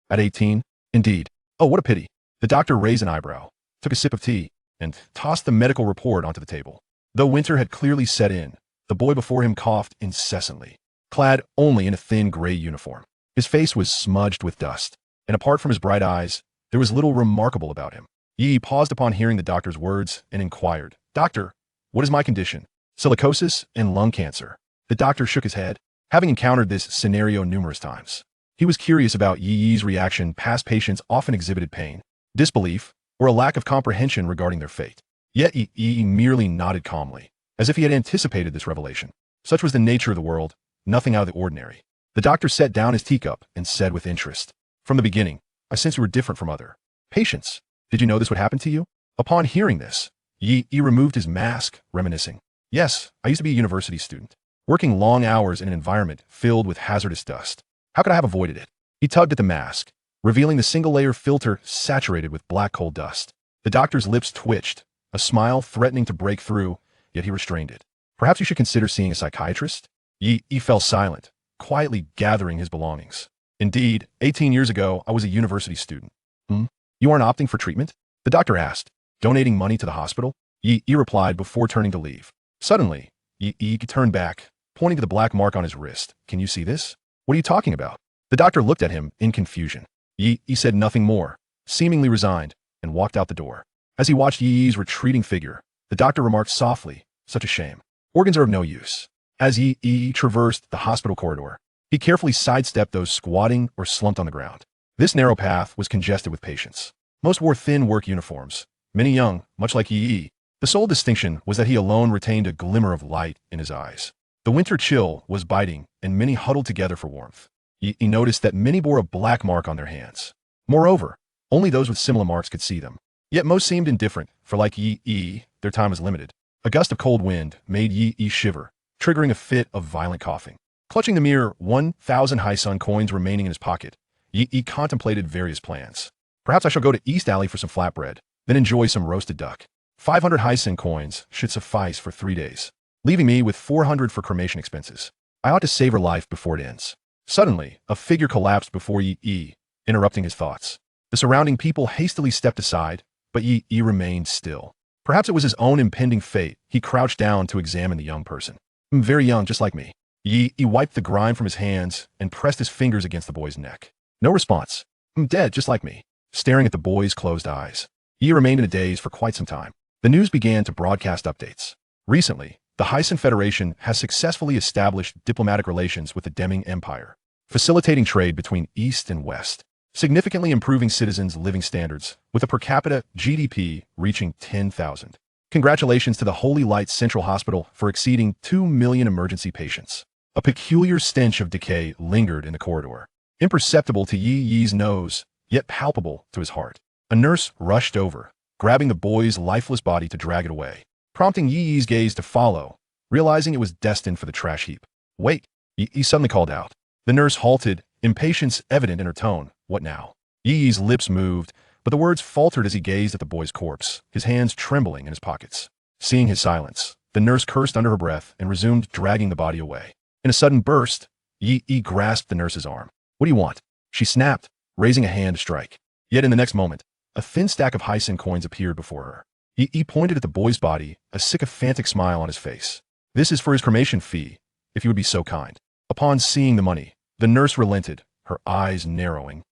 At 18? Indeed. Oh, what a pity. The doctor raised an eyebrow, took a sip of tea, and tossed the medical report onto the table. Though winter had clearly set in, the boy before him coughed incessantly, clad only in a thin gray uniform. His face was smudged with dust, and apart from his bright eyes, there was little remarkable about him. Yi paused upon hearing the doctor's words and inquired, "Doctor, what is my condition?" "Silicosis and lung cancer." The doctor shook his head, having encountered this scenario numerous times. He was curious about Yi's reaction. Past patients often exhibited pain, disbelief, or a lack of comprehension regarding their fate. Yet Yi merely nodded calmly, as if he had anticipated this revelation. Such was the nature of the world, nothing out of the ordinary. The doctor set down his teacup and said with interest, "From the beginning, I sensed you were different from other patients. Did you know this would happen to you?" Upon hearing this, Yi removed his mask, reminiscing. "Yes, I used to be a university student, working long hours in an environment filled with hazardous dust. How could I have avoided it?" He tugged at the mask, revealing the single-layer filter saturated with black coal dust. The doctor's lips twitched, a smile threatening to break through, yet he restrained it. "Perhaps you should consider seeing a psychiatrist?" Yi fell silent, quietly gathering his belongings. "Indeed, 18 years ago, I was a university student." "You aren't opting for treatment?" the doctor asked, donating money to the hospital. Yi replied before turning to leave. Suddenly, Yi turned back, pointing to the black mark on his wrist. "Can you see this?" "What are you talking about?" The doctor looked at him in confusion. Yi said nothing more, seemingly resigned, and walked out the door. As he watched Yi's retreating figure, the doctor remarked softly, "Such a shame. Organs are of no use." As Yi traversed the hospital corridor, he carefully sidestepped those squatting or slumped on the ground. This narrow path was congested with patients. Most wore thin work uniforms, many young, much like Yi. The sole distinction was that he alone retained a glimmer of light in his eyes. The winter chill was biting, and many huddled together for warmth. Yi noticed that many bore a black mark on their hands. Moreover, only those with similar marks could see them. Yet most seemed indifferent, for like Yi, their time was limited. A gust of cold wind made Yi shiver, triggering a fit of violent coughing. Clutching the mere 1,000 high sun coins remaining in his pocket, Yi contemplated various plans. "Perhaps I shall go to East Alley for some flatbread, then enjoy some roasted duck. 500 high sun coins should suffice for 3 days, leaving me with 400 for cremation expenses. I ought to save her life before it ends." Suddenly, a figure collapsed before Yi, interrupting his thoughts. The surrounding people hastily stepped aside, but Yi remained still. Perhaps it was his own impending fate. He crouched down to examine the young person. "Very young, just like me." Yi wiped the grime from his hands and pressed his fingers against the boy's neck. No response. "Dead, just like me." Staring at the boy's closed eyes, Yi remained in a daze for quite some time. The news began to broadcast updates. Recently, the Heisen Federation has successfully established diplomatic relations with the Deming Empire, facilitating trade between East and West, significantly improving citizens' living standards, with a per capita GDP reaching 10,000. Congratulations to the Holy Light Central Hospital for exceeding 2 million emergency patients. A peculiar stench of decay lingered in the corridor, imperceptible to Yi's nose, yet palpable to his heart. A nurse rushed over, grabbing the boy's lifeless body to drag it away, prompting Yi's gaze to follow, realizing it was destined for the trash heap. "Wait," Yi suddenly called out. The nurse halted, impatience evident in her tone. "What now?" Yi's lips moved, but the words faltered as he gazed at the boy's corpse, his hands trembling in his pockets. Seeing his silence, the nurse cursed under her breath and resumed dragging the body away. In a sudden burst, Yi grasped the nurse's arm. "What do you want?" she snapped, raising a hand to strike. Yet in the next moment, a thin stack of Heisen coins appeared before her. He pointed at the boy's body, a sycophantic smile on his face. "This is for his cremation fee, if you would be so kind." Upon seeing the money, the nurse relented, her eyes narrowing.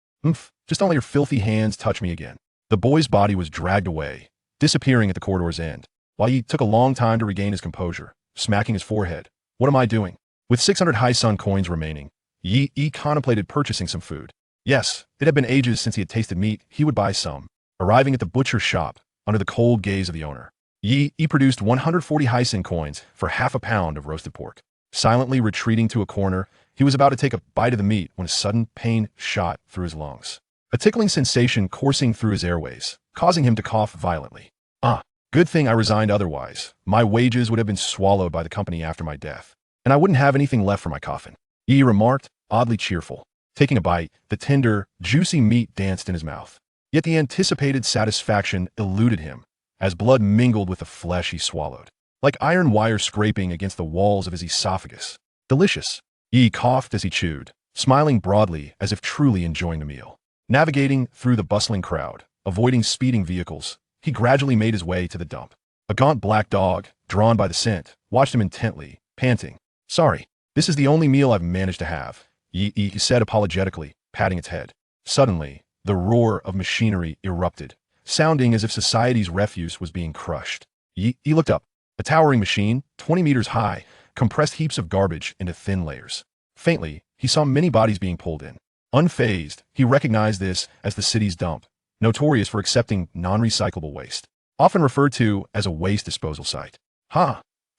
Just don't let your filthy hands touch me again." The boy's body was dragged away, disappearing at the corridor's end, while Yi took a long time to regain his composure, smacking his forehead. "What am I doing?" With 600 high sun coins remaining, Yi contemplated purchasing some food. Yes, it had been ages since he had tasted meat. He would buy some. Arriving at the butcher's shop, under the cold gaze of the owner, Yi produced 140 high sun coins for half a pound of roasted pork. Silently retreating to a corner, he was about to take a bite of the meat when a sudden pain shot through his lungs. A tickling sensation coursing through his airways, causing him to cough violently. Good thing I resigned otherwise. My wages would have been swallowed by the company after my death, and I wouldn't have anything left for my coffin," Yi remarked, oddly cheerful. Taking a bite, the tender, juicy meat danced in his mouth. Yet the anticipated satisfaction eluded him, as blood mingled with the flesh he swallowed, like iron wire scraping against the walls of his esophagus. "Delicious." Yi coughed as he chewed, smiling broadly as if truly enjoying the meal. Navigating through the bustling crowd, avoiding speeding vehicles, he gradually made his way to the dump. A gaunt black dog, drawn by the scent, watched him intently, panting. "Sorry, this is the only meal I've managed to have," he said apologetically, patting its head. Suddenly, the roar of machinery erupted, sounding as if society's refuse was being crushed. He looked up. A towering machine, 20 meters high, compressed heaps of garbage into thin layers. Faintly, he saw many bodies being pulled in. Unfazed, he recognized this as the city's dump, notorious for accepting non-recyclable waste, often referred to as a waste disposal site.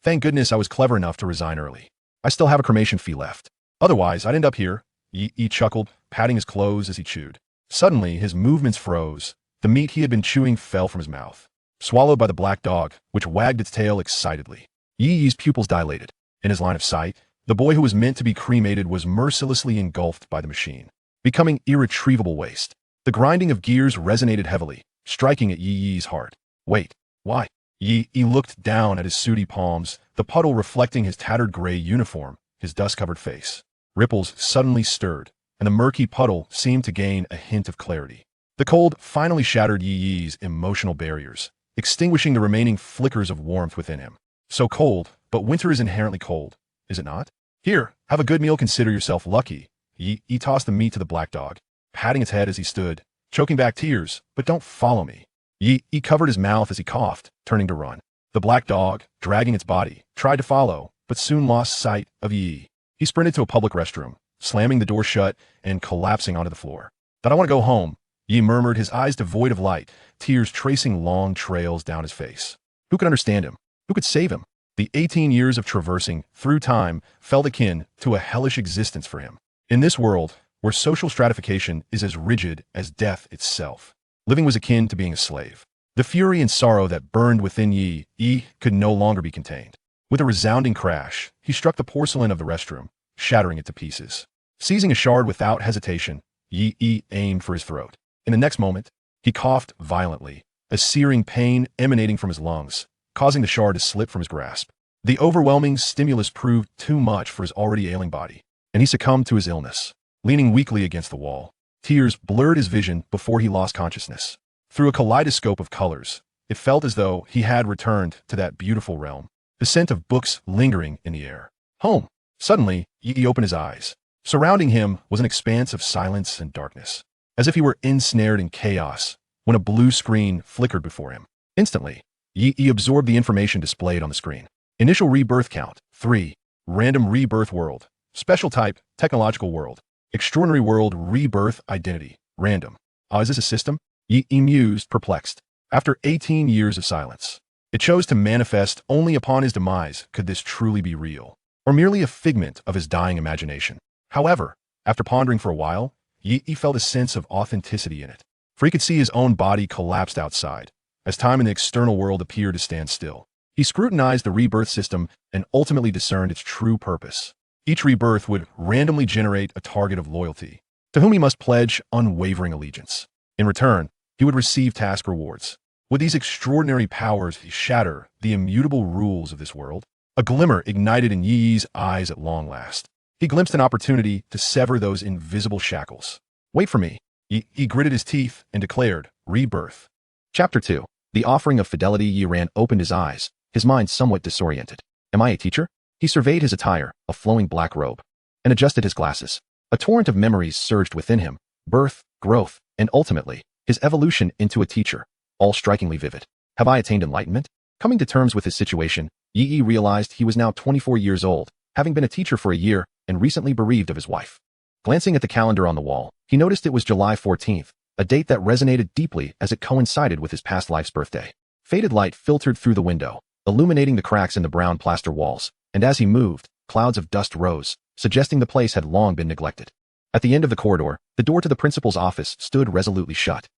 Thank goodness I was clever enough to resign early. I still have a cremation fee left. Otherwise, I'd end up here. He chuckled, patting his clothes as he chewed. Suddenly, his movements froze. The meat he had been chewing fell from his mouth, swallowed by the black dog, which wagged its tail excitedly. Yi's pupils dilated. In his line of sight, the boy who was meant to be cremated was mercilessly engulfed by the machine, becoming irretrievable waste. The grinding of gears resonated heavily, striking at Yi's heart. Wait, why? Yi looked down at his sooty palms, the puddle reflecting his tattered gray uniform, his dust-covered face. Ripples suddenly stirred, and the murky puddle seemed to gain a hint of clarity. The cold finally shattered Yi's emotional barriers, extinguishing the remaining flickers of warmth within him. So cold, but winter is inherently cold, is it not? Here, have a good meal, consider yourself lucky. Yi tossed the meat to the black dog, patting its head as he stood, choking back tears, but don't follow me. Yi covered his mouth as he coughed, turning to run. The black dog, dragging its body, tried to follow, but soon lost sight of Yi. He sprinted to a public restroom, slamming the door shut and collapsing onto the floor. "That I want to go home," Yi murmured, his eyes devoid of light, tears tracing long trails down his face. Who could understand him? Who could save him? The 18 years of traversing through time felt akin to a hellish existence for him. In this world, where social stratification is as rigid as death itself, living was akin to being a slave. The fury and sorrow that burned within Yi could no longer be contained. With a resounding crash, he struck the porcelain of the restroom, shattering it to pieces. Seizing a shard without hesitation, Yi aimed for his throat. In the next moment, he coughed violently, a searing pain emanating from his lungs, causing the shard to slip from his grasp. The overwhelming stimulus proved too much for his already ailing body, and he succumbed to his illness. Leaning weakly against the wall, tears blurred his vision before he lost consciousness. Through a kaleidoscope of colors, it felt as though he had returned to that beautiful realm, the scent of books lingering in the air. Home. Suddenly, Yi opened his eyes. Surrounding him was an expanse of silence and darkness, as if he were ensnared in chaos when a blue screen flickered before him. Instantly, Yi absorbed the information displayed on the screen. Initial rebirth count, 3. Random rebirth world. Special type, technological world. Extraordinary world rebirth identity, random. Is this a system? Yi mused, perplexed. After 18 years of silence, it chose to manifest only upon his demise. Could this truly be real, or merely a figment of his dying imagination? However, after pondering for a while, Yi felt a sense of authenticity in it, for he could see his own body collapsed outside, as time in the external world appeared to stand still. He scrutinized the rebirth system and ultimately discerned its true purpose. Each rebirth would randomly generate a target of loyalty, to whom he must pledge unwavering allegiance. In return, he would receive task rewards. Would these extraordinary powers shatter the immutable rules of this world? A glimmer ignited in Yi's eyes at long last. He glimpsed an opportunity to sever those invisible shackles. "Wait for me." He gritted his teeth and declared, "Rebirth." Chapter 2. The Offering of Fidelity. Yi Ran opened his eyes, his mind somewhat disoriented. Am I a teacher? He surveyed his attire, a flowing black robe, and adjusted his glasses. A torrent of memories surged within him, birth, growth, and ultimately, his evolution into a teacher, all strikingly vivid. Have I attained enlightenment? Coming to terms with his situation, Yi realized he was now 24 years old, having been a teacher for a year and recently bereaved of his wife. Glancing at the calendar on the wall, he noticed it was July 14th, a date that resonated deeply as it coincided with his past life's birthday. Faded light filtered through the window, illuminating the cracks in the brown plaster walls, and as he moved, clouds of dust rose, suggesting the place had long been neglected. At the end of the corridor, the door to the principal's office stood resolutely shut.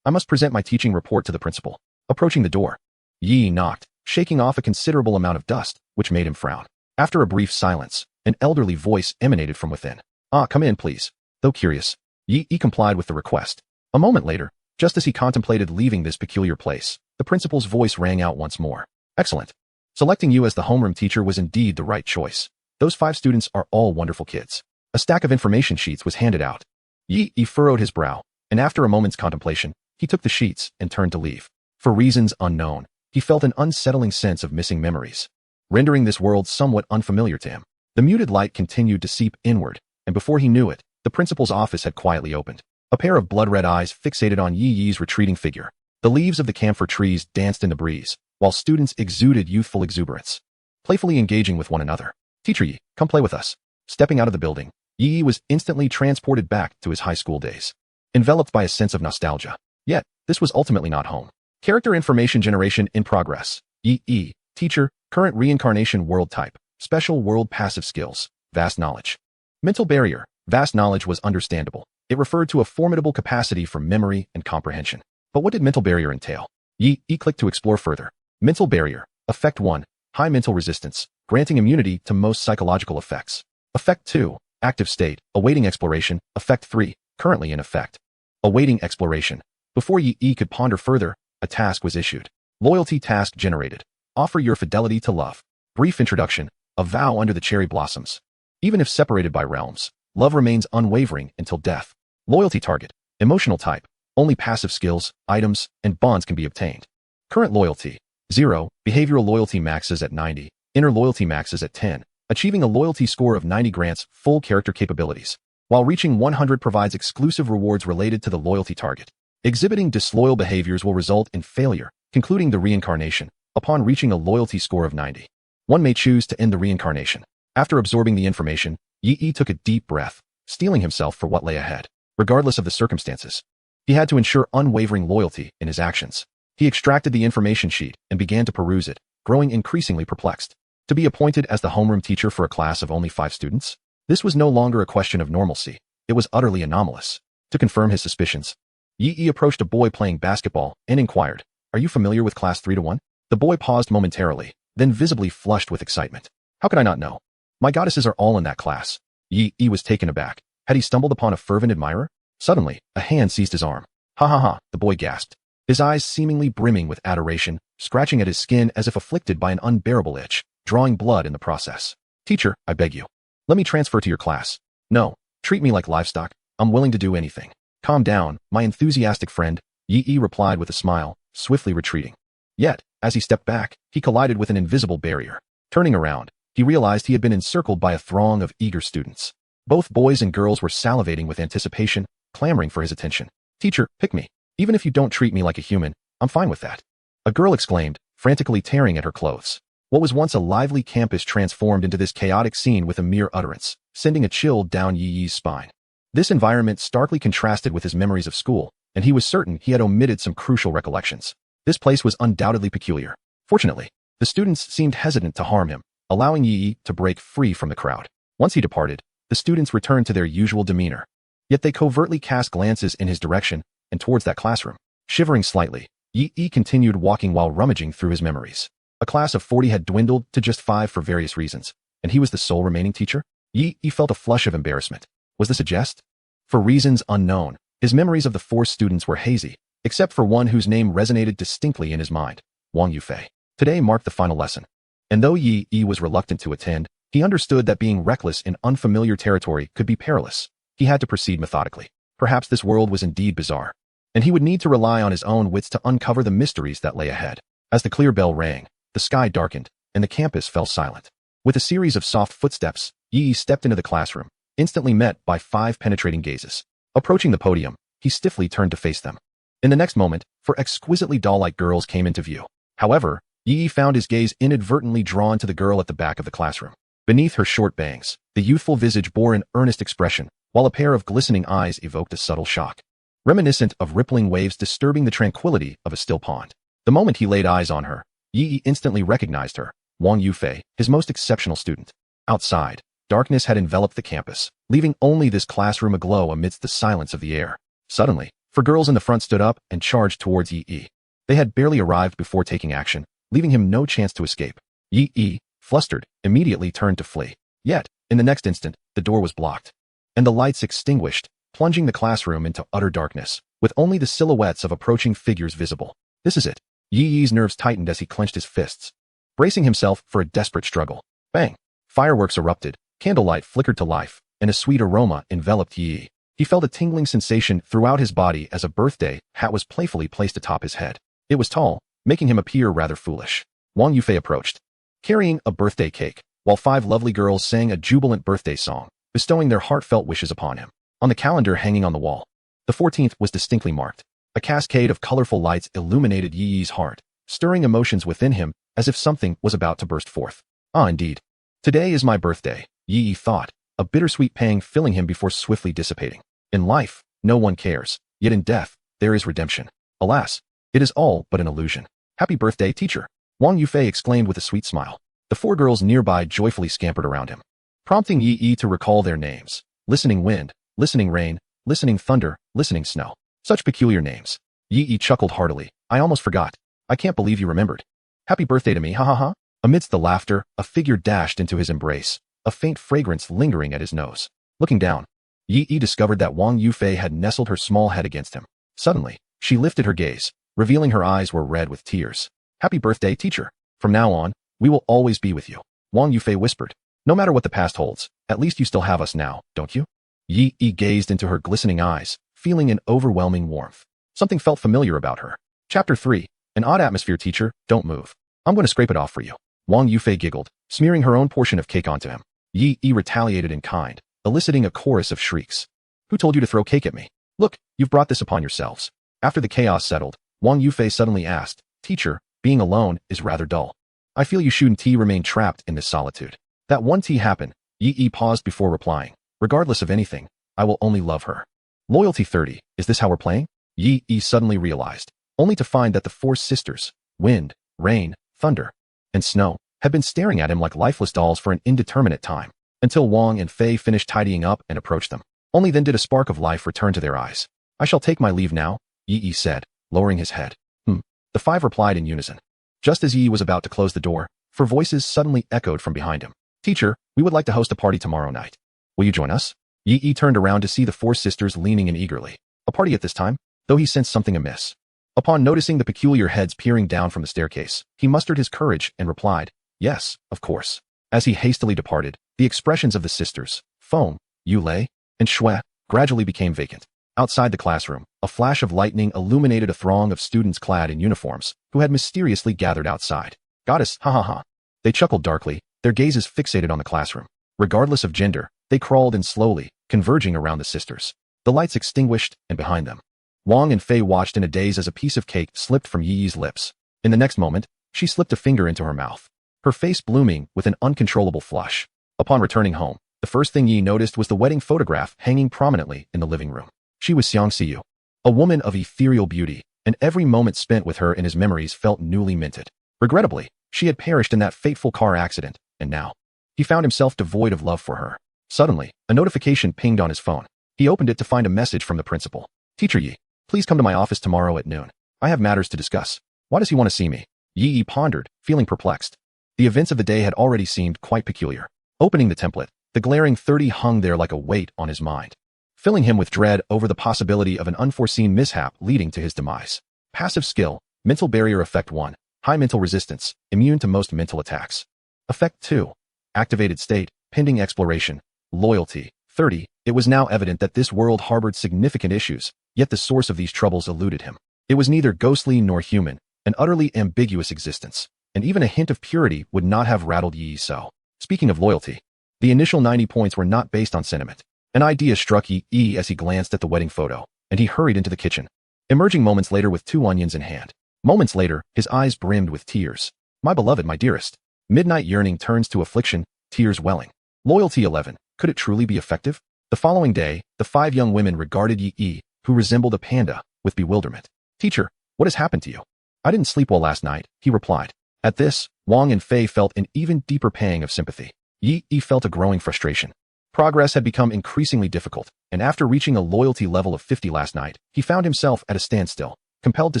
I must present my teaching report to the principal. Approaching the door, Yi knocked, shaking off a considerable amount of dust, which made him frown. After a brief silence, an elderly voice emanated from within. Come in, please. Though curious, Yi complied with the request. A moment later, just as he contemplated leaving this peculiar place, the principal's voice rang out once more. Excellent. Selecting you as the homeroom teacher was indeed the right choice. Those 5 students are all wonderful kids. A stack of information sheets was handed out. Yi furrowed his brow, and after a moment's contemplation, he took the sheets and turned to leave. For reasons unknown, he felt an unsettling sense of missing memories, rendering this world somewhat unfamiliar to him. The muted light continued to seep inward, and before he knew it, the principal's office had quietly opened. A pair of blood-red eyes fixated on Yi Yi's retreating figure. The leaves of the camphor trees danced in the breeze, while students exuded youthful exuberance, playfully engaging with one another. "Teacher Yi, come play with us." Stepping out of the building, Yi Yi was instantly transported back to his high school days, enveloped by a sense of nostalgia. Yet, this was ultimately not home. Character information generation in progress. Yi Yi, teacher, current reincarnation world type, special world passive skills, vast knowledge. Mental barrier. Vast knowledge was understandable. It referred to a formidable capacity for memory and comprehension. But what did mental barrier entail? Yi Yi clicked to explore further. Mental barrier. Effect 1. High mental resistance, granting immunity to most psychological effects. Effect 2. Active state, awaiting exploration. Effect 3. Currently in effect. Awaiting exploration. Before Yi Yi could ponder further, a task was issued. Loyalty task generated. Offer your fidelity to love. Brief introduction. A vow under the cherry blossoms. Even if separated by realms, love remains unwavering until death. Loyalty target. Emotional type. Only passive skills, items, and bonds can be obtained. Current loyalty. 0. Behavioral loyalty maxes at 90. Inner loyalty maxes at 10. Achieving a loyalty score of 90 grants full character capabilities, while reaching 100 provides exclusive rewards related to the loyalty target. Exhibiting disloyal behaviors will result in failure, concluding the reincarnation. Upon reaching a loyalty score of 90, one may choose to end the reincarnation. After absorbing the information, Yi Yi took a deep breath, steeling himself for what lay ahead. Regardless of the circumstances, he had to ensure unwavering loyalty in his actions. He extracted the information sheet and began to peruse it, growing increasingly perplexed. To be appointed as the homeroom teacher for a class of only 5 students? This was no longer a question of normalcy. It was utterly anomalous. To confirm his suspicions, Yi Yi approached a boy playing basketball and inquired, "Are you familiar with class 3-1? The boy paused momentarily, then visibly flushed with excitement. "How could I not know? My goddesses are all in that class." Yi Yi was taken aback. Had he stumbled upon a fervent admirer? Suddenly, a hand seized his arm. "Ha ha ha," the boy gasped, his eyes seemingly brimming with adoration, scratching at his skin as if afflicted by an unbearable itch, drawing blood in the process. "Teacher, I beg you. Let me transfer to your class." "No, treat me like livestock. I'm willing to do anything." "Calm down, my enthusiastic friend," Yi Yi replied with a smile, swiftly retreating. Yet, as he stepped back, he collided with an invisible barrier. Turning around, he realized he had been encircled by a throng of eager students. Both boys and girls were salivating with anticipation, clamoring for his attention. "Teacher, pick me. Even if you don't treat me like a human, I'm fine with that." A girl exclaimed, frantically tearing at her clothes. What was once a lively campus transformed into this chaotic scene with a mere utterance, sending a chill down Yi Yi's spine. This environment starkly contrasted with his memories of school, and he was certain he had omitted some crucial recollections. This place was undoubtedly peculiar. Fortunately, the students seemed hesitant to harm him, allowing Yi Yi to break free from the crowd. Once he departed, the students returned to their usual demeanor. Yet they covertly cast glances in his direction and towards that classroom. Shivering slightly, Yi Yi continued walking while rummaging through his memories. A class of 40 had dwindled to just 5 for various reasons, and he was the sole remaining teacher? Yi Yi felt a flush of embarrassment. Was this a jest? For reasons unknown, his memories of the 4 students were hazy, except for one whose name resonated distinctly in his mind, Wang Yufei. Today marked the final lesson. And though Yi Yi was reluctant to attend, he understood that being reckless in unfamiliar territory could be perilous. He had to proceed methodically. Perhaps this world was indeed bizarre, and he would need to rely on his own wits to uncover the mysteries that lay ahead. As the clear bell rang, the sky darkened, and the campus fell silent. With a series of soft footsteps, Yi Yi stepped into the classroom, instantly met by 5 penetrating gazes. Approaching the podium, he stiffly turned to face them. In the next moment, 4 exquisitely doll-like girls came into view. However, Yi Yi found his gaze inadvertently drawn to the girl at the back of the classroom. Beneath her short bangs, the youthful visage bore an earnest expression, while a pair of glistening eyes evoked a subtle shock, reminiscent of rippling waves disturbing the tranquility of a still pond. The moment he laid eyes on her, Yi Yi instantly recognized her, Wang Yufei, his most exceptional student. Outside, darkness had enveloped the campus, leaving only this classroom aglow amidst the silence of the air. Suddenly, 4 girls in the front stood up and charged towards Yi Yi. They had barely arrived before taking action, leaving him no chance to escape. Yi Yi, flustered, immediately turned to flee. Yet, in the next instant, the door was blocked, and the lights extinguished, plunging the classroom into utter darkness, with only the silhouettes of approaching figures visible. This is it. Yi Yi's nerves tightened as he clenched his fists, bracing himself for a desperate struggle. Bang! Fireworks erupted, candlelight flickered to life, and a sweet aroma enveloped Yi Yi. He felt a tingling sensation throughout his body as a birthday hat was playfully placed atop his head. It was tall, making him appear rather foolish. Wang Yufei approached, carrying a birthday cake, while 5 lovely girls sang a jubilant birthday song, bestowing their heartfelt wishes upon him. On the calendar hanging on the wall, the 14th was distinctly marked. A cascade of colorful lights illuminated Yi Yi's heart, stirring emotions within him as if something was about to burst forth. Ah, indeed. Today is my birthday, Yi Yi thought, a bittersweet pang filling him before swiftly dissipating. In life, no one cares, yet in death, there is redemption. Alas, it is all but an illusion. Happy birthday, teacher! Wang Yufei exclaimed with a sweet smile. The 4 girls nearby joyfully scampered around him, prompting Yi Yi to recall their names. Listening wind, listening rain, listening thunder, listening snow. Such peculiar names. Yi Yi chuckled heartily. I almost forgot. I can't believe you remembered. Happy birthday to me, ha ha ha. Amidst the laughter, a figure dashed into his embrace, a faint fragrance lingering at his nose. Looking down, Yi Yi discovered that Wang Yufei had nestled her small head against him. Suddenly, she lifted her gaze, revealing her eyes were red with tears. Happy birthday, teacher. From now on, we will always be with you. Wang Yufei whispered. No matter what the past holds, at least you still have us now, don't you? Yi Yi gazed into her glistening eyes, feeling an overwhelming warmth. Something felt familiar about her. Chapter 3. An odd atmosphere, teacher, don't move. I'm going to scrape it off for you. Wang Yufei giggled, smearing her own portion of cake onto him. Yi Yi retaliated in kind, eliciting a chorus of shrieks. Who told you to throw cake at me? Look, you've brought this upon yourselves. After the chaos settled, Wang Yufei suddenly asked, Teacher, being alone is rather dull. I feel you shouldn't remain trapped in this solitude. That one tea happened. Yi Yi paused before replying. Regardless of anything, I will only love her. Loyalty 30, is this how we're playing? Yi Yi suddenly realized, only to find that the 4 sisters, wind, rain, thunder, and snow, had been staring at him like lifeless dolls for an indeterminate time, until Wang and Fei finished tidying up and approached them. Only then did a spark of life return to their eyes. I shall take my leave now, Yi Yi said, lowering his head. The 5 replied in unison. Just as Yi Yi was about to close the door, 4 voices suddenly echoed from behind him. Teacher, we would like to host a party tomorrow night. Will you join us? Yi Yi turned around to see the 4 sisters leaning in eagerly. A party at this time? Though he sensed something amiss. Upon noticing the peculiar heads peering down from the staircase, he mustered his courage and replied, yes, of course. As he hastily departed, the expressions of the sisters, Feng, Yulei, and Shui, gradually became vacant. Outside the classroom, a flash of lightning illuminated a throng of students clad in uniforms, who had mysteriously gathered outside. Goddess, ha ha ha. They chuckled darkly, their gazes fixated on the classroom. Regardless of gender, they crawled in slowly, converging around the sisters. The lights extinguished, and behind them, Wang and Fei watched in a daze as a piece of cake slipped from Yi Yi's lips. In the next moment, she slipped a finger into her mouth, her face blooming with an uncontrollable flush. Upon returning home, the first thing Yi noticed was the wedding photograph hanging prominently in the living room. She was Xiang Xiyu, a woman of ethereal beauty, and every moment spent with her in his memories felt newly minted. Regrettably, she had perished in that fateful car accident, and now, he found himself devoid of love for her. Suddenly, a notification pinged on his phone. He opened it to find a message from the principal. Teacher Yi, please come to my office tomorrow at noon. I have matters to discuss. Why does he want to see me? Yi Yi pondered, feeling perplexed. The events of the day had already seemed quite peculiar. Opening the template, the glaring 30 hung there like a weight on his mind, filling him with dread over the possibility of an unforeseen mishap leading to his demise. Passive skill, mental barrier effect 1, high mental resistance, immune to most mental attacks. Effect 2, activated state, pending exploration, loyalty, 30. It was now evident that this world harbored significant issues, yet the source of these troubles eluded him. It was neither ghostly nor human, an utterly ambiguous existence, and even a hint of purity would not have rattled Yi so. Speaking of loyalty, the initial 90 points were not based on sentiment. An idea struck Yi as he glanced at the wedding photo, and he hurried into the kitchen, emerging moments later with 2 onions in hand. Moments later, his eyes brimmed with tears. My beloved, my dearest. Midnight yearning turns to affliction, tears welling. Loyalty 11. Could it truly be effective? The following day, the 5 young women regarded Yi, who resembled a panda, with bewilderment. Teacher, what has happened to you? I didn't sleep well last night, he replied. At this, Wang and Fei felt an even deeper pang of sympathy. Yi felt a growing frustration. Progress had become increasingly difficult, and after reaching a loyalty level of 50 last night, he found himself at a standstill, compelled to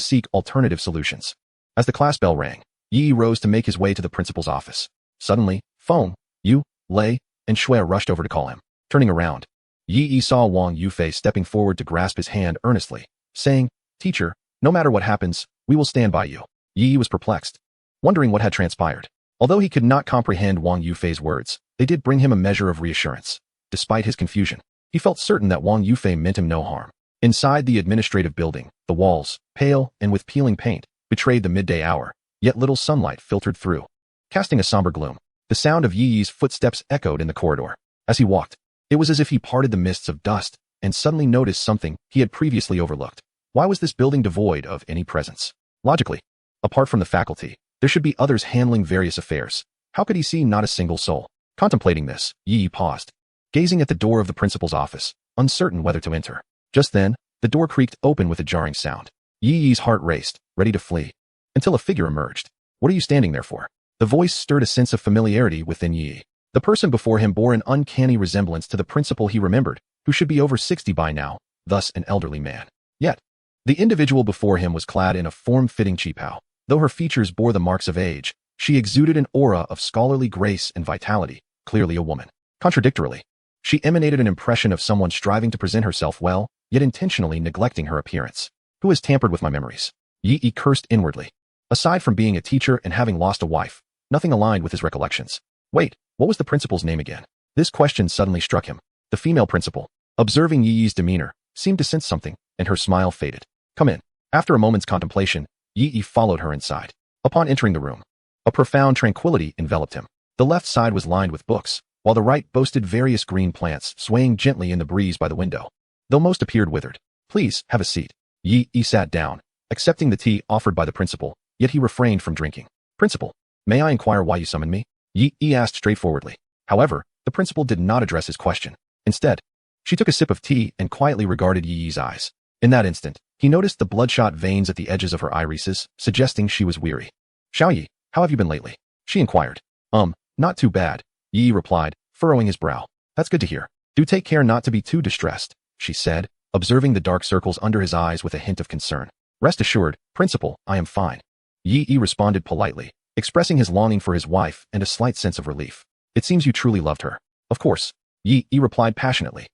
seek alternative solutions. As the class bell rang, Yi rose to make his way to the principal's office. Suddenly, Feng, Yu, Lei, and Shui rushed over to call him. Turning around, Yi saw Wang Yufei stepping forward to grasp his hand earnestly, saying, Teacher, no matter what happens, we will stand by you. Yi was perplexed, wondering what had transpired. Although he could not comprehend Wang Yufei's words, they did bring him a measure of reassurance. Despite his confusion, He felt certain that Wang Yufei meant him no harm. Inside the administrative building, the walls, pale and with peeling paint, betrayed the midday hour, yet little sunlight filtered through, casting a somber gloom. The sound of Yi Yi's footsteps echoed in the corridor. As he walked, it was as if he parted the mists of dust and suddenly noticed something he had previously overlooked. Why was this building devoid of any presence? Logically, apart from the faculty, there should be others handling various affairs. How could he see not a single soul? Contemplating this, Yi Yi paused, gazing at the door of the principal's office, uncertain whether to enter. Just then, the door creaked open with a jarring sound. Yi Yi's heart raced, ready to flee, until a figure emerged. What are you standing there for? The voice stirred a sense of familiarity within Yi Yi. The person before him bore an uncanny resemblance to the principal he remembered, who should be over 60 by now, thus an elderly man. Yet, the individual before him was clad in a form-fitting cheapao. Though her features bore the marks of age, she exuded an aura of scholarly grace and vitality, clearly a woman. Contradictorily, she emanated an impression of someone striving to present herself well, yet intentionally neglecting her appearance. Who has tampered with my memories? Yi Yi cursed inwardly. Aside from being a teacher and having lost a wife, nothing aligned with his recollections. Wait, what was the principal's name again? This question suddenly struck him. The female principal, observing Yi Yi's demeanor, seemed to sense something, and her smile faded. Come in. After a moment's contemplation, Yi Yi followed her inside. Upon entering the room, a profound tranquility enveloped him. The left side was lined with books, while the right boasted various green plants swaying gently in the breeze by the window, though most appeared withered. Please, have a seat. Yi Yi sat down, accepting the tea offered by the principal, yet he refrained from drinking. Principal, may I inquire why you summoned me? Yi Yi asked straightforwardly. However, the principal did not address his question. Instead, she took a sip of tea and quietly regarded Yi Yi's eyes. In that instant, he noticed the bloodshot veins at the edges of her irises, suggesting she was weary. Xiao Yi, how have you been lately? She inquired. Not too bad, Yi Yi replied, furrowing his brow. That's good to hear. Do take care not to be too distressed, she said, observing the dark circles under his eyes with a hint of concern. Rest assured, Principal, I am fine. Yi Yi responded politely, expressing his longing for his wife and a slight sense of relief. It seems you truly loved her. Of course, Yi Yi replied passionately.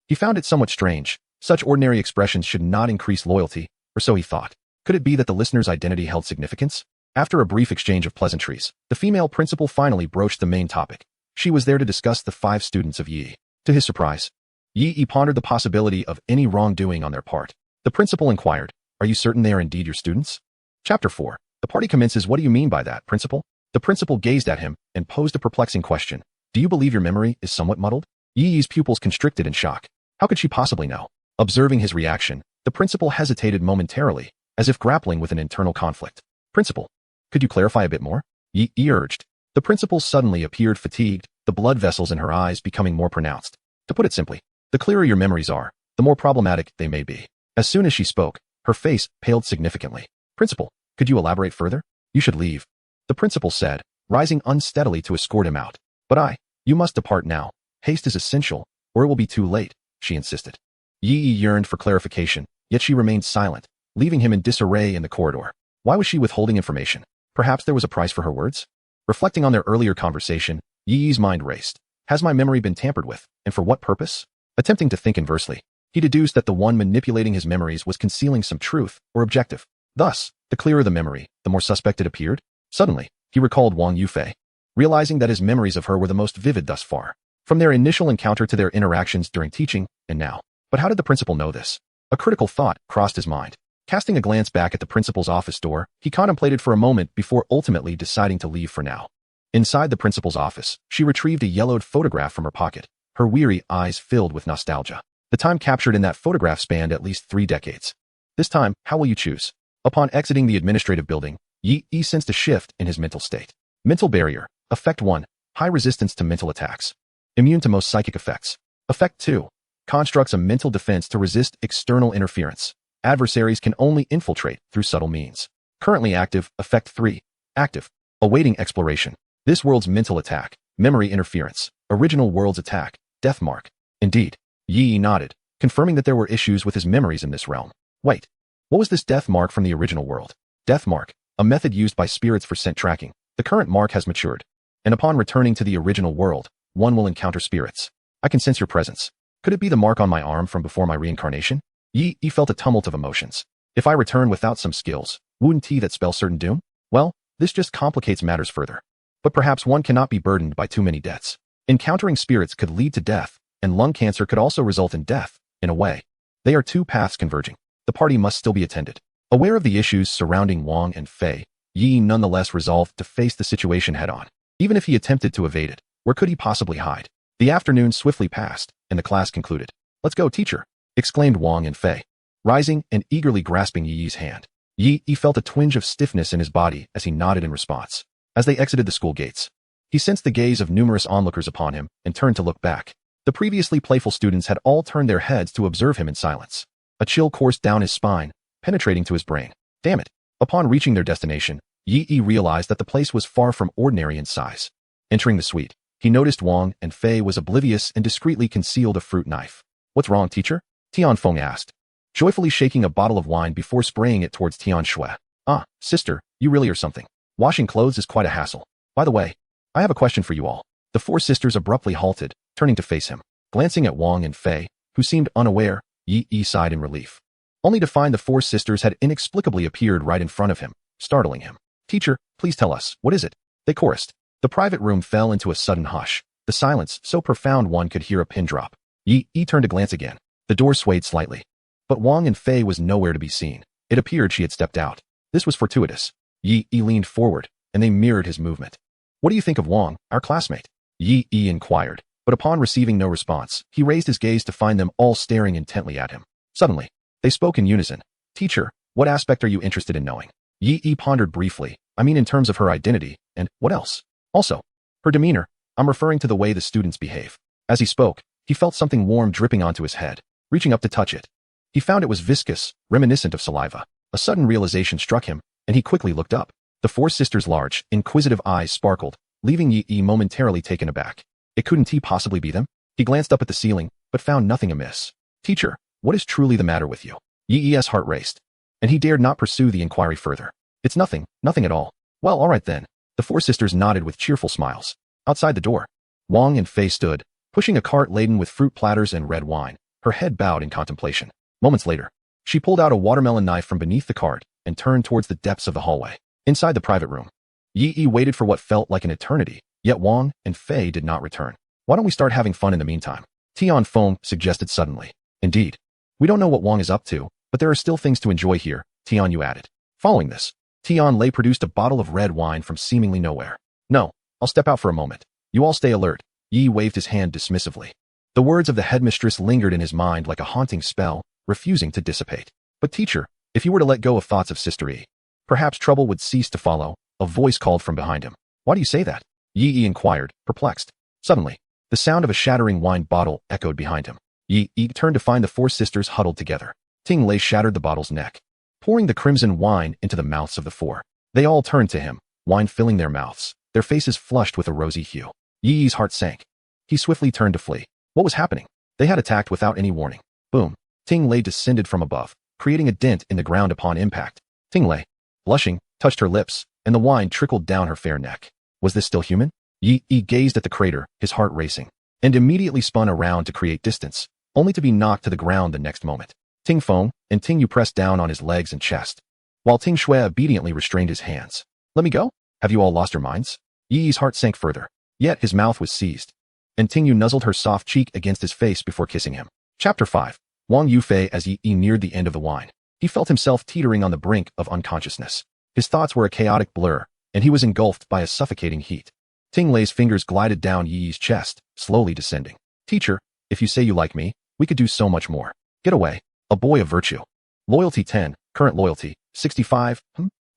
He found it somewhat strange. Such ordinary expressions should not increase loyalty, or so he thought. Could it be that the listener's identity held significance? After a brief exchange of pleasantries, the female principal finally broached the main topic. She was there to discuss the 5 students of Yi Yi. To his surprise, Yi Yi pondered the possibility of any wrongdoing on their part. The principal inquired, are you certain they are indeed your students? Chapter 4. The party commences. What do you mean by that, principal? The principal gazed at him and posed a perplexing question. Do you believe your memory is somewhat muddled? Yi Yi's pupils constricted in shock. How could she possibly know? Observing his reaction, the principal hesitated momentarily, as if grappling with an internal conflict. Principal, could you clarify a bit more? Yi Yi urged. The principal suddenly appeared fatigued, the blood vessels in her eyes becoming more pronounced. To put it simply, the clearer your memories are, the more problematic they may be. As soon as she spoke, her face paled significantly. Principal, could you elaborate further? You should leave, the principal said, rising unsteadily to escort him out. But you must depart now. Haste is essential, or it will be too late, she insisted. Yi Yi yearned for clarification, yet she remained silent, leaving him in disarray in the corridor. Why was she withholding information? Perhaps there was a price for her words? Reflecting on their earlier conversation, Yi Yi's mind raced. Has my memory been tampered with, and for what purpose? Attempting to think inversely, he deduced that the one manipulating his memories was concealing some truth or objective. Thus, the clearer the memory, the more suspect it appeared. Suddenly, he recalled Wang Yufei, realizing that his memories of her were the most vivid thus far, from their initial encounter to their interactions during teaching, and now. But how did the principal know this? A critical thought crossed his mind. Casting a glance back at the principal's office door, he contemplated for a moment before ultimately deciding to leave for now. Inside the principal's office, she retrieved a yellowed photograph from her pocket, her weary eyes filled with nostalgia. The time captured in that photograph spanned at least 3 decades. This time, how will you choose? Upon exiting the administrative building, Yi Yi sensed a shift in his mental state. Mental barrier. Effect 1. High resistance to mental attacks. Immune to most psychic effects. Effect 2. Constructs a mental defense to resist external interference. Adversaries can only infiltrate through subtle means. Currently active. Effect 3. Active. Awaiting exploration. This world's mental attack. Memory interference. Original world's attack. Death mark. Indeed. Yi nodded, confirming that there were issues with his memories in this realm. Wait. What was this death mark from the original world? Death mark. A method used by spirits for scent tracking. The current mark has matured, and upon returning to the original world, one will encounter spirits. I can sense your presence. Could it be the mark on my arm from before my reincarnation? Yi felt a tumult of emotions. If I return without some skills, wouldn't that spell certain doom? Well, this just complicates matters further. But perhaps one cannot be burdened by too many debts. Encountering spirits could lead to death, and lung cancer could also result in death. In a way, they are two paths converging. The party must still be attended. Aware of the issues surrounding Wang and Fei, Yi nonetheless resolved to face the situation head-on. Even if he attempted to evade it, where could he possibly hide? The afternoon swiftly passed, and the class concluded. "Let's go, teacher," exclaimed Wang and Fei, rising and eagerly grasping Yi's hand. Yi felt a twinge of stiffness in his body as he nodded in response. As they exited the school gates, he sensed the gaze of numerous onlookers upon him and turned to look back. The previously playful students had all turned their heads to observe him in silence. A chill coursed down his spine, penetrating to his brain. Damn it! Upon reaching their destination, Yi realized that the place was far from ordinary in size. Entering the suite, he noticed Wang and Fei was oblivious and discreetly concealed a fruit knife. "What's wrong, teacher?" Tianfeng asked, joyfully shaking a bottle of wine before spraying it towards Tianshui. "Ah, sister, you really are something. Washing clothes is quite a hassle. By the way, I have a question for you all." The four sisters abruptly halted, turning to face him. Glancing at Wang and Fei, who seemed unaware, Yi sighed in relief, only to find the four sisters had inexplicably appeared right in front of him, startling him. "Teacher, please tell us, what is it?" they chorused. The private room fell into a sudden hush, the silence so profound one could hear a pin drop. Yi turned to glance again. The door swayed slightly, but Wang and Fei was nowhere to be seen. It appeared she had stepped out. This was fortuitous. Yi leaned forward, and they mirrored his movement. "What do you think of Wang, our classmate?" Yi inquired, but upon receiving no response, he raised his gaze to find them all staring intently at him. Suddenly, they spoke in unison. "Teacher, what aspect are you interested in knowing?" Yi pondered briefly. "I mean in terms of her identity, and what else? Also, her demeanor. I'm referring to the way the students behave." As he spoke, he felt something warm dripping onto his head. Reaching up to touch it, he found it was viscous, reminiscent of saliva. A sudden realization struck him, and he quickly looked up. The four sisters' large, inquisitive eyes sparkled, leaving Yi momentarily taken aback. It couldn't he possibly be them? He glanced up at the ceiling, but found nothing amiss. "Teacher, what is truly the matter with you?" Yi's heart raced, and he dared not pursue the inquiry further. "It's nothing, nothing at all." "Well, all right then." The four sisters nodded with cheerful smiles. Outside the door, Wang and Fei stood, pushing a cart laden with fruit platters and red wine, her head bowed in contemplation. Moments later, she pulled out a watermelon knife from beneath the cart and turned towards the depths of the hallway. Inside the private room, Yi waited for what felt like an eternity, yet Wang and Fei did not return. "Why don't we start having fun in the meantime?" Tianfeng suggested suddenly. "Indeed. We don't know what Wang is up to, but there are still things to enjoy here," Tianyu added. Following this, Tianlei produced a bottle of red wine from seemingly nowhere. "No, I'll step out for a moment. You all stay alert." Yi waved his hand dismissively. The words of the headmistress lingered in his mind like a haunting spell, refusing to dissipate. "But teacher, if you were to let go of thoughts of Sister Yi, perhaps trouble would cease to follow," a voice called from behind him. "Why do you say that?" Yi inquired, perplexed. Suddenly, the sound of a shattering wine bottle echoed behind him. Yi turned to find the four sisters huddled together. Ting Lei shattered the bottle's neck, pouring the crimson wine into the mouths of the four. They all turned to him, wine filling their mouths, their faces flushed with a rosy hue. Yi's heart sank. He swiftly turned to flee. What was happening? They had attacked without any warning. Boom. Ting Lei descended from above, creating a dent in the ground upon impact. Ting Lei, blushing, touched her lips, and the wine trickled down her fair neck. Was this still human? Yi gazed at the crater, his heart racing, and immediately spun around to create distance, only to be knocked to the ground the next moment. Ting Feng and Ting Yu pressed down on his legs and chest, while Ting Shui obediently restrained his hands. "Let me go? Have you all lost your minds?" Yi's heart sank further, yet his mouth was seized, and Ting Yu nuzzled her soft cheek against his face before kissing him. Chapter 5. Wang Yufei. As Yi neared the end of the wine, he felt himself teetering on the brink of unconsciousness. His thoughts were a chaotic blur, and he was engulfed by a suffocating heat. Ting Lei's fingers glided down Yi's chest, slowly descending. "Teacher, if you say you like me, we could do so much more. Get away. A boy of virtue. Loyalty 10, current loyalty, 65.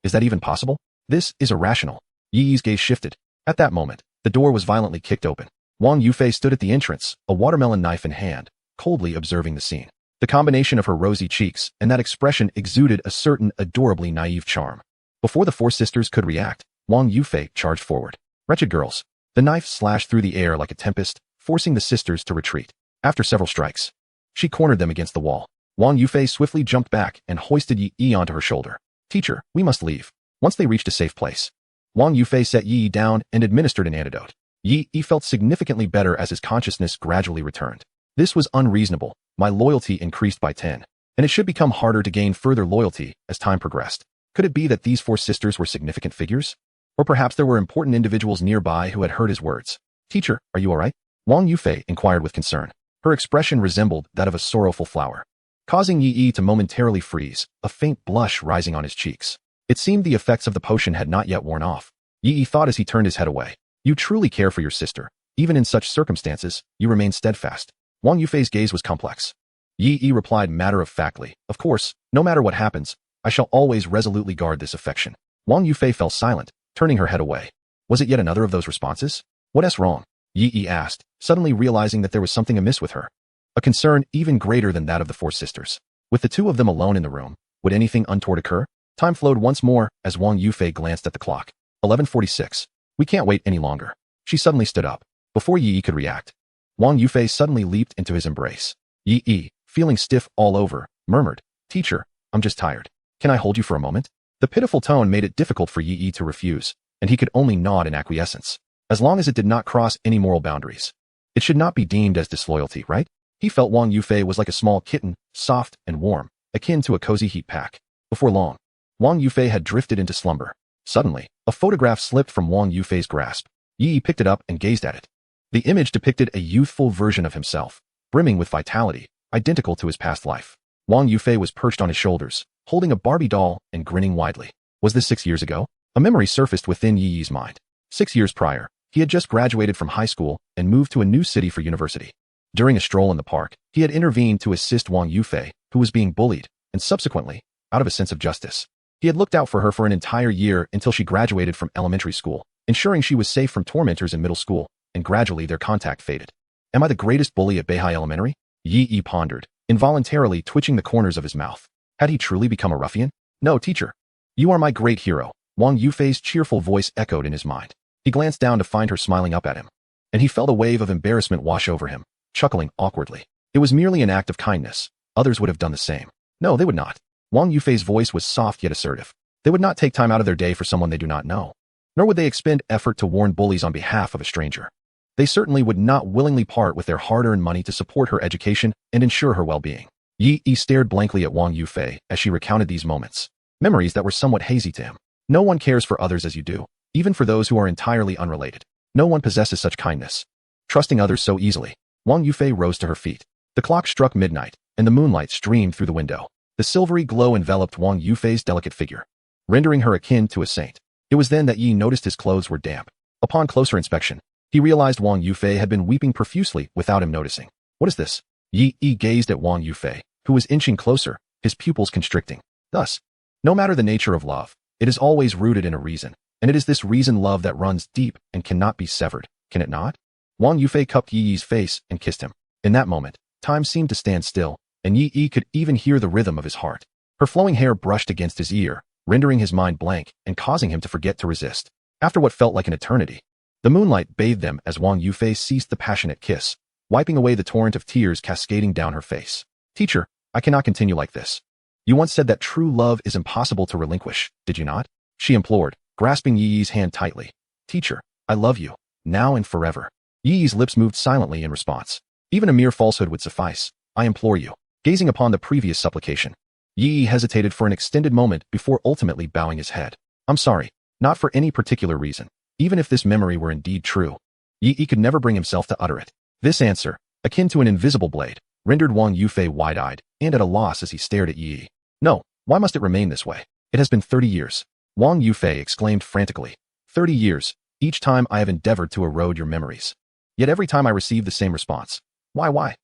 Is that even possible? This is irrational." Yi's gaze shifted. At that moment, the door was violently kicked open. Wang Yufei stood at the entrance, a watermelon knife in hand, coldly observing the scene. The combination of her rosy cheeks and that expression exuded a certain adorably naive charm. Before the four sisters could react, Wang Yufei charged forward. Wretched girls. The knife slashed through the air like a tempest, forcing the sisters to retreat. After several strikes, she cornered them against the wall. Wang Yufei swiftly jumped back and hoisted Yi onto her shoulder. "Teacher, we must leave." Once they reached a safe place, Wang Yufei set Yi down and administered an antidote. Yi felt significantly better as his consciousness gradually returned. "This was unreasonable. My loyalty increased by 10, and it should become harder to gain further loyalty as time progressed. Could it be that these four sisters were significant figures? Or perhaps there were important individuals nearby who had heard his words. "Teacher, are you all right?" Wang Yufei inquired with concern. Her expression resembled that of a sorrowful flower, causing Yi to momentarily freeze, a faint blush rising on his cheeks. It seemed the effects of the potion had not yet worn off. Yi thought as he turned his head away. You truly care for your sister. Even in such circumstances, you remain steadfast. Wang Yufei's gaze was complex. Yi replied matter-of-factly, of course, no matter what happens, I shall always resolutely guard this affection. Wang Yufei fell silent, turning her head away. Was it yet another of those responses? What's wrong? Yi asked, suddenly realizing that there was something amiss with her. A concern even greater than that of the four sisters. With the two of them alone in the room, would anything untoward occur? Time flowed once more as Wang Yufei glanced at the clock. 11:46. We can't wait any longer. She suddenly stood up. Before Yi could react, Wang Yufei suddenly leaped into his embrace. Yi, feeling stiff all over, murmured, Teacher, I'm just tired. Can I hold you for a moment? The pitiful tone made it difficult for Yi to refuse, and he could only nod in acquiescence. As long as it did not cross any moral boundaries. It should not be deemed as disloyalty, right? He felt Wang Yufei was like a small kitten, soft and warm, akin to a cozy heat pack. Before long, Wang Yufei had drifted into slumber. Suddenly, a photograph slipped from Wang Yufei's grasp. Yi picked it up and gazed at it. The image depicted a youthful version of himself, brimming with vitality, identical to his past life. Wang Yufei was perched on his shoulders, holding a Barbie doll and grinning widely. Was this 6 years ago? A memory surfaced within Yi's mind. 6 years prior, he had just graduated from high school and moved to a new city for university. During a stroll in the park, he had intervened to assist Wang Yufei, who was being bullied, and subsequently, out of a sense of justice, he had looked out for her for an entire year until she graduated from elementary school, ensuring she was safe from tormentors in middle school, and gradually their contact faded. Am I the greatest bully at Beihai Elementary? Yi pondered, involuntarily twitching the corners of his mouth. Had he truly become a ruffian? No, teacher. You are my great hero, Wang Yufei's cheerful voice echoed in his mind. He glanced down to find her smiling up at him, and he felt a wave of embarrassment wash over him, chuckling awkwardly. It was merely an act of kindness. Others would have done the same. No, they would not. Wang Yufei's voice was soft yet assertive. They would not take time out of their day for someone they do not know. Nor would they expend effort to warn bullies on behalf of a stranger. They certainly would not willingly part with their hard-earned money to support her education and ensure her well-being. Yi stared blankly at Wang Yufei as she recounted these moments. Memories that were somewhat hazy to him. No one cares for others as you do, even for those who are entirely unrelated. No one possesses such kindness. Trusting others so easily. Wang Yufei rose to her feet. The clock struck midnight, and the moonlight streamed through the window. The silvery glow enveloped Wang Yufei's delicate figure, rendering her akin to a saint. It was then that Yi noticed his clothes were damp. Upon closer inspection, he realized Wang Yufei had been weeping profusely without him noticing. What is this? Yi gazed at Wang Yufei, who was inching closer, his pupils constricting. Thus, no matter the nature of love, it is always rooted in a reason, and it is this reason love that runs deep and cannot be severed, can it not? Wang Yufei cupped Yi's face and kissed him. In that moment, time seemed to stand still, and Yi could even hear the rhythm of his heart. Her flowing hair brushed against his ear, rendering his mind blank and causing him to forget to resist. After what felt like an eternity, the moonlight bathed them as Wang Yufei ceased the passionate kiss, wiping away the torrent of tears cascading down her face. Teacher, I cannot continue like this. You once said that true love is impossible to relinquish, did you not? She implored, grasping Yi's hand tightly. Teacher, I love you, now and forever. Yi's lips moved silently in response. Even a mere falsehood would suffice. I implore you. Gazing upon the previous supplication, Yi hesitated for an extended moment before ultimately bowing his head. I'm sorry, not for any particular reason. Even if this memory were indeed true, Yi could never bring himself to utter it. This answer, akin to an invisible blade, rendered Wang Yufei wide-eyed and at a loss as he stared at Yi. No, why must it remain this way? It has been 30 years. Wang Yufei exclaimed frantically. 30 years, each time I have endeavored to erode your memories. Yet every time I receive the same response. Why?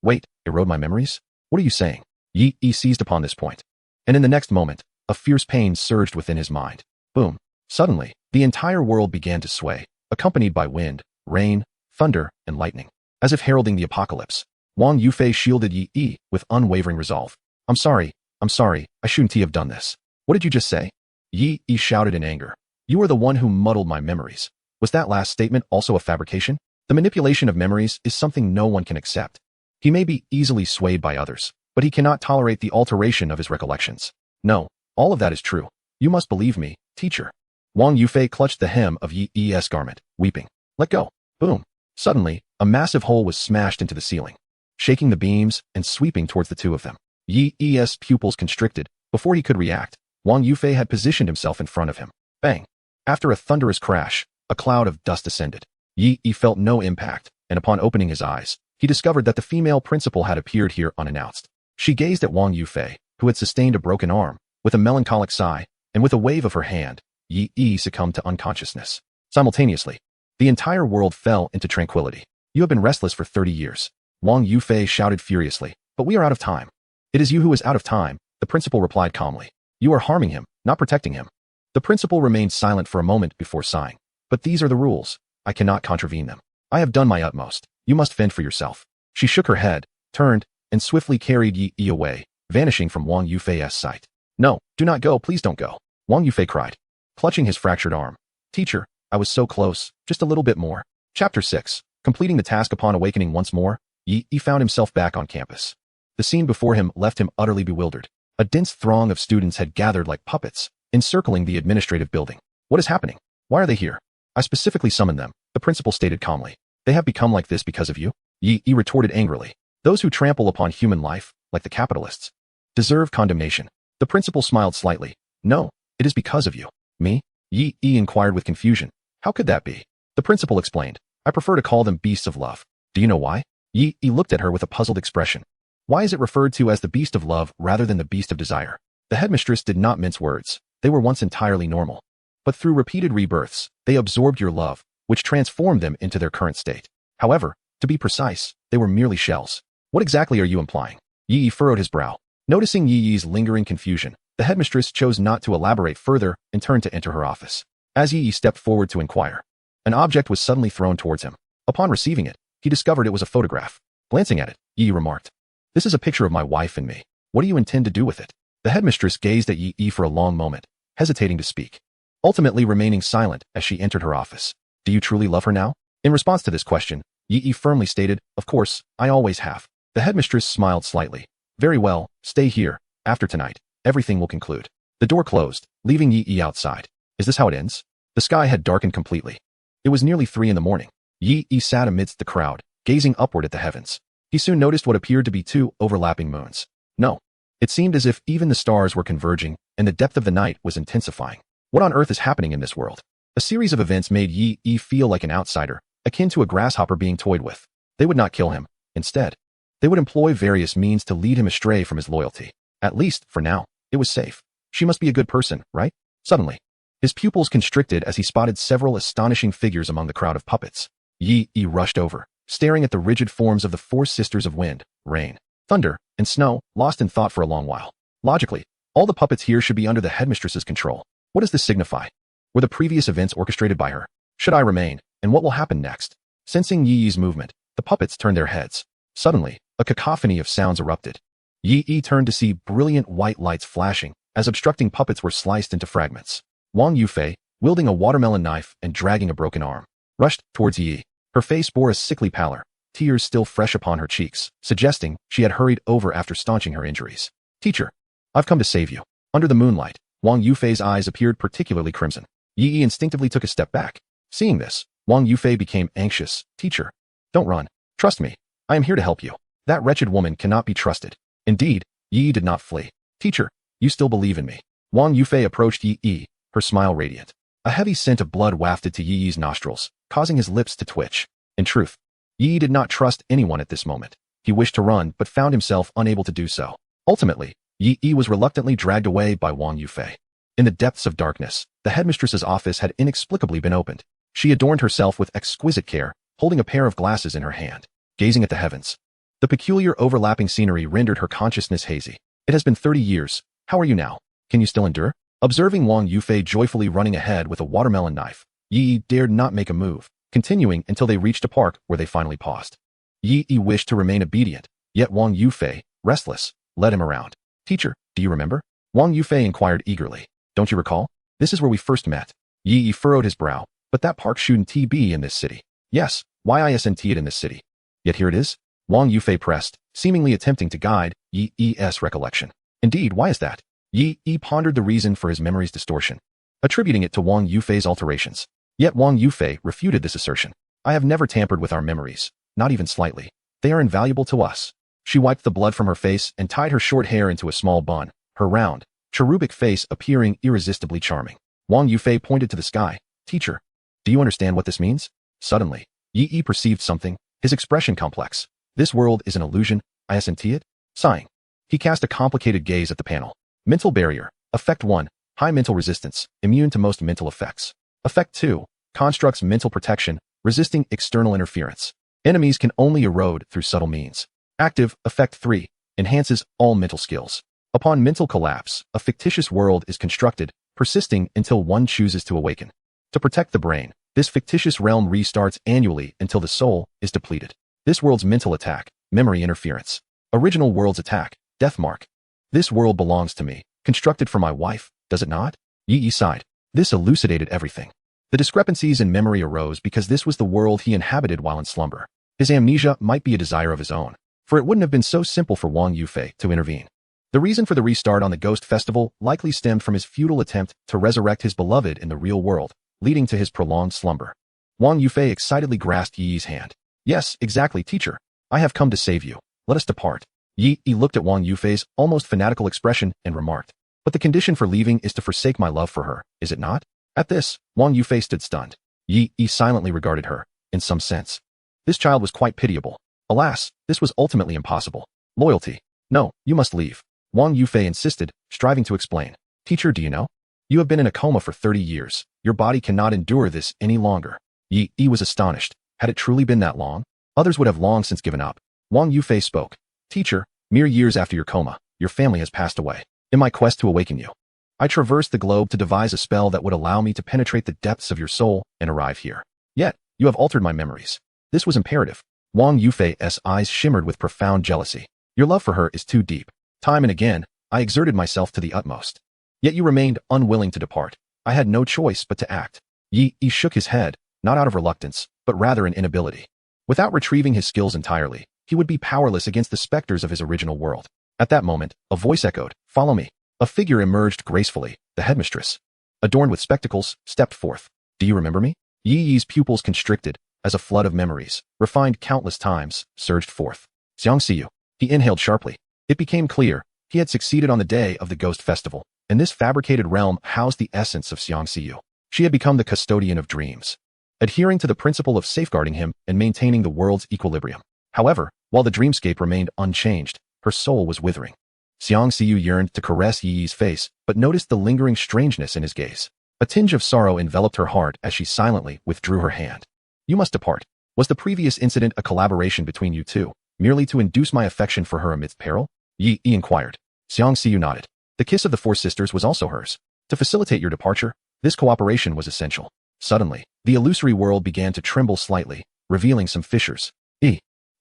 Wait, erode my memories? What are you saying? Yi seized upon this point. And in the next moment, a fierce pain surged within his mind. Boom. Suddenly, the entire world began to sway, accompanied by wind, rain, thunder, and lightning. As if heralding the apocalypse, Wang Yufei shielded Yi with unwavering resolve. I'm sorry, I shouldn't have done this. What did you just say? Yi shouted in anger. You are the one who muddled my memories. Was that last statement also a fabrication? The manipulation of memories is something no one can accept. He may be easily swayed by others, but he cannot tolerate the alteration of his recollections. No, all of that is true. You must believe me, teacher. Wang Yufei clutched the hem of Yi's garment, weeping. Let go. Boom. Suddenly, a massive hole was smashed into the ceiling, shaking the beams and sweeping towards the two of them. Yi's pupils constricted. Before he could react, Wang Yufei had positioned himself in front of him. Bang. After a thunderous crash, a cloud of dust ascended. Yi felt no impact, and upon opening his eyes, he discovered that the female principal had appeared here unannounced. She gazed at Wang Yufei, who had sustained a broken arm, with a melancholic sigh, and with a wave of her hand, Yi succumbed to unconsciousness. Simultaneously, the entire world fell into tranquility. You have been restless for 30 years. Wang Yufei shouted furiously, but we are out of time. It is you who is out of time, the principal replied calmly. You are harming him, not protecting him. The principal remained silent for a moment before sighing. But these are the rules. I cannot contravene them. I have done my utmost. You must fend for yourself. She shook her head, turned, and swiftly carried Yi away, vanishing from Wang Yufei's sight. No, do not go, please don't go, Wang Yufei cried, clutching his fractured arm. Teacher, I was so close, just a little bit more. Chapter 6. Completing the task upon awakening once more, Yi found himself back on campus. The scene before him left him utterly bewildered. A dense throng of students had gathered like puppets, encircling the administrative building. What is happening? Why are they here? I specifically summoned them, the principal stated calmly. They have become like this because of you? Yi retorted angrily. Those who trample upon human life, like the capitalists, deserve condemnation. The principal smiled slightly. No, it is because of you. Me? Yi inquired with confusion. How could that be? The principal explained. I prefer to call them beasts of love. Do you know why? Yi looked at her with a puzzled expression. Why is it referred to as the beast of love rather than the beast of desire? The headmistress did not mince words. They were once entirely normal. But through repeated rebirths, they absorbed your love, which transformed them into their current state. However, to be precise, they were merely shells. What exactly are you implying? Yi furrowed his brow. Noticing Yi's lingering confusion, the headmistress chose not to elaborate further and turned to enter her office. As Yi stepped forward to inquire, an object was suddenly thrown towards him. Upon receiving it, he discovered it was a photograph. Glancing at it, Yi remarked, "This is a picture of my wife and me. What do you intend to do with it?" The headmistress gazed at Yi for a long moment, hesitating to speak, ultimately remaining silent as she entered her office. Do you truly love her now? In response to this question, Yi firmly stated, "Of course, I always have." The headmistress smiled slightly. "Very well, stay here. After tonight, everything will conclude." The door closed, leaving Yi outside. Is this how it ends? The sky had darkened completely. It was nearly 3 in the morning. Yi sat amidst the crowd, gazing upward at the heavens. He soon noticed what appeared to be 2 overlapping moons. No, it seemed as if even the stars were converging, and the depth of the night was intensifying. What on earth is happening in this world? A series of events made Yi feel like an outsider, akin to a grasshopper being toyed with. They would not kill him. Instead, they would employ various means to lead him astray from his loyalty. At least, for now, it was safe. She must be a good person, right? Suddenly, his pupils constricted as he spotted several astonishing figures among the crowd of puppets. Yi rushed over, staring at the rigid forms of the 4 sisters of wind, rain, thunder, and snow, lost in thought for a long while. Logically, all the puppets here should be under the headmistress's control. What does this signify? Were the previous events orchestrated by her? Should I remain? And what will happen next? Sensing Yi's movement, the puppets turned their heads. Suddenly, a cacophony of sounds erupted. Yi turned to see brilliant white lights flashing as obstructing puppets were sliced into fragments. Wang Yufei, wielding a watermelon knife and dragging a broken arm, rushed towards Yi. Her face bore a sickly pallor, tears still fresh upon her cheeks, suggesting she had hurried over after staunching her injuries. "Teacher, I've come to save you." Under the moonlight, Wang Yufei's eyes appeared particularly crimson. Yi instinctively took a step back. Seeing this, Wang Yufei became anxious. "Teacher, don't run. Trust me. I am here to help you. That wretched woman cannot be trusted." Indeed, Yi did not flee. "Teacher, you still believe in me." Wang Yufei approached Yi, her smile radiant. A heavy scent of blood wafted to Yi's nostrils, causing his lips to twitch. In truth, Yi did not trust anyone at this moment. He wished to run but found himself unable to do so. Ultimately, Yi was reluctantly dragged away by Wang Yufei. In the depths of darkness, the headmistress's office had inexplicably been opened. She adorned herself with exquisite care, holding a pair of glasses in her hand, gazing at the heavens. The peculiar overlapping scenery rendered her consciousness hazy. "It has been 30 years. How are you now? Can you still endure?" Observing Wang Yufei joyfully running ahead with a watermelon knife, Yi dared not make a move, continuing until they reached a park where they finally paused. Yi wished to remain obedient, yet Wang Yufei, restless, led him around. "Teacher, do you remember?" Wang Yufei inquired eagerly. "Don't you recall? This is where we first met." Yi furrowed his brow. "But that park shouldn't be in this city." "Yes, why isn't it in this city? Yet here it is." Wang Yufei pressed, seemingly attempting to guide Yi's recollection. "Indeed, why is that?" Yi pondered the reason for his memory's distortion, attributing it to Wang Yufei's alterations. Yet Wang Yufei refuted this assertion. "I have never tampered with our memories, not even slightly. They are invaluable to us." She wiped the blood from her face and tied her short hair into a small bun, her round, cherubic face appearing irresistibly charming. Wang Yufei pointed to the sky. "Teacher, do you understand what this means?" Suddenly, Yi perceived something, his expression complex. This world is an illusion, isn't it? Sighing. He cast a complicated gaze at the panel. Mental barrier. Effect 1. High mental resistance, immune to most mental effects. Effect 2. Constructs mental protection, resisting external interference. Enemies can only erode through subtle means. Active. Effect 3. Enhances all mental skills. Upon mental collapse, a fictitious world is constructed, persisting until one chooses to awaken. To protect the brain, this fictitious realm restarts annually until the soul is depleted. This world's mental attack, memory interference. Original world's attack, death mark. This world belongs to me, constructed for my wife, does it not? Yi sighed. This elucidated everything. The discrepancies in memory arose because this was the world he inhabited while in slumber. His amnesia might be a desire of his own, for it wouldn't have been so simple for Wang Yufei to intervene. The reason for the restart on the Ghost Festival likely stemmed from his futile attempt to resurrect his beloved in the real world, leading to his prolonged slumber. Wang Yufei excitedly grasped Yi's hand. Yes, exactly, teacher. I have come to save you. Let us depart. Yi looked at Wang Yufei's almost fanatical expression and remarked, but the condition for leaving is to forsake my love for her, is it not? At this, Wang Yufei stood stunned. Yi silently regarded her, in some sense. This child was quite pitiable. Alas, this was ultimately impossible. Loyalty. No, you must leave. Wang Yufei insisted, striving to explain. Teacher, do you know? You have been in a coma for 30 years. Your body cannot endure this any longer. Yi was astonished. Had it truly been that long? Others would have long since given up. Wang Yufei spoke. Teacher, mere years after your coma, your family has passed away. In my quest to awaken you, I traversed the globe to devise a spell that would allow me to penetrate the depths of your soul and arrive here. Yet, you have altered my memories. This was imperative. Wang Yufei's eyes shimmered with profound jealousy. Your love for her is too deep. Time and again, I exerted myself to the utmost. Yet you remained unwilling to depart. I had no choice but to act. Yi shook his head, not out of reluctance, but rather an inability. Without retrieving his skills entirely, he would be powerless against the specters of his original world. At that moment, a voice echoed, "Follow me." A figure emerged gracefully, the headmistress. Adorned with spectacles, stepped forth. Do you remember me? Yi's pupils constricted, as a flood of memories, refined countless times, surged forth. Xiangxiyu. He inhaled sharply. It became clear, he had succeeded on the day of the Ghost Festival, and this fabricated realm housed the essence of Xiangxiyu. She had become the custodian of dreams, adhering to the principle of safeguarding him and maintaining the world's equilibrium. However, while the dreamscape remained unchanged, her soul was withering. Xiangxiyu yearned to caress Yi's face, but noticed the lingering strangeness in his gaze. A tinge of sorrow enveloped her heart as she silently withdrew her hand. You must depart. Was the previous incident a collaboration between you two, merely to induce my affection for her amidst peril? Yi inquired. Xiangxiyu nodded. The kiss of the four sisters was also hers. To facilitate your departure, this cooperation was essential. Suddenly, the illusory world began to tremble slightly, revealing some fissures.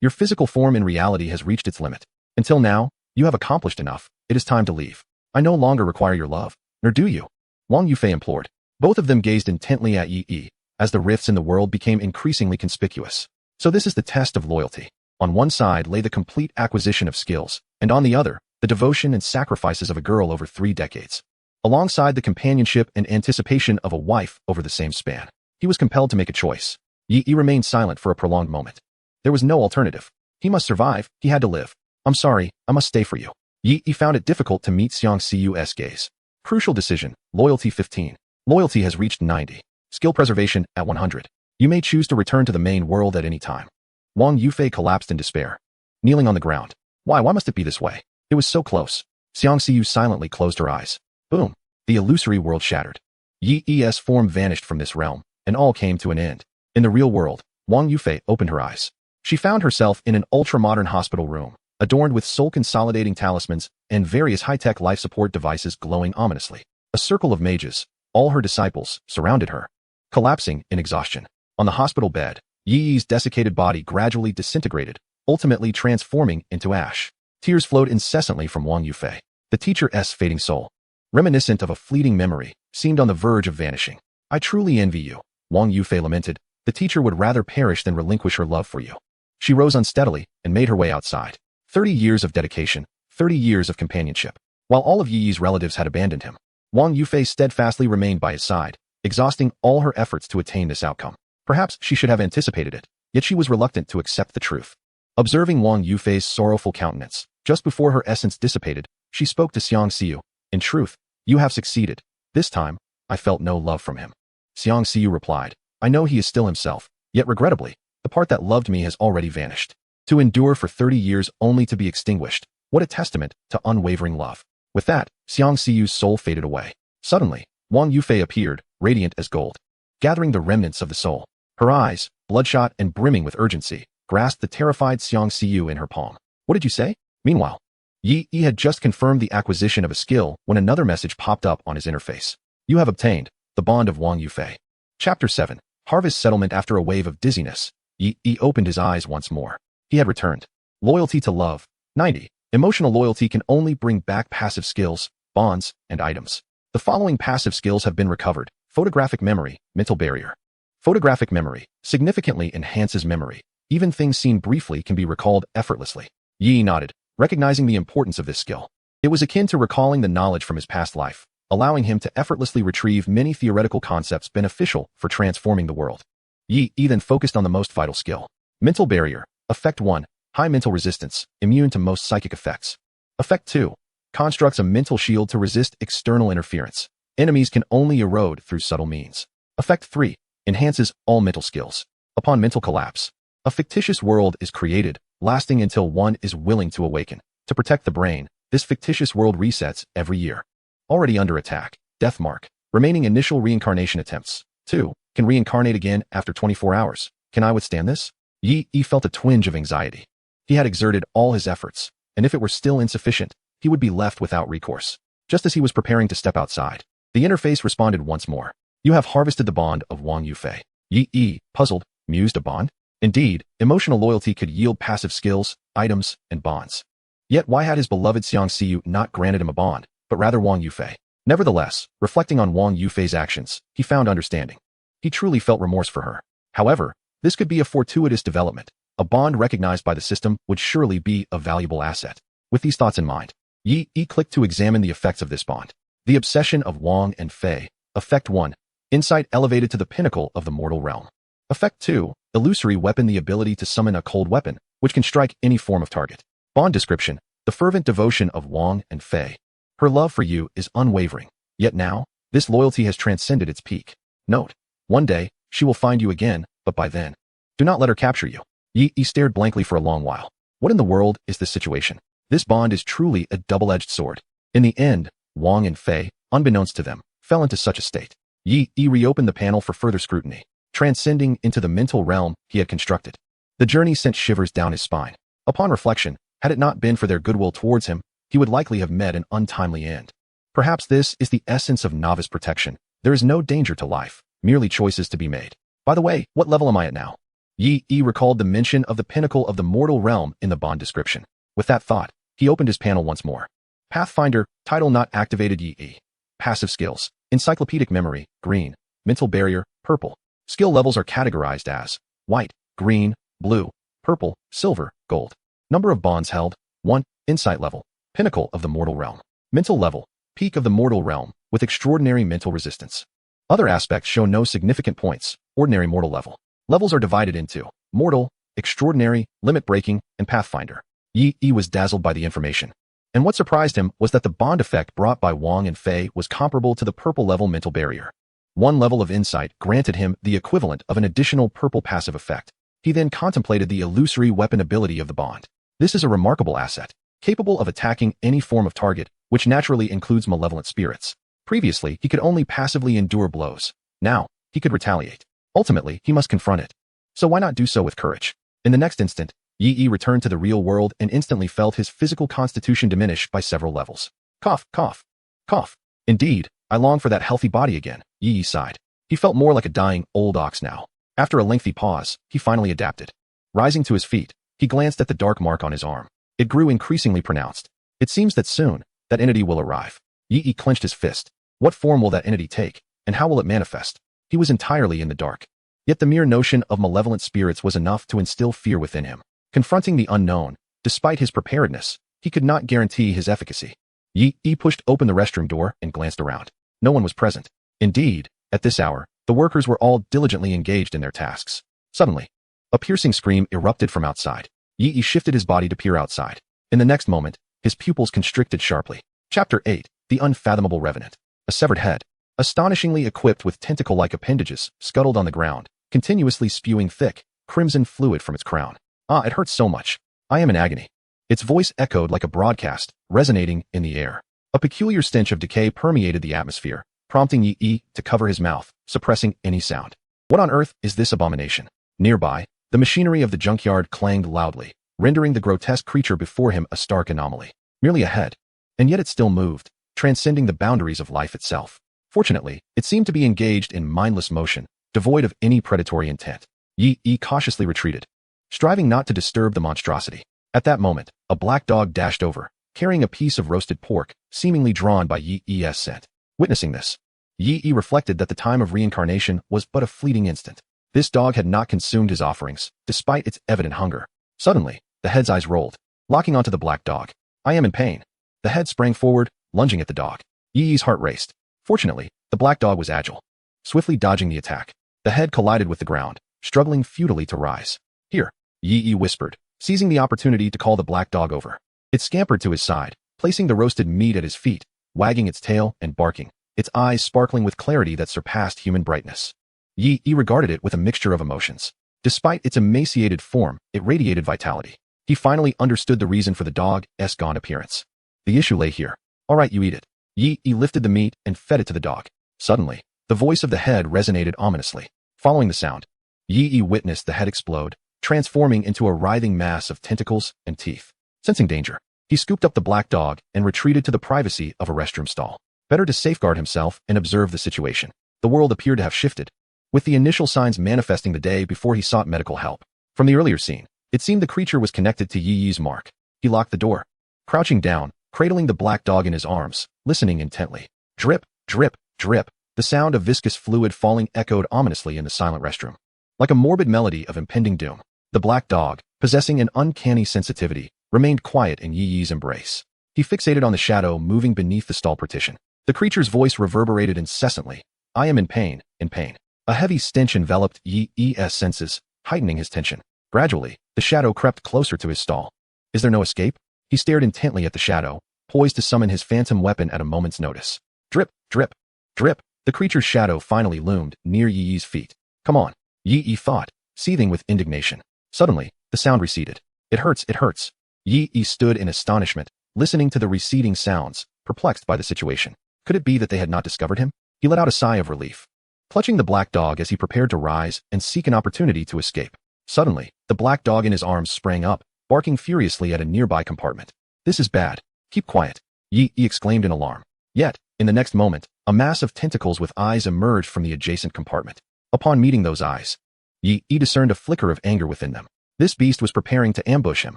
Your physical form in reality has reached its limit. Until now, you have accomplished enough. It is time to leave. I no longer require your love, nor do you. Wang Yufei implored. Both of them gazed intently at Yi, as the rifts in the world became increasingly conspicuous. So this is the test of loyalty. On one side lay the complete acquisition of skills, and on the other, the devotion and sacrifices of a girl over 3 decades. Alongside the companionship and anticipation of a wife over the same span. He was compelled to make a choice. Yi remained silent for a prolonged moment. There was no alternative. He must survive, he had to live. I'm sorry, I must stay for you. Yi found it difficult to meet Xiangxiyu's gaze. Crucial decision, loyalty 15. Loyalty has reached 90. Skill preservation at 100. You may choose to return to the main world at any time. Wang Yufei collapsed in despair. Kneeling on the ground. Why must it be this way? It was so close. Xiangxiyu silently closed her eyes. Boom. The illusory world shattered. Yi's form vanished from this realm, and all came to an end. In the real world, Wang Yufei opened her eyes. She found herself in an ultra-modern hospital room, adorned with soul-consolidating talismans and various high-tech life support devices glowing ominously. A circle of mages, all her disciples, surrounded her. Collapsing in exhaustion. On the hospital bed, Yi's desiccated body gradually disintegrated, ultimately transforming into ash. Tears flowed incessantly from Wang Yufei. The teacher's fading soul, reminiscent of a fleeting memory, seemed on the verge of vanishing. I truly envy you, Wang Yufei lamented. The teacher would rather perish than relinquish her love for you. She rose unsteadily and made her way outside. 30 years of dedication, 30 years of companionship. While all of Yi's relatives had abandoned him, Wang Yufei steadfastly remained by his side, exhausting all her efforts to attain this outcome. Perhaps she should have anticipated it, yet she was reluctant to accept the truth. Observing Wang Yufei's sorrowful countenance, just before her essence dissipated, she spoke to Xiangxiyu. In truth, you have succeeded. This time, I felt no love from him. Xiangxiyu replied. I know he is still himself, yet regrettably, the part that loved me has already vanished. To endure for 30 years only to be extinguished. What a testament to unwavering love. With that, Xiang Siyu's soul faded away. Suddenly, Wang Yufei appeared, radiant as gold. Gathering the remnants of the soul. Her eyes, bloodshot and brimming with urgency, grasped the terrified Xiang Siyu in her palm. What did you say? Meanwhile, Yi had just confirmed the acquisition of a skill when another message popped up on his interface. You have obtained the bond of Wang Yufei. Chapter 7. Harvest Settlement. After a wave of dizziness, Yi opened his eyes once more. He had returned. Loyalty to love. 90. Emotional loyalty can only bring back passive skills, bonds, and items. The following passive skills have been recovered. Photographic memory, mental barrier. Photographic memory significantly enhances memory. Even things seen briefly can be recalled effortlessly. Yi nodded, recognizing the importance of this skill. It was akin to recalling the knowledge from his past life, allowing him to effortlessly retrieve many theoretical concepts beneficial for transforming the world. Yi then focused on the most vital skill. Mental barrier. Effect 1. High mental resistance, immune to most psychic effects. Effect 2. Constructs a mental shield to resist external interference. Enemies can only erode through subtle means. Effect 3. Enhances all mental skills. Upon mental collapse, a fictitious world is created, lasting until one is willing to awaken. To protect the brain, this fictitious world resets every year. Already under attack. Death mark. Remaining initial reincarnation attempts. 2. Can reincarnate again after 24 hours. Can I withstand this? Yi felt a twinge of anxiety. He had exerted all his efforts, and if it were still insufficient, he would be left without recourse. Just as he was preparing to step outside, the interface responded once more. You have harvested the bond of Wang Yufei. Yi, puzzled, mused. A bond? Indeed, emotional loyalty could yield passive skills, items, and bonds. Yet why had his beloved Xiang Siyu not granted him a bond, but rather Wang Yufei? Nevertheless, reflecting on Wang Yufei's actions, he found understanding. He truly felt remorse for her. However, this could be a fortuitous development. A bond recognized by the system would surely be a valuable asset. With these thoughts in mind, Yi clicked to examine the effects of this bond. The obsession of Wang and Fei. Effect 1. Insight elevated to the pinnacle of the mortal realm. Effect 2. Illusory weapon. The ability to summon a cold weapon, which can strike any form of target. Bond description. The fervent devotion of Wang and Fei. Her love for you is unwavering. Yet now, this loyalty has transcended its peak. Note. One day, she will find you again, but by then, do not let her capture you. Yi stared blankly for a long while. What in the world is this situation? This bond is truly a double-edged sword. In the end, Wang and Fei, unbeknownst to them, fell into such a state. Yi reopened the panel for further scrutiny, transcending into the mental realm he had constructed. The journey sent shivers down his spine. Upon reflection, had it not been for their goodwill towards him, he would likely have met an untimely end. Perhaps this is the essence of novice protection. There is no danger to life, merely choices to be made. By the way, what level am I at now? Yi recalled the mention of the pinnacle of the mortal realm in the bond description. With that thought, he opened his panel once more. Pathfinder, title not activated. Yi. Passive skills, encyclopedic memory, green, mental barrier, purple. Skill levels are categorized as white, green, blue, purple, silver, gold. Number of bonds held, 1, insight level, pinnacle of the mortal realm. Mental level, peak of the mortal realm, with extraordinary mental resistance. Other aspects show no significant points, ordinary mortal level. Levels are divided into mortal, extraordinary, limit breaking, and pathfinder. Yi was dazzled by the information. And what surprised him was that the bond effect brought by Wang and Fei was comparable to the purple level mental barrier. One level of insight granted him the equivalent of an additional purple passive effect. He then contemplated the illusory weapon ability of the bond. This is a remarkable asset, capable of attacking any form of target, which naturally includes malevolent spirits. Previously, he could only passively endure blows. Now, he could retaliate. Ultimately, he must confront it. So why not do so with courage? In the next instant, Yi returned to the real world and instantly felt his physical constitution diminish by several levels. Cough, cough, cough. Indeed, I long for that healthy body again, Yi sighed. He felt more like a dying old ox now. After a lengthy pause, he finally adapted. Rising to his feet, he glanced at the dark mark on his arm. It grew increasingly pronounced. It seems that soon, that entity will arrive. Yi clenched his fist. What form will that entity take, and how will it manifest? He was entirely in the dark. Yet the mere notion of malevolent spirits was enough to instill fear within him. Confronting the unknown, despite his preparedness, he could not guarantee his efficacy. Yi pushed open the restroom door and glanced around. No one was present. Indeed, at this hour, the workers were all diligently engaged in their tasks. Suddenly, a piercing scream erupted from outside. Yi shifted his body to peer outside. In the next moment, his pupils constricted sharply. Chapter 8. The Unfathomable Revenant. A severed head, astonishingly equipped with tentacle-like appendages, scuttled on the ground, continuously spewing thick, crimson fluid from its crown. Ah, it hurts so much. I am in agony. Its voice echoed like a broadcast, resonating in the air. A peculiar stench of decay permeated the atmosphere, prompting Yi to cover his mouth, suppressing any sound. What on earth is this abomination? Nearby, the machinery of the junkyard clanged loudly, rendering the grotesque creature before him a stark anomaly. Merely a head. And yet it still moved, transcending the boundaries of life itself. Fortunately, it seemed to be engaged in mindless motion, devoid of any predatory intent. Yi cautiously retreated, striving not to disturb the monstrosity. At that moment, a black dog dashed over, carrying a piece of roasted pork, seemingly drawn by Yi's scent. Witnessing this, Yi reflected that the time of reincarnation was but a fleeting instant. This dog had not consumed his offerings, despite its evident hunger. Suddenly, the head's eyes rolled, locking onto the black dog. I am in pain. The head sprang forward, lunging at the dog. Yi's heart raced. Fortunately, the black dog was agile, swiftly dodging the attack. The head collided with the ground, struggling futilely to rise. Here, Yi whispered, seizing the opportunity to call the black dog over. It scampered to his side, placing the roasted meat at his feet, wagging its tail and barking, its eyes sparkling with clarity that surpassed human brightness. Yi regarded it with a mixture of emotions. Despite its emaciated form, it radiated vitality. He finally understood the reason for the dog's gaunt appearance. The issue lay here. All right, you eat it. Yi lifted the meat and fed it to the dog. Suddenly, the voice of the head resonated ominously. Following the sound, Yi witnessed the head explode, transforming into a writhing mass of tentacles and teeth. Sensing danger, he scooped up the black dog and retreated to the privacy of a restroom stall. Better to safeguard himself and observe the situation. The world appeared to have shifted, with the initial signs manifesting the day before he sought medical help. From the earlier scene, it seemed the creature was connected to Yi's mark. He locked the door, crouching down, cradling the black dog in his arms, listening intently. Drip, drip, drip. The sound of viscous fluid falling echoed ominously in the silent restroom. Like a morbid melody of impending doom, the black dog, possessing an uncanny sensitivity, remained quiet in Yi's embrace. He fixated on the shadow moving beneath the stall partition. The creature's voice reverberated incessantly. I am in pain, in pain. A heavy stench enveloped Yi's senses, heightening his tension. Gradually, the shadow crept closer to his stall. Is there no escape? He stared intently at the shadow, poised to summon his phantom weapon at a moment's notice. Drip, drip, drip. The creature's shadow finally loomed near Yi's feet. Come on, Yi thought, seething with indignation. Suddenly, the sound receded. It hurts, it hurts. Yi stood in astonishment, listening to the receding sounds, perplexed by the situation. Could it be that they had not discovered him? He let out a sigh of relief, clutching the black dog as he prepared to rise and seek an opportunity to escape. Suddenly, the black dog in his arms sprang up, barking furiously at a nearby compartment. This is bad. Keep quiet, Yi exclaimed in alarm. Yet, in the next moment, a mass of tentacles with eyes emerged from the adjacent compartment. Upon meeting those eyes, Yi discerned a flicker of anger within them. This beast was preparing to ambush him.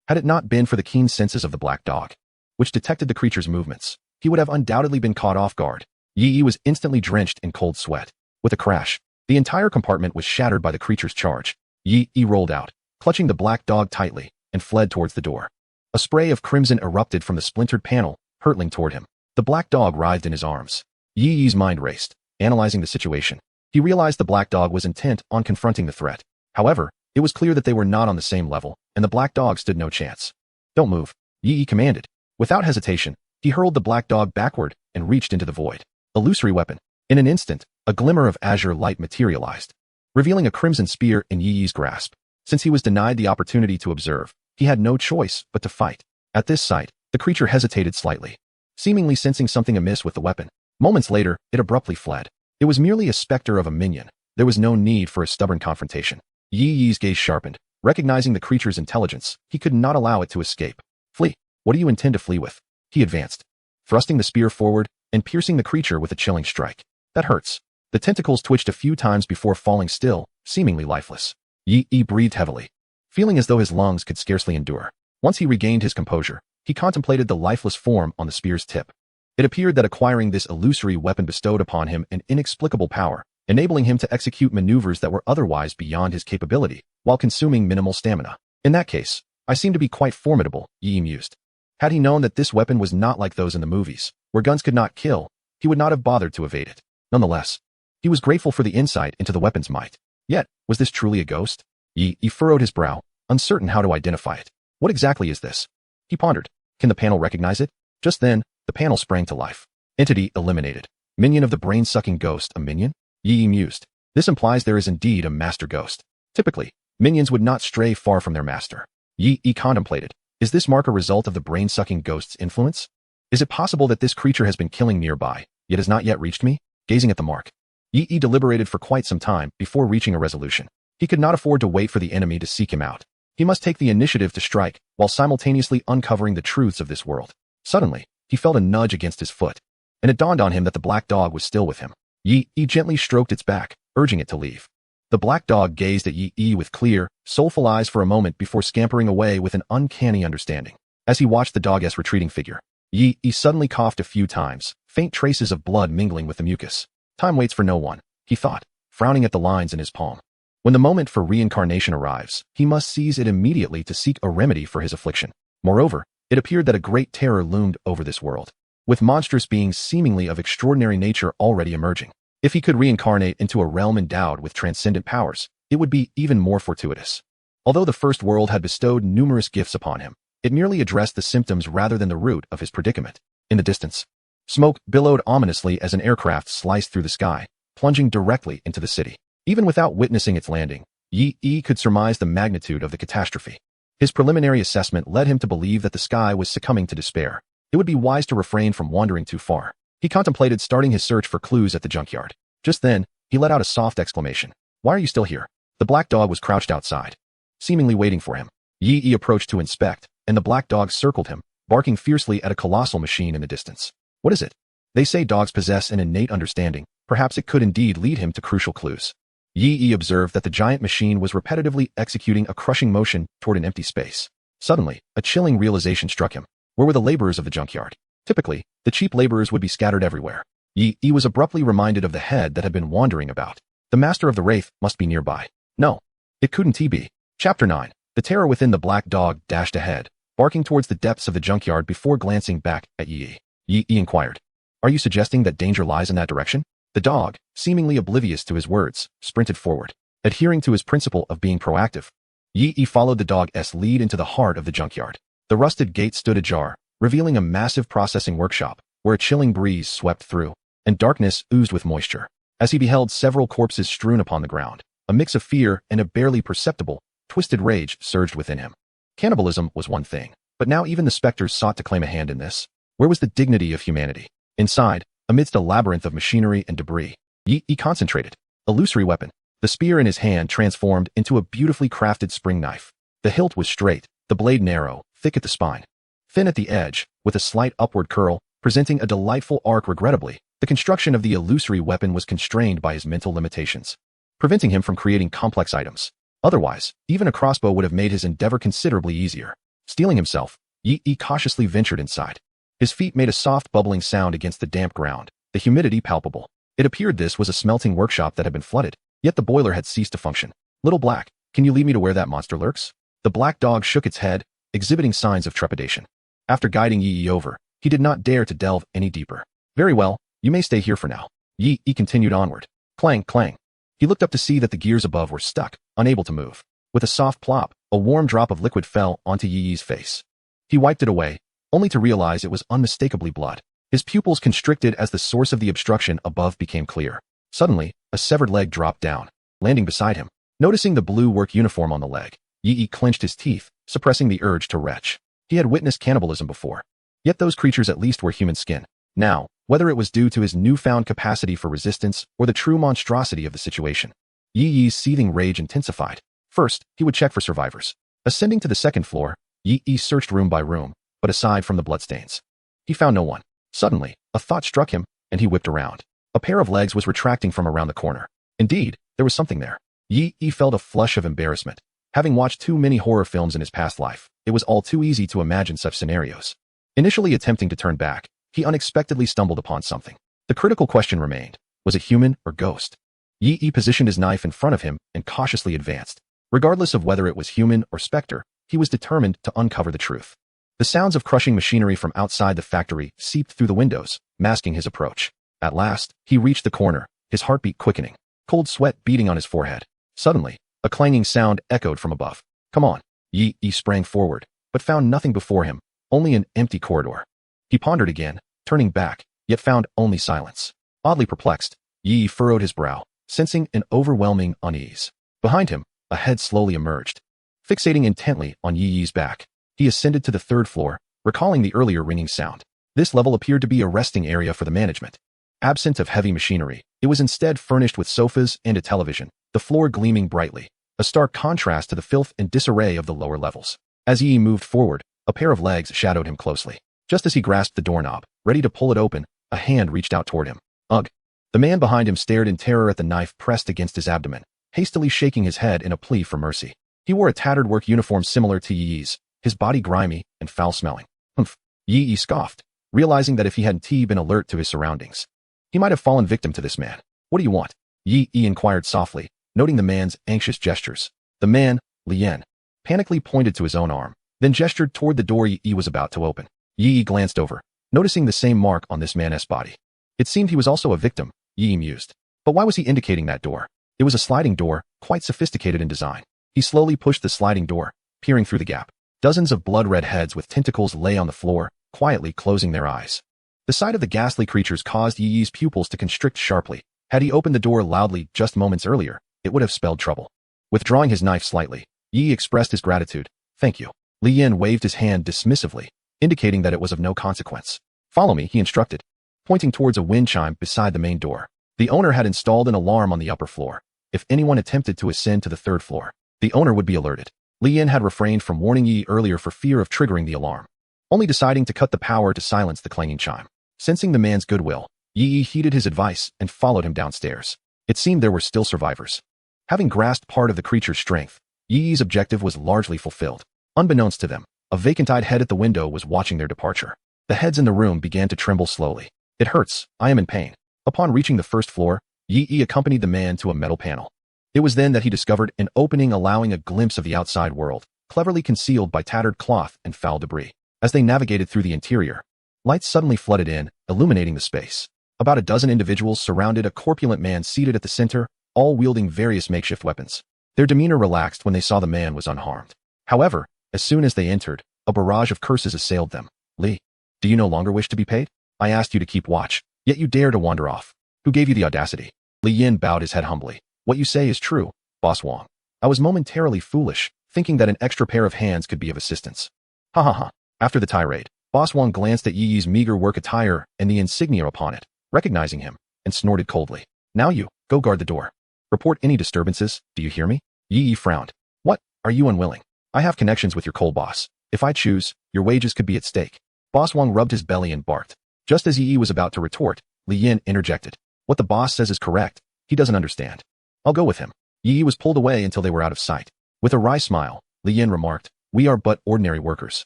Had it not been for the keen senses of the black dog, which detected the creature's movements, he would have undoubtedly been caught off guard. Yi was instantly drenched in cold sweat. With a crash, the entire compartment was shattered by the creature's charge. Yi rolled out, clutching the black dog tightly, and fled towards the door. A spray of crimson erupted from the splintered panel, hurtling toward him. The black dog writhed in his arms. Yi's mind raced, analyzing the situation. He realized the black dog was intent on confronting the threat. However, it was clear that they were not on the same level, and the black dog stood no chance. Don't move, Yi commanded. Without hesitation, he hurled the black dog backward and reached into the void. Illusory weapon. In an instant, a glimmer of azure light materialized, revealing a crimson spear in Yi's grasp. Since he was denied the opportunity to observe, he had no choice but to fight. At this sight, the creature hesitated slightly, seemingly sensing something amiss with the weapon. Moments later, it abruptly fled. It was merely a specter of a minion. There was no need for a stubborn confrontation. Yi's gaze sharpened. Recognizing the creature's intelligence, he could not allow it to escape. Flee. What do you intend to flee with? He advanced, thrusting the spear forward and piercing the creature with a chilling strike. That hurts. The tentacles twitched a few times before falling still, seemingly lifeless. Yi breathed heavily, feeling as though his lungs could scarcely endure. Once he regained his composure, he contemplated the lifeless form on the spear's tip. It appeared that acquiring this illusory weapon bestowed upon him an inexplicable power, enabling him to execute maneuvers that were otherwise beyond his capability, while consuming minimal stamina. In that case, I seem to be quite formidable, Yi mused. Had he known that this weapon was not like those in the movies, where guns could not kill, he would not have bothered to evade it. Nonetheless, he was grateful for the insight into the weapon's might. Yet, was this truly a ghost? Yi furrowed his brow, uncertain how to identify it. What exactly is this? He pondered. Can the panel recognize it? Just then, the panel sprang to life. Entity eliminated. Minion of the brain-sucking ghost, a minion? Yi mused. This implies there is indeed a master ghost. Typically, Minions would not stray far from their master. Yi contemplated. Is this mark a result of the brain-sucking ghost's influence? Is it possible that this creature has been killing nearby, yet has not yet reached me? Gazing at the mark, Yi deliberated for quite some time before reaching a resolution. He could not afford to wait for the enemy to seek him out. He must take the initiative to strike, while simultaneously uncovering the truths of this world. Suddenly, he felt a nudge against his foot, and it dawned on him that the black dog was still with him. Yi gently stroked its back, urging it to leave. The black dog gazed at Yi with clear, soulful eyes for a moment before scampering away with an uncanny understanding. As he watched the dog's retreating figure, Yi suddenly coughed a few times, faint traces of blood mingling with the mucus. Time waits for no one, he thought, frowning at the lines in his palm. When the moment for reincarnation arrives, he must seize it immediately to seek a remedy for his affliction. Moreover, it appeared that a great terror loomed over this world, with monstrous beings seemingly of extraordinary nature already emerging. If he could reincarnate into a realm endowed with transcendent powers, it would be even more fortuitous. Although the first world had bestowed numerous gifts upon him, it merely addressed the symptoms rather than the root of his predicament. In the distance, smoke billowed ominously as an aircraft sliced through the sky, plunging directly into the city. Even without witnessing its landing, Yi could surmise the magnitude of the catastrophe. His preliminary assessment led him to believe that the sky was succumbing to despair. It would be wise to refrain from wandering too far. He contemplated starting his search for clues at the junkyard. Just then, he let out a soft exclamation. "Why are you still here?" The black dog was crouched outside, seemingly waiting for him. Yi approached to inspect, and the black dog circled him, barking fiercely at a colossal machine in the distance. What is it? They say dogs possess an innate understanding. Perhaps it could indeed lead him to crucial clues. Yi observed that the giant machine was repetitively executing a crushing motion toward an empty space. Suddenly, a chilling realization struck him. Where were the laborers of the junkyard? Typically, the cheap laborers would be scattered everywhere. Yi was abruptly reminded of the head that had been wandering about. The master of the wraith must be nearby. No, it couldn't be. Chapter 9. The terror within the black dog dashed ahead, barking towards the depths of the junkyard before glancing back at Yi. Yi inquired, "Are you suggesting that danger lies in that direction?" The dog, seemingly oblivious to his words, sprinted forward. Adhering to his principle of being proactive, Yi followed the dog's lead into the heart of the junkyard. The rusted gate stood ajar, revealing a massive processing workshop, where a chilling breeze swept through, and darkness oozed with moisture. As he beheld several corpses strewn upon the ground, a mix of fear and a barely perceptible, twisted rage surged within him. Cannibalism was one thing, but now even the specters sought to claim a hand in this. Where was the dignity of humanity? Inside, amidst a labyrinth of machinery and debris, Yi concentrated. Illusory weapon. The spear in his hand transformed into a beautifully crafted spring knife. The hilt was straight, the blade narrow, thick at the spine, thin at the edge, with a slight upward curl, presenting a delightful arc. Regrettably, the construction of the illusory weapon was constrained by his mental limitations, preventing him from creating complex items. Otherwise, even a crossbow would have made his endeavor considerably easier. Steeling himself, Yi cautiously ventured inside. His feet made a soft bubbling sound against the damp ground, the humidity palpable. It appeared this was a smelting workshop that had been flooded, yet the boiler had ceased to function. "Little Black, can you lead me to where that monster lurks?" The black dog shook its head, exhibiting signs of trepidation. After guiding Yi over, he did not dare to delve any deeper. "Very well, you may stay here for now." Yi continued onward. Clang, clang. He looked up to see that the gears above were stuck, unable to move. With a soft plop, a warm drop of liquid fell onto Yi's face. He wiped it away, only to realize it was unmistakably blood. His pupils constricted as the source of the obstruction above became clear. Suddenly, a severed leg dropped down, landing beside him. Noticing the blue work uniform on the leg, Yi clenched his teeth, suppressing the urge to retch. He had witnessed cannibalism before. Yet those creatures at least were human skin. Now, whether it was due to his newfound capacity for resistance or the true monstrosity of the situation, Yi's seething rage intensified. First, he would check for survivors. Ascending to the second floor, Yi searched room by room, but aside from the bloodstains, he found no one. Suddenly, a thought struck him, and he whipped around. A pair of legs was retracting from around the corner. Indeed, there was something there. Yi felt a flush of embarrassment. Having watched too many horror films in his past life, it was all too easy to imagine such scenarios. Initially attempting to turn back, he unexpectedly stumbled upon something. The critical question remained, was it human or ghost? Yi positioned his knife in front of him and cautiously advanced. Regardless of whether it was human or specter, he was determined to uncover the truth. The sounds of crushing machinery from outside the factory seeped through the windows, masking his approach. At last, he reached the corner, his heartbeat quickening, cold sweat beating on his forehead. Suddenly, a clanging sound echoed from above. "Come on." Yi sprang forward, but found nothing before him, only an empty corridor. He pondered again, turning back, yet found only silence. Oddly perplexed, Yi furrowed his brow, sensing an overwhelming unease. Behind him, a head slowly emerged. Fixating intently on Yi Yi's back, he ascended to the third floor, recalling the earlier ringing sound. This level appeared to be a resting area for the management. Absent of heavy machinery, it was instead furnished with sofas and a television, the floor gleaming brightly, a stark contrast to the filth and disarray of the lower levels. As Yi moved forward, a pair of legs shadowed him closely. Just as he grasped the doorknob, ready to pull it open, a hand reached out toward him. Ugh! The man behind him stared in terror at the knife pressed against his abdomen, hastily shaking his head in a plea for mercy. He wore a tattered work uniform similar to Yi Yi's, his body grimy and foul-smelling. Humph! Yi Yi scoffed, realizing that if he hadn't been alert to his surroundings, he might have fallen victim to this man. What do you want? Yi Yi inquired softly, noting the man's anxious gestures. The man, Lian, panically pointed to his own arm, then gestured toward the door Yi Yi was about to open. Yi Yi glanced over, noticing the same mark on this man's body. It seemed he was also a victim, Yi Yi mused. But why was he indicating that door? It was a sliding door, quite sophisticated in design. He slowly pushed the sliding door, peering through the gap. Dozens of blood-red heads with tentacles lay on the floor, quietly closing their eyes. The sight of the ghastly creatures caused Yi Yi's pupils to constrict sharply. Had he opened the door loudly just moments earlier, it would have spelled trouble. Withdrawing his knife slightly, Yi expressed his gratitude. Thank you. Li Yin waved his hand dismissively, indicating that it was of no consequence. Follow me, he instructed, pointing towards a wind chime beside the main door. The owner had installed an alarm on the upper floor. If anyone attempted to ascend to the third floor, the owner would be alerted. Li Yin had refrained from warning Yi earlier for fear of triggering the alarm, only deciding to cut the power to silence the clanging chime. Sensing the man's goodwill, Yi heeded his advice and followed him downstairs. It seemed there were still survivors. Having grasped part of the creature's strength, Yi's objective was largely fulfilled. Unbeknownst to them, a vacant-eyed head at the window was watching their departure. The heads in the room began to tremble slowly. It hurts, I am in pain. Upon reaching the first floor, Yi accompanied the man to a metal panel. It was then that he discovered an opening allowing a glimpse of the outside world, cleverly concealed by tattered cloth and foul debris. As they navigated through the interior, lights suddenly flooded in, illuminating the space. About a dozen individuals surrounded a corpulent man seated at the center, all wielding various makeshift weapons. Their demeanor relaxed when they saw the man was unharmed. However, as soon as they entered, a barrage of curses assailed them. Li, do you no longer wish to be paid? I asked you to keep watch, yet you dare to wander off. Who gave you the audacity? Li Yin bowed his head humbly. What you say is true, Boss Wang. I was momentarily foolish, thinking that an extra pair of hands could be of assistance. Ha ha ha. After the tirade, Boss Wang glanced at Yi's meager work attire and the insignia upon it, recognizing him, and snorted coldly. Now you, go guard the door. Report any disturbances, do you hear me? Yi frowned. What, are you unwilling? I have connections with your coal boss. If I choose, your wages could be at stake. Boss Wang rubbed his belly and barked. Just as Yi was about to retort, Li Yin interjected. What the boss says is correct. He doesn't understand. I'll go with him. Yi was pulled away until they were out of sight. With a wry smile, Li Yin remarked, we are but ordinary workers.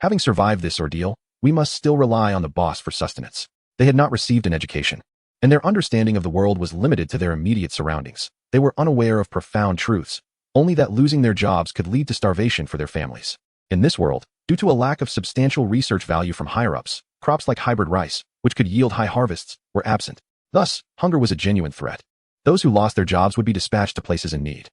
Having survived this ordeal, we must still rely on the boss for sustenance. They had not received an education, and their understanding of the world was limited to their immediate surroundings. They were unaware of profound truths, only that losing their jobs could lead to starvation for their families. In this world, due to a lack of substantial research value from higher-ups, crops like hybrid rice, which could yield high harvests, were absent. Thus, hunger was a genuine threat. Those who lost their jobs would be dispatched to places in need.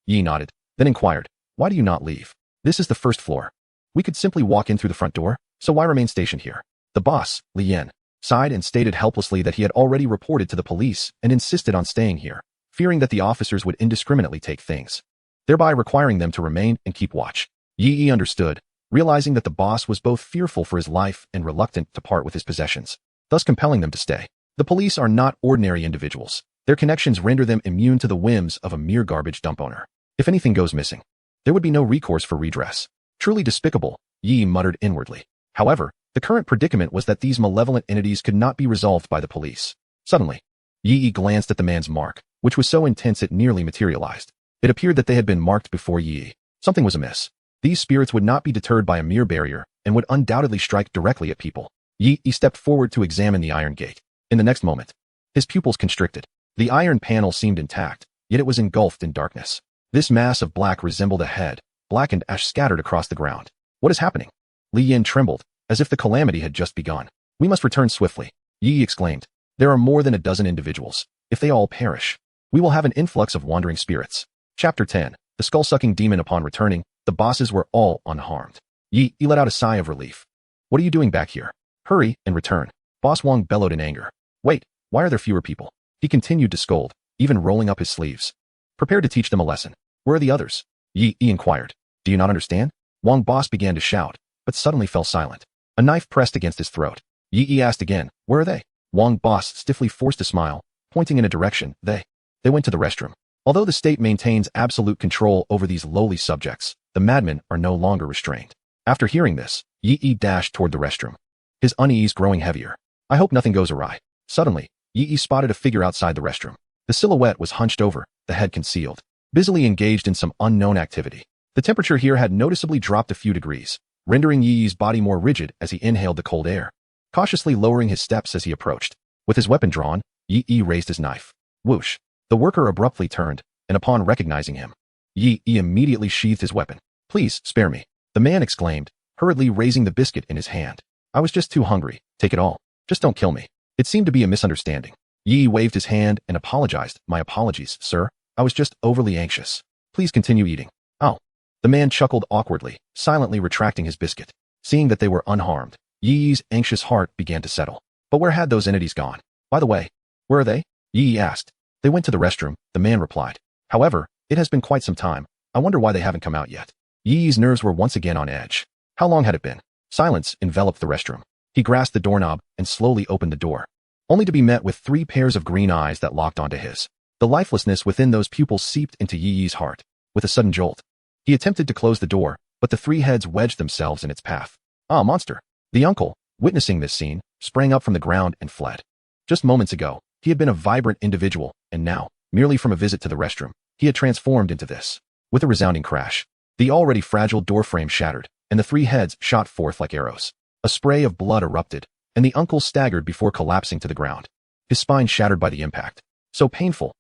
Yi nodded, then inquired, why do you not leave? This is the first floor. We could simply walk in through the front door, so why remain stationed here? The boss, Li Yin, sighed and stated helplessly that he had already reported to the police and insisted on staying here, fearing that the officers would indiscriminately take things, thereby requiring them to remain and keep watch. Yi understood, realizing that the boss was both fearful for his life and reluctant to part with his possessions, thus compelling them to stay. The police are not ordinary individuals. Their connections render them immune to the whims of a mere garbage dump owner. If anything goes missing, there would be no recourse for redress. Truly despicable, Yi muttered inwardly. However, the current predicament was that these malevolent entities could not be resolved by the police. Suddenly, Yi glanced at the man's mark, which was so intense it nearly materialized. It appeared that they had been marked before Yi. Something was amiss. These spirits would not be deterred by a mere barrier and would undoubtedly strike directly at people. Yi stepped forward to examine the iron gate. In the next moment, his pupils constricted. The iron panel seemed intact, yet it was engulfed in darkness. This mass of black resembled a head, blackened ash scattered across the ground. What is happening? Li Yin trembled, as if the calamity had just begun. We must return swiftly, Yi exclaimed. There are more than a dozen individuals. If they all perish, we will have an influx of wandering spirits. Chapter 10. The skull-sucking demon. Upon returning, the bosses were all unharmed. Yi let out a sigh of relief. What are you doing back here? Hurry and return. Boss Wang bellowed in anger. Wait, why are there fewer people? He continued to scold, even rolling up his sleeves, prepared to teach them a lesson. Where are the others? Yi inquired. Do you not understand? Wang Boss began to shout, but suddenly fell silent. A knife pressed against his throat. Yi asked again, where are they? Wang Boss stiffly forced a smile, pointing in a direction. They went to the restroom. Although the state maintains absolute control over these lowly subjects, the madmen are no longer restrained. After hearing this, Yi dashed toward the restroom, his unease growing heavier. I hope nothing goes awry. Suddenly, Yi spotted a figure outside the restroom. The silhouette was hunched over, the head concealed, busily engaged in some unknown activity. The temperature here had noticeably dropped a few degrees, rendering Yi's body more rigid as he inhaled the cold air, cautiously lowering his steps as he approached. With his weapon drawn, Yi raised his knife. Whoosh! The worker abruptly turned, and upon recognizing him, Yi immediately sheathed his weapon. Please, spare me, the man exclaimed, hurriedly raising the biscuit in his hand. I was just too hungry. Take it all. Just don't kill me. It seemed to be a misunderstanding. Yi waved his hand and apologized. My apologies, sir. I was just overly anxious. Please continue eating. Oh. The man chuckled awkwardly, silently retracting his biscuit. Seeing that they were unharmed, Yi's anxious heart began to settle. But where had those entities gone? By the way, where are they? Yi asked. They went to the restroom, the man replied. However, it has been quite some time. I wonder why they haven't come out yet. Yi's nerves were once again on edge. How long had it been? Silence enveloped the restroom. He grasped the doorknob and slowly opened the door, only to be met with 3 pairs of green eyes that locked onto his. The lifelessness within those pupils seeped into Yi's heart. With a sudden jolt, he attempted to close the door, but the 3 heads wedged themselves in its path. Ah, monster! The uncle, witnessing this scene, sprang up from the ground and fled. Just moments ago, he had been a vibrant individual, and now, merely from a visit to the restroom, he had transformed into this. With a resounding crash, the already fragile doorframe shattered, and the 3 heads shot forth like arrows. A spray of blood erupted, and the uncle staggered before collapsing to the ground, his spine shattered by the impact. So painful,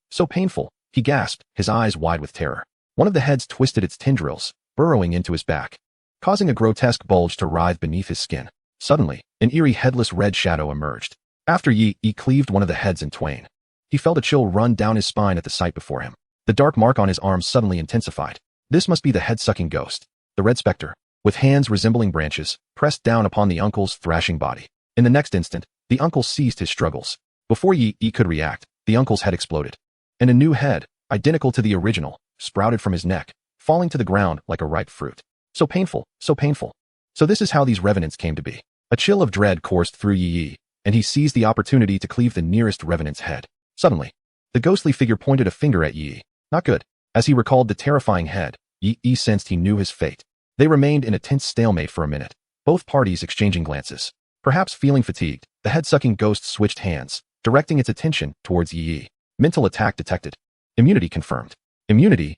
he gasped, his eyes wide with terror. One of the heads twisted its tendrils, burrowing into his back, causing a grotesque bulge to writhe beneath his skin. Suddenly, an eerie headless red shadow emerged. After Yi cleaved one of the heads in twain, he felt a chill run down his spine at the sight before him. The dark mark on his arm suddenly intensified. This must be the head-sucking ghost, the red specter, with hands resembling branches, pressed down upon the uncle's thrashing body. In the next instant, the uncle ceased his struggles. Before Yi could react, the uncle's head exploded, and a new head, identical to the original, sprouted from his neck, falling to the ground like a ripe fruit. So painful. So this is how these revenants came to be. A chill of dread coursed through Yi, and he seized the opportunity to cleave the nearest revenant's head. Suddenly, the ghostly figure pointed a finger at Yi. Not good. As he recalled the terrifying head, Yi sensed he knew his fate. They remained in a tense stalemate for a minute, both parties exchanging glances. Perhaps feeling fatigued, the head-sucking ghost switched hands, directing its attention towards Yi. Mental attack detected. Immunity confirmed. Immunity.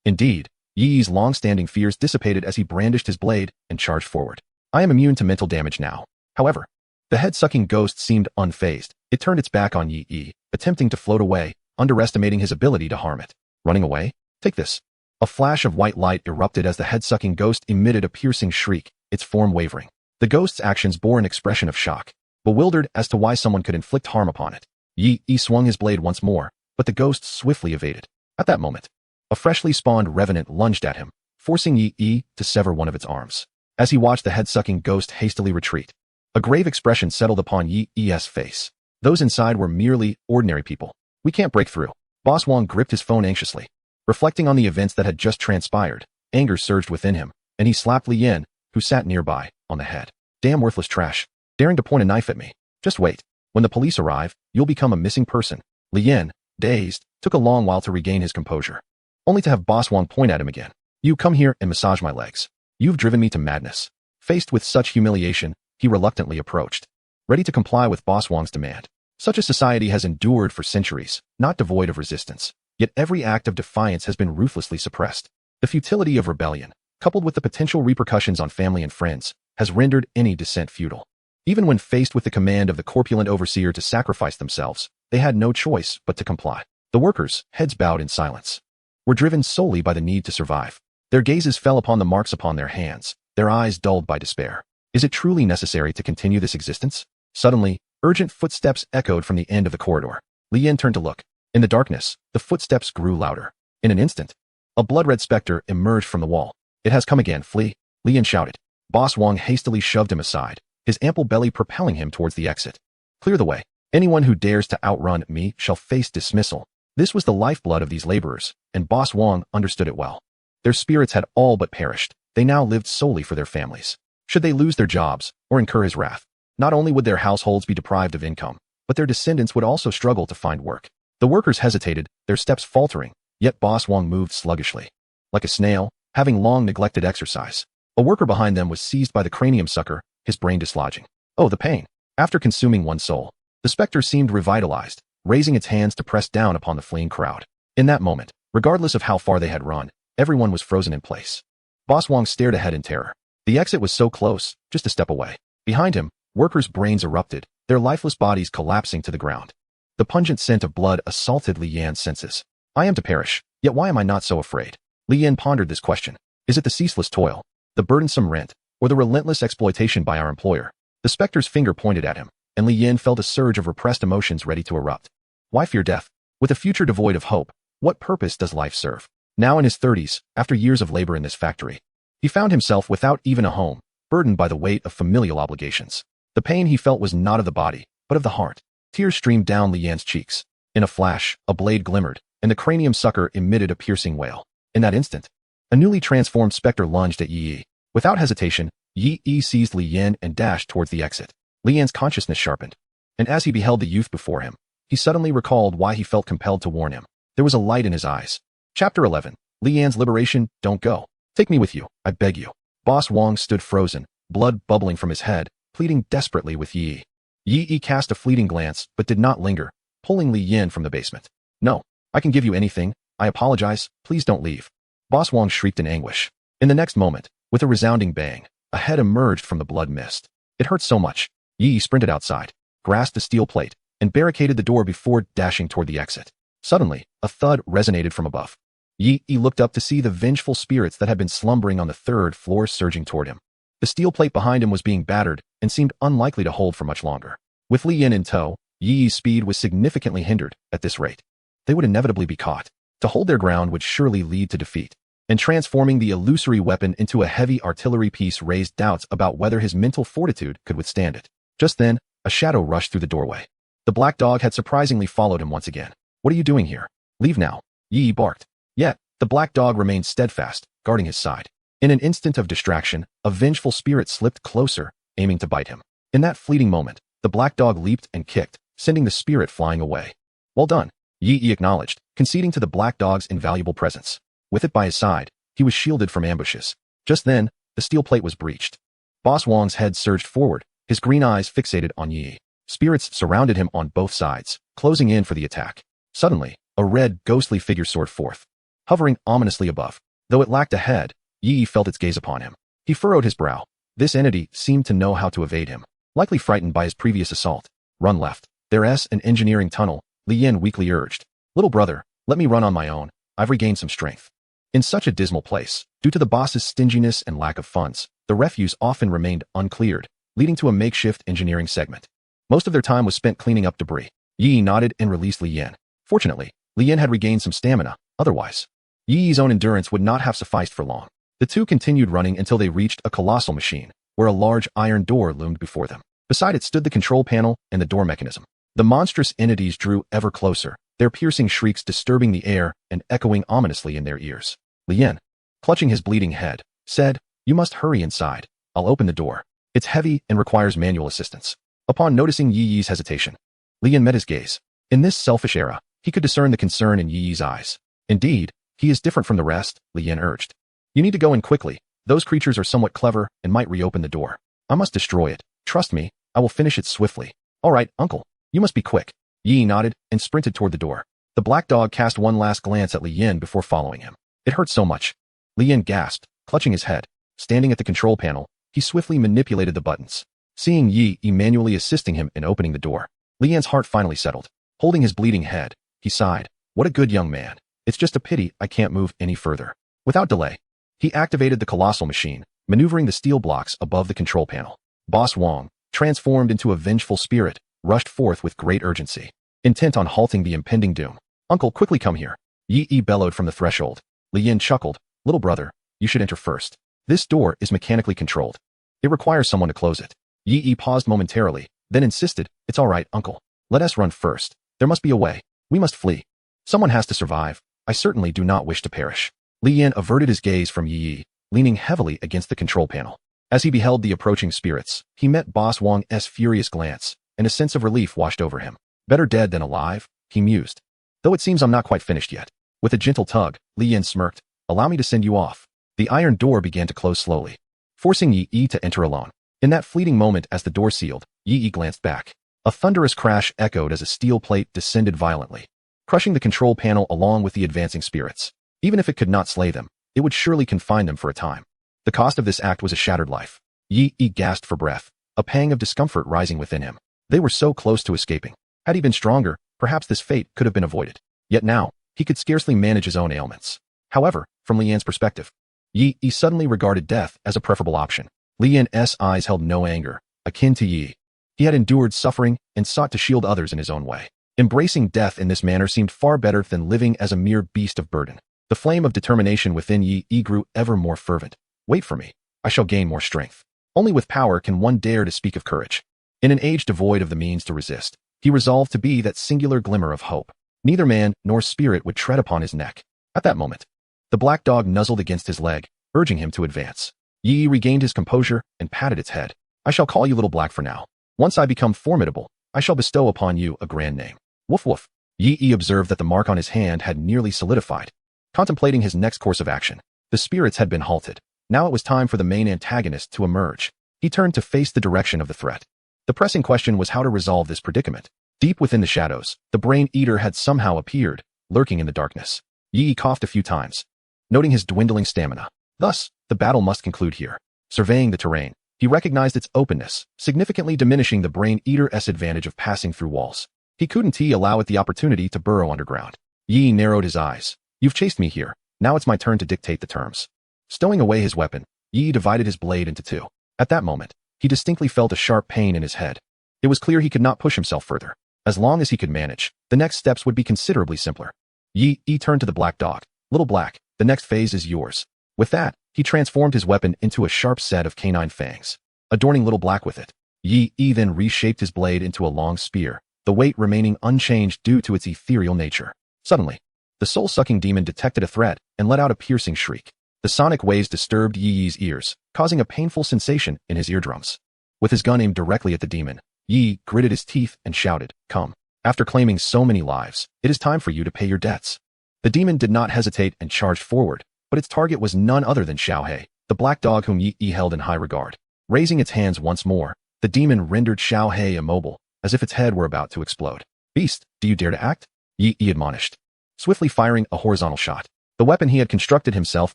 Indeed, Yi's long-standing fears dissipated as he brandished his blade and charged forward. I am immune to mental damage now. However, the head-sucking ghost seemed unfazed. It turned its back on Yi, attempting to float away, underestimating his ability to harm it. Running away? Take this. A flash of white light erupted as the head-sucking ghost emitted a piercing shriek, its form wavering. The ghost's actions bore an expression of shock, bewildered as to why someone could inflict harm upon it. Yi swung his blade once more, but the ghost swiftly evaded. At that moment, a freshly spawned revenant lunged at him, forcing Yi to sever one of its arms. As he watched the head-sucking ghost hastily retreat, a grave expression settled upon Yi's face. Those inside were merely ordinary people. We can't break through. Boss Wong gripped his phone anxiously. Reflecting on the events that had just transpired, anger surged within him, and he slapped Li Yin, who sat nearby, on the head. Damn worthless trash. Daring to point a knife at me. Just wait. When the police arrive, you'll become a missing person. Li Yin, dazed, took a long while to regain his composure, only to have Boss Wong point at him again. You come here and massage my legs. You've driven me to madness. Faced with such humiliation, he reluctantly approached, ready to comply with Boss Wong's demand. Such a society has endured for centuries, not devoid of resistance. Yet every act of defiance has been ruthlessly suppressed. The futility of rebellion, coupled with the potential repercussions on family and friends, has rendered any dissent futile. Even when faced with the command of the corpulent overseer to sacrifice themselves, they had no choice but to comply. The workers, heads bowed in silence, were driven solely by the need to survive. Their gazes fell upon the marks upon their hands, their eyes dulled by despair. Is it truly necessary to continue this existence? Suddenly, urgent footsteps echoed from the end of the corridor. Li Yin turned to look. In the darkness, the footsteps grew louder. In an instant, a blood-red specter emerged from the wall. It has come again, flee, Li Yin shouted. Boss Wong hastily shoved him aside, his ample belly propelling him towards the exit. Clear the way. Anyone who dares to outrun me shall face dismissal. This was the lifeblood of these laborers, and Boss Wong understood it well. Their spirits had all but perished. They now lived solely for their families. Should they lose their jobs or incur his wrath, not only would their households be deprived of income, but their descendants would also struggle to find work. The workers hesitated, their steps faltering, yet Boss Wong moved sluggishly. Like a snail, having long neglected exercise. A worker behind them was seized by the cranium sucker, his brain dislodging. Oh, the pain! After consuming one soul, the specter seemed revitalized, raising its hands to press down upon the fleeing crowd. In that moment, regardless of how far they had run, everyone was frozen in place. Boss Wong stared ahead in terror. The exit was so close, just a step away. Behind him, workers' brains erupted, their lifeless bodies collapsing to the ground. The pungent scent of blood assaulted Li Yan's senses. I am to perish, yet why am I not so afraid? Li Yan pondered this question. Is it the ceaseless toil, the burdensome rent, or the relentless exploitation by our employer? The specter's finger pointed at him, and Li Yan felt a surge of repressed emotions ready to erupt. Why fear death? With a future devoid of hope, what purpose does life serve? Now in his 30s, after years of labor in this factory, he found himself without even a home, burdened by the weight of familial obligations. The pain he felt was not of the body, but of the heart. Tears streamed down Li Yan's cheeks. In a flash, a blade glimmered, and the cranium sucker emitted a piercing wail. In that instant, a newly transformed specter lunged at Yi. Without hesitation, Yi seized Li Yan and dashed towards the exit. Li Yan's consciousness sharpened, and as he beheld the youth before him, he suddenly recalled why he felt compelled to warn him. There was a light in his eyes. Chapter 11. Li Yan's liberation. Don't go. Take me with you, I beg you. Boss Wong stood frozen, blood bubbling from his head, pleading desperately with Yi. Yi cast a fleeting glance, but did not linger, pulling Li Yan from the basement. No, I can give you anything. I apologize, please don't leave. Boss Wong shrieked in anguish. In the next moment, with a resounding bang, a head emerged from the blood mist. It hurt so much. Yi sprinted outside, grasped the steel plate, and barricaded the door before dashing toward the exit. Suddenly, a thud resonated from above. Yi looked up to see the vengeful spirits that had been slumbering on the third floor surging toward him. The steel plate behind him was being battered and seemed unlikely to hold for much longer. With Li Yan in tow, Yi's speed was significantly hindered. At this rate, they would inevitably be caught. To hold their ground would surely lead to defeat. And transforming the illusory weapon into a heavy artillery piece raised doubts about whether his mental fortitude could withstand it. Just then, a shadow rushed through the doorway. The black dog had surprisingly followed him once again. What are you doing here? Leave now. Yi barked. Yet, the black dog remained steadfast, guarding his side. In an instant of distraction, a vengeful spirit slipped closer, aiming to bite him. In that fleeting moment, the black dog leaped and kicked, sending the spirit flying away. Well done, Yi acknowledged, conceding to the black dog's invaluable presence. With it by his side, he was shielded from ambushes. Just then, the steel plate was breached. Boss Wong's head surged forward, his green eyes fixated on Yi. Spirits surrounded him on both sides, closing in for the attack. Suddenly, a red, ghostly figure soared forth. Hovering ominously above, though it lacked a head, Yi felt its gaze upon him. He furrowed his brow. This entity seemed to know how to evade him, likely frightened by his previous assault. Run left. There's an engineering tunnel, Li Yan weakly urged. Little brother, let me run on my own. I've regained some strength. In such a dismal place, due to the boss's stinginess and lack of funds, the refuse often remained uncleared, leading to a makeshift engineering segment. Most of their time was spent cleaning up debris. Yi nodded and released Li Yan. Fortunately, Li Yan had regained some stamina. Otherwise, Yi's own endurance would not have sufficed for long. The two continued running until they reached a colossal machine, where a large iron door loomed before them. Beside it stood the control panel and the door mechanism. The monstrous entities drew ever closer, their piercing shrieks disturbing the air and echoing ominously in their ears. Li Yan, clutching his bleeding head, said, "You must hurry inside. I'll open the door. It's heavy and requires manual assistance." Upon noticing Yi's hesitation, Li Yan met his gaze. In this selfish era, he could discern the concern in Yi's eyes. Indeed, he is different from the rest, Li Yan urged. You need to go in quickly. Those creatures are somewhat clever and might reopen the door. I must destroy it. Trust me, I will finish it swiftly. All right, uncle. You must be quick. Yi nodded and sprinted toward the door. The black dog cast one last glance at Li Yan before following him. It hurt so much. Li Yan gasped, clutching his head. Standing at the control panel, he swiftly manipulated the buttons. Seeing Yi manually assisting him in opening the door, Li Yan's heart finally settled. Holding his bleeding head, he sighed. What a good young man. It's just a pity I can't move any further. Without delay, he activated the colossal machine, maneuvering the steel blocks above the control panel. Boss Wong, transformed into a vengeful spirit, rushed forth with great urgency, intent on halting the impending doom. Uncle, quickly come here. Yi bellowed from the threshold. Li Yan chuckled. Little brother, you should enter first. This door is mechanically controlled. It requires someone to close it. Yi paused momentarily, then insisted, It's all right, uncle. Let us run first. There must be a way. We must flee. Someone has to survive. I certainly do not wish to perish. Li Yan averted his gaze from Yi, leaning heavily against the control panel. As he beheld the approaching spirits, he met Boss Wang's furious glance, and a sense of relief washed over him. Better dead than alive, he mused. Though it seems I'm not quite finished yet. With a gentle tug, Li Yan smirked. Allow me to send you off. The iron door began to close slowly, forcing Yi to enter alone. In that fleeting moment as the door sealed, Yi glanced back. A thunderous crash echoed as a steel plate descended violently, crushing the control panel along with the advancing spirits. Even if it could not slay them, it would surely confine them for a time. The cost of this act was a shattered life. Yi gasped for breath, a pang of discomfort rising within him. They were so close to escaping. Had he been stronger, perhaps this fate could have been avoided. Yet now, he could scarcely manage his own ailments. However, from Li Yan's perspective, Yi suddenly regarded death as a preferable option. Li Yan's eyes held no anger, akin to Yi. He had endured suffering and sought to shield others in his own way. Embracing death in this manner seemed far better than living as a mere beast of burden. The flame of determination within Yi grew ever more fervent. Wait for me. I shall gain more strength. Only with power can one dare to speak of courage. In an age devoid of the means to resist, he resolved to be that singular glimmer of hope. Neither man nor spirit would tread upon his neck. At that moment, the black dog nuzzled against his leg, urging him to advance. Yi regained his composure and patted its head. I shall call you Little Black for now. Once I become formidable, I shall bestow upon you a grand name. Woof woof. Yi observed that the mark on his hand had nearly solidified. Contemplating his next course of action, the spirits had been halted. Now it was time for the main antagonist to emerge. He turned to face the direction of the threat. The pressing question was how to resolve this predicament. Deep within the shadows, the Brain Eater had somehow appeared, lurking in the darkness. Yi coughed a few times, noting his dwindling stamina. Thus, the battle must conclude here. Surveying the terrain, he recognized its openness, significantly diminishing the Brain Eater's advantage of passing through walls. He couldn't allow it the opportunity to burrow underground. Yi narrowed his eyes. You've chased me here. Now it's my turn to dictate the terms. Stowing away his weapon, Yi divided his blade into two. At that moment, he distinctly felt a sharp pain in his head. It was clear he could not push himself further. As long as he could manage, the next steps would be considerably simpler. Yi turned to the black dog. Little Black, the next phase is yours. With that, he transformed his weapon into a sharp set of canine fangs, adorning Little Black with it. Yi then reshaped his blade into a long spear, the weight remaining unchanged due to its ethereal nature. Suddenly, the soul-sucking demon detected a threat and let out a piercing shriek. The sonic waves disturbed Yi's ears, causing a painful sensation in his eardrums. With his gun aimed directly at the demon, Yi gritted his teeth and shouted, Come. After claiming so many lives, it is time for you to pay your debts. The demon did not hesitate and charged forward, but its target was none other than Xiaohei, the black dog whom Yi held in high regard. Raising its hands once more, the demon rendered Xiaohei immobile, as if its head were about to explode. Beast, do you dare to act? Yi admonished, swiftly firing a horizontal shot. The weapon he had constructed himself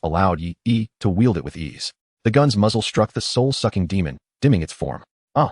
allowed Yi to wield it with ease. The gun's muzzle struck the soul-sucking demon, dimming its form. Ah!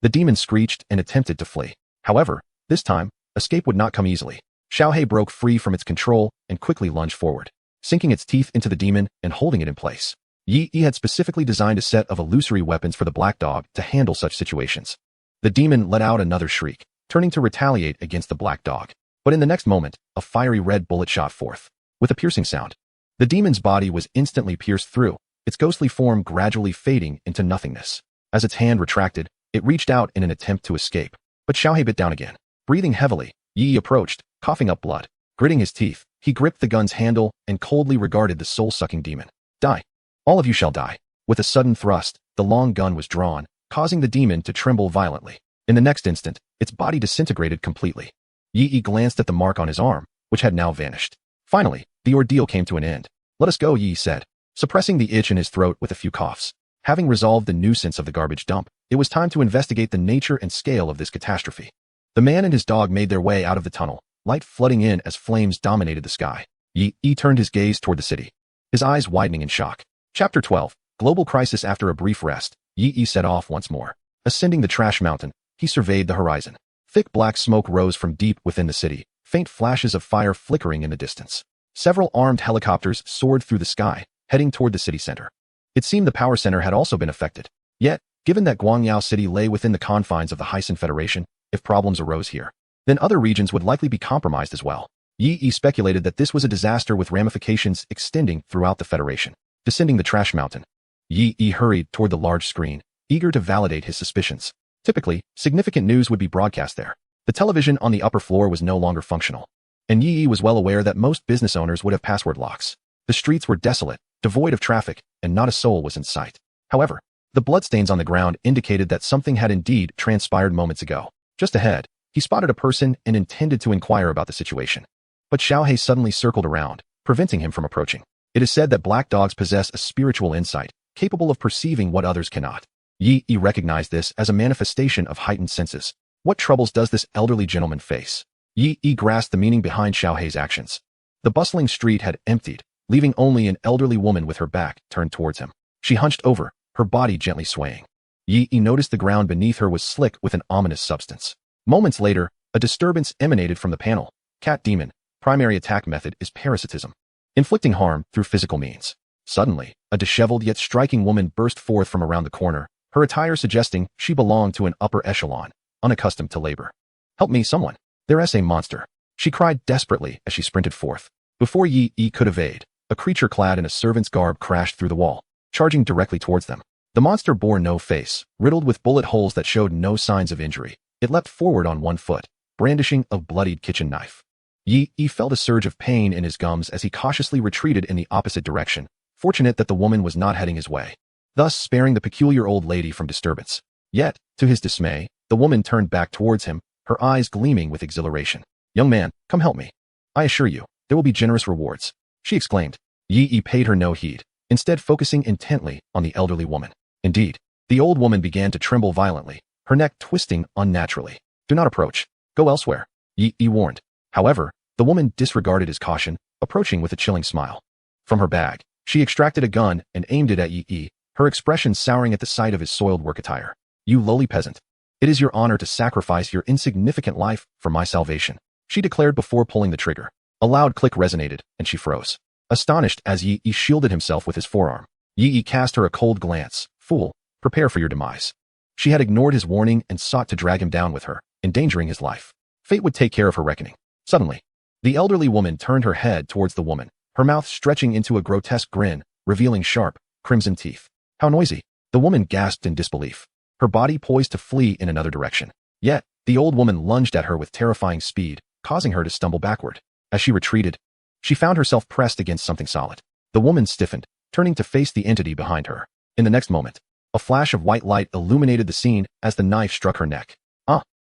The demon screeched and attempted to flee. However, this time, escape would not come easily. Xiaohei broke free from its control and quickly lunged forward, sinking its teeth into the demon and holding it in place. Yi had specifically designed a set of illusory weapons for the black dog to handle such situations. The demon let out another shriek, turning to retaliate against the black dog. But in the next moment, a fiery red bullet shot forth. With a piercing sound, the demon's body was instantly pierced through, its ghostly form gradually fading into nothingness. As its hand retracted, it reached out in an attempt to escape. But Xiaohei bit down again. Breathing heavily, Yi approached, coughing up blood. Gritting his teeth, he gripped the gun's handle and coldly regarded the soul-sucking demon. Die. All of you shall die. With a sudden thrust, the long gun was drawn, causing the demon to tremble violently. In the next instant, its body disintegrated completely. Yi glanced at the mark on his arm, which had now vanished. Finally, the ordeal came to an end. Let us go, Yi said, suppressing the itch in his throat with a few coughs. Having resolved the nuisance of the garbage dump, it was time to investigate the nature and scale of this catastrophe. The man and his dog made their way out of the tunnel, light flooding in as flames dominated the sky. Yi turned his gaze toward the city, his eyes widening in shock. Chapter 12. Global Crisis. After a brief rest, Yi set off once more. Ascending the trash mountain, he surveyed the horizon. Thick black smoke rose from deep within the city, faint flashes of fire flickering in the distance. Several armed helicopters soared through the sky, heading toward the city center. It seemed the power center had also been affected. Yet, given that Guangyao City lay within the confines of the Heisen Federation, if problems arose here, then other regions would likely be compromised as well. Yi speculated that this was a disaster with ramifications extending throughout the Federation. Descending the trash mountain, Yi hurried toward the large screen, eager to validate his suspicions. Typically, significant news would be broadcast there. The television on the upper floor was no longer functional. and Yi was well aware that most business owners would have password locks. The streets were desolate, devoid of traffic, and not a soul was in sight. However, the bloodstains on the ground indicated that something had indeed transpired moments ago. Just ahead, he spotted a person and intended to inquire about the situation. But Xiaohei suddenly circled around, preventing him from approaching. It is said that black dogs possess a spiritual insight, capable of perceiving what others cannot. Yi recognized this as a manifestation of heightened senses. What troubles does this elderly gentleman face? Yi grasped the meaning behind Xiaohei's actions. The bustling street had emptied, leaving only an elderly woman with her back turned towards him. She hunched over, her body gently swaying. Yi noticed the ground beneath her was slick with an ominous substance. Moments later, a disturbance emanated from the panel. Cat demon, primary attack method is parasitism, inflicting harm through physical means. Suddenly, a disheveled yet striking woman burst forth from around the corner, her attire suggesting she belonged to an upper echelon, unaccustomed to labor. "Help me, someone. There's a monster," she cried desperately as she sprinted forth. Before Yi could evade, a creature clad in a servant's garb crashed through the wall, charging directly towards them. The monster bore no face, riddled with bullet holes that showed no signs of injury. It leapt forward on one foot, brandishing a bloodied kitchen knife. Yi felt a surge of pain in his gums as he cautiously retreated in the opposite direction, fortunate that the woman was not heading his way, thus sparing the peculiar old lady from disturbance. Yet, to his dismay, the woman turned back towards him, her eyes gleaming with exhilaration. "Young man, come help me. I assure you, there will be generous rewards," she exclaimed. Yi paid her no heed, instead focusing intently on the elderly woman. Indeed, the old woman began to tremble violently, her neck twisting unnaturally. "Do not approach. Go elsewhere," Yi warned. However, the woman disregarded his caution, approaching with a chilling smile. From her bag, she extracted a gun and aimed it at Yi, her expression souring at the sight of his soiled work attire. "You lowly peasant. It is your honor to sacrifice your insignificant life for my salvation," she declared before pulling the trigger. A loud click resonated, and she froze, astonished as Yi shielded himself with his forearm. Yi cast her a cold glance. "Fool, prepare for your demise." She had ignored his warning and sought to drag him down with her, endangering his life. Fate would take care of her reckoning. Suddenly, the elderly woman turned her head towards the woman, her mouth stretching into a grotesque grin, revealing sharp, crimson teeth. "How noisy!" The woman gasped in disbelief, her body poised to flee in another direction. Yet, the old woman lunged at her with terrifying speed, causing her to stumble backward. As she retreated, she found herself pressed against something solid. The woman stiffened, turning to face the entity behind her. In the next moment, a flash of white light illuminated the scene as the knife struck her neck.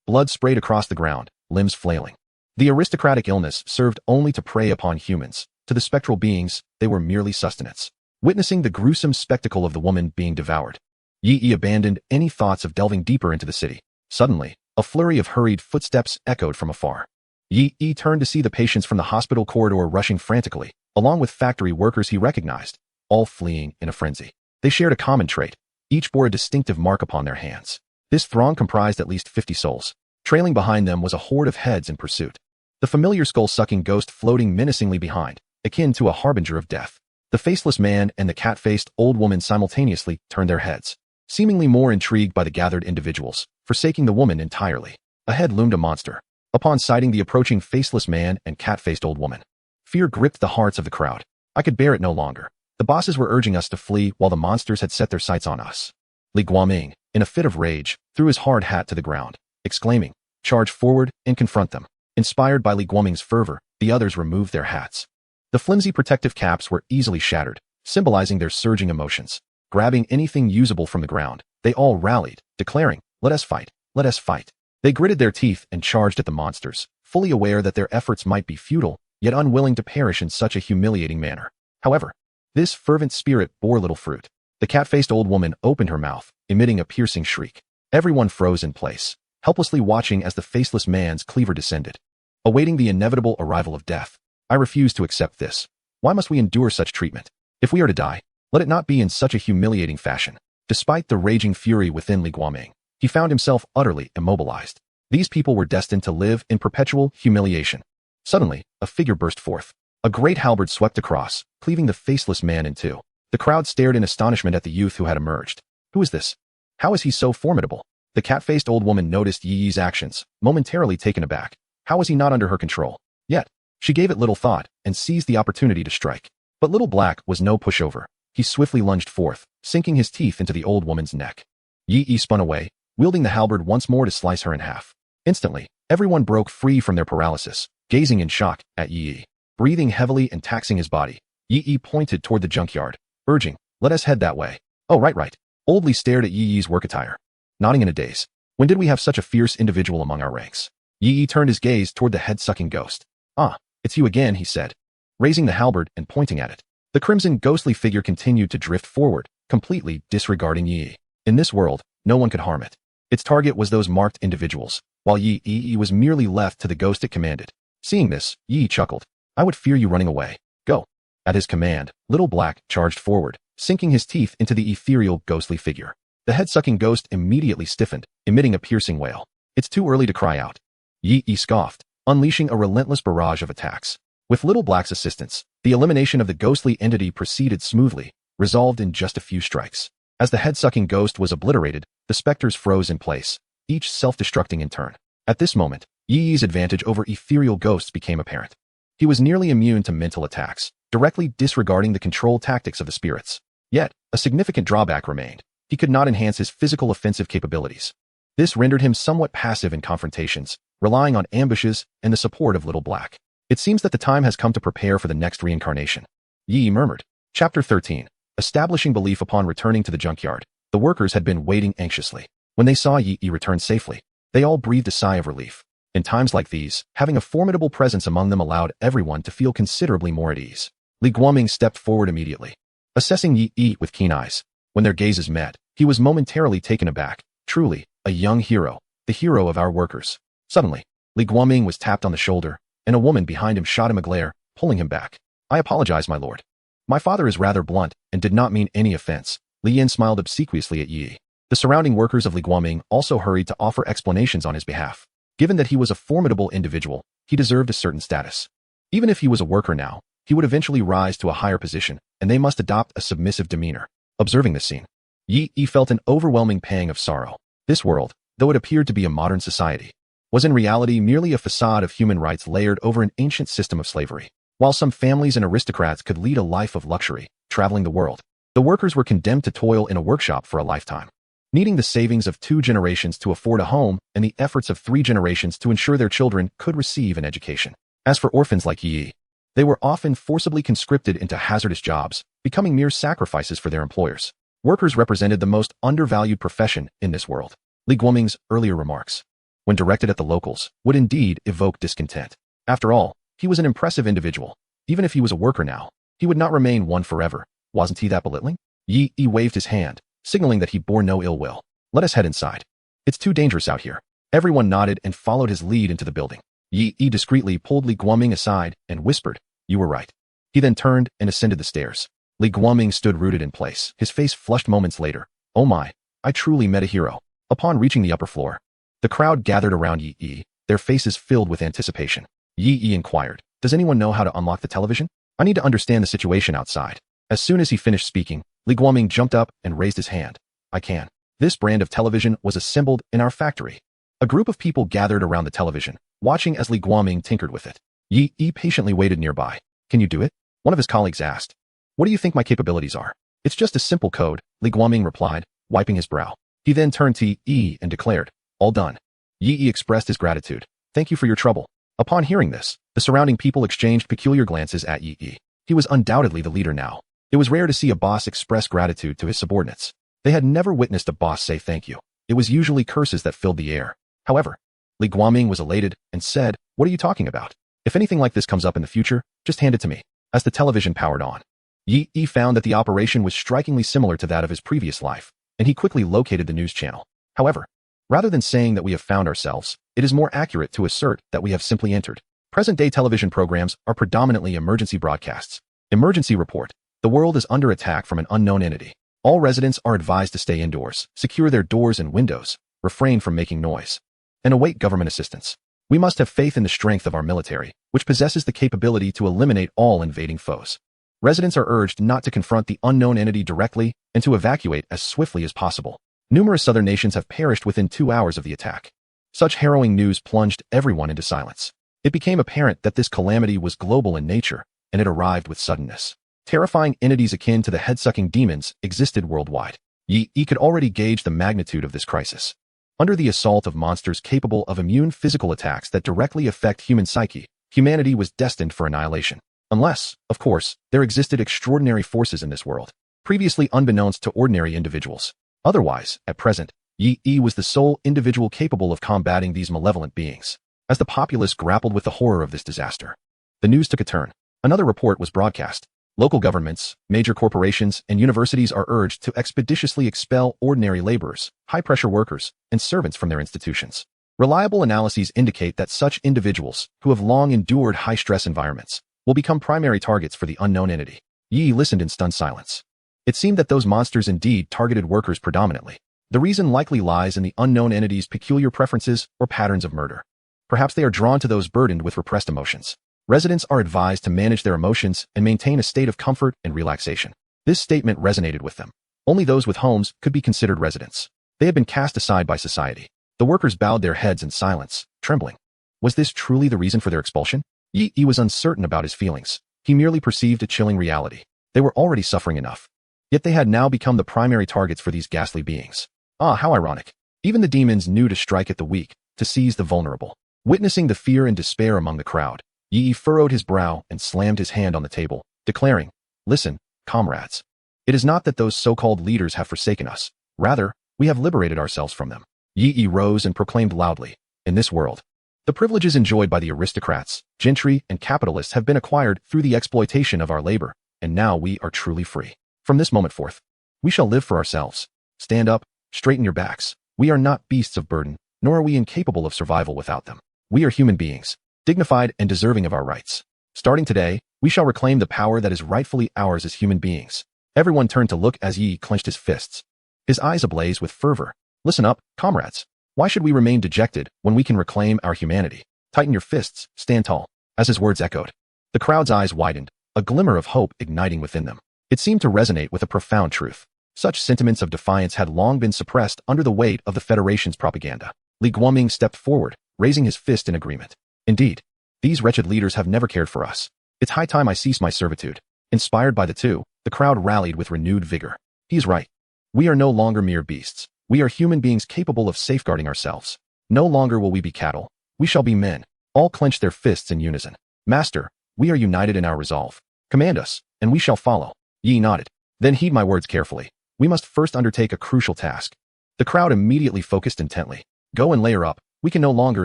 Blood sprayed across the ground, limbs flailing. The aristocratic illness served only to prey upon humans. To the spectral beings, they were merely sustenance. Witnessing the gruesome spectacle of the woman being devoured, Yi abandoned any thoughts of delving deeper into the city. Suddenly, a flurry of hurried footsteps echoed from afar. Yi turned to see the patients from the hospital corridor rushing frantically, along with factory workers he recognized, all fleeing in a frenzy. They shared a common trait. Each bore a distinctive mark upon their hands. This throng comprised at least 50 souls. Trailing behind them was a horde of heads in pursuit. The familiar skull-sucking ghost floating menacingly behind, akin to a harbinger of death. The faceless man and the cat-faced old woman simultaneously turned their heads, seemingly more intrigued by the gathered individuals, forsaking the woman entirely. Ahead loomed a monster. Upon sighting the approaching faceless man and cat-faced old woman, fear gripped the hearts of the crowd. I could bear it no longer. The bosses were urging us to flee while the monsters had set their sights on us. Li Guoming, in a fit of rage, threw his hard hat to the ground, exclaiming, "Charge forward and confront them." Inspired by Li Guoming's fervor, the others removed their hats. The flimsy protective caps were easily shattered, symbolizing their surging emotions. Grabbing anything usable from the ground, they all rallied, declaring, "Let us fight, let us fight." They gritted their teeth and charged at the monsters, fully aware that their efforts might be futile, yet unwilling to perish in such a humiliating manner. However, this fervent spirit bore little fruit. The cat-faced old woman opened her mouth, emitting a piercing shriek. Everyone froze in place, helplessly watching as the faceless man's cleaver descended. Awaiting the inevitable arrival of death, I refuse to accept this. Why must we endure such treatment? If we are to die, let it not be in such a humiliating fashion. Despite the raging fury within Li Guoming, he found himself utterly immobilized. These people were destined to live in perpetual humiliation. Suddenly, a figure burst forth. A great halberd swept across, cleaving the faceless man in two. The crowd stared in astonishment at the youth who had emerged. Who is this? How is he so formidable? The cat-faced old woman noticed Yi's actions, momentarily taken aback. How was he not under her control? Yet, she gave it little thought and seized the opportunity to strike. But Little Black was no pushover. He swiftly lunged forth, sinking his teeth into the old woman's neck. Yi spun away, wielding the halberd once more to slice her in half. Instantly, everyone broke free from their paralysis, Gazing in shock at Yi, breathing heavily and taxing his body, Yi pointed toward the junkyard, urging, "Let us head that way." "Oh, right. Old Li stared at Yi's work attire, nodding in a daze. When did we have such a fierce individual among our ranks? Yi turned his gaze toward the head-sucking ghost. "Ah, it's you again," he said, raising the halberd and pointing at it. The crimson ghostly figure continued to drift forward, completely disregarding Yi. In this world, no one could harm it. Its target was those marked individuals, while Yi was merely left to the ghost it commanded. Seeing this, Yi chuckled. "I would fear you running away. Go." At his command, Little Black charged forward, sinking his teeth into the ethereal ghostly figure. The head-sucking ghost immediately stiffened, emitting a piercing wail. "It's too early to cry out." Yi scoffed, unleashing a relentless barrage of attacks. With Little Black's assistance, the elimination of the ghostly entity proceeded smoothly, resolved in just a few strikes. As the head-sucking ghost was obliterated, the specters froze in place, each self-destructing in turn. At this moment, Yi's advantage over ethereal ghosts became apparent. He was nearly immune to mental attacks, directly disregarding the control tactics of the spirits. Yet, a significant drawback remained. He could not enhance his physical offensive capabilities. This rendered him somewhat passive in confrontations, relying on ambushes and the support of Little Black. "It seems that the time has come to prepare for the next reincarnation," Yi murmured. Chapter 13. Establishing belief. Upon returning to the junkyard, the workers had been waiting anxiously. When they saw Yi return safely, they all breathed a sigh of relief. In times like these, having a formidable presence among them allowed everyone to feel considerably more at ease. Li Guoming stepped forward immediately, assessing Yi with keen eyes. When their gazes met, he was momentarily taken aback. Truly, a young hero, the hero of our workers. Suddenly, Li Guoming was tapped on the shoulder, and a woman behind him shot him a glare, pulling him back. "I apologize, my lord. My father is rather blunt and did not mean any offense." Li Yin smiled obsequiously at Yi. The surrounding workers of Li Guoming also hurried to offer explanations on his behalf. Given that he was a formidable individual, he deserved a certain status. Even if he was a worker now, he would eventually rise to a higher position, and they must adopt a submissive demeanor. Observing this scene, Yi felt an overwhelming pang of sorrow. This world, though it appeared to be a modern society, was in reality merely a facade of human rights layered over an ancient system of slavery. While some families and aristocrats could lead a life of luxury, traveling the world, the workers were condemned to toil in a workshop for a lifetime, needing the savings of 2 generations to afford a home and the efforts of 3 generations to ensure their children could receive an education. As for orphans like Yi, they were often forcibly conscripted into hazardous jobs, becoming mere sacrifices for their employers. Workers represented the most undervalued profession in this world. Li Guoming's earlier remarks, when directed at the locals, would indeed evoke discontent. After all, he was an impressive individual. Even if he was a worker now, he would not remain one forever. Wasn't he that belittling? Yi waved his hand, signaling that he bore no ill will. "Let us head inside. It's too dangerous out here." Everyone nodded and followed his lead into the building. Yi discreetly pulled Li Guoming aside and whispered, "You were right." He then turned and ascended the stairs. Li Guoming stood rooted in place, his face flushed moments later. "Oh my, I truly met a hero." Upon reaching the upper floor, the crowd gathered around Yi, their faces filled with anticipation. Yi inquired, "Does anyone know how to unlock the television? I need to understand the situation outside." As soon as he finished speaking, Li Guoming jumped up and raised his hand. "I can." This brand of television was assembled in our factory. A group of people gathered around the television, watching as Li Guoming tinkered with it. Yi patiently waited nearby. "Can you do it?" one of his colleagues asked. "What do you think my capabilities are?" "It's just a simple code," Li Guoming replied, wiping his brow. He then turned to Yi and declared, "All done." Yi expressed his gratitude. "Thank you for your trouble." Upon hearing this, the surrounding people exchanged peculiar glances at Yi. He was undoubtedly the leader now. It was rare to see a boss express gratitude to his subordinates. They had never witnessed a boss say thank you. It was usually curses that filled the air. However, Li Guoming was elated and said, "What are you talking about? If anything like this comes up in the future, just hand it to me." As the television powered on, Yi found that the operation was strikingly similar to that of his previous life, and he quickly located the news channel. However, rather than saying that we have found ourselves, it is more accurate to assert that we have simply entered. Present-day television programs are predominantly emergency broadcasts. Emergency report. The world is under attack from an unknown entity. All residents are advised to stay indoors, secure their doors and windows, refrain from making noise, and await government assistance. We must have faith in the strength of our military, which possesses the capability to eliminate all invading foes. Residents are urged not to confront the unknown entity directly and to evacuate as swiftly as possible. Numerous southern nations have perished within 2 hours of the attack. Such harrowing news plunged everyone into silence. It became apparent that this calamity was global in nature, and it arrived with suddenness. Terrifying entities akin to the head-sucking demons existed worldwide. Yi could already gauge the magnitude of this crisis. Under the assault of monsters capable of immune physical attacks that directly affect human psyche, Humanity was destined for annihilation. Unless, of course, there existed extraordinary forces in this world, previously unbeknownst to ordinary individuals. Otherwise, at present, Yi was the sole individual capable of combating these malevolent beings. As the populace grappled with the horror of this disaster, the news took a turn. Another report was broadcast. Local governments, major corporations, and universities are urged to expeditiously expel ordinary laborers, high-pressure workers, and servants from their institutions. Reliable analyses indicate that such individuals, who have long endured high-stress environments, will become primary targets for the unknown entity. Yi listened in stunned silence. It seemed that those monsters indeed targeted workers predominantly. The reason likely lies in the unknown entity's peculiar preferences or patterns of murder. Perhaps they are drawn to those burdened with repressed emotions. Residents are advised to manage their emotions and maintain a state of comfort and relaxation. This statement resonated with them. Only those with homes could be considered residents. They had been cast aside by society. The workers bowed their heads in silence, trembling. Was this truly the reason for their expulsion? Yi was uncertain about his feelings. He merely perceived a chilling reality. They were already suffering enough. Yet they had now become the primary targets for these ghastly beings. Ah, how ironic. Even the demons knew to strike at the weak, to seize the vulnerable. Witnessing the fear and despair among the crowd, Yi furrowed his brow and slammed his hand on the table, declaring, "Listen, comrades. It is not that those so-called leaders have forsaken us. Rather, we have liberated ourselves from them." Yi rose and proclaimed loudly, "In this world, the privileges enjoyed by the aristocrats, gentry, and capitalists have been acquired through the exploitation of our labor, and now we are truly free. From this moment forth, we shall live for ourselves. Stand up, straighten your backs. We are not beasts of burden, nor are we incapable of survival without them. We are human beings, dignified and deserving of our rights. Starting today, we shall reclaim the power that is rightfully ours as human beings." Everyone turned to look as Yi clenched his fists, his eyes ablaze with fervor. "Listen up, comrades. Why should we remain dejected when we can reclaim our humanity? Tighten your fists, stand tall." As his words echoed, the crowd's eyes widened, a glimmer of hope igniting within them. It seemed to resonate with a profound truth. Such sentiments of defiance had long been suppressed under the weight of the Federation's propaganda. Li Guoming stepped forward, raising his fist in agreement. "Indeed, these wretched leaders have never cared for us. It's high time I cease my servitude." Inspired by the two, the crowd rallied with renewed vigor. "He is right. We are no longer mere beasts. We are human beings capable of safeguarding ourselves. No longer will we be cattle. We shall be men." All clenched their fists in unison. "Master, we are united in our resolve. Command us, and we shall follow." Yi nodded. "Then heed my words carefully. We must first undertake a crucial task." The crowd immediately focused intently. "Go and layer up. We can no longer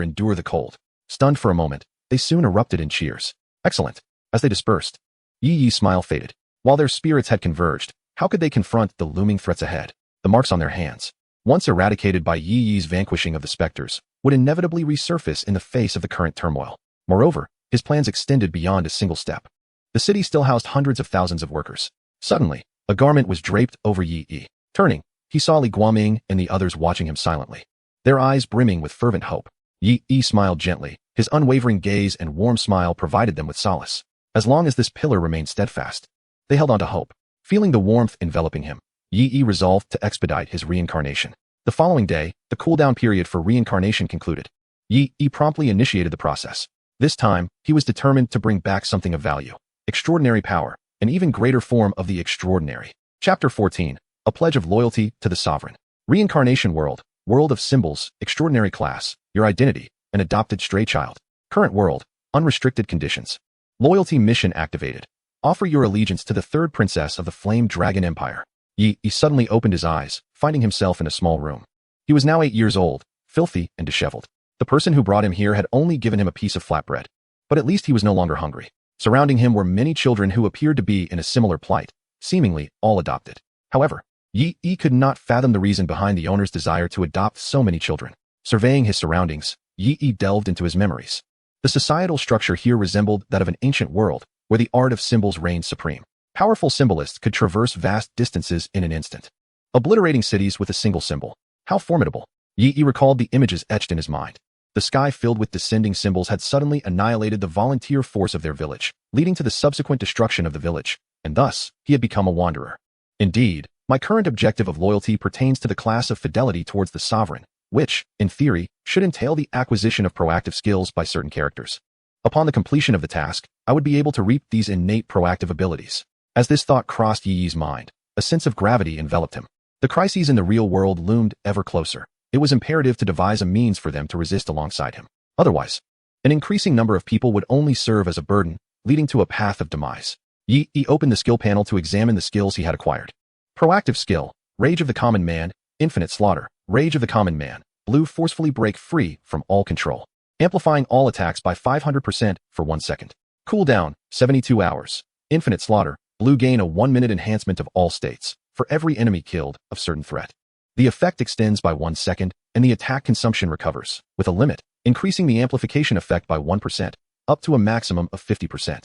endure the cold." Stunned for a moment, they soon erupted in cheers. "Excellent." As they dispersed, Yi's smile faded. While their spirits had converged, how could they confront the looming threats ahead? The marks on their hands, once eradicated by Yi's vanquishing of the specters, would inevitably resurface in the face of the current turmoil. Moreover, his plans extended beyond a single step. The city still housed hundreds of thousands of workers. Suddenly, a garment was draped over Yi. Turning, he saw Li Guoming and the others watching him silently, their eyes brimming with fervent hope. Yi smiled gently. His unwavering gaze and warm smile provided them with solace. As long as this pillar remained steadfast, they held on to hope. Feeling the warmth enveloping him, Yi resolved to expedite his reincarnation. The following day, the cool-down period for reincarnation concluded. Yi promptly initiated the process. This time, he was determined to bring back something of value, extraordinary power, an even greater form of the extraordinary. Chapter 14. A Pledge of Loyalty to the Sovereign. Reincarnation World. World of symbols, extraordinary class, your identity, an adopted stray child. Current world, unrestricted conditions. Loyalty mission activated. Offer your allegiance to the third princess of the Flame Dragon Empire. Yi suddenly opened his eyes, finding himself in a small room. He was now 8 years old, filthy and disheveled. The person who brought him here had only given him a piece of flatbread, but at least he was no longer hungry. Surrounding him were many children who appeared to be in a similar plight, seemingly all adopted. However, Yi could not fathom the reason behind the owner's desire to adopt so many children. Surveying his surroundings, Yi delved into his memories. The societal structure here resembled that of an ancient world, where the art of symbols reigned supreme. Powerful symbolists could traverse vast distances in an instant, obliterating cities with a single symbol. How formidable! Yi recalled the images etched in his mind. The sky filled with descending symbols had suddenly annihilated the volunteer force of their village, leading to the subsequent destruction of the village, and thus, he had become a wanderer. Indeed, my current objective of loyalty pertains to the class of fidelity towards the sovereign, which, in theory, should entail the acquisition of proactive skills by certain characters. Upon the completion of the task, I would be able to reap these innate proactive abilities. As this thought crossed Yi's mind, a sense of gravity enveloped him. The crises in the real world loomed ever closer. It was imperative to devise a means for them to resist alongside him. Otherwise, An increasing number of people would only serve as a burden, leading to a path of demise. Yi opened the skill panel to examine the skills he had acquired. Proactive skill, Rage of the Common Man, Infinite Slaughter, Rage of the Common Man, Blue forcefully break free from all control, amplifying all attacks by 500% for 1 second. Cooldown, 72 hours. Infinite Slaughter, Blue gain a 1-minute enhancement of all states, for every enemy killed of certain threat. The effect extends by 1 second, and the attack consumption recovers, with a limit, increasing the amplification effect by 1%, up to a maximum of 50%.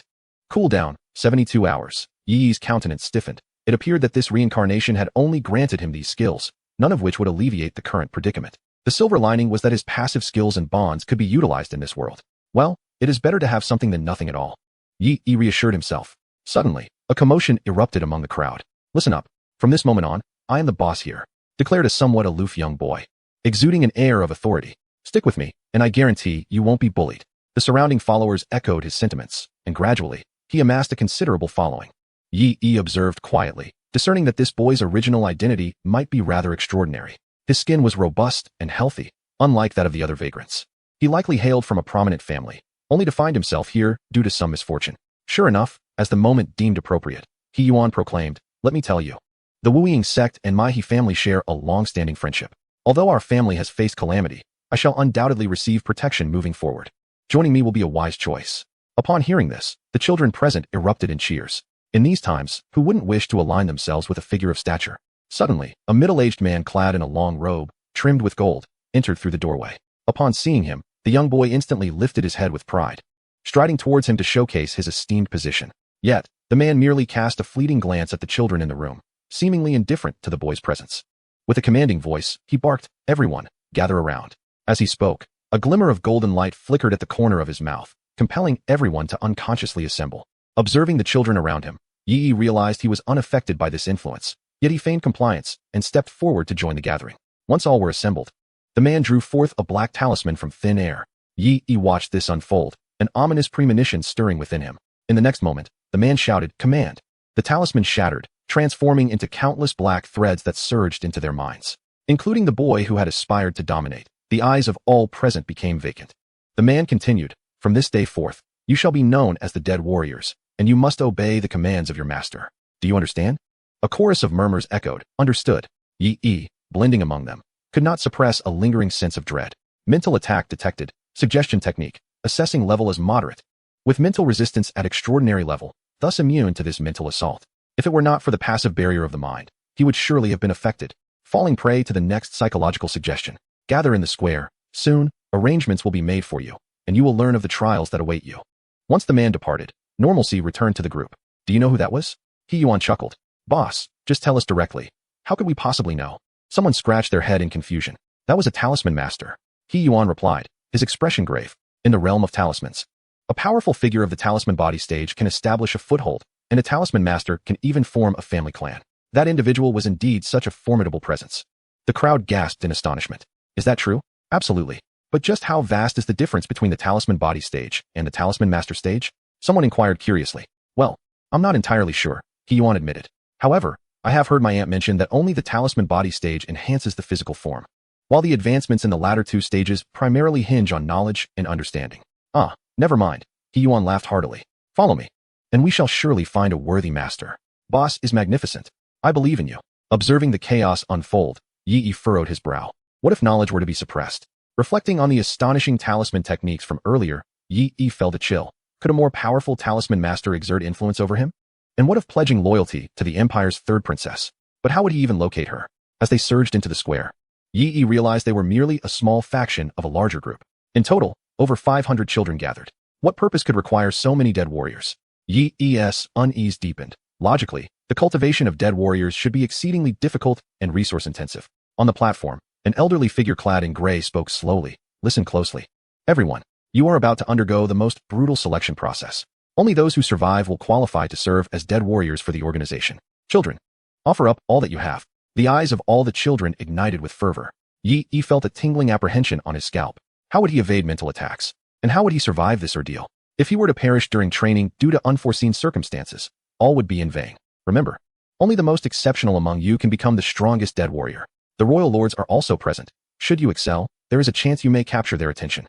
Cooldown, 72 hours. Yi's countenance stiffened. It appeared that this reincarnation had only granted him these skills, none of which would alleviate the current predicament. The silver lining was that his passive skills and bonds could be utilized in this world. Well, it is better to have something than nothing at all. Yi reassured himself. Suddenly, a commotion erupted among the crowd. Listen up. From this moment on, I am the boss here, declared a somewhat aloof young boy, exuding an air of authority. Stick with me, and I guarantee you won't be bullied. The surrounding followers echoed his sentiments, and gradually, he amassed a considerable following. Yi observed quietly, discerning that this boy's original identity might be rather extraordinary. His skin was robust and healthy, unlike that of the other vagrants. He likely hailed from a prominent family, only to find himself here due to some misfortune. Sure enough, as the moment deemed appropriate, He Yuan proclaimed, "Let me tell you. The Wu-Ying sect and my He family share a long-standing friendship. Although our family has faced calamity, I shall undoubtedly receive protection moving forward. Joining me will be a wise choice." Upon hearing this, the children present erupted in cheers. In these times, who wouldn't wish to align themselves with a figure of stature? Suddenly, a middle-aged man clad in a long robe, trimmed with gold, entered through the doorway. Upon seeing him, the young boy instantly lifted his head with pride, striding towards him to showcase his esteemed position. Yet, the man merely cast a fleeting glance at the children in the room, seemingly indifferent to the boy's presence. With a commanding voice, he barked, "Everyone, gather around." As he spoke, a glimmer of golden light flickered at the corner of his mouth, compelling everyone to unconsciously assemble. Observing the children around him, Yi realized he was unaffected by this influence, yet he feigned compliance and stepped forward to join the gathering. Once all were assembled, the man drew forth a black talisman from thin air. Yi watched this unfold, an ominous premonition stirring within him. In the next moment, the man shouted, "Command!" The talisman shattered, transforming into countless black threads that surged into their minds. Including the boy who had aspired to dominate, the eyes of all present became vacant. The man continued, "From this day forth, you shall be known as the Dead Warriors, and you must obey the commands of your master. Do you understand?" A chorus of murmurs echoed, "Understood." Yi, blending among them, could not suppress a lingering sense of dread. Mental attack detected. Suggestion technique. Assessing level as moderate. With mental resistance at extraordinary level, thus immune to this mental assault. If it were not for the passive barrier of the mind, he would surely have been affected, falling prey to the next psychological suggestion. Gather in the square. Soon, arrangements will be made for you, and you will learn of the trials that await you. Once the man departed, normalcy returned to the group. Do you know who that was? He Yuan chuckled. Boss, just tell us directly. How could we possibly know? Someone scratched their head in confusion. That was a talisman master. He Yuan replied, his expression grave. In the realm of talismans, a powerful figure of the talisman body stage can establish a foothold, and a talisman master can even form a family clan. That individual was indeed such a formidable presence. The crowd gasped in astonishment. Is that true? Absolutely. But just how vast is the difference between the talisman body stage and the talisman master stage? Someone inquired curiously. Well, I'm not entirely sure, He Yuan admitted. However, I have heard my aunt mention that only the talisman body stage enhances the physical form, while the advancements in the latter two stages primarily hinge on knowledge and understanding. Ah, never mind. He Yuan laughed heartily. Follow me, and we shall surely find a worthy master. Boss is magnificent. I believe in you. Observing the chaos unfold, Yi furrowed his brow. What if knowledge were to be suppressed? Reflecting on the astonishing talisman techniques from earlier, Yi felt a chill. Could a more powerful talisman master exert influence over him? And what of pledging loyalty to the Empire's third princess? But how would he even locate her? As they surged into the square, Yi realized they were merely a small faction of a larger group. In total, over 500 children gathered. What purpose could require so many dead warriors? Yi's unease deepened. Logically, the cultivation of dead warriors should be exceedingly difficult and resource-intensive. On the platform, an elderly figure clad in gray spoke slowly. Listen closely. Everyone, you are about to undergo the most brutal selection process. Only those who survive will qualify to serve as dead warriors for the organization. Children, offer up all that you have. The eyes of all the children ignited with fervor. Yi felt a tingling apprehension on his scalp. How would he evade mental attacks? And how would he survive this ordeal? If he were to perish during training due to unforeseen circumstances, all would be in vain. Remember, only the most exceptional among you can become the strongest dead warrior. The royal lords are also present. Should you excel, there is a chance you may capture their attention.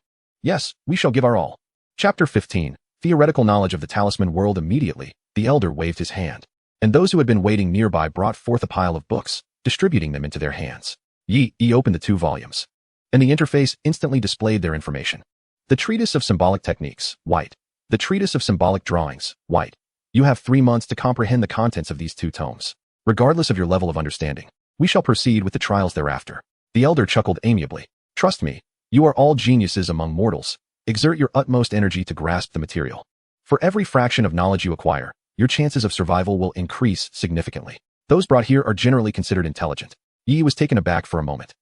Yes, we shall give our all. Chapter 15. Theoretical knowledge of the talisman world. Immediately, the elder waved his hand, and those who had been waiting nearby brought forth a pile of books, distributing them into their hands. Yi opened the 2 volumes, and the interface instantly displayed their information. The Treatise of Symbolic Techniques, white. The Treatise of Symbolic Drawings, white. You have 3 months to comprehend the contents of these 2 tomes. Regardless of your level of understanding, we shall proceed with the trials thereafter. The elder chuckled amiably. Trust me, you are all geniuses among mortals. Exert your utmost energy to grasp the material. For every fraction of knowledge you acquire, your chances of survival will increase significantly. Those brought here are generally considered intelligent. Yi was taken aback for a moment.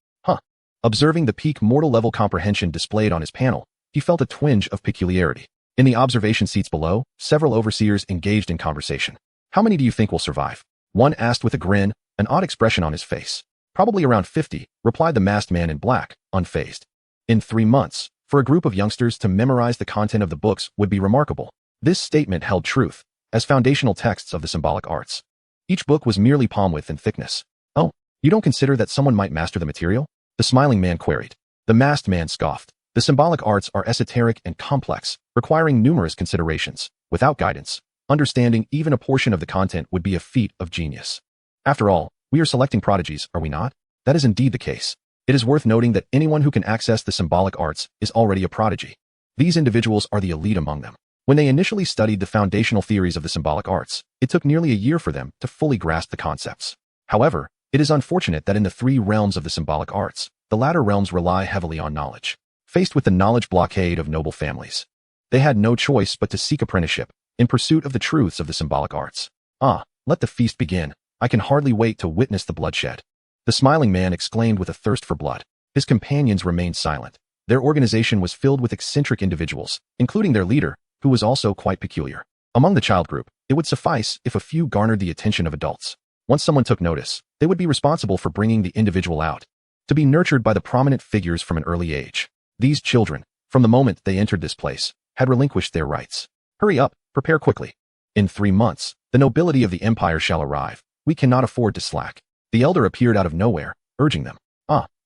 Observing the peak mortal level comprehension displayed on his panel, he felt a twinge of peculiarity. In the observation seats below, several overseers engaged in conversation. How many do you think will survive? One asked with a grin, an odd expression on his face. Probably around 50, replied the masked man in black, unfazed. In 3 months, for a group of youngsters to memorize the content of the books would be remarkable. This statement held truth, as foundational texts of the symbolic arts. Each book was merely palm width in thickness. Oh, you don't consider that someone might master the material? The smiling man queried. The masked man scoffed. The symbolic arts are esoteric and complex, requiring numerous considerations. Without guidance, understanding even a portion of the content would be a feat of genius. After all, we are selecting prodigies, are we not? That is indeed the case. It is worth noting that anyone who can access the symbolic arts is already a prodigy. These individuals are the elite among them. When they initially studied the foundational theories of the symbolic arts, it took nearly a year for them to fully grasp the concepts. However, it is unfortunate that in the 3 realms of the symbolic arts, the latter realms rely heavily on knowledge. Faced with the knowledge blockade of noble families, they had no choice but to seek apprenticeship in pursuit of the truths of the symbolic arts. Let the feast begin. I can hardly wait to witness the bloodshed. The smiling man exclaimed with a thirst for blood. His companions remained silent. Their organization was filled with eccentric individuals, including their leader, who was also quite peculiar. Among the child group, it would suffice if a few garnered the attention of adults. Once someone took notice, they would be responsible for bringing the individual out, to be nurtured by the prominent figures from an early age. These children, from the moment they entered this place, had relinquished their rights. Hurry up, prepare quickly. In 3 months, the nobility of the empire shall arrive. We cannot afford to slack. The elder appeared out of nowhere, urging them.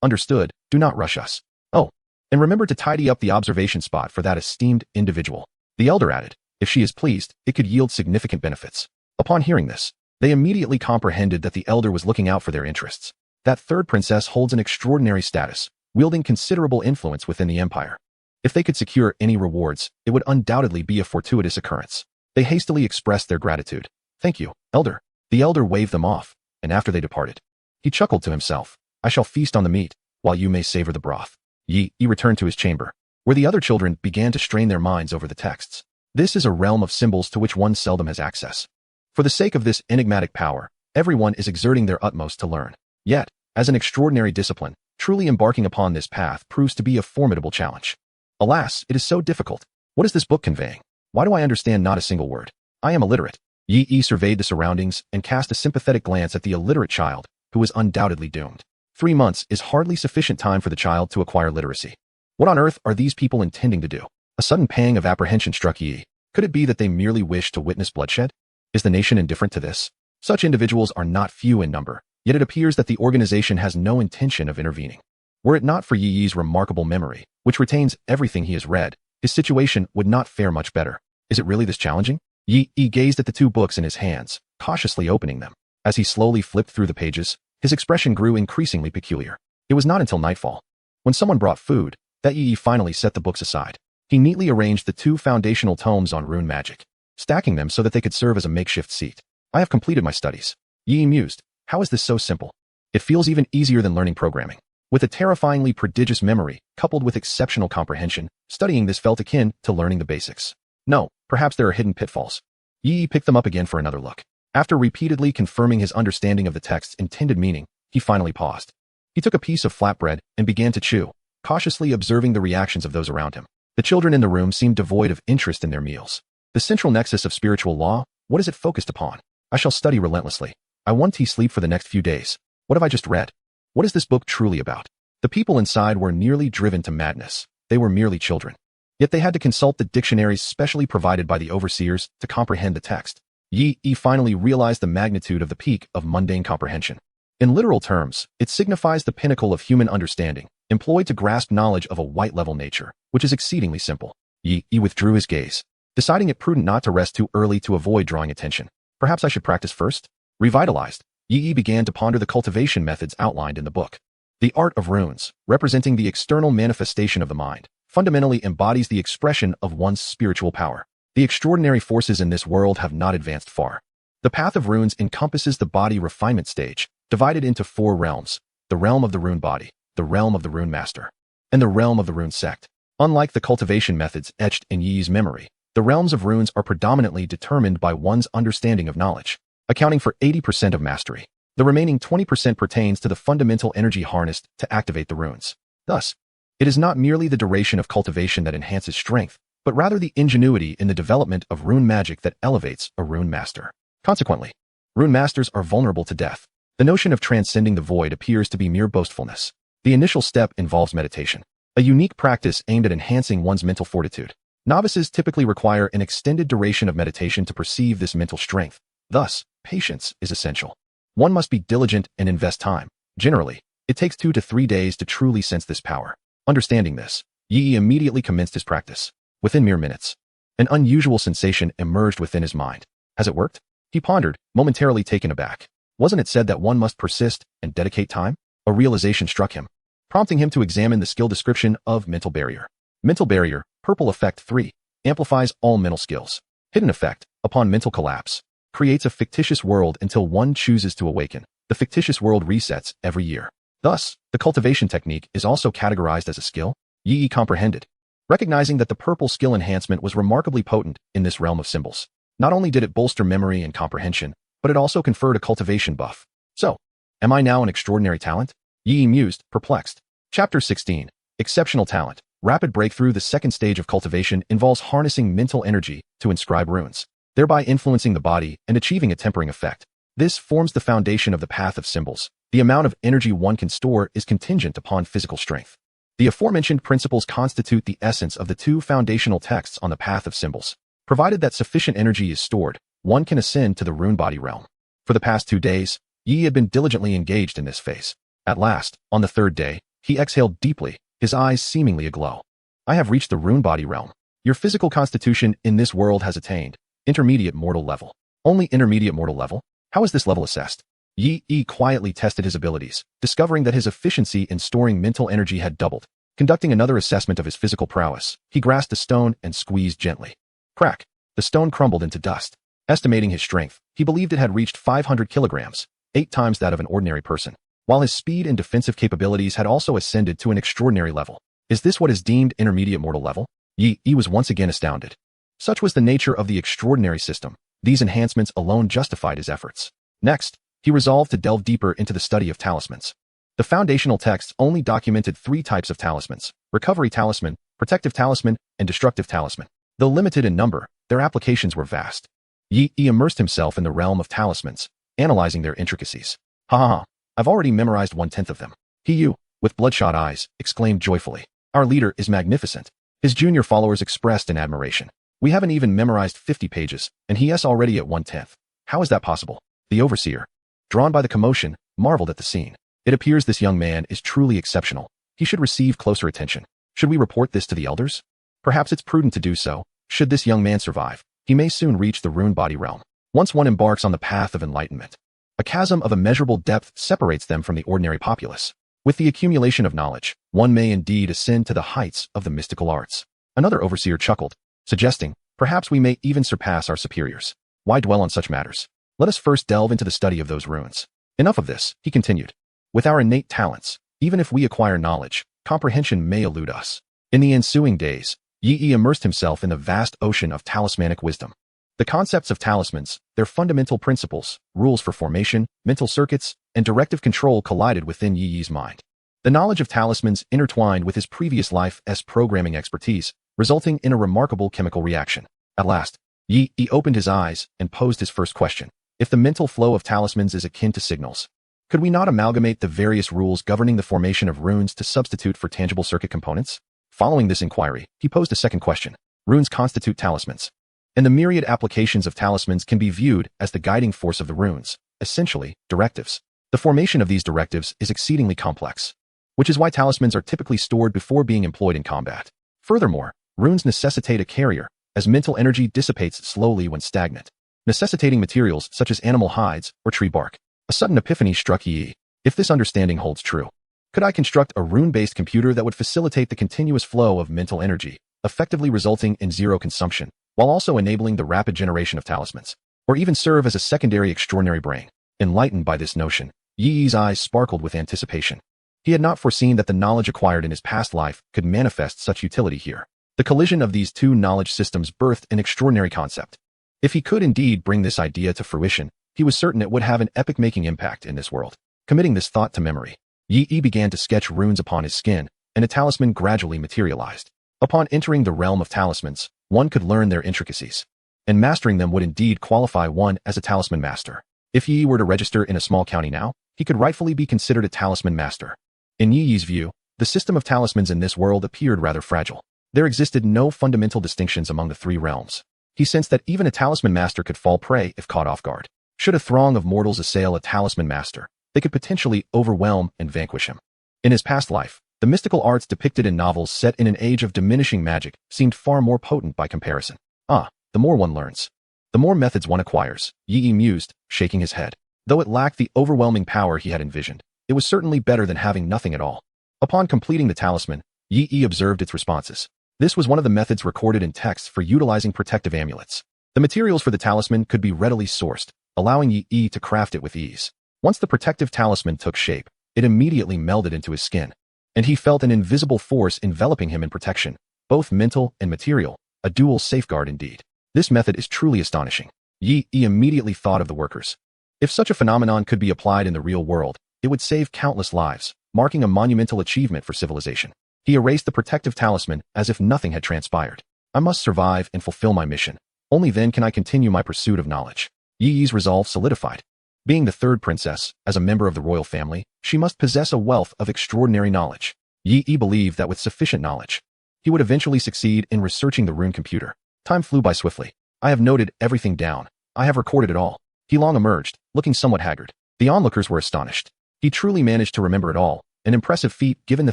Understood, do not rush us. Oh, and remember to tidy up the observation spot for that esteemed individual. The elder added, if she is pleased, it could yield significant benefits. Upon hearing this, they immediately comprehended that the elder was looking out for their interests. That 3rd princess holds an extraordinary status, wielding considerable influence within the empire. If they could secure any rewards, it would undoubtedly be a fortuitous occurrence. They hastily expressed their gratitude. Thank you, elder. The elder waved them off, and after they departed, he chuckled to himself. I shall feast on the meat, while you may savor the broth. Yi returned to his chamber, where the other children began to strain their minds over the texts. This is a realm of symbols to which one seldom has access. For the sake of this enigmatic power, everyone is exerting their utmost to learn. Yet, as an extraordinary discipline, truly embarking upon this path proves to be a formidable challenge. Alas, it is so difficult. What is this book conveying? Why do I understand not a single word? I am illiterate. Yi surveyed the surroundings and cast a sympathetic glance at the illiterate child, who was undoubtedly doomed. 3 months is hardly sufficient time for the child to acquire literacy. What on earth are these people intending to do? A sudden pang of apprehension struck Yi. Could it be that they merely wish to witness bloodshed? Is the nation indifferent to this? Such individuals are not few in number, yet it appears that the organization has no intention of intervening. Were it not for Yi's remarkable memory, which retains everything he has read, his situation would not fare much better. Is it really this challenging? Yi gazed at the 2 books in his hands, cautiously opening them. As he slowly flipped through the pages, his expression grew increasingly peculiar. It was not until nightfall, when someone brought food, that Yi finally set the books aside. He neatly arranged the 2 foundational tomes on rune magic, stacking them so that they could serve as a makeshift seat. I have completed my studies. Yi mused. How is this so simple? It feels even easier than learning programming. With a terrifyingly prodigious memory, coupled with exceptional comprehension, studying this felt akin to learning the basics. No, perhaps there are hidden pitfalls. Yi picked them up again for another look. After repeatedly confirming his understanding of the text's intended meaning, he finally paused. He took a piece of flatbread and began to chew, cautiously observing the reactions of those around him. The children in the room seemed devoid of interest in their meals. The central nexus of spiritual law, what is it focused upon? I shall study relentlessly. I want to sleep for the next few days. What have I just read? What is this book truly about? The people inside were nearly driven to madness. They were merely children. Yet they had to consult the dictionaries specially provided by the overseers to comprehend the text. Yi finally realized the magnitude of the peak of mundane comprehension. In literal terms, it signifies the pinnacle of human understanding, employed to grasp knowledge of a white-level nature, which is exceedingly simple. Yi withdrew his gaze, deciding it prudent not to rest too early to avoid drawing attention. Perhaps I should practice first? Revitalized, Yi began to ponder the cultivation methods outlined in the book. The art of runes, representing the external manifestation of the mind, fundamentally embodies the expression of one's spiritual power. The extraordinary forces in this world have not advanced far. The path of runes encompasses the body refinement stage, divided into 4 realms: the realm of the rune body, the realm of the rune master, and the realm of the rune sect. Unlike the cultivation methods etched in Yi's memory, the realms of runes are predominantly determined by one's understanding of knowledge, accounting for 80% of mastery. The remaining 20% pertains to the fundamental energy harnessed to activate the runes. Thus, it is not merely the duration of cultivation that enhances strength, but rather the ingenuity in the development of rune magic that elevates a rune master. Consequently, rune masters are vulnerable to death. The notion of transcending the void appears to be mere boastfulness. The initial step involves meditation, a unique practice aimed at enhancing one's mental fortitude. Novices typically require an extended duration of meditation to perceive this mental strength. Thus, patience is essential. One must be diligent and invest time. Generally, it takes 2 to 3 days to truly sense this power. Understanding this, Yi immediately commenced his practice. Within mere minutes, an unusual sensation emerged within his mind. Has it worked? He pondered, momentarily taken aback. Wasn't it said that one must persist and dedicate time? A realization struck him, prompting him to examine the skill description of Mental Barrier. Mental Barrier, Purple Effect 3, amplifies all mental skills. Hidden Effect, upon mental collapse, creates a fictitious world until one chooses to awaken. The fictitious world resets every year. Thus, the cultivation technique is also categorized as a skill. Yi comprehended, recognizing that the purple skill enhancement was remarkably potent in this realm of symbols. Not only did it bolster memory and comprehension, but it also conferred a cultivation buff. So, am I now an extraordinary talent? Yi mused, perplexed. Chapter 16. Exceptional Talent. Rapid breakthrough. The second stage of cultivation involves harnessing mental energy to inscribe runes, thereby influencing the body and achieving a tempering effect. This forms the foundation of the path of symbols. The amount of energy one can store is contingent upon physical strength. The aforementioned principles constitute the essence of the 2 foundational texts on the path of symbols. Provided that sufficient energy is stored, one can ascend to the rune body realm. For the past 2 days, Yi had been diligently engaged in this phase. At last, on the 3rd day, he exhaled deeply, his eyes seemingly aglow. I have reached the rune body realm. Your physical constitution in this world has attained intermediate mortal level. Only intermediate mortal level? How is this level assessed? Yi quietly tested his abilities, discovering that his efficiency in storing mental energy had doubled. Conducting another assessment of his physical prowess, he grasped a stone and squeezed gently. Crack! The stone crumbled into dust. Estimating his strength, he believed it had reached 500 kilograms, 8 times that of an ordinary person, while his speed and defensive capabilities had also ascended to an extraordinary level. Is this what is deemed intermediate mortal level? Yi was once again astounded. Such was the nature of the extraordinary system. These enhancements alone justified his efforts. Next, he resolved to delve deeper into the study of talismans. The foundational texts only documented 3 types of talismans: recovery talisman, protective talisman, and destructive talisman. Though limited in number, their applications were vast. Yi immersed himself in the realm of talismans, analyzing their intricacies. Ha! I've already memorized 1/10 of them. He, with bloodshot eyes, exclaimed joyfully. Our leader is magnificent. His junior followers expressed in admiration. We haven't even memorized 50 pages, and he is already at 1/10. How is that possible? The overseer, drawn by the commotion, marveled at the scene. It appears this young man is truly exceptional. He should receive closer attention. Should we report this to the elders? Perhaps it's prudent to do so. Should this young man survive, he may soon reach the rune body realm. Once one embarks on the path of enlightenment, a chasm of immeasurable depth separates them from the ordinary populace. With the accumulation of knowledge, one may indeed ascend to the heights of the mystical arts. Another overseer chuckled, suggesting, perhaps we may even surpass our superiors. Why dwell on such matters? Let us first delve into the study of those runes. Enough of this, he continued. With our innate talents, even if we acquire knowledge, comprehension may elude us. In the ensuing days, Yi immersed himself in the vast ocean of talismanic wisdom. The concepts of talismans, their fundamental principles, rules for formation, mental circuits, and directive control collided within Yi's mind. The knowledge of talismans intertwined with his previous life's programming expertise, resulting in a remarkable chemical reaction. At last, Yi opened his eyes and posed his first question. If the mental flow of talismans is akin to signals, could we not amalgamate the various rules governing the formation of runes to substitute for tangible circuit components? Following this inquiry, he posed a second question. Runes constitute talismans, and the myriad applications of talismans can be viewed as the guiding force of the runes, essentially, directives. The formation of these directives is exceedingly complex. which is why talismans are typically stored before being employed in combat. Furthermore, runes necessitate a carrier, as mental energy dissipates slowly when stagnant, necessitating materials such as animal hides or tree bark. A sudden epiphany struck Yi. If this understanding holds true, could I construct a rune-based computer that would facilitate the continuous flow of mental energy, effectively resulting in zero consumption, while also enabling the rapid generation of talismans, or even serve as a secondary extraordinary brain? Enlightened by this notion, Yi's eyes sparkled with anticipation. He had not foreseen that the knowledge acquired in his past life could manifest such utility here. The collision of these two knowledge systems birthed an extraordinary concept. If he could indeed bring this idea to fruition, he was certain it would have an epic-making impact in this world. Committing this thought to memory, Yi began to sketch runes upon his skin, and a talisman gradually materialized. Upon entering the realm of talismans, one could learn their intricacies, and mastering them would indeed qualify one as a talisman master. If Yi were to register in a small county now, he could rightfully be considered a talisman master. In Yi's view, the system of talismans in this world appeared rather fragile. There existed no fundamental distinctions among the three realms. He sensed that even a talisman master could fall prey if caught off guard. Should a throng of mortals assail a talisman master, they could potentially overwhelm and vanquish him. In his past life, the mystical arts depicted in novels set in an age of diminishing magic seemed far more potent by comparison. The more one learns, the more methods one acquires, Yi mused, shaking his head. Though it lacked the overwhelming power he had envisioned, it was certainly better than having nothing at all. Upon completing the talisman, Yi observed its responses. This was one of the methods recorded in texts for utilizing protective amulets. The materials for the talisman could be readily sourced, allowing Yi to craft it with ease. Once the protective talisman took shape, it immediately melded into his skin, and he felt an invisible force enveloping him in protection, both mental and material, a dual safeguard indeed. This method is truly astonishing. Yi immediately thought of the workers. If such a phenomenon could be applied in the real world, it would save countless lives, marking a monumental achievement for civilization. He erased the protective talisman as if nothing had transpired. I must survive and fulfill my mission. Only then can I continue my pursuit of knowledge. Yi's resolve solidified. Being the third princess, as a member of the royal family, she must possess a wealth of extraordinary knowledge. Yi believed that with sufficient knowledge, he would eventually succeed in researching the rune computer. Time flew by swiftly. I have noted everything down. I have recorded it all. He long emerged, looking somewhat haggard. The onlookers were astonished. He truly managed to remember it all, an impressive feat given the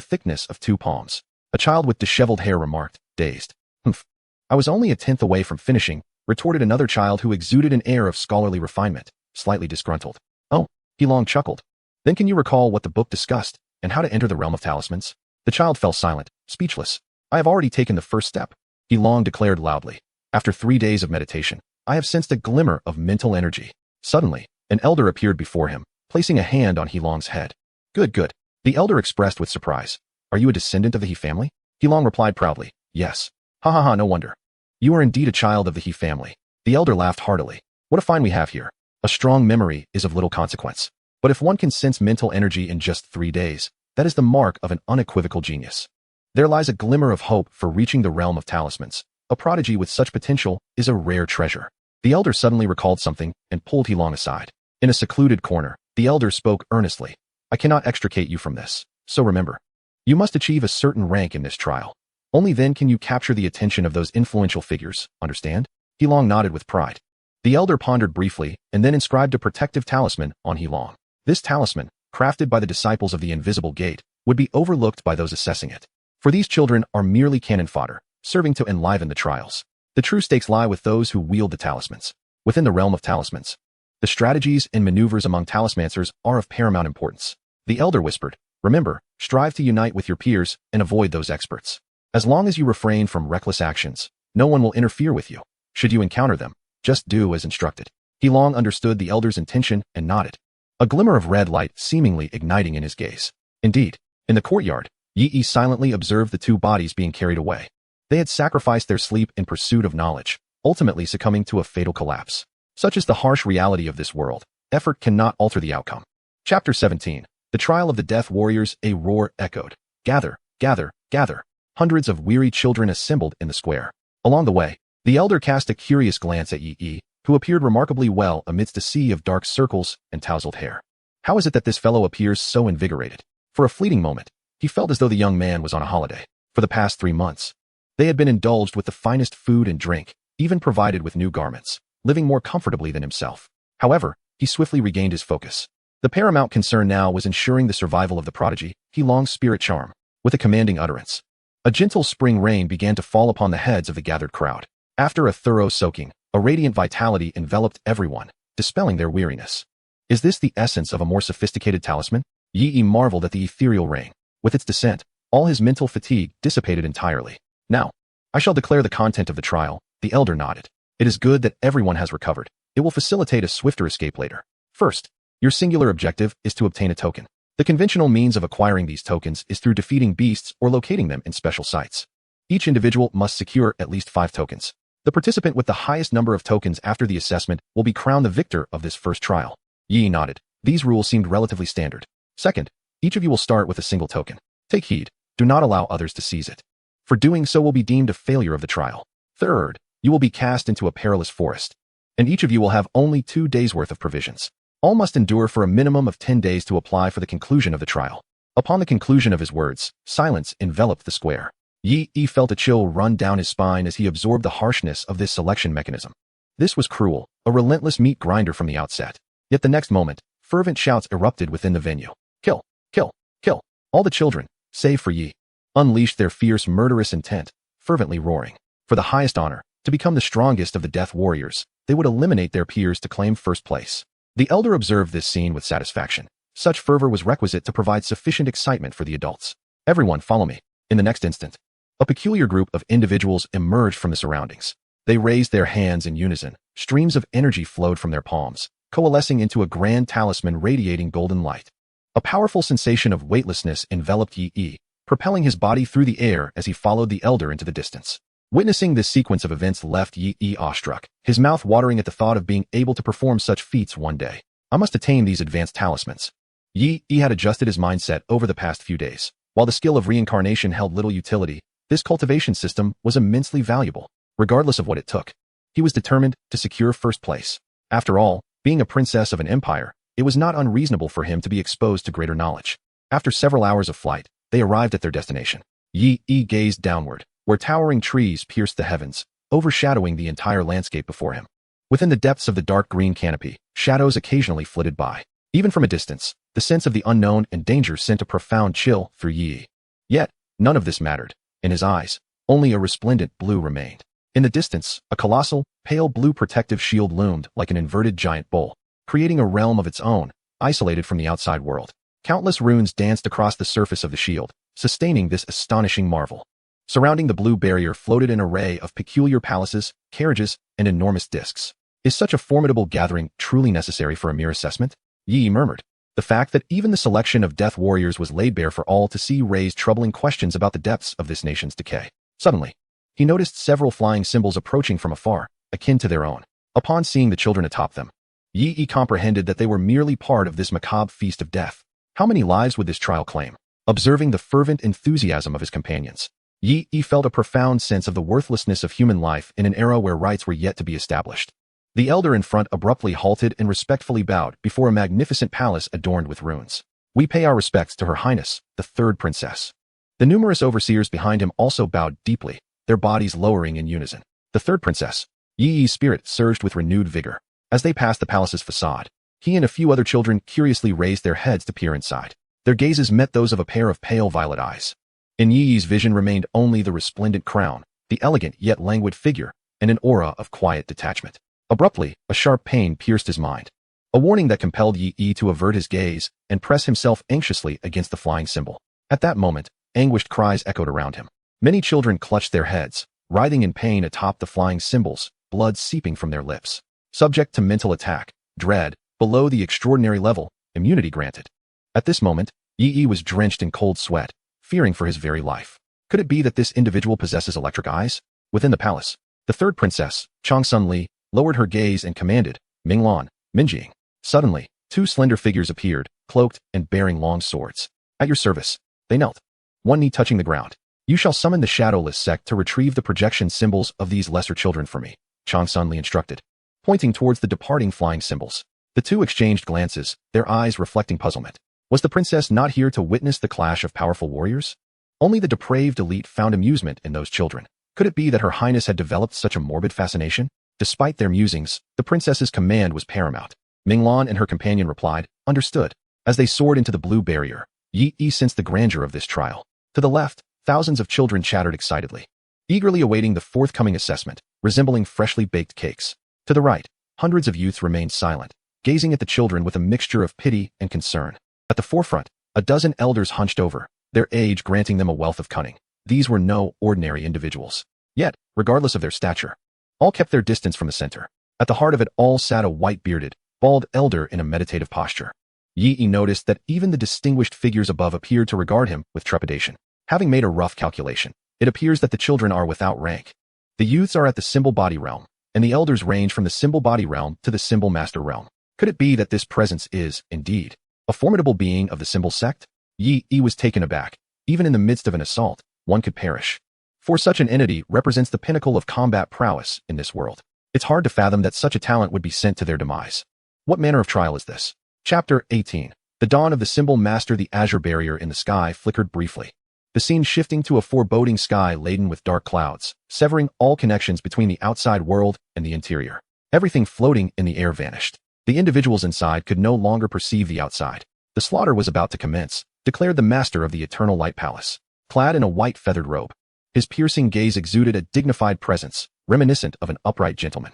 thickness of 2 palms. A child with disheveled hair remarked, dazed. Humph. I was only a 10th away from finishing, retorted another child who exuded an air of scholarly refinement, slightly disgruntled. Oh, he long chuckled. Then can you recall what the book discussed, and how to enter the realm of talismans? The child fell silent, speechless. I have already taken the first step, he long declared loudly. After 3 days of meditation, I have sensed a glimmer of mental energy. Suddenly, an elder appeared before him, placing a hand on He Long's head. Good. The elder expressed with surprise. Are you a descendant of the He family? He Long replied proudly. Yes. Ha, no wonder. You are indeed a child of the He family. The elder laughed heartily. What a find we have here. A strong memory is of little consequence. But if one can sense mental energy in just 3 days, that is the mark of an unequivocal genius. There lies a glimmer of hope for reaching the realm of talismans. A prodigy with such potential is a rare treasure. The elder suddenly recalled something and pulled He Long aside. In a secluded corner, the elder spoke earnestly. I cannot extricate you from this, so remember. You must achieve a certain rank in this trial. Only then can you capture the attention of those influential figures, understand? He Long nodded with pride. The elder pondered briefly and then inscribed a protective talisman on He Long. This talisman, crafted by the disciples of the Invisible Gate, would be overlooked by those assessing it. For these children are merely cannon fodder, serving to enliven the trials. The true stakes lie with those who wield the talismans. Within the realm of talismans, the strategies and maneuvers among talismancers are of paramount importance. The elder whispered, remember, strive to unite with your peers and avoid those experts. As long as you refrain from reckless actions, no one will interfere with you. Should you encounter them, just do as instructed. He Long understood the elder's intention and nodded, a glimmer of red light seemingly igniting in his gaze. Indeed, in the courtyard, Yi silently observed the 2 bodies being carried away. They had sacrificed their sleep in pursuit of knowledge, ultimately succumbing to a fatal collapse. Such is the harsh reality of this world. Effort cannot alter the outcome. Chapter 17. The Trial of the Death Warriors. A roar echoed. Gather, gather, gather. Hundreds of weary children assembled in the square. Along the way, the elder cast a curious glance at Yi, who appeared remarkably well amidst a sea of dark circles and tousled hair. How is it that this fellow appears so invigorated? For a fleeting moment, he felt as though the young man was on a holiday. For the past 3 months, they had been indulged with the finest food and drink, even provided with new garments, living more comfortably than himself. However, he swiftly regained his focus. The paramount concern now was ensuring the survival of the prodigy, He Long's spirit charm. With a commanding utterance, a gentle spring rain began to fall upon the heads of the gathered crowd. After a thorough soaking, a radiant vitality enveloped everyone, dispelling their weariness. Is this the essence of a more sophisticated talisman? Yi marveled at the ethereal rain. With its descent, all his mental fatigue dissipated entirely. Now, I shall declare the content of the trial. The elder nodded. It is good that everyone has recovered. It will facilitate a swifter escape later. First, your singular objective is to obtain a token. The conventional means of acquiring these tokens is through defeating beasts or locating them in special sites. Each individual must secure at least 5 tokens. The participant with the highest number of tokens after the assessment will be crowned the victor of this first trial. Yi nodded. These rules seemed relatively standard. Second, each of you will start with a single token. Take heed. Do not allow others to seize it. For doing so will be deemed a failure of the trial. Third, you will be cast into a perilous forest, and each of you will have only 2 days' worth of provisions. All must endure for a minimum of 10 days to apply for the conclusion of the trial. Upon the conclusion of his words, silence enveloped the square. Yi felt a chill run down his spine as he absorbed the harshness of this selection mechanism. This was cruel, a relentless meat grinder from the outset. Yet the next moment, fervent shouts erupted within the venue. Kill! Kill! Kill! All the children, save for Yi, unleashed their fierce murderous intent, fervently roaring. For the highest honor, to become the strongest of the death warriors, they would eliminate their peers to claim first place. The elder observed this scene with satisfaction. Such fervor was requisite to provide sufficient excitement for the adults. Everyone follow me. In the next instant, a peculiar group of individuals emerged from the surroundings. They raised their hands in unison. Streams of energy flowed from their palms, coalescing into a grand talisman radiating golden light. A powerful sensation of weightlessness enveloped Yi, propelling his body through the air as he followed the elder into the distance. Witnessing this sequence of events left Yi awestruck, his mouth watering at the thought of being able to perform such feats one day. I must attain these advanced talismans. Yi had adjusted his mindset over the past few days. While the skill of reincarnation held little utility, this cultivation system was immensely valuable, regardless of what it took. He was determined to secure first place. After all, being a princess of an empire, it was not unreasonable for him to be exposed to greater knowledge. After several hours of flight, they arrived at their destination. Yi gazed downward, where towering trees pierced the heavens, overshadowing the entire landscape before him. Within the depths of the dark green canopy, shadows occasionally flitted by. Even from a distance, the sense of the unknown and danger sent a profound chill through Yi. Yet, none of this mattered. In his eyes, only a resplendent blue remained. In the distance, a colossal, pale blue protective shield loomed like an inverted giant bowl, creating a realm of its own, isolated from the outside world. Countless runes danced across the surface of the shield, sustaining this astonishing marvel. Surrounding the blue barrier floated an array of peculiar palaces, carriages, and enormous discs. Is such a formidable gathering truly necessary for a mere assessment? Yi murmured. The fact that even the selection of death warriors was laid bare for all to see raised troubling questions about the depths of this nation's decay. Suddenly, he noticed several flying symbols approaching from afar, akin to their own. Upon seeing the children atop them, Yi comprehended that they were merely part of this macabre feast of death. How many lives would this trial claim? Observing the fervent enthusiasm of his companions, Yi felt a profound sense of the worthlessness of human life in an era where rights were yet to be established. The elder in front abruptly halted and respectfully bowed before a magnificent palace adorned with runes. We pay our respects to Her Highness, the third princess. The numerous overseers behind him also bowed deeply, their bodies lowering in unison. The third princess. Yi's spirit surged with renewed vigor. As they passed the palace's facade, he and a few other children curiously raised their heads to peer inside. Their gazes met those of a pair of pale violet eyes. In Yi's vision remained only the resplendent crown, the elegant yet languid figure, and an aura of quiet detachment. Abruptly, a sharp pain pierced his mind. A warning that compelled Yi to avert his gaze and press himself anxiously against the flying symbol. At that moment, anguished cries echoed around him. Many children clutched their heads, writhing in pain atop the flying symbols, blood seeping from their lips. Subject to mental attack, dread, below the extraordinary level, immunity granted. At this moment, Yi was drenched in cold sweat, fearing for his very life. Could it be that this individual possesses electric eyes? Within the palace, the third princess, Changsun Li, lowered her gaze and commanded, Minglan, Minjing. Suddenly, 2 slender figures appeared, cloaked and bearing long swords. At your service. They knelt, one knee touching the ground. You shall summon the shadowless sect to retrieve the projection symbols of these lesser children for me, Changsun Li instructed, pointing towards the departing flying symbols. The 2 exchanged glances, their eyes reflecting puzzlement. Was the princess not here to witness the clash of powerful warriors? Only the depraved elite found amusement in those children. Could it be that Her Highness had developed such a morbid fascination? Despite their musings, the princess's command was paramount. Minglan and her companion replied, "Understood." As they soared into the blue barrier, Yi sensed the grandeur of this trial. To the left, thousands of children chattered excitedly, eagerly awaiting the forthcoming assessment, resembling freshly baked cakes. To the right, hundreds of youths remained silent, gazing at the children with a mixture of pity and concern. At the forefront, a dozen elders hunched over, their age granting them a wealth of cunning. These were no ordinary individuals. Yet, regardless of their stature, all kept their distance from the center. At the heart of it all sat a white-bearded, bald elder in a meditative posture. Yi noticed that even the distinguished figures above appeared to regard him with trepidation. Having made a rough calculation, it appears that the children are without rank. The youths are at the symbol body realm, and the elders range from the symbol body realm to the symbol master realm. Could it be that this presence is, indeed, a formidable being of the symbol sect? Yi was taken aback. Even in the midst of an assault, one could perish. For such an entity represents the pinnacle of combat prowess in this world. It's hard to fathom that such a talent would be sent to their demise. What manner of trial is this? Chapter 18. The dawn of the symbol master. The azure barrier in the sky flickered briefly, the scene shifting to a foreboding sky laden with dark clouds, severing all connections between the outside world and the interior. Everything floating in the air vanished. The individuals inside could no longer perceive the outside. The slaughter was about to commence, declared the master of the Eternal Light Palace. Clad in a white feathered robe, his piercing gaze exuded a dignified presence, reminiscent of an upright gentleman.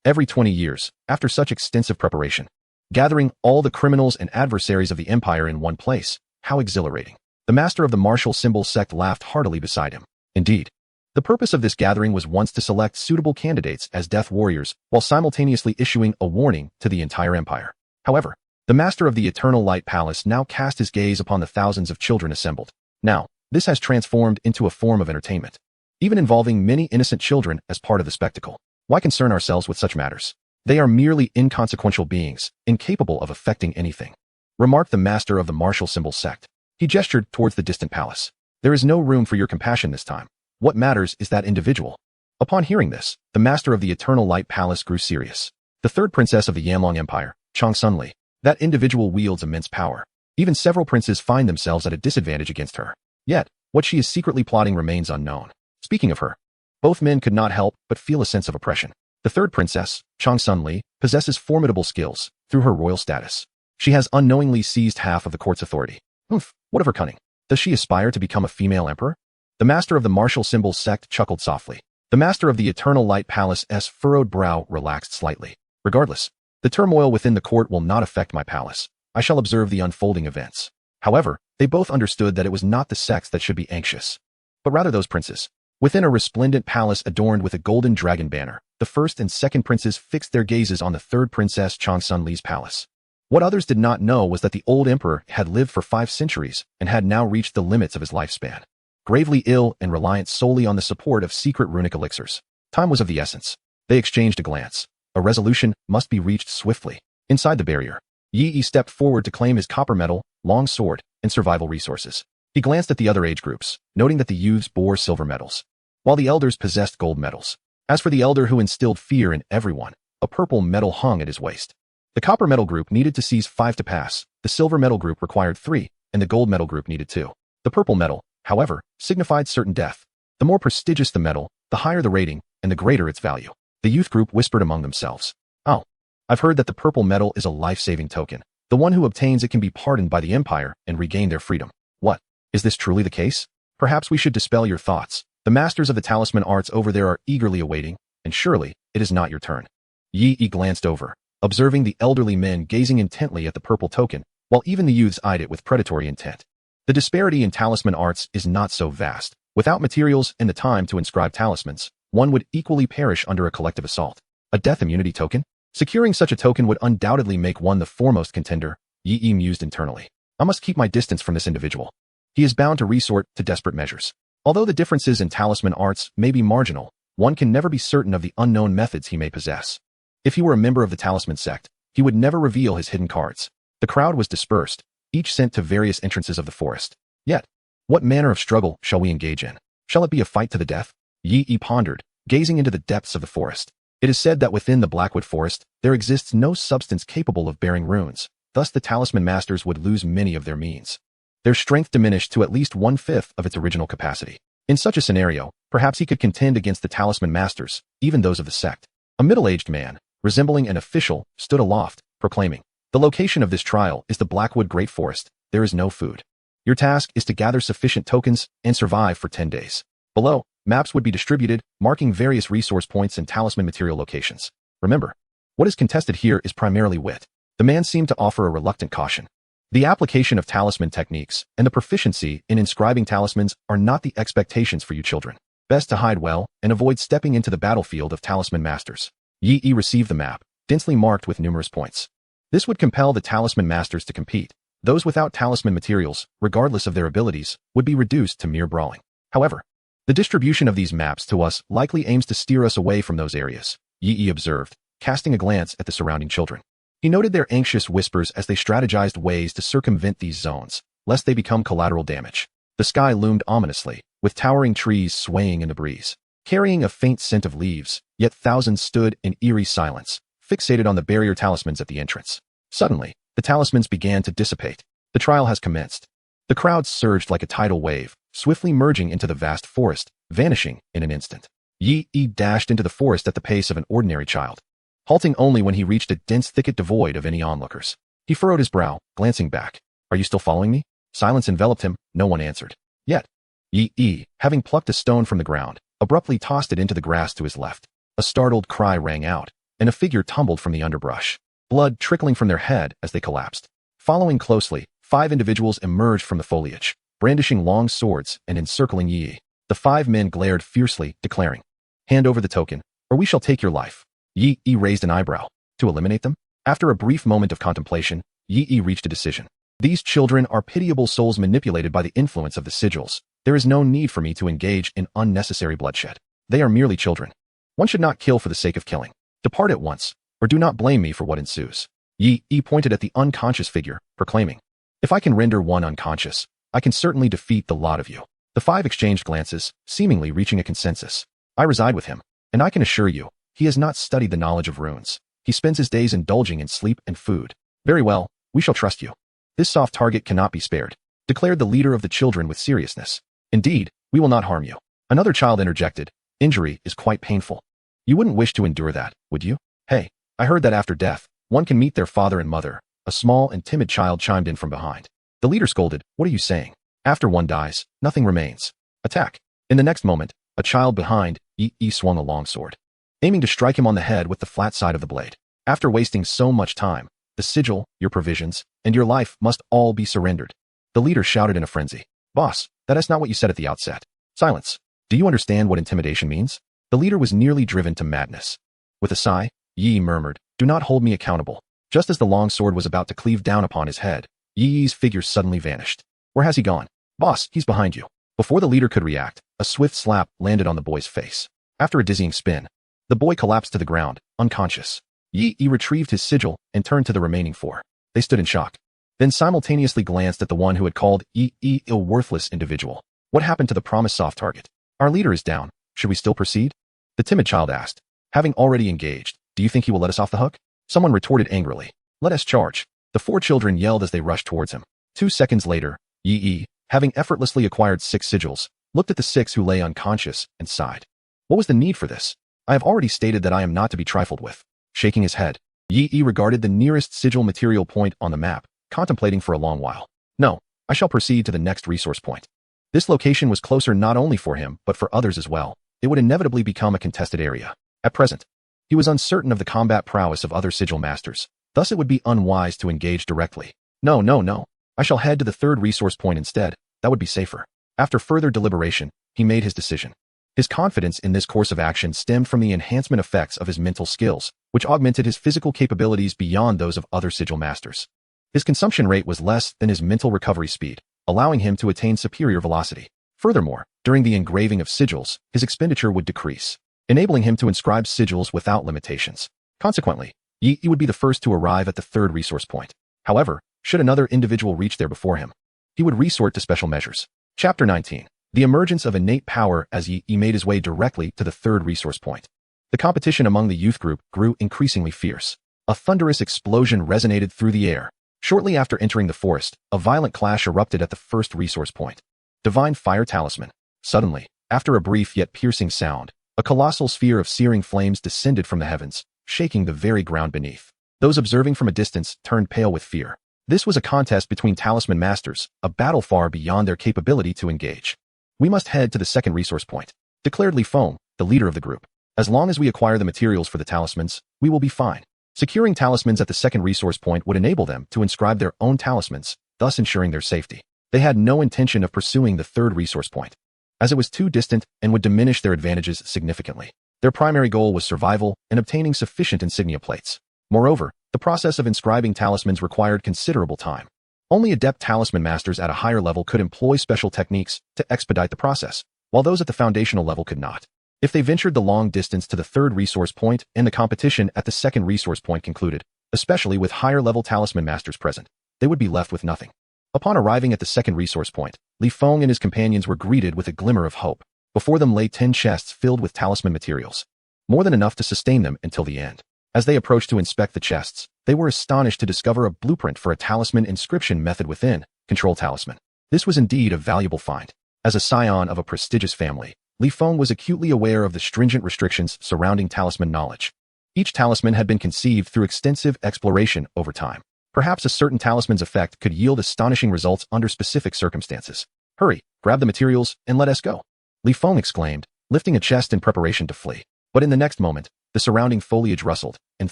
Every 20 years, after such extensive preparation, gathering all the criminals and adversaries of the empire in one place, how exhilarating. The master of the martial symbol sect laughed heartily beside him. Indeed, the purpose of this gathering was once to select suitable candidates as death warriors while simultaneously issuing a warning to the entire empire. However, the master of the Eternal Light Palace now cast his gaze upon the thousands of children assembled. Now, this has transformed into a form of entertainment, even involving many innocent children as part of the spectacle. Why concern ourselves with such matters? They are merely inconsequential beings, incapable of affecting anything, remarked the master of the martial symbol sect. He gestured towards the distant palace. There is no room for your compassion this time. What matters is that individual. Upon hearing this, the master of the Eternal Light Palace grew serious. The third princess of the Yamlong Empire, Chang Sunli. That individual wields immense power. Even several princes find themselves at a disadvantage against her. Yet, what she is secretly plotting remains unknown. Speaking of her, both men could not help but feel a sense of oppression. The third princess, Chang Sunli, possesses formidable skills through her royal status. She has unknowingly seized half of the court's authority. What of her cunning? Does she aspire to become a female emperor? The master of the martial symbol sect chuckled softly. The master of the Eternal Light Palace's furrowed brow relaxed slightly. Regardless, the turmoil within the court will not affect my palace. I shall observe the unfolding events. However, they both understood that it was not the sects that should be anxious, but rather those princes. Within a resplendent palace adorned with a golden dragon banner, the first and second princes fixed their gazes on the third princess Chang Sunli's palace. What others did not know was that the old emperor had lived for 5 centuries and had now reached the limits of his lifespan. Gravely ill and reliant solely on the support of secret runic elixirs. Time was of the essence. They exchanged a glance. A resolution must be reached swiftly. Inside the barrier, Yi stepped forward to claim his copper medal, long sword, and survival resources. He glanced at the other age groups, noting that the youths bore silver medals, while the elders possessed gold medals. As for the elder who instilled fear in everyone, a purple medal hung at his waist. The copper medal group needed to seize 5 to pass, the silver medal group required 3, and the gold medal group needed 2. The purple medal, however, signified certain death. The more prestigious the medal, the higher the rating, and the greater its value. The youth group whispered among themselves. "Oh, I've heard that the purple medal is a life-saving token. The one who obtains it can be pardoned by the empire and regain their freedom. What? Is this truly the case? Perhaps we should dispel your thoughts. The masters of the talisman arts over there are eagerly awaiting, and surely, it is not your turn." Yi glanced over, observing the elderly men gazing intently at the purple token, while even the youths eyed it with predatory intent. The disparity in talisman arts is not so vast. Without materials and the time to inscribe talismans, one would equally perish under a collective assault. A death immunity token? Securing such a token would undoubtedly make one the foremost contender, Yi mused internally. I must keep my distance from this individual. He is bound to resort to desperate measures. Although the differences in talisman arts may be marginal, one can never be certain of the unknown methods he may possess. If he were a member of the talisman sect, he would never reveal his hidden cards. The crowd was dispersed, each sent to various entrances of the forest. Yet, what manner of struggle shall we engage in? Shall it be a fight to the death? Yi pondered, gazing into the depths of the forest. It is said that within the Blackwood Forest, there exists no substance capable of bearing runes, thus the talisman masters would lose many of their means. Their strength diminished to at least 1/5 of its original capacity. In such a scenario, perhaps he could contend against the talisman masters, even those of the sect. A middle-aged man, resembling an official, stood aloft, proclaiming, "The location of this trial is the Blackwood Great Forest. There is no food. Your task is to gather sufficient tokens and survive for 10 days. Below, maps would be distributed, marking various resource points and talisman material locations. Remember, what is contested here is primarily wit." The man seemed to offer a reluctant caution. The application of talisman techniques and the proficiency in inscribing talismans are not the expectations for you children. Best to hide well and avoid stepping into the battlefield of talisman masters. Yi received the map, densely marked with numerous points. This would compel the talisman masters to compete. Those without talisman materials, regardless of their abilities, would be reduced to mere brawling. However, the distribution of these maps to us likely aims to steer us away from those areas, Yi observed, casting a glance at the surrounding children. He noted their anxious whispers as they strategized ways to circumvent these zones, lest they become collateral damage. The sky loomed ominously, with towering trees swaying in the breeze, carrying a faint scent of leaves, yet thousands stood in eerie silence, fixated on the barrier talismans at the entrance. Suddenly, the talismans began to dissipate. The trial has commenced. The crowd surged like a tidal wave, swiftly merging into the vast forest, vanishing in an instant. Yi dashed into the forest at the pace of an ordinary child, halting only when he reached a dense thicket devoid of any onlookers. He furrowed his brow, glancing back. "Are you still following me?" Silence enveloped him, no one answered. Yet, Yi, having plucked a stone from the ground, abruptly tossed it into the grass to his left. A startled cry rang out, and a figure tumbled from the underbrush, blood trickling from their head as they collapsed. Following closely, 5 individuals emerged from the foliage, brandishing long swords and encircling Yi. The 5 men glared fiercely, declaring, "Hand over the token, or we shall take your life." Yi raised an eyebrow. To eliminate them? After a brief moment of contemplation, Yi reached a decision. These children are pitiable souls manipulated by the influence of the sigils. There is no need for me to engage in unnecessary bloodshed. They are merely children. One should not kill for the sake of killing. Depart at once, or do not blame me for what ensues. Yi pointed at the unconscious figure, proclaiming, "If I can render one unconscious, I can certainly defeat the lot of you." The 5 exchanged glances, seemingly reaching a consensus. "I reside with him, and I can assure you, he has not studied the knowledge of runes. He spends his days indulging in sleep and food." "Very well, we shall trust you. This soft target cannot be spared," declared the leader of the children with seriousness. "Indeed, we will not harm you." Another child interjected, "Injury is quite painful. You wouldn't wish to endure that, would you?" "Hey, I heard that after death, one can meet their father and mother." A small and timid child chimed in from behind. The leader scolded, "What are you saying? After one dies, nothing remains. Attack." In the next moment, a child behind Yi swung a long sword, aiming to strike him on the head with the flat side of the blade. "After wasting so much time, the sigil, your provisions, and your life must all be surrendered." The leader shouted in a frenzy, "Boss, that is not what you said at the outset." "Silence. Do you understand what intimidation means?" The leader was nearly driven to madness. With a sigh, Yi murmured, "Do not hold me accountable." Just as the long sword was about to cleave down upon his head, Yi's figure suddenly vanished. "Where has he gone?" "Boss, he's behind you." Before the leader could react, a swift slap landed on the boy's face. After a dizzying spin, the boy collapsed to the ground, unconscious. Yi retrieved his sigil and turned to the remaining 4. They stood in shock, then simultaneously glanced at the one who had called Yi a worthless individual. "What happened to the promised soft target?" "Our leader is down. Should we still proceed?" the timid child asked. "Having already engaged, do you think he will let us off the hook?" Someone retorted angrily, "Let us charge." The 4 children yelled as they rushed towards him. 2 seconds later, Yi, having effortlessly acquired 6 sigils, looked at the 6 who lay unconscious and sighed. "What was the need for this? I have already stated that I am not to be trifled with." Shaking his head, Yi regarded the nearest sigil material point on the map, contemplating for a long while. "No, I shall proceed to the next resource point." This location was closer not only for him but for others as well. It would inevitably become a contested area. At present, he was uncertain of the combat prowess of other sigil masters, thus it would be unwise to engage directly. No. I shall head to the 3rd resource point instead. That would be safer." After further deliberation, he made his decision. His confidence in this course of action stemmed from the enhancement effects of his mental skills, which augmented his physical capabilities beyond those of other sigil masters. His consumption rate was less than his mental recovery speed, allowing him to attain superior velocity. Furthermore, during the engraving of sigils, his expenditure would decrease, enabling him to inscribe sigils without limitations. Consequently, Yi would be the first to arrive at the 3rd resource point. However, should another individual reach there before him, he would resort to special measures. Chapter 19. The emergence of innate power. As Yi made his way directly to the 3rd resource point, the competition among the youth group grew increasingly fierce. A thunderous explosion resonated through the air. Shortly after entering the forest, a violent clash erupted at the 1st resource point. Divine Fire Talisman. Suddenly, after a brief yet piercing sound, a colossal sphere of searing flames descended from the heavens, shaking the very ground beneath. Those observing from a distance turned pale with fear. This was a contest between talisman masters, a battle far beyond their capability to engage. "We must head to the second resource point," declared Li Feng, the leader of the group. "As long as we acquire the materials for the talismans, we will be fine." Securing talismans at the second resource point would enable them to inscribe their own talismans, thus ensuring their safety. They had no intention of pursuing the third resource point, as it was too distant and would diminish their advantages significantly. Their primary goal was survival and obtaining sufficient insignia plates. Moreover, the process of inscribing talismans required considerable time. Only adept talisman masters at a higher level could employ special techniques to expedite the process, while those at the foundational level could not. If they ventured the long distance to the third resource point and the competition at the second resource point concluded, especially with higher-level talisman masters present, they would be left with nothing. Upon arriving at the second resource point, Li Feng and his companions were greeted with a glimmer of hope. Before them lay 10 chests filled with talisman materials, more than enough to sustain them until the end. As they approached to inspect the chests, they were astonished to discover a blueprint for a talisman inscription method within, Control Talisman. This was indeed a valuable find. As a scion of a prestigious family, Li Feng was acutely aware of the stringent restrictions surrounding talisman knowledge. Each talisman had been conceived through extensive exploration over time. Perhaps a certain talisman's effect could yield astonishing results under specific circumstances. "Hurry, grab the materials, and let us go," Li Feng exclaimed, lifting a chest in preparation to flee. But in the next moment, the surrounding foliage rustled, and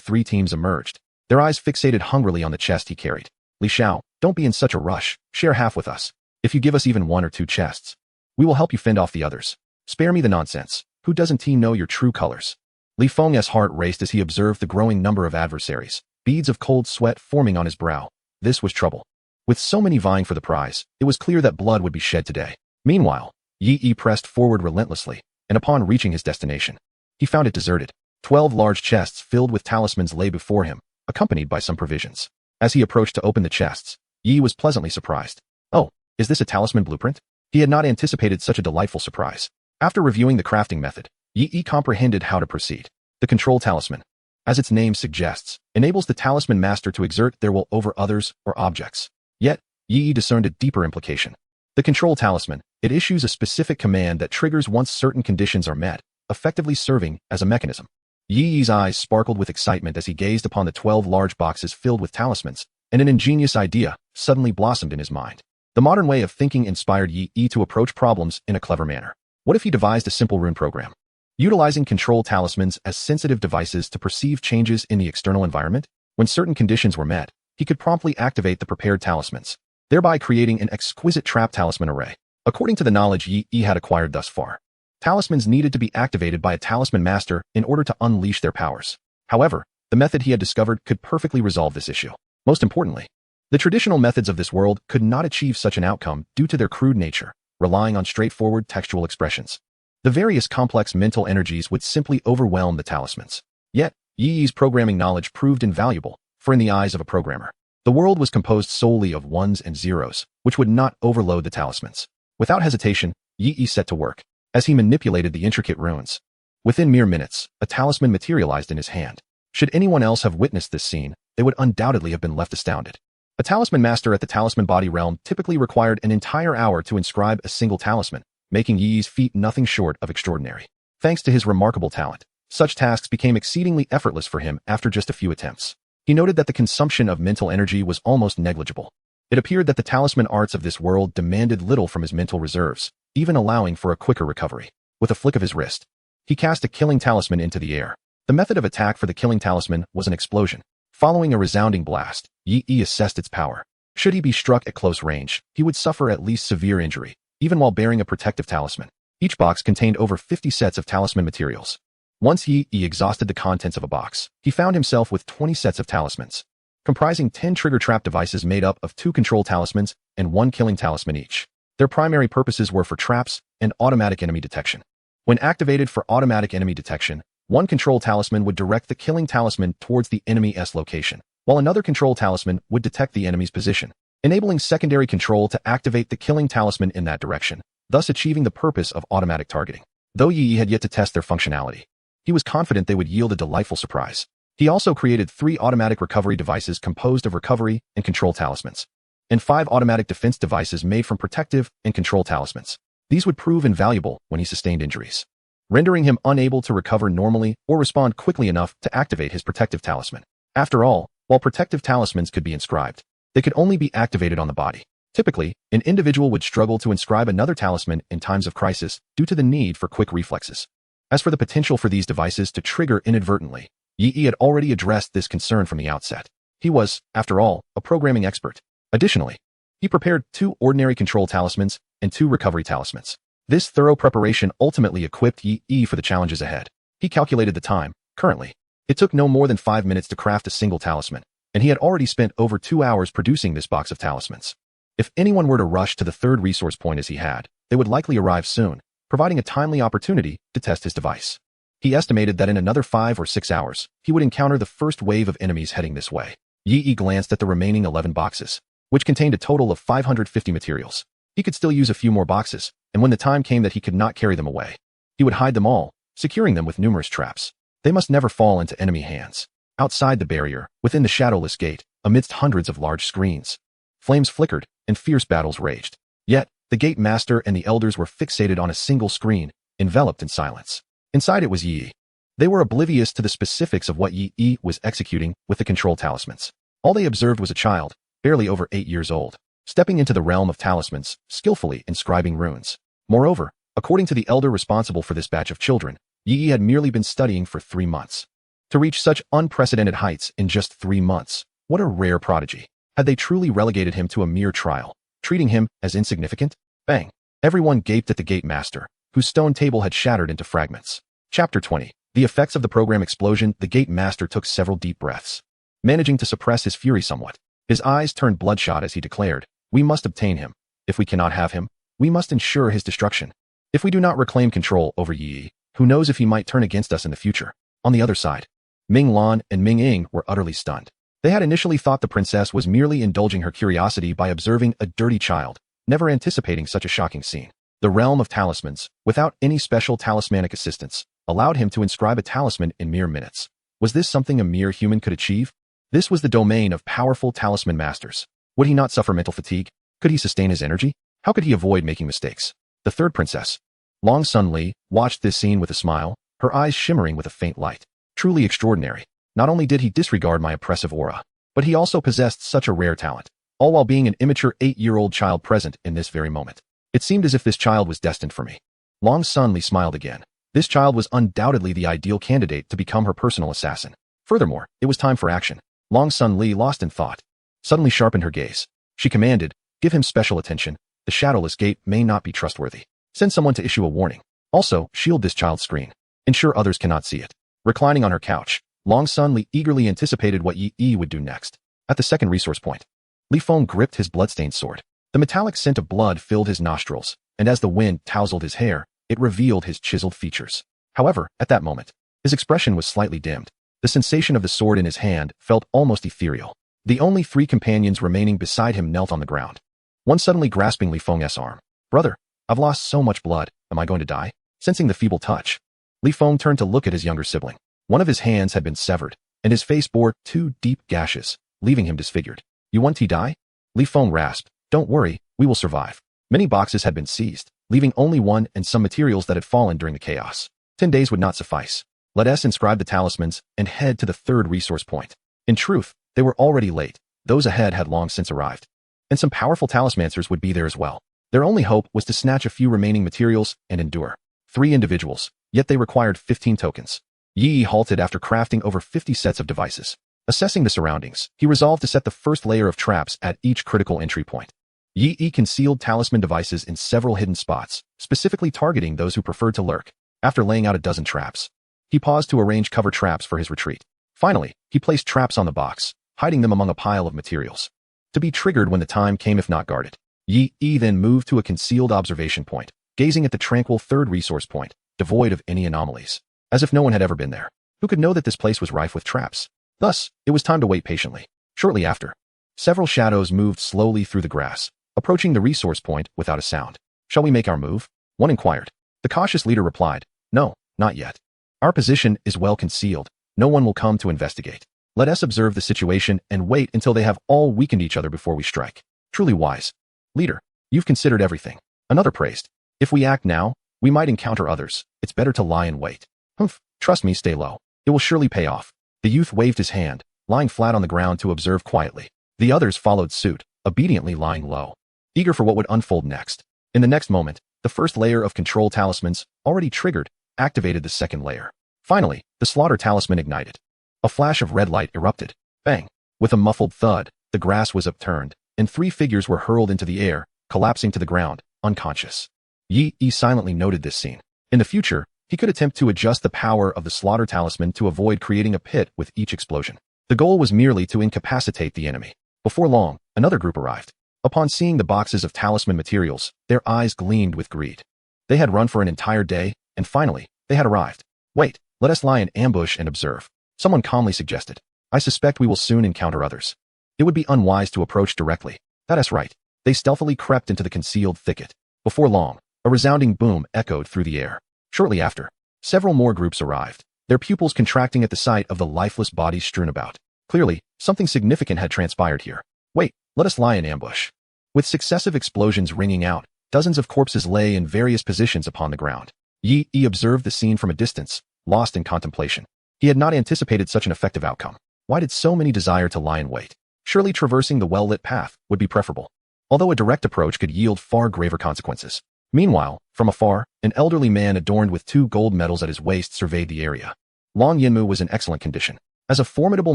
3 teams emerged, their eyes fixated hungrily on the chest he carried. "Li Xiao, don't be in such a rush, share half with us. If you give us even 1 or 2 chests, we will help you fend off the others. Spare me the nonsense. Who doesn't he know your true colors?" Li Feng's heart raced as he observed the growing number of adversaries, beads of cold sweat forming on his brow. This was trouble. With so many vying for the prize, it was clear that blood would be shed today. Meanwhile, Yi pressed forward relentlessly, and upon reaching his destination, he found it deserted. 12 large chests filled with talismans lay before him, accompanied by some provisions. As he approached to open the chests, Yi was pleasantly surprised. "Oh, is this a talisman blueprint?" He had not anticipated such a delightful surprise. After reviewing the crafting method, Yi comprehended how to proceed. The Control Talisman, as its name suggests, enables the talisman master to exert their will over others or objects. Yet, Yi discerned a deeper implication. The Control Talisman, it issues a specific command that triggers once certain conditions are met, effectively serving as a mechanism. Yi's eyes sparkled with excitement as he gazed upon the 12 large boxes filled with talismans, and an ingenious idea suddenly blossomed in his mind. The modern way of thinking inspired Yi to approach problems in a clever manner. What if he devised a simple rune program, utilizing control talismans as sensitive devices to perceive changes in the external environment? When certain conditions were met, he could promptly activate the prepared talismans, thereby creating an exquisite trap talisman array. According to the knowledge Yi had acquired thus far, talismans needed to be activated by a talisman master in order to unleash their powers. However, the method he had discovered could perfectly resolve this issue. Most importantly, the traditional methods of this world could not achieve such an outcome due to their crude nature, relying on straightforward textual expressions. The various complex mental energies would simply overwhelm the talismans. Yet, Yi's programming knowledge proved invaluable, for in the eyes of a programmer, the world was composed solely of ones and zeros, which would not overload the talismans. Without hesitation, Yi set to work. As he manipulated the intricate runes, within mere minutes, a talisman materialized in his hand. Should anyone else have witnessed this scene, they would undoubtedly have been left astounded. A talisman master at the talisman body realm typically required an entire hour to inscribe a single talisman, making Yi's feat nothing short of extraordinary. Thanks to his remarkable talent, such tasks became exceedingly effortless for him after just a few attempts. He noted that the consumption of mental energy was almost negligible. It appeared that the talisman arts of this world demanded little from his mental reserves, even allowing for a quicker recovery. With a flick of his wrist, he cast a killing talisman into the air. The method of attack for the killing talisman was an explosion. Following a resounding blast, Yi assessed its power. Should he be struck at close range, he would suffer at least severe injury, even while bearing a protective talisman. Each box contained over 50 sets of talisman materials. Once Yi exhausted the contents of a box, he found himself with 20 sets of talismans, comprising 10 trigger trap devices made up of 2 control talismans and 1 killing talisman each. Their primary purposes were for traps and automatic enemy detection. When activated for automatic enemy detection, one control talisman would direct the killing talisman towards the enemy's location, while another control talisman would detect the enemy's position, enabling secondary control to activate the killing talisman in that direction, thus achieving the purpose of automatic targeting. Though Yi had yet to test their functionality, he was confident they would yield a delightful surprise. He also created 3 automatic recovery devices composed of recovery and control talismans, and 5 automatic defense devices made from protective and control talismans. These would prove invaluable when he sustained injuries, rendering him unable to recover normally or respond quickly enough to activate his protective talisman. After all, While protective talismans could be inscribed, they could only be activated on the body. Typically, an individual would struggle to inscribe another talisman in times of crisis due to the need for quick reflexes. As for the potential for these devices to trigger inadvertently, Yi had already addressed this concern from the outset. He was, after all, a programming expert. Additionally, he prepared 2 ordinary control talismans and 2 recovery talismans. This thorough preparation ultimately equipped Yi for the challenges ahead. He calculated the time. Currently, it took no more than 5 minutes to craft a single talisman, and he had already spent over 2 hours producing this box of talismans. If anyone were to rush to the 3rd resource point as he had, they would likely arrive soon, providing a timely opportunity to test his device. He estimated that in another 5 or 6 hours, he would encounter the first wave of enemies heading this way. Yi glanced at the remaining 11 boxes, which contained a total of 550 materials. He could still use a few more boxes, and when the time came that he could not carry them away, he would hide them all, securing them with numerous traps. They must never fall into enemy hands. Outside the barrier, within the shadowless gate, amidst hundreds of large screens, flames flickered and fierce battles raged. Yet, the gate master and the elders were fixated on a single screen, enveloped in silence. Inside it was Yi. They were oblivious to the specifics of what Yi was executing with the control talismans. All they observed was a child, barely over 8 years old, stepping into the realm of talismans, skillfully inscribing runes. Moreover, according to the elder responsible for this batch of children, Yi had merely been studying for 3 months. To reach such unprecedented heights in just 3 months, what a rare prodigy. Had they truly relegated him to a mere trial, treating him as insignificant? Bang! Everyone gaped at the gate master, whose stone table had shattered into fragments. Chapter 20. The effects of the program explosion. The gate master took several deep breaths, managing to suppress his fury somewhat. His eyes turned bloodshot as he declared, "We must obtain him. If we cannot have him, we must ensure his destruction. If we do not reclaim control over Yi, who knows if he might turn against us in the future." On the other side, Ming Lan and Ming Ying were utterly stunned. They had initially thought the princess was merely indulging her curiosity by observing a dirty child, never anticipating such a shocking scene. The realm of talismans, without any special talismanic assistance, allowed him to inscribe a talisman in mere minutes. Was this something a mere human could achieve? This was the domain of powerful talisman masters. Would he not suffer mental fatigue? Could he sustain his energy? How could he avoid making mistakes? The 3rd princess, Long Sun Li, watched this scene with a smile, her eyes shimmering with a faint light. Truly extraordinary. Not only did he disregard my oppressive aura, but he also possessed such a rare talent, all while being an immature 8-year-old child present in this very moment. It seemed as if this child was destined for me. Long Sun Li smiled again. This child was undoubtedly the ideal candidate to become her personal assassin. Furthermore, it was time for action. Long Sun Li, lost in thought, suddenly sharpened her gaze. She commanded, "Give him special attention. The shadowless gate may not be trustworthy. Send someone to issue a warning. Also, shield this child's screen. Ensure others cannot see it." Reclining on her couch, Long Sun Li eagerly anticipated what Yi would do next. At the 2nd resource point, Li Feng gripped his bloodstained sword. The metallic scent of blood filled his nostrils, and as the wind tousled his hair, it revealed his chiseled features. However, at that moment, his expression was slightly dimmed. The sensation of the sword in his hand felt almost ethereal. The only 3 companions remaining beside him knelt on the ground, one suddenly grasping Li Feng's arm. "Brother, I've lost so much blood. Am I going to die?" Sensing the feeble touch, Li Feng turned to look at his younger sibling. One of his hands had been severed, and his face bore 2 deep gashes, leaving him disfigured. "You want to die?" Li Feng rasped. "Don't worry, we will survive." Many boxes had been seized, leaving only one and some materials that had fallen during the chaos. 10 days would not suffice. Let us inscribe the talismans and head to the 3rd resource point. In truth, they were already late. Those ahead had long since arrived. And some powerful talismancers would be there as well. Their only hope was to snatch a few remaining materials and endure. 3 individuals, yet they required 15 tokens. Yi halted after crafting over 50 sets of devices. Assessing the surroundings, he resolved to set the first layer of traps at each critical entry point. Yi concealed talisman devices in several hidden spots, specifically targeting those who preferred to lurk. After laying out a dozen traps, he paused to arrange cover traps for his retreat. Finally, he placed traps on the box, hiding them among a pile of materials, to be triggered when the time came if not guarded. Yi then moved to a concealed observation point, gazing at the tranquil 3rd resource point, devoid of any anomalies, as if no one had ever been there. Who could know that this place was rife with traps? Thus, it was time to wait patiently. Shortly after, several shadows moved slowly through the grass, approaching the resource point without a sound. "Shall we make our move?" one inquired. The cautious leader replied, "No, not yet. Our position is well concealed. No one will come to investigate. Let us observe the situation and wait until they have all weakened each other before we strike." Truly wise. "Leader, you've considered everything." Another praised. "If we act now, we might encounter others. It's better to lie in wait." "Humph, trust me, stay low. It will surely pay off." The youth waved his hand, lying flat on the ground to observe quietly. The others followed suit, obediently lying low, eager for what would unfold next. In the next moment, the first layer of control talismans, already triggered, activated the second layer. Finally, the slaughter talisman ignited. A flash of red light erupted. Bang! With a muffled thud, the grass was upturned, and 3 figures were hurled into the air, collapsing to the ground, unconscious. Yi silently noted this scene. In the future, he could attempt to adjust the power of the slaughter talisman to avoid creating a pit with each explosion. The goal was merely to incapacitate the enemy. Before long, another group arrived. Upon seeing the boxes of talisman materials, their eyes gleamed with greed. They had run for an entire day, and finally, they had arrived. Wait, let us lie in ambush and observe. Someone calmly suggested. I suspect we will soon encounter others. It would be unwise to approach directly. That is right. They stealthily crept into the concealed thicket. Before long, a resounding boom echoed through the air. Shortly after, several more groups arrived, their pupils contracting at the sight of the lifeless bodies strewn about. Clearly, something significant had transpired here. Wait, let us lie in ambush. With successive explosions ringing out, dozens of corpses lay in various positions upon the ground. Yi observed the scene from a distance, lost in contemplation. He had not anticipated such an effective outcome. Why did so many desire to lie in wait? Surely traversing the well-lit path would be preferable, although a direct approach could yield far graver consequences. Meanwhile, from afar, an elderly man adorned with 2 gold medals at his waist surveyed the area. Long Yinmu was in excellent condition. As a formidable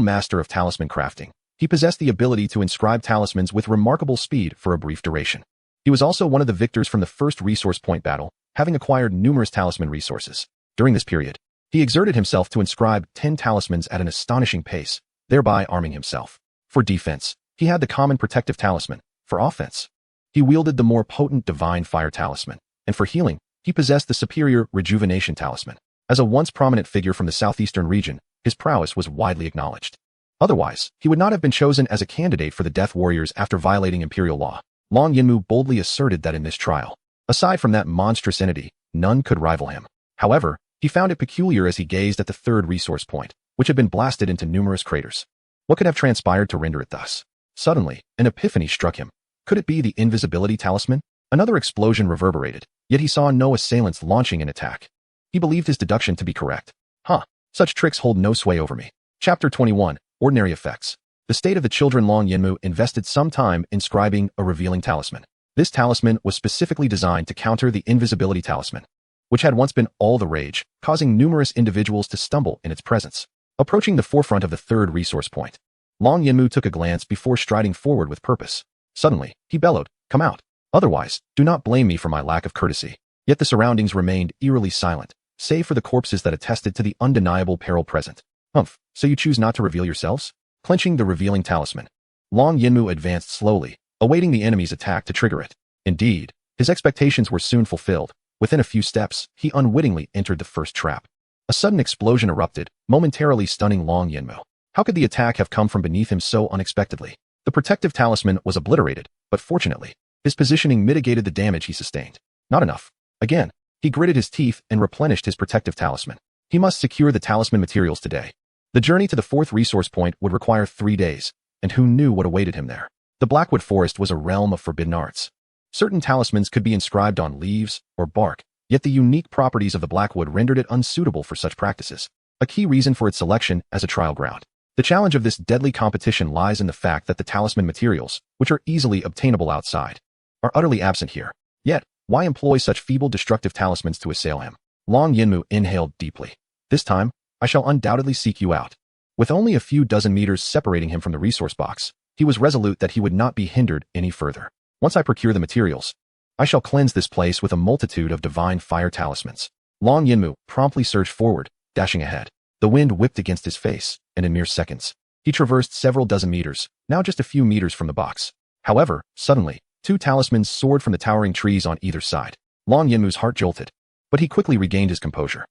master of talisman crafting, he possessed the ability to inscribe talismans with remarkable speed for a brief duration. He was also one of the victors from the first resource point battle, having acquired numerous talisman resources. During this period, he exerted himself to inscribe 10 talismans at an astonishing pace, thereby arming himself. For defense, he had the common protective talisman. For offense, he wielded the more potent divine fire talisman. And for healing, he possessed the superior rejuvenation talisman. As a once prominent figure from the southeastern region, his prowess was widely acknowledged. Otherwise, he would not have been chosen as a candidate for the Death Warriors after violating imperial law. Long Yinmu boldly asserted that in this trial, aside from that monstrous entity, none could rival him. However, he found it peculiar as he gazed at the third resource point, which had been blasted into numerous craters. What could have transpired to render it thus? Suddenly, an epiphany struck him. Could it be the invisibility talisman? Another explosion reverberated, yet he saw no assailants launching an attack. He believed his deduction to be correct. Such tricks hold no sway over me. Chapter 21, Ordinary Effects. The state of the children. Long Yinmu invested some time inscribing a revealing talisman. This talisman was specifically designed to counter the invisibility talisman, which had once been all the rage, causing numerous individuals to stumble in its presence. Approaching the forefront of the third resource point, Long Yinmu took a glance before striding forward with purpose. Suddenly, he bellowed, "Come out. Otherwise, do not blame me for my lack of courtesy." Yet the surroundings remained eerily silent, save for the corpses that attested to the undeniable peril present. So you choose not to reveal yourselves? Clenching the revealing talisman, Long Yinmu advanced slowly, awaiting the enemy's attack to trigger it. Indeed, his expectations were soon fulfilled. Within a few steps, he unwittingly entered the first trap. A sudden explosion erupted, momentarily stunning Long Yinmu. How could the attack have come from beneath him so unexpectedly? The protective talisman was obliterated, but fortunately, his positioning mitigated the damage he sustained. Not enough. Again, he gritted his teeth and replenished his protective talisman. He must secure the talisman materials today. The journey to the fourth resource point would require 3 days, and who knew what awaited him there? The Blackwood Forest was a realm of forbidden arts. Certain talismans could be inscribed on leaves or bark, yet the unique properties of the Blackwood rendered it unsuitable for such practices, a key reason for its selection as a trial ground. The challenge of this deadly competition lies in the fact that the talisman materials, which are easily obtainable outside, are utterly absent here. Yet, why employ such feeble destructive talismans to assail him? Long Yinmu inhaled deeply. This time, I shall undoubtedly seek you out. With only a few dozen meters separating him from the resource box, he was resolute that he would not be hindered any further. Once I procure the materials, I shall cleanse this place with a multitude of divine fire talismans. Long Yinmu promptly surged forward, dashing ahead. The wind whipped against his face, and in mere seconds, he traversed several dozen meters, now just a few meters from the box. However, suddenly, 2 talismans soared from the towering trees on either side. Long Yinmu's heart jolted, but he quickly regained his composure.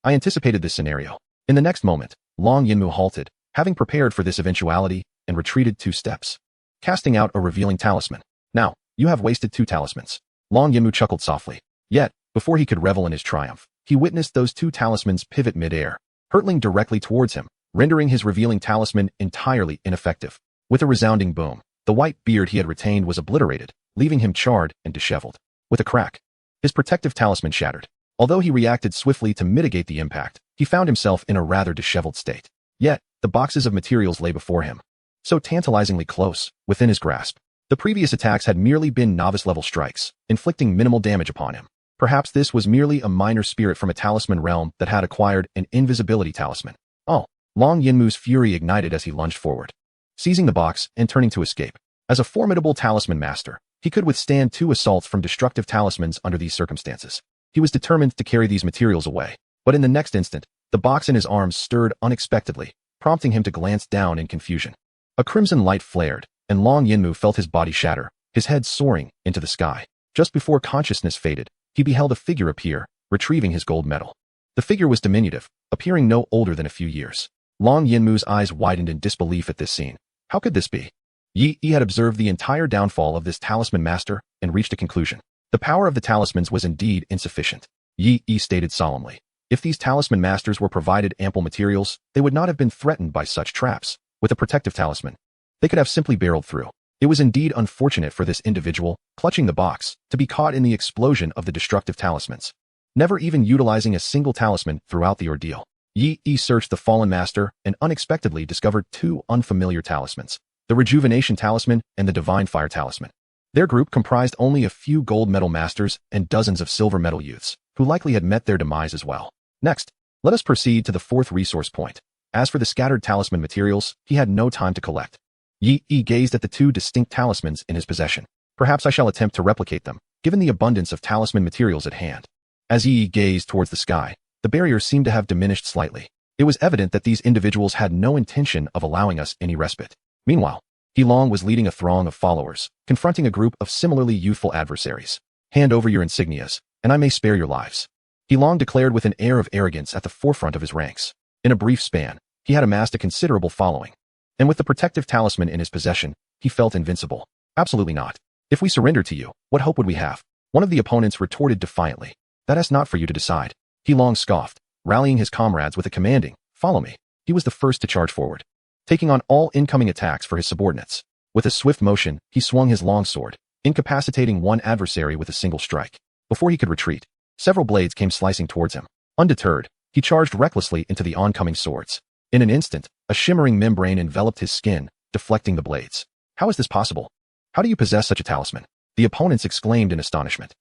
I anticipated this scenario. In the next moment, Long Yinmu halted, having prepared for this eventuality, and retreated 2 steps, casting out a revealing talisman. Now, you have wasted 2 talismans. Long Yinmu chuckled softly. Yet, before he could revel in his triumph, he witnessed those 2 talismans pivot mid-air, hurtling directly towards him, rendering his revealing talisman entirely ineffective. With a resounding boom, the white beard he had retained was obliterated, leaving him charred and disheveled. With a crack, his protective talisman shattered. Although he reacted swiftly to mitigate the impact, he found himself in a rather disheveled state. Yet, the boxes of materials lay before him, so tantalizingly close, within his grasp. The previous attacks had merely been novice-level strikes, inflicting minimal damage upon him. Perhaps this was merely a minor spirit from a talisman realm that had acquired an invisibility talisman. Oh, Long Yinmu's fury ignited as he lunged forward, seizing the box and turning to escape. As a formidable talisman master, he could withstand 2 assaults from destructive talismans under these circumstances. He was determined to carry these materials away, but in the next instant, the box in his arms stirred unexpectedly, prompting him to glance down in confusion. A crimson light flared, and Long Yinmu felt his body shatter, his head soaring into the sky. Just before consciousness faded, he beheld a figure appear, retrieving his gold medal. The figure was diminutive, appearing no older than a few years. Long Yinmu's eyes widened in disbelief at this scene. How could this be? Yi had observed the entire downfall of this talisman master and reached a conclusion. The power of the talismans was indeed insufficient. Yi stated solemnly. If these talisman masters were provided ample materials, they would not have been threatened by such traps. With a protective talisman, they could have simply barreled through. It was indeed unfortunate for this individual, clutching the box, to be caught in the explosion of the destructive talismans, never even utilizing a single talisman throughout the ordeal. Yi searched the fallen master and unexpectedly discovered 2 unfamiliar talismans, the Rejuvenation Talisman and the Divine Fire Talisman. Their group comprised only a few gold medal masters and dozens of silver medal youths, who likely had met their demise as well. Next, let us proceed to the 4th resource point. As for the scattered talisman materials, he had no time to collect. Yi gazed at the 2 distinct talismans in his possession. Perhaps I shall attempt to replicate them, given the abundance of talisman materials at hand. As Yi gazed towards the sky, the barrier seemed to have diminished slightly. It was evident that these individuals had no intention of allowing us any respite. Meanwhile, Long was leading a throng of followers, confronting a group of similarly youthful adversaries. Hand over your insignias, and I may spare your lives. Long declared with an air of arrogance at the forefront of his ranks. In a brief span, he had amassed a considerable following. And with the protective talisman in his possession, he felt invincible. Absolutely not. If we surrender to you, what hope would we have? One of the opponents retorted defiantly. That is not for you to decide. Long scoffed, rallying his comrades with a commanding, follow me. He was the first to charge forward, taking on all incoming attacks for his subordinates. With a swift motion, he swung his longsword, incapacitating one adversary with a single strike. Before he could retreat, several blades came slicing towards him. Undeterred, he charged recklessly into the oncoming swords. In an instant, a shimmering membrane enveloped his skin, deflecting the blades. How is this possible? How do you possess such a talisman? The opponents exclaimed in astonishment.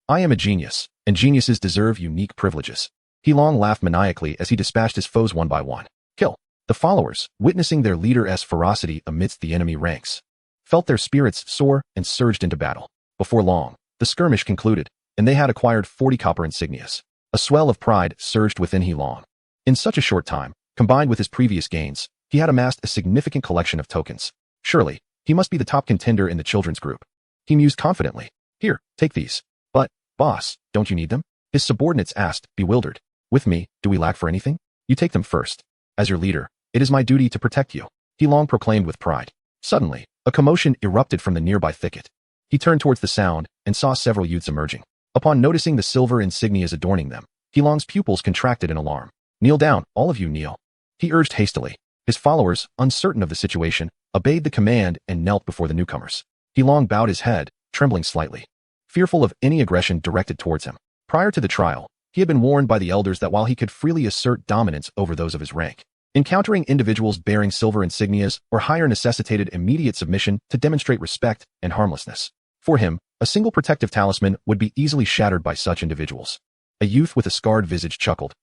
I am a genius, and geniuses deserve unique privileges. Long laughed maniacally as he dispatched his foes one by one. Kill. The followers, witnessing their leader's ferocity amidst the enemy ranks, felt their spirits soar and surged into battle. Before long, the skirmish concluded, and they had acquired 40 copper insignias. A swell of pride surged within Long. In such a short time, combined with his previous gains, he had amassed a significant collection of tokens. Surely, he must be the top contender in the children's group. He mused confidently. Here, take these. But, boss, don't you need them? His subordinates asked, bewildered. With me, do we lack for anything? You take them first. As your leader, it is my duty to protect you. Long proclaimed with pride. Suddenly, a commotion erupted from the nearby thicket. He turned towards the sound and saw several youths emerging. Upon noticing the silver insignias adorning them, Long's pupils contracted in alarm. Kneel down, all of you kneel. He urged hastily. His followers, uncertain of the situation, obeyed the command and knelt before the newcomers. Long bowed his head, trembling slightly, fearful of any aggression directed towards him. Prior to the trial, he had been warned by the elders that while he could freely assert dominance over those of his rank, encountering individuals bearing silver insignias or higher necessitated immediate submission to demonstrate respect and harmlessness. For him, a single protective talisman would be easily shattered by such individuals. A youth with a scarred visage chuckled.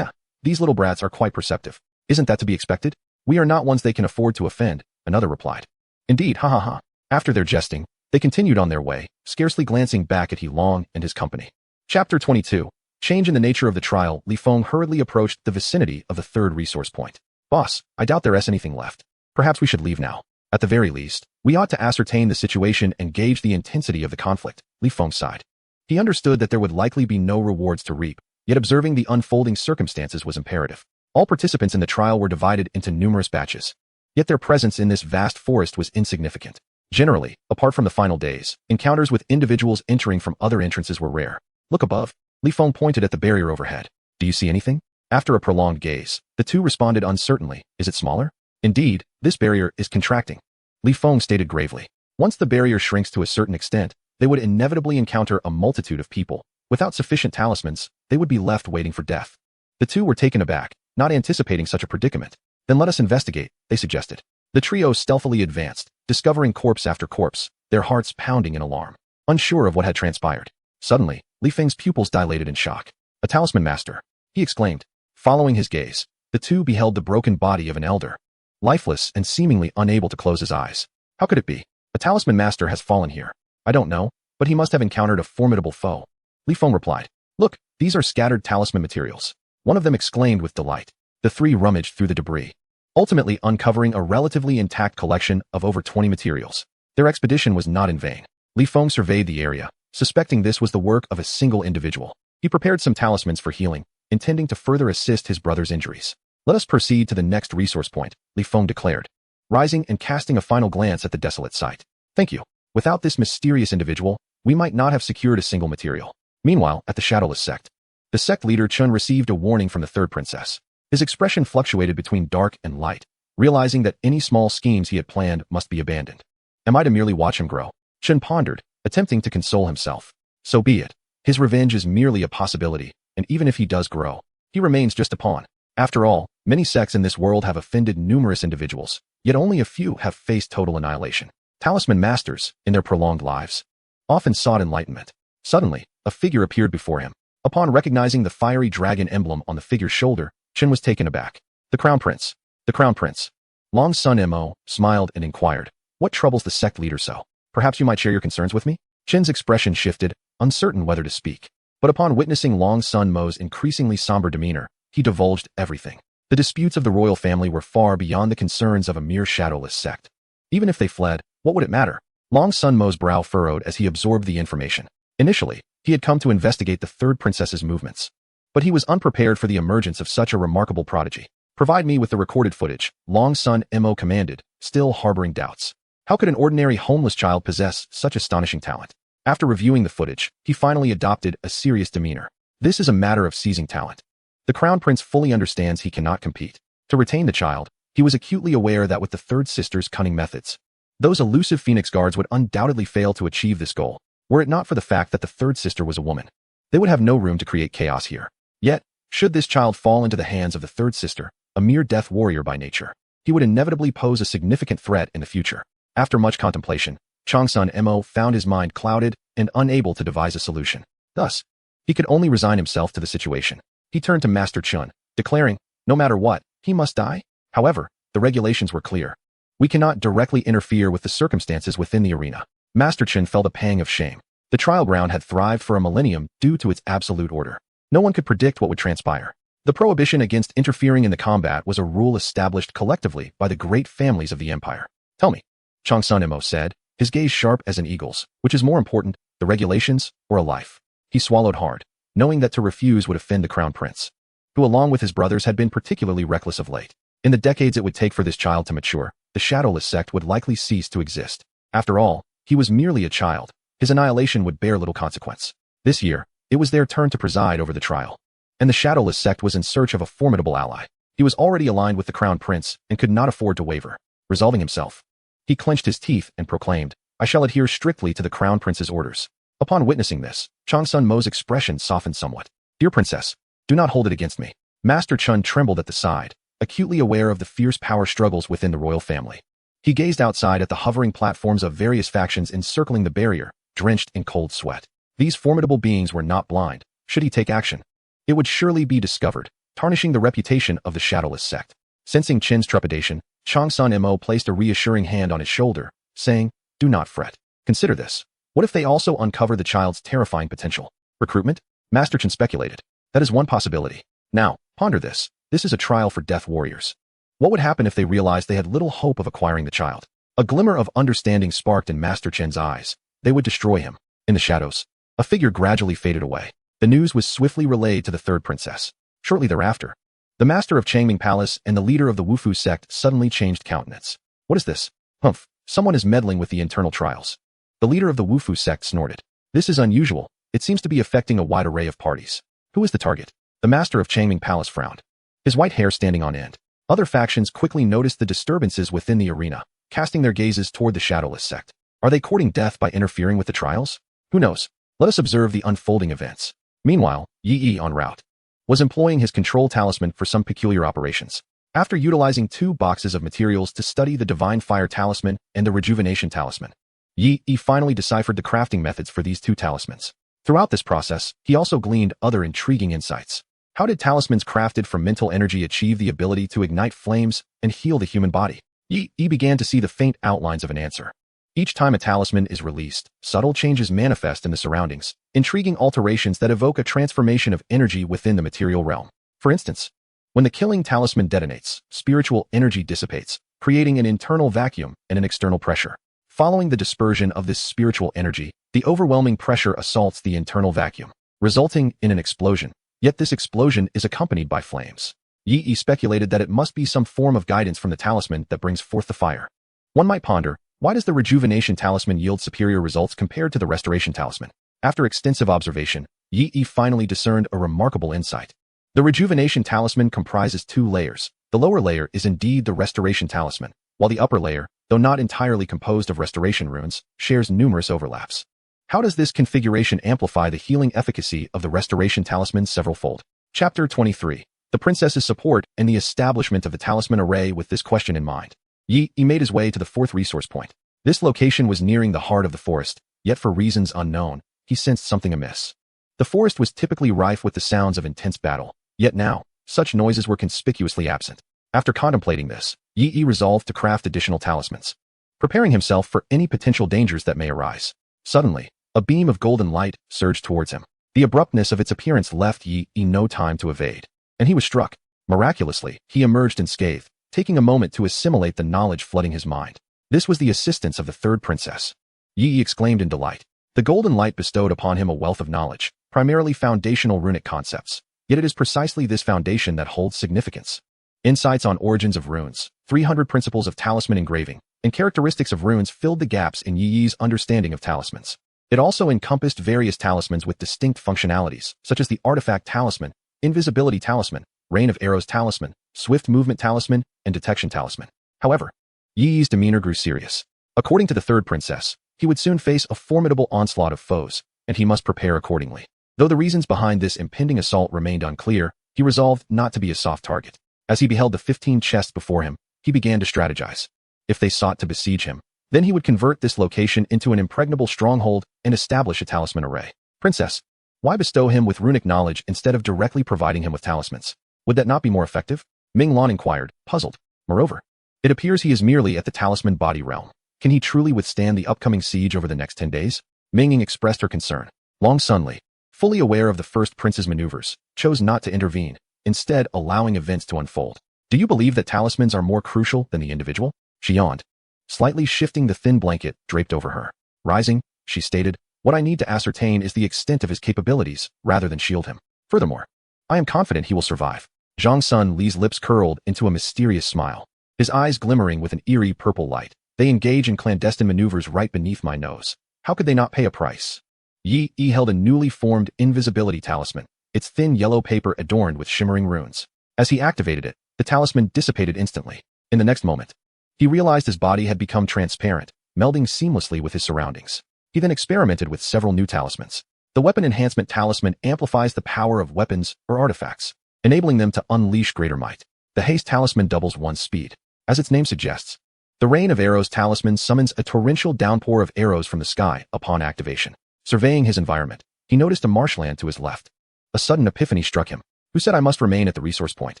These little brats are quite perceptive. Isn't that to be expected? We are not ones they can afford to offend, another replied. Indeed, ha ha ha. After their jesting, they continued on their way, scarcely glancing back at Long and his company. Chapter 22. Change in the nature of the trial. Li Feng hurriedly approached the vicinity of the 3rd resource point. Boss, I doubt there is anything left. Perhaps we should leave now. At the very least, we ought to ascertain the situation and gauge the intensity of the conflict, Li Feng sighed. He understood that there would likely be no rewards to reap, yet observing the unfolding circumstances was imperative. All participants in the trial were divided into numerous batches, yet their presence in this vast forest was insignificant. Generally, apart from the final days, encounters with individuals entering from other entrances were rare. Look above. Li Feng pointed at the barrier overhead. Do you see anything? After a prolonged gaze, the two responded uncertainly. Is it smaller? Indeed, this barrier is contracting. Li Feng stated gravely. Once the barrier shrinks to a certain extent, they would inevitably encounter a multitude of people. Without sufficient talismans, they would be left waiting for death. The two were taken aback, not anticipating such a predicament. Then let us investigate, they suggested. The trio stealthily advanced, discovering corpse after corpse, their hearts pounding in alarm. Unsure of what had transpired. Suddenly, Li Feng's pupils dilated in shock. A talisman master, he exclaimed. Following his gaze, the two beheld the broken body of an elder, lifeless and seemingly unable to close his eyes. How could it be? A talisman master has fallen here. I don't know, but he must have encountered a formidable foe. Li Feng replied. Look, these are scattered talisman materials. One of them exclaimed with delight. The three rummaged through the debris, ultimately uncovering a relatively intact collection of over 20 materials. Their expedition was not in vain. Li Feng surveyed the area, suspecting this was the work of a single individual. He prepared some talismans for healing, intending to further assist his brother's injuries. Let us proceed to the next resource point, Li Feng declared, rising and casting a final glance at the desolate site. Thank you. Without this mysterious individual, we might not have secured a single material. Meanwhile, at the Shadowless sect, the sect leader Chun received a warning from the third princess. His expression fluctuated between dark and light, realizing that any small schemes he had planned must be abandoned. Am I to merely watch him grow? Chun pondered, attempting to console himself. So be it. His revenge is merely a possibility, and even if he does grow, he remains just a pawn. After all, many sects in this world have offended numerous individuals, yet only a few have faced total annihilation. Talisman masters, in their prolonged lives, often sought enlightenment. Suddenly, a figure appeared before him. Upon recognizing the fiery dragon emblem on the figure's shoulder, Chen was taken aback. The Crown Prince. The Crown Prince. Long's son Mo smiled and inquired, what troubles the sect leader so? Perhaps you might share your concerns with me? Chen's expression shifted, uncertain whether to speak. But upon witnessing Long's son Mo's increasingly somber demeanor, he divulged everything. The disputes of the royal family were far beyond the concerns of a mere shadowless sect. Even if they fled, what would it matter? Long's son Mo's brow furrowed as he absorbed the information. Initially, he had come to investigate the third princess's movements. But he was unprepared for the emergence of such a remarkable prodigy. Provide me with the recorded footage, Long's son Mo commanded, still harboring doubts. How could an ordinary homeless child possess such astonishing talent? After reviewing the footage, he finally adopted a serious demeanor. This is a matter of seizing talent. The Crown Prince fully understands he cannot compete. To retain the child, he was acutely aware that with the third sister's cunning methods, those elusive Phoenix Guards would undoubtedly fail to achieve this goal, were it not for the fact that the third sister was a woman. They would have no room to create chaos here. Yet, should this child fall into the hands of the third sister, a mere death warrior by nature, he would inevitably pose a significant threat in the future. After much contemplation, Changsun Mo found his mind clouded and unable to devise a solution. Thus, he could only resign himself to the situation. He turned to Master Chun, declaring, no matter what, he must die. However, the regulations were clear. We cannot directly interfere with the circumstances within the arena. Master Chun felt a pang of shame. The trial ground had thrived for a millennium due to its absolute order. No one could predict what would transpire. The prohibition against interfering in the combat was a rule established collectively by the great families of the empire. Tell me, Changsun Mo said, his gaze sharp as an eagle's, which is more important, the regulations or a life? He swallowed hard, knowing that to refuse would offend the Crown Prince, who along with his brothers had been particularly reckless of late. In the decades it would take for this child to mature, the Shadowless sect would likely cease to exist. After all, he was merely a child. His annihilation would bear little consequence. This year, it was their turn to preside over the trial. And the Shadowless sect was in search of a formidable ally. He was already aligned with the Crown Prince and could not afford to waver. Resolving himself, he clenched his teeth and proclaimed, I shall adhere strictly to the Crown Prince's orders. Upon witnessing this, Changsun Mo's expression softened somewhat. Dear princess, do not hold it against me. Master Chun trembled at the side, acutely aware of the fierce power struggles within the royal family. He gazed outside at the hovering platforms of various factions encircling the barrier, drenched in cold sweat. These formidable beings were not blind. Should he take action, it would surely be discovered, tarnishing the reputation of the Shadowless sect. Sensing Chin's trepidation, Changsun Mo placed a reassuring hand on his shoulder, saying, do not fret. Consider this. What if they also uncover the child's terrifying potential? Recruitment? Master Chen speculated. That is one possibility. Now, ponder this. This is a trial for death warriors. What would happen if they realized they had little hope of acquiring the child? A glimmer of understanding sparked in Master Chen's eyes. They would destroy him. In the shadows, a figure gradually faded away. The news was swiftly relayed to the third princess. Shortly thereafter, the master of Changming Palace and the leader of the Wufu sect suddenly changed countenance. What is this? Humph, someone is meddling with the internal trials. The leader of the Wufu sect snorted. This is unusual. It seems to be affecting a wide array of parties. Who is the target? The master of Changming Palace frowned, his white hair standing on end. Other factions quickly noticed the disturbances within the arena, casting their gazes toward the Shadowless sect. Are they courting death by interfering with the trials? Who knows? Let us observe the unfolding events. Meanwhile, Yi en route was employing his control talisman for some peculiar operations. After utilizing 2 boxes of materials to study the Divine Fire Talisman and the Rejuvenation Talisman, Yi finally deciphered the crafting methods for these 2 talismans. Throughout this process, he also gleaned other intriguing insights. How did talismans crafted from mental energy achieve the ability to ignite flames and heal the human body? Yi began to see the faint outlines of an answer. Each time a talisman is released, subtle changes manifest in the surroundings, intriguing alterations that evoke a transformation of energy within the material realm. For instance, when the killing talisman detonates, spiritual energy dissipates, creating an internal vacuum and an external pressure. Following the dispersion of this spiritual energy, the overwhelming pressure assaults the internal vacuum, resulting in an explosion. Yet this explosion is accompanied by flames. Yi speculated that it must be some form of guidance from the talisman that brings forth the fire. One might ponder, why does the Rejuvenation Talisman yield superior results compared to the Restoration Talisman? After extensive observation, Yi finally discerned a remarkable insight. The Rejuvenation Talisman comprises 2 layers. The lower layer is indeed the Restoration Talisman, while the upper layer, though not entirely composed of restoration runes, shares numerous overlaps. How does this configuration amplify the healing efficacy of the Restoration Talisman severalfold? Chapter 23. The Princess's Support and the Establishment of the Talisman Array. With this question in mind, Yi made his way to the 4th resource point. This location was nearing the heart of the forest, yet for reasons unknown, he sensed something amiss. The forest was typically rife with the sounds of intense battle, yet now, such noises were conspicuously absent. After contemplating this, Yi resolved to craft additional talismans, preparing himself for any potential dangers that may arise. Suddenly, a beam of golden light surged towards him. The abruptness of its appearance left Yi no time to evade, and he was struck. Miraculously, he emerged unscathed, taking a moment to assimilate the knowledge flooding his mind. This was the assistance of the 3rd princess. Yi exclaimed in delight. The golden light bestowed upon him a wealth of knowledge, primarily foundational runic concepts, yet it is precisely this foundation that holds significance. Insights on origins of runes, 300 principles of talisman engraving, and characteristics of runes filled the gaps in Yi's understanding of talismans. It also encompassed various talismans with distinct functionalities, such as the Artifact Talisman, Invisibility Talisman, Rain of Arrows Talisman, Swift Movement Talisman, and Detection Talisman. However, Yi's demeanor grew serious. According to the 3rd princess, he would soon face a formidable onslaught of foes, and he must prepare accordingly. Though the reasons behind this impending assault remained unclear, he resolved not to be a soft target. As he beheld the 15 chests before him, he began to strategize. If they sought to besiege him, then he would convert this location into an impregnable stronghold and establish a talisman array. Princess, why bestow him with runic knowledge instead of directly providing him with talismans? Would that not be more effective? Ming Lan inquired, puzzled. Moreover, it appears he is merely at the talisman body realm. Can he truly withstand the upcoming siege over the next 10 days? Ming expressed her concern. Long Sunli, fully aware of the 1st prince's maneuvers, chose not to intervene, instead allowing events to unfold. Do you believe that talismans are more crucial than the individual? She yawned, slightly shifting the thin blanket draped over her. Rising, she stated, what I need to ascertain is the extent of his capabilities, rather than shield him. Furthermore, I am confident he will survive. Zhang Sun Li's lips curled into a mysterious smile, his eyes glimmering with an eerie purple light. They engage in clandestine maneuvers right beneath my nose. How could they not pay a price? Yi held a newly formed invisibility talisman, its thin yellow paper adorned with shimmering runes. As he activated it, the talisman dissipated instantly. In the next moment, he realized his body had become transparent, melding seamlessly with his surroundings. He then experimented with several new talismans. The Weapon Enhancement Talisman amplifies the power of weapons or artifacts, enabling them to unleash greater might. The Haste Talisman doubles one's speed. As its name suggests, the Rain of Arrows Talisman summons a torrential downpour of arrows from the sky upon activation. Surveying his environment, he noticed a marshland to his left. A sudden epiphany struck him. Who said I must remain at the resource point?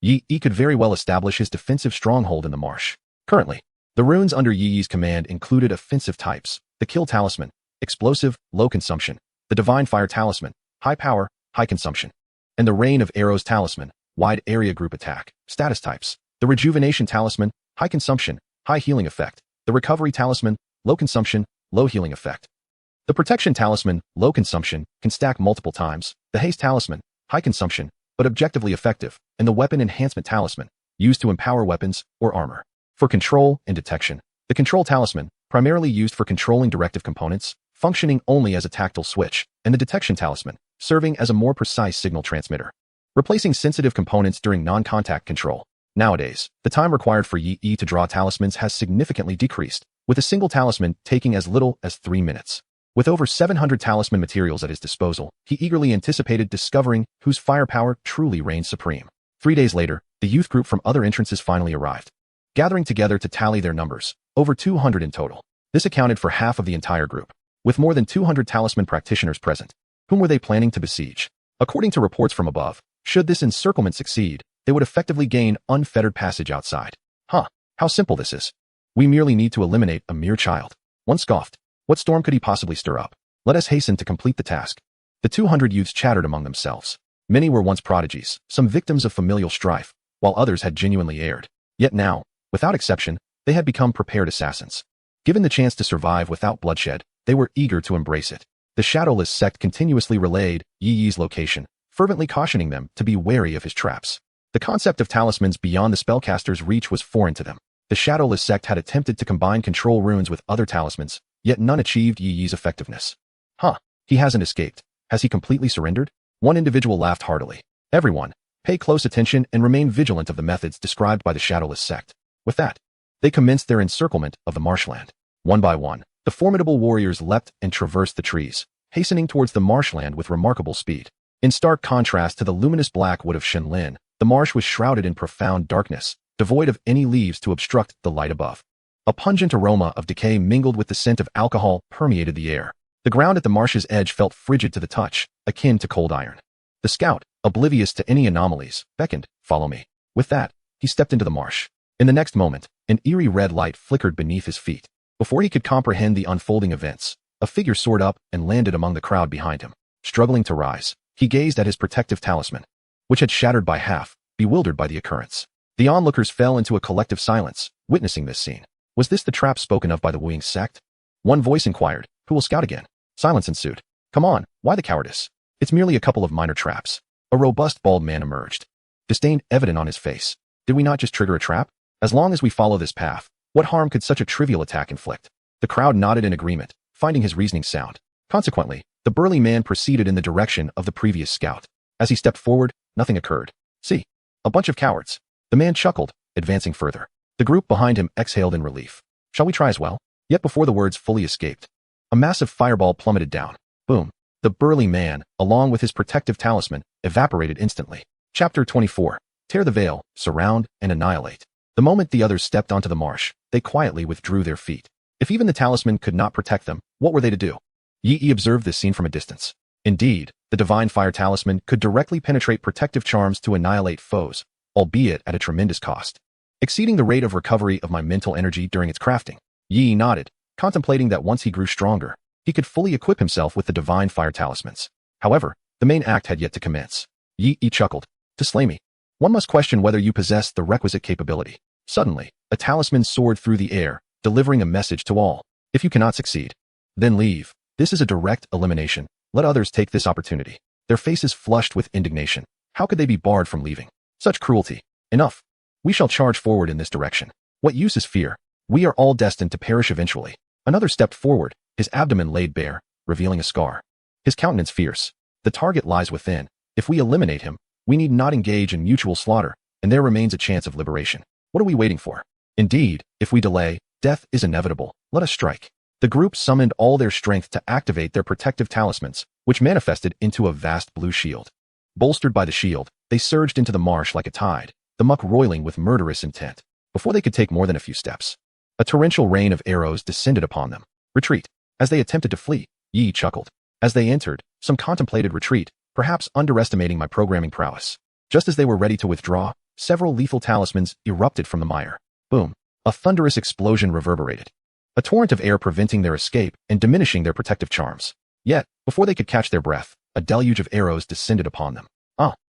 Yi could very well establish his defensive stronghold in the marsh. Currently, the runes under Yi's command included offensive types: the Kill Talisman, Explosive, Low Consumption; the Divine Fire Talisman, High Power, High Consumption; and the Rain of Arrows Talisman, Wide Area Group Attack. Status types: the Rejuvenation Talisman, High Consumption, High Healing Effect; the Recovery Talisman, Low Consumption, Low Healing Effect; the Protection Talisman, Low Consumption, can stack multiple times; the Haste Talisman, High Consumption, but objectively effective; and the Weapon Enhancement Talisman, used to empower weapons or armor. For control and detection, the Control Talisman, primarily used for controlling directive components, functioning only as a tactile switch, and the Detection Talisman, serving as a more precise signal transmitter, replacing sensitive components during non-contact control. Nowadays, the time required for Yi to draw talismans has significantly decreased, with a single talisman taking as little as 3 minutes. With over 700 talisman materials at his disposal, he eagerly anticipated discovering whose firepower truly reigns supreme. 3 days later, the youth group from other entrances finally arrived, gathering together to tally their numbers, over 200 in total. This accounted for half of the entire group, with more than 200 talisman practitioners present. Whom were they planning to besiege? According to reports from above, should this encirclement succeed, they would effectively gain unfettered passage outside. How simple this is. We merely need to eliminate a mere child. One scoffed. What storm could he possibly stir up? Let us hasten to complete the task. The 200 youths chattered among themselves. Many were once prodigies, some victims of familial strife, while others had genuinely erred. Yet now, without exception, they had become prepared assassins. Given the chance to survive without bloodshed, they were eager to embrace it. The Shadowless sect continuously relayed Yi Yi's location, fervently cautioning them to be wary of his traps. The concept of talismans beyond the spellcaster's reach was foreign to them. The Shadowless sect had attempted to combine control runes with other talismans, yet none achieved Yi Yi's effectiveness. He hasn't escaped. Has he completely surrendered? One individual laughed heartily. Everyone, pay close attention and remain vigilant of the methods described by the Shadowless sect. With that, they commenced their encirclement of the marshland. One by one, the formidable warriors leapt and traversed the trees, hastening towards the marshland with remarkable speed. In stark contrast to the luminous black wood of Shenlin, the marsh was shrouded in profound darkness, devoid of any leaves to obstruct the light above. A pungent aroma of decay mingled with the scent of alcohol permeated the air. The ground at the marsh's edge felt frigid to the touch, akin to cold iron. The scout, oblivious to any anomalies, beckoned, "Follow me." With that, he stepped into the marsh. In the next moment, an eerie red light flickered beneath his feet. Before he could comprehend the unfolding events, a figure soared up and landed among the crowd behind him. Struggling to rise, he gazed at his protective talisman, which had shattered by half, bewildered by the occurrence. The onlookers fell into a collective silence, witnessing this scene. Was this the trap spoken of by the Wuing sect? One voice inquired, "Who will scout again?" Silence ensued. "Come on, why the cowardice? It's merely a couple of minor traps." A robust bald man emerged, disdain evident on his face. "Did we not just trigger a trap? As long as we follow this path, what harm could such a trivial attack inflict?" The crowd nodded in agreement, finding his reasoning sound. Consequently, the burly man proceeded in the direction of the previous scout. As he stepped forward, nothing occurred. "See, a bunch of cowards." The man chuckled, advancing further. The group behind him exhaled in relief. "Shall we try as well?" Yet before the words fully escaped, a massive fireball plummeted down. Boom. The burly man, along with his protective talisman, evaporated instantly. Chapter 24. Tear the veil, surround, and annihilate. The moment the others stepped onto the marsh, they quietly withdrew their feet. If even the talisman could not protect them, what were they to do? Yi Yi observed this scene from a distance. Indeed, the divine fire talisman could directly penetrate protective charms to annihilate foes, albeit at a tremendous cost, exceeding the rate of recovery of my mental energy during its crafting. Yi Yi nodded, contemplating that once he grew stronger, he could fully equip himself with the divine fire talismans. However, the main act had yet to commence. Yi Yi chuckled. "To slay me, one must question whether you possess the requisite capability." Suddenly, a talisman soared through the air, delivering a message to all. "If you cannot succeed, then leave. This is a direct elimination. Let others take this opportunity." Their faces flushed with indignation. How could they be barred from leaving? Such cruelty. Enough. We shall charge forward in this direction. What use is fear? We are all destined to perish eventually. Another stepped forward, his abdomen laid bare, revealing a scar. His countenance fierce. The target lies within. If we eliminate him, we need not engage in mutual slaughter, and there remains a chance of liberation. What are we waiting for? Indeed, if we delay, death is inevitable. Let us strike. The group summoned all their strength to activate their protective talismans, which manifested into a vast blue shield. Bolstered by the shield, they surged into the marsh like a tide, the muck roiling with murderous intent. Before they could take more than a few steps, a torrential rain of arrows descended upon them. "Retreat." As they attempted to flee, Yi chuckled. As they entered, some contemplated retreat, perhaps underestimating my programming prowess. Just as they were ready to withdraw, several lethal talismans erupted from the mire. Boom. A thunderous explosion reverberated, a torrent of air preventing their escape and diminishing their protective charms. Yet, before they could catch their breath, a deluge of arrows descended upon them.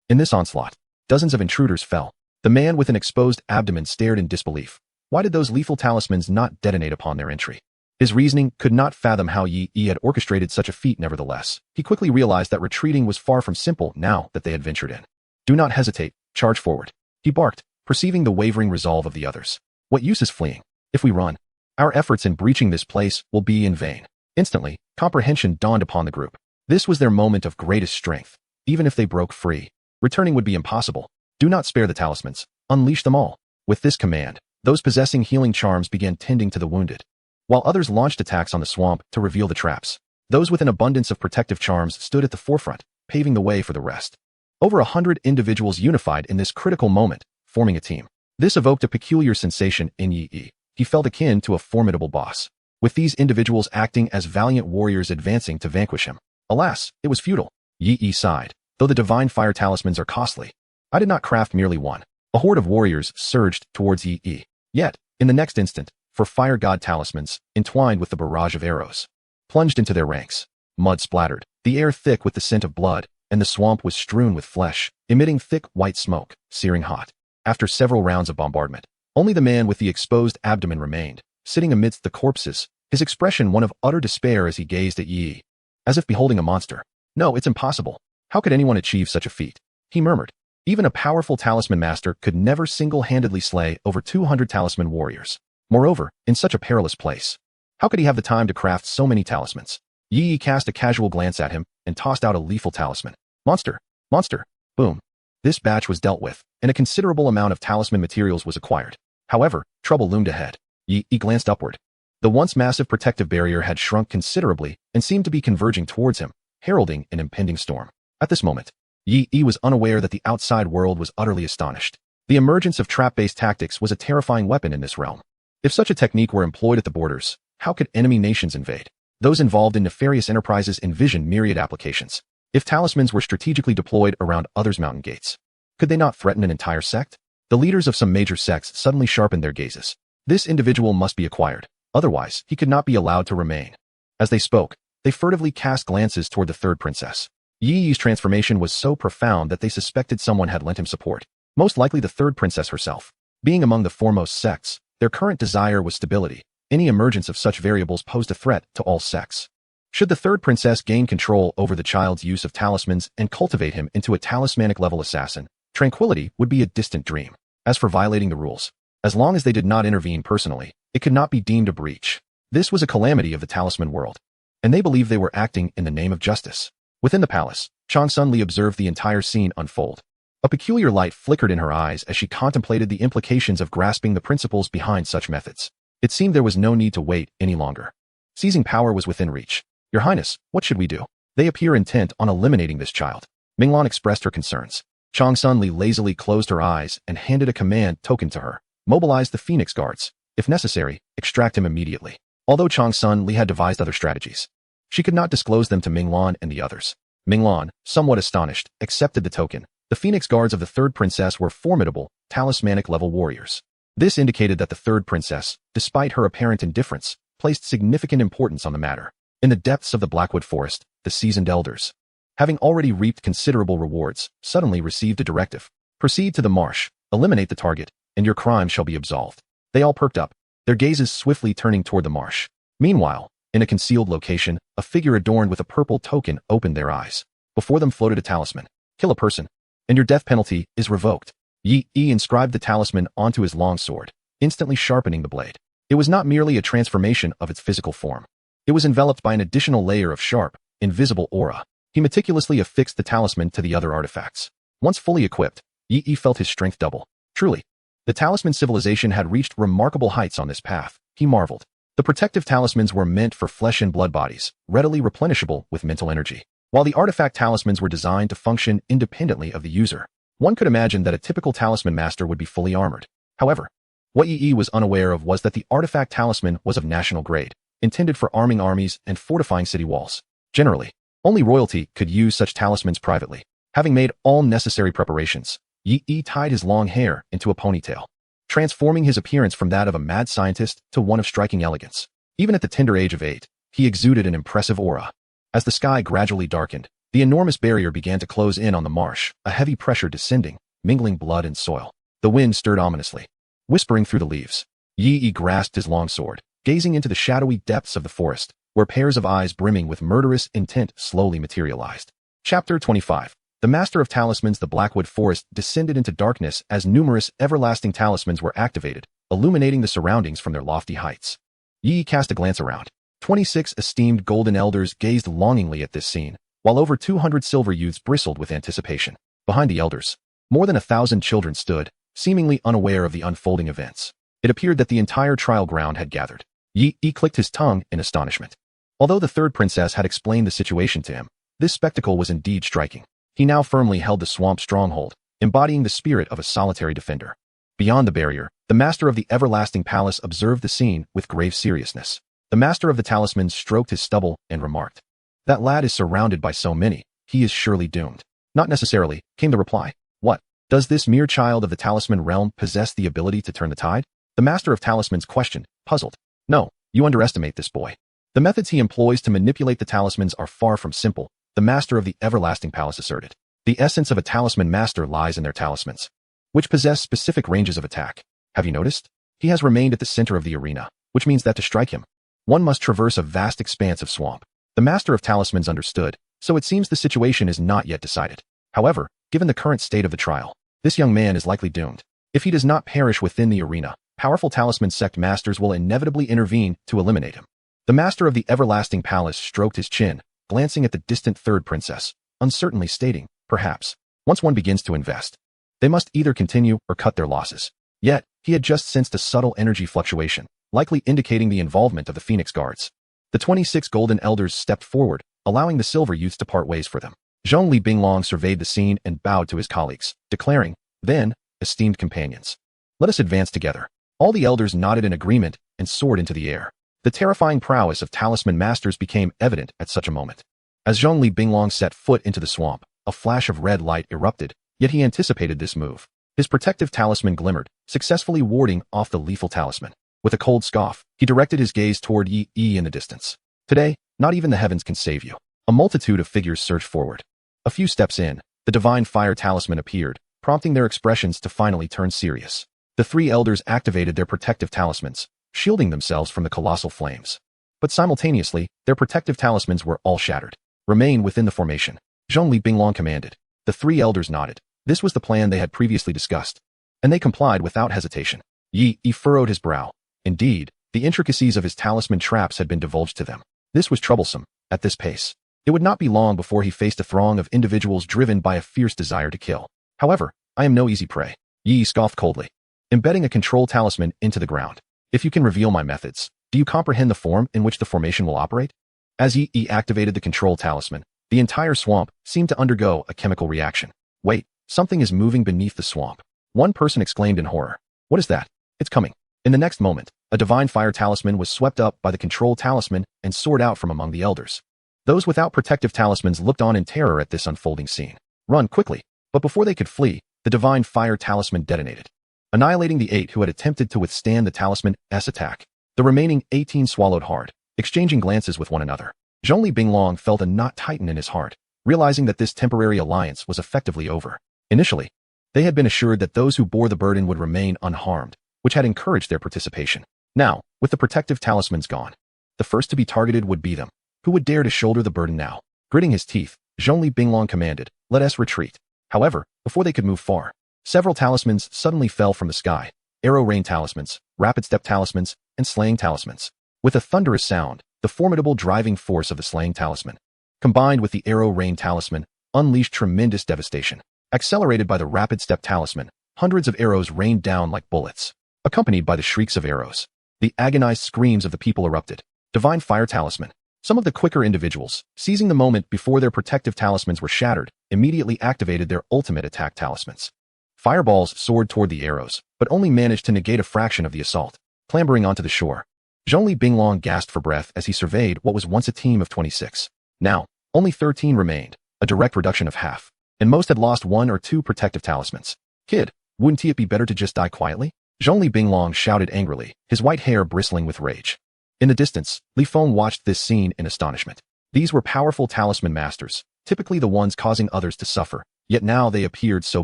In this onslaught, dozens of intruders fell. The man with an exposed abdomen stared in disbelief. Why did those lethal talismans not detonate upon their entry? His reasoning could not fathom how Yi Yi had orchestrated such a feat. Nevertheless, he quickly realized that retreating was far from simple now that they had ventured in. "Do not hesitate, charge forward," he barked, perceiving the wavering resolve of the others. "What use is fleeing? If we run, our efforts in breaching this place will be in vain." Instantly, comprehension dawned upon the group. This was their moment of greatest strength. Even if they broke free, returning would be impossible. Do not spare the talismans. Unleash them all. With this command, those possessing healing charms began tending to the wounded, while others launched attacks on the swamp to reveal the traps. Those with an abundance of protective charms stood at the forefront, paving the way for the rest. Over 100 individuals unified in this critical moment, forming a team. This evoked a peculiar sensation in Yi. He felt akin to a formidable boss, with these individuals acting as valiant warriors advancing to vanquish him. Alas, it was futile. Yi sighed. Though the divine fire talismans are costly, I did not craft merely one. A horde of warriors surged towards Yi. Yet, in the next instant, for fire god talismans, entwined with the barrage of arrows, plunged into their ranks. Mud splattered, the air thick with the scent of blood, and the swamp was strewn with flesh, emitting thick white smoke, searing hot. After several rounds of bombardment, only the man with the exposed abdomen remained, sitting amidst the corpses, his expression one of utter despair as he gazed at Yi, as if beholding a monster. No, it's impossible. How could anyone achieve such a feat? He murmured. Even a powerful talisman master could never single-handedly slay over 200 talisman warriors. Moreover, in such a perilous place, how could he have the time to craft so many talismans? Yi cast a casual glance at him and tossed out a lethal talisman. Monster! Monster! Boom. This batch was dealt with, and a considerable amount of talisman materials was acquired. However, trouble loomed ahead. Yi glanced upward. The once massive protective barrier had shrunk considerably and seemed to be converging towards him, heralding an impending storm. At this moment, Yi was unaware that the outside world was utterly astonished. The emergence of trap-based tactics was a terrifying weapon in this realm. If such a technique were employed at the borders, how could enemy nations invade? Those involved in nefarious enterprises envisioned myriad applications. If talismans were strategically deployed around others' mountain gates, could they not threaten an entire sect? The leaders of some major sects suddenly sharpened their gazes. This individual must be acquired, otherwise he could not be allowed to remain. As they spoke, they furtively cast glances toward the third princess. Yi's transformation was so profound that they suspected someone had lent him support, most likely the third princess herself. Being among the foremost sects, their current desire was stability. Any emergence of such variables posed a threat to all sects. Should the third princess gain control over the child's use of talismans and cultivate him into a talismanic-level assassin, tranquility would be a distant dream. As for violating the rules, as long as they did not intervene personally, it could not be deemed a breach. This was a calamity of the talisman world, and they believed they were acting in the name of justice. Within the palace, Changsun Li observed the entire scene unfold. A peculiar light flickered in her eyes as she contemplated the implications of grasping the principles behind such methods. It seemed there was no need to wait any longer. Seizing power was within reach. Your Highness, what should we do? They appear intent on eliminating this child. Minglan expressed her concerns. Changsun Li lazily closed her eyes and handed a command token to her. Mobilize the Phoenix Guards. If necessary, extract him immediately. Although Changsun Li had devised other strategies, she could not disclose them to Minglan and the others. Minglan, somewhat astonished, accepted the token. The Phoenix Guards of the third princess were formidable, talismanic-level warriors. This indicated that the third princess, despite her apparent indifference, placed significant importance on the matter. In the depths of the Blackwood Forest, the seasoned elders, having already reaped considerable rewards, suddenly received a directive. Proceed to the marsh, eliminate the target, and your crime shall be absolved. They all perked up, their gazes swiftly turning toward the marsh. Meanwhile, in a concealed location, a figure adorned with a purple token opened their eyes. Before them floated a talisman. Kill a person, and your death penalty is revoked. Yi inscribed the talisman onto his long sword, instantly sharpening the blade. It was not merely a transformation of its physical form. It was enveloped by an additional layer of sharp, invisible aura. He meticulously affixed the talisman to the other artifacts. Once fully equipped, Yi felt his strength double. Truly, the talisman civilization had reached remarkable heights on this path, he marveled. The protective talismans were meant for flesh and blood bodies, readily replenishable with mental energy, while the artifact talismans were designed to function independently of the user. One could imagine that a typical talisman master would be fully armored. However, what Yi was unaware of was that the artifact talisman was of national grade, intended for arming armies and fortifying city walls. Generally, only royalty could use such talismans privately. Having made all necessary preparations, Yi tied his long hair into a ponytail, transforming his appearance from that of a mad scientist to one of striking elegance. Even at the tender age of 8, he exuded an impressive aura. As the sky gradually darkened, the enormous barrier began to close in on the marsh, a heavy pressure descending, mingling blood and soil. The wind stirred ominously, whispering through the leaves. Yi grasped his long sword, gazing into the shadowy depths of the forest, where pairs of eyes brimming with murderous intent slowly materialized. Chapter 25. The Master of Talismans. The Blackwood Forest descended into darkness as numerous everlasting talismans were activated, illuminating the surroundings from their lofty heights. Yi cast a glance around. 26 esteemed golden elders gazed longingly at this scene, while over 200 silver youths bristled with anticipation. Behind the elders, more than 1,000 children stood, seemingly unaware of the unfolding events. It appeared that the entire trial ground had gathered. Yi clicked his tongue in astonishment. Although the third princess had explained the situation to him, this spectacle was indeed striking. He now firmly held the swamp stronghold, embodying the spirit of a solitary defender. Beyond the barrier, the master of the everlasting palace observed the scene with grave seriousness. The master of the talismans stroked his stubble and remarked, "That lad is surrounded by so many, he is surely doomed." "Not necessarily," came the reply. "What? Does this mere child of the talisman realm possess the ability to turn the tide?" The master of talismans questioned, puzzled. "No, you underestimate this boy. The methods he employs to manipulate the talismans are far from simple," the master of the everlasting palace asserted. "The essence of a talisman master lies in their talismans, which possess specific ranges of attack. Have you noticed? He has remained at the center of the arena, which means that to strike him, one must traverse a vast expanse of swamp." The master of talismans understood, so it seems the situation is not yet decided. However, given the current state of the trial, this young man is likely doomed. If he does not perish within the arena, powerful talisman sect masters will inevitably intervene to eliminate him. The master of the everlasting palace stroked his chin, glancing at the distant third princess, uncertainly stating, "Perhaps, once one begins to invest, they must either continue or cut their losses." Yet, he had just sensed a subtle energy fluctuation, likely indicating the involvement of the Phoenix Guards. The 26 golden elders stepped forward, allowing the silver youths to part ways for them. Zhongli Binglong surveyed the scene and bowed to his colleagues, declaring, "Then, esteemed companions, let us advance together." All the elders nodded in agreement and soared into the air. The terrifying prowess of talisman masters became evident at such a moment. As Zhongli Binglong set foot into the swamp, a flash of red light erupted, yet he anticipated this move. His protective talisman glimmered, successfully warding off the lethal talisman. With a cold scoff, he directed his gaze toward Yi in the distance. "Today, not even the heavens can save you." A multitude of figures surged forward. A few steps in, the divine fire talisman appeared, prompting their expressions to finally turn serious. The three elders activated their protective talismans, shielding themselves from the colossal flames. But simultaneously, their protective talismans were all shattered. "Remain within the formation," Zhongli Binglong commanded. The three elders nodded. This was the plan they had previously discussed, and they complied without hesitation. Yi furrowed his brow. Indeed, the intricacies of his talisman traps had been divulged to them. This was troublesome. At this pace, it would not be long before he faced a throng of individuals driven by a fierce desire to kill. "However, I am no easy prey," Yi scoffed coldly, embedding a control talisman into the ground. "If you can reveal my methods, do you comprehend the form in which the formation will operate?" As Yi activated the control talisman, the entire swamp seemed to undergo a chemical reaction. "Wait, something is moving beneath the swamp," one person exclaimed in horror. "What is that? It's coming." In the next moment, a divine fire talisman was swept up by the control talisman and soared out from among the elders. Those without protective talismans looked on in terror at this unfolding scene. "Run quickly!" But before they could flee, the divine fire talisman detonated, annihilating the 8 who had attempted to withstand the talisman's attack. The remaining 18 swallowed hard, exchanging glances with one another. Zhongli Binglong felt a knot tighten in his heart, realizing that this temporary alliance was effectively over. Initially, they had been assured that those who bore the burden would remain unharmed, which had encouraged their participation. Now, with the protective talismans gone, the first to be targeted would be them. Who would dare to shoulder the burden now? Gritting his teeth, Zhongli Binglong commanded, "Let us retreat." However, before they could move far, several talismans suddenly fell from the sky. Arrow rain talismans, rapid step talismans, and slaying talismans. With a thunderous sound, the formidable driving force of the slaying talisman, combined with the arrow rain talisman, unleashed tremendous devastation. Accelerated by the rapid step talisman, hundreds of arrows rained down like bullets, accompanied by the shrieks of arrows. The agonized screams of the people erupted. Divine fire talisman. Some of the quicker individuals, seizing the moment before their protective talismans were shattered, immediately activated their ultimate attack talismans. Fireballs soared toward the arrows, but only managed to negate a fraction of the assault. Clambering onto the shore, Zhongli Binglong gasped for breath as he surveyed what was once a team of 26. Now, only 13 remained, a direct reduction of half, and most had lost 1 or 2 protective talismans. "Kid, wouldn't it be better to just die quietly?" Zhongli Binglong shouted angrily, his white hair bristling with rage. In the distance, Li Feng watched this scene in astonishment. These were powerful talisman masters, typically the ones causing others to suffer, yet now they appeared so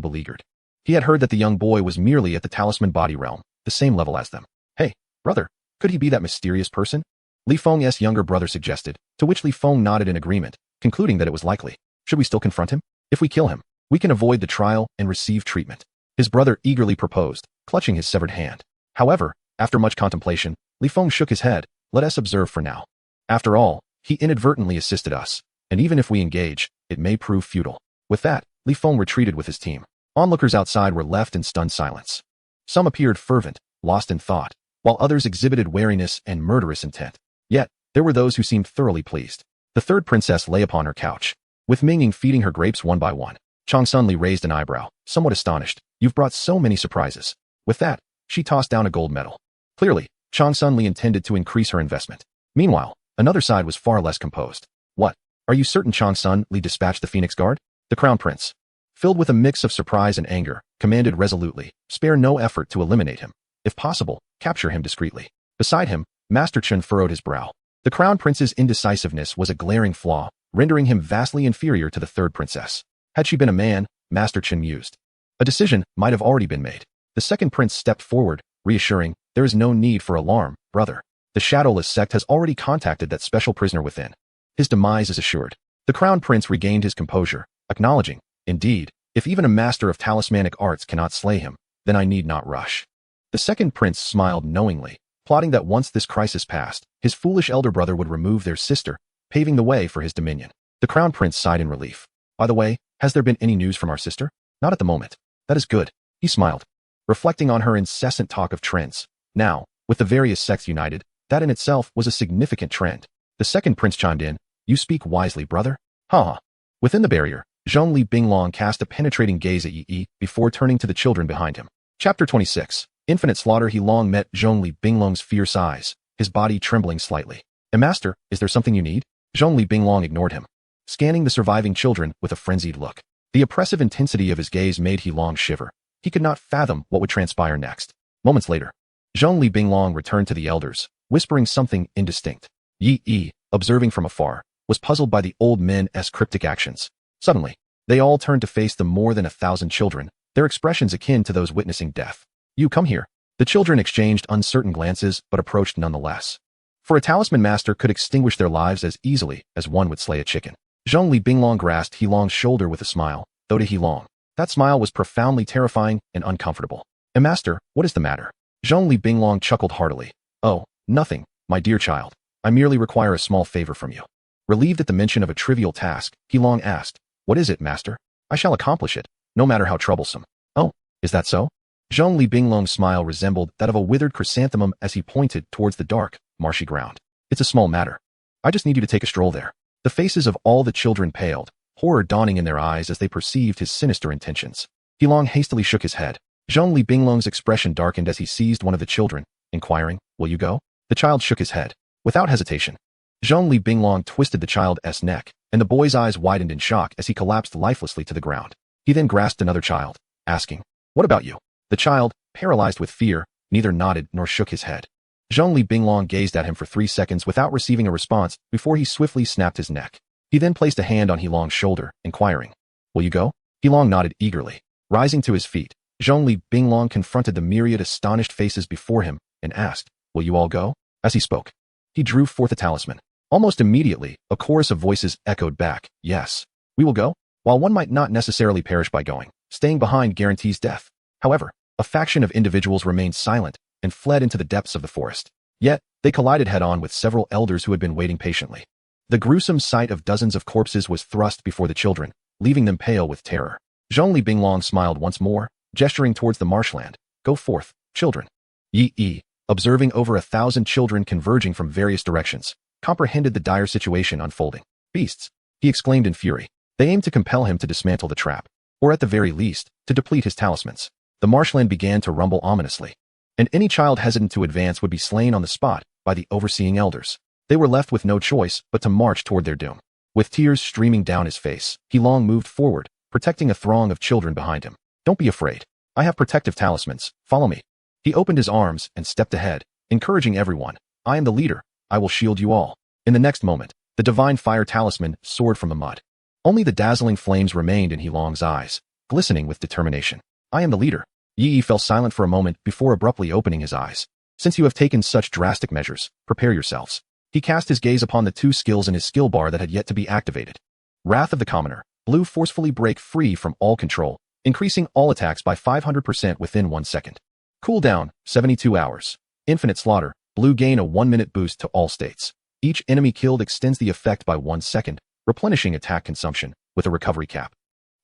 beleaguered. He had heard that the young boy was merely at the talisman body realm, the same level as them. "Hey, brother, could he be that mysterious person?" Li Feng's younger brother suggested, to which Li Feng nodded in agreement, concluding that it was likely. "Should we still confront him? If we kill him, we can avoid the trial and receive treatment," his brother eagerly proposed, clutching his severed hand. However, after much contemplation, Li Feng shook his head. "Let us observe for now. After all, he inadvertently assisted us, and even if we engage, it may prove futile." With that, Li Feng retreated with his team. Onlookers outside were left in stunned silence. Some appeared fervent, lost in thought, while others exhibited wariness and murderous intent. Yet, there were those who seemed thoroughly pleased. The third princess lay upon her couch, with Minging feeding her grapes one by one. Chang Sunli raised an eyebrow, somewhat astonished. You've brought so many surprises. With that, she tossed down a gold medal. Clearly, Chang Sunli intended to increase her investment. Meanwhile, another side was far less composed. What? Are you certain Chang Sunli dispatched the Phoenix Guard? The Crown Prince, filled with a mix of surprise and anger, commanded resolutely, spare no effort to eliminate him. If possible, capture him discreetly. Beside him, Master Chen furrowed his brow. The Crown Prince's indecisiveness was a glaring flaw, rendering him vastly inferior to the third princess. Had she been a man, Master Chen mused, a decision might have already been made. The second prince stepped forward, reassuring, there is no need for alarm, brother. The Shadowless sect has already contacted that special prisoner within. His demise is assured. The Crown Prince regained his composure, acknowledging, indeed, if even a master of talismanic arts cannot slay him, then I need not rush. The second prince smiled knowingly, plotting that once this crisis passed, his foolish elder brother would remove their sister, paving the way for his dominion. The Crown Prince sighed in relief. By the way, has there been any news from our sister? Not at the moment. That is good. He smiled, reflecting on her incessant talk of trends. Now, with the various sects united, that in itself was a significant trend. The second prince chimed in, you speak wisely, brother. Ha! Within the barrier, Zhongli Binglong cast a penetrating gaze at Yi before turning to the children behind him. Chapter 26. Infinite slaughter. He long met Zhongli Binglong's fierce eyes, his body trembling slightly. Master, is there something you need? Zhongli Binglong ignored him, scanning the surviving children with a frenzied look. The oppressive intensity of his gaze made He Long shiver. He could not fathom what would transpire next. Moments later, Zhongli Binglong returned to the elders, whispering something indistinct. Yi, observing from afar, was puzzled by the old men's cryptic actions. Suddenly, they all turned to face the more than 1,000 children, their expressions akin to those witnessing death. You come here. The children exchanged uncertain glances but approached nonetheless. For a talisman master could extinguish their lives as easily as one would slay a chicken. Zhongli Binglong grasped He Long's shoulder with a smile, though to He Long, that smile was profoundly terrifying and uncomfortable. Master, what is the matter? Zhongli Binglong chuckled heartily. Oh, nothing, my dear child. I merely require a small favor from you. Relieved at the mention of a trivial task, He Long asked, what is it, master? I shall accomplish it, no matter how troublesome. Oh, is that so? Zhongli Binglong's smile resembled that of a withered chrysanthemum as he pointed towards the dark, marshy ground. It's a small matter. I just need you to take a stroll there. The faces of all the children paled, horror dawning in their eyes as they perceived his sinister intentions. He Long hastily shook his head. Zhongli Binglong's expression darkened as he seized one of the children, inquiring, will you go? The child shook his head. Without hesitation, Zhongli Binglong twisted the child's neck, and the boy's eyes widened in shock as he collapsed lifelessly to the ground. He then grasped another child, asking, what about you? The child, paralyzed with fear, neither nodded nor shook his head. Zhongli Binglong gazed at him for 3 seconds without receiving a response before he swiftly snapped his neck. He then placed a hand on He Long's shoulder, inquiring, will you go? He Long nodded eagerly. Rising to his feet, Zhongli Binglong confronted the myriad astonished faces before him and asked, will you all go? As he spoke, he drew forth a talisman. Almost immediately, a chorus of voices echoed back, yes, we will go. While one might not necessarily perish by going, staying behind guarantees death. However, a faction of individuals remained silent and fled into the depths of the forest. Yet, they collided head-on with several elders who had been waiting patiently. The gruesome sight of dozens of corpses was thrust before the children, leaving them pale with terror. Zhongli Binglong smiled once more, gesturing towards the marshland. Go forth, children. Yi, observing over 1,000 children converging from various directions, comprehended the dire situation unfolding. Beasts, he exclaimed in fury. They aimed to compel him to dismantle the trap, or at the very least, to deplete his talismans. The marshland began to rumble ominously, and any child hesitant to advance would be slain on the spot by the overseeing elders. They were left with no choice but to march toward their doom. With tears streaming down his face, He Long moved forward, protecting a throng of children behind him. Don't be afraid. I have protective talismans. Follow me. He opened his arms and stepped ahead, encouraging everyone. I am the leader. I will shield you all. In the next moment, the divine fire talisman soared from the mud. Only the dazzling flames remained in He Long's eyes, glistening with determination. I am the leader. Yi fell silent for a moment before abruptly opening his eyes. Since you have taken such drastic measures, prepare yourselves. He cast his gaze upon the 2 skills in his skill bar that had yet to be activated. Wrath of the Commoner. Blue forcefully break free from all control, increasing all attacks by 500% within 1 second. Cooldown, 72 hours. Infinite Slaughter. Blue gain a 1-minute boost to all states. Each enemy killed extends the effect by 1 second, replenishing attack consumption with a recovery cap,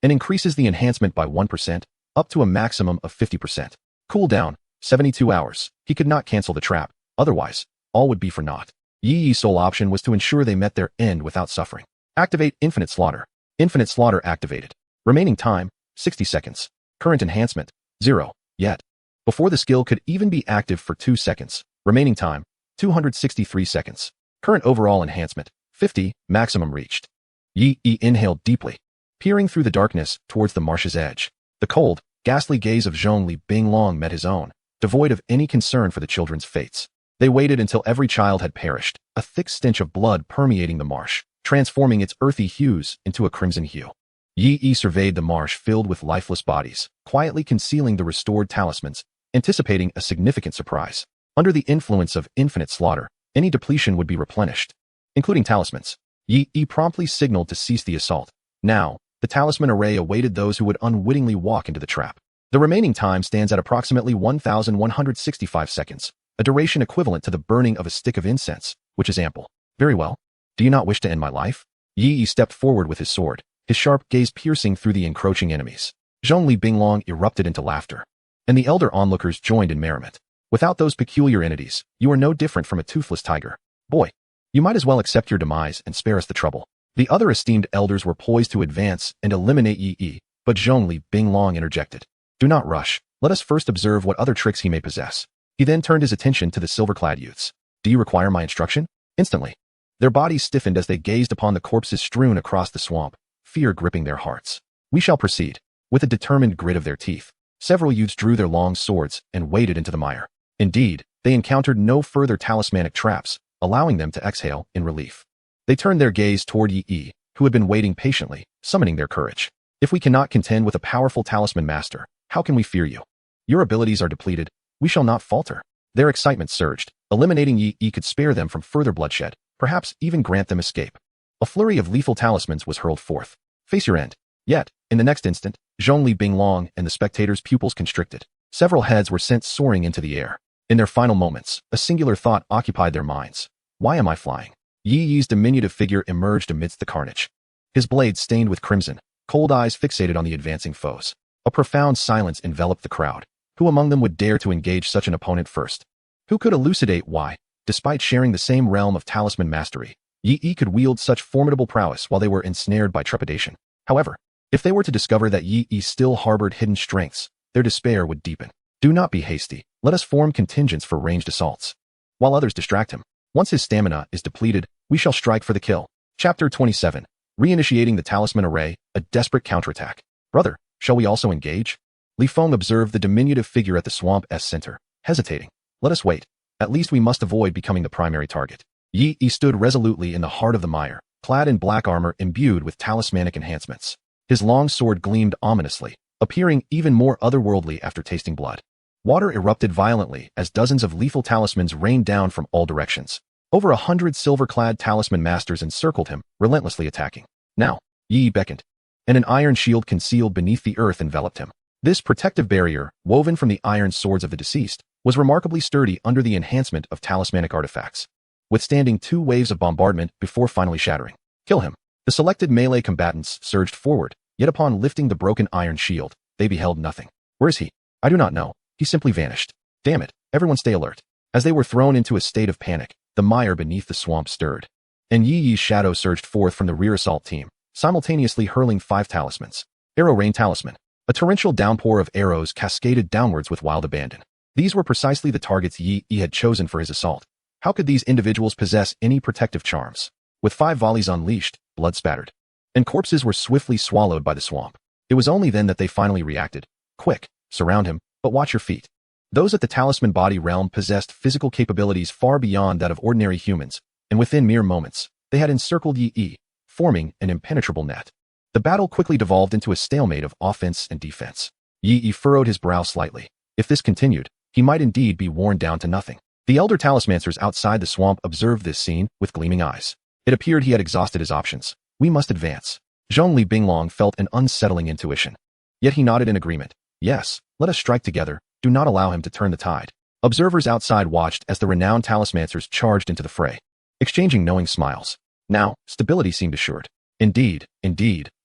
and increases the enhancement by 1%, up to a maximum of 50%. Cooldown, 72 hours. He could not cancel the trap, otherwise, all would be for naught. Yi's sole option was to ensure they met their end without suffering. Activate Infinite Slaughter. Infinite Slaughter activated. Remaining time, 60 seconds. Current enhancement, 0, yet. Before the skill could even be active for 2 seconds. Remaining time, 263 seconds. Current overall enhancement, 50, maximum reached. Yi inhaled deeply, peering through the darkness towards the marsh's edge. The cold, ghastly gaze of Zhongli Binglong met his own, devoid of any concern for the children's fates. They waited until every child had perished, a thick stench of blood permeating the marsh, transforming its earthy hues into a crimson hue. Yi surveyed the marsh filled with lifeless bodies, quietly concealing the restored talismans, anticipating a significant surprise. Under the influence of infinite slaughter, any depletion would be replenished, including talismans. Yi promptly signaled to cease the assault. Now, the talisman array awaited those who would unwittingly walk into the trap. The remaining time stands at approximately 1,165 seconds, a duration equivalent to the burning of a stick of incense, which is ample. Very well. Do you not wish to end my life? Yi stepped forward with his sword, his sharp gaze piercing through the encroaching enemies. Zhongli Binglong erupted into laughter, and the elder onlookers joined in merriment. Without those peculiar entities, you are no different from a toothless tiger. Boy, you might as well accept your demise and spare us the trouble. The other esteemed elders were poised to advance and eliminate Yi, but Zhongli Binglong interjected. Do not rush. Let us first observe what other tricks he may possess. He then turned his attention to the silver-clad youths. Do you require my instruction? Instantly. Their bodies stiffened as they gazed upon the corpses strewn across the swamp, fear gripping their hearts. We shall proceed. With a determined grit of their teeth, several youths drew their long swords and waded into the mire. Indeed, they encountered no further talismanic traps, allowing them to exhale in relief. They turned their gaze toward Yi, who had been waiting patiently, summoning their courage. If we cannot contend with a powerful talisman master, how can we fear you? Your abilities are depleted. We shall not falter. Their excitement surged. Eliminating Yi could spare them from further bloodshed, perhaps even grant them escape. A flurry of lethal talismans was hurled forth. Face your end. Yet, in the next instant, Zhongli Binglong and the spectators' pupils constricted. Several heads were sent soaring into the air. In their final moments, a singular thought occupied their minds. Why am I flying? Yi's diminutive figure emerged amidst the carnage. His blade stained with crimson, cold eyes fixated on the advancing foes. A profound silence enveloped the crowd. Who among them would dare to engage such an opponent first? Who could elucidate why, despite sharing the same realm of talisman mastery, Yi could wield such formidable prowess while they were ensnared by trepidation? However, if they were to discover that Yi still harbored hidden strengths, their despair would deepen. Do not be hasty. Let us form contingents for ranged assaults, while others distract him. Once his stamina is depleted, we shall strike for the kill. Chapter 27. Reinitiating the talisman array, a desperate counterattack. Brother, shall we also engage? Li Feng observed the diminutive figure at the swamp's center, hesitating. Let us wait. At least we must avoid becoming the primary target. Yi stood resolutely in the heart of the mire, clad in black armor imbued with talismanic enhancements. His long sword gleamed ominously, appearing even more otherworldly after tasting blood. Water erupted violently as dozens of lethal talismans rained down from all directions. Over 100 silver-clad talisman masters encircled him, relentlessly attacking. Now, Yi beckoned, and an iron shield concealed beneath the earth enveloped him. This protective barrier, woven from the iron swords of the deceased, was remarkably sturdy under the enhancement of talismanic artifacts, withstanding 2 waves of bombardment before finally shattering. Kill him. The selected melee combatants surged forward, yet upon lifting the broken iron shield, they beheld nothing. Where is he? I do not know. He simply vanished. Damn it, everyone stay alert. As they were thrown into a state of panic, the mire beneath the swamp stirred, and Yi's shadow surged forth from the rear assault team, simultaneously hurling 5 talismans. Arrow Rain Talisman. A torrential downpour of arrows cascaded downwards with wild abandon. These were precisely the targets Yi had chosen for his assault. How could these individuals possess any protective charms? With 5 volleys unleashed, blood spattered, and corpses were swiftly swallowed by the swamp. It was only then that they finally reacted. Quick, surround him, but watch your feet. Those at the talisman body realm possessed physical capabilities far beyond that of ordinary humans, and within mere moments, they had encircled Yi, forming an impenetrable net. The battle quickly devolved into a stalemate of offense and defense. Yi furrowed his brow slightly. If this continued, he might indeed be worn down to nothing. The elder talismancers outside the swamp observed this scene with gleaming eyes. It appeared he had exhausted his options. We must advance. Zhongli Binglong felt an unsettling intuition. Yet he nodded in agreement. Yes, let us strike together. Do not allow him to turn the tide. Observers outside watched as the renowned talismancers charged into the fray, exchanging knowing smiles. Now, stability seemed assured. Indeed,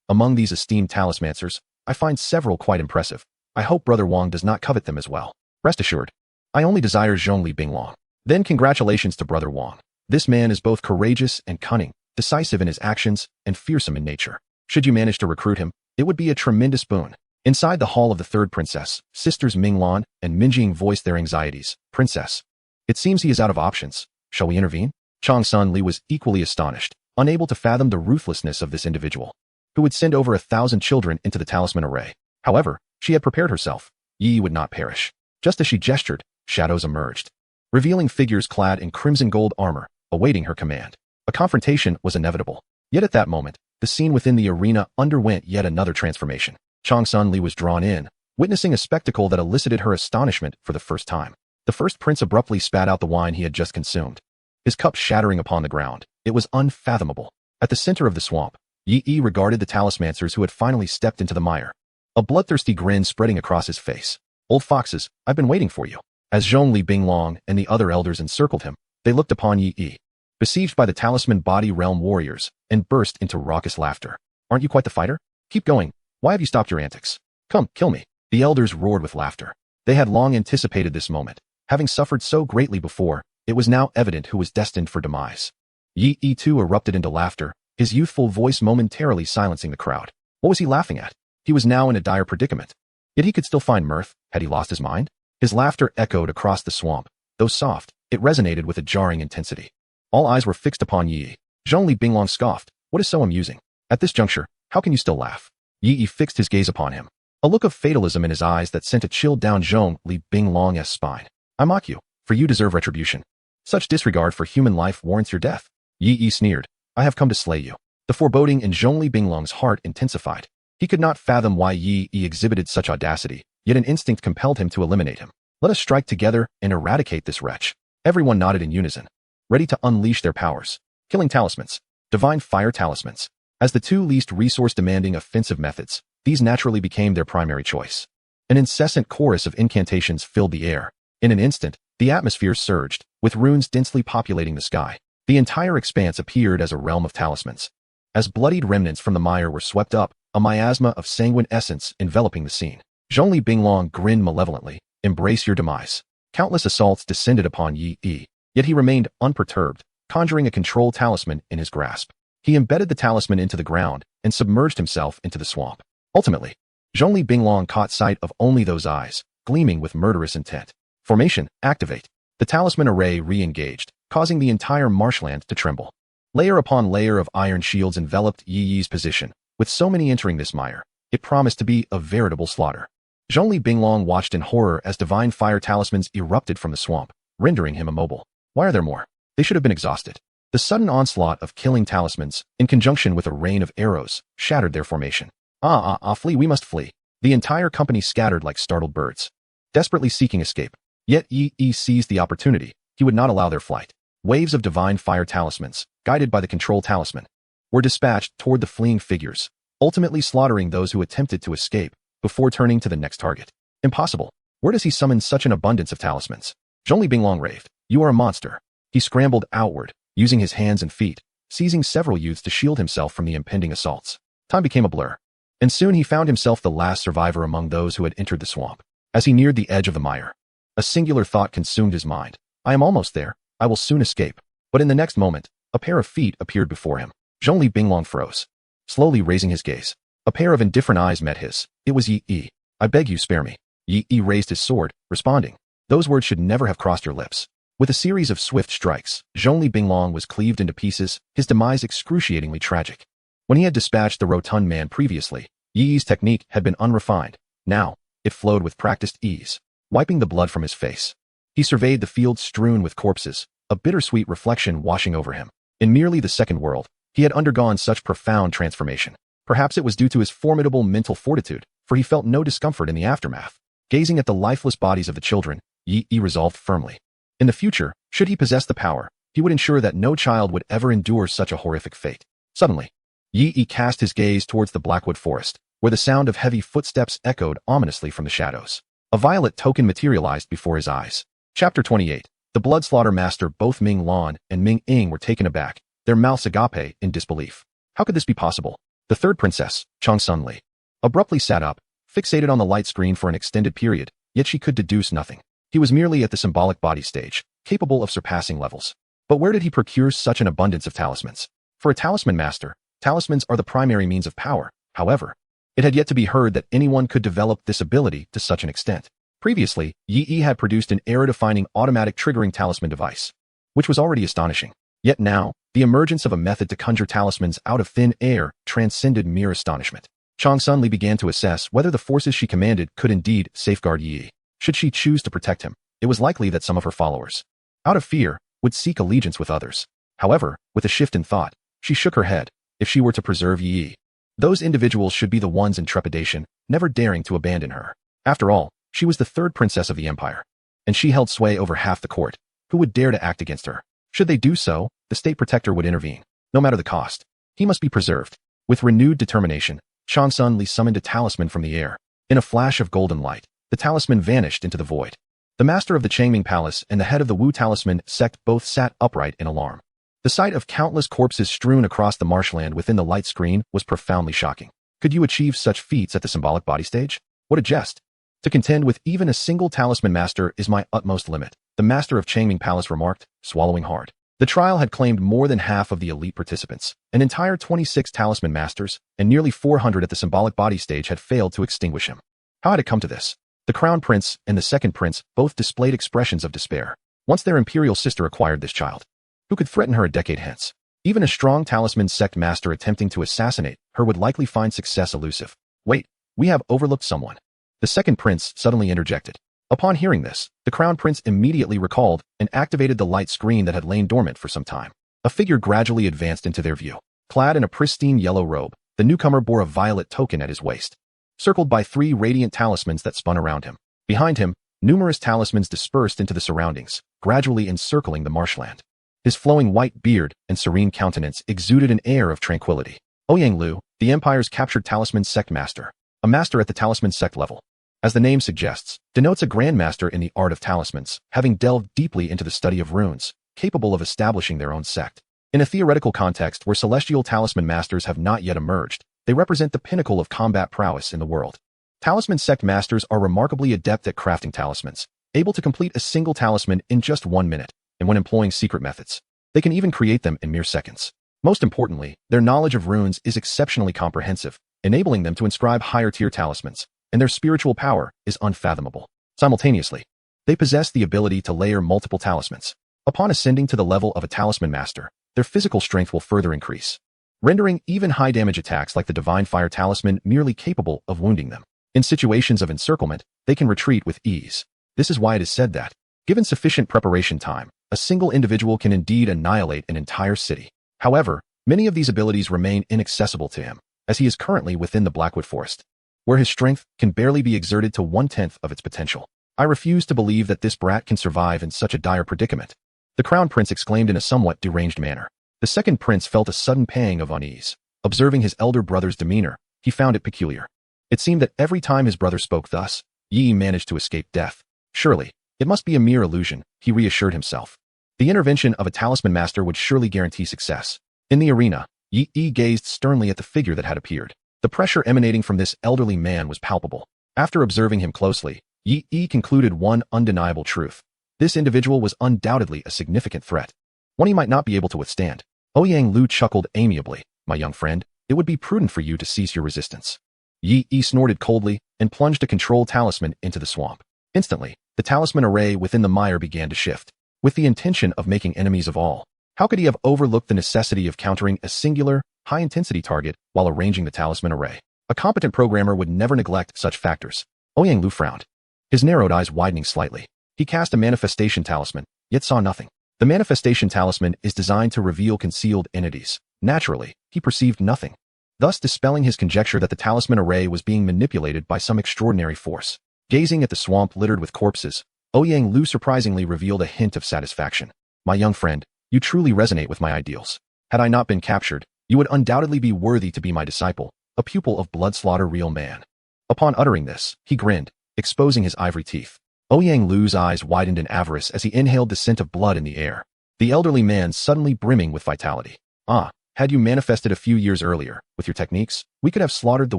among these esteemed talismancers, I find several quite impressive. I hope Brother Wang does not covet them as well. Rest assured, I only desire Zhongli Binglong. Then congratulations to Brother Wang. This man is both courageous and cunning, decisive in his actions, and fearsome in nature. Should you manage to recruit him, It would be a tremendous boon. Inside the hall of the third princess, sisters Minglan and Minjing voiced their anxieties. Princess, it seems he is out of options. Shall we intervene? Chang Sun Li was equally astonished, unable to fathom the ruthlessness of this individual, who would send over 1,000 children into the talisman array. However, she had prepared herself. Yi would not perish. Just as she gestured, shadows emerged, revealing figures clad in crimson gold armor, awaiting her command. A confrontation was inevitable. Yet at that moment, the scene within the arena underwent yet another transformation. Chang Sun Li was drawn in, witnessing a spectacle that elicited her astonishment for the first time. The first prince abruptly spat out the wine he had just consumed, his cup shattering upon the ground. It was unfathomable. At the center of the swamp, Yi regarded the talismancers who had finally stepped into the mire, a bloodthirsty grin spreading across his face. Old foxes, I've been waiting for you. As Zhongli Binglong and the other elders encircled him, they looked upon Yi, besieged by the talisman body realm warriors, and burst into raucous laughter. Aren't you quite the fighter? Keep going. Why have you stopped your antics? Come, kill me. The elders roared with laughter. They had long anticipated this moment. Having suffered so greatly before, it was now evident who was destined for demise. Yi too erupted into laughter, his youthful voice momentarily silencing the crowd. What was he laughing at? He was now in a dire predicament. Yet he could still find mirth. Had he lost his mind? His laughter echoed across the swamp. Though soft, it resonated with a jarring intensity. All eyes were fixed upon Yi. Zhongli Binglong scoffed. What is so amusing? At this juncture, how can you still laugh? Yi fixed his gaze upon him, a look of fatalism in his eyes that sent a chill down Zhongli Binglong's spine. I mock you, for you deserve retribution. Such disregard for human life warrants your death. Yi sneered. I have come to slay you. The foreboding in Zhongli Binglong's heart intensified. He could not fathom why Yi exhibited such audacity, yet an instinct compelled him to eliminate him. Let us strike together and eradicate this wretch. Everyone nodded in unison, ready to unleash their powers. Killing talismans. Divine fire talismans. As the two least resource-demanding offensive methods, these naturally became their primary choice. An incessant chorus of incantations filled the air. In an instant, the atmosphere surged, with runes densely populating the sky. The entire expanse appeared as a realm of talismans. As bloodied remnants from the mire were swept up, a miasma of sanguine essence enveloping the scene. Zhongli Binglong grinned malevolently. Embrace your demise. Countless assaults descended upon Yi, yet he remained unperturbed, conjuring a control talisman in his grasp. He embedded the talisman into the ground and submerged himself into the swamp. Ultimately, Zhongli Binglong caught sight of only those eyes, gleaming with murderous intent. Formation, activate. The talisman array re-engaged, causing the entire marshland to tremble. Layer upon layer of iron shields enveloped Yi's position. With so many entering this mire, it promised to be a veritable slaughter. Zhongli Binglong watched in horror as divine fire talismans erupted from the swamp, rendering him immobile. Why are there more? They should have been exhausted. The sudden onslaught of killing talismans, in conjunction with a rain of arrows, shattered their formation. Flee, we must flee. The entire company scattered like startled birds, desperately seeking escape. Yet Yi seized the opportunity. He would not allow their flight. Waves of divine fire talismans, guided by the control talisman, were dispatched toward the fleeing figures, ultimately slaughtering those who attempted to escape, before turning to the next target. Impossible. Where does he summon such an abundance of talismans? Zhongli Binglong raved. You are a monster. He scrambled outward, using his hands and feet, seizing several youths to shield himself from the impending assaults. Time became a blur, and soon he found himself the last survivor among those who had entered the swamp. As he neared the edge of the mire, a singular thought consumed his mind. I am almost there. I will soon escape. But in the next moment, a pair of feet appeared before him. Zhongli Binglong froze, slowly raising his gaze. A pair of indifferent eyes met his. It was Yi. I beg you, spare me. Yi raised his sword, responding. Those words should never have crossed your lips. With a series of swift strikes, Zhongli Binglong was cleaved into pieces, his demise excruciatingly tragic. When he had dispatched the rotund man previously, Yi's technique had been unrefined. Now, it flowed with practiced ease, wiping the blood from his face. He surveyed the field strewn with corpses, a bittersweet reflection washing over him. In merely the second world, he had undergone such profound transformation. Perhaps it was due to his formidable mental fortitude, for he felt no discomfort in the aftermath. Gazing at the lifeless bodies of the children, Yi resolved firmly. In the future, should he possess the power, he would ensure that no child would ever endure such a horrific fate. Suddenly, Yi cast his gaze towards the blackwood forest, where the sound of heavy footsteps echoed ominously from the shadows. A violet token materialized before his eyes. Chapter 28. The Bloodslaughter Master. Both Ming Lan and Ming Ying were taken aback, their mouths agape in disbelief. How could this be possible? The third princess, Chang Sun Li, abruptly sat up, fixated on the light screen for an extended period, yet she could deduce nothing. He was merely at the symbolic body stage, capable of surpassing levels. But where did he procure such an abundance of talismans? For a talisman master, talismans are the primary means of power. However, It had yet to be heard that anyone could develop this ability to such an extent. Previously, Yi had produced an era-defining automatic triggering talisman device, which was already astonishing. Yet now, the emergence of a method to conjure talismans out of thin air transcended mere astonishment. Chang Sunli began to assess whether the forces she commanded could indeed safeguard Yi. Should she choose to protect him, it was likely that some of her followers, out of fear, would seek allegiance with others. However, with a shift in thought, she shook her head. If she were to preserve Yi, those individuals should be the ones in trepidation, never daring to abandon her. After all, she was the third princess of the empire, and she held sway over half the court. Who would dare to act against her? Should they do so, the state protector would intervene, no matter the cost. He must be preserved. With renewed determination, Chang Sunli summoned a talisman from the air. In a flash of golden light, the talisman vanished into the void. The master of the Changming Palace and the head of the Wu Talisman sect both sat upright in alarm. The sight of countless corpses strewn across the marshland within the light screen was profoundly shocking. Could you achieve such feats at the symbolic body stage? What a jest! To contend with even a single talisman master is my utmost limit, the master of Changming Palace remarked, swallowing hard. The trial had claimed more than half of the elite participants. An entire 26 talisman masters and nearly 400 at the symbolic body stage had failed to extinguish him. How had it come to this? The crown prince and the second prince both displayed expressions of despair. Once their imperial sister acquired this child, who could threaten her a decade hence? Even a strong talisman sect master attempting to assassinate her would likely find success elusive. Wait, we have overlooked someone. The second prince suddenly interjected. Upon hearing this, the crown prince immediately recalled and activated the light screen that had lain dormant for some time. A figure gradually advanced into their view. Clad in a pristine yellow robe, the newcomer bore a violet token at his waist, circled by 3 radiant talismans that spun around him. Behind him, numerous talismans dispersed into the surroundings, gradually encircling the marshland. His flowing white beard and serene countenance exuded an air of tranquility. Ouyang Lu, the Empire's captured talisman sect master, a master at the talisman sect level. As the name suggests, denotes a grandmaster in the art of talismans, having delved deeply into the study of runes, capable of establishing their own sect. In a theoretical context where celestial talisman masters have not yet emerged, they represent the pinnacle of combat prowess in the world. Talisman sect masters are remarkably adept at crafting talismans, able to complete a single talisman in just 1 minute, and when employing secret methods, they can even create them in mere seconds. Most importantly, their knowledge of runes is exceptionally comprehensive, enabling them to inscribe higher-tier talismans, and their spiritual power is unfathomable. Simultaneously, they possess the ability to layer multiple talismans. Upon ascending to the level of a talisman master, their physical strength will further increase, rendering even high-damage attacks like the Divine Fire Talisman merely capable of wounding them. In situations of encirclement, they can retreat with ease. This is why it is said that, given sufficient preparation time, a single individual can indeed annihilate an entire city. However, many of these abilities remain inaccessible to him, as he is currently within the Blackwood Forest, where his strength can barely be exerted to 1/10 of its potential. I refuse to believe that this brat can survive in such a dire predicament, the crown prince exclaimed in a somewhat deranged manner. The second prince felt a sudden pang of unease. Observing his elder brother's demeanor, he found it peculiar. It seemed that every time his brother spoke thus, Yi managed to escape death. Surely, it must be a mere illusion, he reassured himself. The intervention of a talisman master would surely guarantee success. In the arena, Yi gazed sternly at the figure that had appeared. The pressure emanating from this elderly man was palpable. After observing him closely, Yi concluded one undeniable truth. This individual was undoubtedly a significant threat, one he might not be able to withstand. Ouyang Lu chuckled amiably. My young friend, it would be prudent for you to cease your resistance. Yi snorted coldly and plunged a control talisman into the swamp. Instantly, the talisman array within the mire began to shift, with the intention of making enemies of all. How could he have overlooked the necessity of countering a singular, high-intensity target while arranging the talisman array? A competent programmer would never neglect such factors. Ouyang Lu frowned, his narrowed eyes widening slightly. He cast a manifestation talisman, yet saw nothing. The manifestation talisman is designed to reveal concealed entities. Naturally, he perceived nothing, thus dispelling his conjecture that the talisman array was being manipulated by some extraordinary force. Gazing at the swamp littered with corpses, Ouyang Lu surprisingly revealed a hint of satisfaction. My young friend, you truly resonate with my ideals. Had I not been captured, you would undoubtedly be worthy to be my disciple, a pupil of blood slaughter real man. Upon uttering this, he grinned, exposing his ivory teeth. Ouyang Lu's eyes widened in avarice as he inhaled the scent of blood in the air. The elderly man suddenly brimming with vitality. Ah, had you manifested a few years earlier, with your techniques, we could have slaughtered the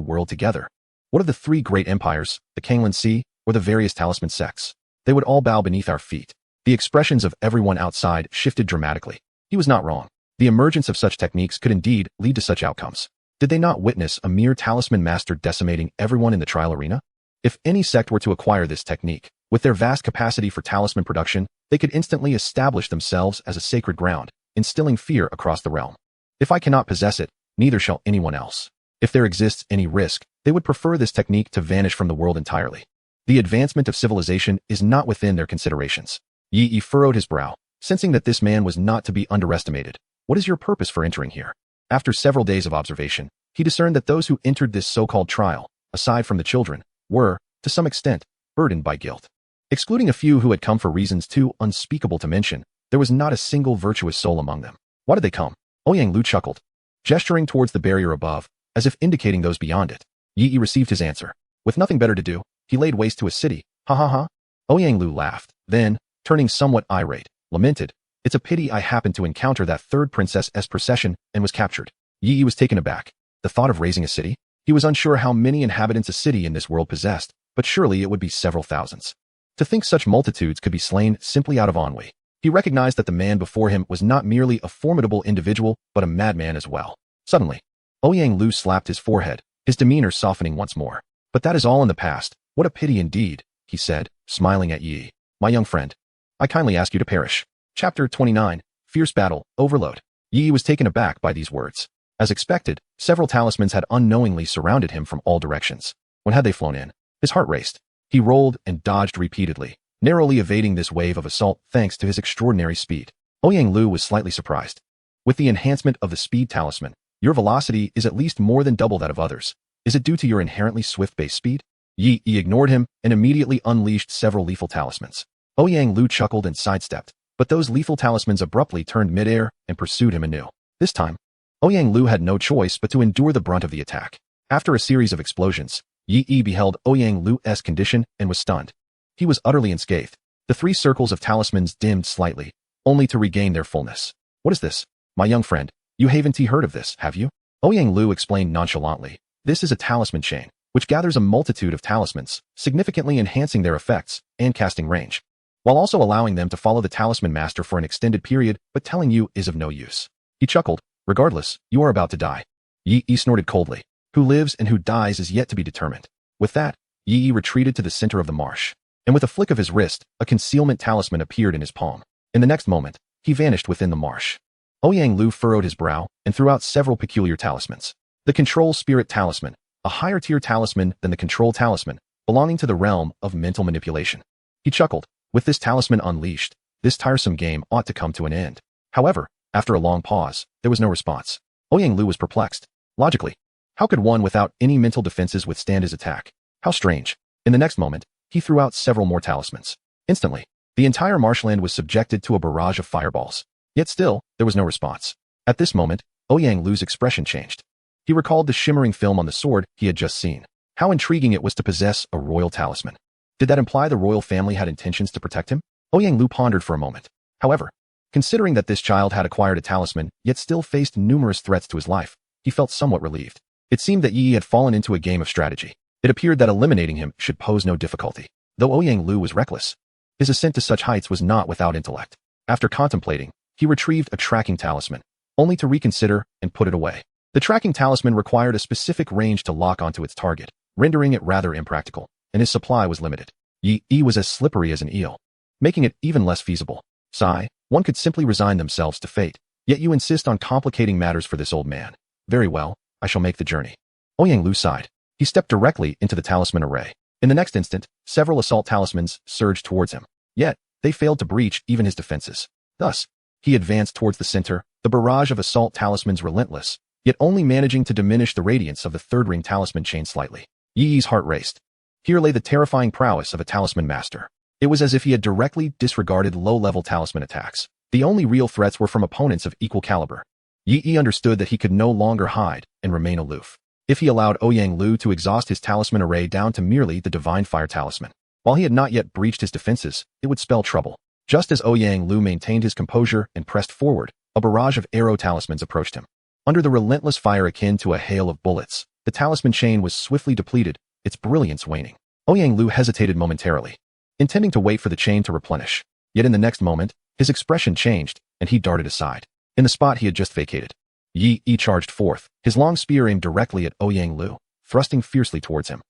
world together. What of the 3 great empires, the Kanglan Sea, or the various talisman sects? They would all bow beneath our feet. The expressions of everyone outside shifted dramatically. He was not wrong. The emergence of such techniques could indeed lead to such outcomes. Did they not witness a mere talisman master decimating everyone in the trial arena? If any sect were to acquire this technique, with their vast capacity for talisman production, they could instantly establish themselves as a sacred ground, instilling fear across the realm. If I cannot possess it, neither shall anyone else. If there exists any risk, they would prefer this technique to vanish from the world entirely. The advancement of civilization is not within their considerations. Yi furrowed his brow, sensing that this man was not to be underestimated. What is your purpose for entering here? After several days of observation, he discerned that those who entered this so-called trial, aside from the children, were, to some extent, burdened by guilt. Excluding a few who had come for reasons too unspeakable to mention, there was not a single virtuous soul among them. Why did they come? Ouyang Lu chuckled, gesturing towards the barrier above, as if indicating those beyond it. Yi received his answer. With nothing better to do, he laid waste to a city. Ha ha ha. Ouyang Lu laughed, then, turning somewhat irate, lamented, "It's a pity I happened to encounter that third princess's procession and was captured." Yi was taken aback. The thought of raising a city? He was unsure how many inhabitants a city in this world possessed, but surely it would be several thousands. To think such multitudes could be slain simply out of ennui. He recognized that the man before him was not merely a formidable individual, but a madman as well. Suddenly, Ouyang Lu slapped his forehead, his demeanor softening once more. "But that is all in the past. What a pity indeed," he said, smiling at Yi. "My young friend, I kindly ask you to perish." Chapter 29, Fierce Battle, Overload. Yi was taken aback by these words. As expected, several talismans had unknowingly surrounded him from all directions. When had they flown in? His heart raced. He rolled and dodged repeatedly, narrowly evading this wave of assault thanks to his extraordinary speed. Ouyang Lu was slightly surprised. "With the enhancement of the speed talisman, your velocity is at least more than double that of others. Is it due to your inherently swift base speed?" Yi ignored him and immediately unleashed several lethal talismans. Ouyang Lu chuckled and sidestepped, but those lethal talismans abruptly turned midair and pursued him anew. This time, Ouyang Lu had no choice but to endure the brunt of the attack. After a series of explosions, Yi beheld Ouyang Lu's condition and was stunned. He was utterly unscathed. The three circles of talismans dimmed slightly, only to regain their fullness. "What is this? My young friend, you haven't heard of this, have you?" Ouyang Lu explained nonchalantly. "This is a talisman chain, which gathers a multitude of talismans, significantly enhancing their effects and casting range, while also allowing them to follow the talisman master for an extended period, but telling you is of no use." He chuckled. "Regardless, you are about to die." Yi snorted coldly. Who lives and who dies is yet to be determined. With that, Yi retreated to the center of the marsh, and with a flick of his wrist, a concealment talisman appeared in his palm. In the next moment, he vanished within the marsh. Ouyang Lu furrowed his brow and threw out several peculiar talismans. The Control Spirit Talisman, a higher tier talisman than the Control Talisman, belonging to the realm of mental manipulation. He chuckled. With this talisman unleashed, this tiresome game ought to come to an end. However, after a long pause, there was no response. Ouyang Lu was perplexed. Logically, how could one without any mental defenses withstand his attack? How strange. In the next moment, he threw out several more talismans. Instantly, the entire marshland was subjected to a barrage of fireballs. Yet still, there was no response. At this moment, Ouyang Lu's expression changed. He recalled the shimmering film on the sword he had just seen. How intriguing it was to possess a royal talisman. Did that imply the royal family had intentions to protect him? Ouyang Lu pondered for a moment. However, considering that this child had acquired a talisman, yet still faced numerous threats to his life, he felt somewhat relieved. It seemed that Yi had fallen into a game of strategy. It appeared that eliminating him should pose no difficulty. Though Ouyang Lu was reckless, his ascent to such heights was not without intellect. After contemplating, he retrieved a tracking talisman, only to reconsider and put it away. The tracking talisman required a specific range to lock onto its target, rendering it rather impractical, and his supply was limited. Yi was as slippery as an eel, making it even less feasible. Sigh, one could simply resign themselves to fate, yet you insist on complicating matters for this old man. Very well, I shall make the journey. Ouyang Lu sighed. He stepped directly into the talisman array. In the next instant, several assault talismans surged towards him. Yet, they failed to breach even his defenses. Thus, he advanced towards the center, the barrage of assault talismans relentless, yet only managing to diminish the radiance of the third ring talisman chain slightly. Yi's heart raced. Here lay the terrifying prowess of a talisman master. It was as if he had directly disregarded low-level talisman attacks. The only real threats were from opponents of equal caliber. Yi understood that he could no longer hide and remain aloof. If he allowed Ouyang Lu to exhaust his talisman array down to merely the Divine Fire Talisman, while he had not yet breached his defenses, it would spell trouble. Just as Ouyang Lu maintained his composure and pressed forward, a barrage of arrow talismans approached him. Under the relentless fire akin to a hail of bullets, the talisman chain was swiftly depleted, its brilliance waning. Ouyang Lu hesitated momentarily, intending to wait for the chain to replenish. Yet in the next moment, his expression changed, and he darted aside. In the spot he had just vacated, Yi Yi charged forth, his long spear aimed directly at Ouyang Lu, thrusting fiercely towards him.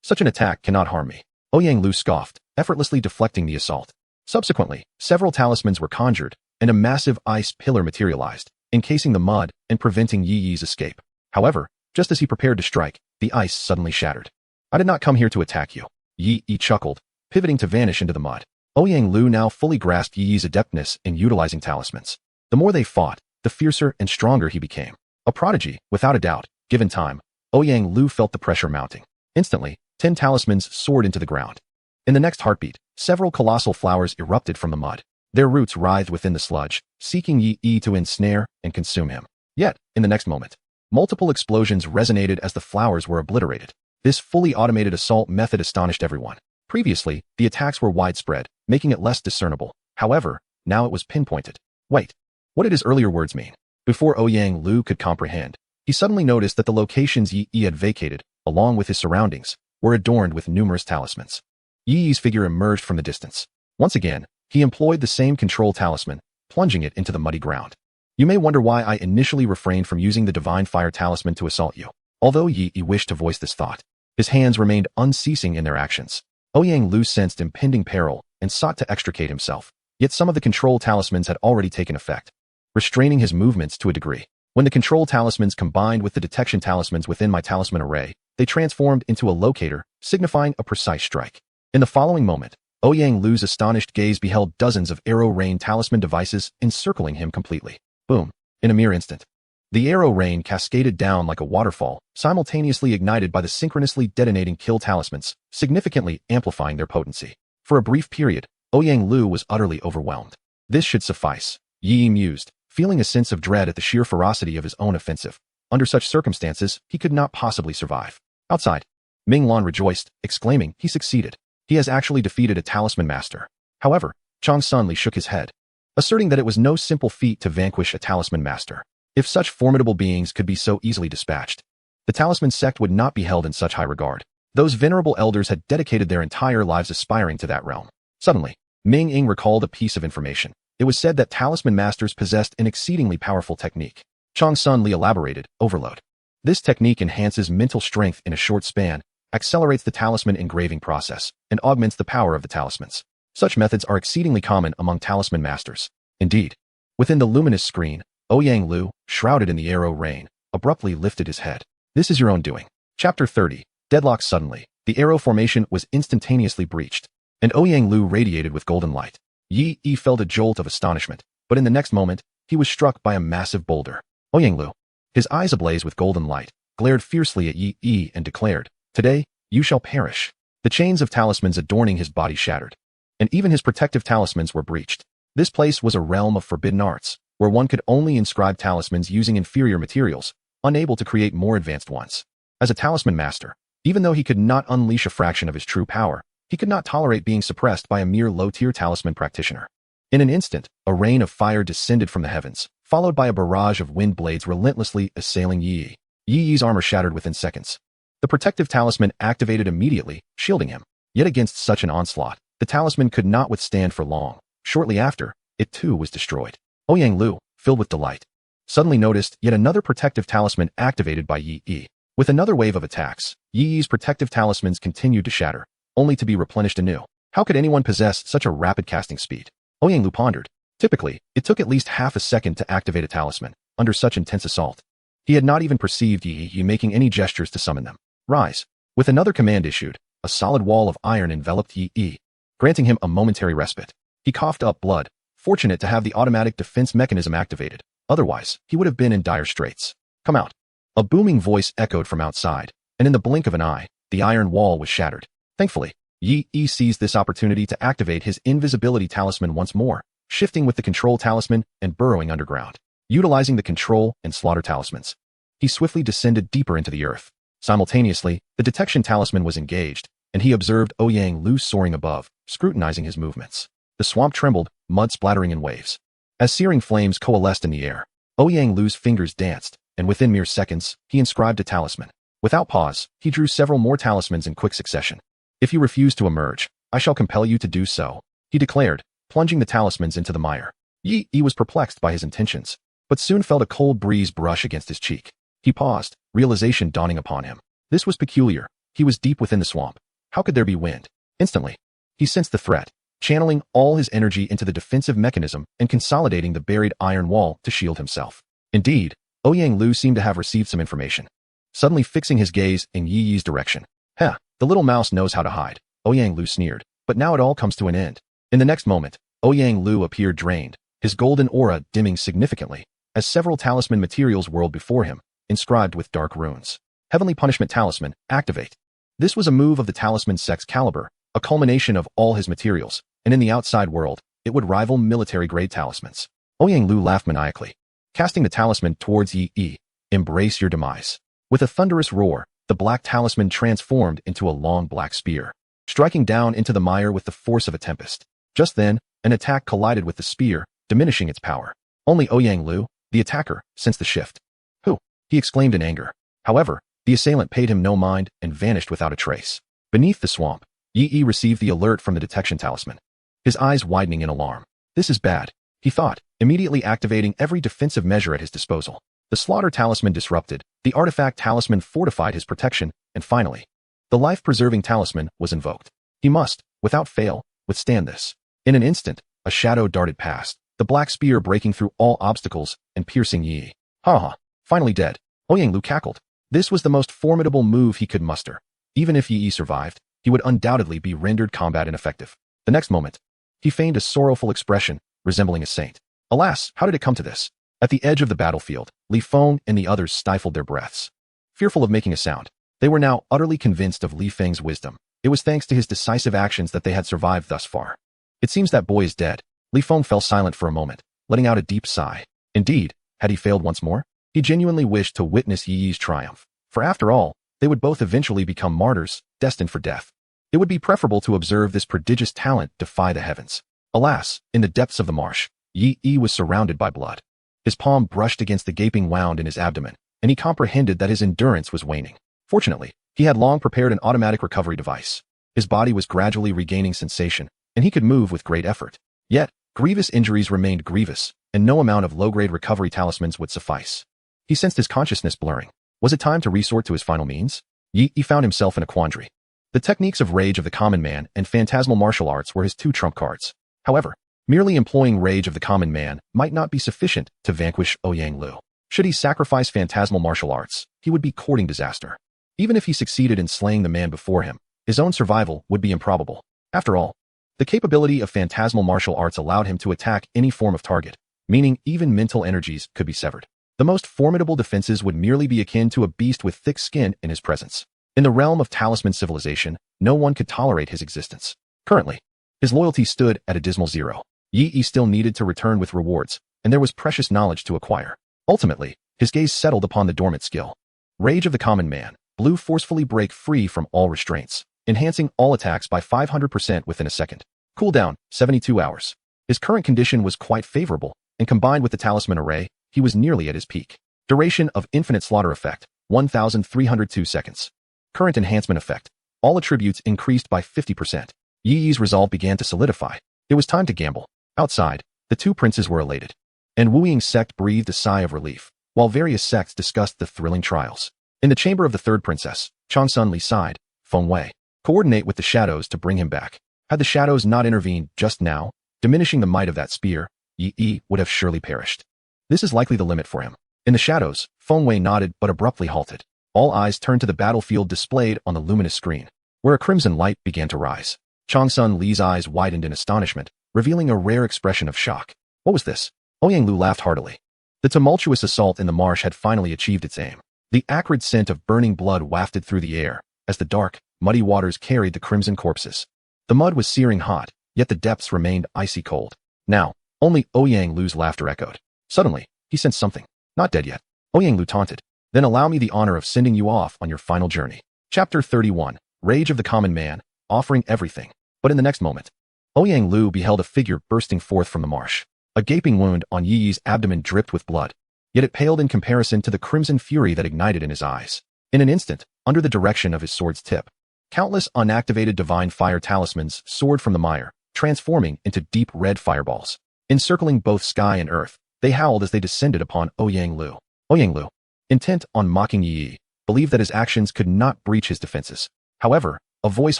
Such an attack cannot harm me. Ouyang Lu scoffed, effortlessly deflecting the assault. Subsequently, several talismans were conjured, and a massive ice pillar materialized, encasing the mud and preventing Yi Yi's escape. However, just as he prepared to strike, the ice suddenly shattered. I did not come here to attack you. Yi Yi chuckled, pivoting to vanish into the mud. Ouyang Lu now fully grasped Yi Yi's adeptness in utilizing talismans. The more they fought, the fiercer and stronger he became. A prodigy, without a doubt. Given time, Ouyang Lu felt the pressure mounting. Instantly, 10 talismans soared into the ground. In the next heartbeat, several colossal flowers erupted from the mud. Their roots writhed within the sludge, seeking Yi Yi to ensnare and consume him. Yet, in the next moment, multiple explosions resonated as the flowers were obliterated. This fully automated assault method astonished everyone. Previously, the attacks were widespread, making it less discernible. However, now it was pinpointed. Wait, what did his earlier words mean? Before Ouyang Lu could comprehend, he suddenly noticed that the locations Yi Yi had vacated, along with his surroundings, were adorned with numerous talismans. Yi Yi's figure emerged from the distance. Once again, he employed the same control talisman, plunging it into the muddy ground. You may wonder why I initially refrained from using the Divine Fire talisman to assault you. Although Yi Yi wished to voice this thought, his hands remained unceasing in their actions. Ouyang Lu sensed impending peril and sought to extricate himself. Yet some of the control talismans had already taken effect, restraining his movements to a degree. When the control talismans combined with the detection talismans within my talisman array, they transformed into a locator, signifying a precise strike. In the following moment, Ouyang Lu's astonished gaze beheld dozens of arrow rain talisman devices encircling him completely. Boom. In a mere instant, the arrow rain cascaded down like a waterfall, simultaneously ignited by the synchronously detonating kill talismans, significantly amplifying their potency. For a brief period, Ouyang Lu was utterly overwhelmed. This should suffice, Yi Yi mused, feeling a sense of dread at the sheer ferocity of his own offensive. Under such circumstances, he could not possibly survive. Outside, Ming Lan rejoiced, exclaiming, he succeeded. He has actually defeated a talisman master. However, Chang Sunli shook his head, asserting that it was no simple feat to vanquish a talisman master. If such formidable beings could be so easily dispatched, the talisman sect would not be held in such high regard. Those venerable elders had dedicated their entire lives aspiring to that realm. Suddenly, Ming Ying recalled a piece of information. It was said that talisman masters possessed an exceedingly powerful technique. Chang Sunli elaborated, overload. This technique enhances mental strength in a short span, accelerates the talisman engraving process, and augments the power of the talismans. Such methods are exceedingly common among talisman masters. Indeed, within the luminous screen, Ouyang Lu, shrouded in the arrow rain, abruptly lifted his head. This is your own doing. Chapter 30. Deadlock. Suddenly, the arrow formation was instantaneously breached, and Ouyang Lu radiated with golden light. Yi Yi felt a jolt of astonishment, but in the next moment, he was struck by a massive boulder. Ouyang Lu, his eyes ablaze with golden light, glared fiercely at Yi Yi and declared, "Today, you shall perish." The chains of talismans adorning his body shattered, and even his protective talismans were breached. This place was a realm of forbidden arts, where one could only inscribe talismans using inferior materials, unable to create more advanced ones. As a talisman master, even though he could not unleash a fraction of his true power, he could not tolerate being suppressed by a mere low-tier talisman practitioner. In an instant, a rain of fire descended from the heavens, followed by a barrage of wind blades relentlessly assailing Yi Yi. Yi Yi's armor shattered within seconds. The protective talisman activated immediately, shielding him. Yet against such an onslaught, the talisman could not withstand for long. Shortly after, it too was destroyed. Ouyang Lu, filled with delight, suddenly noticed yet another protective talisman activated by Yi Yi. With another wave of attacks, Yi Yi's protective talismans continued to shatter, only to be replenished anew. How could anyone possess such a rapid casting speed? Ouyang Lu pondered. Typically, it took at least half a second to activate a talisman, under such intense assault. He had not even perceived Yi Yi making any gestures to summon them. Rise. With another command issued, a solid wall of iron enveloped Yi Yi, granting him a momentary respite. He coughed up blood, fortunate to have the automatic defense mechanism activated. Otherwise, he would have been in dire straits. Come out. A booming voice echoed from outside, and in the blink of an eye, the iron wall was shattered. Thankfully, Yi Yi seized this opportunity to activate his invisibility talisman once more, shifting with the control talisman and burrowing underground. Utilizing the control and slaughter talismans, he swiftly descended deeper into the earth. Simultaneously, the detection talisman was engaged, and he observed Ouyang Lu soaring above, scrutinizing his movements. The swamp trembled, mud splattering in waves. As searing flames coalesced in the air, Ouyang Lu's fingers danced, and within mere seconds, he inscribed a talisman. Without pause, he drew several more talismans in quick succession. If you refuse to emerge, I shall compel you to do so, he declared, plunging the talismans into the mire. Yi Yi was perplexed by his intentions. but soon felt a cold breeze brush against his cheek. He paused, realization dawning upon him. This was peculiar. He was deep within the swamp. How could there be wind? Instantly, he sensed the threat, channeling all his energy into the defensive mechanism and consolidating the buried iron wall to shield himself. Indeed, Ouyang Lu seemed to have received some information, suddenly fixing his gaze in Yi Yi's direction. Heh, the little mouse knows how to hide, Ouyang Lu sneered, but now it all comes to an end. In the next moment, Ouyang Lu appeared drained, his golden aura dimming significantly, as several talisman materials whirled before him, inscribed with dark runes. Heavenly Punishment Talisman, activate. This was a move of the talisman sect's caliber, a culmination of all his materials, and in the outside world, it would rival military-grade talismans. Ouyang Lu laughed maniacally, casting the talisman towards Yi Yi. Embrace your demise. With a thunderous roar, the black talisman transformed into a long black spear, striking down into the mire with the force of a tempest. Just then, an attack collided with the spear, diminishing its power. Only Ouyang Lu, the attacker, sensed the shift. Who? He exclaimed in anger. However, the assailant paid him no mind and vanished without a trace. Beneath the swamp, Yi Yi received the alert from the detection talisman, his eyes widening in alarm. This is bad, he thought, immediately activating every defensive measure at his disposal. The slaughter talisman disrupted, the artifact talisman fortified his protection, and finally, the life-preserving talisman was invoked. He must, without fail, withstand this. In an instant, a shadow darted past, the black spear breaking through all obstacles and piercing Yi Yi. Ha! Finally dead. Ouyang Lu cackled. This was the most formidable move he could muster. Even if Yi Yi survived, he would undoubtedly be rendered combat ineffective. The next moment, he feigned a sorrowful expression, resembling a saint. Alas, how did it come to this? At the edge of the battlefield, Li Feng and the others stifled their breaths, fearful of making a sound. They were now utterly convinced of Li Feng's wisdom. It was thanks to his decisive actions that they had survived thus far. It seems that boy is dead. Li Feng fell silent for a moment, letting out a deep sigh. Indeed, had he failed once more? He genuinely wished to witness Yi Yi's triumph, for after all, they would both eventually become martyrs, destined for death. It would be preferable to observe this prodigious talent defy the heavens. Alas, in the depths of the marsh, Yi Yi was surrounded by blood. His palm brushed against the gaping wound in his abdomen, and he comprehended that his endurance was waning. Fortunately, he had long prepared an automatic recovery device. His body was gradually regaining sensation, and he could move with great effort. Yet, grievous injuries remained grievous, and no amount of low-grade recovery talismans would suffice. He sensed his consciousness blurring. Was it time to resort to his final means? Yi Yi found himself in a quandary. The techniques of Rage of the Common Man and Phantasmal Martial Arts were his two trump cards. However, merely employing Rage of the Common Man might not be sufficient to vanquish Ouyang Lu. Should he sacrifice Phantasmal Martial Arts, he would be courting disaster. Even if he succeeded in slaying the man before him, his own survival would be improbable. After all, the capability of Phantasmal Martial Arts allowed him to attack any form of target, meaning even mental energies could be severed. The most formidable defenses would merely be akin to a beast with thick skin in his presence. In the realm of talisman civilization, no one could tolerate his existence. Currently, his loyalty stood at a dismal zero. Yi Yi still needed to return with rewards, and there was precious knowledge to acquire. Ultimately, his gaze settled upon the dormant skill. Rage of the Common Man. Blue forcefully break free from all restraints, enhancing all attacks by 500% within a second. Cooldown, 72 hours. His current condition was quite favorable, and combined with the talisman array, he was nearly at his peak. Duration of Infinite Slaughter Effect, 1,302 seconds. Current Enhancement Effect. All attributes increased by 50%. Yi Yi's resolve began to solidify. It was time to gamble. Outside, the two princes were elated, and Wu Ying's sect breathed a sigh of relief, while various sects discussed the thrilling trials. In the chamber of the third princess, Changsun Li sighed. Feng Wei, coordinate with the shadows to bring him back. Had the shadows not intervened just now, diminishing the might of that spear, Yi Yi would have surely perished. This is likely the limit for him. In the shadows, Feng Wei nodded but abruptly halted. All eyes turned to the battlefield displayed on the luminous screen, where a crimson light began to rise. Changsun Li's eyes widened in astonishment, revealing a rare expression of shock. What was this? Ouyang Lu laughed heartily. The tumultuous assault in the marsh had finally achieved its aim. The acrid scent of burning blood wafted through the air, as the dark, muddy waters carried the crimson corpses. The mud was searing hot, yet the depths remained icy cold. Now, only Ouyang Lu's laughter echoed. Suddenly, he sensed something. Not dead yet. Ouyang Lu taunted. Then allow me the honor of sending you off on your final journey. Chapter 31. Rage of the Common Man, offering everything. But in the next moment, Ouyang Lu beheld a figure bursting forth from the marsh. A gaping wound on Yi Yi's abdomen dripped with blood, yet it paled in comparison to the crimson fury that ignited in his eyes. In an instant, under the direction of his sword's tip, countless unactivated divine fire talismans soared from the mire, transforming into deep red fireballs. Encircling both sky and earth, They howled as they descended upon Ouyang Lu. Ouyang Lu, intent on mocking Yi, believed that his actions could not breach his defenses. However, a voice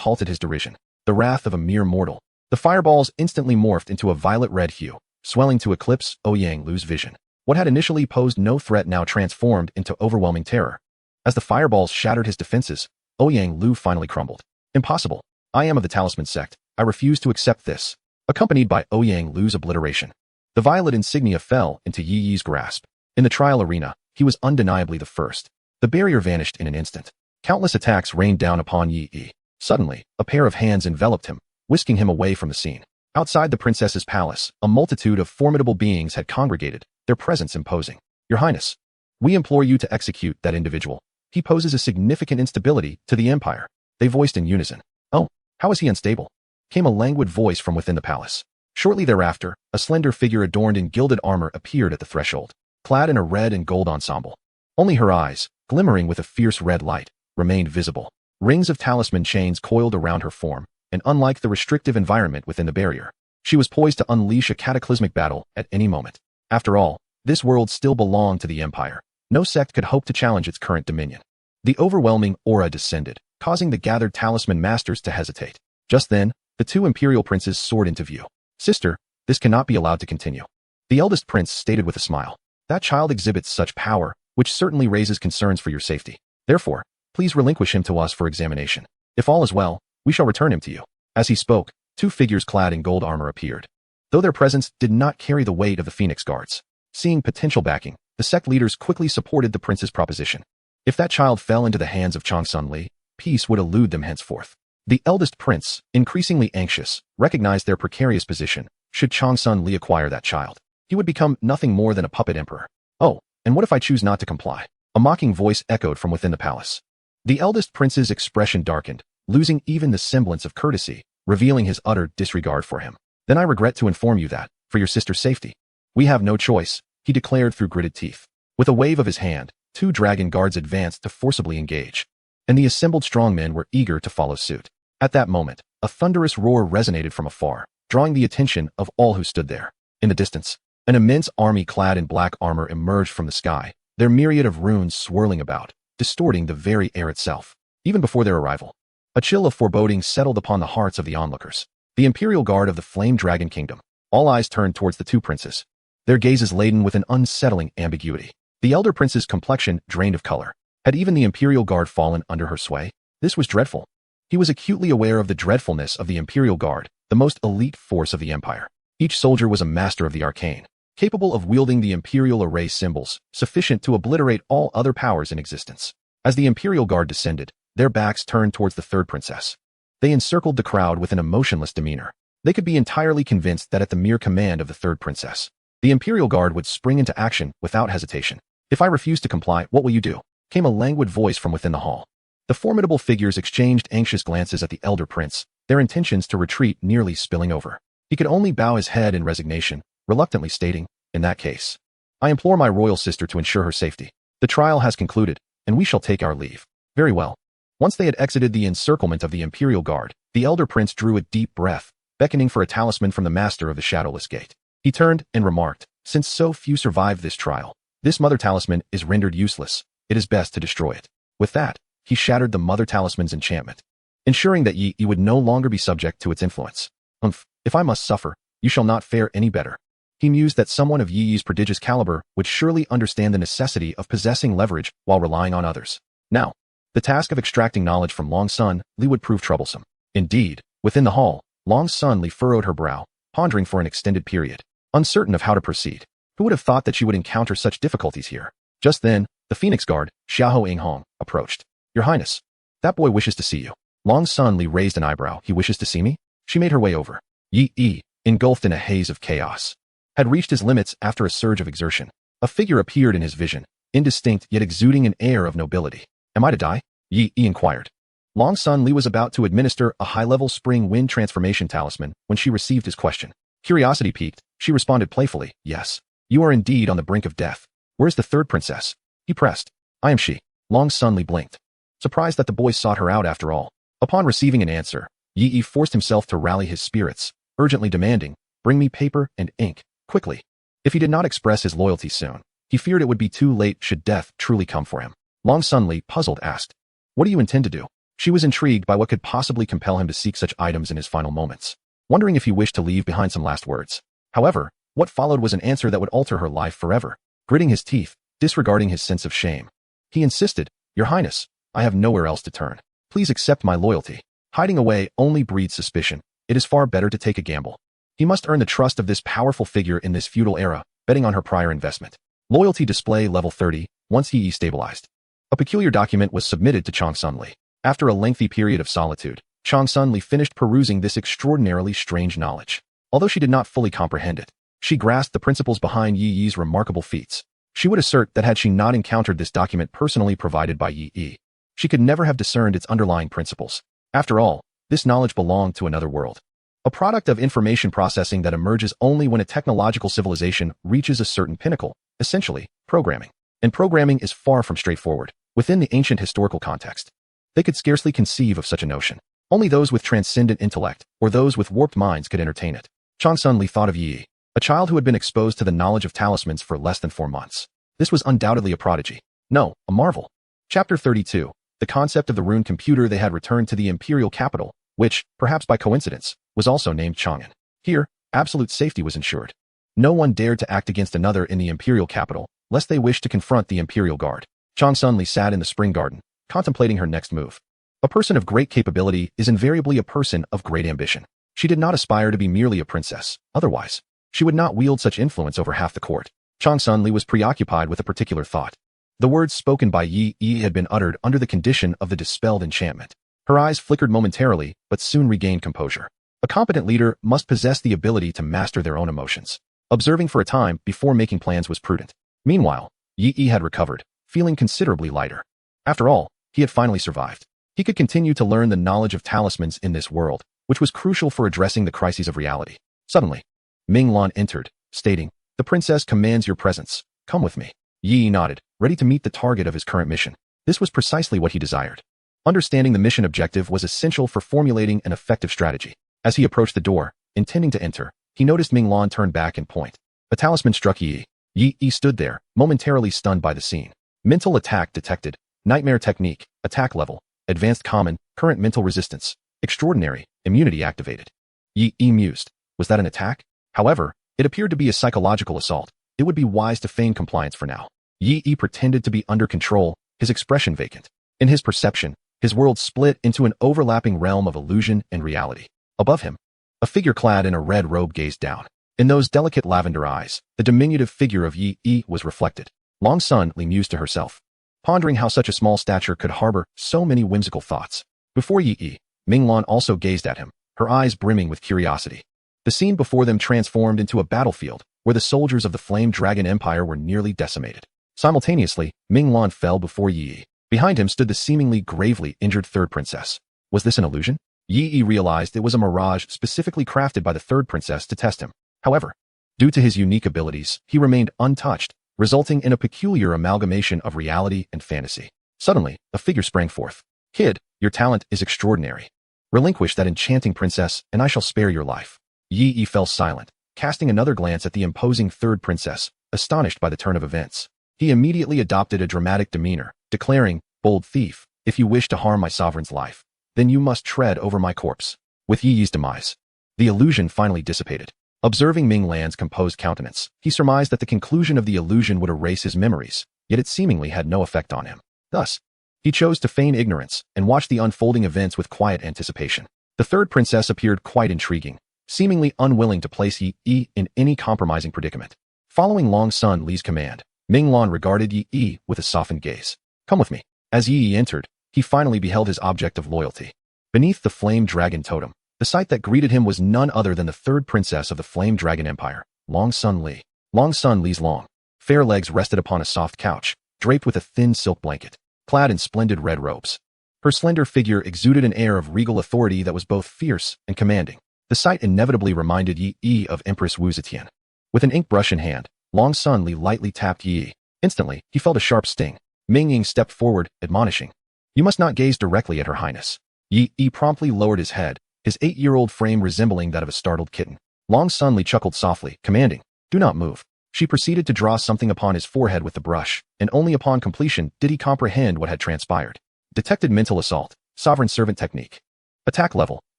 halted his derision. The wrath of a mere mortal. The fireballs instantly morphed into a violet-red hue, swelling to eclipse Ouyang Lu's vision. What had initially posed no threat now transformed into overwhelming terror. As the fireballs shattered his defenses, Ouyang Lu finally crumbled. Impossible. I am of the Talisman sect. I refuse to accept this. Accompanied by Ouyang Lu's obliteration. The violet insignia fell into Yi Yi's grasp. In the trial arena, he was undeniably the first. The barrier vanished in an instant. Countless attacks rained down upon Yi Yi. Suddenly, a pair of hands enveloped him, whisking him away from the scene. Outside the princess's palace, a multitude of formidable beings had congregated, their presence imposing. Your Highness, we implore you to execute that individual. He poses a significant instability to the empire. They voiced in unison. Oh, how is he unstable? Came a languid voice from within the palace. Shortly thereafter, a slender figure adorned in gilded armor appeared at the threshold, clad in a red and gold ensemble. Only her eyes, glimmering with a fierce red light, remained visible. Rings of talisman chains coiled around her form, and unlike the restrictive environment within the barrier, she was poised to unleash a cataclysmic battle at any moment. After all, this world still belonged to the Empire. No sect could hope to challenge its current dominion. The overwhelming aura descended, causing the gathered talisman masters to hesitate. Just then, the two imperial princes soared into view. Sister, this cannot be allowed to continue. The eldest prince stated with a smile. That child exhibits such power, which certainly raises concerns for your safety. Therefore, please relinquish him to us for examination. If all is well, we shall return him to you. As he spoke, two figures clad in gold armor appeared. Though their presence did not carry the weight of the Phoenix Guards. Seeing potential backing, the sect leaders quickly supported the prince's proposition. If that child fell into the hands of Changsun Li, peace would elude them henceforth. The eldest prince, increasingly anxious, recognized their precarious position. Should Changsun Li acquire that child, he would become nothing more than a puppet emperor. Oh, and what if I choose not to comply? A mocking voice echoed from within the palace. The eldest prince's expression darkened, losing even the semblance of courtesy, revealing his utter disregard for him. Then I regret to inform you that, for your sister's safety, we have no choice, he declared through gritted teeth. With a wave of his hand, two dragon guards advanced to forcibly engage, and the assembled strongmen were eager to follow suit. At that moment, a thunderous roar resonated from afar, drawing the attention of all who stood there. In the distance, an immense army clad in black armor emerged from the sky, their myriad of runes swirling about, distorting the very air itself. Even before their arrival, a chill of foreboding settled upon the hearts of the onlookers. The Imperial Guard of the Flame Dragon Kingdom. All eyes turned towards the two princes, their gazes laden with an unsettling ambiguity. The elder prince's complexion drained of color. Had even the Imperial Guard fallen under her sway? This was dreadful. He was acutely aware of the dreadfulness of the Imperial Guard, the most elite force of the Empire. Each soldier was a master of the arcane, capable of wielding the Imperial array symbols, sufficient to obliterate all other powers in existence. As the Imperial Guard descended, their backs turned towards the third princess. They encircled the crowd with an emotionless demeanor. They could be entirely convinced that at the mere command of the third princess, the Imperial Guard would spring into action without hesitation. If I refuse to comply, what will you do? Came a languid voice from within the hall. The formidable figures exchanged anxious glances at the elder prince, their intentions to retreat nearly spilling over. He could only bow his head in resignation, reluctantly stating, in that case, I implore my royal sister to ensure her safety. The trial has concluded, and we shall take our leave. Very well. Once they had exited the encirclement of the Imperial Guard, the elder prince drew a deep breath, beckoning for a talisman from the master of the Shadowless Gate. He turned and remarked, since so few survived this trial, this mother talisman is rendered useless. It is best to destroy it. With that, he shattered the mother talisman's enchantment, ensuring that Yi would no longer be subject to its influence. If I must suffer, you shall not fare any better. He mused that someone of Yi's prodigious caliber would surely understand the necessity of possessing leverage while relying on others. Now, the task of extracting knowledge from Long Sun Li would prove troublesome. Indeed, within the hall, Long Sun Li furrowed her brow, pondering for an extended period, uncertain of how to proceed. Who would have thought that she would encounter such difficulties here? Just then, the Phoenix Guard, Xiahou Inghong, approached. Your Highness, that boy wishes to see you. Long Sun Li raised an eyebrow. He wishes to see me? She made her way over. Yi, engulfed in a haze of chaos, had reached his limits after a surge of exertion. A figure appeared in his vision, indistinct yet exuding an air of nobility. Am I to die? Yi inquired. Long Sun Li was about to administer a high-level spring wind transformation talisman when she received his question. Curiosity piqued, she responded playfully, yes. You are indeed on the brink of death. Where's the third princess? He pressed. I am she. Long Sun Li blinked, surprised that the boy sought her out after all. Upon receiving an answer, Yi forced himself to rally his spirits, urgently demanding, bring me paper and ink, quickly. If he did not express his loyalty soon, he feared it would be too late should death truly come for him. Long Sun Li, puzzled, asked, "What do you intend to do?" She was intrigued by what could possibly compel him to seek such items in his final moments, wondering if he wished to leave behind some last words. However, what followed was an answer that would alter her life forever. Gritting his teeth, disregarding his sense of shame, he insisted, "Your Highness, I have nowhere else to turn. Please accept my loyalty. Hiding away only breeds suspicion. It is far better to take a gamble." He must earn the trust of this powerful figure in this feudal era, betting on her prior investment. Loyalty display level 30, once Yi stabilized. A peculiar document was submitted to Chang Sun Li. After a lengthy period of solitude, Chang Sun Li finished perusing this extraordinarily strange knowledge. Although she did not fully comprehend it, she grasped the principles behind Yi Yi's remarkable feats. She would assert that had she not encountered this document personally provided by Yi Yi, she could never have discerned its underlying principles. After all, this knowledge belonged to another world. A product of information processing that emerges only when a technological civilization reaches a certain pinnacle, essentially, programming. And programming is far from straightforward. Within the ancient historical context, they could scarcely conceive of such a notion. Only those with transcendent intellect, or those with warped minds, could entertain it. Chang Sun Li thought of Yi, a child who had been exposed to the knowledge of talismans for less than 4 months. This was undoubtedly a prodigy. No, a marvel. Chapter 32. The concept of the rune computer. They had returned to the imperial capital, which, perhaps by coincidence, was also named Chang'an. Here, absolute safety was ensured. No one dared to act against another in the imperial capital, lest they wished to confront the imperial guard. Chang Sun Li sat in the spring garden, contemplating her next move. A person of great capability is invariably a person of great ambition. She did not aspire to be merely a princess. Otherwise, she would not wield such influence over half the court. Chang Sun Li was preoccupied with a particular thought. The words spoken by Yi Yi had been uttered under the condition of the dispelled enchantment. Her eyes flickered momentarily, but soon regained composure. A competent leader must possess the ability to master their own emotions. Observing for a time before making plans was prudent. Meanwhile, Yi Yi had recovered, feeling considerably lighter. After all, he had finally survived. He could continue to learn the knowledge of talismans in this world, which was crucial for addressing the crises of reality. Suddenly, Ming Lan entered, stating, "The princess commands your presence. Come with me." Yi nodded, ready to meet the target of his current mission. This was precisely what he desired. Understanding the mission objective was essential for formulating an effective strategy. As he approached the door, intending to enter, he noticed Ming Lan turn back and point. A talisman struck Yi. Yi stood there, momentarily stunned by the scene. Mental attack detected. Nightmare technique. Attack level. Advanced common. Current mental resistance. Extraordinary. Immunity activated. Yi mused. Was that an attack? However, it appeared to be a psychological assault. It would be wise to feign compliance for now. Yi pretended to be under control, his expression vacant. In his perception, his world split into an overlapping realm of illusion and reality. Above him, a figure clad in a red robe gazed down. In those delicate lavender eyes, the diminutive figure of Yi was reflected. Long Sun Li mused to herself, pondering how such a small stature could harbor so many whimsical thoughts. Before Yi, Ming Lan also gazed at him, her eyes brimming with curiosity. The scene before them transformed into a battlefield, where the soldiers of the Flame Dragon Empire were nearly decimated. Simultaneously, Ming Lan fell before Yi. Behind him stood the seemingly gravely injured third princess. Was this an illusion? Yi realized it was a mirage specifically crafted by the third princess to test him. However, due to his unique abilities, he remained untouched, resulting in a peculiar amalgamation of reality and fantasy. Suddenly, a figure sprang forth. "Kid, your talent is extraordinary. Relinquish that enchanting princess, and I shall spare your life." Yi fell silent, casting another glance at the imposing third princess, astonished by the turn of events. He immediately adopted a dramatic demeanor, declaring, "Bold thief, if you wish to harm my sovereign's life, then you must tread over my corpse." With Yi's demise, the illusion finally dissipated. Observing Ming Lan's composed countenance, he surmised that the conclusion of the illusion would erase his memories, yet it seemingly had no effect on him. Thus, he chose to feign ignorance and watch the unfolding events with quiet anticipation. The third princess appeared quite intriguing, seemingly unwilling to place Yi in any compromising predicament. Following Long Sun Li's command, Ming Lan regarded Yi with a softened gaze. "Come with me." As Yi entered, he finally beheld his object of loyalty. Beneath the Flame Dragon totem, the sight that greeted him was none other than the third princess of the Flame Dragon Empire, Long Sun Li. Long Sun Li's long, fair legs rested upon a soft couch, draped with a thin silk blanket, clad in splendid red robes. Her slender figure exuded an air of regal authority that was both fierce and commanding. The sight inevitably reminded Yi of Empress Wu Zetian. With an ink brush in hand, Long Sun Li lightly tapped Yi. Instantly, he felt a sharp sting. Ming Ying stepped forward, admonishing, "You must not gaze directly at her highness." Yi promptly lowered his head, his 8-year-old frame resembling that of a startled kitten. Long Sun Li chuckled softly, commanding, "Do not move." She proceeded to draw something upon his forehead with the brush, and only upon completion did he comprehend what had transpired. Detected mental assault, sovereign servant technique. Attack level,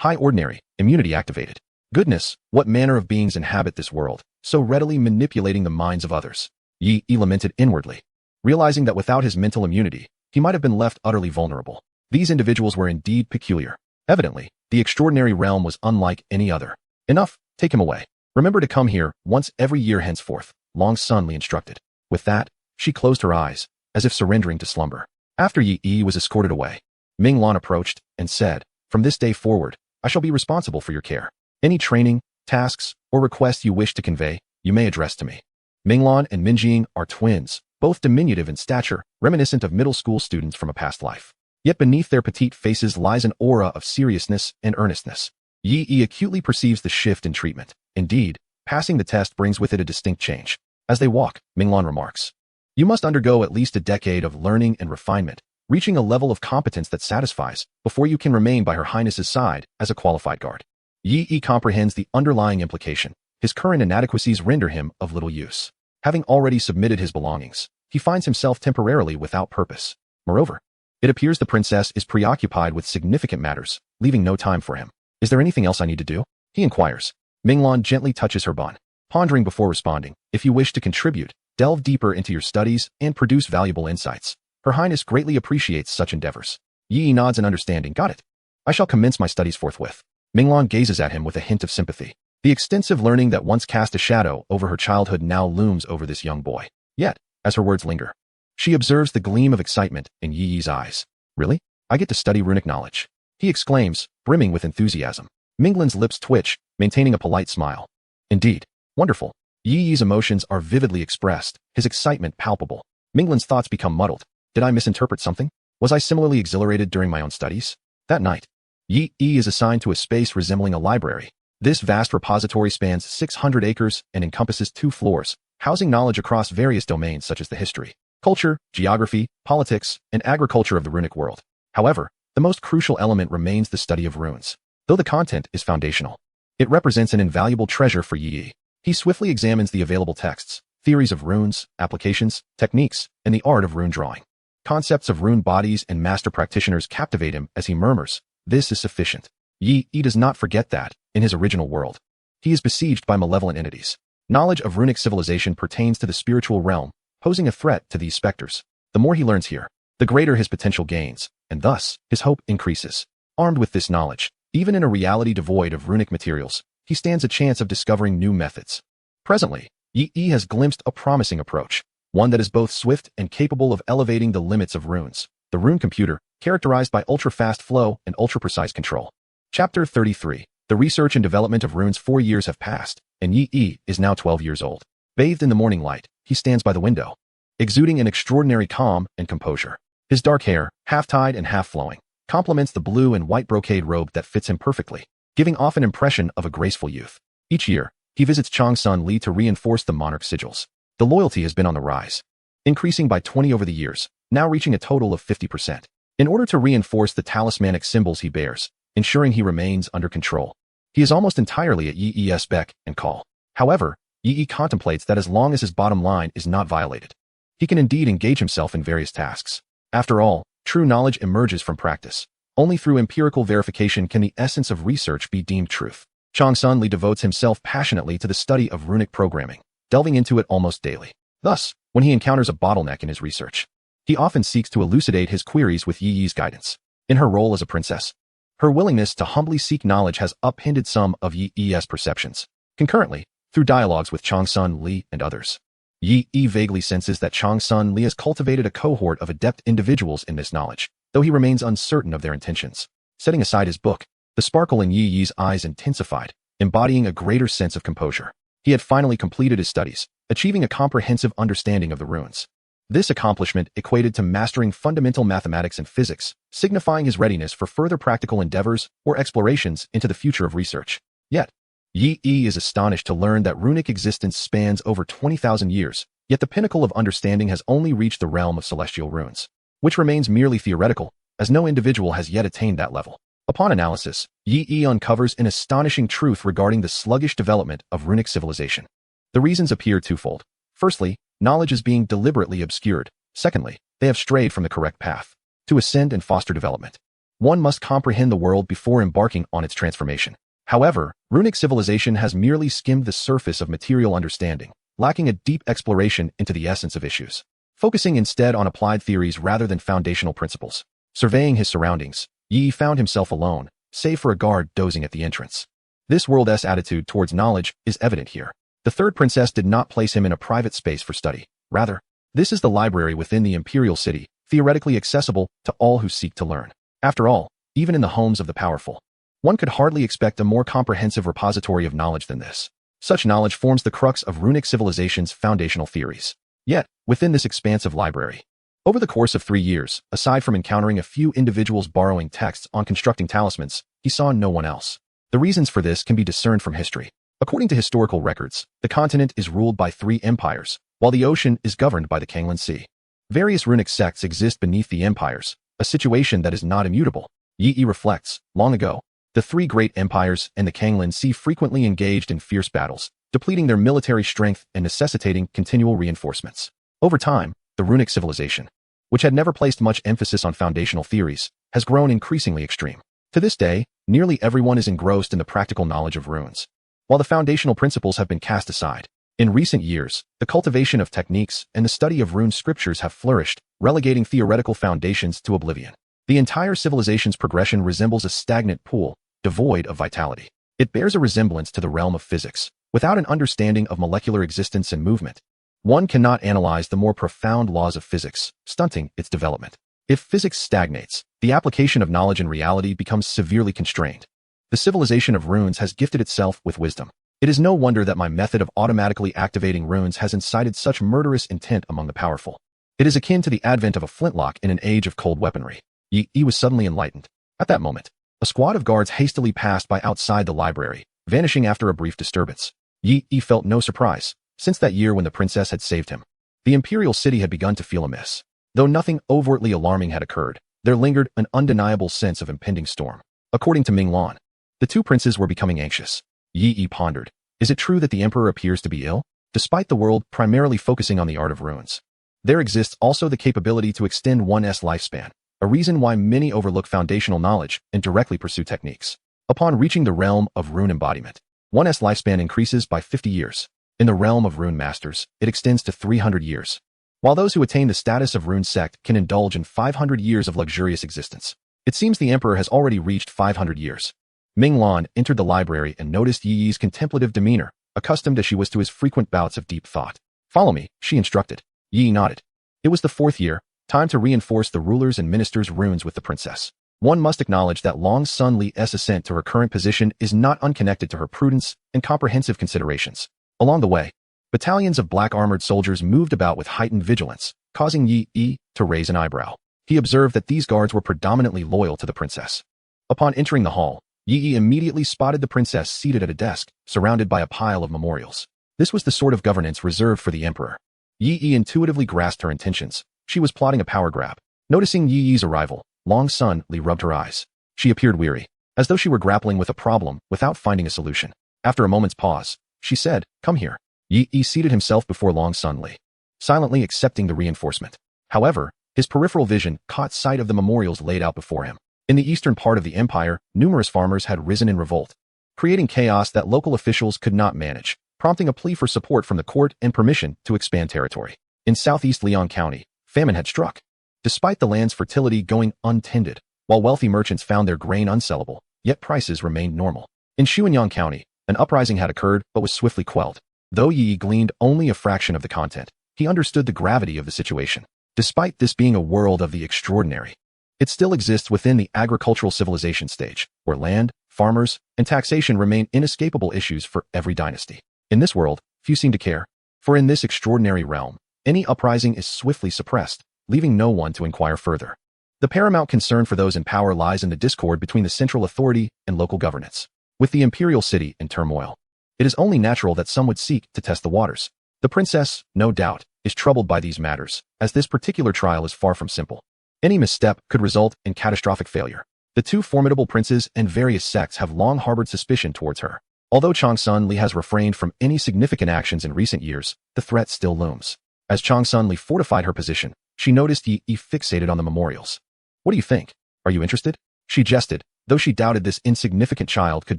high ordinary, immunity activated. Goodness, what manner of beings inhabit this world, so readily manipulating the minds of others? Yi lamented inwardly, realizing that without his mental immunity, he might have been left utterly vulnerable. These individuals were indeed peculiar. Evidently, the extraordinary realm was unlike any other. Enough, take him away. Remember to come here once every year henceforth, Long Sun Li instructed. With that, she closed her eyes, as if surrendering to slumber. After Yi was escorted away, Ming Lan approached and said, "From this day forward, I shall be responsible for your care. Any training, tasks, or requests you wish to convey, you may address to me." Minglan and Minjing are twins, both diminutive in stature, reminiscent of middle school students from a past life. Yet beneath their petite faces lies an aura of seriousness and earnestness. Yi acutely perceives the shift in treatment. Indeed, passing the test brings with it a distinct change. As they walk, Minglan remarks, "You must undergo at least a decade of learning and refinement, reaching a level of competence that satisfies, before you can remain by Her Highness's side as a qualified guard." Yi comprehends the underlying implication. His current inadequacies render him of little use. Having already submitted his belongings, he finds himself temporarily without purpose. Moreover, it appears the princess is preoccupied with significant matters, leaving no time for him. "Is there anything else I need to do?" he inquires. Minglan gently touches her bun, pondering before responding. "If you wish to contribute, delve deeper into your studies and produce valuable insights. Her Highness greatly appreciates such endeavors." Yi nods in understanding. "Got it. I shall commence my studies forthwith." Minglan gazes at him with a hint of sympathy. The extensive learning that once cast a shadow over her childhood now looms over this young boy. Yet, as her words linger, she observes the gleam of excitement in Yi's eyes. "Really? I get to study runic knowledge?" he exclaims, brimming with enthusiasm. Minglan's lips twitch, maintaining a polite smile. "Indeed. Wonderful." Yi's emotions are vividly expressed, his excitement palpable. Minglan's thoughts become muddled. Did I misinterpret something? Was I similarly exhilarated during my own studies? That night, Yi is assigned to a space resembling a library. This vast repository spans 600 acres and encompasses 2 floors, housing knowledge across various domains such as the history, culture, geography, politics, and agriculture of the runic world. However, the most crucial element remains the study of runes. Though the content is foundational, it represents an invaluable treasure for Yi. He swiftly examines the available texts, theories of runes, applications, techniques, and the art of rune drawing. Concepts of rune bodies and master practitioners captivate him as he murmurs, "This is sufficient." Yi does not forget that, in his original world, he is besieged by malevolent entities. Knowledge of runic civilization pertains to the spiritual realm, posing a threat to these specters. The more he learns here, the greater his potential gains, and thus, his hope increases. Armed with this knowledge, even in a reality devoid of runic materials, he stands a chance of discovering new methods. Presently, Yi has glimpsed a promising approach, one that is both swift and capable of elevating the limits of runes. The rune computer, characterized by ultra-fast flow and ultra-precise control. Chapter 33. The research and development of runes. 4 years have passed, and Yi is now 12 years old. Bathed in the morning light, he stands by the window, exuding an extraordinary calm and composure. His dark hair, half-tied and half-flowing, complements the blue and white brocade robe that fits him perfectly, giving off an impression of a graceful youth. Each year, he visits Changsun Li to reinforce the monarch sigils. The loyalty has been on the rise, increasing by 20 over the years, now reaching a total of 50%. In order to reinforce the talismanic symbols he bears, ensuring he remains under control, he is almost entirely at Yi's beck and call. However, Yi contemplates that as long as his bottom line is not violated, he can indeed engage himself in various tasks. After all, true knowledge emerges from practice. Only through empirical verification can the essence of research be deemed truth. Changsun Li devotes himself passionately to the study of runic programming, delving into it almost daily. Thus, when he encounters a bottleneck in his research, he often seeks to elucidate his queries with Yi's guidance. In her role as a princess, her willingness to humbly seek knowledge has upended some of Yi's perceptions. Concurrently, through dialogues with Changsun Li and others, Yi vaguely senses that Changsun Li has cultivated a cohort of adept individuals in this knowledge, though he remains uncertain of their intentions. Setting aside his book, the sparkle in Yi's eyes intensified, embodying a greater sense of composure. He had finally completed his studies, achieving a comprehensive understanding of the runes. This accomplishment equated to mastering fundamental mathematics and physics, signifying his readiness for further practical endeavors or explorations into the future of research. Yet, Yi is astonished to learn that runic existence spans over 20,000 years, yet the pinnacle of understanding has only reached the realm of celestial runes, which remains merely theoretical, as no individual has yet attained that level. Upon analysis, Yi uncovers an astonishing truth regarding the sluggish development of runic civilization. The reasons appear twofold. Firstly, knowledge is being deliberately obscured. Secondly, they have strayed from the correct path. To ascend and foster development, one must comprehend the world before embarking on its transformation. However, runic civilization has merely skimmed the surface of material understanding, lacking a deep exploration into the essence of issues. Focusing instead on applied theories rather than foundational principles. Surveying his surroundings, Yi found himself alone, save for a guard dozing at the entrance. This world's attitude towards knowledge is evident here. The third princess did not place him in a private space for study. Rather, this is the library within the imperial city, theoretically accessible to all who seek to learn. After all, even in the homes of the powerful, one could hardly expect a more comprehensive repository of knowledge than this. Such knowledge forms the crux of runic civilization's foundational theories. Yet, within this expansive library, over the course of 3 years, aside from encountering a few individuals borrowing texts on constructing talismans, he saw no one else. The reasons for this can be discerned from history. According to historical records, the continent is ruled by 3 empires, while the ocean is governed by the Kanglan Sea. Various runic sects exist beneath the empires, a situation that is not immutable. Yi reflects, long ago, the 3 great empires and the Kanglan Sea frequently engaged in fierce battles, depleting their military strength and necessitating continual reinforcements. Over time, the runic civilization, which had never placed much emphasis on foundational theories, has grown increasingly extreme. To this day, nearly everyone is engrossed in the practical knowledge of runes, while the foundational principles have been cast aside. In recent years, the cultivation of techniques and the study of rune scriptures have flourished, relegating theoretical foundations to oblivion. The entire civilization's progression resembles a stagnant pool, devoid of vitality. It bears a resemblance to the realm of physics. Without an understanding of molecular existence and movement, one cannot analyze the more profound laws of physics, stunting its development. If physics stagnates, the application of knowledge in reality becomes severely constrained. The civilization of runes has gifted itself with wisdom. It is no wonder that my method of automatically activating runes has incited such murderous intent among the powerful. It is akin to the advent of a flintlock in an age of cold weaponry. Yi was suddenly enlightened. At that moment, a squad of guards hastily passed by outside the library, vanishing after a brief disturbance. Yi felt no surprise. Since that year when the princess had saved him, the imperial city had begun to feel amiss. Though nothing overtly alarming had occurred, there lingered an undeniable sense of impending storm. According to Ming Lan, the 2 princes were becoming anxious. Yi pondered, is it true that the emperor appears to be ill? Despite the world primarily focusing on the art of runes, there exists also the capability to extend one's lifespan, a reason why many overlook foundational knowledge and directly pursue techniques. Upon reaching the realm of rune embodiment, one's lifespan increases by 50 years. In the realm of rune masters, it extends to 300 years. While those who attain the status of rune sect can indulge in 500 years of luxurious existence, it seems the emperor has already reached 500 years. Ming Lan entered the library and noticed Yi's contemplative demeanor, accustomed as she was to his frequent bouts of deep thought. Follow me, she instructed. Yi nodded. It was the 4th year, time to reinforce the rulers and ministers' runes with the princess. One must acknowledge that Long Sun Li's ascent to her current position is not unconnected to her prudence and comprehensive considerations. Along the way, battalions of black-armored soldiers moved about with heightened vigilance, causing Yi to raise an eyebrow. He observed that these guards were predominantly loyal to the princess. Upon entering the hall, Yi immediately spotted the princess seated at a desk, surrounded by a pile of memorials. This was the sort of governance reserved for the emperor. Yi intuitively grasped her intentions. She was plotting a power grab. Noticing Yi's arrival, Long Sun Li rubbed her eyes. She appeared weary, as though she were grappling with a problem without finding a solution. After a moment's pause, she said, "Come here." Yi seated himself before Long Sun Li, silently accepting the reinforcement. However, his peripheral vision caught sight of the memorials laid out before him. In the eastern part of the empire, numerous farmers had risen in revolt, creating chaos that local officials could not manage, prompting a plea for support from the court and permission to expand territory. In southeast Liang County, famine had struck. Despite the land's fertility going untended, while wealthy merchants found their grain unsellable, yet prices remained normal. In Xuanyang County, an uprising had occurred but was swiftly quelled. Though Yi gleaned only a fraction of the content, he understood the gravity of the situation. Despite this being a world of the extraordinary, it still exists within the agricultural civilization stage, where land, farmers, and taxation remain inescapable issues for every dynasty. In this world, few seem to care, for in this extraordinary realm, any uprising is swiftly suppressed, leaving no one to inquire further. The paramount concern for those in power lies in the discord between the central authority and local governance. With the imperial city in turmoil, it is only natural that some would seek to test the waters. The princess, no doubt, is troubled by these matters, as this particular trial is far from simple. Any misstep could result in catastrophic failure. The 2 formidable princes and various sects have long harbored suspicion towards her. Although Changsun Li has refrained from any significant actions in recent years, the threat still looms. As Changsun Li fortified her position, she noticed Yi fixated on the memorials. What do you think? Are you interested? She jested, though she doubted this insignificant child could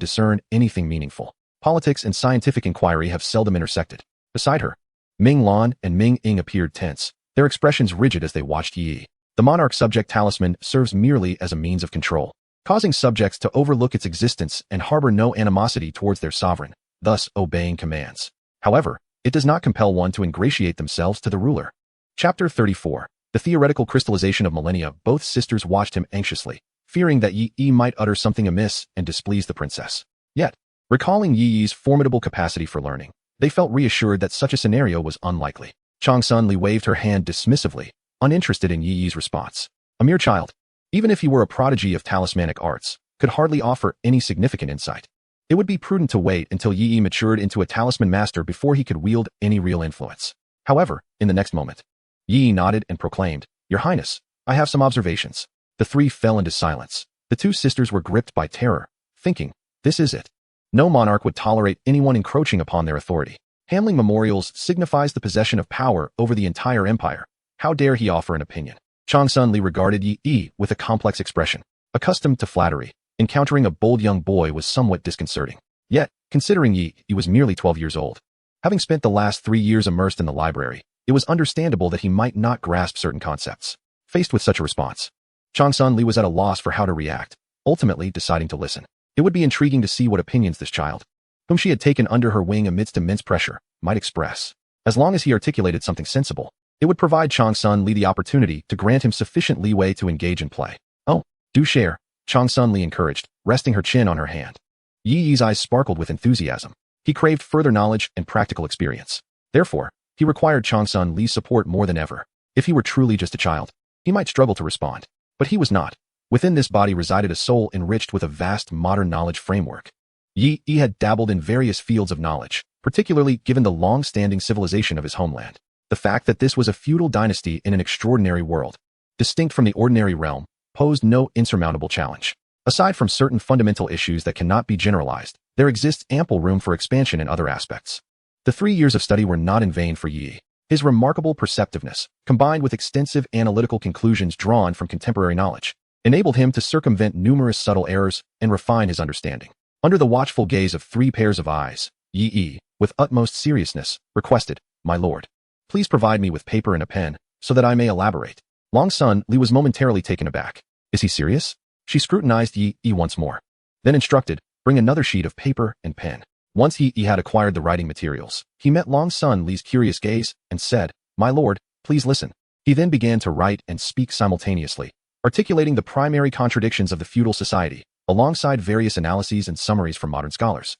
discern anything meaningful. Politics and scientific inquiry have seldom intersected. Beside her, Ming Lan and Ming Ying appeared tense, their expressions rigid as they watched Yi. The monarch subject talisman serves merely as a means of control, causing subjects to overlook its existence and harbor no animosity towards their sovereign, thus obeying commands. However, it does not compel one to ingratiate themselves to the ruler. Chapter 34. The theoretical crystallization of millennia. Both sisters watched him anxiously, fearing that Yi might utter something amiss and displease the princess. Yet, recalling Yi's formidable capacity for learning, they felt reassured that such a scenario was unlikely. Changsun Li waved her hand dismissively, uninterested in Yi's response. A mere child, even if he were a prodigy of talismanic arts, could hardly offer any significant insight. It would be prudent to wait until Yi matured into a talisman master before he could wield any real influence. However, in the next moment, Yi nodded and proclaimed, "Your Highness, I have some observations." The three fell into silence. The two sisters were gripped by terror, thinking, this is it. No monarch would tolerate anyone encroaching upon their authority. Handling memorials signifies the possession of power over the entire empire. How dare he offer an opinion? Changsun Li regarded Yi with a complex expression. Accustomed to flattery, encountering a bold young boy was somewhat disconcerting. Yet, considering Yi was merely 12 years old. Having spent the last 3 years immersed in the library, it was understandable that he might not grasp certain concepts. Faced with such a response, Changsun Li was at a loss for how to react, ultimately deciding to listen. It would be intriguing to see what opinions this child, whom she had taken under her wing amidst immense pressure, might express. As long as he articulated something sensible, it would provide Changsun Li the opportunity to grant him sufficient leeway to engage in play. "Oh, do share," Changsun Li encouraged, resting her chin on her hand. Yi's eyes sparkled with enthusiasm. He craved further knowledge and practical experience. Therefore, he required Changsun Li's support more than ever. If he were truly just a child, he might struggle to respond. But he was not. Within this body resided a soul enriched with a vast modern knowledge framework. Yi had dabbled in various fields of knowledge, particularly given the long-standing civilization of his homeland. The fact that this was a feudal dynasty in an extraordinary world, distinct from the ordinary realm, posed no insurmountable challenge. Aside from certain fundamental issues that cannot be generalized, there exists ample room for expansion in other aspects. The 3 years of study were not in vain for Yi. His remarkable perceptiveness, combined with extensive analytical conclusions drawn from contemporary knowledge, enabled him to circumvent numerous subtle errors and refine his understanding. Under the watchful gaze of 3 pairs of eyes, Yi, with utmost seriousness, requested, "My lord, please provide me with paper and a pen, so that I may elaborate." Changsun Li was momentarily taken aback. Is he serious? She scrutinized Yi once more, then instructed, "Bring another sheet of paper and pen." Once Yi had acquired the writing materials, he met Changsun Li's curious gaze and said, "My lord, please listen." He then began to write and speak simultaneously, articulating the primary contradictions of the feudal society, alongside various analyses and summaries from modern scholars,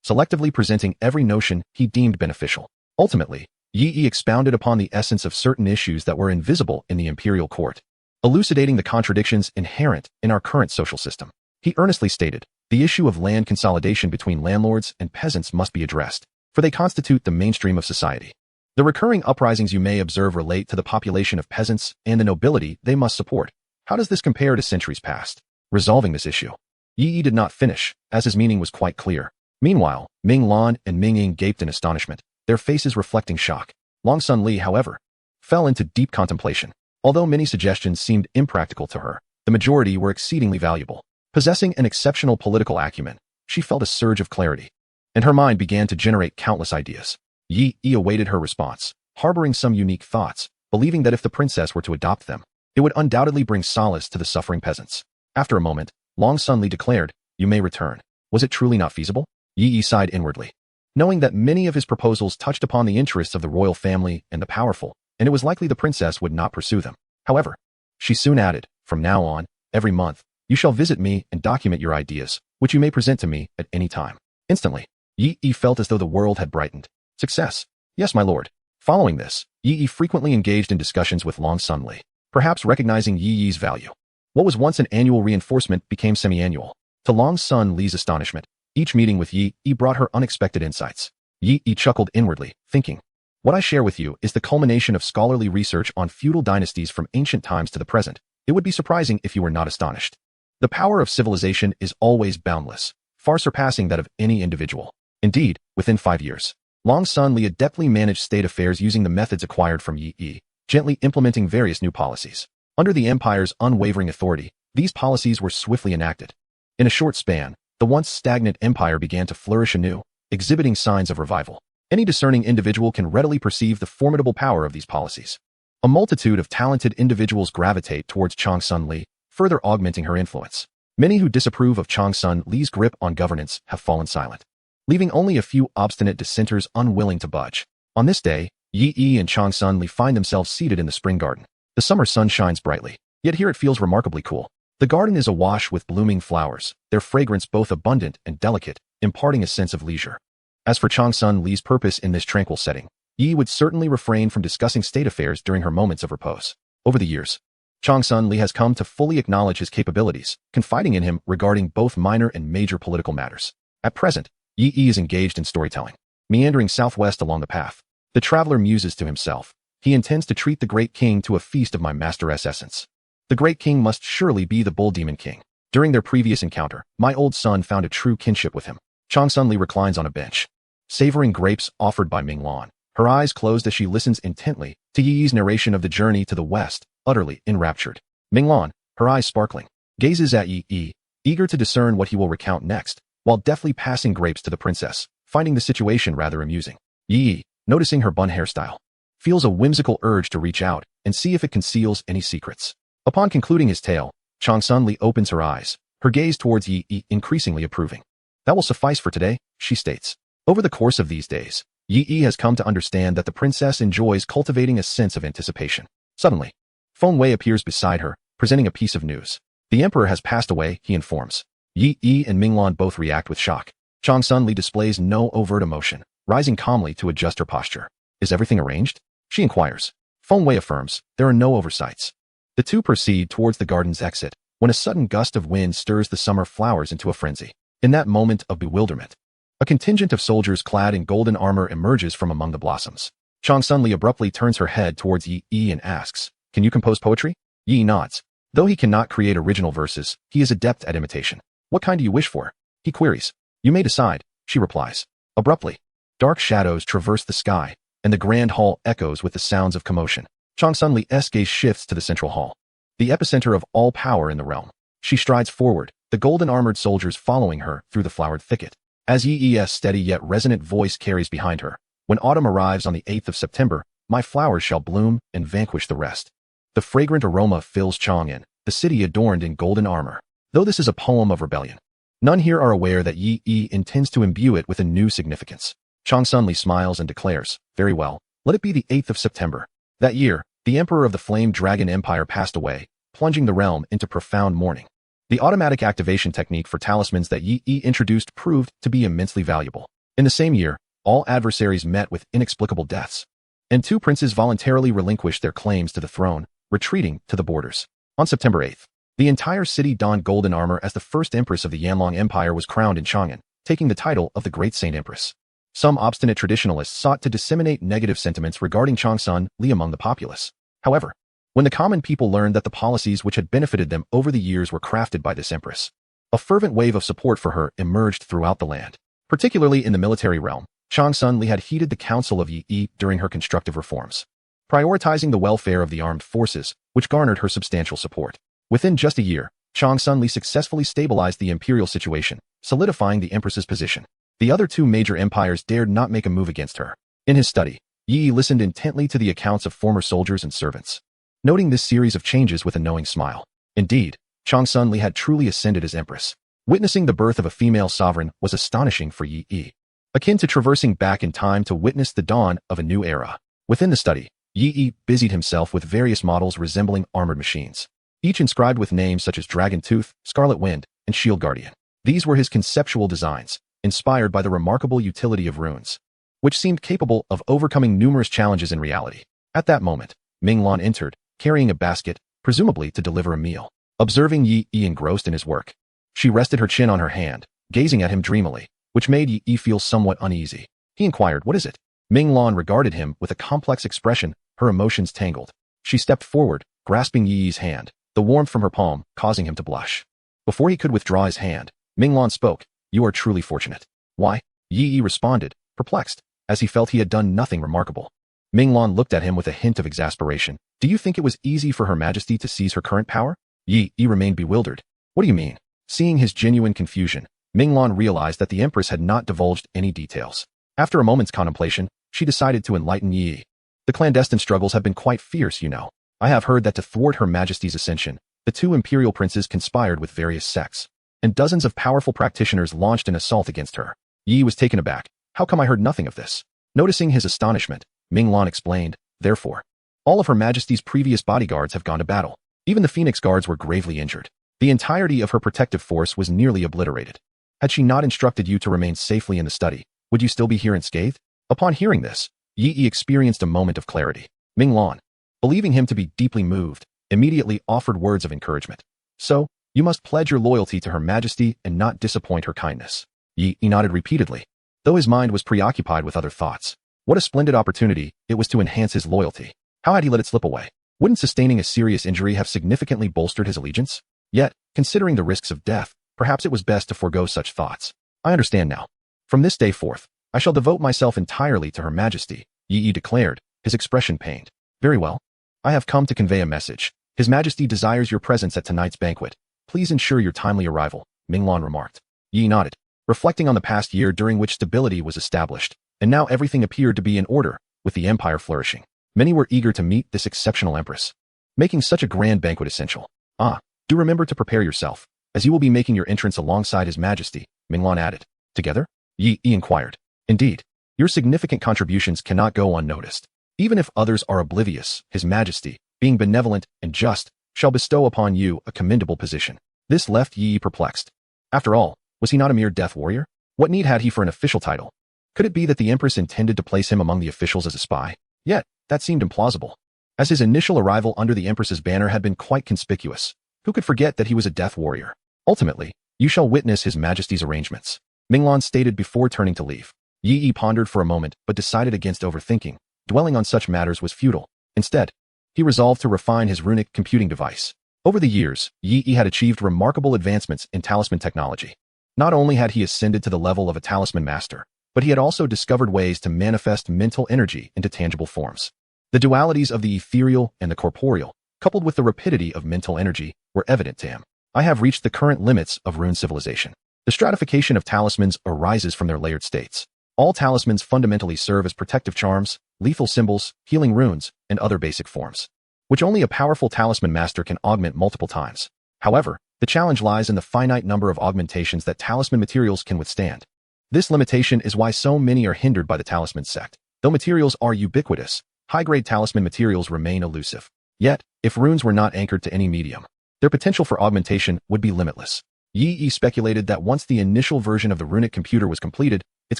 selectively presenting every notion he deemed beneficial. Ultimately, Yi expounded upon the essence of certain issues that were invisible in the imperial court, elucidating the contradictions inherent in our current social system. He earnestly stated, the issue of land consolidation between landlords and peasants must be addressed, for they constitute the mainstream of society. The recurring uprisings you may observe relate to the population of peasants and the nobility they must support. How does this compare to centuries past? Resolving this issue. Yi did not finish, as his meaning was quite clear. Meanwhile, Ming Lan and Ming Ying gaped in astonishment, their faces reflecting shock. Changsun Li, however, fell into deep contemplation. Although many suggestions seemed impractical to her, the majority were exceedingly valuable. Possessing an exceptional political acumen, she felt a surge of clarity, and her mind began to generate countless ideas. Yi awaited her response, harboring some unique thoughts, believing that if the princess were to adopt them, it would undoubtedly bring solace to the suffering peasants. After a moment, Changsun Li declared, "You may return." Was it truly not feasible? Yi sighed inwardly, knowing that many of his proposals touched upon the interests of the royal family and the powerful, and it was likely the princess would not pursue them. However, she soon added, "From now on, every month, you shall visit me and document your ideas, which you may present to me at any time." Instantly, Yi felt as though the world had brightened. Success. Yes, my lord. Following this, Yi frequently engaged in discussions with Changsun Li, perhaps recognizing Yi's value. What was once an annual reinforcement became semi-annual. To Changsun Li's astonishment, each meeting with Yi brought her unexpected insights. Yi chuckled inwardly, thinking, "What I share with you is the culmination of scholarly research on feudal dynasties from ancient times to the present. It would be surprising if you were not astonished. The power of civilization is always boundless, far surpassing that of any individual. Indeed, within 5 years, Long Sun Li adeptly managed state affairs using the methods acquired from Yi, gently implementing various new policies. Under the empire's unwavering authority, these policies were swiftly enacted. In a short span, the once stagnant empire began to flourish anew, exhibiting signs of revival. Any discerning individual can readily perceive the formidable power of these policies. A multitude of talented individuals gravitate towards Chang Sun Li, further augmenting her influence. Many who disapprove of Chang Sun Li's grip on governance have fallen silent, leaving only a few obstinate dissenters unwilling to budge. On this day, Yi and Chang Sun Li find themselves seated in the spring garden. The summer sun shines brightly, yet here it feels remarkably cool. The garden is awash with blooming flowers, their fragrance both abundant and delicate, imparting a sense of leisure. As for Chang Sun Li's purpose in this tranquil setting, Yi would certainly refrain from discussing state affairs during her moments of repose. Over the years, Chang Sun Li has come to fully acknowledge his capabilities, confiding in him regarding both minor and major political matters. At present, Yi is engaged in storytelling. Meandering southwest along the path, the traveler muses to himself, he intends to treat the great king to a feast of my master's essence. The great king must surely be the bull demon king. During their previous encounter, my old son found a true kinship with him. Chang Sun Li reclines on a bench, savoring grapes offered by Ming Lan, her eyes closed as she listens intently to Yi's narration of the journey to the west, utterly enraptured. Ming Lan, her eyes sparkling, gazes at Yi, eager to discern what he will recount next, while deftly passing grapes to the princess, finding the situation rather amusing. Yi, noticing her bun hairstyle, feels a whimsical urge to reach out and see if it conceals any secrets. Upon concluding his tale, Chang Sun Li opens her eyes, her gaze towards Yi increasingly approving. That will suffice for today, she states. Over the course of these days, Yi has come to understand that the princess enjoys cultivating a sense of anticipation. Suddenly, Feng Wei appears beside her, presenting a piece of news. The emperor has passed away, he informs. Yi and Ming Lan both react with shock. Chang Sun Li displays no overt emotion, rising calmly to adjust her posture. Is everything arranged? She inquires. Feng Wei affirms, there are no oversights. The two proceed towards the garden's exit, when a sudden gust of wind stirs the summer flowers into a frenzy. In that moment of bewilderment, a contingent of soldiers clad in golden armor emerges from among the blossoms. Chang Sun Li abruptly turns her head towards Yi and asks, can you compose poetry? Yi nods. Though he cannot create original verses, he is adept at imitation. What kind do you wish for? He queries. You may decide, she replies. Abruptly, dark shadows traverse the sky, and the grand hall echoes with the sounds of commotion. Chang Sun Li's gaze shifts to the central hall, the epicenter of all power in the realm. She strides forward, the golden-armored soldiers following her through the flowered thicket. As Yi's steady yet resonant voice carries behind her, when autumn arrives on the 8th of September, my flowers shall bloom and vanquish the rest. The fragrant aroma fills Chang'an, the city adorned in golden armor. Though this is a poem of rebellion, none here are aware that Yi intends to imbue it with a new significance. Chang Sun Li smiles and declares, very well, let it be the 8th of September. That year, the emperor of the Flame Dragon Empire passed away, plunging the realm into profound mourning. The automatic activation technique for talismans that Yi introduced proved to be immensely valuable. In the same year, all adversaries met with inexplicable deaths, and two princes voluntarily relinquished their claims to the throne, retreating to the borders. On September 8th, the entire city donned golden armor as the first empress of the Yanlong Empire was crowned in Chang'an, taking the title of the Great Saint Empress. Some obstinate traditionalists sought to disseminate negative sentiments regarding Chang Sun Li among the populace. However, when the common people learned that the policies which had benefited them over the years were crafted by this empress, a fervent wave of support for her emerged throughout the land. Particularly in the military realm, Chang Sun Li had heeded the counsel of Yi during her constructive reforms, prioritizing the welfare of the armed forces, which garnered her substantial support. Within just a year, Chang Sun Li successfully stabilized the imperial situation, solidifying the empress's position. The other two major empires dared not make a move against her. In his study, Yi listened intently to the accounts of former soldiers and servants, noting this series of changes with a knowing smile. Indeed, Chang Sun Li had truly ascended as empress. Witnessing the birth of a female sovereign was astonishing for Yi, akin to traversing back in time to witness the dawn of a new era. Within the study, Yi busied himself with various models resembling armored machines, each inscribed with names such as Dragon Tooth, Scarlet Wind, and Shield Guardian. These were his conceptual designs, inspired by the remarkable utility of runes, which seemed capable of overcoming numerous challenges in reality. At that moment, Ming Lan entered, carrying a basket, presumably to deliver a meal. Observing Yi engrossed in his work, she rested her chin on her hand, gazing at him dreamily, which made Yi feel somewhat uneasy. He inquired, what is it? Ming Lan regarded him with a complex expression, her emotions tangled. She stepped forward, grasping Yi's hand, the warmth from her palm causing him to blush. Before he could withdraw his hand, Ming Lan spoke, you are truly fortunate. Why? Yi responded, perplexed, as he felt he had done nothing remarkable. Minglan looked at him with a hint of exasperation. Do you think it was easy for Her Majesty to seize her current power? Yi remained bewildered. What do you mean? Seeing his genuine confusion, Minglan realized that the Empress had not divulged any details. After a moment's contemplation, she decided to enlighten Yi. The clandestine struggles have been quite fierce, you know. I have heard that to thwart Her Majesty's ascension, the two imperial princes conspired with various sects, and dozens of powerful practitioners launched an assault against her. Yi was taken aback. How come I heard nothing of this? Noticing his astonishment, Minglan explained, therefore, all of Her Majesty's previous bodyguards have gone to battle. Even the Phoenix Guards were gravely injured. The entirety of her protective force was nearly obliterated. Had she not instructed you to remain safely in the study, would you still be here unscathed? Upon hearing this, Yi experienced a moment of clarity. Minglan, believing him to be deeply moved, immediately offered words of encouragement. So, you must pledge your loyalty to Her Majesty and not disappoint her kindness. Yi nodded repeatedly, though his mind was preoccupied with other thoughts. What a splendid opportunity it was to enhance his loyalty. How had he let it slip away? Wouldn't sustaining a serious injury have significantly bolstered his allegiance? Yet, considering the risks of death, perhaps it was best to forego such thoughts. I understand now. From this day forth, I shall devote myself entirely to Her Majesty, Yi declared, his expression pained. Very well. I have come to convey a message. His Majesty desires your presence at tonight's banquet. Please ensure your timely arrival, Minglan remarked. Yi nodded, reflecting on the past year during which stability was established, and now everything appeared to be in order, with the empire flourishing. Many were eager to meet this exceptional empress, making such a grand banquet essential. Do remember to prepare yourself, as you will be making your entrance alongside His Majesty, Minglan added. Together? Yi inquired. Indeed, your significant contributions cannot go unnoticed. Even if others are oblivious, His Majesty, being benevolent and just, shall bestow upon you a commendable position. This left Yi perplexed. After all, was he not a mere death warrior? What need had he for an official title? Could it be that the Empress intended to place him among the officials as a spy? Yet, that seemed implausible, as his initial arrival under the Empress's banner had been quite conspicuous. Who could forget that he was a death warrior? Ultimately, you shall witness His Majesty's arrangements, Minglan stated before turning to leave. Yi pondered for a moment but decided against overthinking. Dwelling on such matters was futile. Instead, he resolved to refine his runic computing device. Over the years, Yi had achieved remarkable advancements in talisman technology. Not only had he ascended to the level of a talisman master, but he had also discovered ways to manifest mental energy into tangible forms. The dualities of the ethereal and the corporeal, coupled with the rapidity of mental energy, were evident to him. I have reached the current limits of rune civilization. The stratification of talismans arises from their layered states. All talismans fundamentally serve as protective charms, lethal symbols, healing runes, and other basic forms, which only a powerful talisman master can augment multiple times. However, the challenge lies in the finite number of augmentations that talisman materials can withstand. This limitation is why so many are hindered by the talisman sect. Though materials are ubiquitous, high-grade talisman materials remain elusive. Yet, if runes were not anchored to any medium, their potential for augmentation would be limitless. Yi speculated that once the initial version of the runic computer was completed, its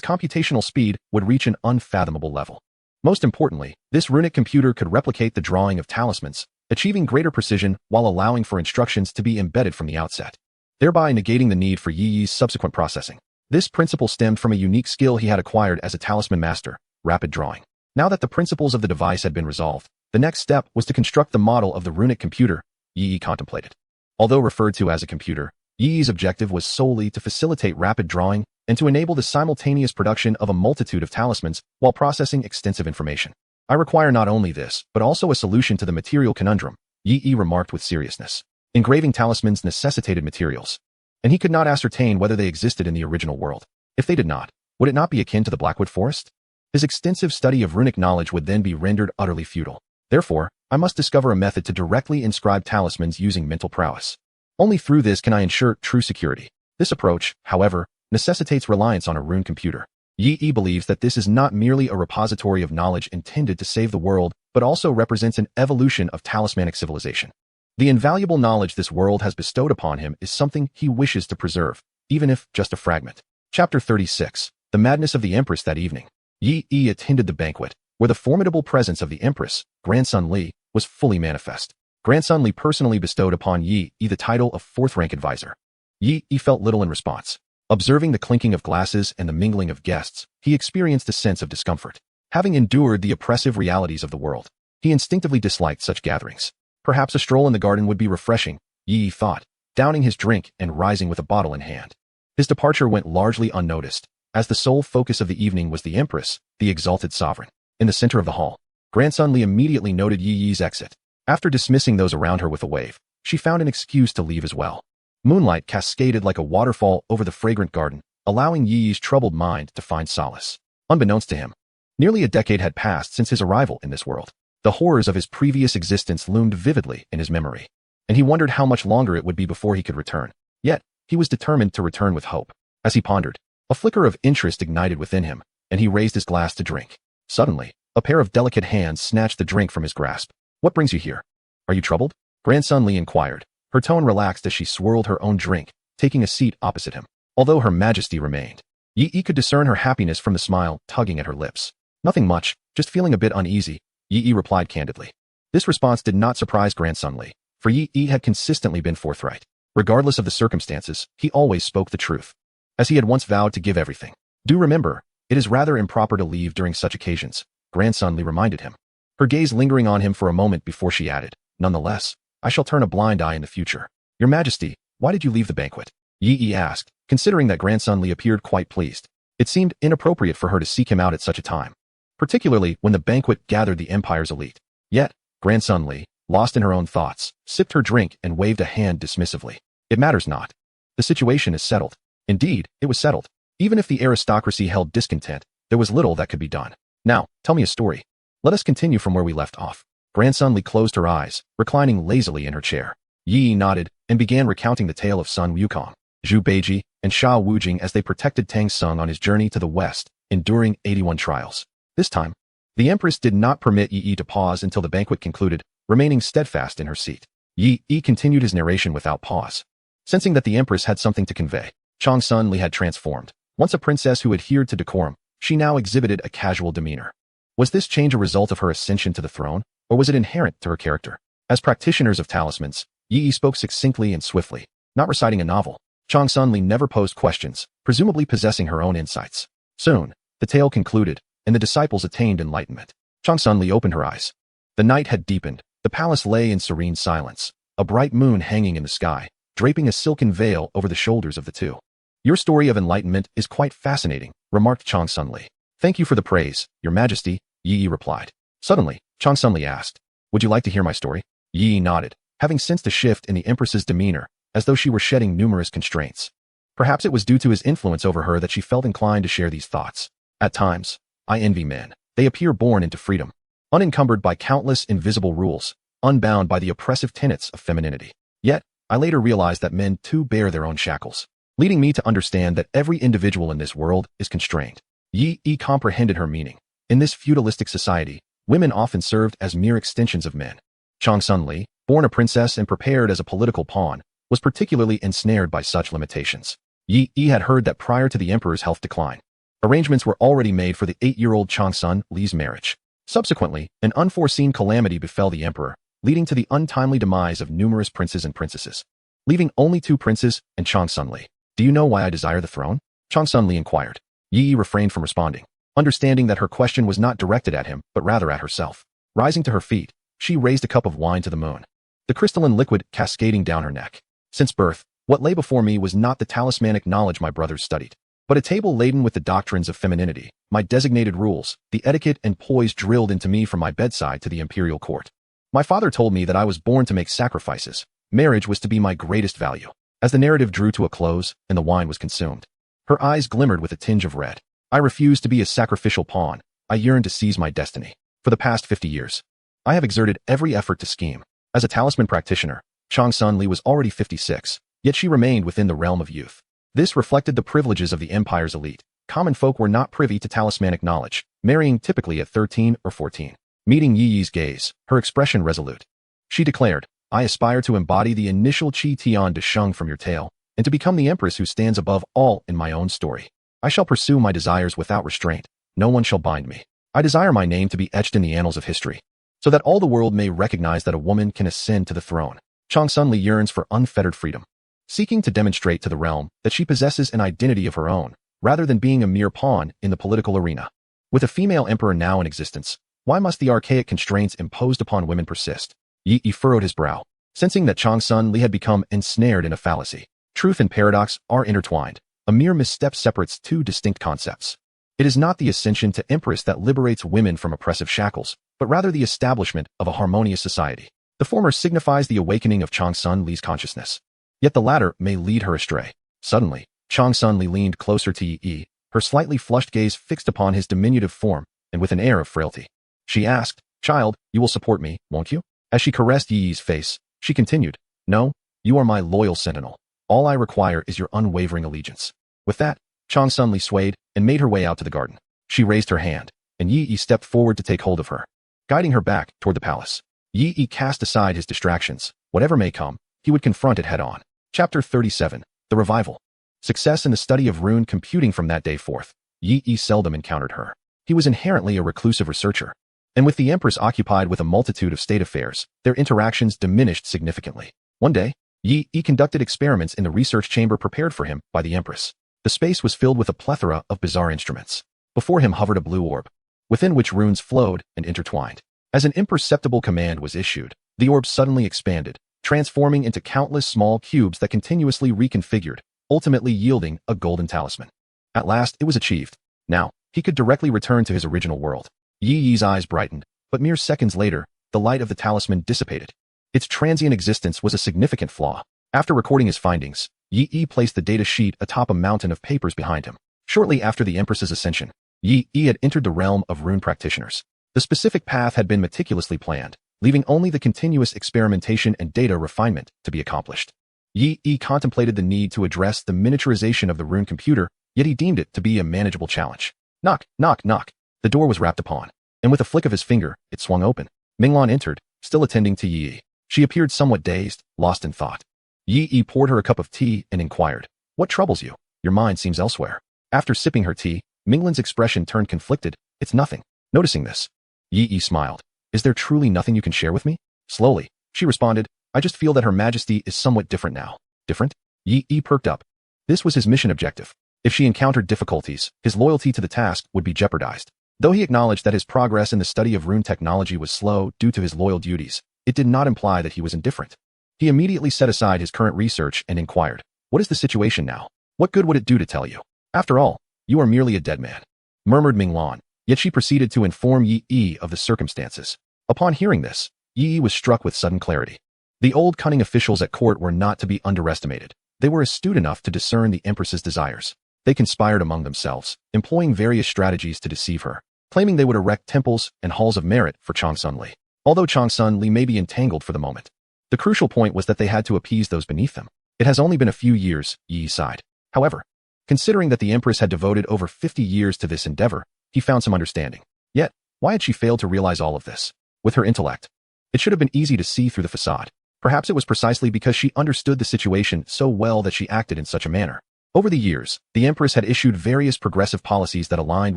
computational speed would reach an unfathomable level. Most importantly, this runic computer could replicate the drawing of talismans, achieving greater precision while allowing for instructions to be embedded from the outset, thereby negating the need for Yi's subsequent processing. This principle stemmed from a unique skill he had acquired as a talisman master, rapid drawing. Now that the principles of the device had been resolved, the next step was to construct the model of the runic computer, Yi contemplated. Although referred to as a computer, Yi's objective was solely to facilitate rapid drawing and to enable the simultaneous production of a multitude of talismans while processing extensive information. I require not only this, but also a solution to the material conundrum, Yi remarked with seriousness. Engraving talismans necessitated materials, and he could not ascertain whether they existed in the original world. If they did not, would it not be akin to the Blackwood Forest? His extensive study of runic knowledge would then be rendered utterly futile. Therefore, I must discover a method to directly inscribe talismans using mental prowess. Only through this can I ensure true security. This approach, however, necessitates reliance on a rune computer. Yi believes that this is not merely a repository of knowledge intended to save the world, but also represents an evolution of talismanic civilization. The invaluable knowledge this world has bestowed upon him is something he wishes to preserve, even if just a fragment. Chapter 36. The Madness of the Empress. That evening, Yi attended the banquet, where the formidable presence of the Empress, Grandson Li, was fully manifest. Grandson Li personally bestowed upon Yi the title of fourth-rank advisor. Yi felt little in response. Observing the clinking of glasses and the mingling of guests, he experienced a sense of discomfort. Having endured the oppressive realities of the world, he instinctively disliked such gatherings. Perhaps a stroll in the garden would be refreshing, Yi thought, downing his drink and rising with a bottle in hand. His departure went largely unnoticed, as the sole focus of the evening was the Empress, the exalted sovereign. In the center of the hall, grandson Li immediately noted Yi Yi's exit. After dismissing those around her with a wave, she found an excuse to leave as well. Moonlight cascaded like a waterfall over the fragrant garden, allowing Yi Yi's troubled mind to find solace. Unbeknownst to him, nearly a decade had passed since his arrival in this world. The horrors of his previous existence loomed vividly in his memory, and he wondered how much longer it would be before he could return. Yet, he was determined to return with hope. As he pondered, a flicker of interest ignited within him, and he raised his glass to drink. Suddenly, a pair of delicate hands snatched the drink from his grasp. "What brings you here? Are you troubled?" Grandson Li inquired. Her tone relaxed as she swirled her own drink, taking a seat opposite him. Although her majesty remained, Yi Yi could discern her happiness from the smile tugging at her lips. "Nothing much, just feeling a bit uneasy," Yi Yi replied candidly. This response did not surprise grandson Li, for Yi Yi had consistently been forthright. Regardless of the circumstances, he always spoke the truth, as he had once vowed to give everything. "Do remember, it is rather improper to leave during such occasions," grandson Li reminded him, her gaze lingering on him for a moment before she added, "Nonetheless, I shall turn a blind eye in the future." "Your Majesty, why did you leave the banquet?" Yi Yi asked, considering that grandson Li appeared quite pleased. It seemed inappropriate for her to seek him out at such a time, particularly when the banquet gathered the Empire's elite. Yet, grandson Li, lost in her own thoughts, sipped her drink and waved a hand dismissively. "It matters not. The situation is settled." Indeed, it was settled. Even if the aristocracy held discontent, there was little that could be done. "Now, tell me a story. Let us continue from where we left off." Grandson Li closed her eyes, reclining lazily in her chair. Yi Yi nodded and began recounting the tale of Sun Wukong, Zhu Beiji, and Sha Wujing as they protected Tang Sung on his journey to the west, enduring 81 trials. This time, the Empress did not permit Yi Yi to pause until the banquet concluded, remaining steadfast in her seat. Yi Yi continued his narration without pause. Sensing that the Empress had something to convey, Changsun Li had transformed. Once a princess who adhered to decorum, she now exhibited a casual demeanor. Was this change a result of her ascension to the throne, or was it inherent to her character? As practitioners of talismans, Yi Yi spoke succinctly and swiftly, not reciting a novel. Changsun Li never posed questions, presumably possessing her own insights. Soon, the tale concluded, and the disciples attained enlightenment. Changsun Li opened her eyes. The night had deepened. The palace lay in serene silence, a bright moon hanging in the sky, draping a silken veil over the shoulders of the two. "Your story of enlightenment is quite fascinating," remarked Changsun Li. "Thank you for the praise, Your Majesty," Yi Yi replied. Suddenly, Changsun Li asked, "Would you like to hear my story?" Yi Yi nodded, having sensed a shift in the Empress's demeanor, as though she were shedding numerous constraints. Perhaps it was due to his influence over her that she felt inclined to share these thoughts. "At times, I envy men. They appear born into freedom, unencumbered by countless invisible rules, unbound by the oppressive tenets of femininity. Yet, I later realized that men too bear their own shackles, leading me to understand that every individual in this world is constrained." Yi Yi comprehended her meaning. In this feudalistic society, women often served as mere extensions of men. Changsun Li, born a princess and prepared as a political pawn, was particularly ensnared by such limitations. Yi Yi had heard that prior to the emperor's health decline, arrangements were already made for the 8-year-old Changsun Li's marriage. Subsequently, an unforeseen calamity befell the emperor, leading to the untimely demise of numerous princes and princesses, leaving only 2 princes and Changsun Li. "Do you know why I desire the throne?" Changsun Li inquired. Yi Yi refrained from responding, understanding that her question was not directed at him, but rather at herself. Rising to her feet, she raised a cup of wine to the moon, the crystalline liquid cascading down her neck. "Since birth, what lay before me was not the talismanic knowledge my brothers studied, but a table laden with the doctrines of femininity, my designated rules, the etiquette and poise drilled into me from my bedside to the imperial court. My father told me that I was born to make sacrifices. Marriage was to be my greatest value." As the narrative drew to a close and the wine was consumed, her eyes glimmered with a tinge of red. "I refused to be a sacrificial pawn. I yearned to seize my destiny. For the past 50 years, I have exerted every effort to scheme." As a talisman practitioner, Changsun Li was already 56, yet she remained within the realm of youth. This reflected the privileges of the empire's elite. Common folk were not privy to talismanic knowledge, marrying typically at 13 or 14. Meeting Yi Yi's gaze, her expression resolute, she declared, "I aspire to embody the initial Qi Tian de Sheng from your tale, and to become the empress who stands above all in my own story. I shall pursue my desires without restraint. No one shall bind me. I desire my name to be etched in the annals of history, so that all the world may recognize that a woman can ascend to the throne." Changsun Li yearns for unfettered freedom, seeking to demonstrate to the realm that she possesses an identity of her own, rather than being a mere pawn in the political arena. With a female emperor now in existence, why must the archaic constraints imposed upon women persist? Yi Yi furrowed his brow, sensing that Changsun Li had become ensnared in a fallacy. Truth and paradox are intertwined. A mere misstep separates two distinct concepts. It is not the ascension to empress that liberates women from oppressive shackles, but rather the establishment of a harmonious society. The former signifies the awakening of Chang Sun Li's consciousness. Yet the latter may lead her astray. Suddenly, Chang Sun Li leaned closer to Yi, her slightly flushed gaze fixed upon his diminutive form, and with an air of frailty. She asked, "Child, you will support me, won't you?" As she caressed Yi's face, she continued, "No, you are my loyal sentinel. All I require is your unwavering allegiance." With that, Chang Sun Li swayed and made her way out to the garden. She raised her hand, and Yi stepped forward to take hold of her, guiding her back toward the palace. Yi cast aside his distractions. Whatever may come, he would confront it head-on. Chapter 37. The Revival. Success in the study of rune computing. From that day forth, Yi seldom encountered her. He was inherently a reclusive researcher, and with the empress occupied with a multitude of state affairs, their interactions diminished significantly. One day, Yi conducted experiments in the research chamber prepared for him by the empress. The space was filled with a plethora of bizarre instruments. Before him hovered a blue orb, within which runes flowed and intertwined. As an imperceptible command was issued, the orb suddenly expanded, transforming into countless small cubes that continuously reconfigured, ultimately yielding a golden talisman. At last, it was achieved. Now, he could directly return to his original world. Yi's eyes brightened, but mere seconds later, the light of the talisman dissipated. Its transient existence was a significant flaw. After recording his findings, Yi placed the data sheet atop a mountain of papers behind him. Shortly after the empress's ascension, Yi had entered the realm of rune practitioners. The specific path had been meticulously planned, leaving only the continuous experimentation and data refinement to be accomplished. Yi contemplated the need to address the miniaturization of the rune computer, yet he deemed it to be a manageable challenge. Knock, knock, knock. The door was rapped upon, and with a flick of his finger, it swung open. Minglan entered, still attending to Yi. She appeared somewhat dazed, lost in thought. Yi poured her a cup of tea and inquired, "What troubles you? Your mind seems elsewhere." After sipping her tea, Minglan's expression turned conflicted. "It's nothing." Noticing this, Yi smiled. "Is there truly nothing you can share with me?" Slowly, she responded, "I just feel that Her Majesty is somewhat different now." Different? Yi perked up. This was his mission objective. If she encountered difficulties, his loyalty to the task would be jeopardized. Though he acknowledged that his progress in the study of rune technology was slow due to his loyal duties, it did not imply that he was indifferent. He immediately set aside his current research and inquired, "What is the situation now? What good would it do to tell you? After all, you are merely a dead man," murmured Minglan, yet she proceeded to inform Yi of the circumstances. Upon hearing this, Yi was struck with sudden clarity. The old cunning officials at court were not to be underestimated. They were astute enough to discern the empress's desires. They conspired among themselves, employing various strategies to deceive her, claiming they would erect temples and halls of merit for Chang Sun Li. Although Chang Sun Li may be entangled for the moment, the crucial point was that they had to appease those beneath them. It has only been a few years, Yi sighed. However, considering that the empress had devoted over 50 years to this endeavor, he found some understanding. Yet, why had she failed to realize all of this? With her intellect, it should have been easy to see through the facade. Perhaps it was precisely because she understood the situation so well that she acted in such a manner. Over the years, the empress had issued various progressive policies that aligned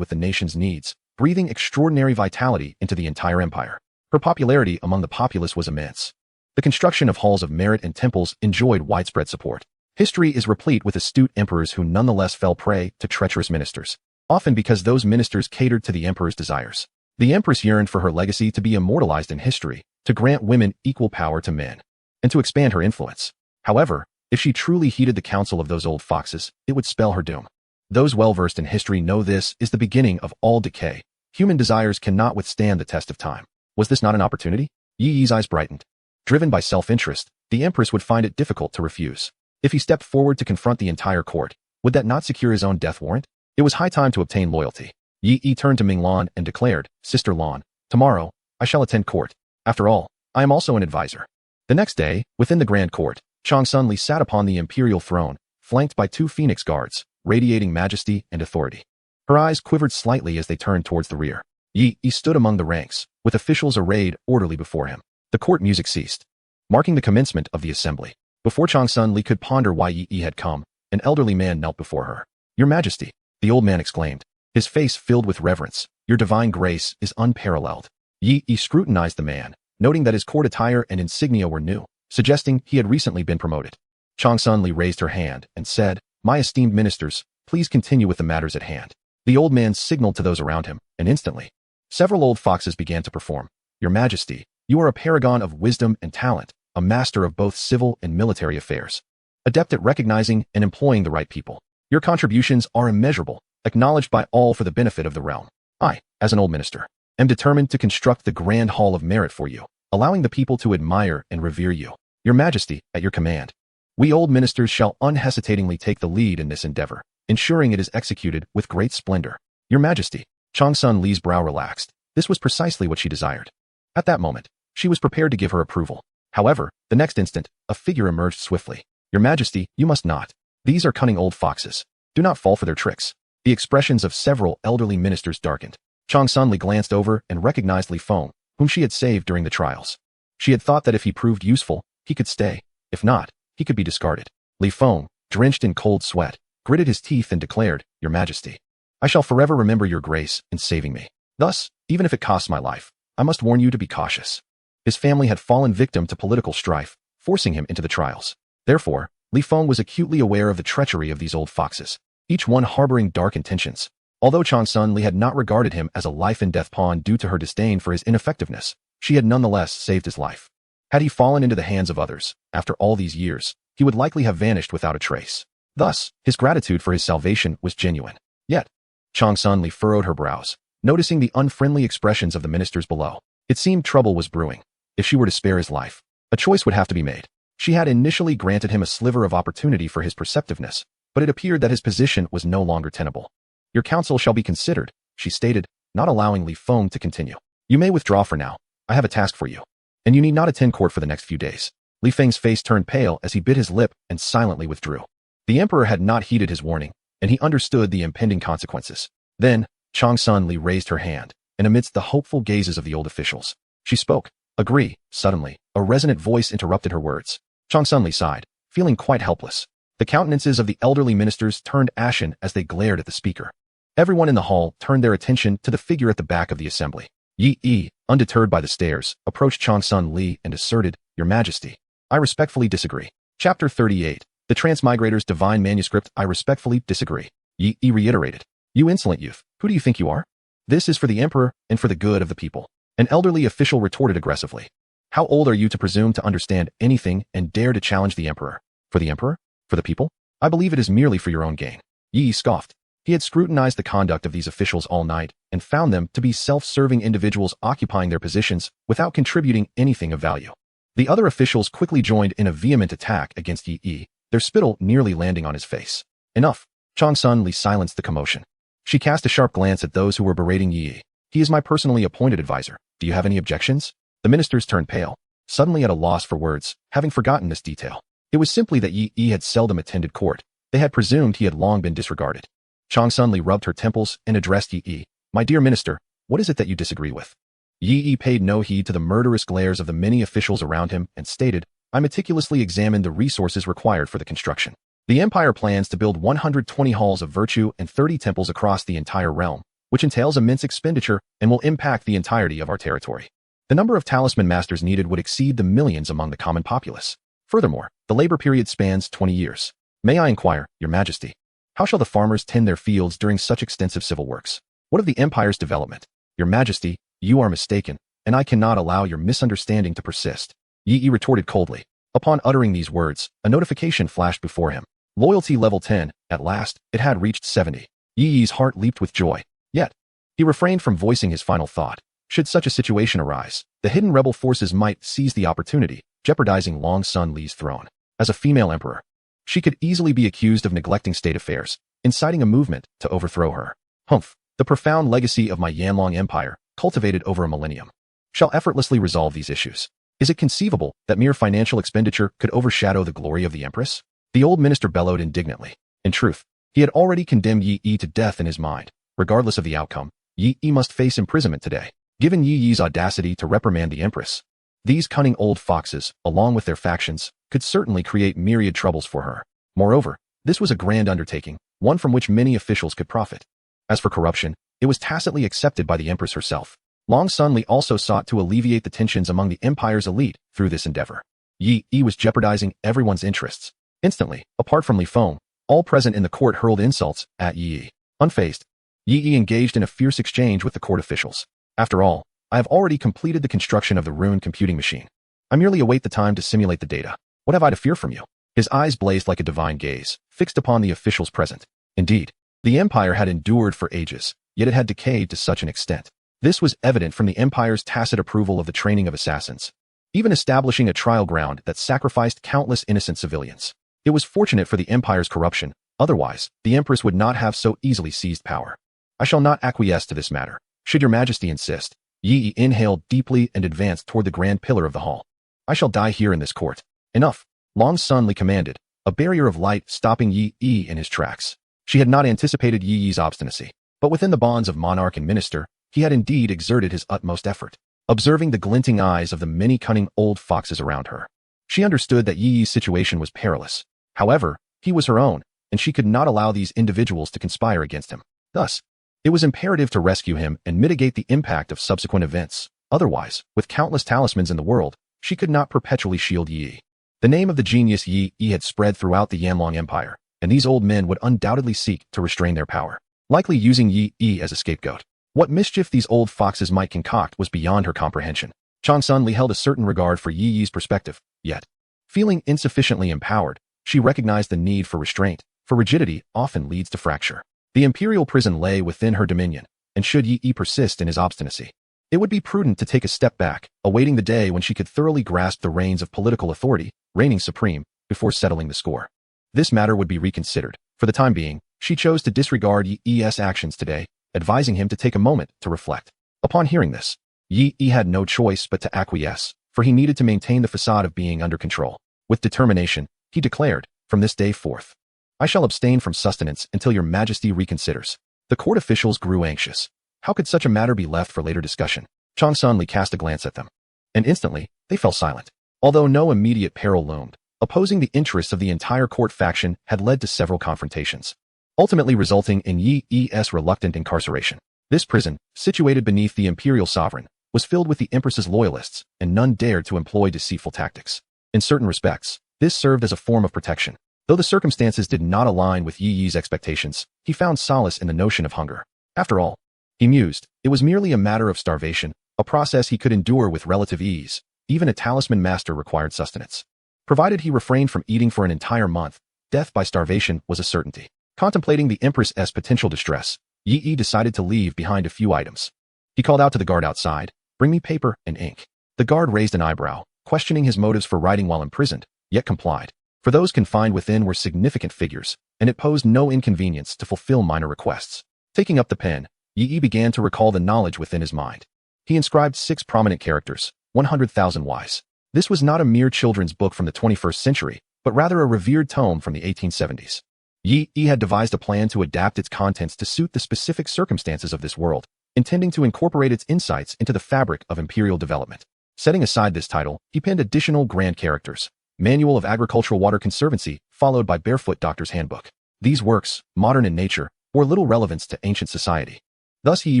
with the nation's needs, breathing extraordinary vitality into the entire empire. Her popularity among the populace was immense. The construction of halls of merit and temples enjoyed widespread support. History is replete with astute emperors who nonetheless fell prey to treacherous ministers, often because those ministers catered to the emperor's desires. The empress yearned for her legacy to be immortalized in history, to grant women equal power to men, and to expand her influence. However, if she truly heeded the counsel of those old foxes, it would spell her doom. Those well-versed in history know this is the beginning of all decay. Human desires cannot withstand the test of time. Was this not an opportunity? Yi's eyes brightened. Driven by self-interest, the empress would find it difficult to refuse. If he stepped forward to confront the entire court, would that not secure his own death warrant? It was high time to obtain loyalty. Yi turned to Minglan and declared, "Sister Lan, tomorrow, I shall attend court. After all, I am also an advisor." The next day, within the grand court, Chang Sun Li sat upon the imperial throne, flanked by two phoenix guards, radiating majesty and authority. Her eyes quivered slightly as they turned towards the rear. Yi stood among the ranks, with officials arrayed orderly before him. The court music ceased, marking the commencement of the assembly. Before Chang Sun Li could ponder why Yi had come, an elderly man knelt before her. "Your Majesty," the old man exclaimed, his face filled with reverence, "your divine grace is unparalleled." Yi scrutinized the man, noting that his court attire and insignia were new, suggesting he had recently been promoted. Chang Sun Li raised her hand and said, "My esteemed ministers, please continue with the matters at hand." The old man signaled to those around him, and instantly, several old foxes began to perform. "Your Majesty, you are a paragon of wisdom and talent, a master of both civil and military affairs, adept at recognizing and employing the right people." Your contributions are immeasurable, acknowledged by all for the benefit of the realm. I, as an old minister, am determined to construct the grand hall of merit for you, allowing the people to admire and revere you. Your Majesty, at your command. We old ministers shall unhesitatingly take the lead in this endeavor, ensuring it is executed with great splendor. Your Majesty. Changsun Li's brow relaxed. This was precisely what she desired. At that moment, she was prepared to give her approval. However, the next instant, a figure emerged swiftly. Your Majesty, you must not. These are cunning old foxes. Do not fall for their tricks. The expressions of several elderly ministers darkened. Changsun Li glanced over and recognized Li Feng, whom she had saved during the trials. She had thought that if he proved useful, he could stay. If not, he could be discarded. Li Feng, drenched in cold sweat, gritted his teeth and declared, Your Majesty, I shall forever remember your grace in saving me. Thus, even if it costs my life, I must warn you to be cautious. His family had fallen victim to political strife, forcing him into the trials. Therefore, Li Feng was acutely aware of the treachery of these old foxes, each one harboring dark intentions. Although Changsun Li had not regarded him as a life-and-death pawn due to her disdain for his ineffectiveness, she had nonetheless saved his life. Had he fallen into the hands of others, after all these years, he would likely have vanished without a trace. Thus, his gratitude for his salvation was genuine. Yet, Changsun Li furrowed her brows, noticing the unfriendly expressions of the ministers below. It seemed trouble was brewing. If she were to spare his life, a choice would have to be made. She had initially granted him a sliver of opportunity for his perceptiveness, but it appeared that his position was no longer tenable. Your counsel shall be considered, she stated, not allowing Li Feng to continue. You may withdraw for now. I have a task for you. And you need not attend court for the next few days. Li Feng's face turned pale as he bit his lip and silently withdrew. The emperor had not heeded his warning, and he understood the impending consequences. Then, Changsun Li raised her hand, and amidst the hopeful gazes of the old officials, she spoke. Agree. Suddenly, a resonant voice interrupted her words. Changsun Li sighed, feeling quite helpless. The countenances of the elderly ministers turned ashen as they glared at the speaker. Everyone in the hall turned their attention to the figure at the back of the assembly. Yi, undeterred by the stares, approached Changsun Li and asserted, Your Majesty, I respectfully disagree. Chapter 38. The Transmigrator's Divine Manuscript. I respectfully disagree. Yi reiterated. You insolent youth, who do you think you are? This is for the emperor and for the good of the people. An elderly official retorted aggressively. How old are you to presume to understand anything and dare to challenge the emperor? For the emperor? For the people? I believe it is merely for your own gain. Yi scoffed. He had scrutinized the conduct of these officials all night and found them to be self-serving individuals occupying their positions without contributing anything of value. The other officials quickly joined in a vehement attack against Yi, their spittle nearly landing on his face. Enough. Changsun Li silenced the commotion. She cast a sharp glance at those who were berating Yi. He is my personally appointed advisor. Do you have any objections? The ministers turned pale, suddenly at a loss for words, having forgotten this detail. It was simply that Yi had seldom attended court. They had presumed he had long been disregarded. Changsun Li rubbed her temples and addressed Yi. My dear minister, what is it that you disagree with? Yi paid no heed to the murderous glares of the many officials around him and stated, I meticulously examined the resources required for the construction. The empire plans to build 120 halls of virtue and 30 temples across the entire realm, which entails immense expenditure and will impact the entirety of our territory. The number of talisman masters needed would exceed the millions among the common populace. Furthermore, the labor period spans 20 years. May I inquire, Your Majesty, how shall the farmers tend their fields during such extensive civil works? What of the empire's development? Your Majesty, you are mistaken, and I cannot allow your misunderstanding to persist. Yi retorted coldly. Upon uttering these words, a notification flashed before him. Loyalty level 10, at last, it had reached 70. Yi's heart leaped with joy. Yet, he refrained from voicing his final thought. Should such a situation arise, the hidden rebel forces might seize the opportunity, jeopardizing Long Sun Li's throne. As a female emperor, she could easily be accused of neglecting state affairs, inciting a movement to overthrow her. Humph, the profound legacy of my Yanlong Empire, cultivated over a millennium, shall effortlessly resolve these issues. Is it conceivable that mere financial expenditure could overshadow the glory of the Empress? The old minister bellowed indignantly. In truth, he had already condemned Yi to death in his mind. Regardless of the outcome, Yi must face imprisonment today. Given Yi's audacity to reprimand the Empress, these cunning old foxes, along with their factions, could certainly create myriad troubles for her. Moreover, this was a grand undertaking, one from which many officials could profit. As for corruption, it was tacitly accepted by the Empress herself. Long Sun Li also sought to alleviate the tensions among the Empire's elite through this endeavor. Yi was jeopardizing everyone's interests. Instantly, apart from Li Feng, all present in the court hurled insults at Yi. Unfazed, Yi engaged in a fierce exchange with the court officials. After all, I have already completed the construction of the rune computing machine. I merely await the time to simulate the data. What have I to fear from you? His eyes blazed like a divine gaze, fixed upon the officials present. Indeed, the empire had endured for ages, yet it had decayed to such an extent. This was evident from the empire's tacit approval of the training of assassins, even establishing a trial ground that sacrificed countless innocent civilians. It was fortunate for the empire's corruption, otherwise, the empress would not have so easily seized power. I shall not acquiesce to this matter, should your majesty insist. Yi inhaled deeply and advanced toward the grand pillar of the hall. I shall die here in this court. Enough, Long Sun Li commanded, a barrier of light stopping Yi in his tracks. She had not anticipated Yi's obstinacy, but within the bonds of monarch and minister, he had indeed exerted his utmost effort. Observing the glinting eyes of the many cunning old foxes around her, she understood that Yi's situation was perilous. However, he was her own, and she could not allow these individuals to conspire against him. Thus, it was imperative to rescue him and mitigate the impact of subsequent events. Otherwise, with countless talismans in the world, she could not perpetually shield Yi. The name of the genius Yi had spread throughout the Yanlong Empire, and these old men would undoubtedly seek to restrain their power, likely using Yi as a scapegoat. What mischief these old foxes might concoct was beyond her comprehension. Chang Sun Li held a certain regard for Yi's perspective, yet, feeling insufficiently empowered, she recognized the need for restraint, for rigidity often leads to fracture. The imperial prison lay within her dominion, and should Yi persist in his obstinacy, it would be prudent to take a step back, awaiting the day when she could thoroughly grasp the reins of political authority, reigning supreme, before settling the score. This matter would be reconsidered. For the time being, she chose to disregard Yi's actions today, advising him to take a moment to reflect. Upon hearing this, Yi had no choice but to acquiesce, for he needed to maintain the facade of being under control. With determination, he declared, from this day forth, I shall abstain from sustenance until your majesty reconsiders. The court officials grew anxious. How could such a matter be left for later discussion? Chang Sun Li cast a glance at them, and instantly, they fell silent. Although no immediate peril loomed, opposing the interests of the entire court faction had led to several confrontations, ultimately resulting in Yi's reluctant incarceration. This prison, situated beneath the imperial sovereign, was filled with the empress's loyalists, and none dared to employ deceitful tactics. In certain respects, this served as a form of protection. Though the circumstances did not align with Yi's expectations, he found solace in the notion of hunger. After all, he mused, it was merely a matter of starvation, a process he could endure with relative ease. Even a talisman master required sustenance. Provided he refrained from eating for an entire month, death by starvation was a certainty. Contemplating the empress's potential distress, Yi decided to leave behind a few items. He called out to the guard outside, bring me paper and ink. The guard raised an eyebrow, questioning his motives for writing while imprisoned, yet complied. For those confined within were significant figures, and it posed no inconvenience to fulfill minor requests. Taking up the pen, Yi began to recall the knowledge within his mind. He inscribed 6 prominent characters, 100,000 wise. This was not a mere children's book from the 21st century, but rather a revered tome from the 1870s. Yi had devised a plan to adapt its contents to suit the specific circumstances of this world, intending to incorporate its insights into the fabric of imperial development. Setting aside this title, he penned additional grand characters. Manual of Agricultural Water Conservancy, followed by Barefoot Doctor's Handbook. These works, modern in nature, bore little relevance to ancient society. Thus he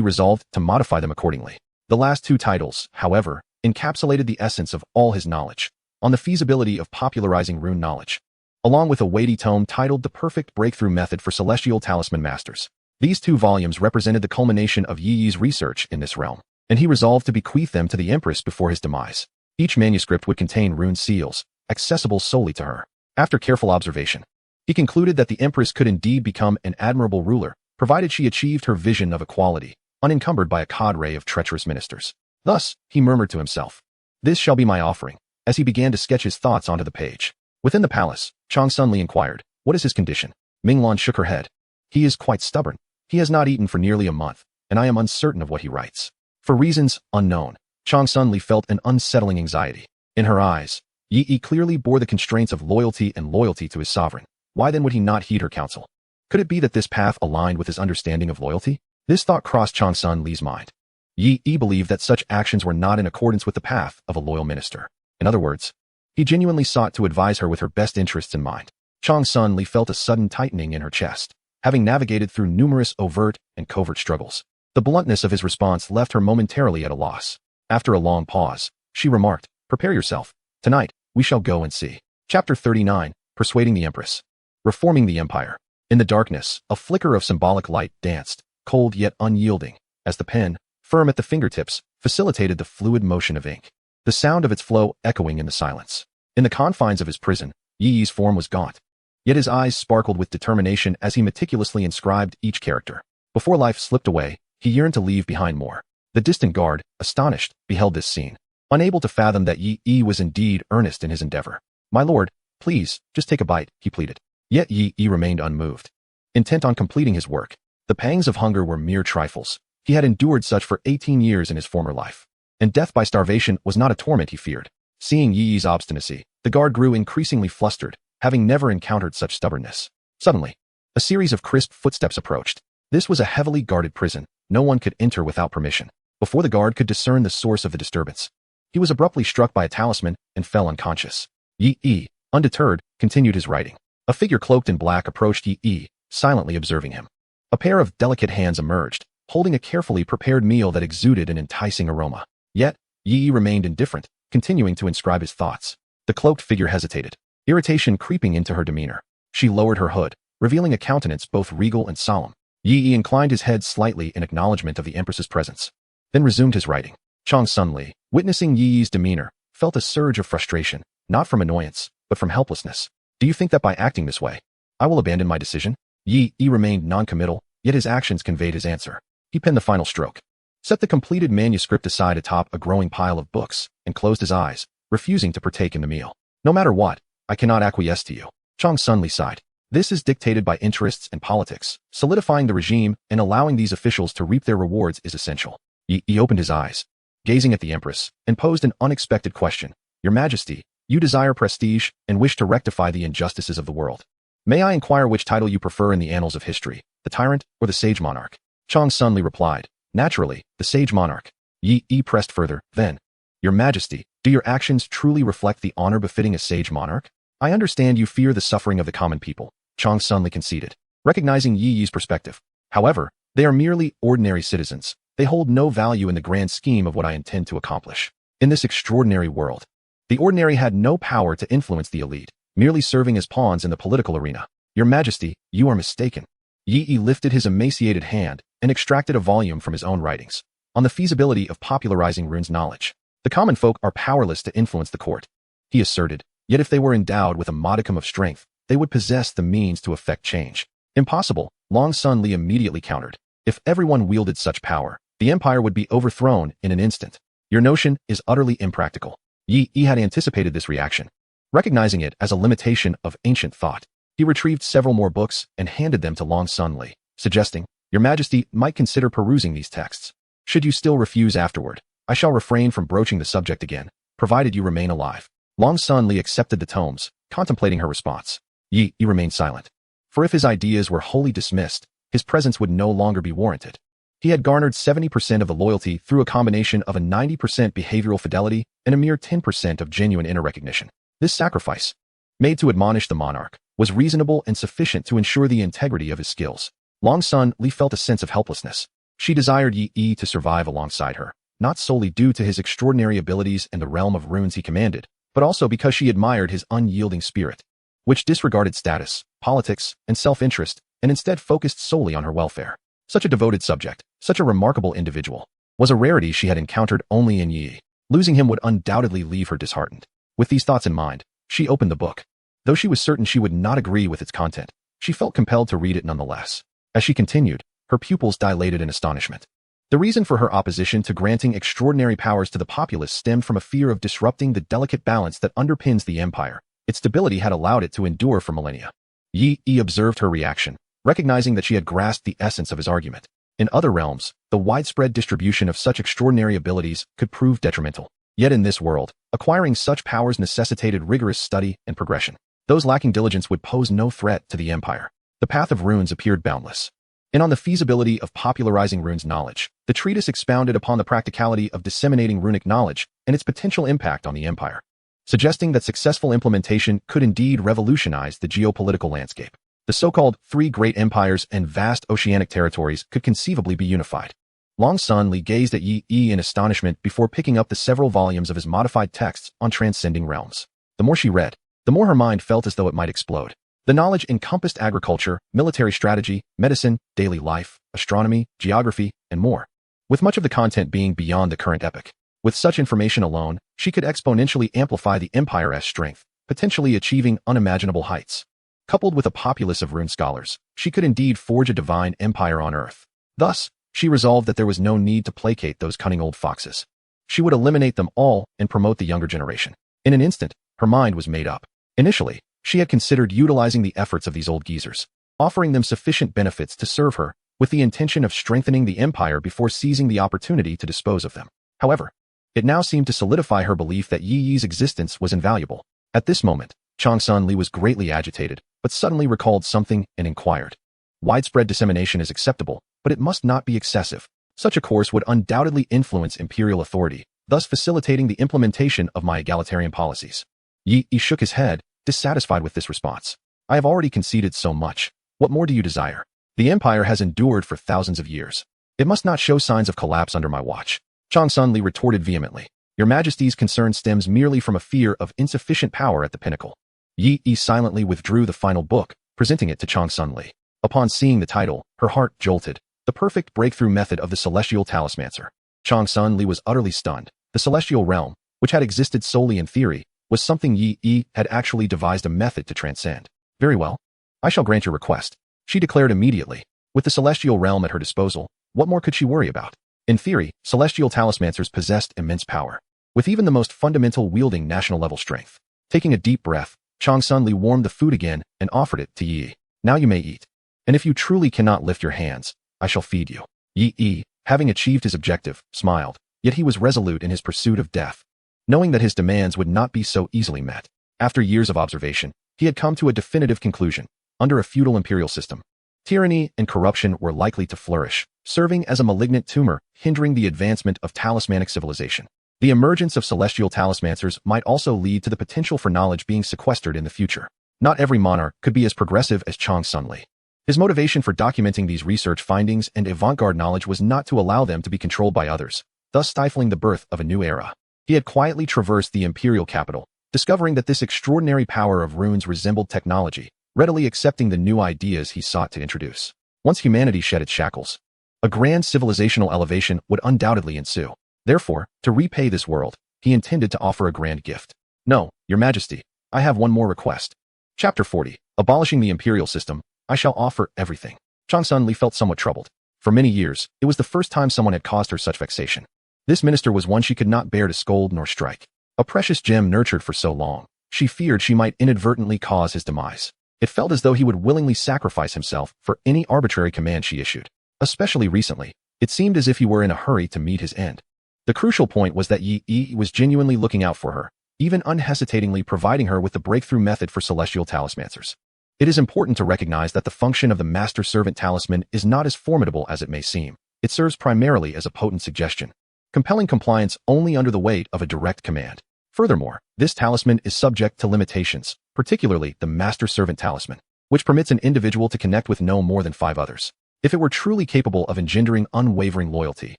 resolved to modify them accordingly. The last 2 titles, however, encapsulated the essence of all his knowledge, on the feasibility of popularizing rune knowledge, along with a weighty tome titled The Perfect Breakthrough Method for Celestial Talisman Masters. These 2 volumes represented the culmination of Yi's research in this realm, and he resolved to bequeath them to the Empress before his demise. Each manuscript would contain rune seals, accessible solely to her. After careful observation, he concluded that the Empress could indeed become an admirable ruler, provided she achieved her vision of equality, unencumbered by a cadre of treacherous ministers. Thus, he murmured to himself, this shall be my offering, as he began to sketch his thoughts onto the page. Within the palace, Chang Sun Li inquired, what is his condition? Minglan shook her head. He is quite stubborn. He has not eaten for nearly a month, and I am uncertain of what he writes. For reasons unknown, Chang Sun Li felt an unsettling anxiety. In her eyes, Yi clearly bore the constraints of loyalty and loyalty to his sovereign. Why then would he not heed her counsel? Could it be that this path aligned with his understanding of loyalty? This thought crossed Chang Sun Li's mind. Yi believed that such actions were not in accordance with the path of a loyal minister. In other words, he genuinely sought to advise her with her best interests in mind. Chang Sun Li felt a sudden tightening in her chest, having navigated through numerous overt and covert struggles. The bluntness of his response left her momentarily at a loss. After a long pause, she remarked, prepare yourself. Tonight, we shall go and see. Chapter 39, Persuading the Empress. Reforming the Empire. In the darkness, a flicker of symbolic light danced, cold yet unyielding, as the pen, firm at the fingertips, facilitated the fluid motion of ink, the sound of its flow echoing in the silence. In the confines of his prison, Yi's form was gaunt. Yet his eyes sparkled with determination as he meticulously inscribed each character. Before life slipped away, he yearned to leave behind more. The distant guard, astonished, beheld this scene, unable to fathom that Yi was indeed earnest in his endeavor. "My lord, please, just take a bite," he pleaded. Yet Yi remained unmoved, intent on completing his work. The pangs of hunger were mere trifles. He had endured such for 18 years in his former life, and death by starvation was not a torment he feared. Seeing Yi's obstinacy, the guard grew increasingly flustered, having never encountered such stubbornness. Suddenly, a series of crisp footsteps approached. This was a heavily guarded prison. No one could enter without permission. Before the guard could discern the source of the disturbance, he was abruptly struck by a talisman and fell unconscious. Yi, undeterred, continued his writing. A figure cloaked in black approached Yi, silently observing him. A pair of delicate hands emerged, holding a carefully prepared meal that exuded an enticing aroma. Yet, Yi remained indifferent, continuing to inscribe his thoughts. The cloaked figure hesitated, irritation creeping into her demeanor. She lowered her hood, revealing a countenance both regal and solemn. Yi inclined his head slightly in acknowledgement of the empress's presence, then resumed his writing. Chang Sunli, witnessing Yi's demeanor, felt a surge of frustration, not from annoyance, but from helplessness. "Do you think that by acting this way, I will abandon my decision?" Yi remained non-committal, yet his actions conveyed his answer. He penned the final stroke, set the completed manuscript aside atop a growing pile of books, and closed his eyes, refusing to partake in the meal. "No matter what, I cannot acquiesce to you." Chang Sunli sighed. "This is dictated by interests and politics. Solidifying the regime and allowing these officials to reap their rewards is essential." He opened his eyes, gazing at the empress, and posed an unexpected question. "Your Majesty, you desire prestige and wish to rectify the injustices of the world. May I inquire which title you prefer in the annals of history, the tyrant or the sage monarch?" Chang Sunli replied, "Naturally, the sage monarch." Yi pressed further, "Then, Your Majesty, do your actions truly reflect the honor befitting a sage monarch? I understand you fear the suffering of the common people," Chang Sunli conceded, recognizing Yi's perspective. "However, they are merely ordinary citizens. They hold no value in the grand scheme of what I intend to accomplish. In this extraordinary world, the ordinary had no power to influence the elite, merely serving as pawns in the political arena. Your Majesty, you are mistaken." Yi lifted his emaciated hand and extracted a volume from his own writings on the feasibility of popularizing runes knowledge. "The common folk are powerless to influence the court," he asserted, "yet if they were endowed with a modicum of strength, they would possess the means to effect change." "Impossible," Long Sun Li immediately countered. "If everyone wielded such power, the empire would be overthrown in an instant. Your notion is utterly impractical." Yi had anticipated this reaction. Recognizing it as a limitation of ancient thought, he retrieved several more books and handed them to Long Sun Li, suggesting, "Your Majesty might consider perusing these texts. Should you still refuse afterward, I shall refrain from broaching the subject again, provided you remain alive." Long Sun Li accepted the tomes, contemplating her response. Yi remained silent, for if his ideas were wholly dismissed, his presence would no longer be warranted. He had garnered 70% of the loyalty through a combination of a 90% behavioral fidelity and a mere 10% of genuine inner recognition. This sacrifice, made to admonish the monarch, was reasonable and sufficient to ensure the integrity of his skills. Long Sun Li felt a sense of helplessness. She desired Yi to survive alongside her, not solely due to his extraordinary abilities and the realm of runes he commanded, but also because she admired his unyielding spirit, which disregarded status, politics, and self-interest, and instead focused solely on her welfare. Such a devoted subject, such a remarkable individual, was a rarity she had encountered only in Yi. Losing him would undoubtedly leave her disheartened. With these thoughts in mind, she opened the book. Though she was certain she would not agree with its content, she felt compelled to read it nonetheless. As she continued, her pupils dilated in astonishment. The reason for her opposition to granting extraordinary powers to the populace stemmed from a fear of disrupting the delicate balance that underpins the empire. Its stability had allowed it to endure for millennia. Yi observed her reaction, recognizing that she had grasped the essence of his argument. In other realms, the widespread distribution of such extraordinary abilities could prove detrimental. Yet in this world, acquiring such powers necessitated rigorous study and progression. Those lacking diligence would pose no threat to the empire. The path of runes appeared boundless. And on the feasibility of popularizing runes knowledge, the treatise expounded upon the practicality of disseminating runic knowledge and its potential impact on the empire, suggesting that successful implementation could indeed revolutionize the geopolitical landscape. The so-called three great empires and vast oceanic territories could conceivably be unified. Long Sun Li gazed at Yi in astonishment before picking up the several volumes of his modified texts on transcending realms. The more she read, the more her mind felt as though it might explode. The knowledge encompassed agriculture, military strategy, medicine, daily life, astronomy, geography, and more, with much of the content being beyond the current epoch. With such information alone, she could exponentially amplify the empire's strength, potentially achieving unimaginable heights. Coupled with a populace of rune scholars, she could indeed forge a divine empire on Earth. Thus, she resolved that there was no need to placate those cunning old foxes. She would eliminate them all and promote the younger generation. In an instant, her mind was made up. Initially, she had considered utilizing the efforts of these old geezers, offering them sufficient benefits to serve her, with the intention of strengthening the empire before seizing the opportunity to dispose of them. However, it now seemed to solidify her belief that Yi Yi's existence was invaluable. At this moment, Changsun Li was greatly agitated, but suddenly recalled something and inquired. Widespread dissemination is acceptable, but it must not be excessive. Such a course would undoubtedly influence imperial authority, thus facilitating the implementation of my egalitarian policies. Yi Yi shook his head, dissatisfied with this response. I have already conceded so much. What more do you desire? The empire has endured for thousands of years. It must not show signs of collapse under my watch. Changsun Li retorted vehemently. Your Majesty's concern stems merely from a fear of insufficient power at the pinnacle. Yi Yi silently withdrew the final book, presenting it to Changsun Li. Upon seeing the title, her heart jolted. The perfect breakthrough method of the celestial talismancer. Changsun Li was utterly stunned. The celestial realm, which had existed solely in theory, was something Yi Yi had actually devised a method to transcend. Very well. I shall grant your request, she declared immediately. With the celestial realm at her disposal, what more could she worry about? In theory, celestial talismancers possessed immense power, with even the most fundamental wielding national-level strength. Taking a deep breath, Changsun Li warmed the food again and offered it to Yi Yi. Now you may eat. And if you truly cannot lift your hands, I shall feed you. Yi Yi, having achieved his objective, smiled, yet he was resolute in his pursuit of death, knowing that his demands would not be so easily met. After years of observation, he had come to a definitive conclusion. Under a feudal imperial system, tyranny and corruption were likely to flourish, serving as a malignant tumor, hindering the advancement of talismanic civilization. The emergence of celestial talismancers might also lead to the potential for knowledge being sequestered in the future. Not every monarch could be as progressive as Changsun Li. His motivation for documenting these research findings and avant-garde knowledge was not to allow them to be controlled by others, thus stifling the birth of a new era. He had quietly traversed the imperial capital, discovering that this extraordinary power of runes resembled technology, readily accepting the new ideas he sought to introduce. Once humanity shed its shackles, a grand civilizational elevation would undoubtedly ensue. Therefore, to repay this world, he intended to offer a grand gift. No, Your Majesty, I have one more request. Chapter 40. Abolishing the imperial system, I shall offer everything. Changsun Li felt somewhat troubled. For many years, it was the first time someone had caused her such vexation. This minister was one she could not bear to scold nor strike. A precious gem nurtured for so long, she feared she might inadvertently cause his demise. It felt as though he would willingly sacrifice himself for any arbitrary command she issued. Especially recently, it seemed as if he were in a hurry to meet his end. The crucial point was that Yi Yi was genuinely looking out for her, even unhesitatingly providing her with the breakthrough method for celestial talismancers. It is important to recognize that the function of the master-servant talisman is not as formidable as it may seem. It serves primarily as a potent suggestion, compelling compliance only under the weight of a direct command. Furthermore, this talisman is subject to limitations, particularly the master-servant talisman, which permits an individual to connect with no more than 5 others. If it were truly capable of engendering unwavering loyalty,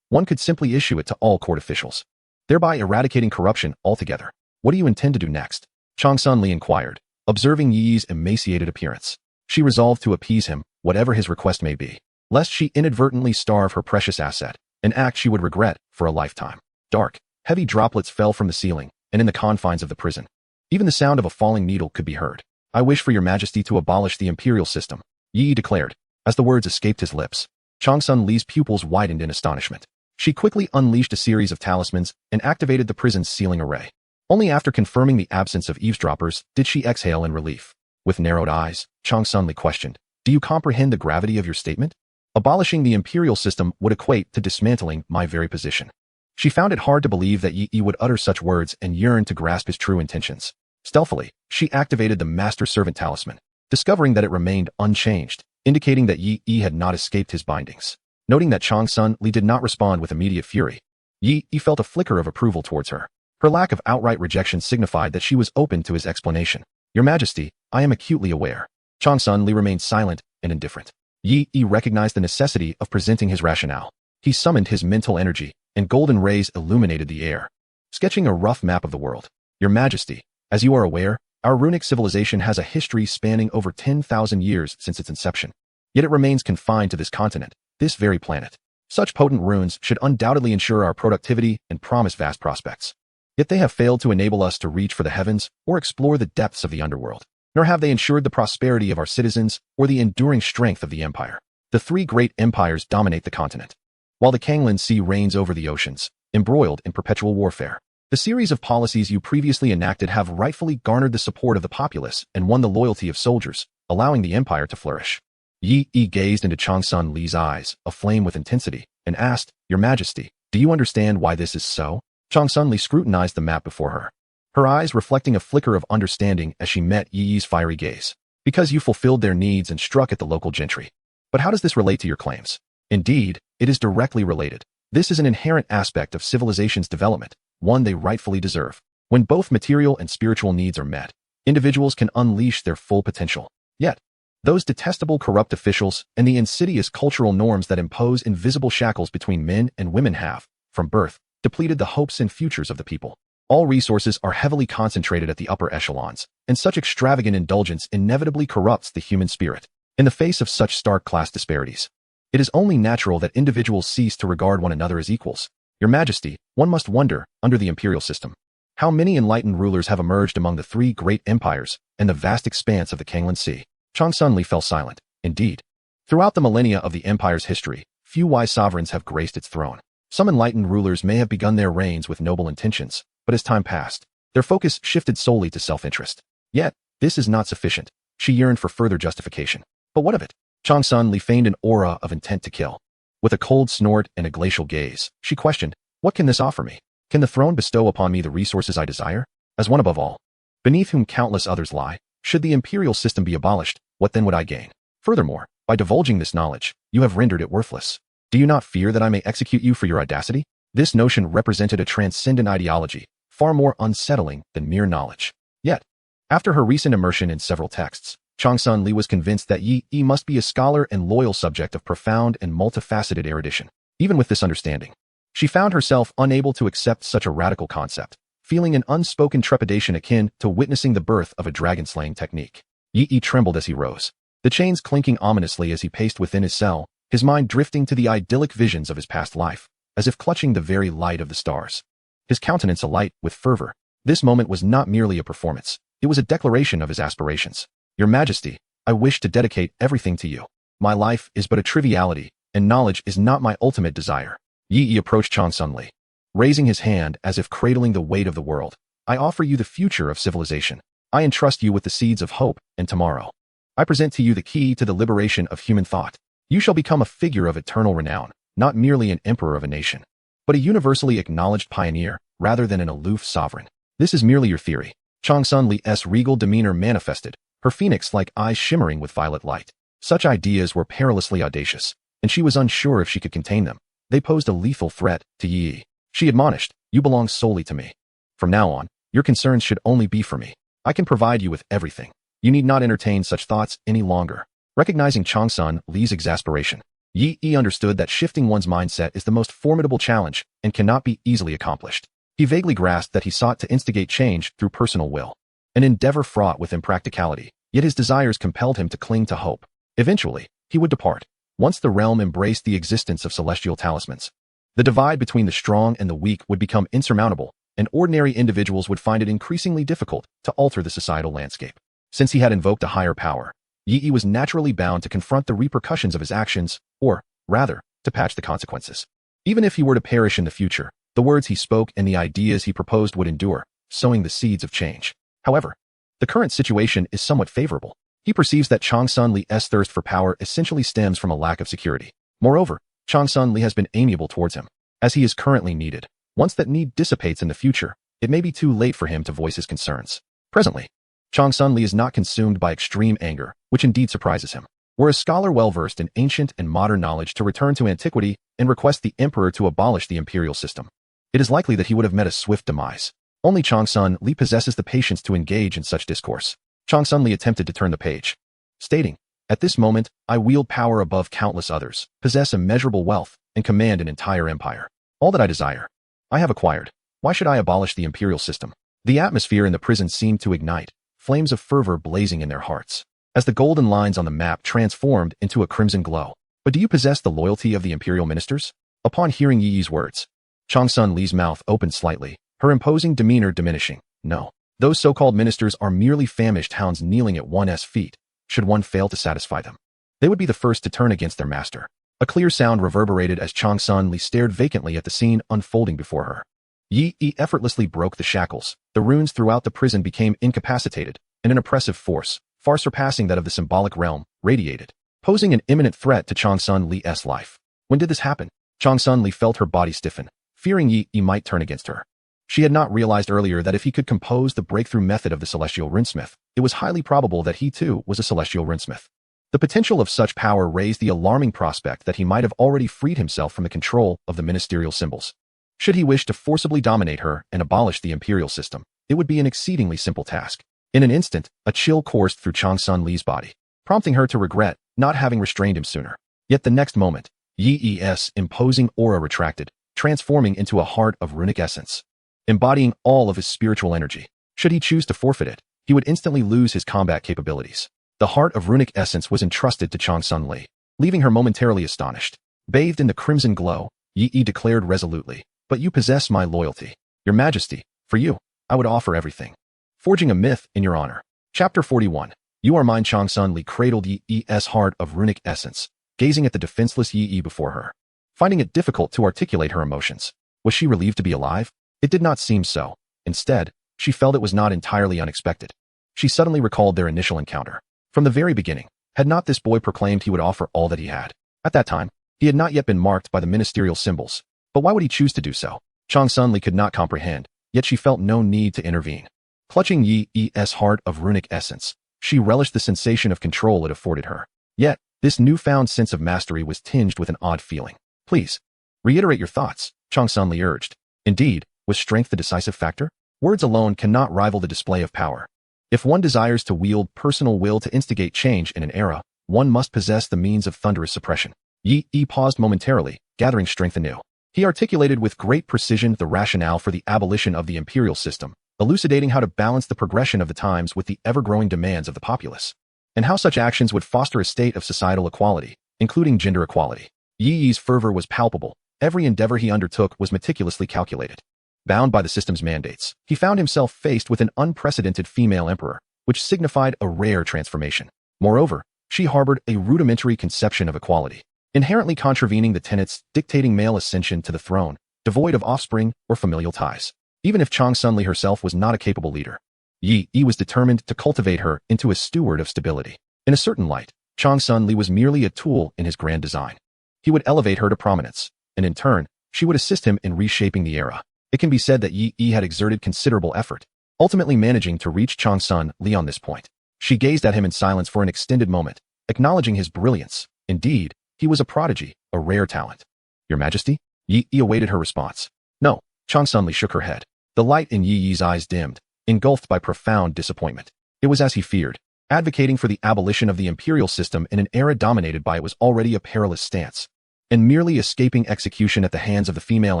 one could simply issue it to all court officials, thereby eradicating corruption altogether. What do you intend to do next? Changsun Li inquired, observing Yi Yi's emaciated appearance. She resolved to appease him, whatever his request may be, lest she inadvertently starve her precious asset, an act she would regret for a lifetime. Dark, heavy droplets fell from the ceiling, and in the confines of the prison, even the sound of a falling needle could be heard. I wish for your Majesty to abolish the imperial system, Yi Yi declared. As the words escaped his lips, Changsun Li's pupils widened in astonishment. She quickly unleashed a series of talismans and activated the prison's sealing array. Only after confirming the absence of eavesdroppers did she exhale in relief. With narrowed eyes, Changsun Li questioned, do you comprehend the gravity of your statement? Abolishing the imperial system would equate to dismantling my very position. She found it hard to believe that Yi Yi would utter such words and yearned to grasp his true intentions. Stealthily, she activated the master-servant talisman, discovering that it remained unchanged, indicating that Yi Yi had not escaped his bindings. Noting that Changsun Li did not respond with immediate fury, Yi Yi felt a flicker of approval towards her. Her lack of outright rejection signified that she was open to his explanation. Your Majesty, I am acutely aware. Changsun Li remained silent and indifferent. Yi Yi recognized the necessity of presenting his rationale. He summoned his mental energy, and golden rays illuminated the air, sketching a rough map of the world. Your Majesty, as you are aware, our runic civilization has a history spanning over 10,000 years since its inception. Yet it remains confined to this continent, this very planet. Such potent runes should undoubtedly ensure our productivity and promise vast prospects. Yet they have failed to enable us to reach for the heavens or explore the depths of the underworld. nor have they ensured the prosperity of our citizens or the enduring strength of the empire. The three great empires dominate the continent, while the Kanglan Sea reigns over the oceans, embroiled in perpetual warfare. The series of policies you previously enacted have rightfully garnered the support of the populace and won the loyalty of soldiers, allowing the empire to flourish. Yi gazed into Changsun Li's eyes, aflame with intensity, and asked, "Your Majesty, do you understand why this is so?" Changsun Li scrutinized the map before her, her eyes reflecting a flicker of understanding as she met Yi's fiery gaze. "Because you fulfilled their needs and struck at the local gentry. But how does this relate to your claims?" "Indeed, it is directly related. This is an inherent aspect of civilization's development, one they rightfully deserve. When both material and spiritual needs are met, individuals can unleash their full potential. Yet, those detestable corrupt officials and the insidious cultural norms that impose invisible shackles between men and women have, from birth, depleted the hopes and futures of the people. All resources are heavily concentrated at the upper echelons, and such extravagant indulgence inevitably corrupts the human spirit. In the face of such stark class disparities, it is only natural that individuals cease to regard one another as equals. Your Majesty, one must wonder, under the imperial system, how many enlightened rulers have emerged among the three great empires and the vast expanse of the Kanglan Sea." Changsun Li fell silent. Indeed, throughout the millennia of the empire's history, few wise sovereigns have graced its throne. Some enlightened rulers may have begun their reigns with noble intentions, but as time passed, their focus shifted solely to self-interest. Yet, this is not sufficient. She yearned for further justification. But what of it? Changsun Li feigned an aura of intent to kill. With a cold snort and a glacial gaze, she questioned, "What can this offer me? Can the throne bestow upon me the resources I desire? As one above all, beneath whom countless others lie, should the imperial system be abolished, what then would I gain? Furthermore, by divulging this knowledge, you have rendered it worthless. Do you not fear that I may execute you for your audacity?" This notion represented a transcendent ideology, far more unsettling than mere knowledge. Yet, after her recent immersion in several texts, Changsun Li was convinced that Yi must be a scholar and loyal subject of profound and multifaceted erudition. Even with this understanding, she found herself unable to accept such a radical concept, feeling an unspoken trepidation akin to witnessing the birth of a dragon-slaying technique. Yi trembled as he rose, the chains clinking ominously as he paced within his cell, his mind drifting to the idyllic visions of his past life, as if clutching the very light of the stars. His countenance alight with fervor. This moment was not merely a performance, it was a declaration of his aspirations. "Your Majesty, I wish to dedicate everything to you. My life is but a triviality, and knowledge is not my ultimate desire." Yi approached Changsun Li, raising his hand as if cradling the weight of the world. "I offer you the future of civilization. I entrust you with the seeds of hope and tomorrow. I present to you the key to the liberation of human thought. You shall become a figure of eternal renown, not merely an emperor of a nation, but a universally acknowledged pioneer, rather than an aloof sovereign. This is merely your theory." Changsun Li's regal demeanor manifested, her phoenix-like eyes shimmering with violet light. Such ideas were perilously audacious, and she was unsure if she could contain them. They posed a lethal threat to Yi. She admonished, "You belong solely to me. From now on, your concerns should only be for me. I can provide you with everything. You need not entertain such thoughts any longer." Recognizing Changsun Li's exasperation, Yi understood that shifting one's mindset is the most formidable challenge and cannot be easily accomplished. He vaguely grasped that he sought to instigate change through personal will, an endeavor fraught with impracticality, yet his desires compelled him to cling to hope. Eventually, he would depart, once the realm embraced the existence of celestial talismans. The divide between the strong and the weak would become insurmountable, and ordinary individuals would find it increasingly difficult to alter the societal landscape. Since he had invoked a higher power, Yi was naturally bound to confront the repercussions of his actions, or, rather, to patch the consequences. Even if he were to perish in the future, the words he spoke and the ideas he proposed would endure, sowing the seeds of change. However, the current situation is somewhat favorable. He perceives that Changsun Li's thirst for power essentially stems from a lack of security. Moreover, Changsun Li has been amiable towards him, as he is currently needed. Once that need dissipates in the future, it may be too late for him to voice his concerns. Presently, Changsun Li is not consumed by extreme anger, which indeed surprises him. Were a scholar well-versed in ancient and modern knowledge to return to antiquity and request the emperor to abolish the imperial system, it is likely that he would have met a swift demise. Only Changsun Li possesses the patience to engage in such discourse. Changsun Li attempted to turn the page, stating, "At this moment, I wield power above countless others, possess immeasurable wealth, and command an entire empire. All that I desire, I have acquired. Why should I abolish the imperial system?" The atmosphere in the prison seemed to ignite, flames of fervor blazing in their hearts, as the golden lines on the map transformed into a crimson glow. "But do you possess the loyalty of the imperial ministers?" Upon hearing Yi's words, Changsun Li's mouth opened slightly, her imposing demeanor diminishing. "No. Those so-called ministers are merely famished hounds kneeling at one's feet, should one fail to satisfy them. They would be the first to turn against their master. A clear sound reverberated as Chang Sun Li stared vacantly at the scene unfolding before her. Yi effortlessly broke the shackles. The runes throughout the prison became incapacitated, and an oppressive force, far surpassing that of the symbolic realm, radiated, posing an imminent threat to Chang Sun Li's life. When did this happen? Chang Sun Li felt her body stiffen, fearing Yi might turn against her. She had not realized earlier that if he could compose the breakthrough method of the celestial runesmith, it was highly probable that he too was a celestial runesmith. The potential of such power raised the alarming prospect that he might have already freed himself from the control of the ministerial symbols. Should he wish to forcibly dominate her and abolish the imperial system, it would be an exceedingly simple task. In an instant, a chill coursed through Chang Sun Li's body, prompting her to regret not having restrained him sooner. Yet the next moment, Yi's imposing aura retracted, transforming into a heart of runic essence, embodying all of his spiritual energy. Should he choose to forfeit it, he would instantly lose his combat capabilities. The heart of runic essence was entrusted to Chang Sun Li, leaving her momentarily astonished. Bathed in the crimson glow, Yi declared resolutely, "But you possess my loyalty. Your Majesty, for you, I would offer everything. Forging a myth in your honor." Chapter 41. You are mine. Chang Sun Li cradled Yi's heart of runic essence, gazing at the defenseless Yi before her, finding it difficult to articulate her emotions. Was she relieved to be alive? It did not seem so. Instead, she felt it was not entirely unexpected. She suddenly recalled their initial encounter. From the very beginning, had not this boy proclaimed he would offer all that he had? At that time, he had not yet been marked by the ministerial symbols. But why would he choose to do so? Chang Sun Li could not comprehend, yet she felt no need to intervene. Clutching Yi's heart of runic essence, she relished the sensation of control it afforded her. Yet, this newfound sense of mastery was tinged with an odd feeling. Please, reiterate your thoughts, Chang Sun Li urged. Indeed, was strength the decisive factor? Words alone cannot rival the display of power. If one desires to wield personal will to instigate change in an era, one must possess the means of thunderous suppression. Yi paused momentarily, gathering strength anew. He articulated with great precision the rationale for the abolition of the imperial system, elucidating how to balance the progression of the times with the ever-growing demands of the populace, and how such actions would foster a state of societal equality, including gender equality. Yi's fervor was palpable. Every endeavor he undertook was meticulously calculated. Bound by the system's mandates, he found himself faced with an unprecedented female emperor, which signified a rare transformation. Moreover, she harbored a rudimentary conception of equality, inherently contravening the tenets dictating male ascension to the throne, devoid of offspring or familial ties. Even if Chang Sun Li herself was not a capable leader, Yi was determined to cultivate her into a steward of stability. In a certain light, Chang Sun Li was merely a tool in his grand design. He would elevate her to prominence, and in turn, she would assist him in reshaping the era. It can be said that Yi had exerted considerable effort, ultimately managing to reach Chang Sun Li on this point. She gazed at him in silence for an extended moment, acknowledging his brilliance. Indeed, he was a prodigy, a rare talent. Your Majesty? Yi awaited her response. No, Chang Sun Li shook her head. The light in Yi's eyes dimmed, engulfed by profound disappointment. It was as he feared. Advocating for the abolition of the imperial system in an era dominated by it was already a perilous stance, and merely escaping execution at the hands of the female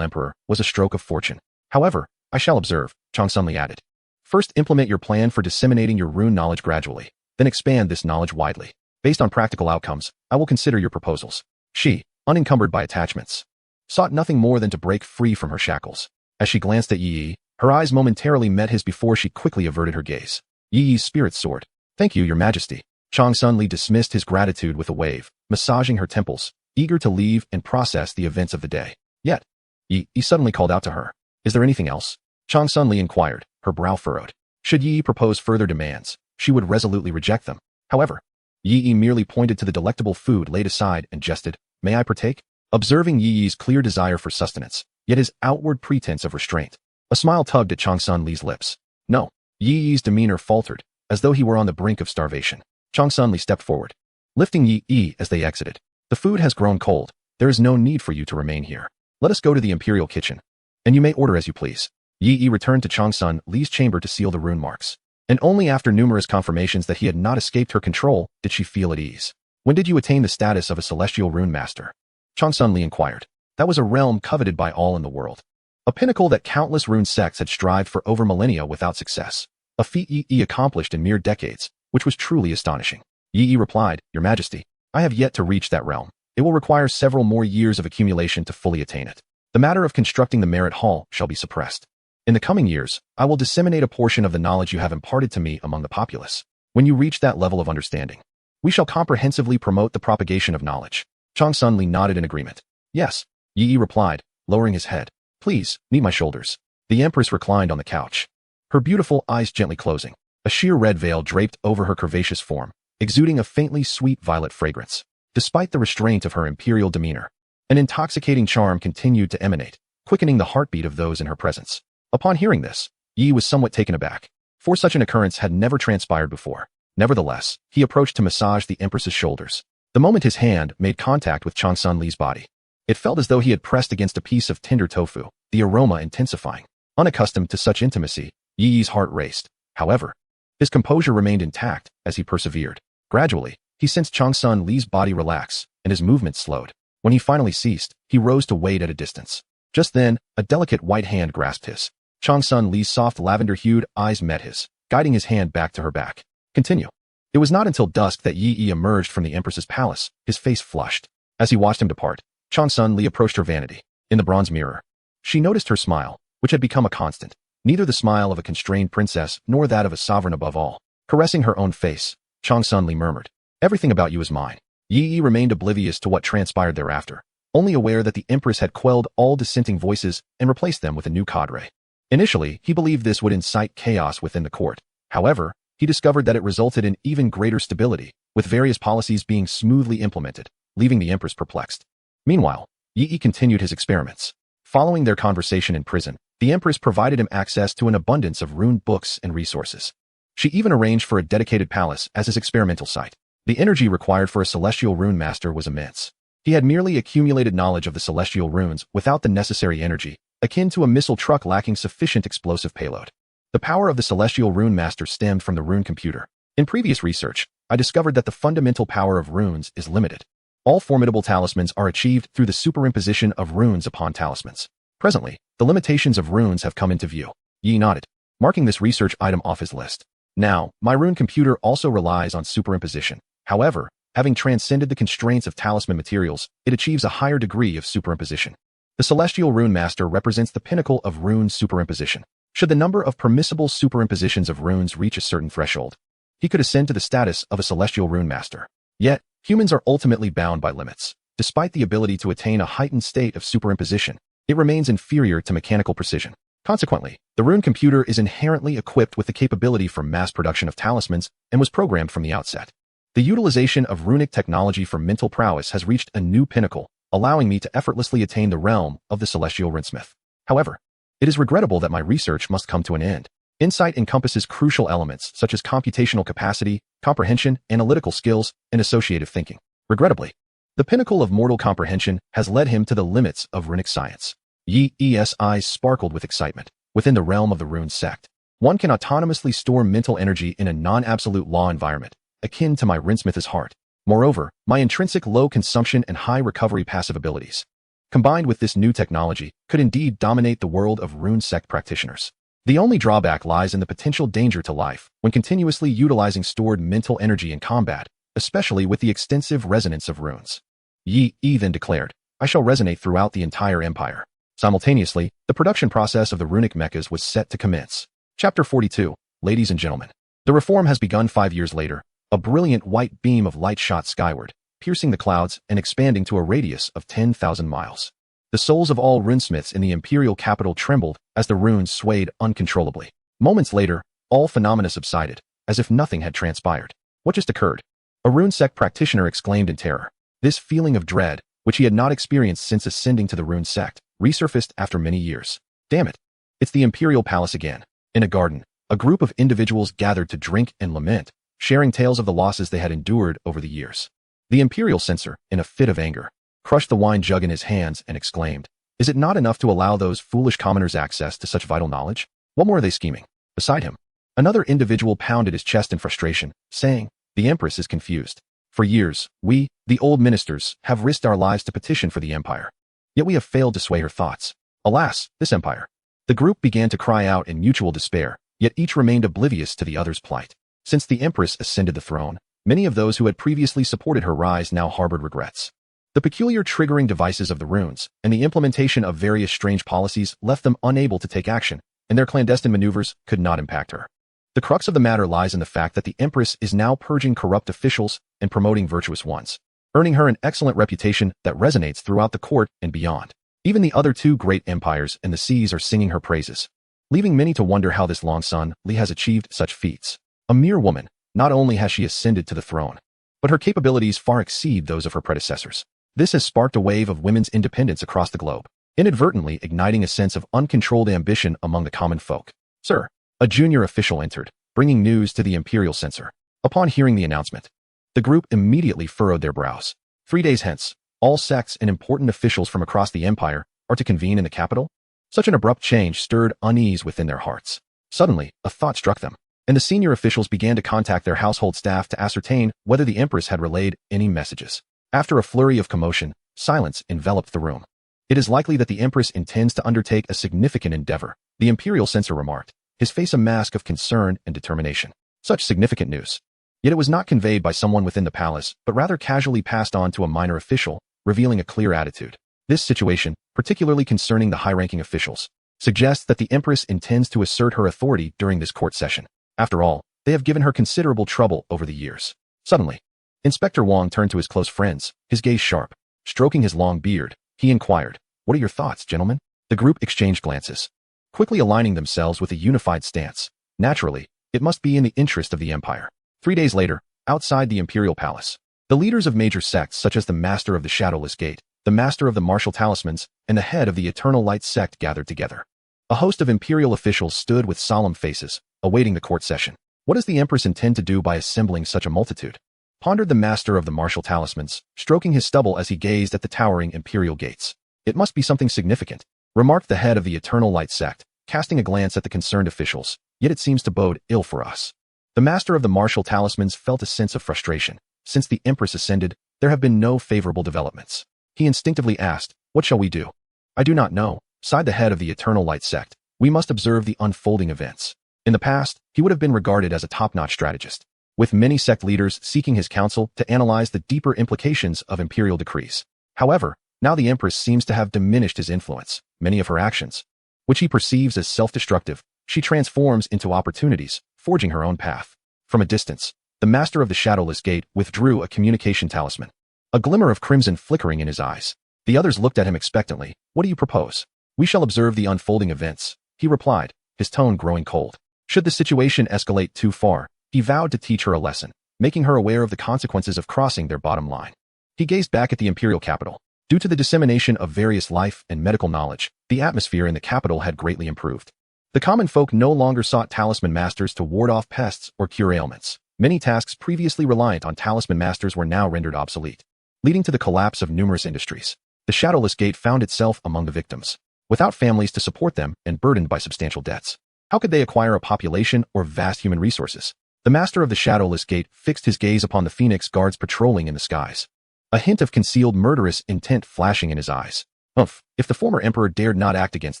emperor was a stroke of fortune. However, I shall observe, Chang Sun Li added. First implement your plan for disseminating your rune knowledge gradually, then expand this knowledge widely. Based on practical outcomes, I will consider your proposals. She, unencumbered by attachments, sought nothing more than to break free from her shackles. As she glanced at Yi, her eyes momentarily met his before she quickly averted her gaze. Yi's spirit soared. Thank you, Your Majesty. Chang Sun Li dismissed his gratitude with a wave, massaging her temples, eager to leave and process the events of the day. Yet, Yi suddenly called out to her. Is there anything else? Chang Sun Li inquired, her brow furrowed. Should Yi propose further demands, she would resolutely reject them. However, Yi merely pointed to the delectable food laid aside and jested, May I partake? Observing Yi's clear desire for sustenance, yet his outward pretense of restraint, a smile tugged at Chang Sun Li's lips. No. Yi's demeanor faltered, as though he were on the brink of starvation. Chang Sun Li stepped forward, lifting Yi as they exited. The food has grown cold. There is no need for you to remain here. Let us go to the imperial kitchen, and you may order as you please. Yi returned to Chang Sun Li's chamber to seal the rune marks, and only after numerous confirmations that he had not escaped her control did she feel at ease. When did you attain the status of a celestial rune master? Chang Sun Li inquired. That was a realm coveted by all in the world, a pinnacle that countless rune sects had strived for over millennia without success, a feat Yi accomplished in mere decades, which was truly astonishing. Yi replied, Your Majesty, I have yet to reach that realm. It will require several more years of accumulation to fully attain it. The matter of constructing the merit hall shall be suppressed. In the coming years, I will disseminate a portion of the knowledge you have imparted to me among the populace. When you reach that level of understanding, we shall comprehensively promote the propagation of knowledge. Chang Sunli nodded in agreement. Yes, Yi replied, lowering his head. Please, meet my shoulders. The Empress reclined on the couch, her beautiful eyes gently closing. A sheer red veil draped over her curvaceous form, exuding a faintly sweet violet fragrance. Despite the restraint of her imperial demeanor, an intoxicating charm continued to emanate, quickening the heartbeat of those in her presence. Upon hearing this, Yi was somewhat taken aback, for such an occurrence had never transpired before. Nevertheless, he approached to massage the Empress's shoulders. The moment his hand made contact with Chang Sunli's body, it felt as though he had pressed against a piece of tender tofu, the aroma intensifying. Unaccustomed to such intimacy, Yi's heart raced. However, his composure remained intact as he persevered. Gradually, he sensed Chang Sunli's body relax, and his movements slowed. When he finally ceased, he rose to wait at a distance. Just then, a delicate white hand grasped his. Chang Sunli's soft lavender-hued eyes met his, guiding his hand back to her back. Continue. It was not until dusk that Yi emerged from the Empress's palace, his face flushed. As he watched him depart, Chang Sunli approached her vanity. In the bronze mirror, she noticed her smile, which had become a constant. Neither the smile of a constrained princess nor that of a sovereign above all. Caressing her own face, Chang Sunli murmured, "Everything about you is mine." Yi remained oblivious to what transpired thereafter, only aware that the Empress had quelled all dissenting voices and replaced them with a new cadre. Initially, he believed this would incite chaos within the court. However, he discovered that it resulted in even greater stability, with various policies being smoothly implemented, leaving the Empress perplexed. Meanwhile, Yi continued his experiments. Following their conversation in prison, the Empress provided him access to an abundance of rune books and resources. She even arranged for a dedicated palace as his experimental site. The energy required for a celestial rune master was immense. He had merely accumulated knowledge of the celestial runes without the necessary energy, akin to a missile truck lacking sufficient explosive payload. The power of the celestial rune master stemmed from the rune computer. In previous research, I discovered that the fundamental power of runes is limited. All formidable talismans are achieved through the superimposition of runes upon talismans. Presently, the limitations of runes have come into view. Yi nodded, marking this research item off his list. Now, my rune computer also relies on superimposition. However, having transcended the constraints of talisman materials, it achieves a higher degree of superimposition. The celestial rune master represents the pinnacle of rune superimposition. Should the number of permissible superimpositions of runes reach a certain threshold, he could ascend to the status of a celestial rune master. Yet, humans are ultimately bound by limits. Despite the ability to attain a heightened state of superimposition, it remains inferior to mechanical precision. Consequently, the rune computer is inherently equipped with the capability for mass production of talismans and was programmed from the outset. The utilization of runic technology for mental prowess has reached a new pinnacle, allowing me to effortlessly attain the realm of the celestial runesmith. However, it is regrettable that my research must come to an end. Insight encompasses crucial elements such as computational capacity, comprehension, analytical skills, and associative thinking. Regrettably, the pinnacle of mortal comprehension has led him to the limits of runic science. Yi's eyes sparkled with excitement. Within the realm of the rune sect, one can autonomously store mental energy in a non-absolute law environment, akin to my runesmith's heart. Moreover, my intrinsic low consumption and high recovery passive abilities, combined with this new technology, could indeed dominate the world of rune sect practitioners. The only drawback lies in the potential danger to life when continuously utilizing stored mental energy in combat, especially with the extensive resonance of runes. Yi then declared, "I shall resonate throughout the entire empire." Simultaneously, the production process of the runic mechas was set to commence. Chapter 42, Ladies and Gentlemen. The reform has begun 5 years later. A brilliant white beam of light shot skyward, piercing the clouds and expanding to a radius of 10,000 miles. The souls of all runesmiths in the imperial capital trembled as the runes swayed uncontrollably. Moments later, all phenomena subsided, as if nothing had transpired. What just occurred? A rune sect practitioner exclaimed in terror. This feeling of dread, which he had not experienced since ascending to the rune sect, resurfaced after many years. Damn it. It's the imperial palace again. In a garden, a group of individuals gathered to drink and lament, sharing tales of the losses they had endured over the years. The imperial censor, in a fit of anger, crushed the wine jug in his hands and exclaimed, "Is it not enough to allow those foolish commoners access to such vital knowledge? What more are they scheming?" Beside him, another individual pounded his chest in frustration, saying, "The Empress is confused. For years, we, the old ministers, have risked our lives to petition for the empire. Yet we have failed to sway her thoughts. Alas, this empire." The group began to cry out in mutual despair, yet each remained oblivious to the other's plight. Since the Empress ascended the throne, many of those who had previously supported her rise now harbored regrets. The peculiar triggering devices of the runes and the implementation of various strange policies left them unable to take action, and their clandestine maneuvers could not impact her. The crux of the matter lies in the fact that the Empress is now purging corrupt officials and promoting virtuous ones, earning her an excellent reputation that resonates throughout the court and beyond. Even the other two great empires and the seas are singing her praises, leaving many to wonder how this Longsun Li has achieved such feats. A mere woman, not only has she ascended to the throne, but her capabilities far exceed those of her predecessors. This has sparked a wave of women's independence across the globe, inadvertently igniting a sense of uncontrolled ambition among the common folk. Sir, a junior official entered, bringing news to the imperial censor. Upon hearing the announcement, the group immediately furrowed their brows. 3 days hence, all sects and important officials from across the empire are to convene in the capital? Such an abrupt change stirred unease within their hearts. Suddenly, a thought struck them, and the senior officials began to contact their household staff to ascertain whether the Empress had relayed any messages. After a flurry of commotion, silence enveloped the room. It is likely that the Empress intends to undertake a significant endeavor, the imperial censor remarked, his face a mask of concern and determination. Such significant news. Yet it was not conveyed by someone within the palace, but rather casually passed on to a minor official, revealing a clear attitude. This situation, particularly concerning the high-ranking officials, suggests that the Empress intends to assert her authority during this court session. After all, they have given her considerable trouble over the years. Suddenly, Inspector Wang turned to his close friends, his gaze sharp. Stroking his long beard, he inquired, "What are your thoughts, gentlemen?" The group exchanged glances, quickly aligning themselves with a unified stance. Naturally, it must be in the interest of the empire. 3 days later, outside the imperial palace, the leaders of major sects such as the Master of the Shadowless Gate, the Master of the Martial Talismans, and the head of the Eternal Light sect gathered together. A host of imperial officials stood with solemn faces, awaiting the court session. What does the Empress intend to do by assembling such a multitude? Pondered the Master of the Martial Talismans, stroking his stubble as he gazed at the towering imperial gates. It must be something significant, remarked the head of the Eternal Light sect, casting a glance at the concerned officials, yet it seems to bode ill for us. The Master of the Martial Talismans felt a sense of frustration. Since the Empress ascended, there have been no favorable developments. He instinctively asked, "What shall we do?" "I do not know," sighed the head of the Eternal Light sect. "We must observe the unfolding events." In the past, he would have been regarded as a top-notch strategist, with many sect leaders seeking his counsel to analyze the deeper implications of imperial decrees. However, now the Empress seems to have diminished his influence. Many of her actions, which he perceives as self-destructive, she transforms into opportunities, forging her own path. From a distance, the Master of the Shadowless Gate withdrew a communication talisman, a glimmer of crimson flickering in his eyes. The others looked at him expectantly. "What do you propose?" "We shall observe the unfolding events," he replied, his tone growing cold. Should the situation escalate too far, he vowed to teach her a lesson, making her aware of the consequences of crossing their bottom line. He gazed back at the imperial capital. Due to the dissemination of various life and medical knowledge, the atmosphere in the capital had greatly improved. The common folk no longer sought talisman masters to ward off pests or cure ailments. Many tasks previously reliant on talisman masters were now rendered obsolete, leading to the collapse of numerous industries. The Shadowless Gate found itself among the victims, without families to support them and burdened by substantial debts. How could they acquire a population or vast human resources? The Master of the Shadowless Gate fixed his gaze upon the Phoenix guards patrolling in the skies, a hint of concealed murderous intent flashing in his eyes. If the former emperor dared not act against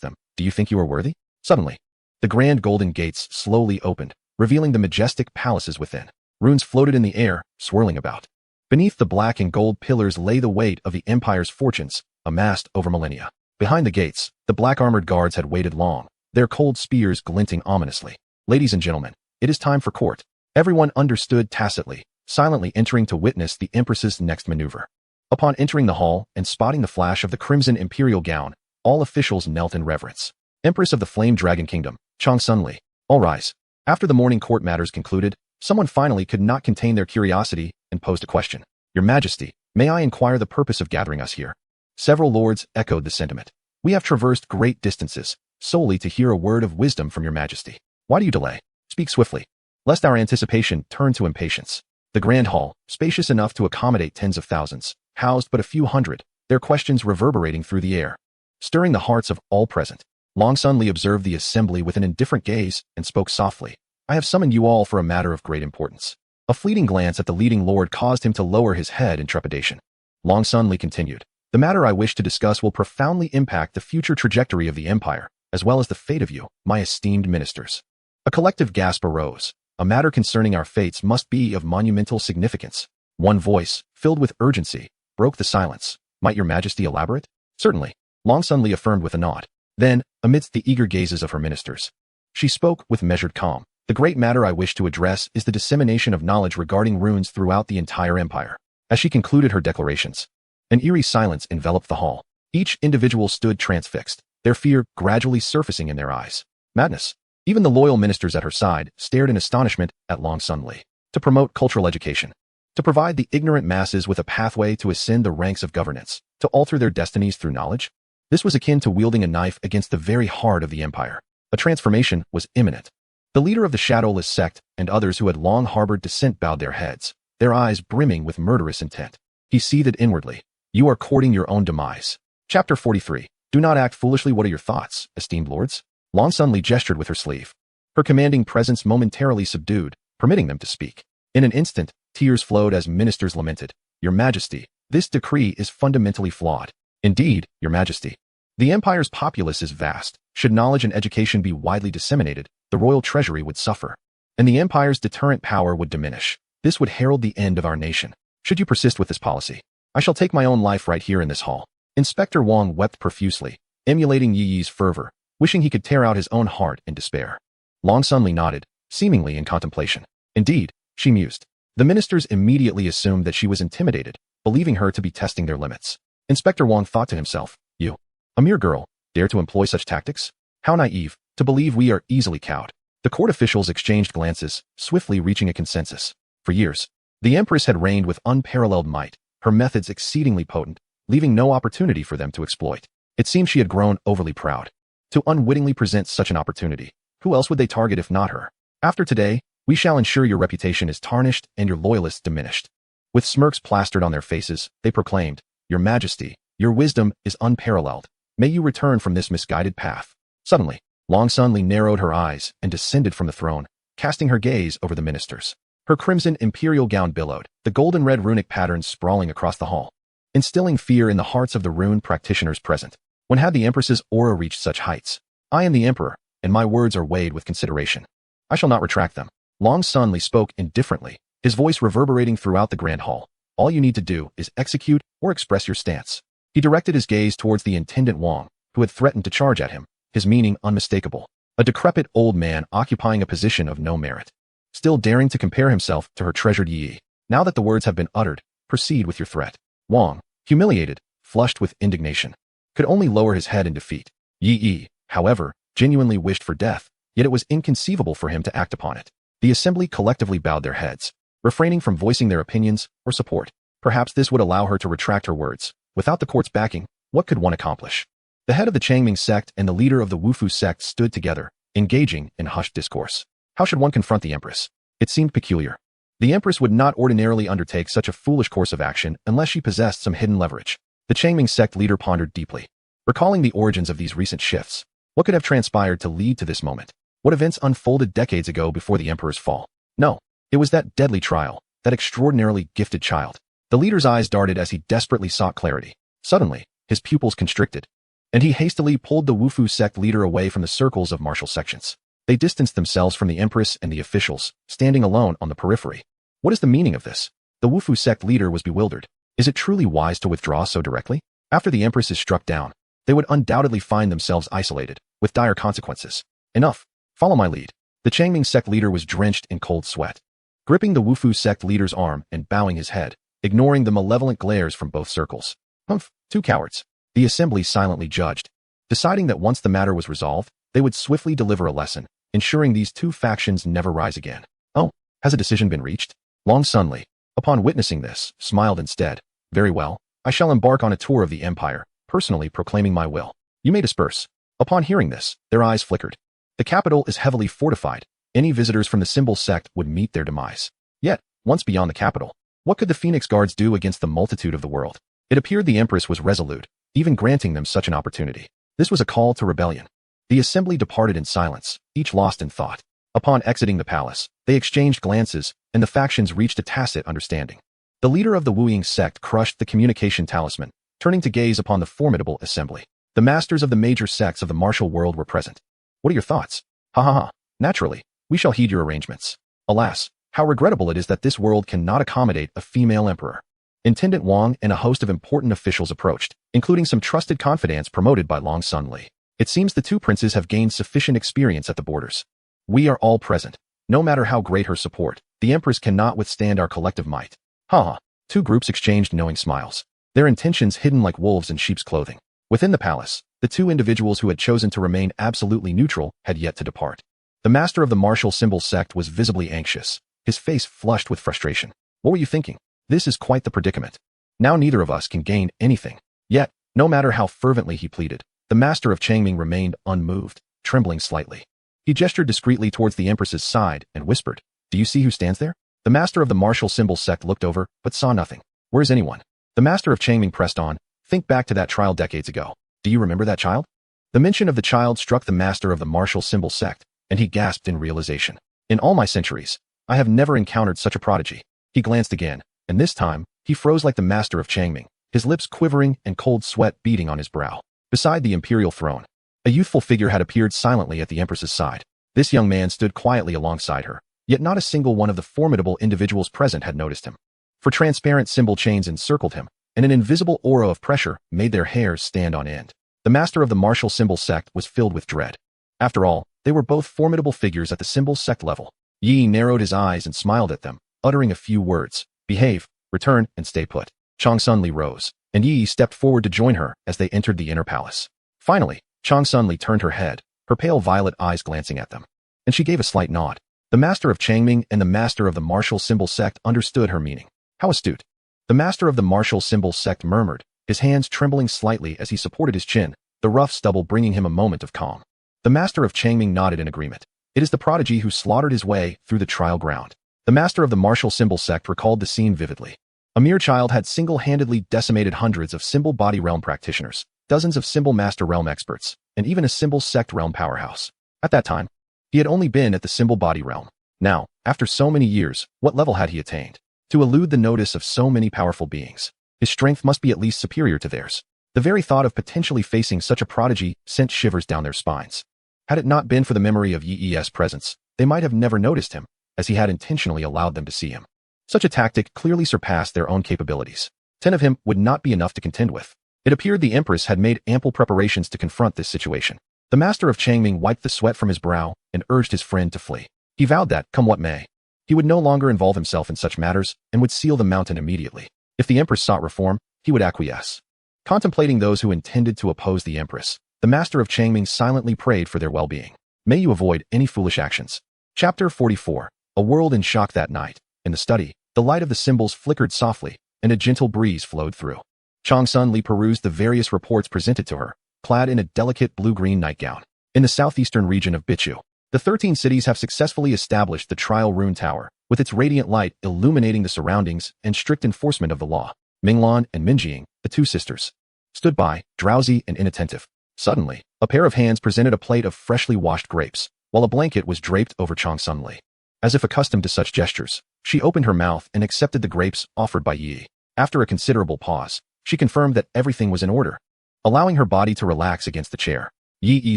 them, do you think you are worthy? Suddenly, the grand golden gates slowly opened, revealing the majestic palaces within. Runes floated in the air, swirling about. Beneath the black and gold pillars lay the weight of the empire's fortunes, amassed over millennia. Behind the gates, the black-armored guards had waited long, their cold spears glinting ominously. "Ladies and gentlemen, it is time for court." Everyone understood tacitly, silently entering to witness the Empress's next maneuver. Upon entering the hall and spotting the flash of the crimson imperial gown, all officials knelt in reverence. "Empress of the Flame Dragon Kingdom, Longsun Li, all rise." After the morning court matters concluded, someone finally could not contain their curiosity and posed a question. "Your Majesty, may I inquire the purpose of gathering us here?" Several lords echoed the sentiment. "We have traversed great distances, solely to hear a word of wisdom from your Majesty. Why do you delay? Speak swiftly, lest our anticipation turn to impatience." The grand hall, spacious enough to accommodate tens of thousands, housed but a few hundred, their questions reverberating through the air, stirring the hearts of all present. Longsun Li observed the assembly with an indifferent gaze and spoke softly. "I have summoned you all for a matter of great importance." A fleeting glance at the leading lord caused him to lower his head in trepidation. Longsun Li continued, "The matter I wish to discuss will profoundly impact the future trajectory of the empire, as well as the fate of you, my esteemed ministers." A collective gasp arose. A matter concerning our fates must be of monumental significance. One voice, filled with urgency, broke the silence. "Might your Majesty elaborate?" "Certainly," Longsun Li affirmed with a nod. Then, amidst the eager gazes of her ministers, she spoke with measured calm. The great matter I wish to address is the dissemination of knowledge regarding runes throughout the entire empire. As she concluded her declarations, an eerie silence enveloped the hall. Each individual stood transfixed, their fear gradually surfacing in their eyes. Madness. Even the loyal ministers at her side stared in astonishment at Long Sun Li. To promote cultural education, to provide the ignorant masses with a pathway to ascend the ranks of governance, to alter their destinies through knowledge? This was akin to wielding a knife against the very heart of the empire. A transformation was imminent. The leader of the shadowless sect and others who had long harbored dissent bowed their heads, their eyes brimming with murderous intent. He seethed inwardly. You are courting your own demise. Chapter 43. Do not act foolishly. What are your thoughts, esteemed lords? Long Sun Li gestured with her sleeve. Her commanding presence momentarily subdued, permitting them to speak. In an instant, tears flowed as ministers lamented. Your Majesty, this decree is fundamentally flawed. Indeed, Your Majesty. The empire's populace is vast. Should knowledge and education be widely disseminated, the royal treasury would suffer, and the empire's deterrent power would diminish. This would herald the end of our nation. Should you persist with this policy, I shall take my own life right here in this hall. Inspector Wang wept profusely, emulating Yi Yi's fervor, wishing he could tear out his own heart in despair. Long Sun Li nodded, seemingly in contemplation. Indeed, she mused. The ministers immediately assumed that she was intimidated, believing her to be testing their limits. Inspector Wang thought to himself, you, a mere girl, dare to employ such tactics? How naive, to believe we are easily cowed. The court officials exchanged glances, swiftly reaching a consensus. For years, the Empress had reigned with unparalleled might, her methods exceedingly potent, leaving no opportunity for them to exploit. It seemed she had grown overly proud. To unwittingly present such an opportunity, who else would they target if not her? After today, we shall ensure your reputation is tarnished and your loyalists diminished. With smirks plastered on their faces, they proclaimed, Your Majesty, your wisdom is unparalleled. May you return from this misguided path. Suddenly, Long Sun Li narrowed her eyes and descended from the throne, casting her gaze over the ministers. Her crimson imperial gown billowed, the golden-red runic patterns sprawling across the hall, instilling fear in the hearts of the rune practitioners present. When had the Empress's aura reached such heights? I am the Emperor, and my words are weighed with consideration. I shall not retract them. Long Sun Li spoke indifferently, his voice reverberating throughout the grand hall. All you need to do is execute or express your stance. He directed his gaze towards the intendant Wang, who had threatened to charge at him, his meaning unmistakable. A decrepit old man occupying a position of no merit, still daring to compare himself to her treasured Yi. Now that the words have been uttered, proceed with your threat. Wang, humiliated, flushed with indignation, could only lower his head in defeat. Yi, however, genuinely wished for death, yet it was inconceivable for him to act upon it. The assembly collectively bowed their heads, refraining from voicing their opinions or support. Perhaps this would allow her to retract her words. Without the court's backing, what could one accomplish? The head of the Changming sect and the leader of the Wufu sect stood together, engaging in hushed discourse. How should one confront the Empress? It seemed peculiar. The Empress would not ordinarily undertake such a foolish course of action unless she possessed some hidden leverage. The Changming sect leader pondered deeply, recalling the origins of these recent shifts. What could have transpired to lead to this moment? What events unfolded decades ago before the Emperor's fall? No, it was that deadly trial, that extraordinarily gifted child. The leader's eyes darted as he desperately sought clarity. Suddenly, his pupils constricted, and he hastily pulled the Wufu sect leader away from the circles of martial sections. They distanced themselves from the Empress and the officials, standing alone on the periphery. What is the meaning of this? The Wufu sect leader was bewildered. Is it truly wise to withdraw so directly? After the Empress is struck down, they would undoubtedly find themselves isolated, with dire consequences. Enough. Follow my lead. The Changming sect leader was drenched in cold sweat, gripping the Wufu sect leader's arm and bowing his head, ignoring the malevolent glares from both circles. Humph, two cowards. The assembly silently judged, deciding that once the matter was resolved, they would swiftly deliver a lesson, ensuring these two factions never rise again. Oh, has a decision been reached? Long Sun Li, upon witnessing this, smiled instead. Very well, I shall embark on a tour of the empire, personally proclaiming my will. You may disperse. Upon hearing this, their eyes flickered. The capital is heavily fortified. Any visitors from the Symbol sect would meet their demise. Yet, once beyond the capital, what could the Phoenix Guards do against the multitude of the world? It appeared the Empress was resolute, even granting them such an opportunity. This was a call to rebellion. The assembly departed in silence, each lost in thought. Upon exiting the palace, they exchanged glances, and the factions reached a tacit understanding. The leader of the Wuying sect crushed the communication talisman, turning to gaze upon the formidable assembly. The masters of the major sects of the martial world were present. What are your thoughts? Ha ha ha. Naturally, we shall heed your arrangements. Alas, how regrettable it is that this world cannot accommodate a female emperor. Intendant Wang and a host of important officials approached, including some trusted confidants promoted by Long Sun Li. It seems the two princes have gained sufficient experience at the borders. We are all present. No matter how great her support, the Empress cannot withstand our collective might. Ha. Two groups exchanged knowing smiles, their intentions hidden like wolves in sheep's clothing. Within the palace, the two individuals who had chosen to remain absolutely neutral had yet to depart. The master of the martial symbol sect was visibly anxious, his face flushed with frustration. What were you thinking? This is quite the predicament. Now neither of us can gain anything. Yet, no matter how fervently he pleaded, the master of Changming remained unmoved, trembling slightly. He gestured discreetly towards the Empress's side and whispered, "Do you see who stands there?" The master of the martial symbol sect looked over, but saw nothing. "Where is anyone?" The master of Changming pressed on. "Think back to that trial decades ago. Do you remember that child?" The mention of the child struck the master of the martial symbol sect, and he gasped in realization. "In all my centuries, I have never encountered such a prodigy." He glanced again, and this time, he froze like the master of Changming, his lips quivering and cold sweat beading on his brow. Beside the imperial throne, a youthful figure had appeared silently at the Empress's side. This young man stood quietly alongside her, yet not a single one of the formidable individuals present had noticed him. For transparent symbol chains encircled him, and an invisible aura of pressure made their hairs stand on end. The master of the martial symbol sect was filled with dread. After all, they were both formidable figures at the symbol sect level. Yi narrowed his eyes and smiled at them, uttering a few words. "Behave, return, and stay put." Chang Sunli rose, and Yi stepped forward to join her as they entered the inner palace. Finally, Chang Sunli turned her head, her pale violet eyes glancing at them. And she gave a slight nod. The master of Changming and the master of the martial symbol sect understood her meaning. How astute. The master of the martial symbol sect murmured, his hands trembling slightly as he supported his chin, the rough stubble bringing him a moment of calm. The master of Changming nodded in agreement. It is the prodigy who slaughtered his way through the trial ground. The master of the martial symbol sect recalled the scene vividly. A mere child had single-handedly decimated hundreds of symbol body realm practitioners, dozens of symbol master realm experts, and even a symbol sect realm powerhouse. At that time, he had only been at the symbol body realm. Now, after so many years, what level had he attained? To elude the notice of so many powerful beings, his strength must be at least superior to theirs. The very thought of potentially facing such a prodigy sent shivers down their spines. Had it not been for the memory of Yi's presence, they might have never noticed him, as he had intentionally allowed them to see him. Such a tactic clearly surpassed their own capabilities. 10 of him would not be enough to contend with. It appeared the Empress had made ample preparations to confront this situation. The master of Changming wiped the sweat from his brow and urged his friend to flee. He vowed that, come what may, he would no longer involve himself in such matters and would seal the mountain immediately. If the Empress sought reform, he would acquiesce. Contemplating those who intended to oppose the Empress, the master of Changming silently prayed for their well-being. May you avoid any foolish actions. Chapter 44. A world in shock that night. In the study, the light of the symbols flickered softly, and a gentle breeze flowed through. Chang Sunli perused the various reports presented to her, clad in a delicate blue-green nightgown. In the southeastern region of Bichu, the 13 cities have successfully established the Trial Rune Tower, with its radiant light illuminating the surroundings and strict enforcement of the law. Minglan and Minjing, the two sisters, stood by, drowsy and inattentive. Suddenly, a pair of hands presented a plate of freshly washed grapes, while a blanket was draped over Chang Sunli. As if accustomed to such gestures, she opened her mouth and accepted the grapes offered by Yi. After a considerable pause, she confirmed that everything was in order. Allowing her body to relax against the chair, Yi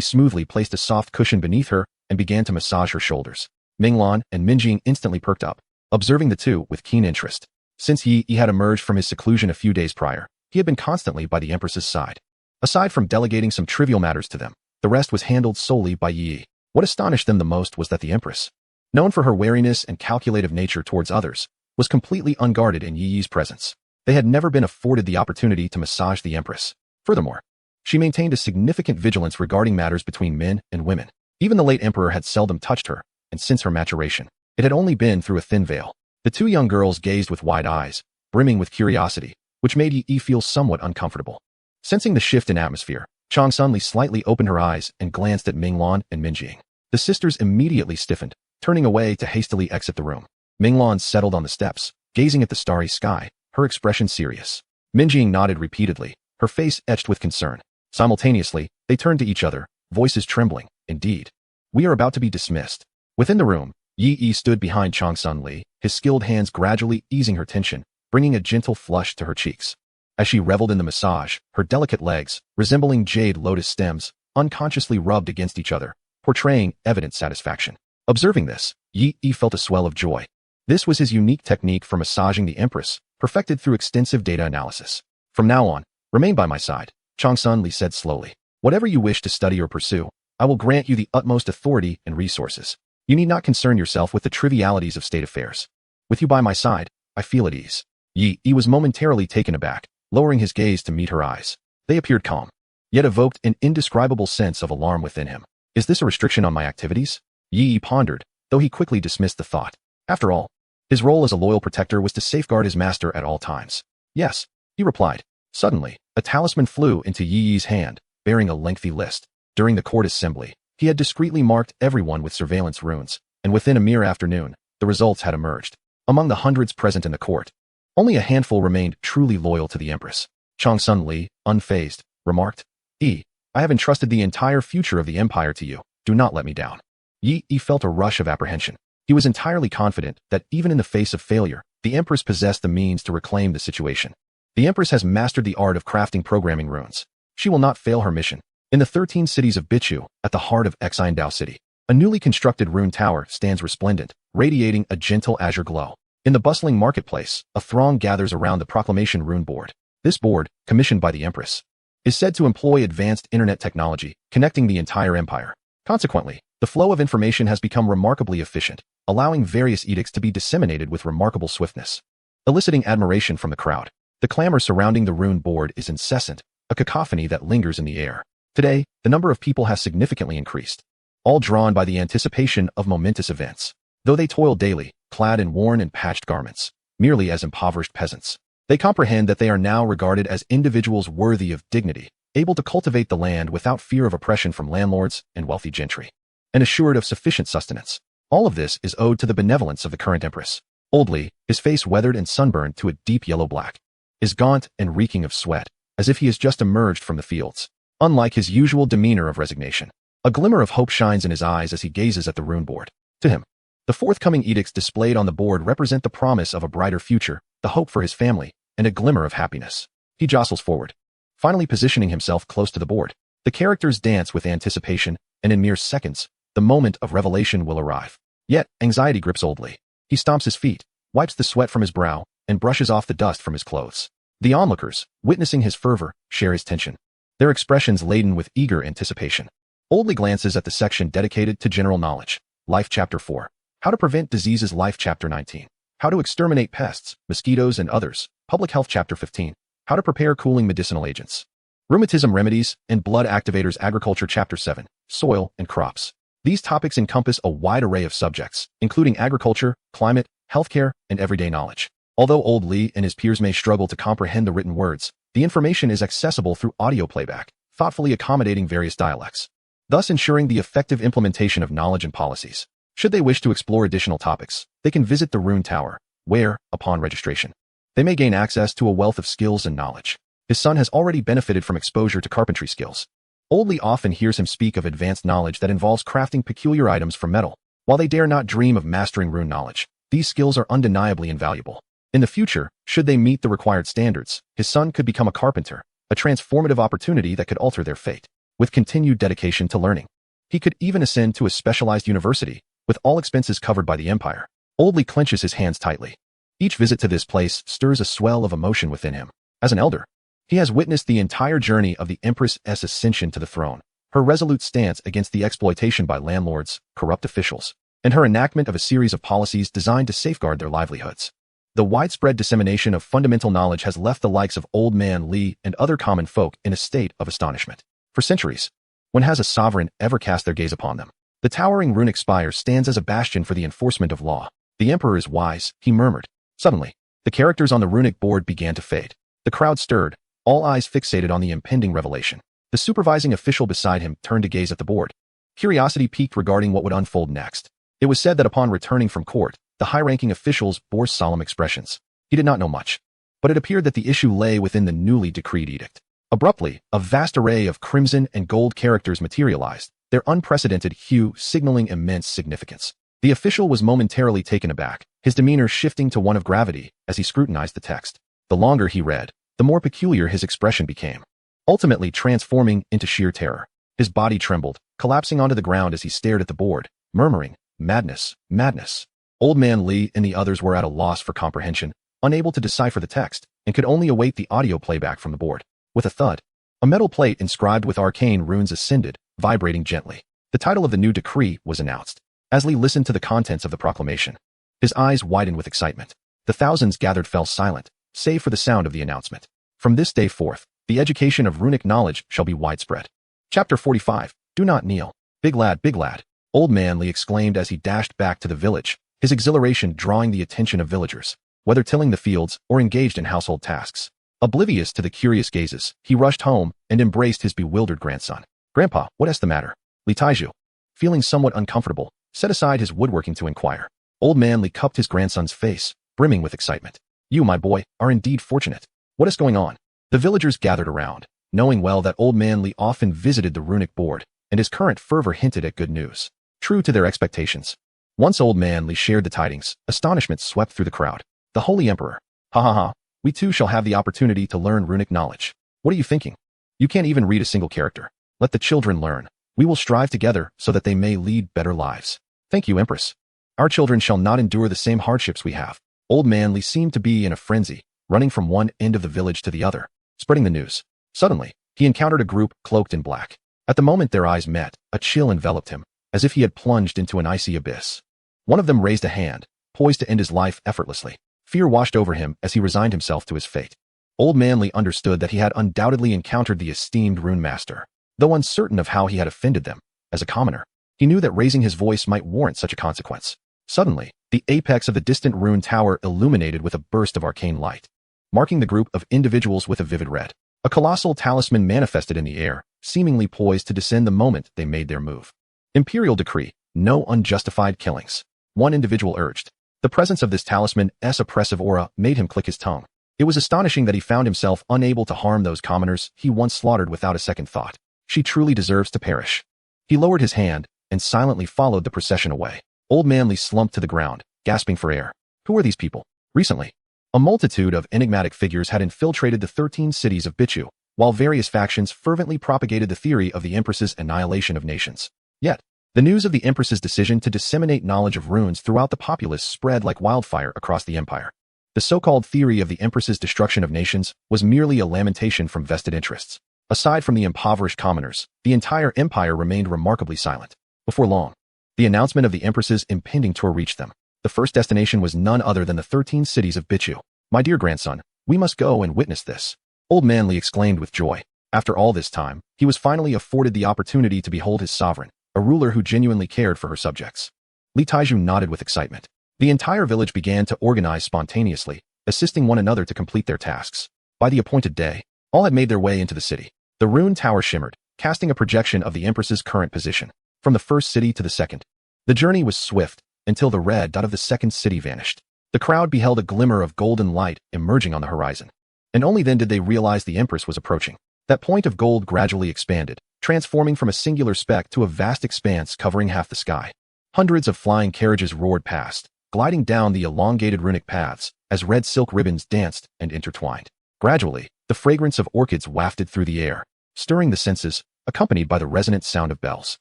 smoothly placed a soft cushion beneath her and began to massage her shoulders. Minglan and Minjing instantly perked up, observing the two with keen interest. Since Yi had emerged from his seclusion a few days prior, he had been constantly by the Empress's side. Aside from delegating some trivial matters to them, the rest was handled solely by Yi. What astonished them the most was that the Empress, known for her wariness and calculative nature towards others, was completely unguarded in Yi's presence. They had never been afforded the opportunity to massage the Empress. Furthermore, she maintained a significant vigilance regarding matters between men and women. Even the late emperor had seldom touched her, and since her maturation, it had only been through a thin veil. The two young girls gazed with wide eyes, brimming with curiosity, which made Yi feel somewhat uncomfortable. Sensing the shift in atmosphere, Chang Sunli slightly opened her eyes and glanced at Minglan and Minjing. The sisters immediately stiffened, turning away to hastily exit the room. Minglan settled on the steps, gazing at the starry sky, her expression serious. Minjing nodded repeatedly, her face etched with concern. Simultaneously, they turned to each other, voices trembling. Indeed, we are about to be dismissed. Within the room, Yi stood behind Chang Sunli, his skilled hands gradually easing her tension, bringing a gentle flush to her cheeks. As she reveled in the massage, her delicate legs, resembling jade lotus stems, unconsciously rubbed against each other, portraying evident satisfaction. Observing this, Yi felt a swell of joy. This was his unique technique for massaging the Empress, perfected through extensive data analysis. From now on, remain by my side, Chang Sunli said slowly. Whatever you wish to study or pursue, I will grant you the utmost authority and resources. You need not concern yourself with the trivialities of state affairs. With you by my side, I feel at ease. Yi was momentarily taken aback, lowering his gaze to meet her eyes. They appeared calm, yet evoked an indescribable sense of alarm within him. Is this a restriction on my activities? Yi pondered, though he quickly dismissed the thought. After all, his role as a loyal protector was to safeguard his master at all times. Yes, he replied. Suddenly, a talisman flew into Yi's hand, bearing a lengthy list. During the court assembly, he had discreetly marked everyone with surveillance runes, and within a mere afternoon, the results had emerged. Among the hundreds present in the court, only a handful remained truly loyal to the Empress. Changsun Li, unfazed, remarked, I have entrusted the entire future of the empire to you. Do not let me down. Yi felt a rush of apprehension. He was entirely confident that even in the face of failure, the Empress possessed the means to reclaim the situation. The Empress has mastered the art of crafting programming runes. She will not fail her mission. In the 13 cities of Bichu, at the heart of Xindao City, a newly constructed rune tower stands resplendent, radiating a gentle azure glow. In the bustling marketplace, a throng gathers around the proclamation rune board. This board, commissioned by the Empress, is said to employ advanced internet technology, connecting the entire empire. Consequently, the flow of information has become remarkably efficient, allowing various edicts to be disseminated with remarkable swiftness, eliciting admiration from the crowd. The clamor surrounding the rune board is incessant, a cacophony that lingers in the air. Today, the number of people has significantly increased, all drawn by the anticipation of momentous events. Though they toil daily, clad in worn and patched garments, merely as impoverished peasants, they comprehend that they are now regarded as individuals worthy of dignity, able to cultivate the land without fear of oppression from landlords and wealthy gentry, and assured of sufficient sustenance. All of this is owed to the benevolence of the current Empress. Old Li, his face weathered and sunburned to a deep yellow-black, is gaunt and reeking of sweat, as if he has just emerged from the fields. Unlike his usual demeanor of resignation, a glimmer of hope shines in his eyes as he gazes at the rune board. To him, the forthcoming edicts displayed on the board represent the promise of a brighter future, the hope for his family, and a glimmer of happiness. He jostles forward, finally positioning himself close to the board. The characters dance with anticipation, and in mere seconds, the moment of revelation will arrive. Yet, anxiety grips Old Li. He stomps his feet, wipes the sweat from his brow, and brushes off the dust from his clothes. The onlookers, witnessing his fervor, share his tension, their expressions laden with eager anticipation. Old Li glances at the section dedicated to general knowledge. Life Chapter 4. How to Prevent Diseases. Life Chapter 19. How to Exterminate Pests, Mosquitoes, and Others. Public Health Chapter 15. How to Prepare Cooling Medicinal Agents, Rheumatism Remedies, and Blood Activators. Agriculture Chapter 7. Soil and Crops. These topics encompass a wide array of subjects, including agriculture, climate, healthcare, and everyday knowledge. Although Old Li and his peers may struggle to comprehend the written words, the information is accessible through audio playback, thoughtfully accommodating various dialects, thus ensuring the effective implementation of knowledge and policies. Should they wish to explore additional topics, they can visit the Rune Tower, where, upon registration, they may gain access to a wealth of skills and knowledge. His son has already benefited from exposure to carpentry skills. Old Li often hears him speak of advanced knowledge that involves crafting peculiar items from metal. While they dare not dream of mastering rune knowledge, these skills are undeniably invaluable. In the future, should they meet the required standards, his son could become a carpenter, a transformative opportunity that could alter their fate. With continued dedication to learning, he could even ascend to a specialized university, with all expenses covered by the empire. Old Li clenches his hands tightly. Each visit to this place stirs a swell of emotion within him. As an elder, he has witnessed the entire journey of the Empress's ascension to the throne, her resolute stance against the exploitation by landlords, corrupt officials, and her enactment of a series of policies designed to safeguard their livelihoods. The widespread dissemination of fundamental knowledge has left the likes of Old Man Li and other common folk in a state of astonishment. For centuries, when has a sovereign ever cast their gaze upon them? The towering runic spire stands as a bastion for the enforcement of law. The emperor is wise, he murmured. Suddenly, the characters on the runic board began to fade. The crowd stirred, all eyes fixated on the impending revelation. The supervising official beside him turned to gaze at the board. Curiosity piqued regarding what would unfold next. It was said that upon returning from court, the high-ranking officials bore solemn expressions. He did not know much, but it appeared that the issue lay within the newly decreed edict. Abruptly, a vast array of crimson and gold characters materialized, their unprecedented hue signaling immense significance. The official was momentarily taken aback, his demeanor shifting to one of gravity as he scrutinized the text. The longer he read, the more peculiar his expression became, ultimately transforming into sheer terror. His body trembled, collapsing onto the ground as he stared at the board, murmuring, "Madness, madness." Old Man Li and the others were at a loss for comprehension, unable to decipher the text, and could only await the audio playback from the board. With a thud, A metal plate inscribed with arcane runes ascended, vibrating gently. The title of the new decree was announced. As Li listened to the contents of the proclamation, his eyes widened with excitement. The thousands gathered fell silent, save for the sound of the announcement. From this day forth, the education of runic knowledge shall be widespread. Chapter 45. Do not kneel. Big lad, big lad. Old man Li exclaimed as he dashed back to the village, his exhilaration drawing the attention of villagers, whether tilling the fields or engaged in household tasks. Oblivious to the curious gazes, he rushed home and embraced his bewildered grandson. Grandpa, what is the matter? Li Taiju, feeling somewhat uncomfortable, set aside his woodworking to inquire. Old man Li cupped his grandson's face, brimming with excitement. You, my boy, are indeed fortunate. What is going on? The villagers gathered around, knowing well that old man Li often visited the runic board, and his current fervor hinted at good news. True to their expectations. Once old man Li shared the tidings, astonishment swept through the crowd. The Holy Emperor. Ha ha ha. We too shall have the opportunity to learn runic knowledge. What are you thinking? You can't even read a single character. Let the children learn. We will strive together so that they may lead better lives. Thank you, Empress. Our children shall not endure the same hardships we have. Old man Li seemed to be in a frenzy, running from one end of the village to the other, spreading the news. Suddenly, he encountered a group cloaked in black. At the moment their eyes met, a chill enveloped him, as if he had plunged into an icy abyss. One of them raised a hand, poised to end his life effortlessly. Fear washed over him as he resigned himself to his fate. Old man Li understood that he had undoubtedly encountered the esteemed rune master. Though uncertain of how he had offended them, as a commoner, he knew that raising his voice might warrant such a consequence. Suddenly, the apex of the distant rune tower illuminated with a burst of arcane light, marking the group of individuals with a vivid red. A colossal talisman manifested in the air, seemingly poised to descend the moment they made their move. Imperial decree, no unjustified killings. One individual urged. The presence of this talisman's oppressive aura made him click his tongue. It was astonishing that he found himself unable to harm those commoners he once slaughtered without a second thought. She truly deserves to perish. He lowered his hand and silently followed the procession away. Old man Li slumped to the ground, gasping for air. Who are these people? Recently, a multitude of enigmatic figures had infiltrated the 13 cities of Bichu, while various factions fervently propagated the theory of the Empress's annihilation of nations. Yet, the news of the Empress's decision to disseminate knowledge of runes throughout the populace spread like wildfire across the empire. The so-called theory of the Empress's destruction of nations was merely a lamentation from vested interests. Aside from the impoverished commoners, the entire empire remained remarkably silent. Before long, the announcement of the Empress's impending tour reached them. The first destination was none other than the 13 cities of Bichu. My dear grandson, we must go and witness this. Old man Li exclaimed with joy. After all this time, he was finally afforded the opportunity to behold his sovereign, a ruler who genuinely cared for her subjects. Li Taiju nodded with excitement. The entire village began to organize spontaneously, assisting one another to complete their tasks. By the appointed day, all had made their way into the city. The rune tower shimmered, casting a projection of the Empress's current position, from the first city to the second. The journey was swift, until the red dot of the second city vanished. The crowd beheld a glimmer of golden light emerging on the horizon. And only then did they realize the Empress was approaching. That point of gold gradually expanded, transforming from a singular speck to a vast expanse covering half the sky. Hundreds of flying carriages roared past, gliding down the elongated runic paths, as red silk ribbons danced and intertwined. Gradually, the fragrance of orchids wafted through the air, stirring the senses, accompanied by the resonant sound of bells.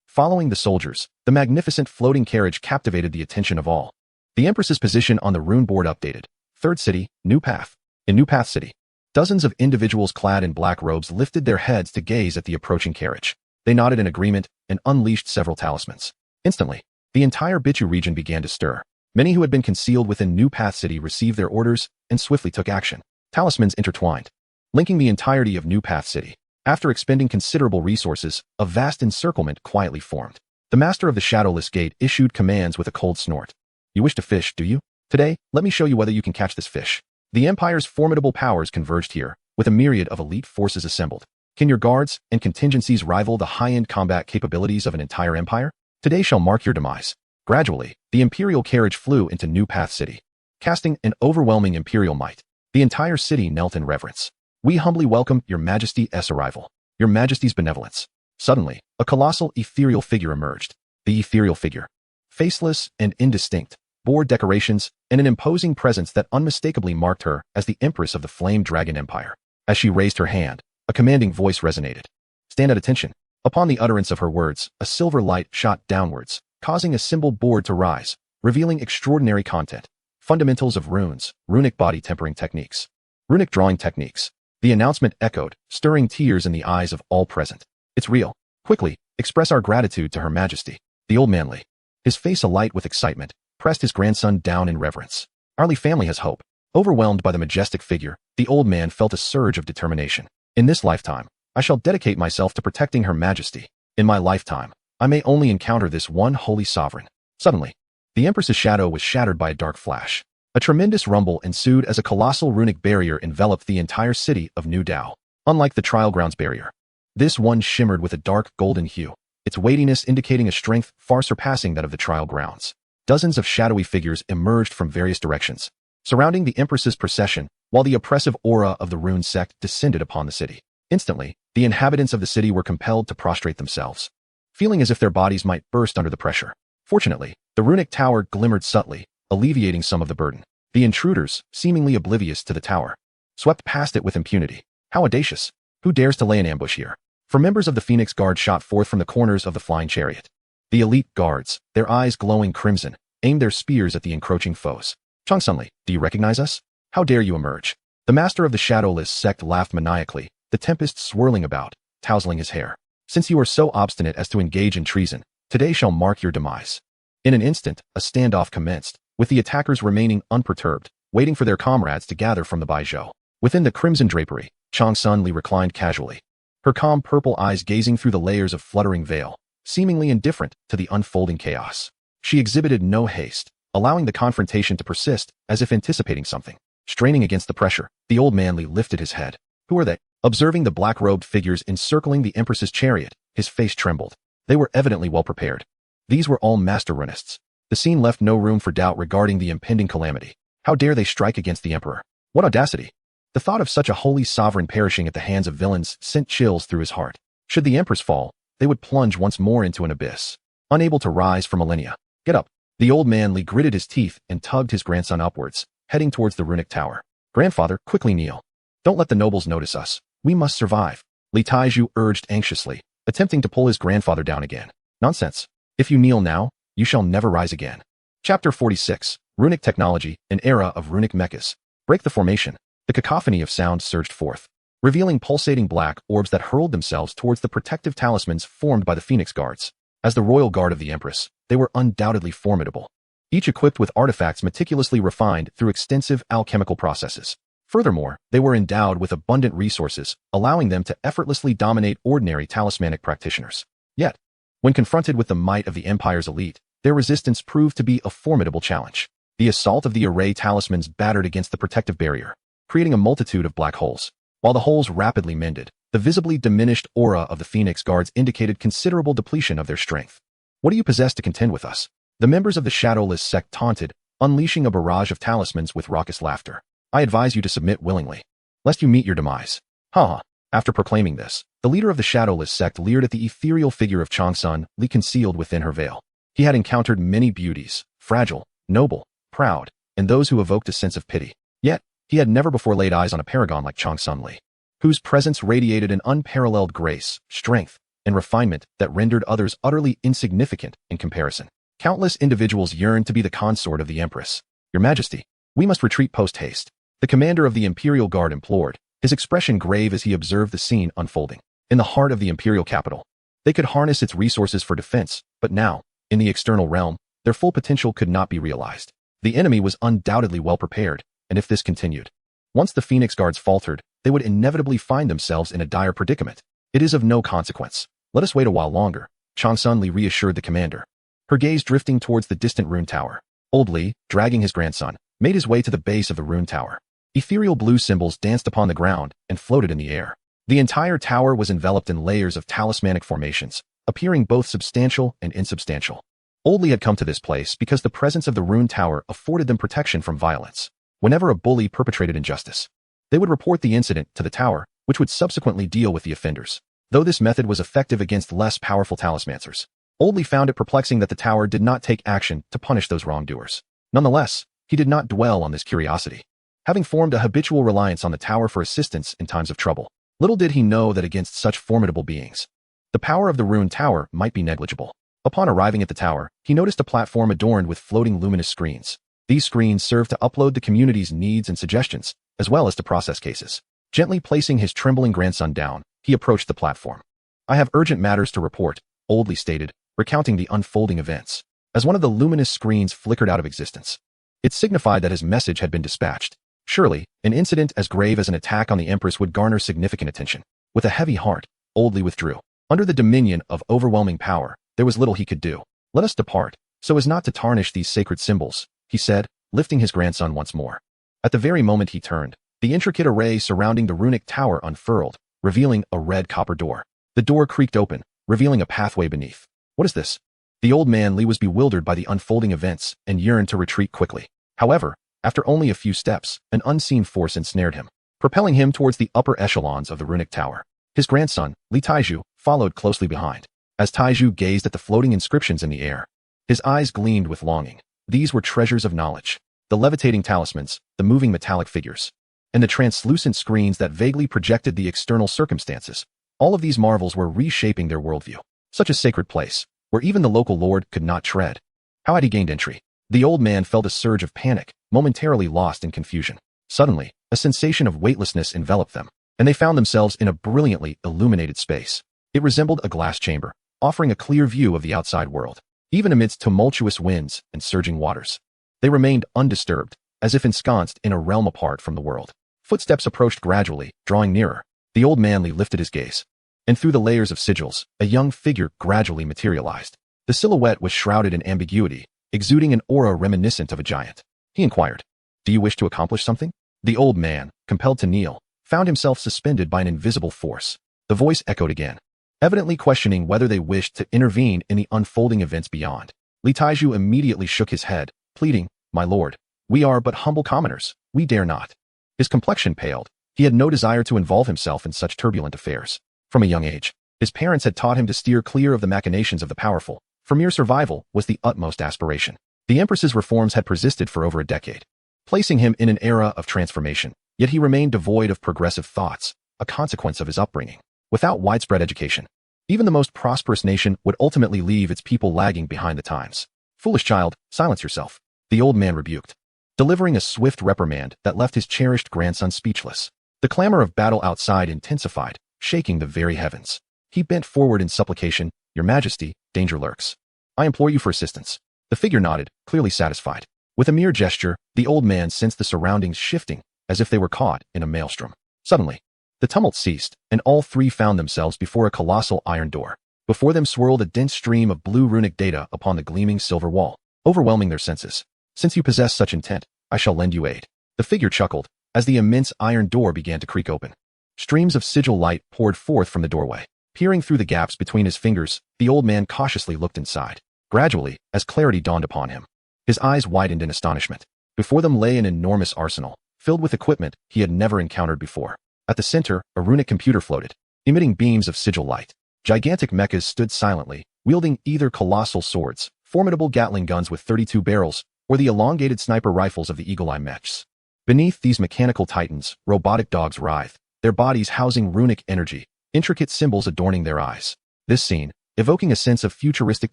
Following the soldiers, the magnificent floating carriage captivated the attention of all. The Empress's position on the rune board updated. Third city, New Path. In New Path City, dozens of individuals clad in black robes lifted their heads to gaze at the approaching carriage. They nodded in agreement and unleashed several talismans. Instantly, the entire Bichu region began to stir. Many who had been concealed within New Path City received their orders and swiftly took action. Talismans intertwined, linking the entirety of New Path City. After expending considerable resources, a vast encirclement quietly formed. The master of the Shadowless Gate issued commands with a cold snort. You wish to fish, do you? Today, let me show you whether you can catch this fish. The Empire's formidable powers converged here, with a myriad of elite forces assembled. Can your guards and contingencies rival the high-end combat capabilities of an entire empire? Today shall mark your demise. Gradually, the Imperial carriage flew into New Path City, casting an overwhelming Imperial might. The entire city knelt in reverence. We humbly welcome Your Majesty's arrival. Your Majesty's benevolence. Suddenly, a colossal ethereal figure emerged. The ethereal figure, faceless and indistinct, bore decorations and an imposing presence that unmistakably marked her as the Empress of the Flame Dragon Empire. As she raised her hand, a commanding voice resonated. Stand at attention. Upon the utterance of her words, a silver light shot downwards, causing a symbol board to rise, revealing extraordinary content. Fundamentals of runes, runic body tempering techniques, runic drawing techniques, The announcement echoed, stirring tears in the eyes of all present. It's real. Quickly, express our gratitude to Her Majesty. The old man Li, his face alight with excitement, pressed his grandson down in reverence. Our Li family has hope. Overwhelmed by the majestic figure, the old man felt a surge of determination. In this lifetime, I shall dedicate myself to protecting Her Majesty. In my lifetime, I may only encounter this one holy sovereign. Suddenly, the Empress's shadow was shattered by a dark flash. A tremendous rumble ensued as a colossal runic barrier enveloped the entire city of New Dao. Unlike the Trial Grounds barrier, this one shimmered with a dark golden hue, its weightiness indicating a strength far surpassing that of the Trial Grounds. Dozens of shadowy figures emerged from various directions, surrounding the Empress's procession, while the oppressive aura of the Rune sect descended upon the city. Instantly, the inhabitants of the city were compelled to prostrate themselves, feeling as if their bodies might burst under the pressure. Fortunately, the runic tower glimmered subtly, alleviating some of the burden. The intruders, seemingly oblivious to the tower, swept past it with impunity. How audacious! Who dares to lay an ambush here? For members of the Phoenix Guard shot forth from the corners of the flying chariot. The elite guards, their eyes glowing crimson, aimed their spears at the encroaching foes. Chang Sunli, do you recognize us? How dare you emerge? The master of the Shadowless sect laughed maniacally, the tempest swirling about, tousling his hair. Since you are so obstinate as to engage in treason, today shall mark your demise. In an instant, a standoff commenced, with the attackers remaining unperturbed, waiting for their comrades to gather from the Baizhou. Within the crimson drapery, Chang Sunli reclined casually, her calm purple eyes gazing through the layers of fluttering veil, seemingly indifferent to the unfolding chaos. She exhibited no haste, allowing the confrontation to persist as if anticipating something. Straining against the pressure, the old man Li lifted his head. Who are they? Observing the black-robed figures encircling the Empress's chariot, his face trembled. They were evidently well prepared. These were all master runists. The scene left no room for doubt regarding the impending calamity. How dare they strike against the Emperor? What audacity! The thought of such a holy sovereign perishing at the hands of villains sent chills through his heart. Should the Empress fall, they would plunge once more into an abyss, unable to rise for millennia. Get up! The old man Li gritted his teeth and tugged his grandson upwards, heading towards the runic tower. Grandfather, quickly kneel. Don't let the nobles notice us. We must survive. Li Taizhu urged anxiously, attempting to pull his grandfather down again. Nonsense. If you kneel now, you shall never rise again. Chapter 46. Runic Technology, an Era of Runic Mechas. Break the formation. The cacophony of sound surged forth, revealing pulsating black orbs that hurled themselves towards the protective talismans formed by the Phoenix Guards. As the royal guard of the Empress, they were undoubtedly formidable, each equipped with artifacts meticulously refined through extensive alchemical processes. Furthermore, they were endowed with abundant resources, allowing them to effortlessly dominate ordinary talismanic practitioners. Yet, when confronted with the might of the Empire's elite, their resistance proved to be a formidable challenge. The assault of the array talismans battered against the protective barrier, creating a multitude of black holes. While the holes rapidly mended, the visibly diminished aura of the Phoenix Guards indicated considerable depletion of their strength. What do you possess to contend with us? The members of the Shadowless sect taunted, unleashing a barrage of talismans with raucous laughter. I advise you to submit willingly, lest you meet your demise. Ha! After proclaiming this, the leader of the Shadowless sect leered at the ethereal figure of Chang Sunli concealed within her veil. He had encountered many beauties, fragile, noble, proud, and those who evoked a sense of pity. Yet, he had never before laid eyes on a paragon like Chang Sunli, whose presence radiated an unparalleled grace, strength, and refinement that rendered others utterly insignificant in comparison. Countless individuals yearned to be the consort of the Empress. Your Majesty, we must retreat post-haste. The commander of the Imperial Guard implored, his expression grave as he observed the scene unfolding. In the heart of the Imperial capital, they could harness its resources for defense, but now, in the external realm, their full potential could not be realized. The enemy was undoubtedly well prepared, and if this continued, once the Phoenix Guards faltered, they would inevitably find themselves in a dire predicament. It is of no consequence. Let us wait a while longer, Chang Sunli reassured the commander, her gaze drifting towards the distant rune tower. Old Li, dragging his grandson, made his way to the base of the rune tower. Ethereal blue symbols danced upon the ground and floated in the air. The entire tower was enveloped in layers of talismanic formations, appearing both substantial and insubstantial. Old Li had come to this place because the presence of the rune tower afforded them protection from violence. Whenever a bully perpetrated injustice, they would report the incident to the tower, which would subsequently deal with the offenders. Though this method was effective against less powerful talismancers, Old Li found it perplexing that the tower did not take action to punish those wrongdoers. Nonetheless, he did not dwell on this curiosity. Having formed a habitual reliance on the tower for assistance in times of trouble, little did he know that against such formidable beings, the power of the rune tower might be negligible. Upon arriving at the tower, he noticed a platform adorned with floating luminous screens. These screens served to upload the community's needs and suggestions, as well as to process cases. Gently placing his trembling grandson down, he approached the platform. I have urgent matters to report, Oldly stated, recounting the unfolding events. As one of the luminous screens flickered out of existence, it signified that his message had been dispatched. Surely, an incident as grave as an attack on the Empress would garner significant attention. With a heavy heart, Oldly withdrew. Under the dominion of overwhelming power, there was little he could do. Let us depart, so as not to tarnish these sacred symbols, he said, lifting his grandson once more. At the very moment he turned, the intricate array surrounding the runic tower unfurled, revealing a red copper door. The door creaked open, revealing a pathway beneath. What is this? The old man Li was bewildered by the unfolding events and yearned to retreat quickly. However, after only a few steps, an unseen force ensnared him, propelling him towards the upper echelons of the runic tower. His grandson, Li Taiju, followed closely behind. As Taiju gazed at the floating inscriptions in the air, his eyes gleamed with longing. These were treasures of knowledge. The levitating talismans, the moving metallic figures, and the translucent screens that vaguely projected the external circumstances. All of these marvels were reshaping their worldview. Such a sacred place, where even the local lord could not tread. How had he gained entry? The old man felt a surge of panic, momentarily lost in confusion. Suddenly, a sensation of weightlessness enveloped them, and they found themselves in a brilliantly illuminated space. It resembled a glass chamber, offering a clear view of the outside world. Even amidst tumultuous winds and surging waters, they remained undisturbed, as if ensconced in a realm apart from the world. Footsteps approached gradually, drawing nearer. The old man lifted his gaze, and through the layers of sigils, a young figure gradually materialized. The silhouette was shrouded in ambiguity, exuding an aura reminiscent of a giant. He inquired, "Do you wish to accomplish something?" The old man, compelled to kneel, found himself suspended by an invisible force. The voice echoed again, evidently questioning whether they wished to intervene in the unfolding events beyond. Li Taiju immediately shook his head, pleading, "My lord, we are but humble commoners, we dare not." His complexion paled. He had no desire to involve himself in such turbulent affairs. From a young age, his parents had taught him to steer clear of the machinations of the powerful, for mere survival was the utmost aspiration. The Empress's reforms had persisted for over a decade, placing him in an era of transformation, yet he remained devoid of progressive thoughts, a consequence of his upbringing. Without widespread education, even the most prosperous nation would ultimately leave its people lagging behind the times. "Foolish child, silence yourself," the old man rebuked, delivering a swift reprimand that left his cherished grandson speechless. The clamor of battle outside intensified, shaking the very heavens. He bent forward in supplication, "Your Majesty, danger lurks. I implore you for assistance." The figure nodded, clearly satisfied. With a mere gesture, the old man sensed the surroundings shifting, as if they were caught in a maelstrom. Suddenly, the tumult ceased, and all three found themselves before a colossal iron door. Before them swirled a dense stream of blue runic data upon the gleaming silver wall, overwhelming their senses. "Since you possess such intent, I shall lend you aid." The figure chuckled, as the immense iron door began to creak open. Streams of sigil light poured forth from the doorway. Peering through the gaps between his fingers, the old man cautiously looked inside. Gradually, as clarity dawned upon him, his eyes widened in astonishment. Before them lay an enormous arsenal, filled with equipment he had never encountered before. At the center, a runic computer floated, emitting beams of sigil light. Gigantic mechas stood silently, wielding either colossal swords, formidable Gatling guns with 32 barrels, or the elongated sniper rifles of the eagle-eye mechs. Beneath these mechanical titans, robotic dogs writhed, their bodies housing runic energy, intricate symbols adorning their eyes. This scene, evoking a sense of futuristic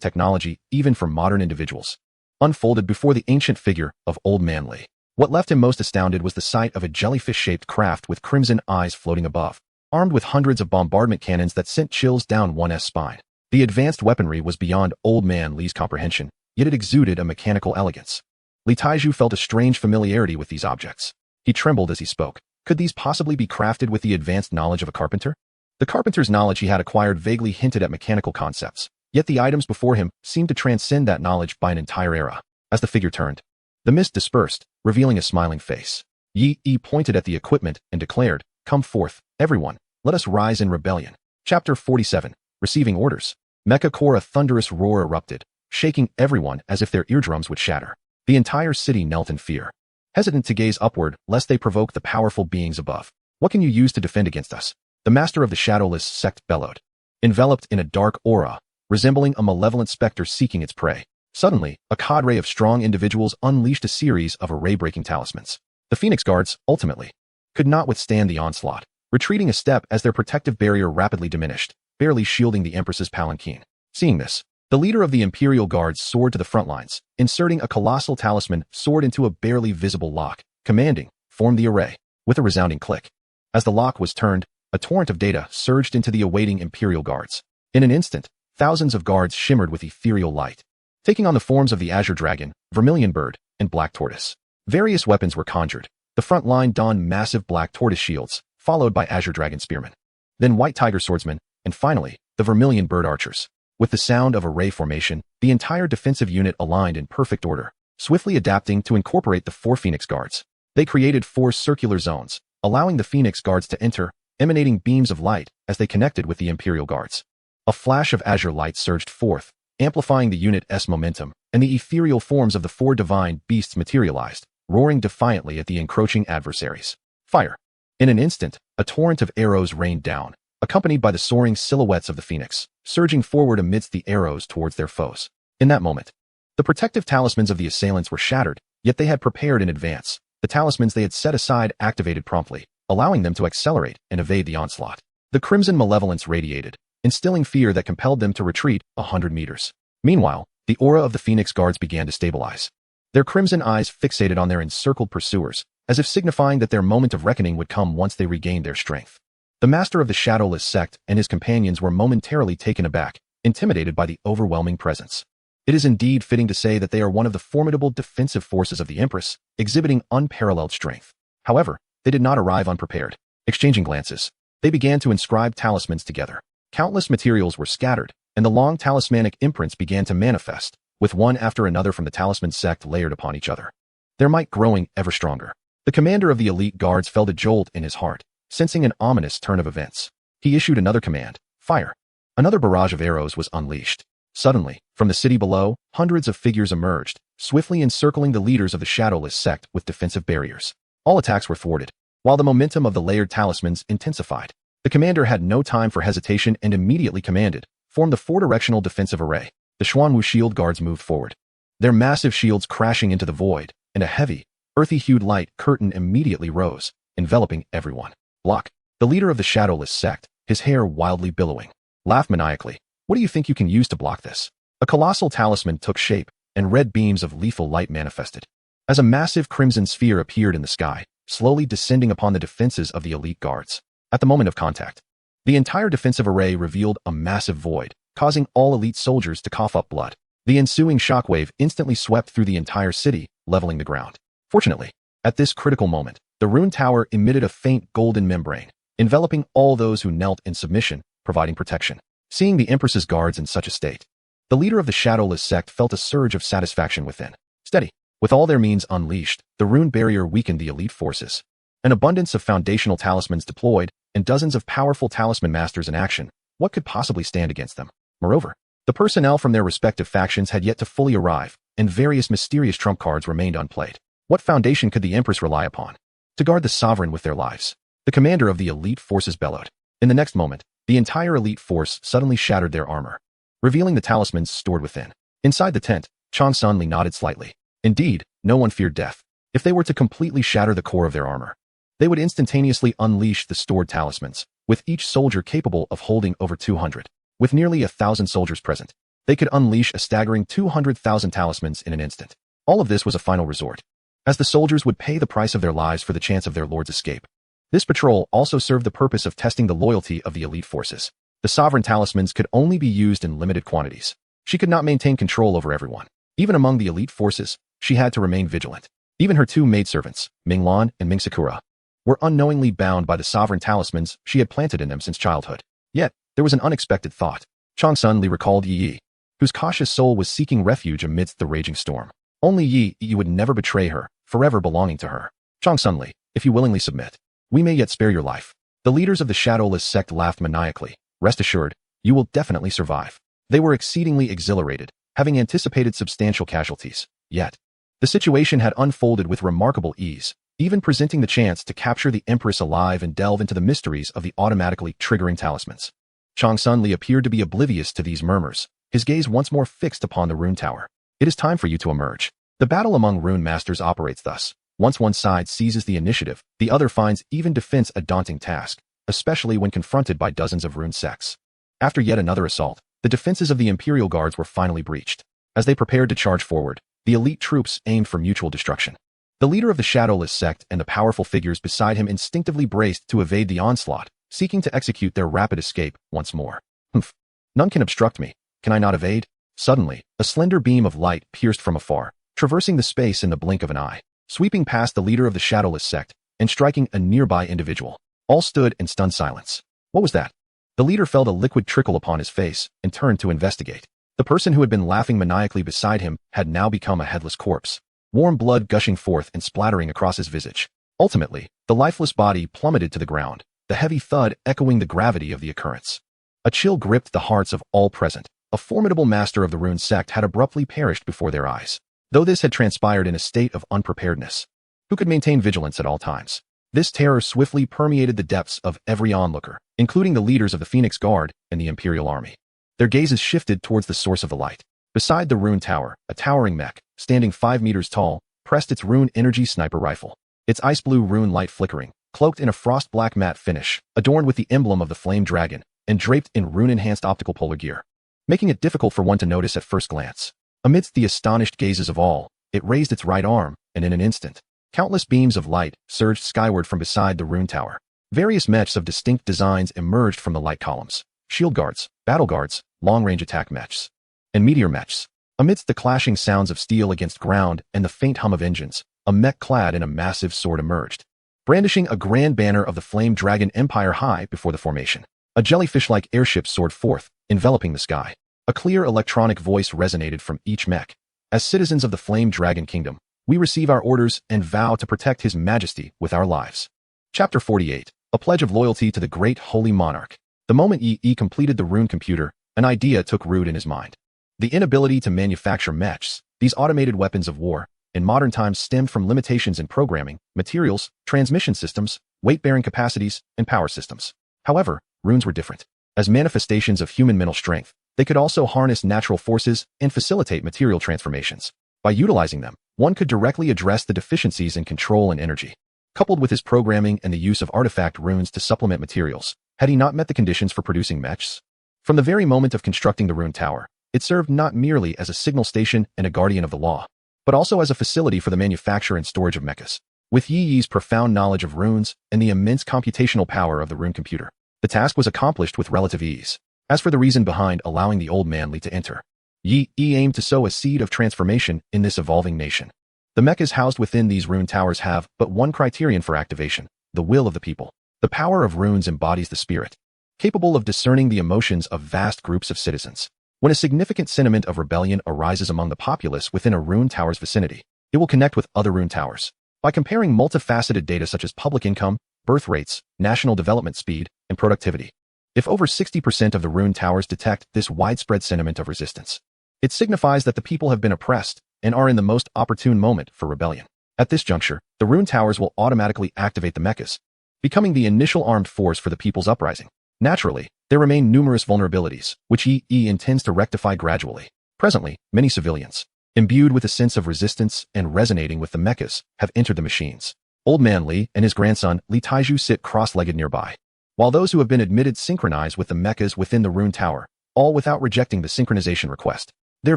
technology even for modern individuals, unfolded before the ancient figure of Old Man Li. What left him most astounded was the sight of a jellyfish-shaped craft with crimson eyes floating above, armed with hundreds of bombardment cannons that sent chills down one's spine. The advanced weaponry was beyond Old Man Li's comprehension, yet it exuded a mechanical elegance. Li Taiju felt a strange familiarity with these objects. He trembled as he spoke. Could these possibly be crafted with the advanced knowledge of a carpenter? The carpenter's knowledge he had acquired vaguely hinted at mechanical concepts, yet the items before him seemed to transcend that knowledge by an entire era. As the figure turned, the mist dispersed, revealing a smiling face. Yi pointed at the equipment and declared, "Come forth, everyone, let us rise in rebellion." Chapter 47, Receiving Orders. Mecha Core. A thunderous roar erupted, shaking everyone as if their eardrums would shatter. The entire city knelt in fear, hesitant to gaze upward lest they provoke the powerful beings above. "What can you use to defend against us?" the master of the shadowless sect bellowed, enveloped in a dark aura, resembling a malevolent specter seeking its prey. Suddenly, a cadre of strong individuals unleashed a series of array-breaking talismans. The Phoenix Guards, ultimately, could not withstand the onslaught, retreating a step as their protective barrier rapidly diminished, barely shielding the Empress's palanquin. Seeing this, the leader of the Imperial Guards soared to the front lines, inserting a colossal talisman sword into a barely visible lock, commanding, "Form the array." With a resounding click, As the lock was turned, a torrent of data surged into the awaiting Imperial guards. In an instant, thousands of guards shimmered with ethereal light, taking on the forms of the Azure Dragon, Vermilion Bird, and Black Tortoise. Various weapons were conjured. The front line donned massive Black Tortoise shields, followed by Azure Dragon spearmen. Then White Tiger swordsmen, and finally, the Vermilion Bird archers. With the sound of array formation, the entire defensive unit aligned in perfect order, swiftly adapting to incorporate the 4 Phoenix Guards. They created 4 circular zones, allowing the Phoenix Guards to enter, emanating beams of light as they connected with the Imperial Guards. A flash of azure light surged forth, amplifying the unit's momentum, and the ethereal forms of the 4 divine beasts materialized, roaring defiantly at the encroaching adversaries. Fire! In an instant, a torrent of arrows rained down, accompanied by the soaring silhouettes of the Phoenix, surging forward amidst the arrows towards their foes. In that moment, the protective talismans of the assailants were shattered, yet they had prepared in advance. The talismans they had set aside activated promptly, allowing them to accelerate and evade the onslaught. The crimson malevolence radiated, instilling fear that compelled them to retreat 100 meters. Meanwhile, the aura of the Phoenix Guards began to stabilize. Their crimson eyes fixated on their encircled pursuers, as if signifying that their moment of reckoning would come once they regained their strength. The master of the Shadowless sect and his companions were momentarily taken aback, intimidated by the overwhelming presence. It is indeed fitting to say that they are one of the formidable defensive forces of the Empress, exhibiting unparalleled strength. However, they did not arrive unprepared. Exchanging glances, they began to inscribe talismans together. Countless materials were scattered, and the long talismanic imprints began to manifest, with one after another from the talisman sect layered upon each other, their might growing ever stronger. The commander of the elite guards felt a jolt in his heart, sensing an ominous turn of events. He issued another command, fire. Another barrage of arrows was unleashed. Suddenly, from the city below, hundreds of figures emerged, swiftly encircling the leaders of the Shadowless sect with defensive barriers. All attacks were thwarted, while the momentum of the layered talismans intensified. The commander had no time for hesitation and immediately commanded, form the 4-directional defensive array. The Xuanwu shield guards moved forward, their massive shields crashing into the void, and a heavy, earthy-hued light curtain immediately rose, enveloping everyone. Block, the leader of the Shadowless sect, his hair wildly billowing, laughed maniacally. What do you think you can use to block this? A colossal talisman took shape, and red beams of lethal light manifested. As a massive crimson sphere appeared in the sky, slowly descending upon the defenses of the elite guards. At the moment of contact, the entire defensive array revealed a massive void, causing all elite soldiers to cough up blood. The ensuing shockwave instantly swept through the entire city, leveling the ground. Fortunately, at this critical moment, the rune tower emitted a faint golden membrane, enveloping all those who knelt in submission, providing protection. Seeing the Empress's guards in such a state, the leader of the Shadowless sect felt a surge of satisfaction within. Steady. With all their means unleashed, the rune barrier weakened the elite forces. An abundance of foundational talismans deployed, and dozens of powerful talisman masters in action. What could possibly stand against them? Moreover, the personnel from their respective factions had yet to fully arrive, and various mysterious trump cards remained unplayed. What foundation could the Empress rely upon to guard the sovereign with their lives? The commander of the elite forces bellowed. In the next moment, the entire elite force suddenly shattered their armor, revealing the talismans stored within. Inside the tent, Chang Sunli nodded slightly. Indeed, no one feared death. If they were to completely shatter the core of their armor, they would instantaneously unleash the stored talismans, with each soldier capable of holding over 200. With nearly 1,000 soldiers present, they could unleash a staggering 200,000 talismans in an instant. All of this was a final resort, as the soldiers would pay the price of their lives for the chance of their lord's escape. This patrol also served the purpose of testing the loyalty of the elite forces. The sovereign talismans could only be used in limited quantities. She could not maintain control over everyone. Even among the elite forces, she had to remain vigilant. Even her 2 maidservants, Minglan and Mingsakura, were unknowingly bound by the sovereign talismans she had planted in them since childhood. Yet, there was an unexpected thought. Chang Sunli recalled Yi, whose cautious soul was seeking refuge amidst the raging storm. Only Yi would never betray her, forever belonging to her. Chang Sunli, if you willingly submit, we may yet spare your life. The leaders of the Shadowless sect laughed maniacally. Rest assured, you will definitely survive. They were exceedingly exhilarated, having anticipated substantial casualties. Yet, the situation had unfolded with remarkable ease, even presenting the chance to capture the Empress alive and delve into the mysteries of the automatically triggering talismans. Chang Sunli appeared to be oblivious to these murmurs, his gaze once more fixed upon the rune tower. It is time for you to emerge. The battle among rune masters operates thus. Once one side seizes the initiative, the other finds even defense a daunting task, especially when confronted by dozens of rune sects. After yet another assault, the defenses of the Imperial Guards were finally breached. As they prepared to charge forward, the elite troops aimed for mutual destruction. The leader of the Shadowless sect and the powerful figures beside him instinctively braced to evade the onslaught, seeking to execute their rapid escape once more. Humph. None can obstruct me. Can I not evade? Suddenly, a slender beam of light pierced from afar, traversing the space in the blink of an eye, sweeping past the leader of the Shadowless sect and striking a nearby individual. All stood in stunned silence. What was that? The leader felt a liquid trickle upon his face and turned to investigate. The person who had been laughing maniacally beside him had now become a headless corpse, warm blood gushing forth and splattering across his visage. Ultimately, the lifeless body plummeted to the ground, the heavy thud echoing the gravity of the occurrence. A chill gripped the hearts of all present. A formidable master of the Rune sect had abruptly perished before their eyes, though this had transpired in a state of unpreparedness. Who could maintain vigilance at all times? This terror swiftly permeated the depths of every onlooker, including the leaders of the Phoenix Guard and the Imperial Army. Their gazes shifted towards the source of the light. Beside the Rune Tower, a towering mech, standing 5 meters tall, pressed its Rune Energy sniper rifle, its ice blue rune light flickering, cloaked in a frost black matte finish, adorned with the emblem of the Flame Dragon, and draped in rune-enhanced optical polar gear, making it difficult for one to notice at first glance. Amidst the astonished gazes of all, it raised its right arm, and in an instant, countless beams of light surged skyward from beside the Rune Tower. Various mechs of distinct designs emerged from the light columns: shield guards, battle guards, long-range attack mechs, and meteor mechs. Amidst the clashing sounds of steel against ground and the faint hum of engines, a mech clad in a massive sword emerged, brandishing a grand banner of the Flame Dragon Empire high before the formation. A jellyfish-like airship soared forth, enveloping the sky. A clear electronic voice resonated from each mech. As citizens of the Flame Dragon Kingdom, we receive our orders and vow to protect His Majesty with our lives. Chapter 48. A Pledge of Loyalty to the Great Holy Monarch. The moment Yi completed the rune computer, an idea took root in his mind. The inability to manufacture mechs, these automated weapons of war, in modern times stemmed from limitations in programming, materials, transmission systems, weight-bearing capacities, and power systems. However, runes were different. As manifestations of human mental strength, they could also harness natural forces and facilitate material transformations. By utilizing them, one could directly address the deficiencies in control and energy. Coupled with his programming and the use of artifact runes to supplement materials, had he not met the conditions for producing mechs? From the very moment of constructing the Rune Tower, it served not merely as a signal station and a guardian of the law, but also as a facility for the manufacture and storage of mechas. With Yi's profound knowledge of runes and the immense computational power of the rune computer, the task was accomplished with relative ease. As for the reason behind allowing the old man Li to enter, Yi aimed to sow a seed of transformation in this evolving nation. The mechas housed within these rune towers have but one criterion for activation: the will of the people. The power of runes embodies the spirit, capable of discerning the emotions of vast groups of citizens. When a significant sentiment of rebellion arises among the populace within a rune tower's vicinity, it will connect with other rune towers. By comparing multifaceted data such as public income, birth rates, national development speed, and productivity. If over 60% of the rune towers detect this widespread sentiment of resistance, it signifies that the people have been oppressed and are in the most opportune moment for rebellion. At this juncture, the rune towers will automatically activate the mechas, becoming the initial armed force for the people's uprising. Naturally, there remain numerous vulnerabilities, which Yi intends to rectify gradually. Presently, many civilians, imbued with a sense of resistance and resonating with the mechas, have entered the machines. Old Man Li and his grandson Li Taiju sit cross-legged nearby, while those who have been admitted synchronize with the mechas within the Rune Tower, all without rejecting the synchronization request. Their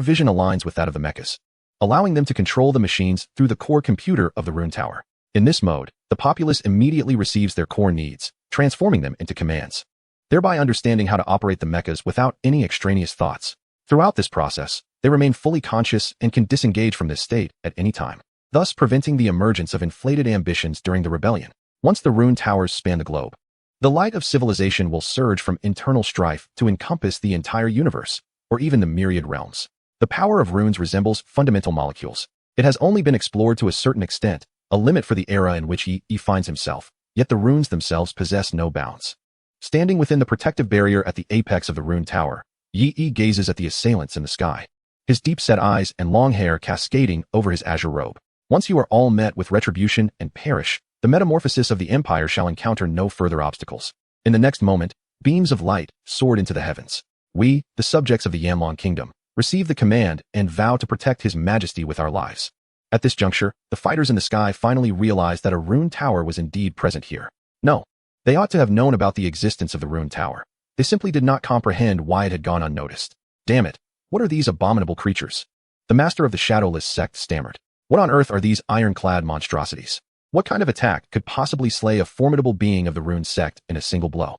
vision aligns with that of the mechas, allowing them to control the machines through the core computer of the Rune Tower. In this mode, the populace immediately receives their core needs, transforming them into commands, thereby understanding how to operate the mechas without any extraneous thoughts. Throughout this process, they remain fully conscious and can disengage from this state at any time, thus preventing the emergence of inflated ambitions during the rebellion. Once the Rune Towers span the globe, the light of civilization will surge from internal strife to encompass the entire universe, or even the myriad realms. The power of runes resembles fundamental molecules. It has only been explored to a certain extent, a limit for the era in which he finds himself, yet the runes themselves possess no bounds. Standing within the protective barrier at the apex of the Rune Tower, Yi gazes at the assailants in the sky, his deep-set eyes and long hair cascading over his azure robe. Once you are all met with retribution and perish, the metamorphosis of the Empire shall encounter no further obstacles. In the next moment, beams of light soared into the heavens. We, the subjects of the Yanlong Kingdom, receive the command and vow to protect His Majesty with our lives. At this juncture, the fighters in the sky finally realized that a Rune Tower was indeed present here. No, they ought to have known about the existence of the Rune Tower. They simply did not comprehend why it had gone unnoticed. Damn it, what are these abominable creatures? The master of the Shadowless sect stammered. What on earth are these ironclad monstrosities? What kind of attack could possibly slay a formidable being of the Rune sect in a single blow?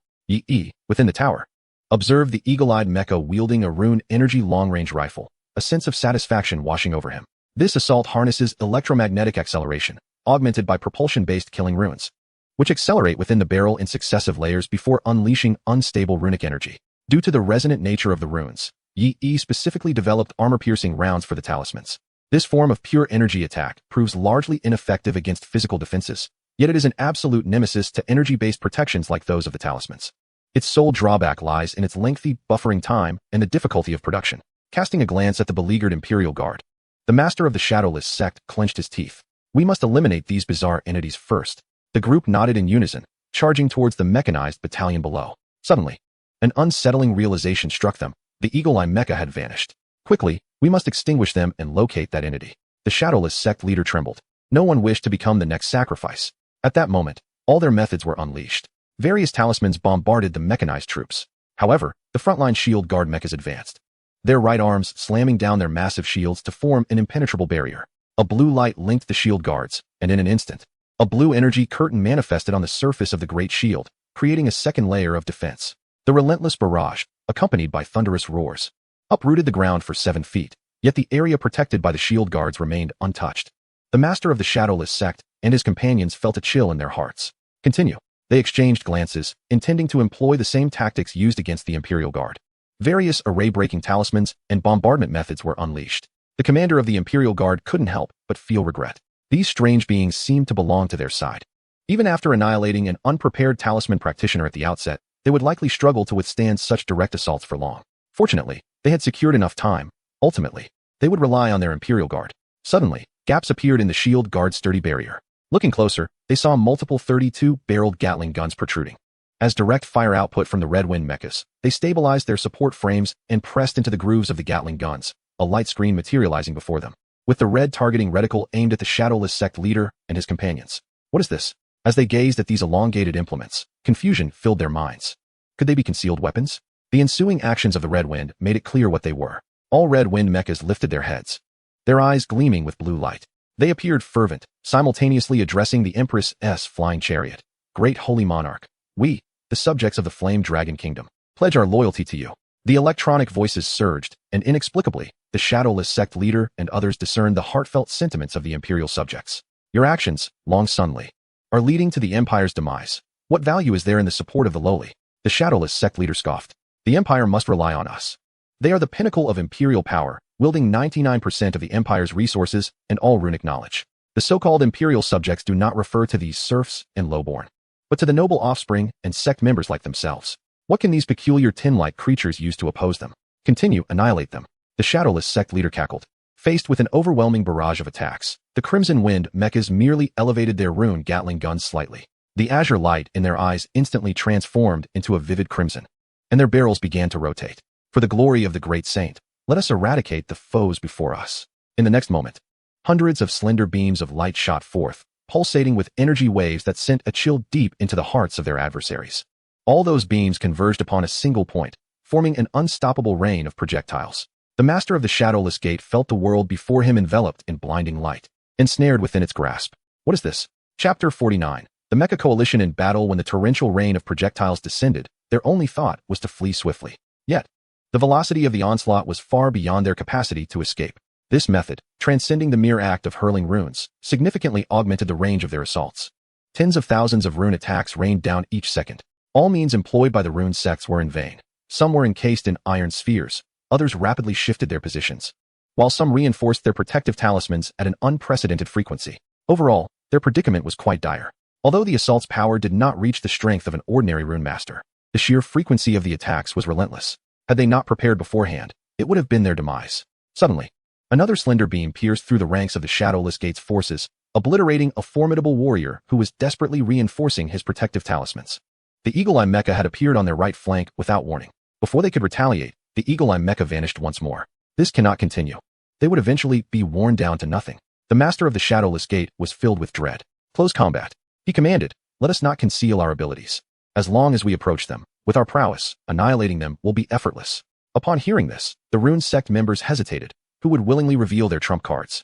Within the tower. Observe the eagle-eyed mecha wielding a Rune energy long-range rifle, a sense of satisfaction washing over him. This assault harnesses electromagnetic acceleration, augmented by propulsion-based killing runes, which accelerate within the barrel in successive layers before unleashing unstable runic energy. Due to the resonant nature of the runes, Yi specifically developed armor-piercing rounds for the talismans. This form of pure energy attack proves largely ineffective against physical defenses, yet it is an absolute nemesis to energy-based protections like those of the talismans. Its sole drawback lies in its lengthy, buffering time and the difficulty of production. Casting a glance at the beleaguered Imperial Guard, the master of the Shadowless sect clenched his teeth. We must eliminate these bizarre entities first. The group nodded in unison, charging towards the mechanized battalion below. Suddenly, an unsettling realization struck them. The eagle-eye mecha had vanished. Quickly, we must extinguish them and locate that entity. The Shadowless sect leader trembled. No one wished to become the next sacrifice. At that moment, all their methods were unleashed. Various talismans bombarded the mechanized troops. However, the frontline shield guard mechas advanced, their right arms slamming down their massive shields to form an impenetrable barrier. A blue light linked the shield guards, and in an instant, a blue energy curtain manifested on the surface of the great shield, creating a second layer of defense. The relentless barrage, accompanied by thunderous roars, uprooted the ground for 7 feet, yet the area protected by the shield guards remained untouched. The master of the Shadowless sect and his companions felt a chill in their hearts. Continue. They exchanged glances, intending to employ the same tactics used against the Imperial Guard. Various array-breaking talismans and bombardment methods were unleashed. The commander of the Imperial Guard couldn't help but feel regret. These strange beings seemed to belong to their side. Even after annihilating an unprepared talisman practitioner at the outset, they would likely struggle to withstand such direct assaults for long. Fortunately, they had secured enough time. Ultimately, they would rely on their Imperial Guard. Suddenly, gaps appeared in the shield guard's sturdy barrier. Looking closer, they saw multiple 32-barreled Gatling guns protruding. As direct fire output from the Red Wind mechas, they stabilized their support frames and pressed into the grooves of the Gatling guns, a light screen materializing before them, with the red targeting reticle aimed at the Shadowless sect leader and his companions. What is this? As they gazed at these elongated implements, confusion filled their minds. Could they be concealed weapons? The ensuing actions of the Red Wind made it clear what they were. All Red Wind mechas lifted their heads, their eyes gleaming with blue light. They appeared fervent, simultaneously addressing the Empress's flying chariot. Great Holy Monarch, we, the subjects of the Flame Dragon Kingdom, pledge our loyalty to you. The electronic voices surged, and inexplicably, the Shadowless sect leader and others discerned the heartfelt sentiments of the Imperial subjects. Your actions, Long Sunli, are leading to the Empire's demise. What value is there in the support of the lowly? The Shadowless sect leader scoffed. The Empire must rely on us. They are the pinnacle of Imperial power, wielding 99% of the Empire's resources and all runic knowledge. The so-called Imperial subjects do not refer to these serfs and lowborn, but to the noble offspring and sect members like themselves. What can these peculiar tin-like creatures use to oppose them? Continue, annihilate them. The Shadowless sect leader cackled. Faced with an overwhelming barrage of attacks, the Crimson Wind mechas merely elevated their rune Gatling guns slightly. The azure light in their eyes instantly transformed into a vivid crimson, and their barrels began to rotate. For the glory of the great saint, let us eradicate the foes before us. In the next moment, hundreds of slender beams of light shot forth, pulsating with energy waves that sent a chill deep into the hearts of their adversaries. All those beams converged upon a single point, forming an unstoppable rain of projectiles. The master of the Shadowless Gate felt the world before him enveloped in blinding light, ensnared within its grasp. What is this? Chapter 49. The Mecha Coalition in battle. When the torrential rain of projectiles descended, their only thought was to flee swiftly. Yet, the velocity of the onslaught was far beyond their capacity to escape. This method, transcending the mere act of hurling runes, significantly augmented the range of their assaults. Tens of thousands of rune attacks rained down each second. All means employed by the rune sects were in vain. Some were encased in iron spheres, others rapidly shifted their positions, while some reinforced their protective talismans at an unprecedented frequency. Overall, their predicament was quite dire. Although the assault's power did not reach the strength of an ordinary rune master, the sheer frequency of the attacks was relentless. Had they not prepared beforehand, it would have been their demise. Suddenly, another slender beam pierced through the ranks of the Shadowless Gate's forces, obliterating a formidable warrior who was desperately reinforcing his protective talismans. The Eagle-Eye Mecha had appeared on their right flank without warning. Before they could retaliate, the Eagle-Eye Mecha vanished once more. This cannot continue. They would eventually be worn down to nothing. The master of the Shadowless Gate was filled with dread. Close combat. He commanded, let us not conceal our abilities. As long as we approach them, with our prowess, annihilating them will be effortless. Upon hearing this, the Rune sect members hesitated. Who would willingly reveal their trump cards?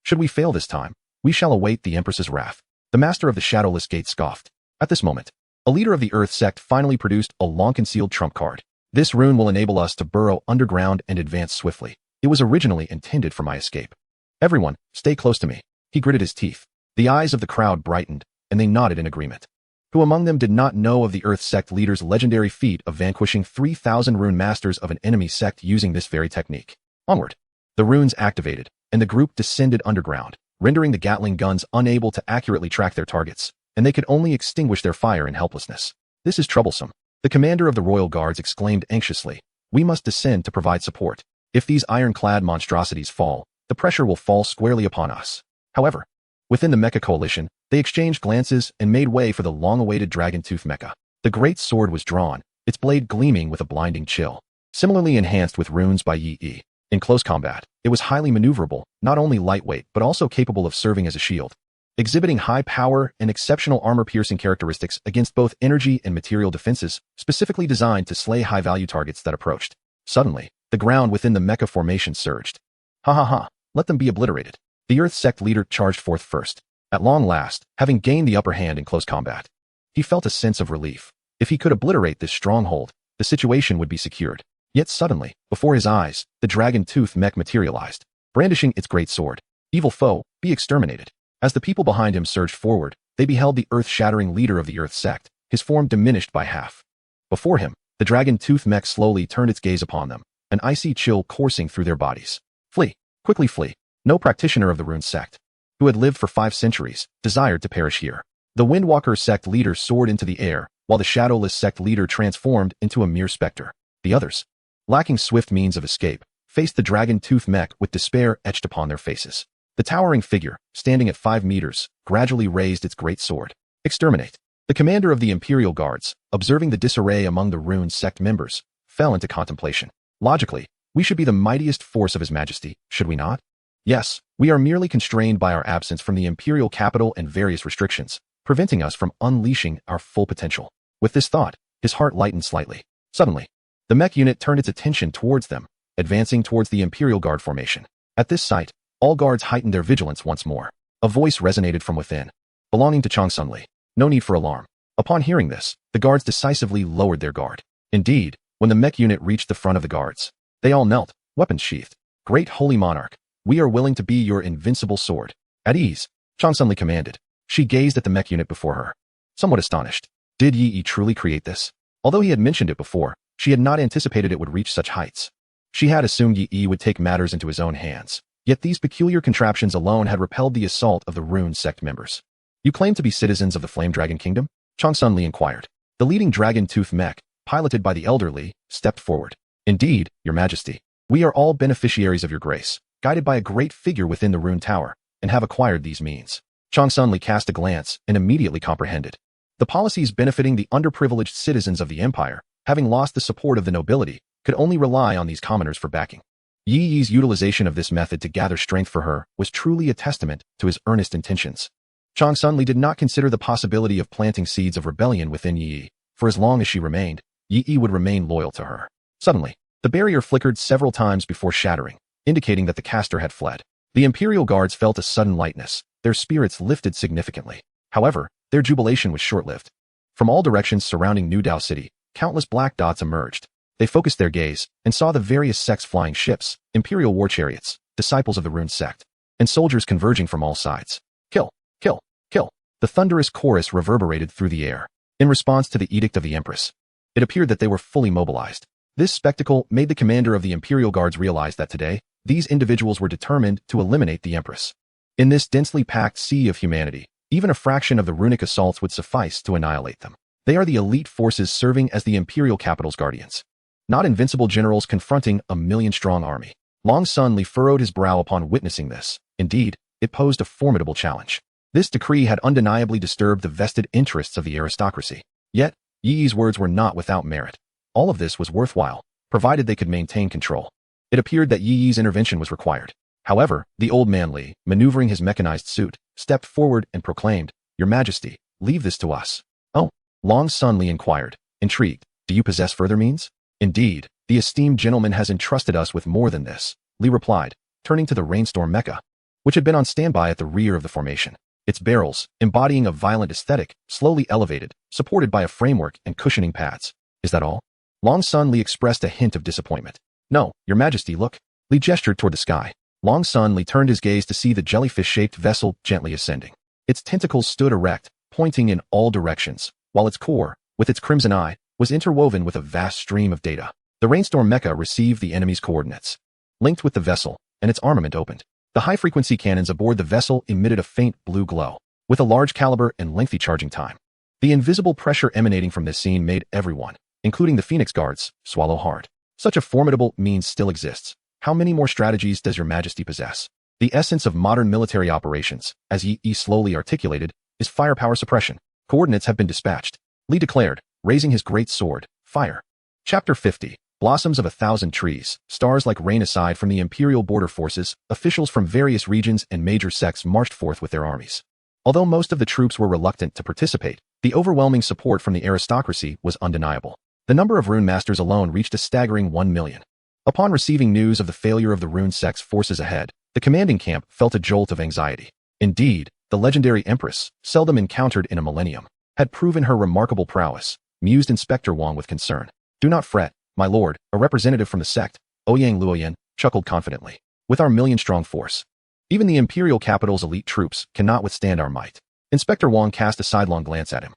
Should we fail this time, we shall await the Empress's wrath. The master of the Shadowless Gate scoffed. At this moment, a leader of the Earth sect finally produced a long-concealed trump card. This rune will enable us to burrow underground and advance swiftly. It was originally intended for my escape. Everyone, stay close to me. He gritted his teeth. The eyes of the crowd brightened, and they nodded in agreement. Who among them did not know of the Earth sect leader's legendary feat of vanquishing 3,000 rune masters of an enemy sect using this very technique? Onward. The runes activated, and the group descended underground, rendering the Gatling guns unable to accurately track their targets, and they could only extinguish their fire in helplessness. This is troublesome. The commander of the Royal Guards exclaimed anxiously. We must descend to provide support. If these ironclad monstrosities fall, the pressure will fall squarely upon us. However, within the Mecha Coalition, they exchanged glances and made way for the long-awaited Dragon-Tooth Mecha. The great sword was drawn, its blade gleaming with a blinding chill. Similarly enhanced with runes by Yi. In close combat, it was highly maneuverable, not only lightweight but also capable of serving as a shield. Exhibiting high power and exceptional armor-piercing characteristics against both energy and material defenses, specifically designed to slay high-value targets that approached. Suddenly, the ground within the mecha formation surged. Ha ha ha, let them be obliterated. The Earth sect leader charged forth first. At long last, having gained the upper hand in close combat, he felt a sense of relief. If he could obliterate this stronghold, the situation would be secured. Yet suddenly, before his eyes, the dragon-tooth mech materialized, brandishing its great sword. Evil foe, be exterminated. As the people behind him surged forward, they beheld the earth-shattering leader of the Earth sect, his form diminished by half. Before him, the dragon-tooth mech slowly turned its gaze upon them, an icy chill coursing through their bodies. Flee, quickly flee. No practitioner of the Rune sect, who had lived for 5 centuries, desired to perish here. The Windwalker sect leader soared into the air, while the Shadowless sect leader transformed into a mere specter. The others, lacking swift means of escape, faced the dragon-tooth mech with despair etched upon their faces. The towering figure, standing at 5 meters, gradually raised its great sword. Exterminate. The commander of the Imperial Guards, observing the disarray among the Rune sect members, fell into contemplation. Logically, we should be the mightiest force of His Majesty, should we not? Yes, we are merely constrained by our absence from the imperial capital and various restrictions, preventing us from unleashing our full potential. With this thought, his heart lightened slightly. Suddenly, the mech unit turned its attention towards them, advancing towards the Imperial Guard formation. At this sight, all guards heightened their vigilance once more. A voice resonated from within, belonging to Chang Sunli. No need for alarm. Upon hearing this, the guards decisively lowered their guard. Indeed, when the mech unit reached the front of the guards, they all knelt, weapons sheathed. Great Holy Monarch, we are willing to be your invincible sword. At ease, Chang Sunli commanded. She gazed at the mech unit before her, somewhat astonished. Did Yi truly create this? Although he had mentioned it before, she had not anticipated it would reach such heights. She had assumed Yi would take matters into his own hands. Yet these peculiar contraptions alone had repelled the assault of the Rune sect members. You claim to be citizens of the Flame Dragon Kingdom? Chang Sunli inquired. The leading dragon-tooth mech, piloted by the elderly, stepped forward. Indeed, Your Majesty, we are all beneficiaries of your grace, guided by a great figure within the Rune Tower, and have acquired these means. Chang Sunli cast a glance and immediately comprehended. The policies benefiting the underprivileged citizens of the Empire, having lost the support of the nobility, could only rely on these commoners for backing. Yi's utilization of this method to gather strength for her was truly a testament to his earnest intentions. Chang Sunli did not consider the possibility of planting seeds of rebellion within Yi. For as long as she remained, Yi would remain loyal to her. Suddenly, the barrier flickered several times before shattering, indicating that the caster had fled. The Imperial Guards felt a sudden lightness. Their spirits lifted significantly. However, their jubilation was short-lived. From all directions surrounding New Dao City, countless black dots emerged. They focused their gaze and saw the various sects flying ships, Imperial war chariots, disciples of the Rune sect, and soldiers converging from all sides. Kill! Kill! Kill! The thunderous chorus reverberated through the air. In response to the edict of the Empress, it appeared that they were fully mobilized. This spectacle made the commander of the Imperial Guards realize that today, these individuals were determined to eliminate the Empress. In this densely packed sea of humanity, even a fraction of the runic assaults would suffice to annihilate them. They are the elite forces serving as the Imperial capital's guardians, not invincible generals confronting a million-strong army. Long Sunli furrowed his brow upon witnessing this. Indeed, it posed a formidable challenge. This decree had undeniably disturbed the vested interests of the aristocracy. Yet, Yi's words were not without merit. All of this was worthwhile, provided they could maintain control. It appeared that Yi's intervention was required. However, the old man Li, maneuvering his mechanized suit, stepped forward and proclaimed, "Your Majesty, leave this to us." "Oh?" Long Sunli inquired, intrigued. "Do you possess further means?" "Indeed, the esteemed gentleman has entrusted us with more than this," Li replied, turning to the Rainstorm Mecha. which had been on standby at the rear of the formation. Its barrels, embodying a violent aesthetic, slowly elevated, supported by a framework and cushioning pads. Is that all? Long Sun Li expressed a hint of disappointment. No, Your Majesty, look. Li gestured toward the sky. Long Sun Li turned his gaze to see the jellyfish-shaped vessel gently ascending. Its tentacles stood erect, pointing in all directions, while its core, with its crimson eye, was interwoven with a vast stream of data. The Rainstorm Mecha received the enemy's coordinates. Linked with the vessel, and its armament opened. The high-frequency cannons aboard the vessel emitted a faint blue glow, with a large caliber and lengthy charging time. The invisible pressure emanating from this scene made everyone, including the Phoenix Guards, swallow hard. Such a formidable means still exists. How many more strategies does Your Majesty possess? The essence of modern military operations, as Yi slowly articulated, is firepower suppression. Coordinates have been dispatched, Li declared, raising his great sword. Fire. Chapter 50. Blossoms of 1,000 trees, stars like rain. Aside from the Imperial border forces, officials from various regions and major sects marched forth with their armies. Although most of the troops were reluctant to participate, the overwhelming support from the aristocracy was undeniable. The number of rune masters alone reached a staggering 1 million. Upon receiving news of the failure of the rune sect's forces ahead, the commanding camp felt a jolt of anxiety. Indeed, the legendary Empress, seldom encountered in a millennium, had proven her remarkable prowess, mused Inspector Wang with concern. Do not fret, my lord, a representative from the sect, Ouyang Luoyan, chuckled confidently. With our million-strong force, even the Imperial capital's elite troops cannot withstand our might. Inspector Wang cast a sidelong glance at him.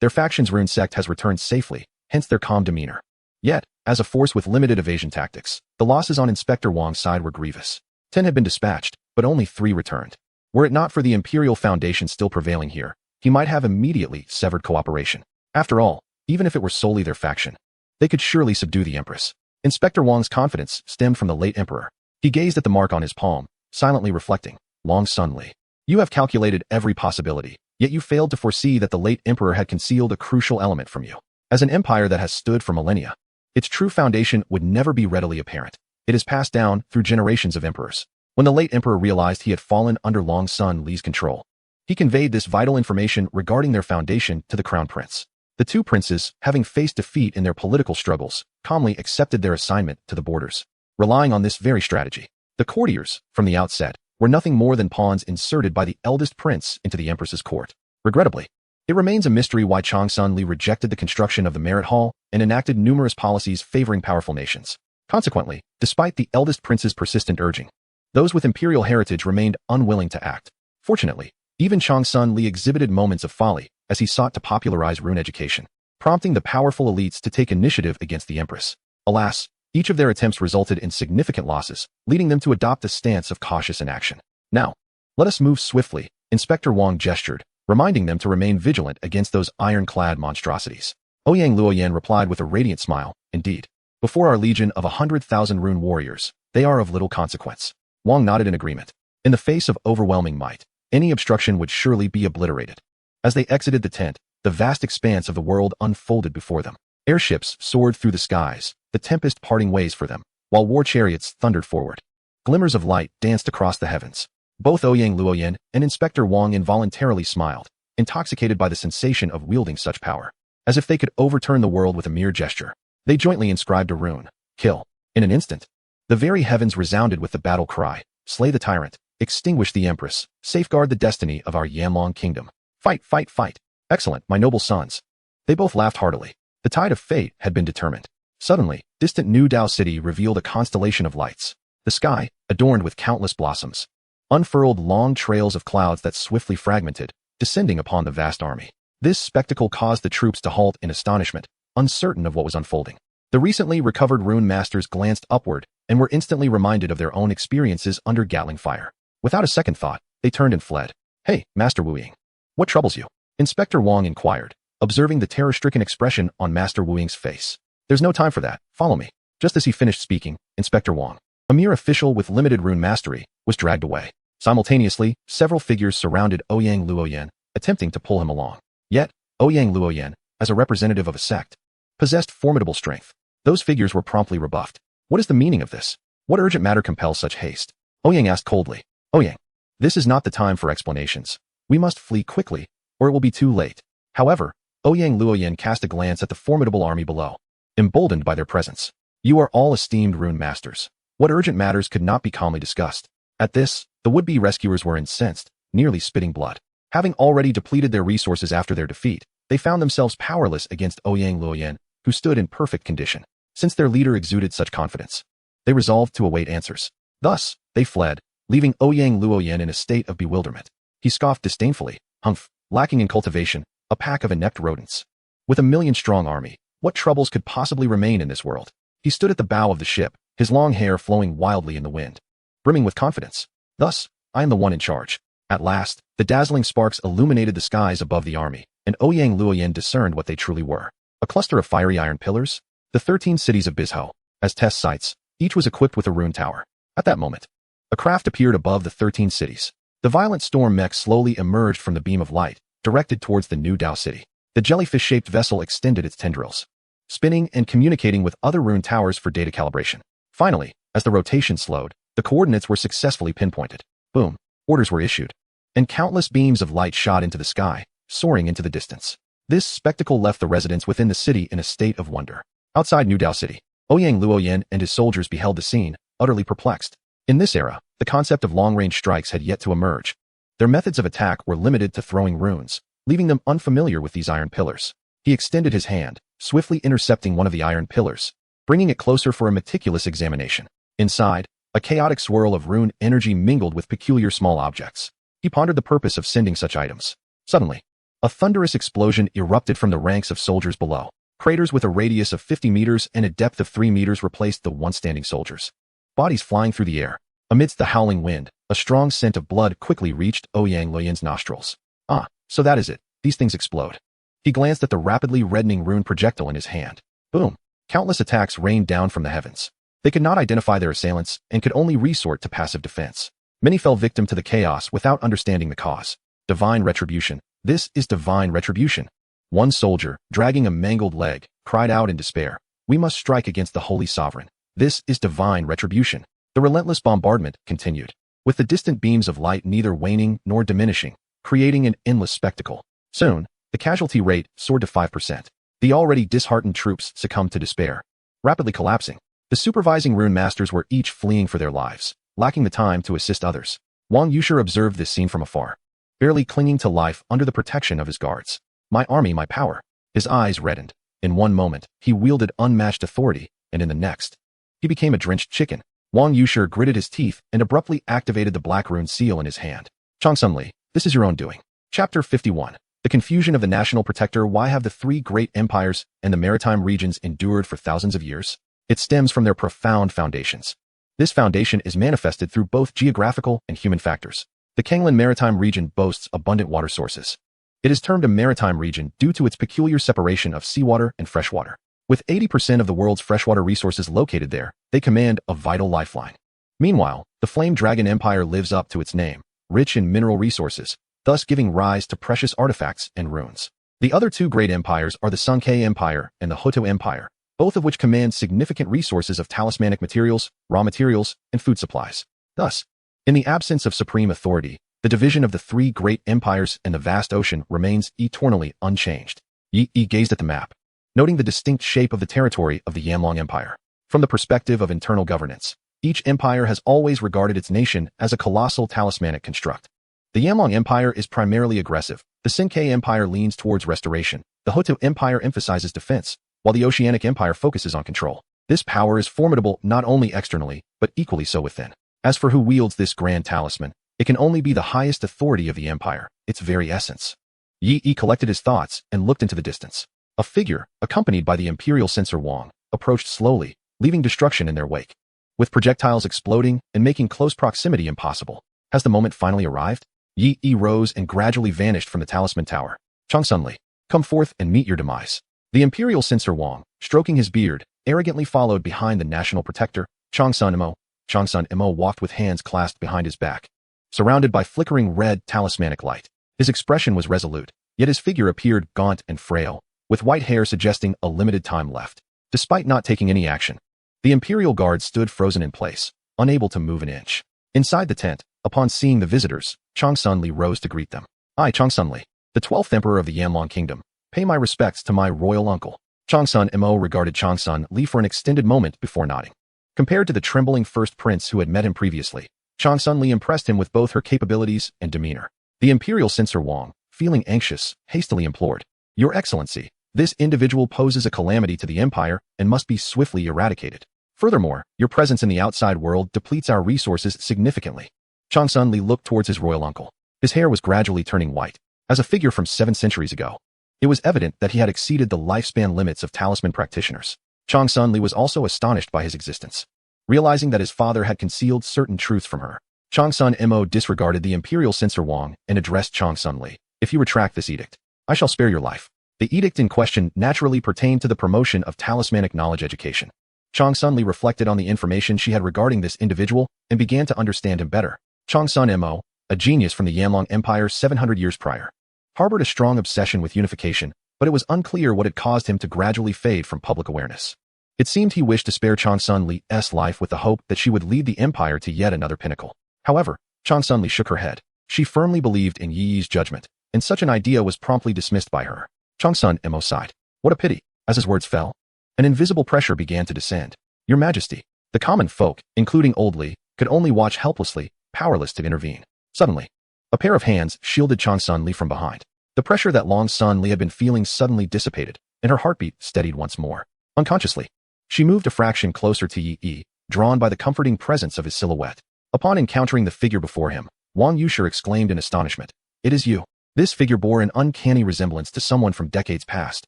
Their faction's rune sect has returned safely, hence their calm demeanor. Yet, as a force with limited evasion tactics, the losses on Inspector Wang's side were grievous. 10 had been dispatched, but only 3 returned. Were it not for the Imperial Foundation still prevailing here, he might have immediately severed cooperation. After all, even if it were solely their faction, they could surely subdue the Empress. Inspector Wang's confidence stemmed from the late Emperor. He gazed at the mark on his palm, silently reflecting. Long Sun Li. You have calculated every possibility, yet you failed to foresee that the late Emperor had concealed a crucial element from you. As an empire that has stood for millennia, its true foundation would never be readily apparent. It is passed down through generations of emperors. When the late Emperor realized he had fallen under Long Sun Li's control, he conveyed this vital information regarding their foundation to the Crown Prince. The two princes, having faced defeat in their political struggles, calmly accepted their assignment to the borders. Relying on this very strategy, the courtiers, from the outset, were nothing more than pawns inserted by the eldest prince into the Empress's court. Regrettably, it remains a mystery why Chang Sun Li rejected the construction of the Merit Hall and enacted numerous policies favoring powerful nations. Consequently, despite the eldest prince's persistent urging, those with imperial heritage remained unwilling to act. Fortunately, even Chang Sun Li exhibited moments of folly as he sought to popularize rune education, prompting the powerful elites to take initiative against the Empress. Alas, each of their attempts resulted in significant losses, leading them to adopt a stance of cautious inaction. Now, let us move swiftly, Inspector Wang gestured, reminding them to remain vigilant against those ironclad monstrosities. Ouyang Luoyan replied with a radiant smile. Indeed, before our legion of 100,000 rune warriors, they are of little consequence. Wang nodded in agreement. In the face of overwhelming might, any obstruction would surely be obliterated. As they exited the tent, the vast expanse of the world unfolded before them. Airships soared through the skies, the tempest parting ways for them, while war chariots thundered forward. Glimmers of light danced across the heavens. Both Ouyang Luoyan and Inspector Wang involuntarily smiled, intoxicated by the sensation of wielding such power. As if they could overturn the world with a mere gesture, they jointly inscribed a rune. Kill. In an instant, the very heavens resounded with the battle cry. Slay the tyrant. Extinguish the Empress. Safeguard the destiny of our Yanlong kingdom. Fight, fight, fight. Excellent, my noble sons. They both laughed heartily. The tide of fate had been determined. Suddenly, distant New Dao City revealed a constellation of lights. The sky, adorned with countless blossoms, unfurled long trails of clouds that swiftly fragmented, descending upon the vast army. This spectacle caused the troops to halt in astonishment, uncertain of what was unfolding. The recently recovered rune masters glanced upward and were instantly reminded of their own experiences under Gatling fire. Without a second thought, they turned and fled. Hey, Master Wu-Ying. What troubles you? Inspector Wang inquired, observing the terror-stricken expression on Master Wu-Ying's face. There's no time for that. Follow me. Just as he finished speaking, Inspector Wang, a mere official with limited rune mastery, was dragged away. Simultaneously, several figures surrounded Ouyang Luoyan, attempting to pull him along. Yet, Ouyang Luoyan, as a representative of a sect, possessed formidable strength. Those figures were promptly rebuffed. What is the meaning of this? What urgent matter compels such haste? Ouyang asked coldly. Ouyang, this is not the time for explanations. We must flee quickly, or it will be too late. However, Ouyang Luoyan cast a glance at the formidable army below, emboldened by their presence. You are all esteemed rune masters. What urgent matters could not be calmly discussed? At this, The would-be rescuers were incensed, nearly spitting blood. Having already depleted their resources after their defeat, they found themselves powerless against Ouyang Luoyan, who stood in perfect condition. Since their leader exuded such confidence, they resolved to await answers. Thus, they fled, leaving Ouyang Luoyan in a state of bewilderment. He scoffed disdainfully, "Humph, lacking in cultivation, a pack of inept rodents. With a million-strong army, what troubles could possibly remain in this world?" He stood at the bow of the ship, his long hair flowing wildly in the wind, brimming with confidence. "Thus, I am the one in charge." At last, the dazzling sparks illuminated the skies above the army, and Ouyang Luoyan discerned what they truly were. A cluster of fiery iron pillars, the 13 cities of Bizhou. As test sites, each was equipped with a rune tower. At that moment, a craft appeared above the 13 cities. The violent storm mech slowly emerged from the beam of light, directed towards the new Dao city. The jellyfish-shaped vessel extended its tendrils, spinning and communicating with other rune towers for data calibration. Finally, as the rotation slowed, the coordinates were successfully pinpointed. Boom. Orders were issued, and countless beams of light shot into the sky, soaring into the distance. This spectacle left the residents within the city in a state of wonder. Outside New Dao City, Ouyang Luoyan and his soldiers beheld the scene, utterly perplexed. In this era, the concept of long-range strikes had yet to emerge. Their methods of attack were limited to throwing runes, leaving them unfamiliar with these iron pillars. He extended his hand, swiftly intercepting one of the iron pillars, bringing it closer for a meticulous examination. Inside, a chaotic swirl of rune energy mingled with peculiar small objects. He pondered the purpose of sending such items. Suddenly, a thunderous explosion erupted from the ranks of soldiers below. Craters with a radius of 50 meters and a depth of 3 meters replaced the once standing soldiers. Bodies flying through the air. Amidst the howling wind, a strong scent of blood quickly reached Ouyang Luoyan's nostrils. "Ah, so that is it. These things explode." He glanced at the rapidly reddening rune projectile in his hand. Boom. Countless attacks rained down from the heavens. They could not identify their assailants and could only resort to passive defense. Many fell victim to the chaos without understanding the cause. Divine retribution. This is divine retribution. One soldier, dragging a mangled leg, cried out in despair. "We must strike against the Holy Sovereign. This is divine retribution." The relentless bombardment continued, with the distant beams of light neither waning nor diminishing, creating an endless spectacle. Soon, the casualty rate soared to 5%. The already disheartened troops succumbed to despair, rapidly collapsing. The supervising rune masters were each fleeing for their lives, lacking the time to assist others. Wang Yushe observed this scene from afar, barely clinging to life under the protection of his guards. "My army, my power." His eyes reddened. In one moment, he wielded unmatched authority, and in the next, he became a drenched chicken. Wang Yushe gritted his teeth and abruptly activated the black rune seal in his hand. "Changsun Li, this is your own doing." Chapter 51. The confusion of the national protector. Why have the three great empires and the maritime regions endured for thousands of years? It stems from their profound foundations. This foundation is manifested through both geographical and human factors. The Kanglan Maritime region boasts abundant water sources. It is termed a maritime region due to its peculiar separation of seawater and freshwater. With 80% of the world's freshwater resources located there, they command a vital lifeline. Meanwhile, the Flame Dragon Empire lives up to its name, rich in mineral resources, thus giving rise to precious artifacts and runes. The other two great empires are the Sunke Empire and the Hoto Empire, both of which command significant resources of talismanic materials, raw materials, and food supplies. Thus, in the absence of supreme authority, the division of the three great empires and the vast ocean remains eternally unchanged. Yi gazed at the map, noting the distinct shape of the territory of the Yamlong Empire. From the perspective of internal governance, each empire has always regarded its nation as a colossal talismanic construct. The Yamlong Empire is primarily aggressive, the Sinkai Empire leans towards restoration, the Hoto Empire emphasizes defense, while the Oceanic Empire focuses on control. This power is formidable not only externally, but equally so within. As for who wields this grand talisman, it can only be the highest authority of the empire, its very essence. Yi collected his thoughts and looked into the distance. A figure, accompanied by the Imperial Censor Wang, approached slowly, leaving destruction in their wake. With projectiles exploding and making close proximity impossible, has the moment finally arrived? Yi rose and gradually vanished from the talisman tower. Changsun Li, come forth and meet your demise. The Imperial Censor Wang, stroking his beard, arrogantly followed behind the national protector, Changsun Imo. Changsun Imo walked with hands clasped behind his back, surrounded by flickering red talismanic light. His expression was resolute, yet his figure appeared gaunt and frail, with white hair suggesting a limited time left. Despite not taking any action, the Imperial Guard stood frozen in place, unable to move an inch. Inside the tent, upon seeing the visitors, Changsun Li rose to greet them. "I, Changsun Li, the 12th Emperor of the Yamlong Kingdom, pay my respects to my royal uncle." Changsun Imo regarded Changsun Li for an extended moment before nodding. Compared to the trembling first prince who had met him previously, Chang Sun Li impressed him with both her capabilities and demeanor. The Imperial Censor Wang, feeling anxious, hastily implored, "Your Excellency, this individual poses a calamity to the Empire and must be swiftly eradicated. Furthermore, your presence in the outside world depletes our resources significantly." Chang Sun Li looked towards his royal uncle. His hair was gradually turning white, as a figure from 7 centuries ago. It was evident that he had exceeded the lifespan limits of talisman practitioners. Chang Sun Li was also astonished by his existence. Realizing that his father had concealed certain truths from her, Chang Sun Mo disregarded the Imperial Censor Wang and addressed Chang Sun Li. "If you retract this edict, I shall spare your life." The edict in question naturally pertained to the promotion of talismanic knowledge education. Chang Sun Li reflected on the information she had regarding this individual and began to understand him better. Chang Sun Mo, a genius from the Yanlong Empire 700 years prior, harbored a strong obsession with unification, but it was unclear what had caused him to gradually fade from public awareness. It seemed he wished to spare Chang Sun Li's life with the hope that she would lead the empire to yet another pinnacle. However, Chang Sun Li shook her head. She firmly believed in Yi Yi's judgment, and such an idea was promptly dismissed by her. Chang Sun Mo sighed. What a pity. As his words fell, an invisible pressure began to descend. "Your Majesty." The common folk, including old Li, could only watch helplessly, powerless to intervene. Suddenly, a pair of hands shielded Chang Sun Li from behind. The pressure that Long Sun Li had been feeling suddenly dissipated, and her heartbeat steadied once more. Unconsciously, she moved a fraction closer to Yi Yi, drawn by the comforting presence of his silhouette. Upon encountering the figure before him, Wang Yushi exclaimed in astonishment, "It is you." This figure bore an uncanny resemblance to someone from decades past,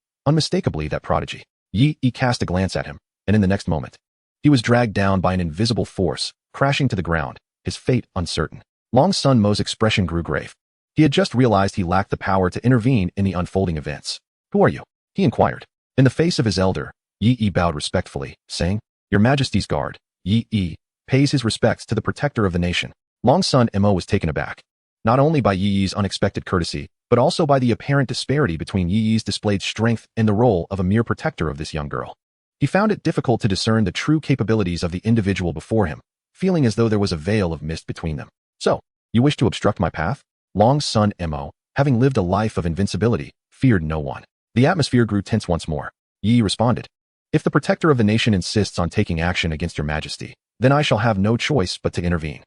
unmistakably that prodigy. Yi Yi cast a glance at him, and in the next moment, he was dragged down by an invisible force, crashing to the ground, his fate uncertain. Long Sun Mo's expression grew grave. He had just realized he lacked the power to intervene in the unfolding events. "Who are you?" he inquired. In the face of his elder, Yi Yi bowed respectfully, saying, "Your Majesty's guard, Yi Yi, pays his respects to the protector of the nation." Long Sun Mo was taken aback, not only by Yi Yi's unexpected courtesy, but also by the apparent disparity between Yi Yi's displayed strength and the role of a mere protector of this young girl. He found it difficult to discern the true capabilities of the individual before him, feeling as though there was a veil of mist between them. "So, you wish to obstruct my path?" Long Sun Mo, having lived a life of invincibility, feared no one. The atmosphere grew tense once more. Yi responded, "If the protector of the nation insists on taking action against your Majesty, then I shall have no choice but to intervene."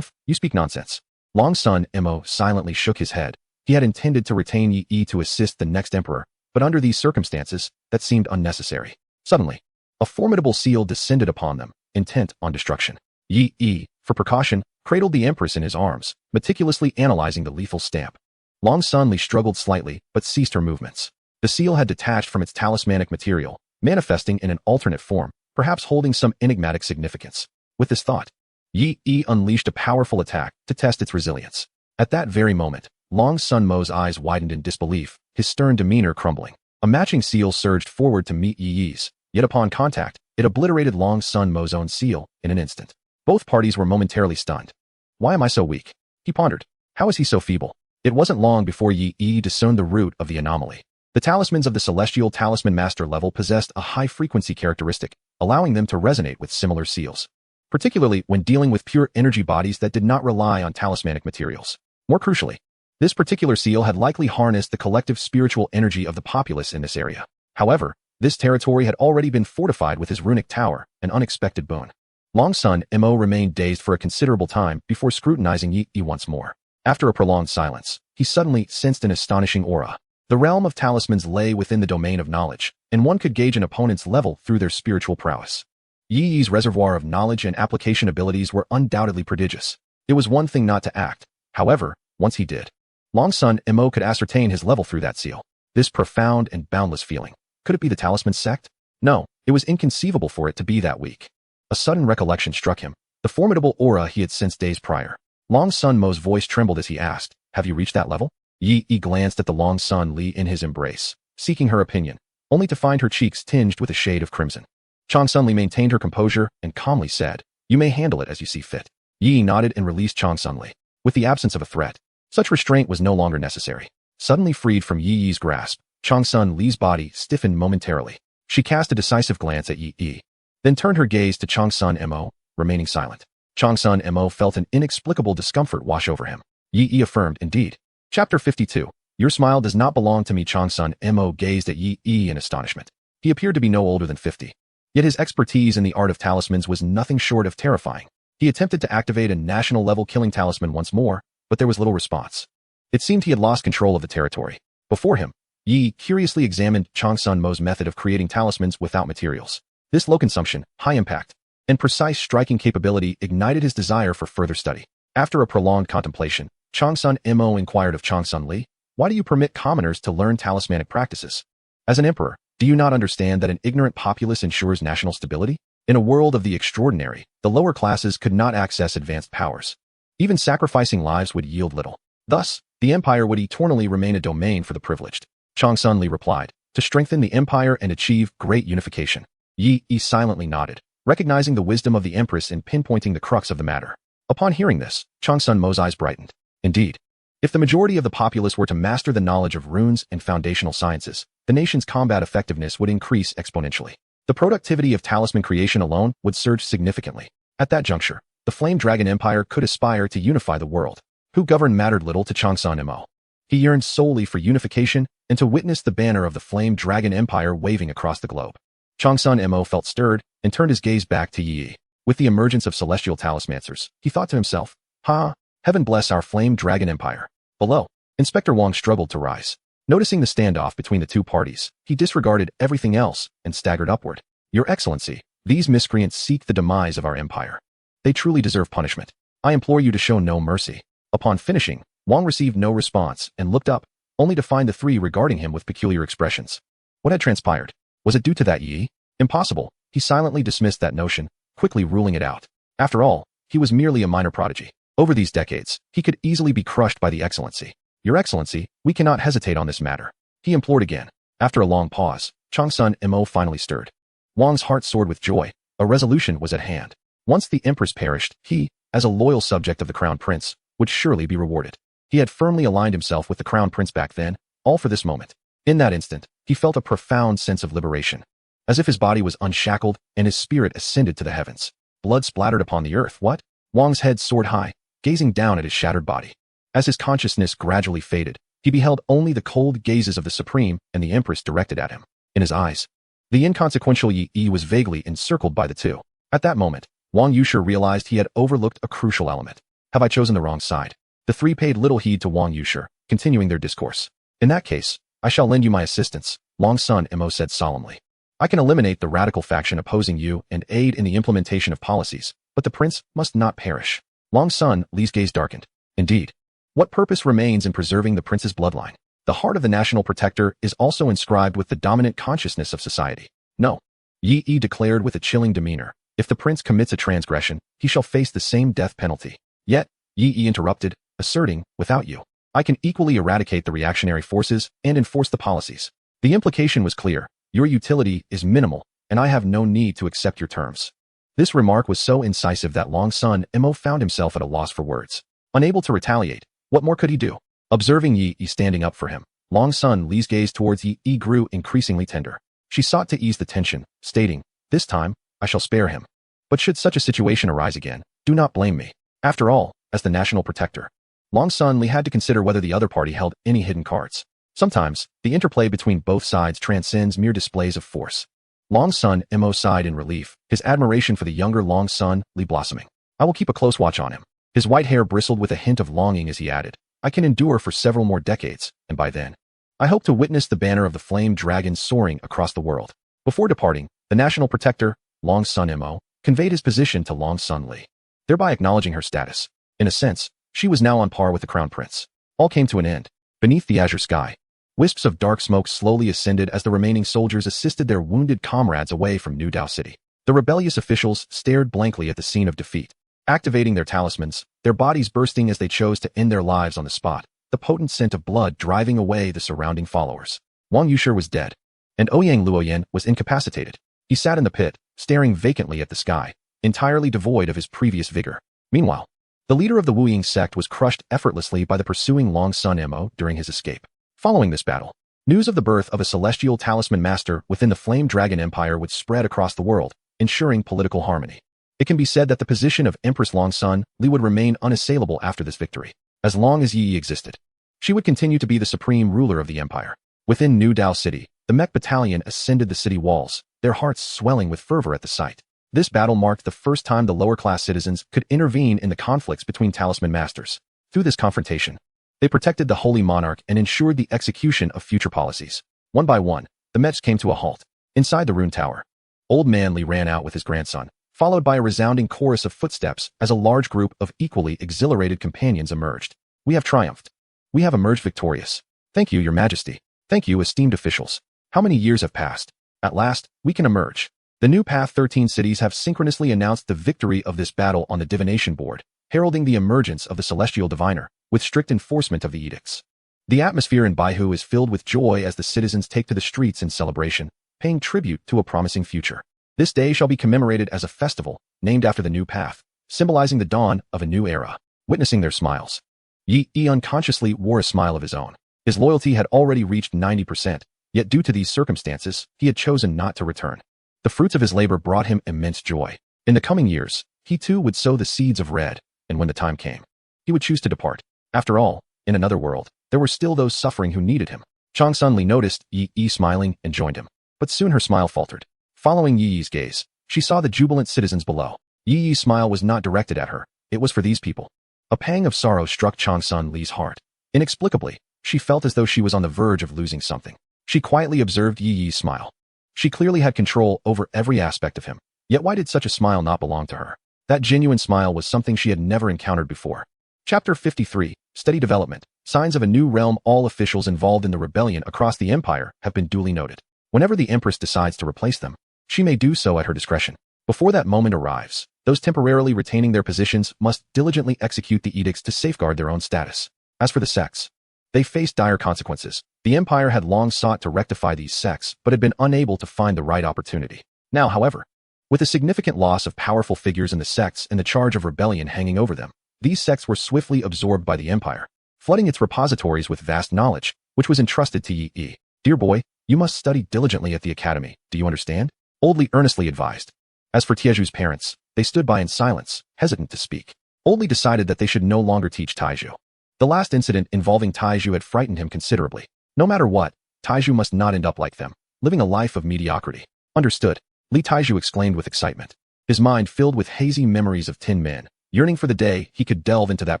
You speak nonsense." Long Sun Mo silently shook his head. He had intended to retain Yi Yi to assist the next emperor, but under these circumstances, that seemed unnecessary. Suddenly, a formidable seal descended upon them, intent on destruction. Yi Yi, for precaution, cradled the empress in his arms, meticulously analyzing the lethal stamp. Long Sun Li struggled slightly, but ceased her movements. The seal had detached from its talismanic material, manifesting in an alternate form, perhaps holding some enigmatic significance. With this thought, Yi Yi unleashed a powerful attack to test its resilience. At that very moment, Long Sun Mo's eyes widened in disbelief, his stern demeanor crumbling. A matching seal surged forward to meet Yi Yi's, yet upon contact, it obliterated Long Sun Mo's own seal in an instant. Both parties were momentarily stunned. "Why am I so weak?" he pondered. "How is he so feeble?" It wasn't long before Yi Yi discerned the root of the anomaly. The talismans of the Celestial Talisman Master level possessed a high-frequency characteristic, allowing them to resonate with similar seals, particularly when dealing with pure energy bodies that did not rely on talismanic materials. More crucially, this particular seal had likely harnessed the collective spiritual energy of the populace in this area. However, this territory had already been fortified with his runic tower, an unexpected boon. Long Sun Mo remained dazed for a considerable time before scrutinizing Yi Yi once more. After a prolonged silence, he suddenly sensed an astonishing aura. The realm of talismans lay within the domain of knowledge, and one could gauge an opponent's level through their spiritual prowess. Yi Yi's reservoir of knowledge and application abilities were undoubtedly prodigious. It was one thing not to act. However, once he did, Long Sun Mo could ascertain his level through that seal. This profound and boundless feeling. Could it be the talisman sect? No, it was inconceivable for it to be that weak. A sudden recollection struck him, the formidable aura he had sensed days prior. Long Sun Mo's voice trembled as he asked, "Have you reached that level?" Yi Yi glanced at the Long Sun Li in his embrace, seeking her opinion, only to find her cheeks tinged with a shade of crimson. Chang Sun Li maintained her composure and calmly said, "You may handle it as you see fit." Yi nodded and released Chang Sun Li. With the absence of a threat, such restraint was no longer necessary. Suddenly freed from Yi Yi's grasp, Chang Sun Li's body stiffened momentarily. She cast a decisive glance at Yi Yi, then turned her gaze to Chang Sun Mo, remaining silent. Chang Sun Mo felt an inexplicable discomfort wash over him. Yi Yi affirmed, "Indeed." Chapter 52. Your smile does not belong to me. Chang Sun Mo gazed at Yi Yi in astonishment. He appeared to be no older than 50. Yet his expertise in the art of talismans was nothing short of terrifying. He attempted to activate a national-level killing talisman once more, but there was little response. It seemed he had lost control of the territory. Before him, Yi curiously examined Changsun Mo's method of creating talismans without materials. This low consumption, high impact, and precise striking capability ignited his desire for further study. After a prolonged contemplation, Changsun Mo inquired of Changsun Li, "Why do you permit commoners to learn talismanic practices? As an emperor, do you not understand that an ignorant populace ensures national stability? In a world of the extraordinary, the lower classes could not access advanced powers. Even sacrificing lives would yield little. Thus, the empire would eternally remain a domain for the privileged." Changsun Li replied, "To strengthen the empire and achieve great unification." Yi silently nodded, recognizing the wisdom of the empress in pinpointing the crux of the matter. Upon hearing this, Changsun Mo's eyes brightened. Indeed, if the majority of the populace were to master the knowledge of runes and foundational sciences, the nation's combat effectiveness would increase exponentially. The productivity of talisman creation alone would surge significantly. At that juncture, the Flame Dragon Empire could aspire to unify the world. Who governed mattered little to Changsun Mo. He yearned solely for unification and to witness the banner of the Flame Dragon Empire waving across the globe. Changsun Mo felt stirred and turned his gaze back to Yi. With the emergence of celestial talismancers, he thought to himself, heaven bless our Flame Dragon Empire. Below, Inspector Wang struggled to rise. Noticing the standoff between the two parties, he disregarded everything else and staggered upward. "Your Excellency, these miscreants seek the demise of our empire. They truly deserve punishment. I implore you to show no mercy." Upon finishing, Wang received no response and looked up, only to find the three regarding him with peculiar expressions. What had transpired? Was it due to that Yi? Impossible. He silently dismissed that notion, quickly ruling it out. After all, he was merely a minor prodigy. Over these decades, he could easily be crushed by the Excellency. "Your Excellency, we cannot hesitate on this matter," he implored again. After a long pause, Changsun Mo finally stirred. Wang's heart soared with joy. A resolution was at hand. Once the empress perished, he, as a loyal subject of the crown prince, would surely be rewarded. He had firmly aligned himself with the crown prince back then, all for this moment. In that instant, he felt a profound sense of liberation. As if his body was unshackled and his spirit ascended to the heavens. Blood splattered upon the earth. What? Wang's head soared high, gazing down at his shattered body. As his consciousness gradually faded, he beheld only the cold gazes of the Supreme and the Empress directed at him. In his eyes, the inconsequential Yi was vaguely encircled by the two. At that moment, Wang Yushi realized he had overlooked a crucial element. Have I chosen the wrong side? The three paid little heed to Wang Yushi, continuing their discourse. "In that case, I shall lend you my assistance," Changsun Mo said solemnly. "I can eliminate the radical faction opposing you and aid in the implementation of policies, but the prince must not perish." Changsun Li's gaze darkened. Indeed, what purpose remains in preserving the prince's bloodline? The heart of the national protector is also inscribed with the dominant consciousness of society. "No," Yi declared with a chilling demeanor. "If the prince commits a transgression, he shall face the same death penalty." Yet, Yi interrupted, asserting, "Without you, I can equally eradicate the reactionary forces and enforce the policies." The implication was clear. Your utility is minimal, and I have no need to accept your terms. This remark was so incisive that Changsun Mo found himself at a loss for words. Unable to retaliate, what more could he do? Observing Yi standing up for him, Changsun Li's gaze towards Yi grew increasingly tender. She sought to ease the tension, stating, "This time, I shall spare him. But should such a situation arise again, do not blame me. After all, as the national protector, Changsun Li had to consider whether the other party held any hidden cards. Sometimes, the interplay between both sides transcends mere displays of force. Changsun Mo sighed in relief, his admiration for the younger Changsun Li blossoming. "I will keep a close watch on him." His white hair bristled with a hint of longing as he added, "I can endure for several more decades, and by then, I hope to witness the banner of the Flame Dragon soaring across the world." Before departing, the national protector, Changsun Mo, conveyed his position to Changsun Li, thereby acknowledging her status. In a sense, she was now on par with the crown prince. All came to an end. Beneath the azure sky, wisps of dark smoke slowly ascended as the remaining soldiers assisted their wounded comrades away from New Dao City. The rebellious officials stared blankly at the scene of defeat, activating their talismans, their bodies bursting as they chose to end their lives on the spot, the potent scent of blood driving away the surrounding followers. Wang Yushi was dead, and Ouyang Luoyan was incapacitated. He sat in the pit, staring vacantly at the sky, entirely devoid of his previous vigor. Meanwhile, the leader of the Wu Ying sect was crushed effortlessly by the pursuing Changsun Mo during his escape. Following this battle, news of the birth of a celestial talisman master within the Flame Dragon Empire would spread across the world, ensuring political harmony. It can be said that the position of Empress Changsun Li would remain unassailable after this victory. As long as Yi existed, she would continue to be the supreme ruler of the empire. Within New Dao City, the mech battalion ascended the city walls, their hearts swelling with fervor at the sight. This battle marked the first time the lower-class citizens could intervene in the conflicts between talisman masters. Through this confrontation, they protected the Holy Monarch and ensured the execution of future policies. One by one, the Mets came to a halt. Inside the rune tower, Old Man Li ran out with his grandson, followed by a resounding chorus of footsteps as a large group of equally exhilarated companions emerged. We have triumphed. We have emerged victorious. Thank you, Your Majesty. Thank you, esteemed officials. How many years have passed? At last, we can emerge. The new Path 13 cities have synchronously announced the victory of this battle on the divination board, heralding the emergence of the celestial diviner, with strict enforcement of the edicts. The atmosphere in Baihu is filled with joy as the citizens take to the streets in celebration, paying tribute to a promising future. This day shall be commemorated as a festival, named after the new path, symbolizing the dawn of a new era. Witnessing their smiles, Yi unconsciously wore a smile of his own. His loyalty had already reached 90%, yet due to these circumstances, he had chosen not to return. The fruits of his labor brought him immense joy. In the coming years, he too would sow the seeds of red, and when the time came, he would choose to depart. After all, in another world, there were still those suffering who needed him. Chang Sun Li noticed Yi smiling and joined him. But soon her smile faltered. Following Yi's gaze, she saw the jubilant citizens below. Yi's smile was not directed at her. It was for these people. A pang of sorrow struck Chang Sun Li's heart. Inexplicably, she felt as though she was on the verge of losing something. She quietly observed Yi's smile. She clearly had control over every aspect of him. Yet why did such a smile not belong to her? That genuine smile was something she had never encountered before. Chapter 53, Steady Development. Signs of a new realm. All officials involved in the rebellion across the empire have been duly noted. Whenever the Empress decides to replace them, she may do so at her discretion. Before that moment arrives, those temporarily retaining their positions must diligently execute the edicts to safeguard their own status. As for the sects, they faced dire consequences. The empire had long sought to rectify these sects, but had been unable to find the right opportunity. Now, however, with a significant loss of powerful figures in the sects and the charge of rebellion hanging over them, these sects were swiftly absorbed by the empire, flooding its repositories with vast knowledge, which was entrusted to Yi. Dear boy, you must study diligently at the academy, do you understand? Old Li earnestly advised. As for Tieju's parents, they stood by in silence, hesitant to speak. Old Li decided that they should no longer teach Taiju. The last incident involving Taiju had frightened him considerably. No matter what, Taiju must not end up like them, living a life of mediocrity. Understood, Li Taiju exclaimed with excitement. His mind filled with hazy memories of Tin Men, yearning for the day he could delve into that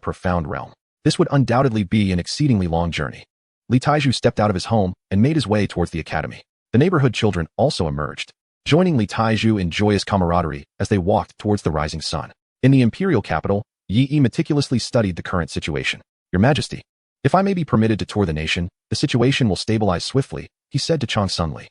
profound realm. This would undoubtedly be an exceedingly long journey. Li Taiju stepped out of his home and made his way towards the academy. The neighborhood children also emerged, joining Li Taiju in joyous camaraderie as they walked towards the rising sun. In the imperial capital, Yi meticulously studied the current situation. Your Majesty, if I may be permitted to tour the nation, the situation will stabilize swiftly, he said to Chang Sun Li.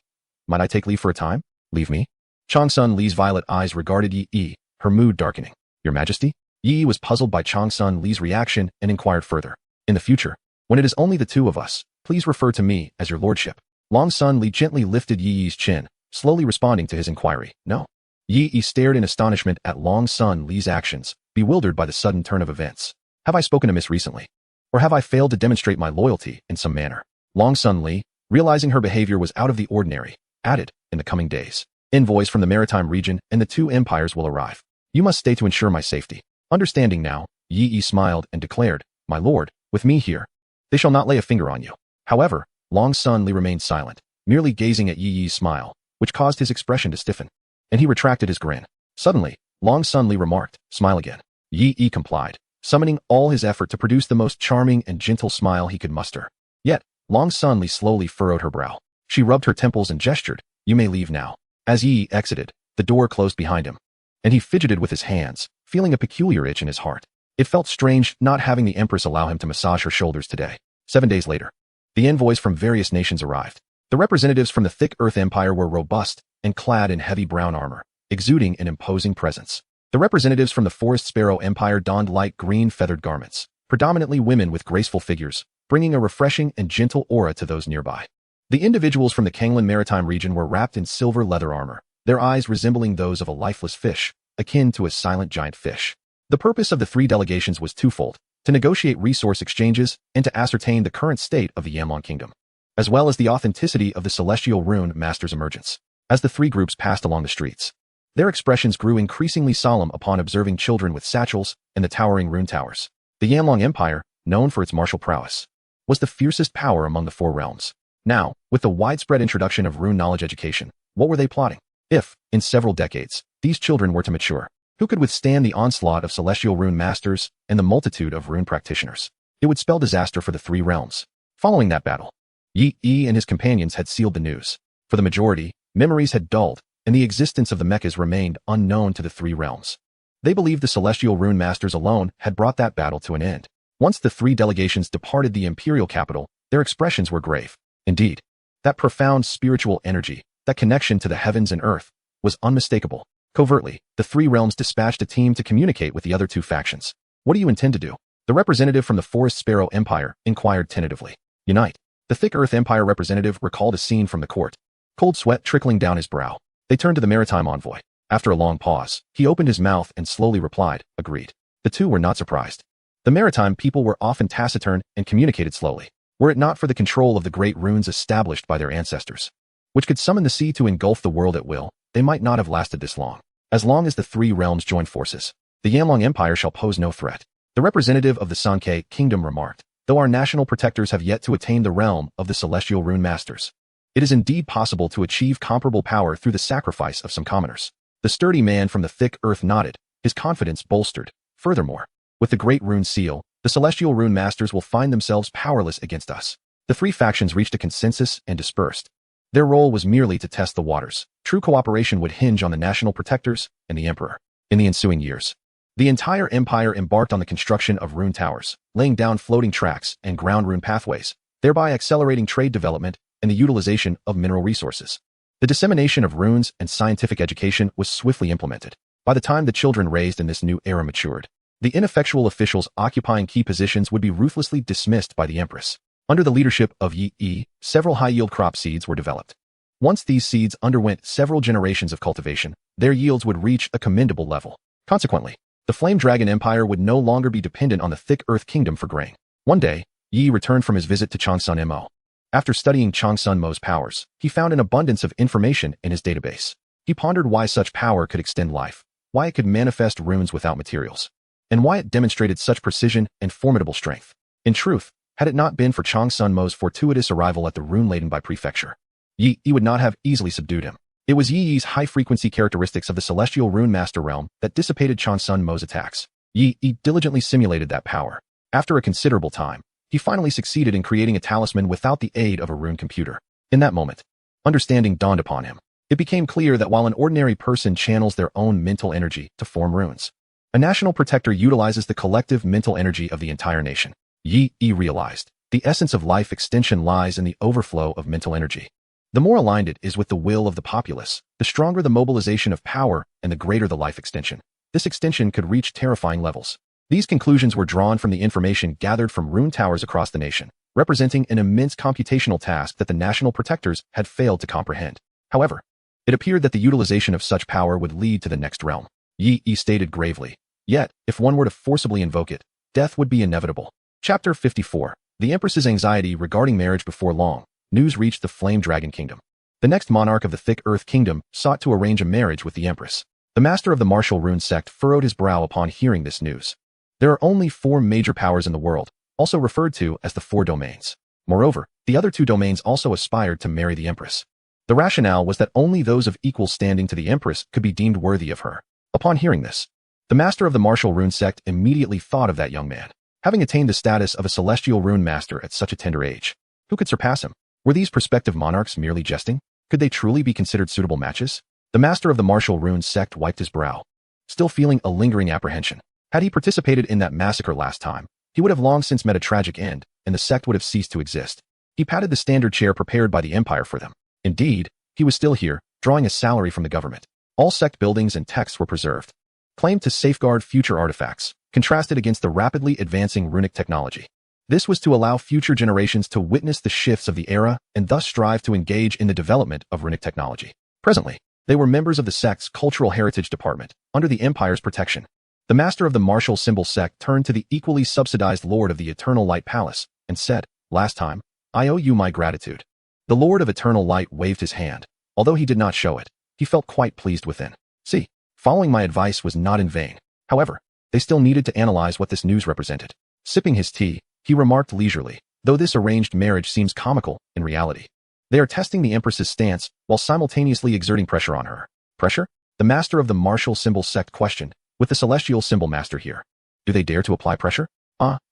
Might I take leave for a time? Leave me? Chang Sun Li's violet eyes regarded Yi, her mood darkening. Your Majesty? Yi was puzzled by Chang Sun Li's reaction and inquired further. In the future, when it is only the two of us, please refer to me as your lordship. Long Sun Li gently lifted Yi's chin, slowly responding to his inquiry. No. Yi stared in astonishment at Long Sun Li's actions, bewildered by the sudden turn of events. Have I spoken amiss recently? Or have I failed to demonstrate my loyalty in some manner? Long Sun Li, realizing her behavior was out of the ordinary, added, in the coming days, envoys from the maritime region and the two empires will arrive. You must stay to ensure my safety. Understanding now, Yi smiled and declared, My lord, with me here, they shall not lay a finger on you. However, Long Sun Li remained silent, merely gazing at Yi's smile, which caused his expression to stiffen. And he retracted his grin. Suddenly, Long Sun Li remarked, Smile again. Yi complied, summoning all his effort to produce the most charming and gentle smile he could muster. Yet, Long Sun Li slowly furrowed her brow. She rubbed her temples and gestured, You may leave now. As Yi exited, the door closed behind him, and he fidgeted with his hands, feeling a peculiar itch in his heart. It felt strange not having the Empress allow him to massage her shoulders today. 7 days later, the envoys from various nations arrived. The representatives from the thick Earth Empire were robust and clad in heavy brown armor, exuding an imposing presence. The representatives from the Forest Sparrow Empire donned light green feathered garments, predominantly women with graceful figures, bringing a refreshing and gentle aura to those nearby. The individuals from the Kanglan Maritime region were wrapped in silver leather armor, their eyes resembling those of a lifeless fish, akin to a silent giant fish. The purpose of the three delegations was twofold, to negotiate resource exchanges and to ascertain the current state of the Yanlong Kingdom, as well as the authenticity of the Celestial Rune Master's emergence. As the three groups passed along the streets, their expressions grew increasingly solemn upon observing children with satchels and the towering rune towers. The Yanlong Empire, known for its martial prowess, was the fiercest power among the four realms. Now, with the widespread introduction of rune knowledge education, what were they plotting? If, in several decades, these children were to mature, who could withstand the onslaught of celestial rune masters and the multitude of rune practitioners? It would spell disaster for the three realms. Following that battle, Yi and his companions had sealed the news. For the majority, memories had dulled, and the existence of the mechas remained unknown to the three realms. They believed the celestial rune masters alone had brought that battle to an end. Once the three delegations departed the imperial capital, their expressions were grave. Indeed, that profound spiritual energy, that connection to the heavens and earth, was unmistakable. Covertly, the three realms dispatched a team to communicate with the other two factions. What do you intend to do? The representative from the Forest Sparrow Empire inquired tentatively. Unite. The Thick Earth Empire representative recalled a scene from the court. Cold sweat trickling down his brow. They turned to the maritime envoy. After a long pause, he opened his mouth and slowly replied, agreed. The two were not surprised. The maritime people were often taciturn and communicated slowly. Were it not for the control of the great runes established by their ancestors, which could summon the sea to engulf the world at will, they might not have lasted this long. As long as the three realms join forces, the Yanlong Empire shall pose no threat. The representative of the Sankei Kingdom remarked, though our national protectors have yet to attain the realm of the celestial rune masters, it is indeed possible to achieve comparable power through the sacrifice of some commoners. The sturdy man from the thick earth nodded, his confidence bolstered. Furthermore, with the great rune seal, the celestial rune masters will find themselves powerless against us. The three factions reached a consensus and dispersed. Their role was merely to test the waters. True cooperation would hinge on the national protectors and the emperor. In the ensuing years, the entire empire embarked on the construction of rune towers, laying down floating tracks and ground rune pathways, thereby accelerating trade development and the utilization of mineral resources. The dissemination of runes and scientific education was swiftly implemented. By the time the children raised in this new era matured, the ineffectual officials occupying key positions would be ruthlessly dismissed by the empress. Under the leadership of Yi, several high-yield crop seeds were developed. Once these seeds underwent several generations of cultivation, their yields would reach a commendable level. Consequently, the Flame Dragon Empire would no longer be dependent on the Thick Earth Kingdom for grain. One day, Yi returned from his visit to Changsun Mo. After studying Changsun Mo's powers, he found an abundance of information in his database. He pondered why such power could extend life, why it could manifest runes without materials, and why it demonstrated such precision and formidable strength. In truth, had it not been for Changsun Mo's fortuitous arrival at the rune-laden by prefecture, Yi would not have easily subdued him. It was Yi's high-frequency characteristics of the celestial rune master realm that dissipated Changsun Mo's attacks. Yi diligently simulated that power. After a considerable time, he finally succeeded in creating a talisman without the aid of a rune computer. In that moment, understanding dawned upon him. It became clear that while an ordinary person channels their own mental energy to form runes, a national protector utilizes the collective mental energy of the entire nation. Yi realized, the essence of life extension lies in the overflow of mental energy. The more aligned it is with the will of the populace, the stronger the mobilization of power and the greater the life extension. This extension could reach terrifying levels. These conclusions were drawn from the information gathered from rune towers across the nation, representing an immense computational task that the national protectors had failed to comprehend. However, it appeared that the utilization of such power would lead to the next realm. Yi stated gravely, yet, if one were to forcibly invoke it, death would be inevitable. Chapter 54. The Empress's anxiety regarding marriage. Before long, news reached the Flame Dragon Kingdom. The next monarch of the Thick Earth Kingdom sought to arrange a marriage with the Empress. The master of the martial rune sect furrowed his brow upon hearing this news. There are only 4 major powers in the world, also referred to as the 4 domains. Moreover, the other 2 domains also aspired to marry the Empress. The rationale was that only those of equal standing to the Empress could be deemed worthy of her. Upon hearing this, the master of the martial rune sect immediately thought of that young man. Having attained the status of a celestial rune master at such a tender age, who could surpass him? Were these prospective monarchs merely jesting? Could they truly be considered suitable matches? The master of the martial rune sect wiped his brow, still feeling a lingering apprehension. Had he participated in that massacre last time, he would have long since met a tragic end, and the sect would have ceased to exist. He patted the standard chair prepared by the Empire for them. Indeed, he was still here, drawing a salary from the government. All sect buildings and texts were preserved, claimed to safeguard future artifacts, contrasted against the rapidly advancing runic technology. This was to allow future generations to witness the shifts of the era and thus strive to engage in the development of runic technology. Presently, they were members of the sect's Cultural Heritage Department, under the Empire's protection. The master of the martial symbol sect turned to the equally subsidized Lord of the Eternal Light Palace and said, "Last time, I owe you my gratitude." The Lord of Eternal Light waved his hand. Although he did not show it, he felt quite pleased within. See, following my advice was not in vain. However, they still needed to analyze what this news represented. Sipping his tea, he remarked leisurely, though this arranged marriage seems comical, in reality, they are testing the Empress's stance while simultaneously exerting pressure on her. Pressure? The master of the martial symbol sect questioned, with the celestial symbol master here. Do they dare to apply pressure?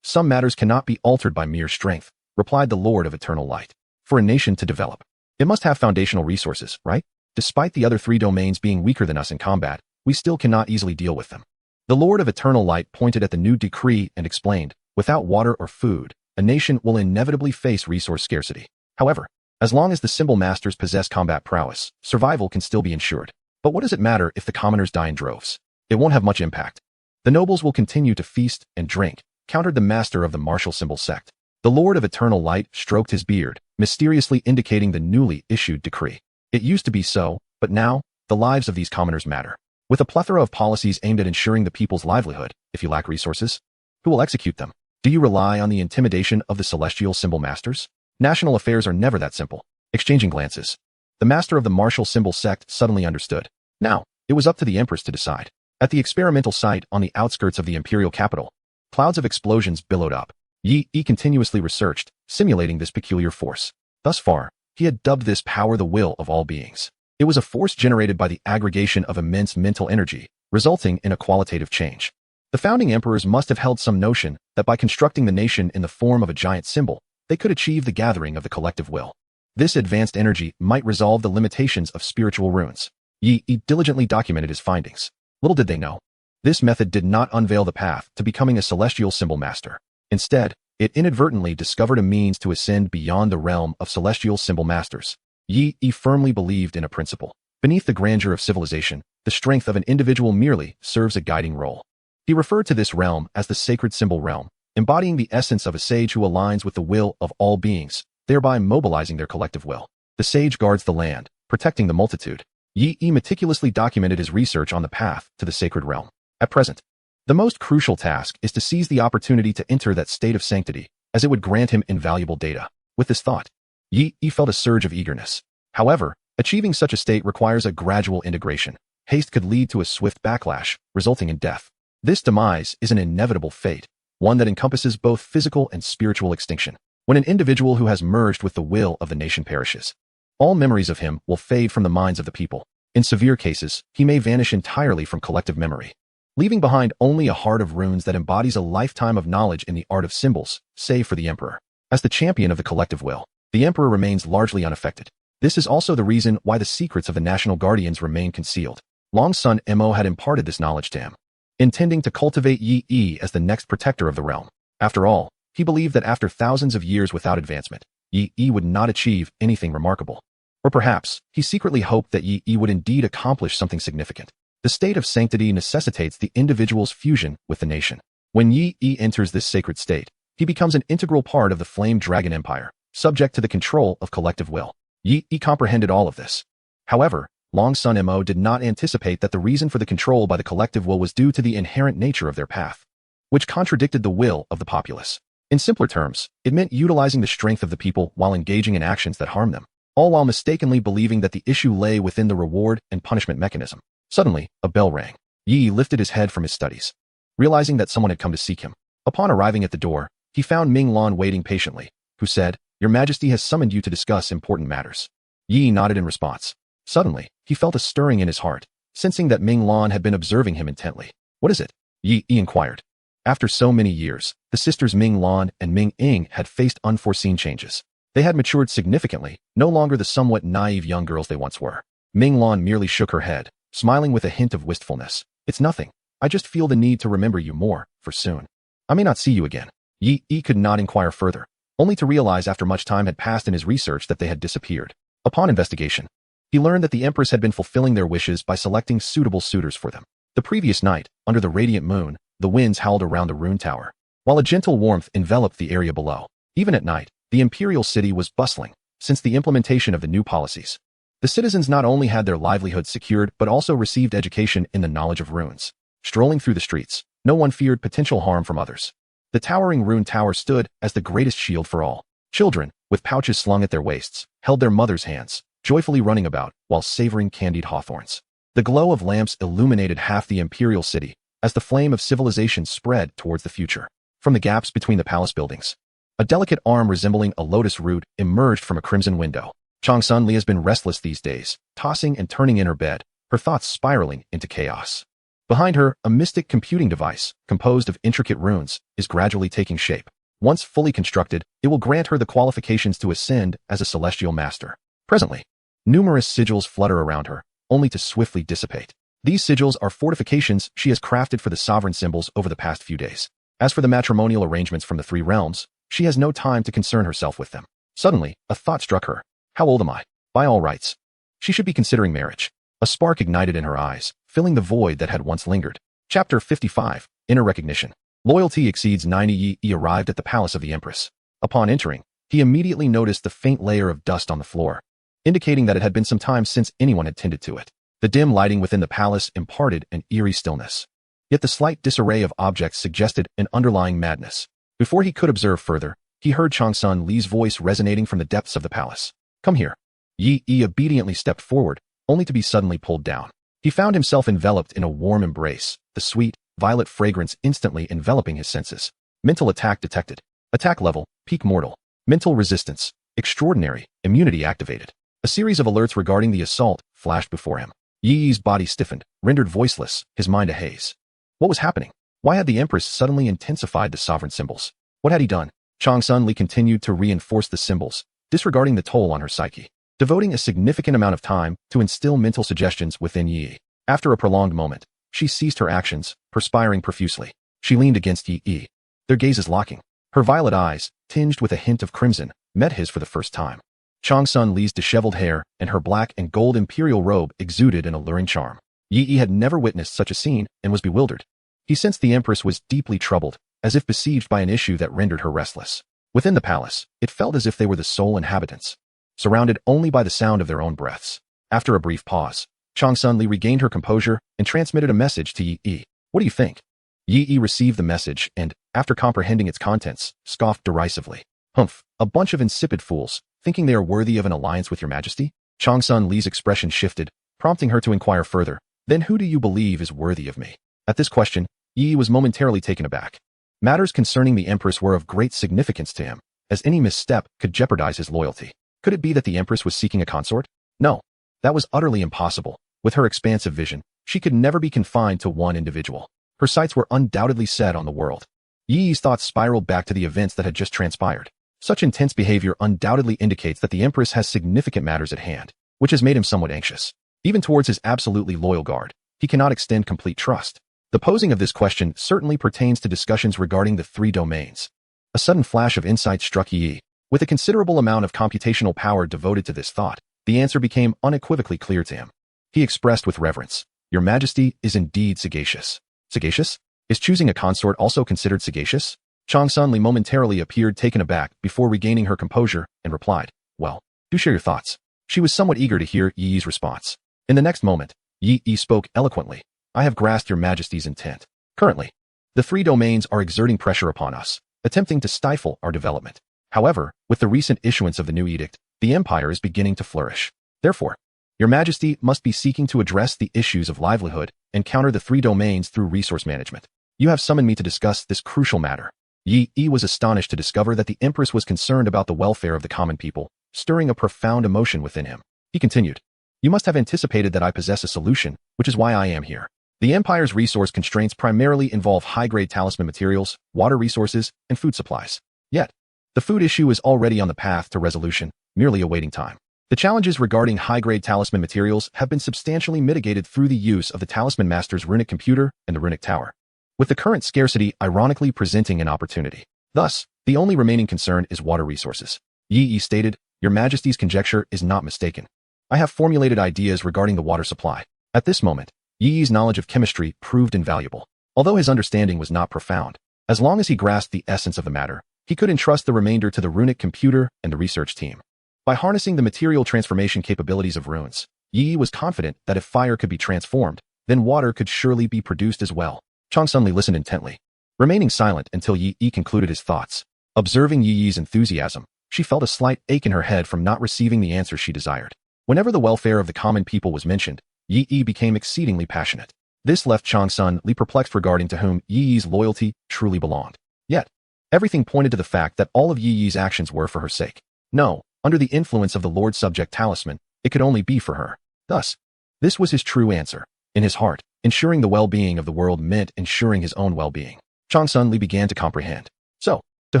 Some matters cannot be altered by mere strength, replied the Lord of Eternal Light. For a nation to develop, it must have foundational resources, right? Despite the other 3 domains being weaker than us in combat, we still cannot easily deal with them. The Lord of Eternal Light pointed at the new decree and explained, without water or food, a nation will inevitably face resource scarcity. However, as long as the symbol masters possess combat prowess, survival can still be ensured. But what does it matter if the commoners die in droves? It won't have much impact. The nobles will continue to feast and drink, countered the master of the martial symbol sect. The Lord of Eternal Light stroked his beard, mysteriously indicating the newly issued decree. It used to be so, but now, the lives of these commoners matter. With a plethora of policies aimed at ensuring the people's livelihood, if you lack resources, who will execute them? Do you rely on the intimidation of the celestial symbol masters? National affairs are never that simple. Exchanging glances, the master of the martial symbol sect suddenly understood. Now, it was up to the Empress to decide. At the experimental site on the outskirts of the imperial capital, clouds of explosions billowed up. Yi continuously researched, simulating this peculiar force. Thus far, he had dubbed this power the will of all beings. It was a force generated by the aggregation of immense mental energy, resulting in a qualitative change. The founding emperors must have held some notion that by constructing the nation in the form of a giant symbol, they could achieve the gathering of the collective will. This advanced energy might resolve the limitations of spiritual runes. Yi diligently documented his findings. Little did they know, this method did not unveil the path to becoming a celestial symbol master. Instead, it inadvertently discovered a means to ascend beyond the realm of celestial symbol masters. Yi firmly believed in a principle. Beneath the grandeur of civilization, the strength of an individual merely serves a guiding role. He referred to this realm as the sacred symbol realm, embodying the essence of a sage who aligns with the will of all beings, thereby mobilizing their collective will. The sage guards the land, protecting the multitude. Yi meticulously documented his research on the path to the sacred realm. At present, the most crucial task is to seize the opportunity to enter that state of sanctity, as it would grant him invaluable data. With this thought, Yi felt a surge of eagerness. However, achieving such a state requires a gradual integration. Haste could lead to a swift backlash, resulting in death. This demise is an inevitable fate, one that encompasses both physical and spiritual extinction. When an individual who has merged with the will of the nation perishes, all memories of him will fade from the minds of the people. In severe cases, he may vanish entirely from collective memory, leaving behind only a heart of runes that embodies a lifetime of knowledge in the art of symbols, save for the emperor. As the champion of the collective will, the emperor remains largely unaffected. This is also the reason why the secrets of the national guardians remain concealed. Long's son Mo had imparted this knowledge to him, intending to cultivate Yi as the next protector of the realm. After all, he believed that after thousands of years without advancement, Yi would not achieve anything remarkable. Or perhaps, he secretly hoped that Yi would indeed accomplish something significant. The state of sanctity necessitates the individual's fusion with the nation. When Yi enters this sacred state, he becomes an integral part of the Flame Dragon Empire, subject to the control of collective will. Yi comprehended all of this. However, Long's son Mo did not anticipate that the reason for the control by the collective will was due to the inherent nature of their path, which contradicted the will of the populace. In simpler terms, it meant utilizing the strength of the people while engaging in actions that harm them, all while mistakenly believing that the issue lay within the reward and punishment mechanism. Suddenly, a bell rang. Yi lifted his head from his studies, realizing that someone had come to seek him. Upon arriving at the door, he found Ming Lan waiting patiently, who said, "Your Majesty has summoned you to discuss important matters." Yi nodded in response. Suddenly, he felt a stirring in his heart, sensing that Ming Lan had been observing him intently. "What is it?" Yi inquired. After so many years, the sisters Ming Lan and Ming Ying had faced unforeseen changes. They had matured significantly, no longer the somewhat naive young girls they once were. Ming Lan merely shook her head, smiling with a hint of wistfulness. "It's nothing. I just feel the need to remember you more, for soon I may not see you again." Yi could not inquire further, only to realize after much time had passed in his research that they had disappeared. Upon investigation, he learned that the Empress had been fulfilling their wishes by selecting suitable suitors for them. The previous night, under the radiant moon, the winds howled around the rune tower, while a gentle warmth enveloped the area below. Even at night, the imperial city was bustling, since the implementation of the new policies. The citizens not only had their livelihoods secured but also received education in the knowledge of runes. Strolling through the streets, no one feared potential harm from others. The towering rune tower stood as the greatest shield for all. Children, with pouches slung at their waists, held their mothers' hands, joyfully running about while savoring candied hawthorns. The glow of lamps illuminated half the imperial city as the flame of civilization spread towards the future. From the gaps between the palace buildings, a delicate arm resembling a lotus root emerged from a crimson window. Changsun Li has been restless these days, tossing and turning in her bed, her thoughts spiraling into chaos. Behind her, a mystic computing device, composed of intricate runes, is gradually taking shape. Once fully constructed, it will grant her the qualifications to ascend as a celestial master. Presently, numerous sigils flutter around her, only to swiftly dissipate. These sigils are fortifications she has crafted for the sovereign symbols over the past few days. As for the matrimonial arrangements from the three realms, she has no time to concern herself with them. Suddenly, a thought struck her. How old am I? By all rights, she should be considering marriage. A spark ignited in her eyes, filling the void that had once lingered. Chapter 55, Inner Recognition. Loyalty exceeds 90. Yi arrived at the palace of the Empress. Upon entering, he immediately noticed the faint layer of dust on the floor, indicating that it had been some time since anyone had tended to it. The dim lighting within the palace imparted an eerie stillness. Yet the slight disarray of objects suggested an underlying madness. Before he could observe further, he heard Changsun Li's voice resonating from the depths of the palace. Come here. Yi obediently stepped forward, only to be suddenly pulled down. He found himself enveloped in a warm embrace, the sweet, violet fragrance instantly enveloping his senses. Mental attack detected. Attack level, peak mortal. Mental resistance, extraordinary, immunity activated. A series of alerts regarding the assault flashed before him. Yi's body stiffened, rendered voiceless, his mind a haze. What was happening? Why had the Empress suddenly intensified the sovereign symbols? What had he done? Changsun Li continued to reinforce the symbols, disregarding the toll on her psyche, devoting a significant amount of time to instill mental suggestions within Yi. After a prolonged moment, she ceased her actions, perspiring profusely. She leaned against Yi. Their gazes locking. Her violet eyes, tinged with a hint of crimson, met his for the first time. Changsun Li's disheveled hair and her black and gold imperial robe exuded an alluring charm. Yi had never witnessed such a scene and was bewildered. He sensed the Empress was deeply troubled, as if besieged by an issue that rendered her restless. Within the palace, it felt as if they were the sole inhabitants, surrounded only by the sound of their own breaths. After a brief pause, Changsun Li regained her composure and transmitted a message to Yi. What do you think? Yi received the message and, after comprehending its contents, scoffed derisively. Humph, a bunch of insipid fools, thinking they are worthy of an alliance with your majesty? Changsun Li's expression shifted, prompting her to inquire further. Then who do you believe is worthy of me? At this question, Yi was momentarily taken aback. Matters concerning the Empress were of great significance to him, as any misstep could jeopardize his loyalty. Could it be that the Empress was seeking a consort? No, that was utterly impossible. With her expansive vision, she could never be confined to one individual. Her sights were undoubtedly set on the world. Yi's thoughts spiraled back to the events that had just transpired. Such intense behavior undoubtedly indicates that the Empress has significant matters at hand, which has made him somewhat anxious. Even towards his absolutely loyal guard, he cannot extend complete trust. The posing of this question certainly pertains to discussions regarding the three domains. A sudden flash of insight struck Yi. With a considerable amount of computational power devoted to this thought, the answer became unequivocally clear to him. He expressed with reverence, Your Majesty is indeed sagacious. Sagacious? Is choosing a consort also considered sagacious? Changsun Li momentarily appeared taken aback before regaining her composure and replied, Well, do share your thoughts. She was somewhat eager to hear Yi's response. In the next moment, Yi spoke eloquently. I have grasped your Majesty's intent. Currently, the three domains are exerting pressure upon us, attempting to stifle our development. However, with the recent issuance of the new edict, the empire is beginning to flourish. Therefore, your Majesty must be seeking to address the issues of livelihood and counter the three domains through resource management. You have summoned me to discuss this crucial matter. Yi was astonished to discover that the Empress was concerned about the welfare of the common people, stirring a profound emotion within him. He continued, You must have anticipated that I possess a solution, which is why I am here. The Empire's resource constraints primarily involve high-grade talisman materials, water resources, and food supplies. Yet, the food issue is already on the path to resolution, merely awaiting time. The challenges regarding high-grade talisman materials have been substantially mitigated through the use of the Talisman Master's runic computer and the runic tower, with the current scarcity ironically presenting an opportunity. Thus, the only remaining concern is water resources. Yi stated, Your Majesty's conjecture is not mistaken. I have formulated ideas regarding the water supply. At this moment, Yi's knowledge of chemistry proved invaluable. Although his understanding was not profound, as long as he grasped the essence of the matter, he could entrust the remainder to the runic computer and the research team. By harnessing the material transformation capabilities of runes, Yi was confident that if fire could be transformed, then water could surely be produced as well. Changsun Li listened intently, remaining silent until Yi concluded his thoughts. Observing Yi's enthusiasm, she felt a slight ache in her head from not receiving the answer she desired. Whenever the welfare of the common people was mentioned, Yi became exceedingly passionate. This left Changsun Li perplexed regarding to whom Yi's loyalty truly belonged. Yet, everything pointed to the fact that all of Yi's actions were for her sake. No, under the influence of the Lord Subject Talisman, it could only be for her. Thus, This was his true answer. In his heart, ensuring the well-being of the world meant ensuring his own well-being. Changsun Li began to comprehend. So, to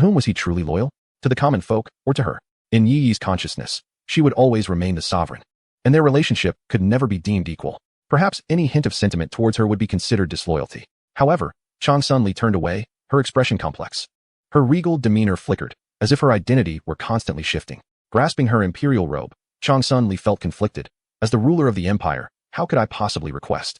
whom was he truly loyal? To the common folk, or to her? In Yi's consciousness, she would always remain the sovereign, and their relationship could never be deemed equal. Perhaps any hint of sentiment towards her would be considered disloyalty. However, Changsun Li turned away, her expression complex. Her regal demeanor flickered, as if her identity were constantly shifting. Grasping her imperial robe, Changsun Li felt conflicted. As the ruler of the empire, how could I possibly request?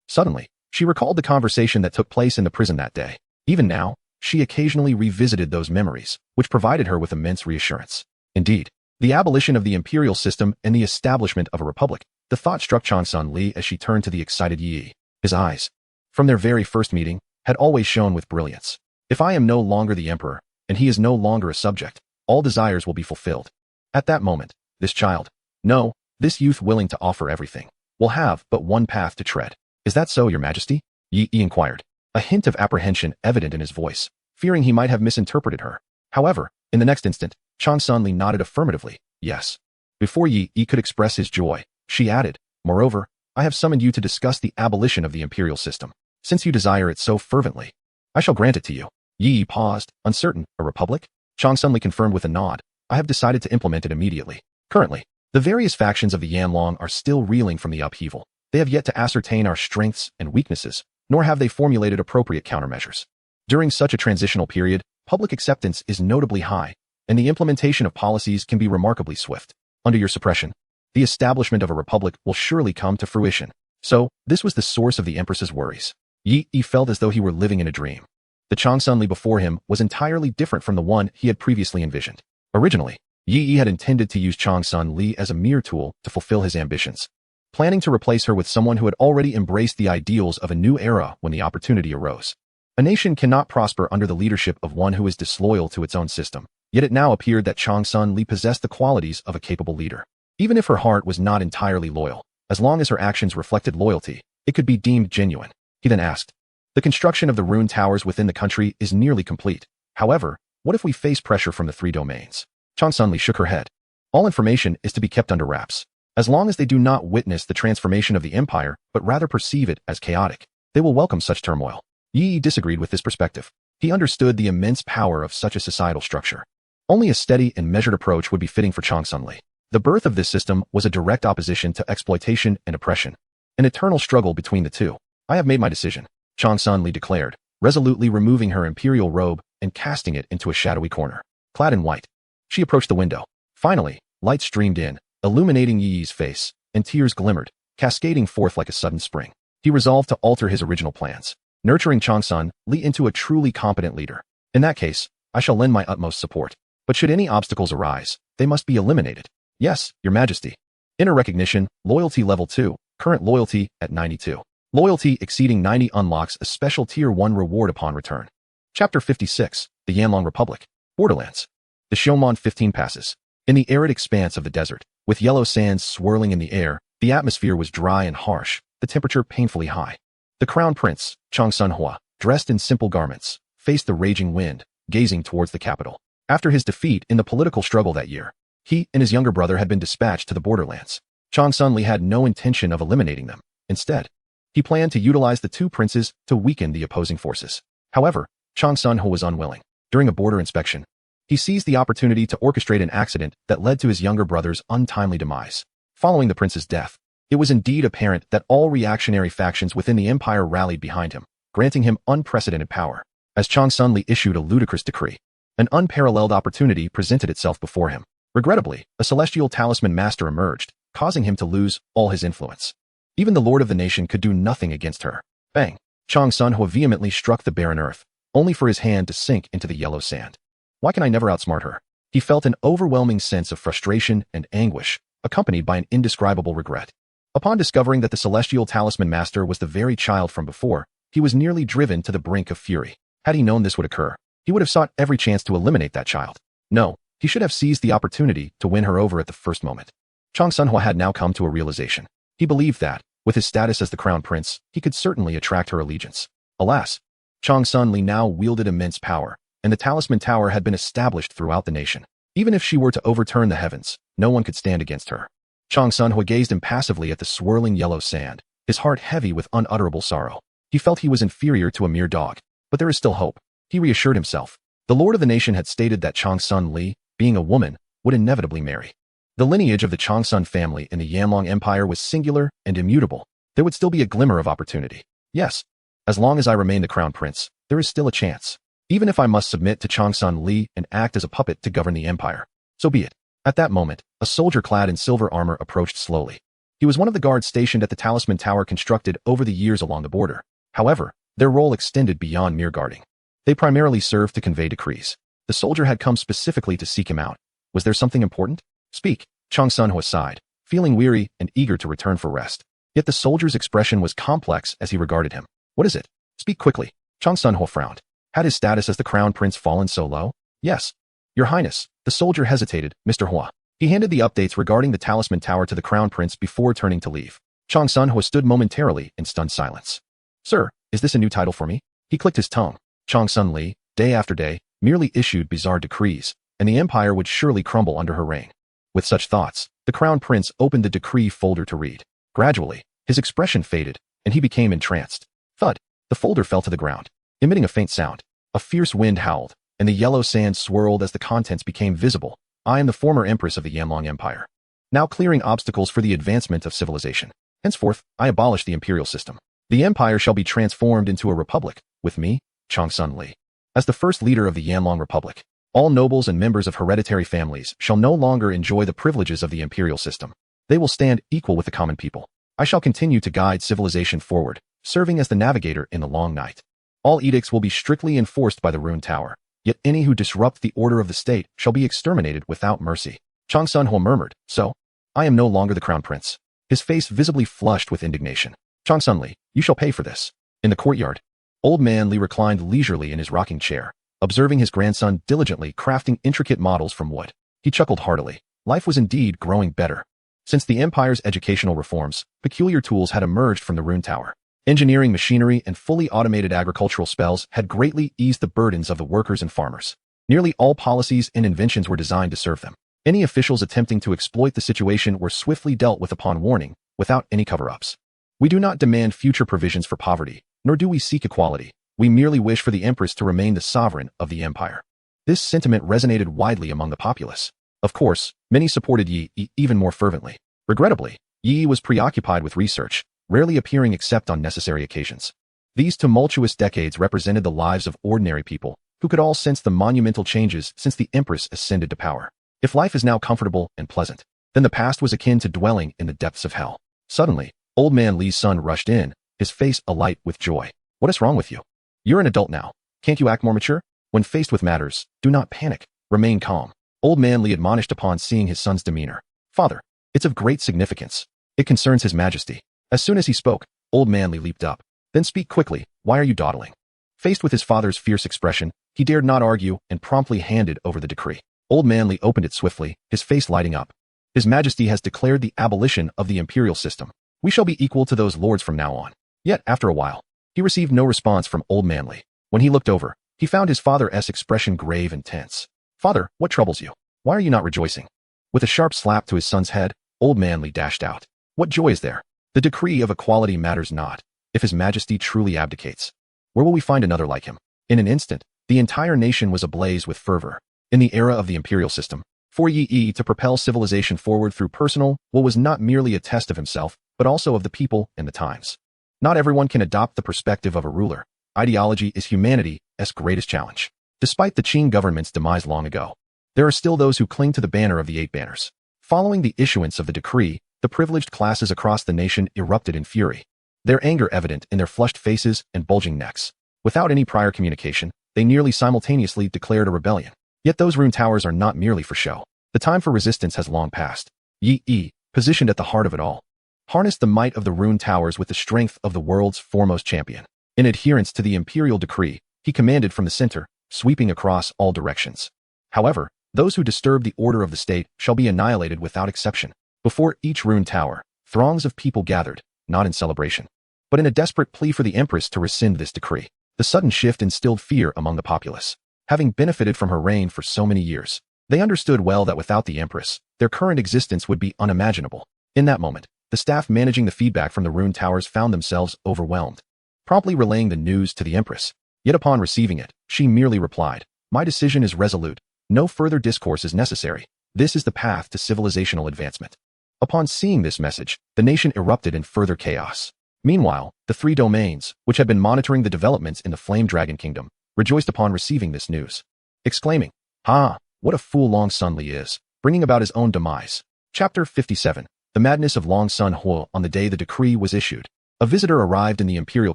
Suddenly, she recalled the conversation that took place in the prison that day. Even now, she occasionally revisited those memories, which provided her with immense reassurance. Indeed, the abolition of the imperial system and the establishment of a republic, the thought struck Changsun Li as she turned to the excited Yi. His eyes, from their very first meeting, had always shone with brilliance. If I am no longer the emperor, and he is no longer a subject, all desires will be fulfilled. At that moment, this child, no, this youth willing to offer everything, will have but one path to tread. Is that so, your majesty? Yi inquired, a hint of apprehension evident in his voice, fearing he might have misinterpreted her. However, in the next instant, Changsun Li nodded affirmatively, yes. Before Yi could express his joy, she added, moreover, I have summoned you to discuss the abolition of the imperial system. Since you desire it so fervently, I shall grant it to you. Yi paused, uncertain. A republic? Changsun Li confirmed with a nod. I have decided to implement it immediately. Currently, the various factions of the Yanlong are still reeling from the upheaval. They have yet to ascertain our strengths and weaknesses, nor have they formulated appropriate countermeasures. During such a transitional period, public acceptance is notably high, and the implementation of policies can be remarkably swift. Under your suppression, the establishment of a republic will surely come to fruition. So, this was the source of the Empress's worries. Yi felt as though he were living in a dream. The Changsun Li before him was entirely different from the one he had previously envisioned. Originally, Yi had intended to use Changsun Li as a mere tool to fulfill his ambitions, planning to replace her with someone who had already embraced the ideals of a new era when the opportunity arose. A nation cannot prosper under the leadership of one who is disloyal to its own system, yet it now appeared that Changsun Li possessed the qualities of a capable leader. Even if her heart was not entirely loyal, as long as her actions reflected loyalty, it could be deemed genuine. He then asked, the construction of the rune towers within the country is nearly complete. However, what if we face pressure from the three domains? Changsun Li shook her head. All information is to be kept under wraps. As long as they do not witness the transformation of the empire, but rather perceive it as chaotic, they will welcome such turmoil. Yi disagreed with this perspective. He understood the immense power of such a societal structure. Only a steady and measured approach would be fitting for Changsun Li. The birth of this system was a direct opposition to exploitation and oppression, an eternal struggle between the two. I have made my decision, Changsun Li declared, resolutely removing her imperial robe and casting it into a shadowy corner. Clad in white, she approached the window. Finally, light streamed in, illuminating Yi's face, and tears glimmered, cascading forth like a sudden spring. He resolved to alter his original plans, nurturing Changsun Li into a truly competent leader. In that case, I shall lend my utmost support. But should any obstacles arise, they must be eliminated. Yes, your majesty. Inner recognition, loyalty level 2, current loyalty at 92. Loyalty exceeding 90 unlocks a special tier 1 reward upon return. Chapter 56, the Yanlong Republic, Borderlands. The Xiongmon 15 passes. In the arid expanse of the desert, with yellow sands swirling in the air, the atmosphere was dry and harsh, the temperature painfully high. The crown prince, Changsun Hua, dressed in simple garments, faced the raging wind, gazing towards the capital. After his defeat in the political struggle that year, he and his younger brother had been dispatched to the borderlands. Changsun Li had no intention of eliminating them. Instead, he planned to utilize the two princes to weaken the opposing forces. However, Changsun Hua was unwilling. During a border inspection, he seized the opportunity to orchestrate an accident that led to his younger brother's untimely demise. Following the prince's death, it was indeed apparent that all reactionary factions within the empire rallied behind him, granting him unprecedented power. As Changsun Li issued a ludicrous decree, an unparalleled opportunity presented itself before him. Regrettably, a celestial talisman master emerged, causing him to lose all his influence. Even the lord of the nation could do nothing against her. Bang! Changsun Hua vehemently struck the barren earth, only for his hand to sink into the yellow sand. Why can I never outsmart her? He felt an overwhelming sense of frustration and anguish, accompanied by an indescribable regret. Upon discovering that the celestial talisman master was the very child from before, he was nearly driven to the brink of fury. Had he known this would occur, he would have sought every chance to eliminate that child. No, he should have seized the opportunity to win her over at the first moment. Changsun Hua had now come to a realization. He believed that, with his status as the crown prince, he could certainly attract her allegiance. Alas, Changsun Li now wielded immense power, and the talisman tower had been established throughout the nation. Even if she were to overturn the heavens, no one could stand against her. Chang Sunhua gazed impassively at the swirling yellow sand, his heart heavy with unutterable sorrow. He felt he was inferior to a mere dog, but there is still hope. He reassured himself. The lord of the nation had stated that Changsun Li, being a woman, would inevitably marry. The lineage of the Changsun family in the Yanlong Empire was singular and immutable. There would still be a glimmer of opportunity. Yes, as long as I remain the crown prince, there is still a chance. Even if I must submit to Changsun Li and act as a puppet to govern the empire, so be it. At that moment, a soldier clad in silver armor approached slowly. He was one of the guards stationed at the talisman tower constructed over the years along the border. However, their role extended beyond mere guarding. They primarily served to convey decrees. The soldier had come specifically to seek him out. Was there something important? Speak, Chang Sunhua sighed, feeling weary and eager to return for rest. Yet the soldier's expression was complex as he regarded him. What is it? Speak quickly. Chang Sunhua frowned. Had his status as the crown prince fallen so low? Yes. Your Highness. The soldier hesitated. Mr. Hua. He handed the updates regarding the talisman tower to the crown prince before turning to leave. Chang Sunhua stood momentarily in stunned silence. Sir, is this a new title for me? He clicked his tongue. Chang Sun Li, day after day, merely issued bizarre decrees, and the empire would surely crumble under her reign. With such thoughts, the crown prince opened the decree folder to read. Gradually, his expression faded, and he became entranced. Thud! The folder fell to the ground, emitting a faint sound. A fierce wind howled, and the yellow sand swirled as the contents became visible. I am the former empress of the Yanlong Empire, now clearing obstacles for the advancement of civilization. Henceforth, I abolish the imperial system. The empire shall be transformed into a republic, with me, Chang Sun Li, as the first leader of the Yanlong Republic. All nobles and members of hereditary families shall no longer enjoy the privileges of the imperial system. They will stand equal with the common people. I shall continue to guide civilization forward, serving as the navigator in the long night. All edicts will be strictly enforced by the Rune Tower, yet any who disrupt the order of the state shall be exterminated without mercy. Chang Sunhua murmured, so, I am no longer the crown prince. His face visibly flushed with indignation. Chang Sun Li, you shall pay for this. In the courtyard, Old Man Li reclined leisurely in his rocking chair, observing his grandson diligently crafting intricate models from wood. He chuckled heartily. Life was indeed growing better. Since the empire's educational reforms, peculiar tools had emerged from the Rune Tower. Engineering machinery and fully automated agricultural spells had greatly eased the burdens of the workers and farmers. Nearly all policies and inventions were designed to serve them. Any officials attempting to exploit the situation were swiftly dealt with upon warning, without any cover-ups. We do not demand future provisions for poverty, nor do we seek equality. We merely wish for the empress to remain the sovereign of the empire. This sentiment resonated widely among the populace. Of course, many supported Yi even more fervently. Regrettably, Yi was preoccupied with research, rarely appearing except on necessary occasions. These tumultuous decades represented the lives of ordinary people, who could all sense the monumental changes since the empress ascended to power. If life is now comfortable and pleasant, then the past was akin to dwelling in the depths of hell. Suddenly, Old Man Li's son rushed in, his face alight with joy. What is wrong with you? You're an adult now. Can't you act more mature? When faced with matters, do not panic. Remain calm. Old Man Li admonished upon seeing his son's demeanor. Father, it's of great significance. It concerns His Majesty. As soon as he spoke, Old Man Li leaped up. Then speak quickly. Why are you dawdling? Faced with his father's fierce expression, he dared not argue and promptly handed over the decree. Old Man Li opened it swiftly, his face lighting up. His Majesty has declared the abolition of the imperial system. We shall be equal to those lords from now on. Yet, after a while, he received no response from Old Man Li. When he looked over, he found his father's expression grave and tense. Father, what troubles you? Why are you not rejoicing? With a sharp slap to his son's head, Old Man Li dashed out. What joy is there? The decree of equality matters not, if His Majesty truly abdicates. Where will we find another like him? In an instant, the entire nation was ablaze with fervor. In the era of the imperial system, for Yi to propel civilization forward through personal will was not merely a test of himself, but also of the people and the times. Not everyone can adopt the perspective of a ruler. Ideology is humanity's greatest challenge. Despite the Qing government's demise long ago, there are still those who cling to the banner of the 8 banners. Following the issuance of the decree, the privileged classes across the nation erupted in fury, their anger evident in their flushed faces and bulging necks. Without any prior communication, they nearly simultaneously declared a rebellion. Yet those rune towers are not merely for show. The time for resistance has long passed. Yi, positioned at the heart of it all, harnessed the might of the rune towers with the strength of the world's foremost champion. In adherence to the imperial decree, he commanded from the center, sweeping across all directions. However, those who disturb the order of the state shall be annihilated without exception. Before each rune tower, throngs of people gathered, not in celebration, but in a desperate plea for the empress to rescind this decree. The sudden shift instilled fear among the populace. Having benefited from her reign for so many years, they understood well that without the empress, their current existence would be unimaginable. In that moment, the staff managing the feedback from the rune towers found themselves overwhelmed, promptly relaying the news to the Empress. Yet upon receiving it, she merely replied, "My decision is resolute. No further discourse is necessary. This is the path to civilizational advancement." Upon seeing this message, the nation erupted in further chaos. Meanwhile, the three domains, which had been monitoring the developments in the Flame Dragon Kingdom, rejoiced upon receiving this news, exclaiming, "Ha! What a fool Long Sun Li is, bringing about his own demise." Chapter 57. The Madness of Long Sun Huo. On the day the decree was issued, a visitor arrived in the imperial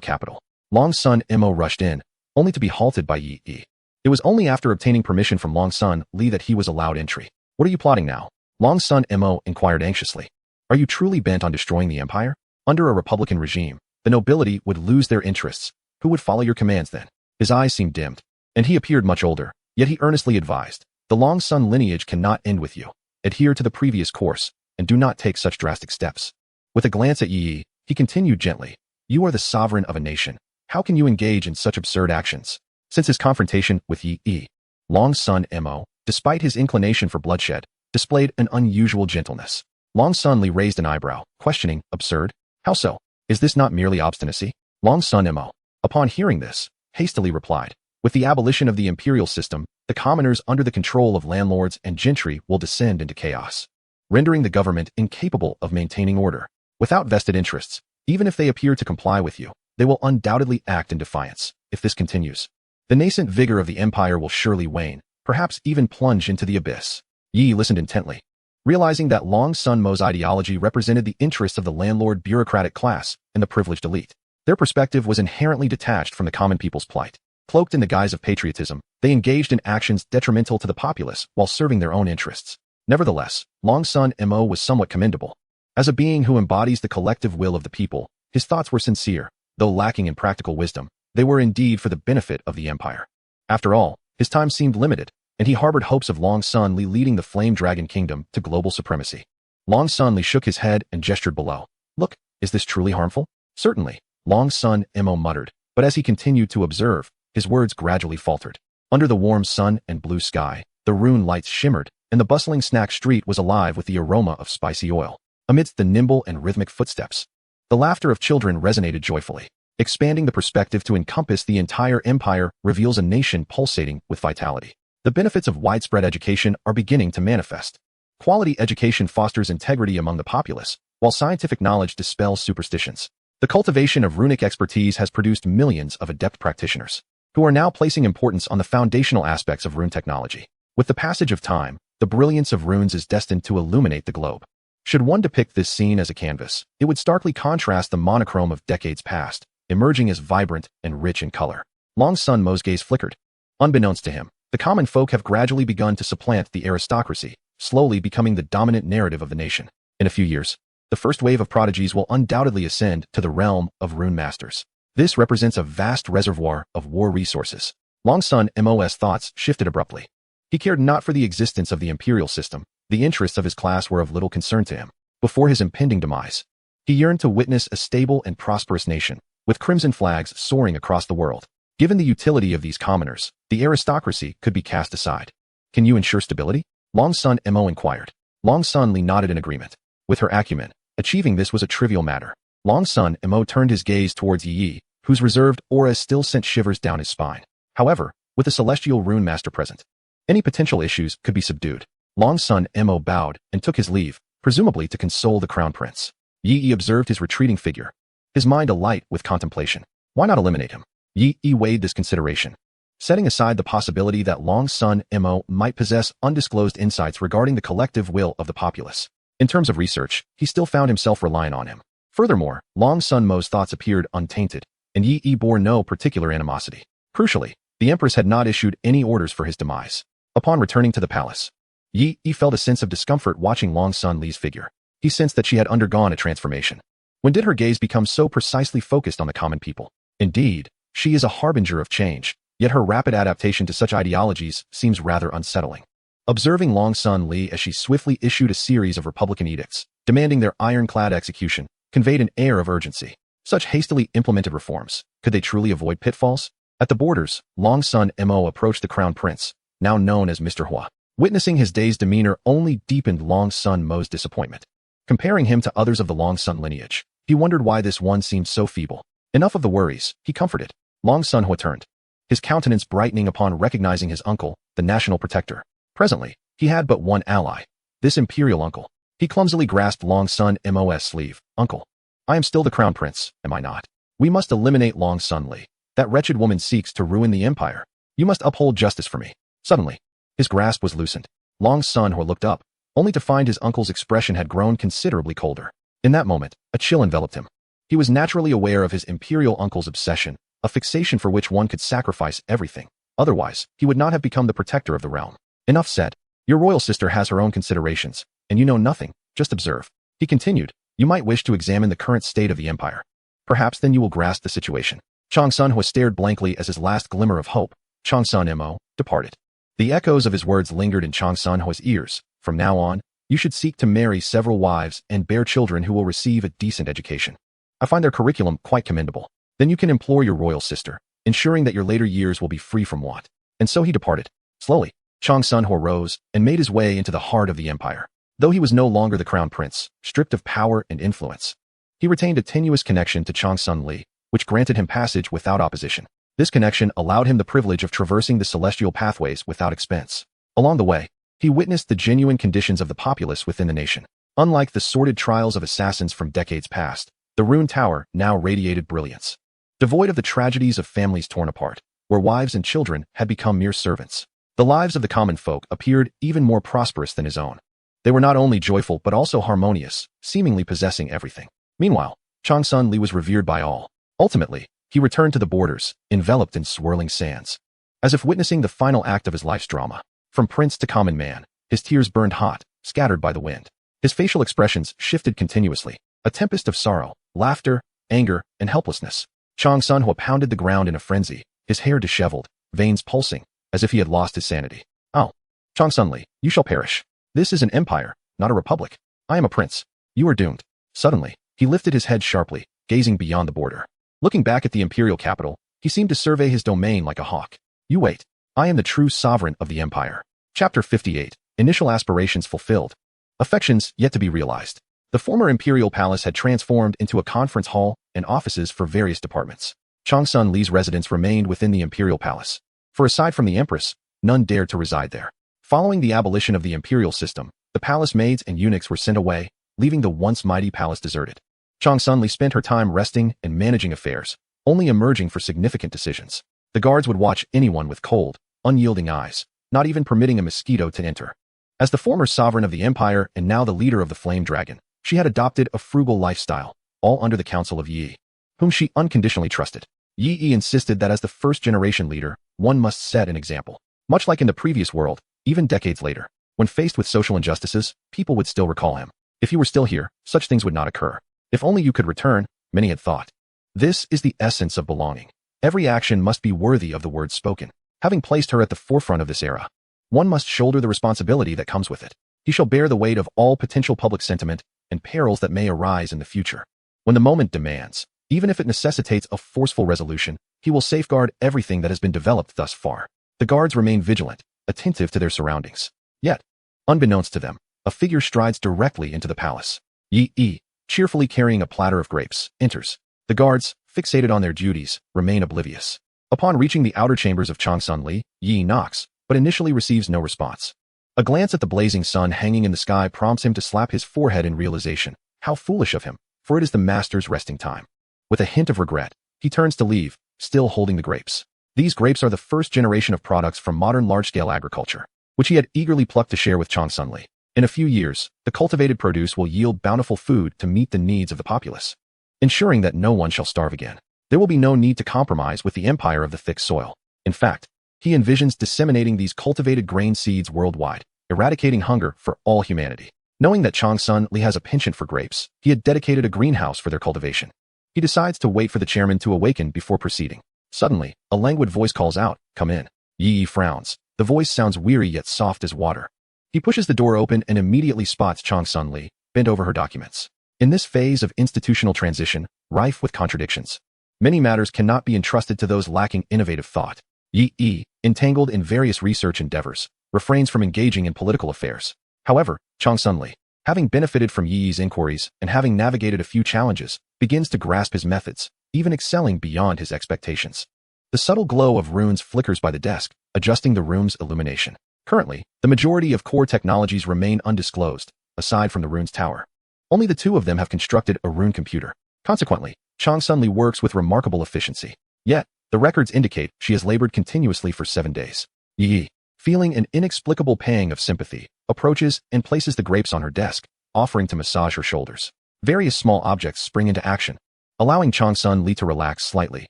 capital. Long Sun Mo rushed in, only to be halted by Yi Yi. It was only after obtaining permission from Long Sun Li that he was allowed entry. "What are you plotting now?" Long Sun Mo inquired anxiously. "Are you truly bent on destroying the empire? Under a republican regime, the nobility would lose their interests. Who would follow your commands then?" His eyes seemed dimmed, and he appeared much older, yet he earnestly advised, "The Long Sun lineage cannot end with you. Adhere to the previous course, and do not take such drastic steps." With a glance at Yi Yi, he continued gently, "You are the sovereign of a nation. How can you engage in such absurd actions?" Since his confrontation with Yi Yi, Long Sun Mo, despite his inclination for bloodshed, displayed an unusual gentleness. Long Sun Li raised an eyebrow, questioning, "Absurd? How so? Is this not merely obstinacy?" Long Sun Mo, upon hearing this, hastily replied, "With the abolition of the imperial system, the commoners under the control of landlords and gentry will descend into chaos, rendering the government incapable of maintaining order. Without vested interests, even if they appear to comply with you, they will undoubtedly act in defiance. If this continues, the nascent vigor of the empire will surely wane, perhaps even plunge into the abyss." Yi listened intently, realizing that Long Sun Mo's ideology represented the interests of the landlord bureaucratic class and the privileged elite. Their perspective was inherently detached from the common people's plight. Cloaked in the guise of patriotism, they engaged in actions detrimental to the populace while serving their own interests. Nevertheless, Long Sun Mo was somewhat commendable. As a being who embodies the collective will of the people, his thoughts were sincere. Though lacking in practical wisdom, they were indeed for the benefit of the empire. After all, his time seemed limited, and he harbored hopes of Long Sun Li leading the Flame Dragon Kingdom to global supremacy. Long Sun Li shook his head and gestured below. "Look, is this truly harmful?" "Certainly," Long Sun Mo muttered, but as he continued to observe, his words gradually faltered. Under the warm sun and blue sky, the rune lights shimmered, and the bustling snack street was alive with the aroma of spicy oil. Amidst the nimble and rhythmic footsteps, the laughter of children resonated joyfully. Expanding the perspective to encompass the entire empire reveals a nation pulsating with vitality. The benefits of widespread education are beginning to manifest. Quality education fosters integrity among the populace, while scientific knowledge dispels superstitions. The cultivation of runic expertise has produced millions of adept practitioners, who are now placing importance on the foundational aspects of rune technology. With the passage of time, the brilliance of runes is destined to illuminate the globe. Should one depict this scene as a canvas, it would starkly contrast the monochrome of decades past, emerging as vibrant and rich in color. Long Sun Mo's gaze flickered. Unbeknownst to him, the common folk have gradually begun to supplant the aristocracy, slowly becoming the dominant narrative of the nation. In a few years, the first wave of prodigies will undoubtedly ascend to the realm of rune masters. This represents a vast reservoir of war resources. Long Sun Mo's thoughts shifted abruptly. He cared not for the existence of the imperial system. The interests of his class were of little concern to him. Before his impending demise, he yearned to witness a stable and prosperous nation, with crimson flags soaring across the world. Given the utility of these commoners, the aristocracy could be cast aside. "Can you ensure stability?" Long Sun Mo inquired. Long Sun Li nodded in agreement. With her acumen, achieving this was a trivial matter. Long Sun Mo turned his gaze towards Yi Yi, whose reserved aura still sent shivers down his spine. However, with a celestial rune master present, any potential issues could be subdued. Long Sun Mo bowed and took his leave, presumably to console the crown prince. Yi Yi observed his retreating figure, his mind alight with contemplation. Why not eliminate him? Yi Yi weighed this consideration, setting aside the possibility that Long Sun Mo might possess undisclosed insights regarding the collective will of the populace. In terms of research, he still found himself reliant on him. Furthermore, Long Sun Mo's thoughts appeared untainted, and Yi Yi bore no particular animosity. Crucially, the Empress had not issued any orders for his demise. Upon returning to the palace, Yi Yi felt a sense of discomfort watching Long Sun Li's figure. He sensed that she had undergone a transformation. When did her gaze become so precisely focused on the common people? Indeed, she is a harbinger of change, yet her rapid adaptation to such ideologies seems rather unsettling. Observing Long Sun Li as she swiftly issued a series of republican edicts, demanding their ironclad execution, conveyed an air of urgency. Such hastily implemented reforms, could they truly avoid pitfalls? At the borders, Long Sun Mo approached the crown prince, now known as Mr. Hua. Witnessing his dazed demeanor only deepened Long Sun Mo's disappointment. Comparing him to others of the Long Sun lineage, he wondered why this one seemed so feeble. Enough of the worries, he comforted. Long Sun Hua turned, his countenance brightening upon recognizing his uncle, the national protector. Presently, he had but one ally, this imperial uncle. He clumsily grasped Long Sun Mo's sleeve. Uncle, I am still the crown prince, am I not? We must eliminate Long Sun Li. That wretched woman seeks to ruin the empire. You must uphold justice for me. Suddenly, his grasp was loosened. Long Sun Hua looked up, only to find his uncle's expression had grown considerably colder. In that moment, a chill enveloped him. He was naturally aware of his imperial uncle's obsession, a fixation for which one could sacrifice everything. Otherwise, he would not have become the protector of the realm. Enough said. Your royal sister has her own considerations, and you know nothing, just observe. He continued, you might wish to examine the current state of the empire. Perhaps then you will grasp the situation. Chong Sun Hua stared blankly as his last glimmer of hope, Chong Sun Mo, departed. The echoes of his words lingered in Chong Sun Hua's ears. From now on, you should seek to marry several wives and bear children who will receive a decent education. I find their curriculum quite commendable. Then you can implore your royal sister, ensuring that your later years will be free from want. And so he departed. Slowly, Chong Sun Hua rose and made his way into the heart of the empire. Though he was no longer the crown prince, stripped of power and influence, he retained a tenuous connection to Chong Sun Li, which granted him passage without opposition. This connection allowed him the privilege of traversing the celestial pathways without expense. Along the way, he witnessed the genuine conditions of the populace within the nation. Unlike the sordid trials of assassins from decades past, the ruined tower now radiated brilliance. Devoid of the tragedies of families torn apart, where wives and children had become mere servants, the lives of the common folk appeared even more prosperous than his own. They were not only joyful but also harmonious, seemingly possessing everything. Meanwhile, Chong Sun Li was revered by all. Ultimately, he returned to the borders, enveloped in swirling sands. As if witnessing the final act of his life's drama. From prince to common man, his tears burned hot, scattered by the wind. His facial expressions shifted continuously, a tempest of sorrow, laughter, anger, and helplessness. Chong Sun Hua pounded the ground in a frenzy, his hair disheveled, veins pulsing, as if he had lost his sanity. Oh, Chong Sun Li, you shall perish. This is an empire, not a republic. I am a prince. You are doomed. Suddenly, he lifted his head sharply, gazing beyond the border. Looking back at the imperial capital, he seemed to survey his domain like a hawk. You wait. I am the true sovereign of the empire. Chapter 58. Initial aspirations fulfilled. Affections yet to be realized. The former imperial palace had transformed into a conference hall and offices for various departments. Chong Sun Li's residence remained within the imperial palace. For aside from the empress, none dared to reside there. Following the abolition of the imperial system, the palace maids and eunuchs were sent away, leaving the once mighty palace deserted. Chong Sun Li spent her time resting and managing affairs, only emerging for significant decisions. The guards would watch anyone with cold, unyielding eyes, not even permitting a mosquito to enter. As the former sovereign of the empire and now the leader of the Flame Dragon, she had adopted a frugal lifestyle, all under the counsel of Yi, whom she unconditionally trusted. Yi insisted that as the first-generation leader, one must set an example. Much like in the previous world, even decades later, when faced with social injustices, people would still recall him. If you were still here, such things would not occur. If only you could return, many had thought. This is the essence of belonging. Every action must be worthy of the words spoken. Having placed her at the forefront of this era, one must shoulder the responsibility that comes with it. He shall bear the weight of all potential public sentiment and perils that may arise in the future. When the moment demands, even if it necessitates a forceful resolution, he will safeguard everything that has been developed thus far. The guards remain vigilant, attentive to their surroundings. Yet, unbeknownst to them, a figure strides directly into the palace. Yi, cheerfully carrying a platter of grapes, enters. The guards, fixated on their duties, remain oblivious. Upon reaching the outer chambers of Chong Sun Li, Yi knocks, but initially receives no response. A glance at the blazing sun hanging in the sky prompts him to slap his forehead in realization. How foolish of him, for it is the master's resting time. With a hint of regret, he turns to leave, still holding the grapes. These grapes are the first generation of products from modern large-scale agriculture, which he had eagerly plucked to share with Chong Sun Li. In a few years, the cultivated produce will yield bountiful food to meet the needs of the populace, ensuring that no one shall starve again. There will be no need to compromise with the empire of the thick soil. In fact, he envisions disseminating these cultivated grain seeds worldwide, eradicating hunger for all humanity. Knowing that Chong Sun Li has a penchant for grapes, he had dedicated a greenhouse for their cultivation. He decides to wait for the chairman to awaken before proceeding. Suddenly, a languid voice calls out, "Come in." Yi frowns. The voice sounds weary yet soft as water. He pushes the door open and immediately spots Chong Sun Li, bent over her documents. In this phase of institutional transition, rife with contradictions, many matters cannot be entrusted to those lacking innovative thought. Yi, entangled in various research endeavors, refrains from engaging in political affairs. However, Chong Sun Li, Having benefited from Yi Yi's inquiries and having navigated a few challenges, begins to grasp his methods, even excelling beyond his expectations. The subtle glow of runes flickers by the desk, adjusting the room's illumination. Currently, the majority of core technologies remain undisclosed, aside from the rune's tower. Only the two of them have constructed a rune computer. Consequently, Chang Sun Li works with remarkable efficiency. Yet, the records indicate she has labored continuously for 7 days. Yi Yi, feeling an inexplicable pang of sympathy, approaches and places the grapes on her desk, offering to massage her shoulders. Various small objects spring into action, allowing Chang Sun Li to relax slightly,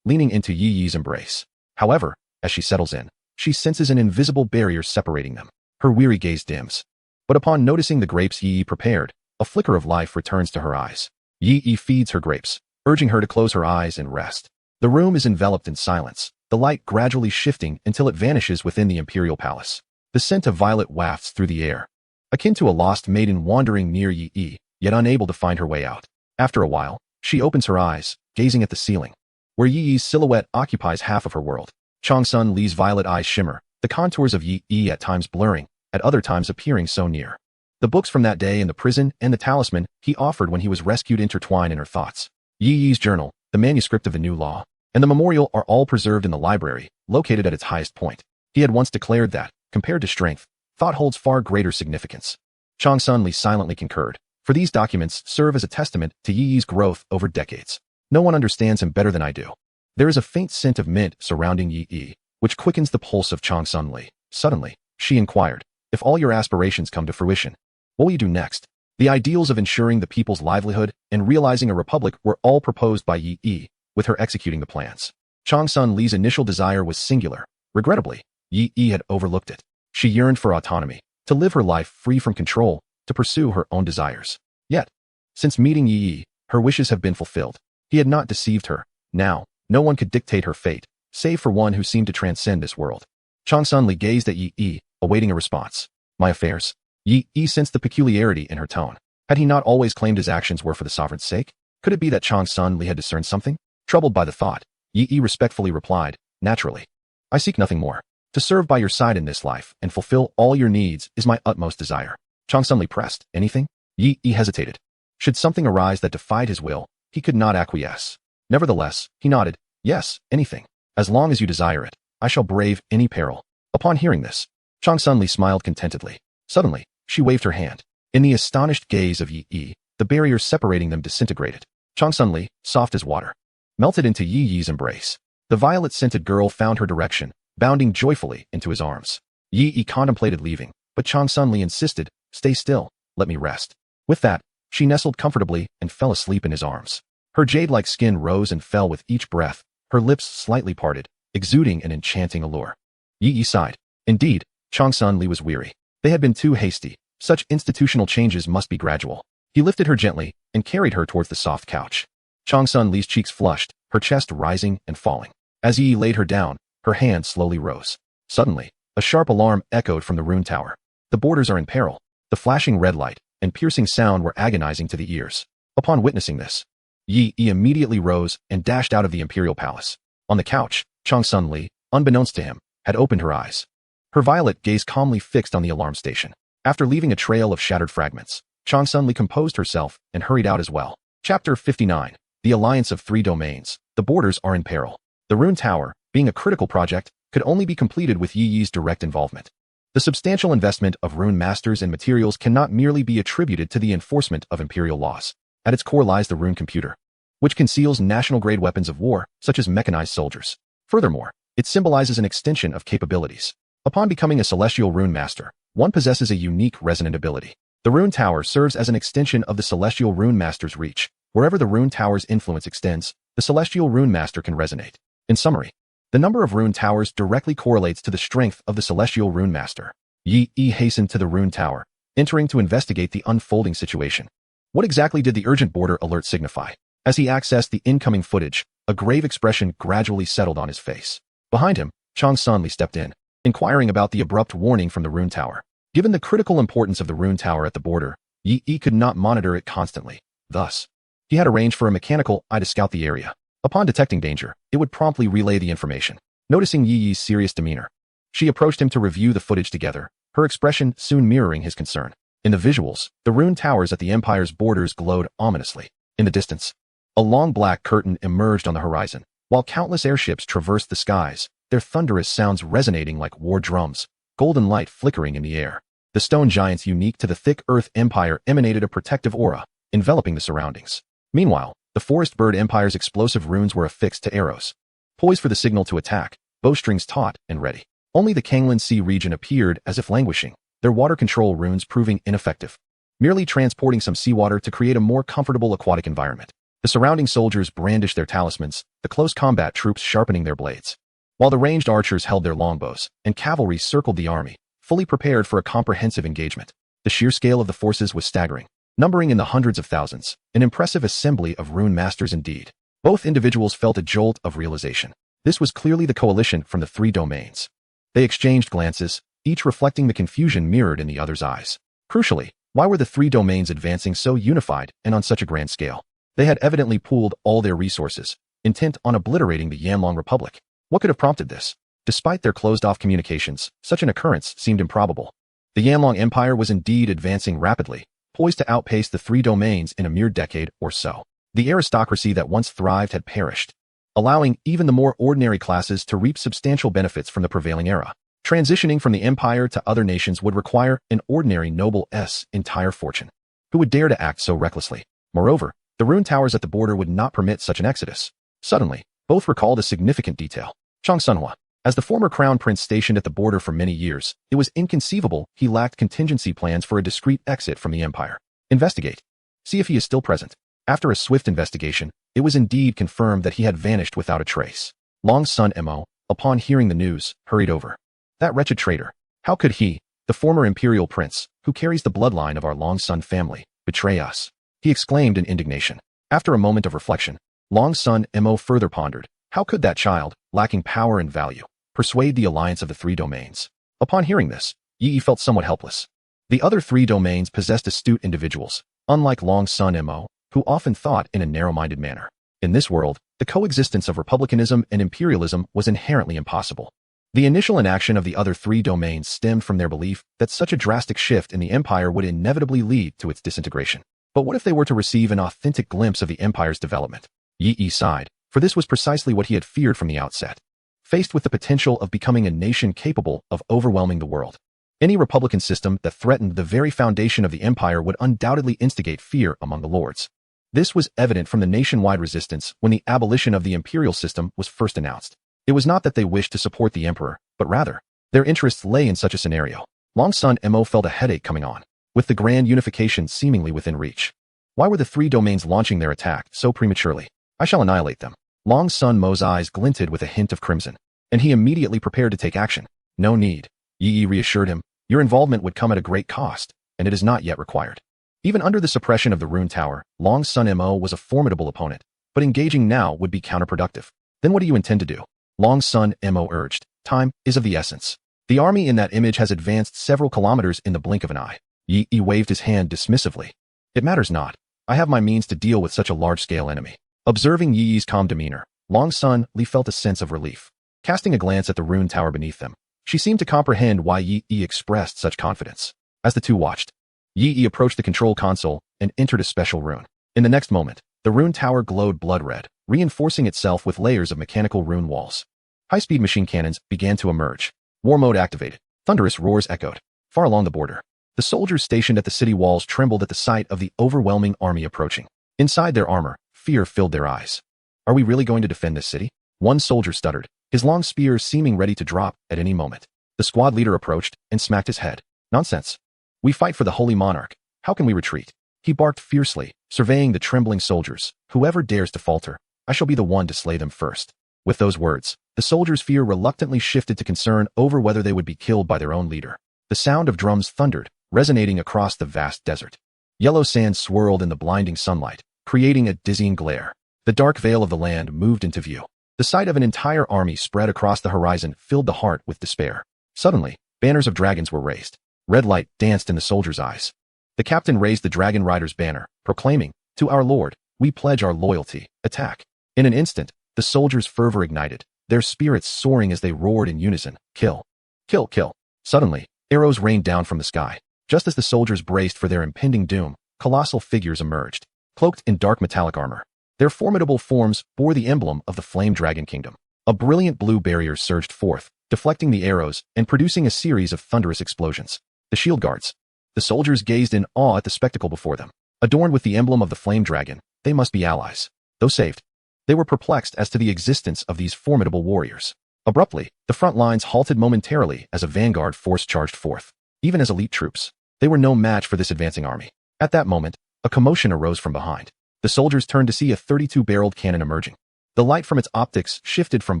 leaning into Yi Yi's embrace. However, as she settles in, she senses an invisible barrier separating them. Her weary gaze dims. But upon noticing the grapes Yi Yi prepared, a flicker of life returns to her eyes. Yi Yi feeds her grapes, urging her to close her eyes and rest. The room is enveloped in silence, the light gradually shifting until it vanishes within the imperial palace. The scent of violet wafts through the air, akin to a lost maiden wandering near Yi Yi, yet unable to find her way out. After a while, she opens her eyes, gazing at the ceiling, where Yi Yi's silhouette occupies half of her world. Chang Sun Li's violet eyes shimmer, the contours of Yi Yi at times blurring, at other times appearing so near. The books from that day in the prison and the talisman he offered when he was rescued intertwine in her thoughts. Yi Yi's journal, the manuscript of the new law, and the memorial are all preserved in the library, located at its highest point. He had once declared that, compared to strength, thought holds far greater significance. Chang Sun Li silently concurred, for these documents serve as a testament to Yi Yi's growth over decades. No one understands him better than I do. There is a faint scent of mint surrounding Yi Yi, which quickens the pulse of Chang Sun Li. Suddenly, she inquired, if all your aspirations come to fruition, what will you do next? The ideals of ensuring the people's livelihood and realizing a republic were all proposed by Yi Yi, with her executing the plans. Chang Sun Li's initial desire was singular. Regrettably, Yi Yi had overlooked it. She yearned for autonomy, to live her life free from control, to pursue her own desires. Yet, since meeting Yi Yi, her wishes have been fulfilled. He had not deceived her. Now, no one could dictate her fate, save for one who seemed to transcend this world. Chang Sun Li gazed at Yi Yi, awaiting a response. My affairs. Yi Yi sensed the peculiarity in her tone. Had he not always claimed his actions were for the sovereign's sake? Could it be that Chang Sun Li had discerned something? Troubled by the thought, Yi Yi respectfully replied, naturally. I seek nothing more. To serve by your side in this life and fulfill all your needs is my utmost desire. Chang Sun Li pressed, anything? Yi Yi hesitated. Should something arise that defied his will, he could not acquiesce. Nevertheless, he nodded, yes, anything. As long as you desire it, I shall brave any peril. Upon hearing this, Chang Sun Li smiled contentedly. Suddenly, she waved her hand. In the astonished gaze of Yi Yi, the barrier separating them disintegrated. Chang Sun Li, soft as water, melted into Yi Yi's embrace. The violet-scented girl found her direction, bounding joyfully into his arms. Yi Yi contemplated leaving, but Chang Sun Li insisted, stay still, let me rest. With that, she nestled comfortably and fell asleep in his arms. Her jade-like skin rose and fell with each breath, her lips slightly parted, exuding an enchanting allure. Yi Yi sighed. Indeed, Chang Sun Li was weary. They had been too hasty. Such institutional changes must be gradual. He lifted her gently and carried her towards the soft couch. Chang Sun Li's cheeks flushed, her chest rising and falling. As Yi Yi laid her down, her hand slowly rose. Suddenly, a sharp alarm echoed from the rune tower. The boarders are in peril. The flashing red light and piercing sound were agonizing to the ears. Upon witnessing this, Yi Yi immediately rose and dashed out of the imperial palace. On the couch, Chang Sun Li, unbeknownst to him, had opened her eyes. Her violet gaze calmly fixed on the alarm station. After leaving a trail of shattered fragments, Chang Sun Li composed herself and hurried out as well. Chapter 59. The Alliance of Three Domains. The borders are in peril. The rune tower, being a critical project, could only be completed with Yi Yi's direct involvement. The substantial investment of rune masters and materials cannot merely be attributed to the enforcement of imperial laws. At its core lies the rune computer, which conceals national-grade weapons of war, such as mechanized soldiers. Furthermore, it symbolizes an extension of capabilities. Upon becoming a celestial rune master, one possesses a unique resonant ability. The rune tower serves as an extension of the celestial rune master's reach. Wherever the rune tower's influence extends, the celestial rune master can resonate. In summary, the number of rune towers directly correlates to the strength of the celestial rune master. Yi Yi hastened to the rune tower, entering to investigate the unfolding situation. What exactly did the urgent border alert signify? As he accessed the incoming footage, a grave expression gradually settled on his face. Behind him, Chang Sun Li stepped in, inquiring about the abrupt warning from the rune tower. Given the critical importance of the rune tower at the border, Yi Yi could not monitor it constantly. Thus, he had arranged for a mechanical eye to scout the area. Upon detecting danger, it would promptly relay the information. Noticing Yi Yi's serious demeanor, she approached him to review the footage together, her expression soon mirroring his concern. In the visuals, the ruined towers at the Empire's borders glowed ominously. In the distance, a long black curtain emerged on the horizon, while countless airships traversed the skies, their thunderous sounds resonating like war drums, golden light flickering in the air. The stone giants unique to the thick Earth Empire emanated a protective aura, enveloping the surroundings. Meanwhile, the Forest Bird Empire's explosive runes were affixed to arrows, poised for the signal to attack, bowstrings taut and ready. Only the Kanglan Sea region appeared as if languishing, their water control runes proving ineffective, merely transporting some seawater to create a more comfortable aquatic environment. The surrounding soldiers brandished their talismans, the close combat troops sharpening their blades, while the ranged archers held their longbows, and cavalry circled the army, fully prepared for a comprehensive engagement. The sheer scale of the forces was staggering, numbering in the hundreds of thousands, an impressive assembly of rune masters indeed. Both individuals felt a jolt of realization. This was clearly the coalition from the three domains. They exchanged glances, each reflecting the confusion mirrored in the other's eyes. Crucially, why were the three domains advancing so unified and on such a grand scale? They had evidently pooled all their resources, intent on obliterating the Yanlong Republic. What could have prompted this? Despite their closed-off communications, such an occurrence seemed improbable. The Yanlong Empire was indeed advancing rapidly, poised to outpace the three domains in a mere decade or so. The aristocracy that once thrived had perished, allowing even the more ordinary classes to reap substantial benefits from the prevailing era. Transitioning from the empire to other nations would require an ordinary noble's entire fortune. Who would dare to act so recklessly? Moreover, the rune towers at the border would not permit such an exodus. Suddenly, both recalled a significant detail. Chang Sunhua, as the former crown prince stationed at the border for many years, it was inconceivable he lacked contingency plans for a discreet exit from the empire. Investigate. See if he is still present. After a swift investigation, it was indeed confirmed that he had vanished without a trace. Long's son Mo, upon hearing the news, hurried over. That wretched traitor. How could he, the former imperial prince, who carries the bloodline of our Long son family, betray us? He exclaimed in indignation. After a moment of reflection, Long's son Mo further pondered. How could that child, lacking power and value, persuade the alliance of the three domains? Upon hearing this, Yi felt somewhat helpless. The other three domains possessed astute individuals, unlike Long's son Mo, who often thought in a narrow-minded manner. In this world, the coexistence of republicanism and imperialism was inherently impossible. The initial inaction of the other three domains stemmed from their belief that such a drastic shift in the empire would inevitably lead to its disintegration. But what if they were to receive an authentic glimpse of the empire's development? Yi sighed, for this was precisely what he had feared from the outset. Faced with the potential of becoming a nation capable of overwhelming the world, any republican system that threatened the very foundation of the empire would undoubtedly instigate fear among the lords. This was evident from the nationwide resistance when the abolition of the imperial system was first announced. It was not that they wished to support the emperor, but rather, their interests lay in such a scenario. Long's son Mo felt a headache coming on, with the grand unification seemingly within reach. Why were the three domains launching their attack so prematurely? I shall annihilate them. Long's son Mo's eyes glinted with a hint of crimson, and he immediately prepared to take action. No need, Yi reassured him. Your involvement would come at a great cost, and it is not yet required. Even under the suppression of the rune tower, Long's son Mo was a formidable opponent, but engaging now would be counterproductive. Then what do you intend to do? Long's son Mo urged. Time is of the essence. The army in that image has advanced several kilometers in the blink of an eye. Yi waved his hand dismissively. It matters not. I have my means to deal with such a large-scale enemy. Observing Yi's calm demeanor, Long's son Li felt a sense of relief. Casting a glance at the rune tower beneath them, she seemed to comprehend why Yi expressed such confidence. As the two watched, Yi approached the control console and entered a special rune. In the next moment, the rune tower glowed blood red, reinforcing itself with layers of mechanical rune walls. High-speed machine cannons began to emerge. War mode activated. Thunderous roars echoed. Far along the border, the soldiers stationed at the city walls trembled at the sight of the overwhelming army approaching. Inside their armor, fear filled their eyes. Are we really going to defend this city? One soldier stuttered, his long spear seeming ready to drop at any moment. The squad leader approached and smacked his head. Nonsense. We fight for the Holy Monarch. How can we retreat? He barked fiercely, surveying the trembling soldiers. Whoever dares to falter, I shall be the one to slay them first. With those words, the soldiers' fear reluctantly shifted to concern over whether they would be killed by their own leader. The sound of drums thundered, resonating across the vast desert. Yellow sand swirled in the blinding sunlight, creating a dizzying glare. The dark veil of the land moved into view. The sight of an entire army spread across the horizon filled the heart with despair. Suddenly, banners of dragons were raised. Red light danced in the soldiers' eyes. The captain raised the dragon rider's banner, proclaiming, "To our lord, we pledge our loyalty. Attack." In an instant, the soldiers' fervor ignited, their spirits soaring as they roared in unison, "Kill! Kill! Kill!" Suddenly, arrows rained down from the sky. Just as the soldiers braced for their impending doom, colossal figures emerged, cloaked in dark metallic armor. Their formidable forms bore the emblem of the Flame Dragon Kingdom. A brilliant blue barrier surged forth, deflecting the arrows and producing a series of thunderous explosions. The shield guards. The soldiers gazed in awe at the spectacle before them. Adorned with the emblem of the Flame Dragon, they must be allies. Though saved, they were perplexed as to the existence of these formidable warriors. Abruptly, the front lines halted momentarily as a vanguard force charged forth. Even as elite troops, they were no match for this advancing army. At that moment, a commotion arose from behind. The soldiers turned to see a 32-barreled cannon emerging. The light from its optics shifted from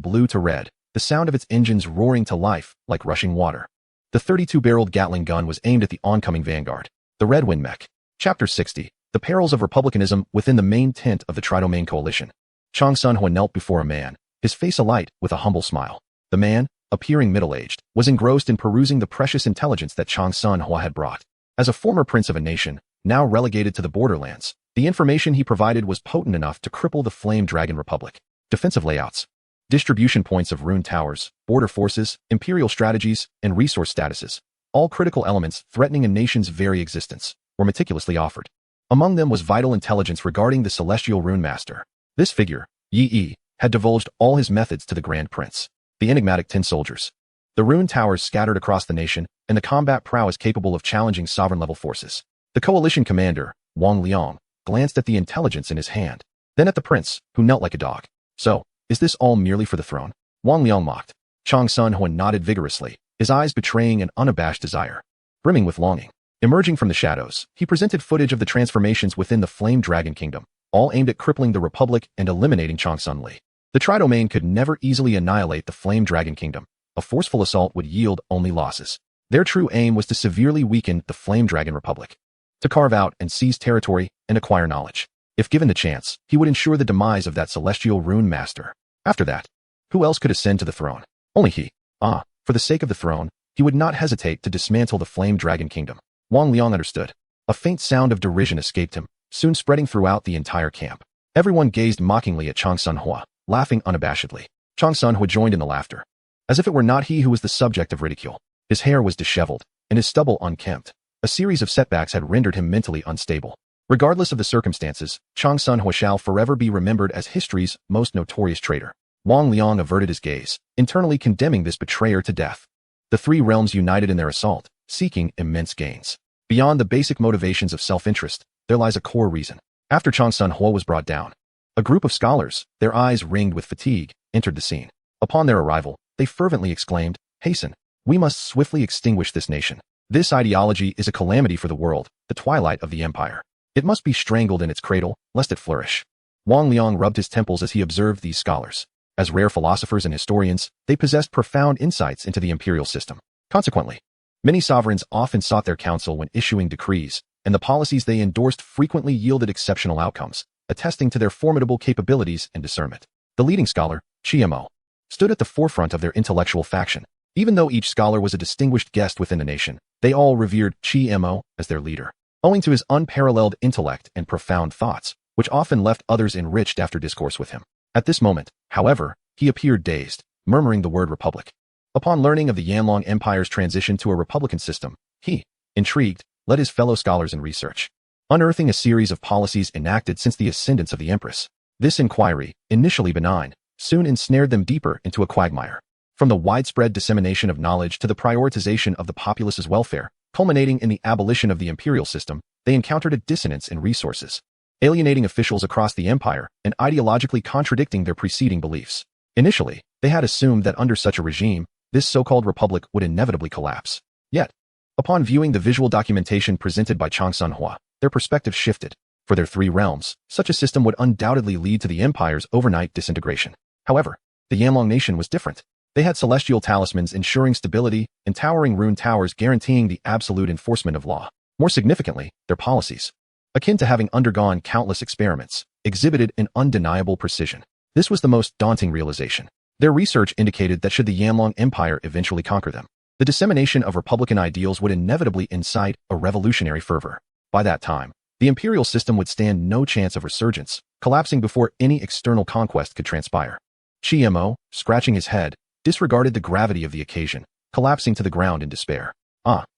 blue to red, the sound of its engines roaring to life like rushing water. The 32-barreled Gatling gun was aimed at the oncoming vanguard, the Red Wind mech. Chapter 60. The Perils of Republicanism Within the Main Tent of the Tridomain Coalition. Chang Sun-hua knelt before a man, his face alight with a humble smile. The man, appearing middle-aged, was engrossed in perusing the precious intelligence that Chang Sun-hua had brought. As a former prince of a nation, now relegated to the borderlands, the information he provided was potent enough to cripple the Flame Dragon Republic. Defensive layouts, distribution points of ruined towers, border forces, imperial strategies, and resource statuses, all critical elements threatening a nation's very existence, were meticulously offered. Among them was vital intelligence regarding the celestial rune master. This figure, Yi, had divulged all his methods to the Grand Prince. The enigmatic 10 soldiers, the rune towers scattered across the nation, and the combat prowess capable of challenging sovereign-level forces. The coalition commander, Wang Liang, glanced at the intelligence in his hand, then at the prince, who knelt like a dog. So, is this all merely for the throne? Wang Liang mocked. Chang Sun-hua nodded vigorously, his eyes betraying an unabashed desire. Brimming with longing. Emerging from the shadows, he presented footage of the transformations within the Flame Dragon Kingdom, all aimed at crippling the Republic and eliminating Chang Sun-li. The Tridomain could never easily annihilate the Flame Dragon Kingdom. A forceful assault would yield only losses. Their true aim was to severely weaken the Flame Dragon Republic, to carve out and seize territory and acquire knowledge. If given the chance, he would ensure the demise of that celestial rune master. After that, who else could ascend to the throne? Only he. For the sake of the throne, he would not hesitate to dismantle the Flame Dragon Kingdom. Wang Liang understood. A faint sound of derision escaped him, soon spreading throughout the entire camp. Everyone gazed mockingly at Chang Sun-hua, laughing unabashedly. Chang Sun-hua joined in the laughter, as if it were not he who was the subject of ridicule. His hair was disheveled, and his stubble unkempt. A series of setbacks had rendered him mentally unstable. Regardless of the circumstances, Chang Sun-hua shall forever be remembered as history's most notorious traitor. Wang Liang averted his gaze, internally condemning this betrayer to death. The three realms united in their assault, seeking immense gains. Beyond the basic motivations of self-interest, there lies a core reason. After Chang Sun-hua was brought down, a group of scholars, their eyes ringed with fatigue, entered the scene. Upon their arrival, they fervently exclaimed, "Hasten! We must swiftly extinguish this nation. This ideology is a calamity for the world, the twilight of the empire. It must be strangled in its cradle, lest it flourish." Wang Liang rubbed his temples as he observed these scholars. As rare philosophers and historians, they possessed profound insights into the imperial system. Consequently, many sovereigns often sought their counsel when issuing decrees, and the policies they endorsed frequently yielded exceptional outcomes, attesting to their formidable capabilities and discernment. The leading scholar, Chiemo, stood at the forefront of their intellectual faction. Even though each scholar was a distinguished guest within the nation, they all revered Chiemo as their leader, owing to his unparalleled intellect and profound thoughts, which often left others enriched after discourse with him. At this moment, however, he appeared dazed, murmuring the word republic. Upon learning of the Yanlong Empire's transition to a republican system, he, intrigued, led his fellow scholars in research, unearthing a series of policies enacted since the ascendance of the empress. This inquiry, initially benign, soon ensnared them deeper into a quagmire. From the widespread dissemination of knowledge to the prioritization of the populace's welfare, culminating in the abolition of the imperial system, they encountered a dissonance in resources, alienating officials across the empire and ideologically contradicting their preceding beliefs. Initially, they had assumed that under such a regime, this so-called republic would inevitably collapse. Yet, upon viewing the visual documentation presented by Chang Sun-hua, their perspective shifted. For their three realms, such a system would undoubtedly lead to the empire's overnight disintegration. However, the Yanlong nation was different. They had celestial talismans ensuring stability and towering rune towers guaranteeing the absolute enforcement of law. More significantly, their policies, akin to having undergone countless experiments, exhibited an undeniable precision. This was the most daunting realization. Their research indicated that should the Yanlong Empire eventually conquer them, the dissemination of republican ideals would inevitably incite a revolutionary fervor. By that time, the imperial system would stand no chance of resurgence, collapsing before any external conquest could transpire. Chiemo, scratching his head, disregarded the gravity of the occasion, collapsing to the ground in despair.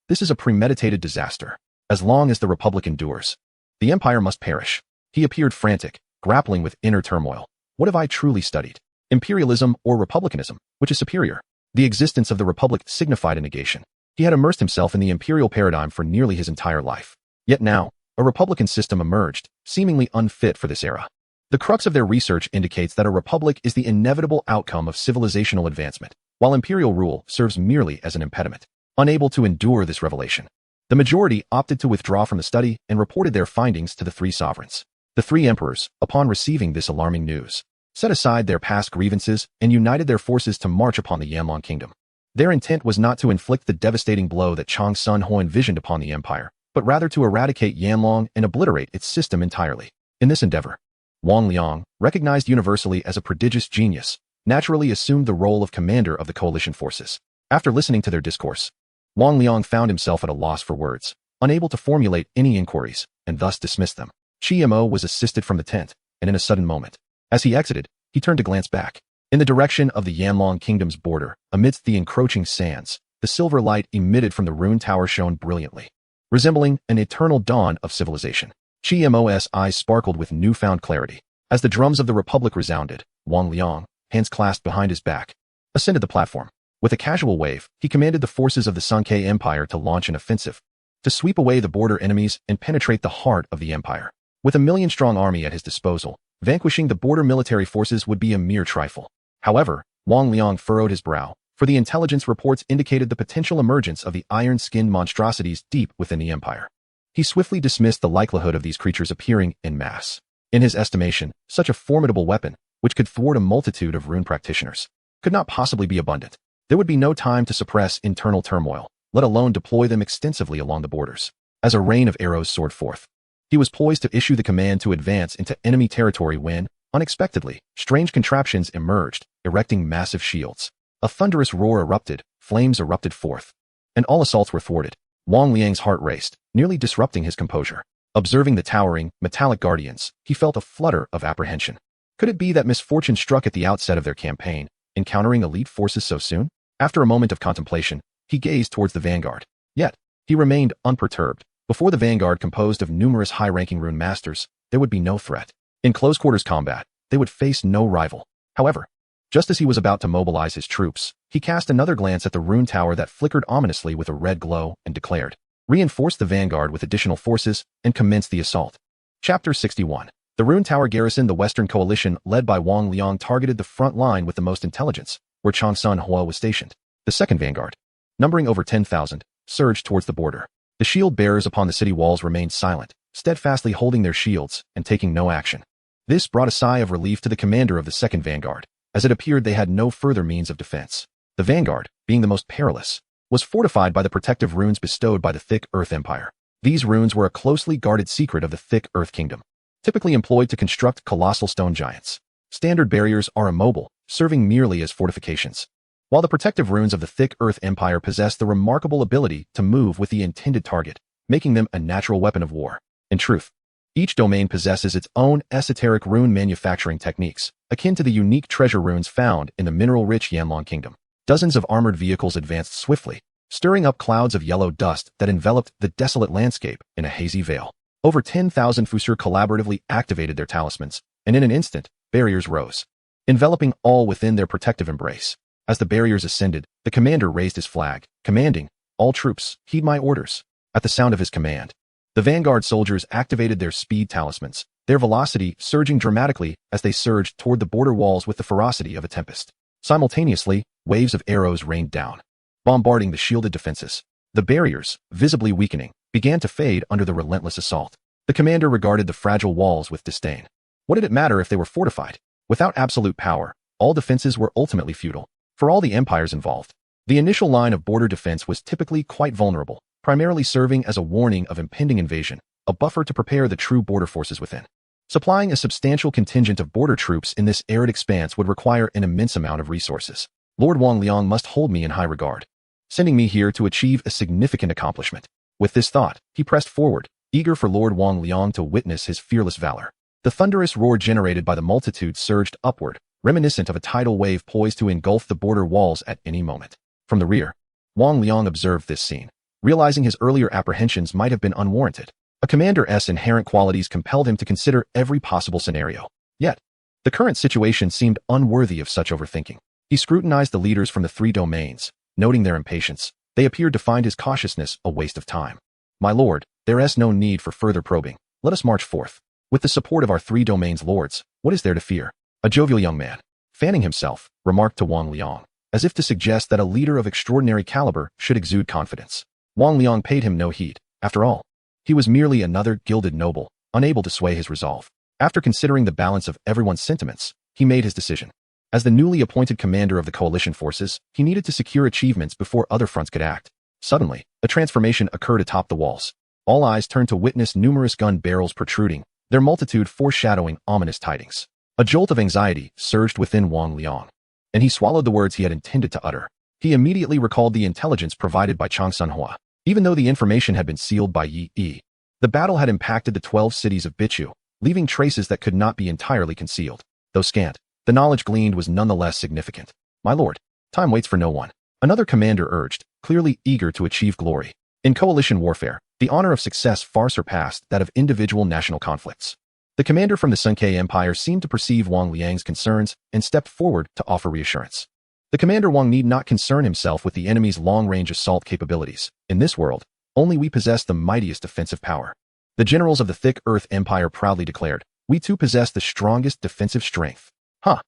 This is a premeditated disaster. As long as the Republic endures, the Empire must perish. He appeared frantic, grappling with inner turmoil. What have I truly studied? Imperialism or republicanism? Which is superior? The existence of the Republic signified a negation. He had immersed himself in the imperial paradigm for nearly his entire life. Yet now, a republican system emerged, seemingly unfit for this era. The crux of their research indicates that a republic is the inevitable outcome of civilizational advancement, while imperial rule serves merely as an impediment. Unable to endure this revelation, the majority opted to withdraw from the study and reported their findings to the three sovereigns. The three emperors, upon receiving this alarming news, set aside their past grievances and united their forces to march upon the Yanlong kingdom. Their intent was not to inflict the devastating blow that Chang Sun Ho envisioned upon the empire, but rather to eradicate Yanlong and obliterate its system entirely. In this endeavor, Wang Liang, recognized universally as a prodigious genius, naturally assumed the role of commander of the coalition forces. After listening to their discourse, Wang Liang found himself at a loss for words, unable to formulate any inquiries, and thus dismissed them. Chi Mo was assisted from the tent, and in a sudden moment, as he exited, he turned to glance back. In the direction of the Yanlong kingdom's border, amidst the encroaching sands, the silver light emitted from the ruined tower shone brilliantly, resembling an eternal dawn of civilization. Chi Mo's eyes sparkled with newfound clarity. As the drums of the Republic resounded, Wang Liang, hands clasped behind his back, ascended the platform. With a casual wave, he commanded the forces of the Sankei Empire to launch an offensive, to sweep away the border enemies and penetrate the heart of the empire. With a million-strong army at his disposal, vanquishing the border military forces would be a mere trifle. However, Wang Liang furrowed his brow, for the intelligence reports indicated the potential emergence of the iron-skinned monstrosities deep within the empire. He swiftly dismissed the likelihood of these creatures appearing en masse. In his estimation, such a formidable weapon, which could thwart a multitude of rune practitioners, could not possibly be abundant. There would be no time to suppress internal turmoil, let alone deploy them extensively along the borders. As a rain of arrows soared forth, he was poised to issue the command to advance into enemy territory when, unexpectedly, strange contraptions emerged, erecting massive shields. A thunderous roar erupted, flames erupted forth, and all assaults were thwarted. Wang Liang's heart raced, nearly disrupting his composure. Observing the towering, metallic guardians, he felt a flutter of apprehension. Could it be that misfortune struck at the outset of their campaign, encountering elite forces so soon? After a moment of contemplation, he gazed towards the vanguard. Yet, he remained unperturbed. Before the vanguard composed of numerous high-ranking rune masters, there would be no threat. In close-quarters combat, they would face no rival. However, just as he was about to mobilize his troops, he cast another glance at the rune tower that flickered ominously with a red glow and declared, "Reinforce the vanguard with additional forces and commence the assault." Chapter 61. The rune tower garrison. The Western coalition, led by Wang Liang, targeted the front line with the most intelligence, where Chang Sun Ho was stationed. The second vanguard, numbering over 10,000, surged towards the border. The shield bearers upon the city walls remained silent, steadfastly holding their shields and taking no action. This brought a sigh of relief to the commander of the second vanguard, as it appeared they had no further means of defense. The vanguard, being the most perilous, was fortified by the protective runes bestowed by the Thick Earth Empire. These runes were a closely guarded secret of the Thick Earth Kingdom, typically employed to construct colossal stone giants. Standard barriers are immobile, serving merely as fortifications, while the protective runes of the Thick Earth Empire possess the remarkable ability to move with the intended target, making them a natural weapon of war. In truth, each domain possesses its own esoteric rune manufacturing techniques, akin to the unique treasure runes found in the mineral-rich Yanlong Kingdom. Dozens of armored vehicles advanced swiftly, stirring up clouds of yellow dust that enveloped the desolate landscape in a hazy veil. Over 10,000 Fusir collaboratively activated their talismans, and in an instant, barriers rose, enveloping all within their protective embrace. As the barriers ascended, the commander raised his flag, commanding, "All troops, heed my orders." At the sound of his command, the vanguard soldiers activated their speed talismans, their velocity surging dramatically as they surged toward the border walls with the ferocity of a tempest. Simultaneously, waves of arrows rained down, bombarding the shielded defenses. The barriers, visibly weakening, began to fade under the relentless assault. The commander regarded the fragile walls with disdain. What did it matter if they were fortified? Without absolute power, all defenses were ultimately futile. For all the empires involved, the initial line of border defense was typically quite vulnerable, primarily serving as a warning of impending invasion, a buffer to prepare the true border forces within. Supplying a substantial contingent of border troops in this arid expanse would require an immense amount of resources. Lord Wang Liang must hold me in high regard, sending me here to achieve a significant accomplishment. With this thought, he pressed forward, eager for Lord Wang Liang to witness his fearless valor. The thunderous roar generated by the multitude surged upward, reminiscent of a tidal wave poised to engulf the border walls at any moment. From the rear, Wang Liang observed this scene. realizing his earlier apprehensions might have been unwarranted. A commander's inherent qualities compelled him to consider every possible scenario. Yet, the current situation seemed unworthy of such overthinking. He scrutinized the leaders from the three domains, noting their impatience. They appeared to find his cautiousness a waste of time. My lord, there is no need for further probing. Let us march forth. With the support of our three domains lords, what is there to fear? A jovial young man, fanning himself, remarked to Wang Liang, as if to suggest that a leader of extraordinary caliber should exude confidence. Wang Liang paid him no heed. After all, he was merely another gilded noble, unable to sway his resolve. After considering the balance of everyone's sentiments, he made his decision. As the newly appointed commander of the coalition forces, he needed to secure achievements before other fronts could act. Suddenly, a transformation occurred atop the walls. All eyes turned to witness numerous gun barrels protruding, their multitude foreshadowing ominous tidings. A jolt of anxiety surged within Wang Liang, and he swallowed the words he had intended to utter. He immediately recalled the intelligence provided by Chang Sunhua. Even though the information had been sealed by Yi, the battle had impacted the 12 cities of Bichu, leaving traces that could not be entirely concealed. Though scant, the knowledge gleaned was nonetheless significant. My lord, time waits for no one. Another commander urged, clearly eager to achieve glory. In coalition warfare, the honor of success far surpassed that of individual national conflicts. The commander from the Sunke Empire seemed to perceive Wang Liang's concerns and stepped forward to offer reassurance. The commander Wang need not concern himself with the enemy's long-range assault capabilities. In this world, only we possess the mightiest defensive power. The generals of the Thick Earth Empire proudly declared, we too possess the strongest defensive strength.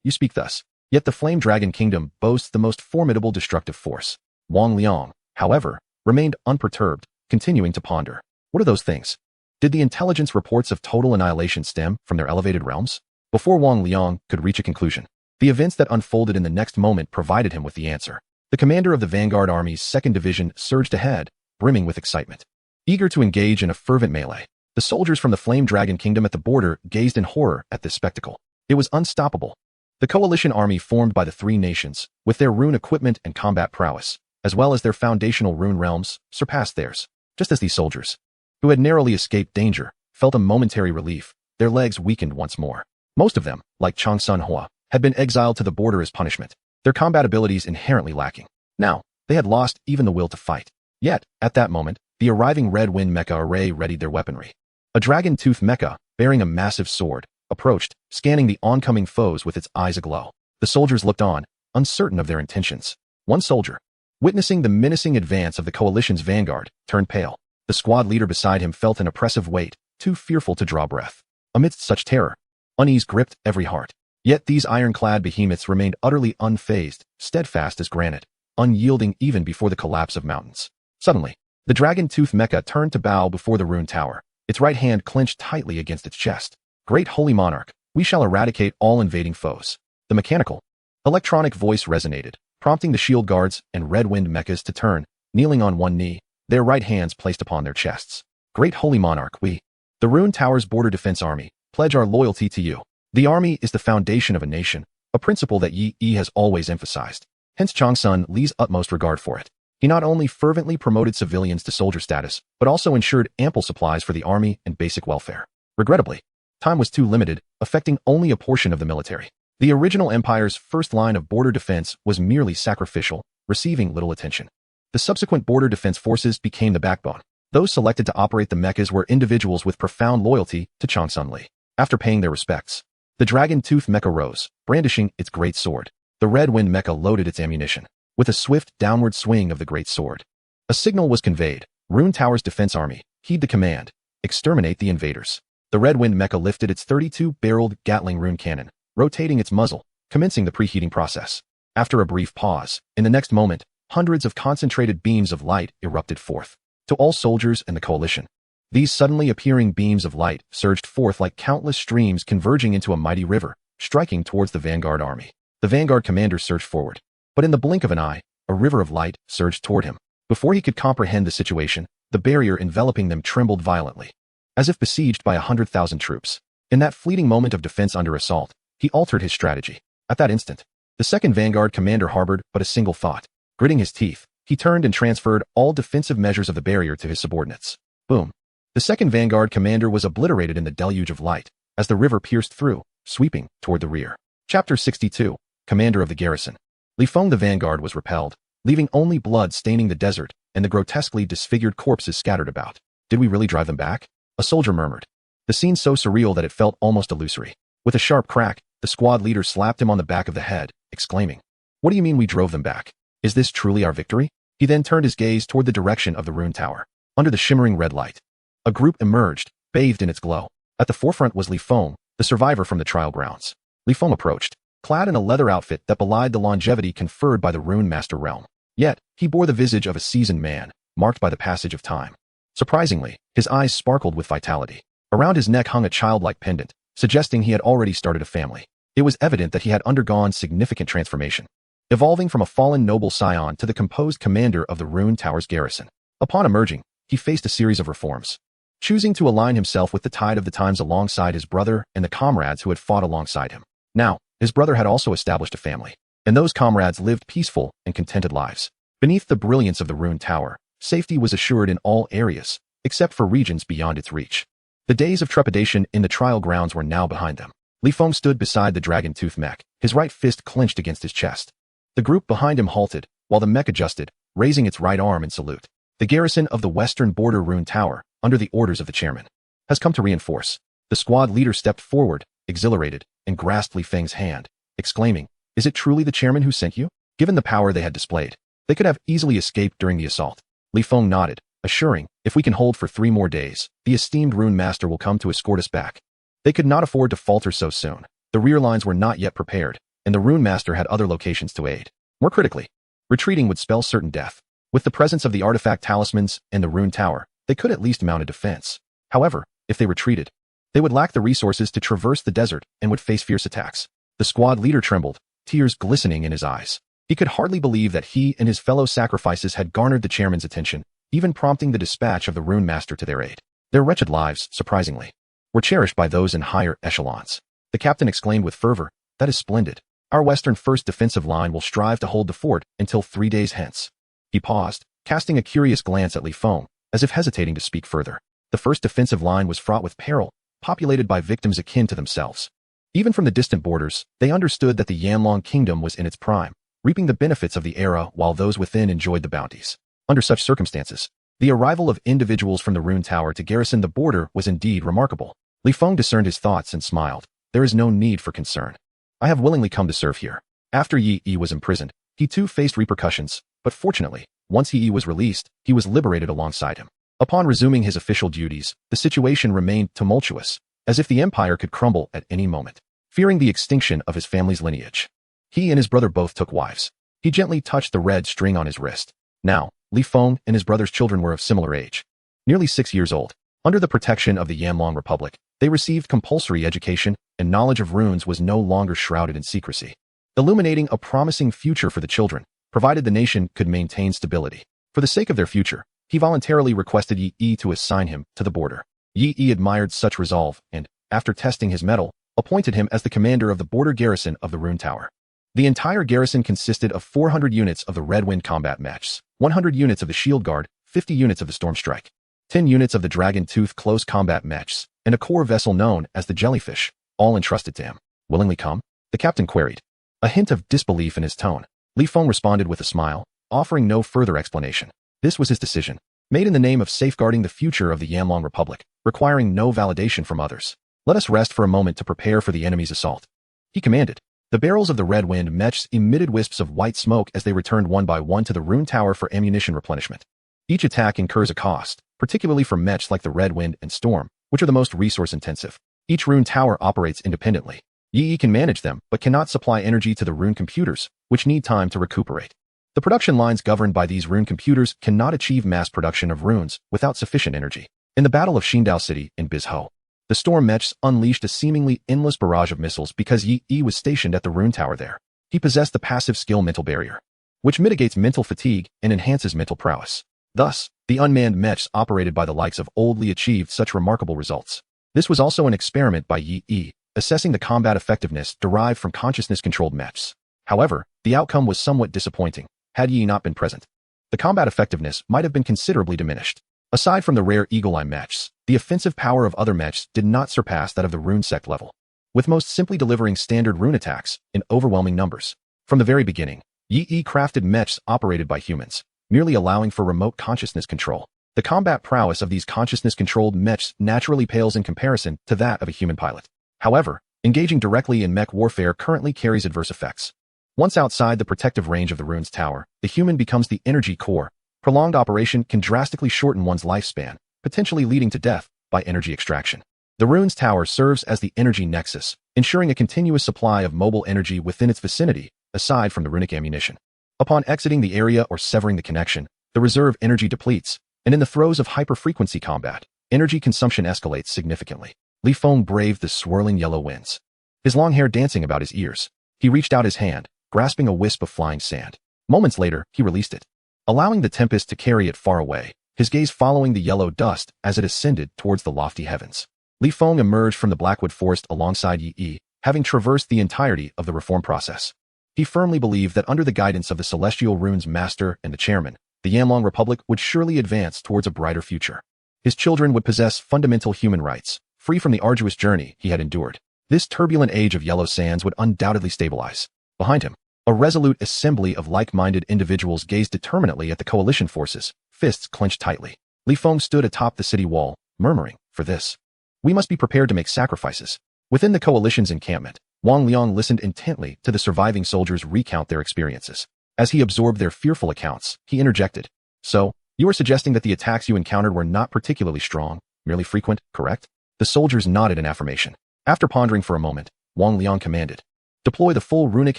You speak thus. Yet the Flame Dragon Kingdom boasts the most formidable destructive force. Wang Liang, however, remained unperturbed, continuing to ponder. What are those things? Did the intelligence reports of total annihilation stem from their elevated realms? Before Wang Liang could reach a conclusion, the events that unfolded in the next moment provided him with the answer. The commander of the Vanguard Army's 2nd Division surged ahead, brimming with excitement. Eager to engage in a fervent melee, the soldiers from the Flame Dragon Kingdom at the border gazed in horror at this spectacle. It was unstoppable. The coalition army formed by the three nations, with their rune equipment and combat prowess, as well as their foundational rune realms, surpassed theirs. Just as these soldiers, who had narrowly escaped danger, felt a momentary relief, their legs weakened once more. Most of them, like Chang Sunhua, had been exiled to the border as punishment, their combat abilities inherently lacking. Now, they had lost even the will to fight. Yet, at that moment, the arriving Red Wind Mecha array readied their weaponry. A dragon-tooth mecha, bearing a massive sword, approached, scanning the oncoming foes with its eyes aglow. The soldiers looked on, uncertain of their intentions. One soldier, witnessing the menacing advance of the coalition's vanguard, turned pale. The squad leader beside him felt an oppressive weight, too fearful to draw breath. Amidst such terror, unease gripped every heart. Yet these ironclad behemoths remained utterly unfazed, steadfast as granite, unyielding even before the collapse of mountains. Suddenly, the dragon-tooth mecha turned to bow before the rune tower, its right hand clenched tightly against its chest. Great Holy Monarch, we shall eradicate all invading foes. The mechanical, electronic voice resonated, prompting the shield guards and Red Wind mechas to turn, kneeling on one knee, their right hands placed upon their chests. Great Holy Monarch, we, the Rune Tower's Border Defense Army, pledge our loyalty to you. The army is the foundation of a nation, a principle that Yi has always emphasized. Hence Chang Sun Li's utmost regard for it. He not only fervently promoted civilians to soldier status, but also ensured ample supplies for the army and basic welfare. Regrettably, time was too limited, affecting only a portion of the military. The original empire's first line of border defense was merely sacrificial, receiving little attention. The subsequent border defense forces became the backbone. Those selected to operate the mechas were individuals with profound loyalty to Chang Sun Li. After paying their respects, the dragon-tooth mecha rose, brandishing its great sword. The Red Wind mecha loaded its ammunition. With a swift downward swing of the great sword, a signal was conveyed. Rune Tower's defense army, heed the command. Exterminate the invaders. The Red Wind mecha lifted its 32-barreled Gatling rune cannon, rotating its muzzle, commencing the preheating process. After a brief pause, in the next moment, hundreds of concentrated beams of light erupted forth. To all soldiers and the coalition, these suddenly appearing beams of light surged forth like countless streams converging into a mighty river, striking towards the vanguard army. The vanguard commander surged forward. But in the blink of an eye, a river of light surged toward him. Before he could comprehend the situation, the barrier enveloping them trembled violently, as if besieged by 100,000 troops. In that fleeting moment of defense under assault, he altered his strategy. At that instant, the second vanguard commander harbored but a single thought. Gritting his teeth, he turned and transferred all defensive measures of the barrier to his subordinates. Boom. The second vanguard commander was obliterated in the deluge of light, as the river pierced through, sweeping toward the rear. Chapter 62, Commander of the Garrison. Li Feng the vanguard was repelled, leaving only blood staining the desert, and the grotesquely disfigured corpses scattered about. Did we really drive them back? A soldier murmured. The scene so surreal that it felt almost illusory. With a sharp crack, the squad leader slapped him on the back of the head, exclaiming, "What do you mean we drove them back? Is this truly our victory?" He then turned his gaze toward the direction of the rune tower. Under the shimmering red light, a group emerged, bathed in its glow. At the forefront was Li Feng, the survivor from the trial grounds. Li Feng approached, clad in a leather outfit that belied the longevity conferred by the rune master realm. Yet, he bore the visage of a seasoned man, marked by the passage of time. Surprisingly, his eyes sparkled with vitality. Around his neck hung a childlike pendant, suggesting he had already started a family. It was evident that he had undergone significant transformation, evolving from a fallen noble scion to the composed commander of the rune tower's garrison. Upon emerging, he faced a series of reforms, choosing to align himself with the tide of the times alongside his brother and the comrades who had fought alongside him. Now, his brother had also established a family, and those comrades lived peaceful and contented lives. Beneath the brilliance of the rune tower, safety was assured in all areas, except for regions beyond its reach. The days of trepidation in the trial grounds were now behind them. Li Feng stood beside the dragon-tooth mech, his right fist clenched against his chest. The group behind him halted, while the mech adjusted, raising its right arm in salute. The garrison of the western border rune tower, under the orders of the chairman, has come to reinforce. The squad leader stepped forward, exhilarated, and grasped Li Feng's hand, exclaiming, "Is it truly the chairman who sent you?" Given the power they had displayed, they could have easily escaped during the assault. Li Feng nodded, assuring, "If we can hold for 3 more days, the esteemed rune master will come to escort us back." They could not afford to falter so soon. The rear lines were not yet prepared, and the rune master had other locations to aid. More critically, retreating would spell certain death. With the presence of the artifact talismans and the rune tower, they could at least mount a defense. However, if they retreated, they would lack the resources to traverse the desert and would face fierce attacks. The squad leader trembled, tears glistening in his eyes. He could hardly believe that he and his fellow sacrifices had garnered the chairman's attention, even prompting the dispatch of the rune master to their aid. Their wretched lives, surprisingly, were cherished by those in higher echelons. The captain exclaimed with fervor, "That is splendid. Our western first defensive line will strive to hold the fort until 3 days hence." He paused, casting a curious glance at Li Feng, as if hesitating to speak further. The first defensive line was fraught with peril, populated by victims akin to themselves. Even from the distant borders, they understood that the Yanlong kingdom was in its prime, reaping the benefits of the era while those within enjoyed the bounties. Under such circumstances, the arrival of individuals from the rune tower to garrison the border was indeed remarkable. Li Feng discerned his thoughts and smiled. "There is no need for concern. I have willingly come to serve here." After Yi was imprisoned, he too faced repercussions, but fortunately, once Yi was released, he was liberated alongside him. Upon resuming his official duties, the situation remained tumultuous, as if the empire could crumble at any moment. Fearing the extinction of his family's lineage, he and his brother both took wives. He gently touched the red string on his wrist. Now, Li Feng and his brother's children were of similar age, nearly 6 years old. Under the protection of the Yanlong Republic, they received compulsory education, and knowledge of runes was no longer shrouded in secrecy, illuminating a promising future for the children, provided the nation could maintain stability. For the sake of their future, he voluntarily requested Yi to assign him to the border. Yi admired such resolve and, after testing his mettle, appointed him as the commander of the border garrison of the rune tower. The entire garrison consisted of 400 units of the Red Wind combat mechs, 100 units of the Shield Guard, 50 units of the Storm Strike, 10 units of the Dragon Tooth close combat mechs, and a core vessel known as the Jellyfish, all entrusted to him. "Willingly come?" the captain queried, a hint of disbelief in his tone. Li Feng responded with a smile, offering no further explanation. This was his decision, made in the name of safeguarding the future of the Yanlong Republic, requiring no validation from others. "Let us rest for a moment to prepare for the enemy's assault," he commanded. The barrels of the Red Wind mechs emitted wisps of white smoke as they returned one by one to the rune tower for ammunition replenishment. Each attack incurs a cost, particularly for mechs like the Red Wind and Storm, which are the most resource-intensive. Each rune tower operates independently. Yi can manage them, but cannot supply energy to the rune computers, which need time to recuperate. The production lines governed by these rune computers cannot achieve mass production of runes without sufficient energy. In the Battle of Xingdao City in Bizhou, the Storm mechs unleashed a seemingly endless barrage of missiles because Yi was stationed at the rune tower there. He possessed the passive skill mental barrier, which mitigates mental fatigue and enhances mental prowess. Thus, the unmanned mechs operated by the likes of Old Li achieved such remarkable results. This was also an experiment by Yi, assessing the combat effectiveness derived from consciousness-controlled mechs. However, the outcome was somewhat disappointing. Had Yi not been present, the combat effectiveness might have been considerably diminished. Aside from the rare Eagle Eye mechs, the offensive power of other mechs did not surpass that of the rune sect level, with most simply delivering standard rune attacks in overwhelming numbers. From the very beginning, Yi crafted mechs operated by humans, merely allowing for remote consciousness control. The combat prowess of these consciousness-controlled mechs naturally pales in comparison to that of a human pilot. However, engaging directly in mech warfare currently carries adverse effects. Once outside the protective range of the rune's tower, the human becomes the energy core. Prolonged operation can drastically shorten one's lifespan, potentially leading to death by energy extraction. The rune's tower serves as the energy nexus, ensuring a continuous supply of mobile energy within its vicinity, aside from the runic ammunition. Upon exiting the area or severing the connection, the reserve energy depletes, and in the throes of hyper-frequency combat, energy consumption escalates significantly. Li Feng braved the swirling yellow winds, his long hair dancing about his ears. He reached out his hand, grasping a wisp of flying sand. Moments later, he released it, allowing the tempest to carry it far away, his gaze following the yellow dust as it ascended towards the lofty heavens. Li Feng emerged from the Blackwood Forest alongside Yi, having traversed the entirety of the reform process. He firmly believed that under the guidance of the Celestial Rune's master and the chairman, the Yamlong Republic would surely advance towards a brighter future. His children would possess fundamental human rights, free from the arduous journey he had endured. This turbulent age of yellow sands would undoubtedly stabilize. Behind him, a resolute assembly of like-minded individuals gazed determinately at the coalition forces, fists clenched tightly. Li Feng stood atop the city wall, murmuring, "For this, we must be prepared to make sacrifices." Within the coalition's encampment, Wang Liang listened intently to the surviving soldiers recount their experiences. As he absorbed their fearful accounts, he interjected, "So, you are suggesting that the attacks you encountered were not particularly strong, merely frequent, correct?" The soldiers nodded in affirmation. After pondering for a moment, Wang Liang commanded, "Deploy the full runic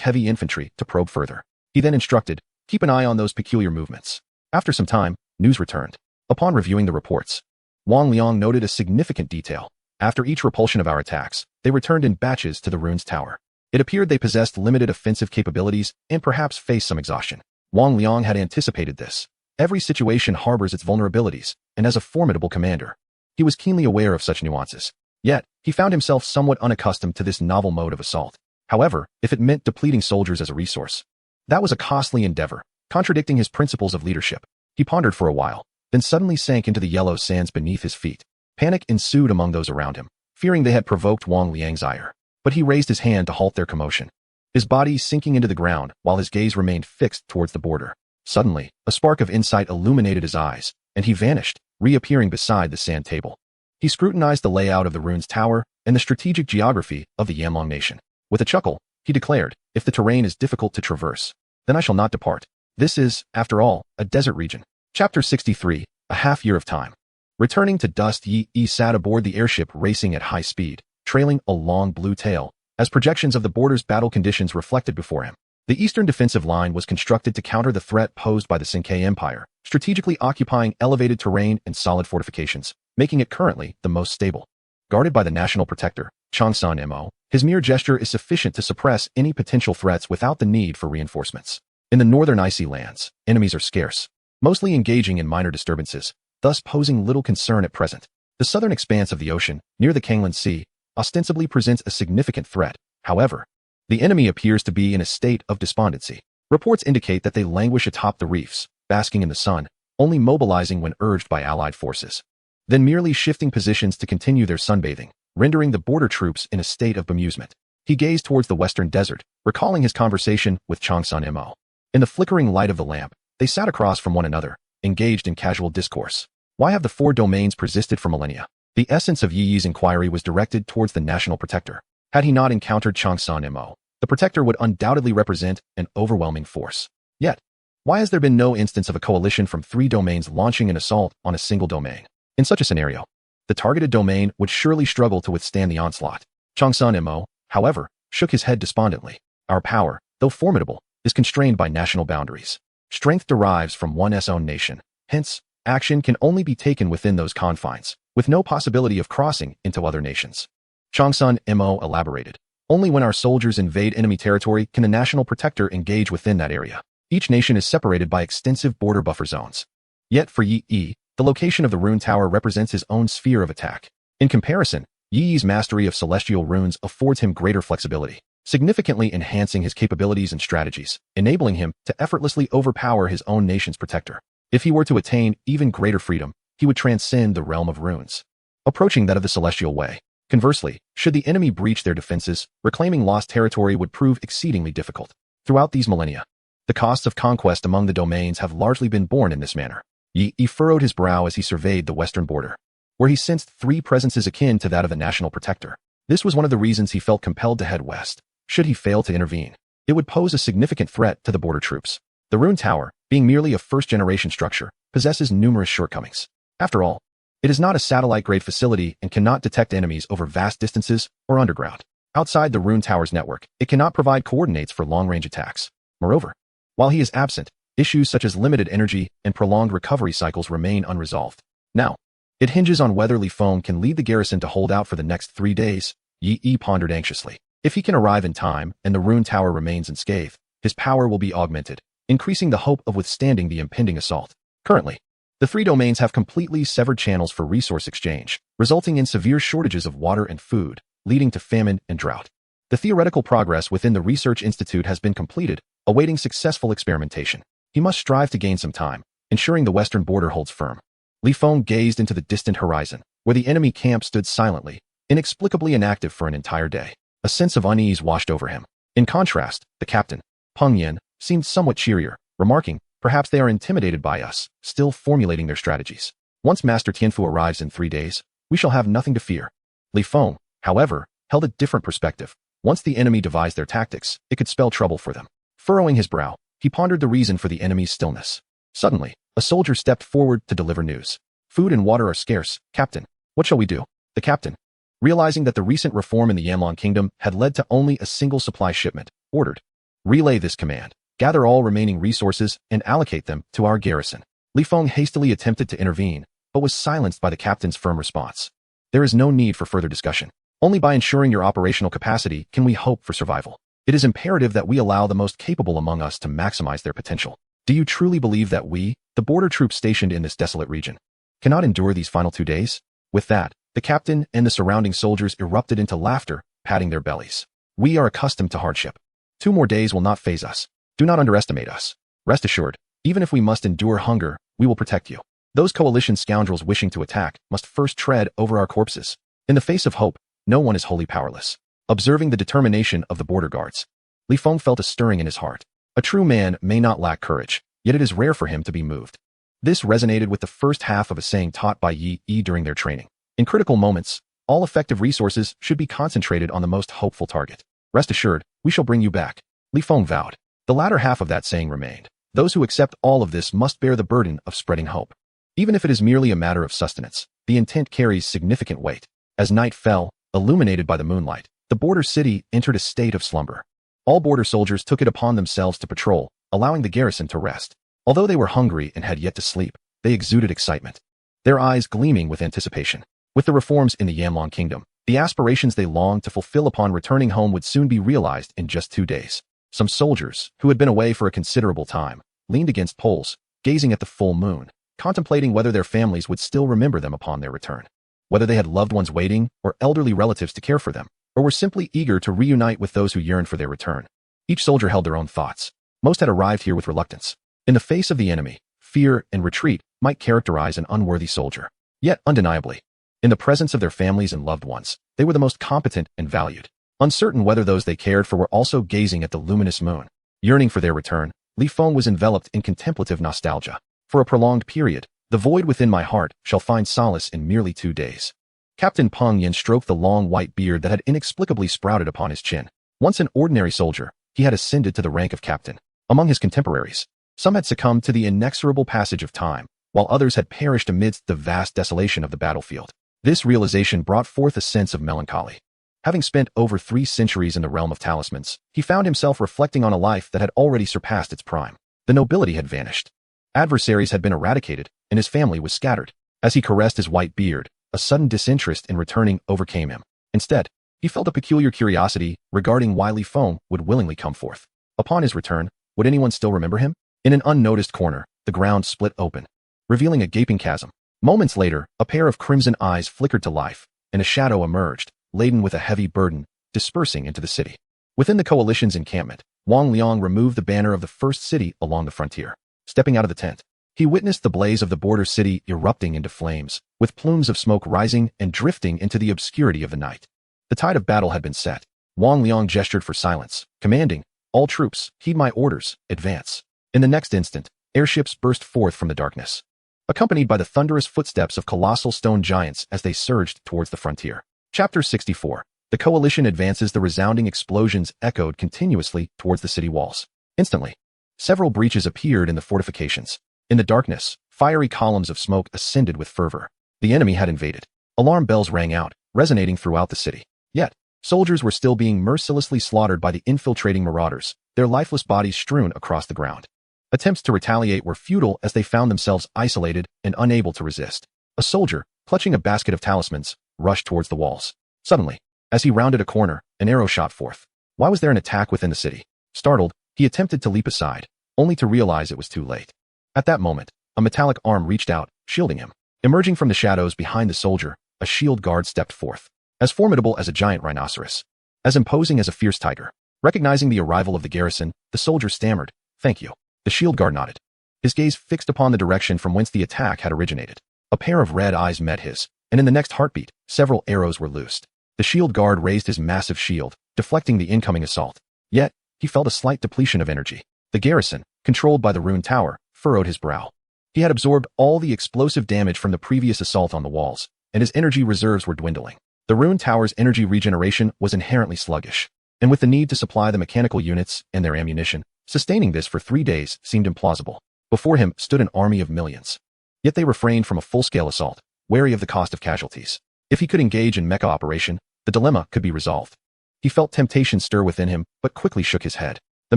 heavy infantry to probe further." He then instructed, "Keep an eye on those peculiar movements." After some time, news returned. Upon reviewing the reports, Wang Liang noted a significant detail. After each repulsion of our attacks, they returned in batches to the rune's tower. It appeared they possessed limited offensive capabilities and perhaps faced some exhaustion. Wang Liang had anticipated this. Every situation harbors its vulnerabilities, and as a formidable commander, he was keenly aware of such nuances. Yet, he found himself somewhat unaccustomed to this novel mode of assault. However, if it meant depleting soldiers as a resource, that was a costly endeavor, contradicting his principles of leadership. He pondered for a while, then suddenly sank into the yellow sands beneath his feet. Panic ensued among those around him, fearing they had provoked Wang Liang's ire. But he raised his hand to halt their commotion, his body sinking into the ground while his gaze remained fixed towards the border. Suddenly, a spark of insight illuminated his eyes, and he vanished, reappearing beside the sand table. He scrutinized the layout of the rune's tower and the strategic geography of the Yamlong nation. With a chuckle, he declared, "If the terrain is difficult to traverse, then I shall not depart. This is, after all, a desert region." Chapter 63, A Half Year of Time. Returning to dust, Yi sat aboard the airship racing at high speed, trailing a long blue tail, as projections of the border's battle conditions reflected before him. The eastern defensive line was constructed to counter the threat posed by the Sinkai Empire, strategically occupying elevated terrain and solid fortifications, making it currently the most stable. Guarded by the national protector, Changsan Mo, his mere gesture is sufficient to suppress any potential threats without the need for reinforcements. In the northern icy lands, enemies are scarce, mostly engaging in minor disturbances, thus posing little concern at present. The southern expanse of the ocean, near the Kanglan Sea, ostensibly presents a significant threat. However, the enemy appears to be in a state of despondency. Reports indicate that they languish atop the reefs, basking in the sun, only mobilizing when urged by allied forces, then merely shifting positions to continue their sunbathing, rendering the border troops in a state of bemusement. He gazed towards the western desert, recalling his conversation with Changsan Mo. In the flickering light of the lamp, they sat across from one another, engaged in casual discourse. Why have the four domains persisted for millennia? The essence of Yi's inquiry was directed towards the national protector. Had he not encountered Changsan Mo, the protector would undoubtedly represent an overwhelming force. Yet, why has there been no instance of a coalition from three domains launching an assault on a single domain? In such a scenario, the targeted domain would surely struggle to withstand the onslaught. Changsan Mo, however, shook his head despondently. Our power, though formidable, is constrained by national boundaries. Strength derives from one's own nation. Hence, action can only be taken within those confines, with no possibility of crossing into other nations. Changsan Mo elaborated. Only when our soldiers invade enemy territory can the national protector engage within that area. Each nation is separated by extensive border buffer zones. Yet for Yi, the location of the rune tower represents his own sphere of attack. In comparison, Yi's mastery of celestial runes affords him greater flexibility, significantly enhancing his capabilities and strategies, enabling him to effortlessly overpower his own nation's protector. If he were to attain even greater freedom, he would transcend the realm of runes, approaching that of the celestial way. Conversely, should the enemy breach their defenses, reclaiming lost territory would prove exceedingly difficult. Throughout these millennia, The costs of conquest among the domains have largely been borne in this manner. Yi furrowed his brow as he surveyed the western border, where he sensed three presences akin to that of the national protector. This was one of the reasons he felt compelled to head west. Should he fail to intervene, it would pose a significant threat to the border troops. The Rune Tower, being merely a first-generation structure, possesses numerous shortcomings. After all, it is not a satellite-grade facility and cannot detect enemies over vast distances or underground. Outside the Rune Tower's network, it cannot provide coordinates for long-range attacks. Moreover, while he is absent, issues such as limited energy and prolonged recovery cycles remain unresolved. Now, it hinges on whether Li Feng can lead the garrison to hold out for the next 3 days, Yi pondered anxiously. If he can arrive in time and the Rune Tower remains unscathed, his power will be augmented, increasing the hope of withstanding the impending assault. Currently, the 3 domains have completely severed channels for resource exchange, resulting in severe shortages of water and food, leading to famine and drought. The theoretical progress within the Research Institute has been completed, awaiting successful experimentation. He must strive to gain some time, ensuring the western border holds firm. Li Feng gazed into the distant horizon, where the enemy camp stood silently, inexplicably inactive for an entire day. A sense of unease washed over him. In contrast, the captain, Peng Yin, seemed somewhat cheerier, remarking, "Perhaps they are intimidated by us, still formulating their strategies. Once Master Tianfu arrives in 3 days, we shall have nothing to fear." Li Feng, however, held a different perspective. Once the enemy devised their tactics, it could spell trouble for them. Furrowing his brow, he pondered the reason for the enemy's stillness. Suddenly, a soldier stepped forward to deliver news. "Food and water are scarce, Captain. What shall we do?" The captain, realizing that the recent reform in the Yanlong Kingdom had led to only a single supply shipment, ordered, "Relay this command. Gather all remaining resources and allocate them to our garrison." Li Feng hastily attempted to intervene, but was silenced by the captain's firm response. "There is no need for further discussion. Only by ensuring your operational capacity can we hope for survival. It is imperative that we allow the most capable among us to maximize their potential. Do you truly believe that we, the border troops stationed in this desolate region, cannot endure these final 2 days?" With that, the captain and the surrounding soldiers erupted into laughter, patting their bellies. "We are accustomed to hardship. 2 more days will not faze us. Do not underestimate us. Rest assured, even if we must endure hunger, we will protect you. Those coalition scoundrels wishing to attack must first tread over our corpses." In the face of hope, no one is wholly powerless. Observing the determination of the border guards, Li Feng felt a stirring in his heart. A true man may not lack courage, yet it is rare for him to be moved. This resonated with the first half of a saying taught by Yi during their training. In critical moments, all effective resources should be concentrated on the most hopeful target. "Rest assured, we shall bring you back," Li Feng vowed. The latter half of that saying remained. Those who accept all of this must bear the burden of spreading hope. Even if it is merely a matter of sustenance, the intent carries significant weight. As night fell, illuminated by the moonlight, the border city entered a state of slumber. All border soldiers took it upon themselves to patrol, allowing the garrison to rest. Although they were hungry and had yet to sleep, they exuded excitement, their eyes gleaming with anticipation. With the reforms in the Yanlong Kingdom, the aspirations they longed to fulfill upon returning home would soon be realized in just 2 days. Some soldiers, who had been away for a considerable time, leaned against poles, gazing at the full moon, contemplating whether their families would still remember them upon their return. Whether they had loved ones waiting or elderly relatives to care for them, or were simply eager to reunite with those who yearned for their return. Each soldier held their own thoughts. Most had arrived here with reluctance. In the face of the enemy, fear and retreat might characterize an unworthy soldier. Yet, undeniably, in the presence of their families and loved ones, they were the most competent and valued. Uncertain whether those they cared for were also gazing at the luminous moon. Yearning for their return, Li Feng was enveloped in contemplative nostalgia. "For a prolonged period, the void within my heart shall find solace in merely 2 days." Captain Peng Yin stroked the long white beard that had inexplicably sprouted upon his chin. Once an ordinary soldier, he had ascended to the rank of captain. Among his contemporaries, some had succumbed to the inexorable passage of time, while others had perished amidst the vast desolation of the battlefield. This realization brought forth a sense of melancholy. Having spent over 3 centuries in the realm of talismans, he found himself reflecting on a life that had already surpassed its prime. The nobility had vanished. Adversaries had been eradicated, and his family was scattered. As he caressed his white beard, a sudden disinterest in returning overcame him. Instead, he felt a peculiar curiosity regarding why Li Feng would willingly come forth. Upon his return, would anyone still remember him? In an unnoticed corner, the ground split open, revealing a gaping chasm. Moments later, a pair of crimson eyes flickered to life, and a shadow emerged, laden with a heavy burden, dispersing into the city. Within the coalition's encampment, Wang Liang removed the banner of the first city along the frontier. Stepping out of the tent, he witnessed the blaze of the border city erupting into flames, with plumes of smoke rising and drifting into the obscurity of the night. The tide of battle had been set. Wang Liang gestured for silence, commanding, All troops, heed my orders, advance. In the next instant, airships burst forth from the darkness, accompanied by the thunderous footsteps of colossal stone giants as they surged towards the frontier. Chapter 64. The coalition advances. The resounding explosions echoed continuously towards the city walls. Instantly, several breaches appeared in the fortifications. In the darkness, fiery columns of smoke ascended with fervor. The enemy had invaded. Alarm bells rang out, resonating throughout the city. Yet, soldiers were still being mercilessly slaughtered by the infiltrating marauders, their lifeless bodies strewn across the ground. Attempts to retaliate were futile as they found themselves isolated and unable to resist. A soldier, clutching a basket of talismans, rushed towards the walls. Suddenly, as he rounded a corner, an arrow shot forth. Why was there an attack within the city? Startled, he attempted to leap aside, only to realize it was too late. At that moment, a metallic arm reached out, shielding him. Emerging from the shadows behind the soldier, a shield guard stepped forth. As formidable as a giant rhinoceros, as imposing as a fierce tiger. Recognizing the arrival of the garrison, the soldier stammered, "Thank you." The shield guard nodded, his gaze fixed upon the direction from whence the attack had originated. A pair of red eyes met his, and in the next heartbeat, several arrows were loosed. The shield guard raised his massive shield, deflecting the incoming assault. Yet, he felt a slight depletion of energy. The garrison, controlled by the ruined tower, furrowed his brow. He had absorbed all the explosive damage from the previous assault on the walls, and his energy reserves were dwindling. The ruined tower's energy regeneration was inherently sluggish, and with the need to supply the mechanical units and their ammunition, sustaining this for 3 days seemed implausible. Before him stood an army of millions. Yet they refrained from a full-scale assault, wary of the cost of casualties. If he could engage in mecha operation, the dilemma could be resolved. He felt temptation stir within him, but quickly shook his head. The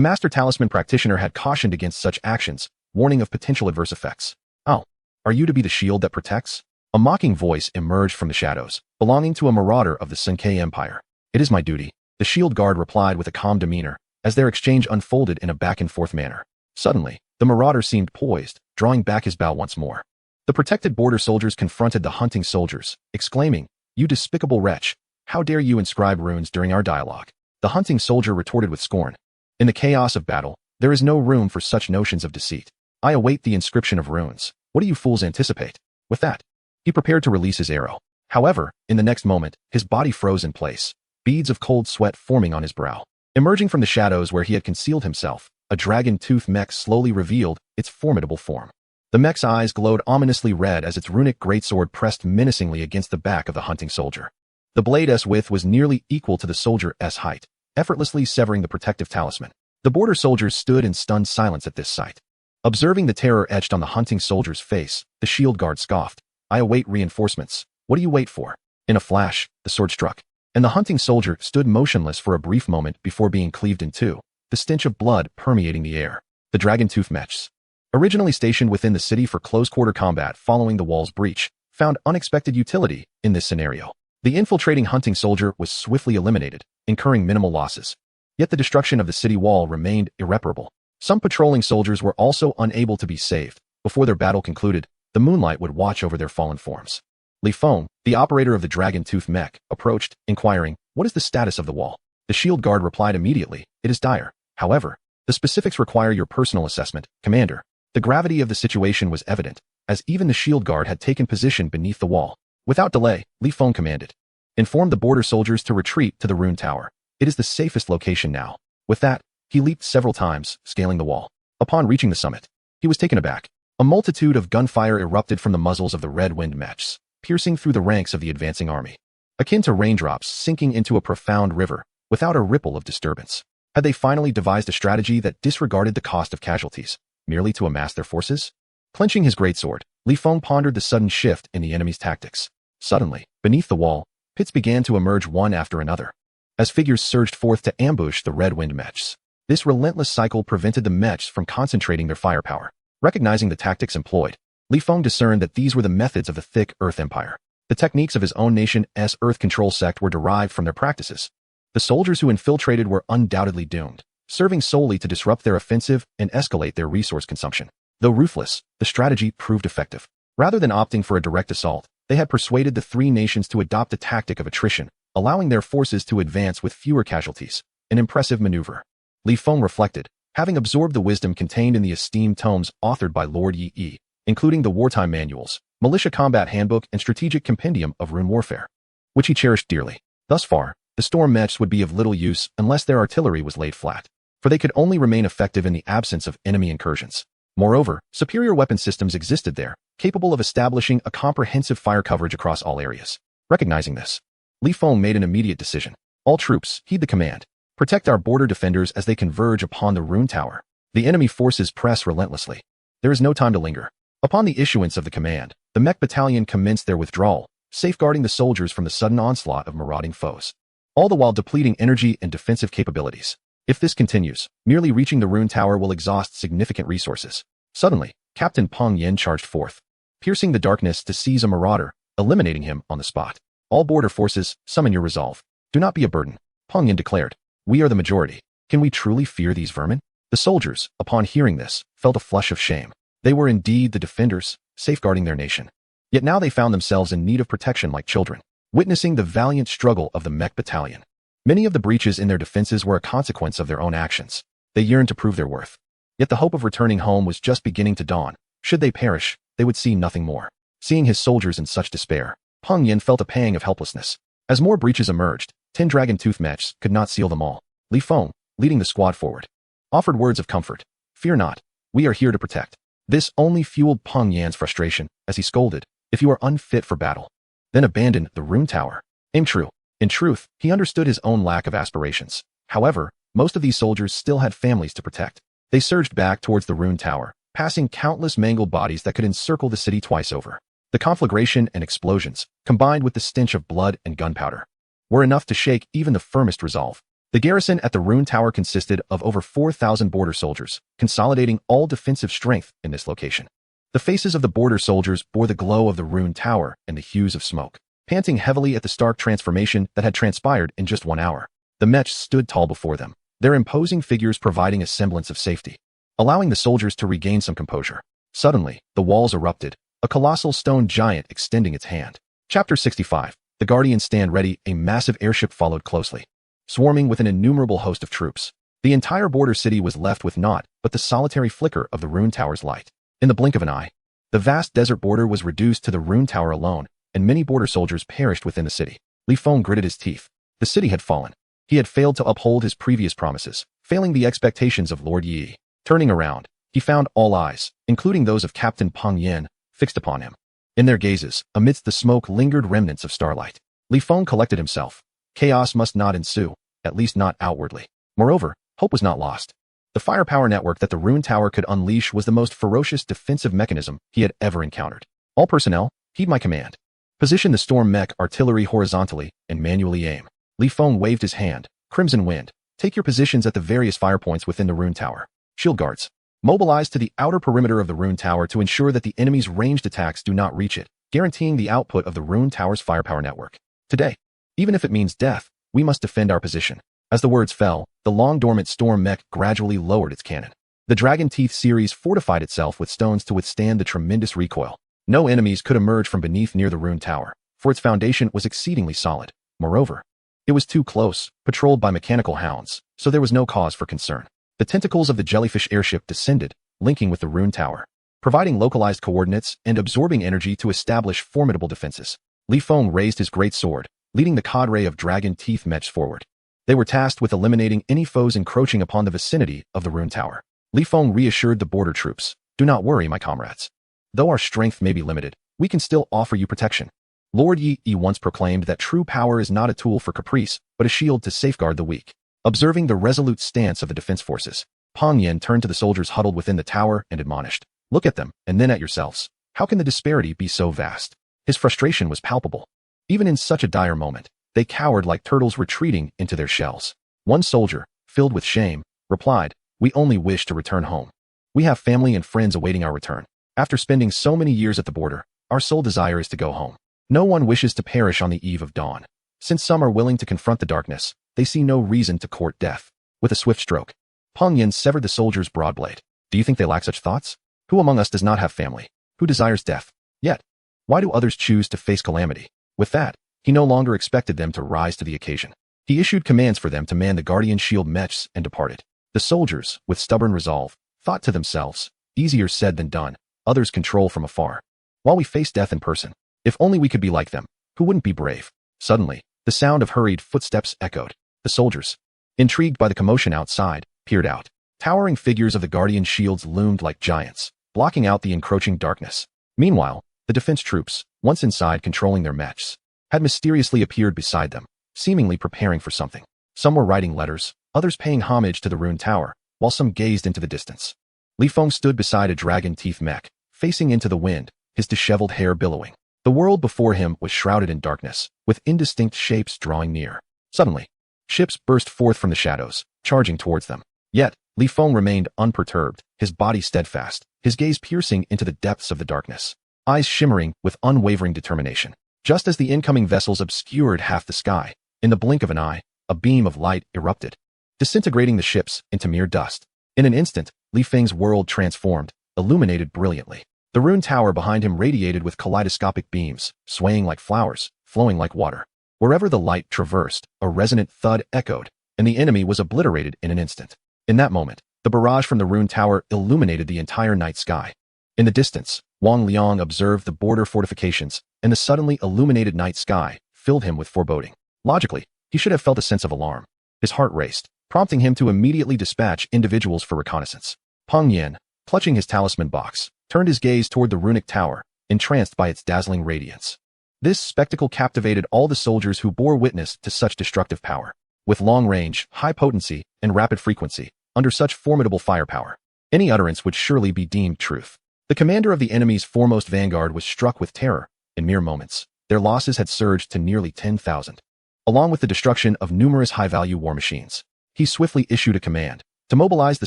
Master Talisman Practitioner had cautioned against such actions, warning of potential adverse effects. "Oh, are you to be the shield that protects?" A mocking voice emerged from the shadows, belonging to a marauder of the Sunkei Empire. "It is my duty," the shield guard replied with a calm demeanor, as their exchange unfolded in a back-and-forth manner. Suddenly, the marauder seemed poised, drawing back his bow once more. The protected border soldiers confronted the hunting soldiers, exclaiming, "You despicable wretch! How dare you inscribe runes during our dialogue?" The hunting soldier retorted with scorn. "In the chaos of battle, there is no room for such notions of deceit. I await the inscription of runes. What do you fools anticipate?" With that, he prepared to release his arrow. However, in the next moment, his body froze in place, beads of cold sweat forming on his brow. Emerging from the shadows where he had concealed himself, a dragon-tooth mech slowly revealed its formidable form. The mech's eyes glowed ominously red as its runic greatsword pressed menacingly against the back of the hunting soldier. The blade's width was nearly equal to the soldier's height, effortlessly severing the protective talisman. The border soldiers stood in stunned silence at this sight. Observing the terror etched on the hunting soldier's face, the shield guard scoffed. "I await reinforcements. What do you wait for?" In a flash, the sword struck, and the hunting soldier stood motionless for a brief moment before being cleaved in two, the stench of blood permeating the air. The dragon-tooth mechs, originally stationed within the city for close-quarter combat following the wall's breach, found unexpected utility in this scenario. The infiltrating hunting soldier was swiftly eliminated, incurring minimal losses. Yet the destruction of the city wall remained irreparable. Some patrolling soldiers were also unable to be saved. Before their battle concluded, the moonlight would watch over their fallen forms. Li Feng, the operator of the dragon-tooth mech, approached, inquiring, "What is the status of the wall?" The shield guard replied immediately, "It is dire. However, the specifics require your personal assessment, Commander." The gravity of the situation was evident, as even the shield guard had taken position beneath the wall. Without delay, Li Feng commanded, "Inform the border soldiers to retreat to the ruined tower. It is the safest location now." With that, he leaped several times, scaling the wall. Upon reaching the summit, he was taken aback. A multitude of gunfire erupted from the muzzles of the red-winged mechs, piercing through the ranks of the advancing army, akin to raindrops sinking into a profound river, without a ripple of disturbance. Had they finally devised a strategy that disregarded the cost of casualties, merely to amass their forces? Clenching his greatsword, Li Feng pondered the sudden shift in the enemy's tactics. Suddenly, beneath the wall, pits began to emerge one after another, as figures surged forth to ambush the red-winged mechs. This relentless cycle prevented the mechs from concentrating their firepower. Recognizing the tactics employed, Li Feng discerned that these were the methods of the Thick Earth Empire. The techniques of his own nation's Earth Control sect were derived from their practices. The soldiers who infiltrated were undoubtedly doomed, serving solely to disrupt their offensive and escalate their resource consumption. Though ruthless, the strategy proved effective. Rather than opting for a direct assault, they had persuaded the three nations to adopt a tactic of attrition, allowing their forces to advance with fewer casualties. An impressive maneuver. Li Feng reflected, having absorbed the wisdom contained in the esteemed tomes authored by Lord Yi, including the wartime manuals, militia combat handbook, and strategic compendium of rune warfare, which he cherished dearly. Thus far, the storm mechs would be of little use unless their artillery was laid flat. for they could only remain effective in the absence of enemy incursions. Moreover, superior weapon systems existed there, capable of establishing a comprehensive fire coverage across all areas. Recognizing this, Li Feng made an immediate decision. All troops, heed the command. Protect our border defenders as they converge upon the rune tower. The enemy forces press relentlessly. There is no time to linger. Upon the issuance of the command, the mech battalion commenced their withdrawal, safeguarding the soldiers from the sudden onslaught of marauding foes, all the while depleting energy and defensive capabilities. If this continues, merely reaching the rune tower will exhaust significant resources. Suddenly, Captain Peng Yen charged forth, piercing the darkness to seize a marauder, eliminating him on the spot. All border forces, summon your resolve. Do not be a burden, Peng Yen declared. We are the majority. Can we truly fear these vermin? The soldiers, upon hearing this, felt a flush of shame. They were indeed the defenders, safeguarding their nation. Yet now they found themselves in need of protection like children, witnessing the valiant struggle of the mech battalion. Many of the breaches in their defenses were a consequence of their own actions. They yearned to prove their worth. Yet the hope of returning home was just beginning to dawn. Should they perish, they would see nothing more. Seeing his soldiers in such despair, Peng Yen felt a pang of helplessness. As more breaches emerged, 10 dragon-tooth mechs could not seal them all. Li Feng, leading the squad forward, offered words of comfort. Fear not, we are here to protect. This only fueled Peng Yan's frustration as he scolded, if you are unfit for battle, then abandon the rune tower. Aim true. In truth, he understood his own lack of aspirations. However, most of these soldiers still had families to protect. They surged back towards the rune tower, passing countless mangled bodies that could encircle the city twice over. The conflagration and explosions, combined with the stench of blood and gunpowder, were enough to shake even the firmest resolve. The garrison at the rune tower consisted of over 4,000 border soldiers, consolidating all defensive strength in this location. The faces of the border soldiers bore the glow of the rune tower and the hues of smoke. Panting heavily at the stark transformation that had transpired in just 1 hour, the mechs stood tall before them, their imposing figures providing a semblance of safety, allowing the soldiers to regain some composure. Suddenly, the walls erupted, a colossal stone giant extending its hand. Chapter 65. The Guardians stand ready. A massive airship followed closely, swarming with an innumerable host of troops. The entire border city was left with naught but the solitary flicker of the rune tower's light. In the blink of an eye, the vast desert border was reduced to the rune tower alone, and many border soldiers perished within the city. Li Feng gritted his teeth. The city had fallen. He had failed to uphold his previous promises, failing the expectations of Lord Yi. Turning around, he found all eyes, including those of Captain Peng Yen, fixed upon him. In their gazes, amidst the smoke lingered remnants of starlight. Li Feng collected himself. Chaos must not ensue, at least not outwardly. Moreover, hope was not lost. The firepower network that the rune tower could unleash was the most ferocious defensive mechanism he had ever encountered. All personnel, heed my command. Position the storm mech artillery horizontally and manually aim. Li Feng waved his hand. Crimson Wind, take your positions at the various fire points within the rune tower. Shield guards, mobilize to the outer perimeter of the rune tower to ensure that the enemy's ranged attacks do not reach it, guaranteeing the output of the rune tower's firepower network. Today, even if it means death, we must defend our position. As the words fell, the long-dormant storm mech gradually lowered its cannon. The Dragon Teeth series fortified itself with stones to withstand the tremendous recoil. No enemies could emerge from beneath near the rune tower, for its foundation was exceedingly solid. Moreover, it was too close, patrolled by mechanical hounds, so there was no cause for concern. The tentacles of the jellyfish airship descended, linking with the rune tower, providing localized coordinates and absorbing energy to establish formidable defenses. Li Feng raised his great sword, leading the cadre of Dragon Teeth mechs forward. They were tasked with eliminating any foes encroaching upon the vicinity of the rune tower. Li Feng reassured the border troops, "Do not worry, my comrades. Though our strength may be limited, we can still offer you protection." Lord Yi once proclaimed that true power is not a tool for caprice, but a shield to safeguard the weak. Observing the resolute stance of the defense forces, Peng Yen turned to the soldiers huddled within the tower and admonished, "Look at them, and then at yourselves. How can the disparity be so vast?" His frustration was palpable. Even in such a dire moment, they cowered like turtles retreating into their shells. One soldier, filled with shame, replied, "We only wish to return home. We have family and friends awaiting our return. After spending so many years at the border, our sole desire is to go home. No one wishes to perish on the eve of dawn. Since some are willing to confront the darkness, they see no reason to court death." With a swift stroke, Peng Yen severed the soldier's broad blade. "Do you think they lack such thoughts? Who among us does not have family? Who desires death? Yet, why do others choose to face calamity?" With that, he no longer expected them to rise to the occasion. He issued commands for them to man the Guardian Shield mechs and departed. The soldiers, with stubborn resolve, thought to themselves, "Easier said than done. Others control from afar. While we face death in person, if only we could be like them, who wouldn't be brave?" Suddenly, the sound of hurried footsteps echoed. The soldiers, intrigued by the commotion outside, peered out. Towering figures of the Guardian shields loomed like giants, blocking out the encroaching darkness. Meanwhile, the defense troops, once inside controlling their mechs, had mysteriously appeared beside them, seemingly preparing for something. Some were writing letters, others paying homage to the ruined tower, while some gazed into the distance. Li Feng stood beside a dragon-teeth mech, facing into the wind, his disheveled hair billowing. The world before him was shrouded in darkness, with indistinct shapes drawing near. Suddenly, ships burst forth from the shadows, charging towards them. Yet, Li Feng remained unperturbed, his body steadfast, his gaze piercing into the depths of the darkness, eyes shimmering with unwavering determination. Just as the incoming vessels obscured half the sky, in the blink of an eye, a beam of light erupted, disintegrating the ships into mere dust. In an instant, Li Feng's world transformed, illuminated brilliantly. The ruined tower behind him radiated with kaleidoscopic beams, swaying like flowers, flowing like water. Wherever the light traversed, a resonant thud echoed, and the enemy was obliterated in an instant. In that moment, the barrage from the ruined tower illuminated the entire night sky. In the distance, Wang Liang observed the border fortifications, and the suddenly illuminated night sky filled him with foreboding. Logically, he should have felt a sense of alarm. His heart raced, prompting him to immediately dispatch individuals for reconnaissance. Peng Yan, clutching his talisman box, turned his gaze toward the runic tower, entranced by its dazzling radiance. This spectacle captivated all the soldiers who bore witness to such destructive power. With long range, high potency, and rapid frequency, under such formidable firepower, any utterance would surely be deemed truth. The commander of the enemy's foremost vanguard was struck with terror. In mere moments, their losses had surged to nearly 10,000. Along with the destruction of numerous high-value war machines, he swiftly issued a command to mobilize the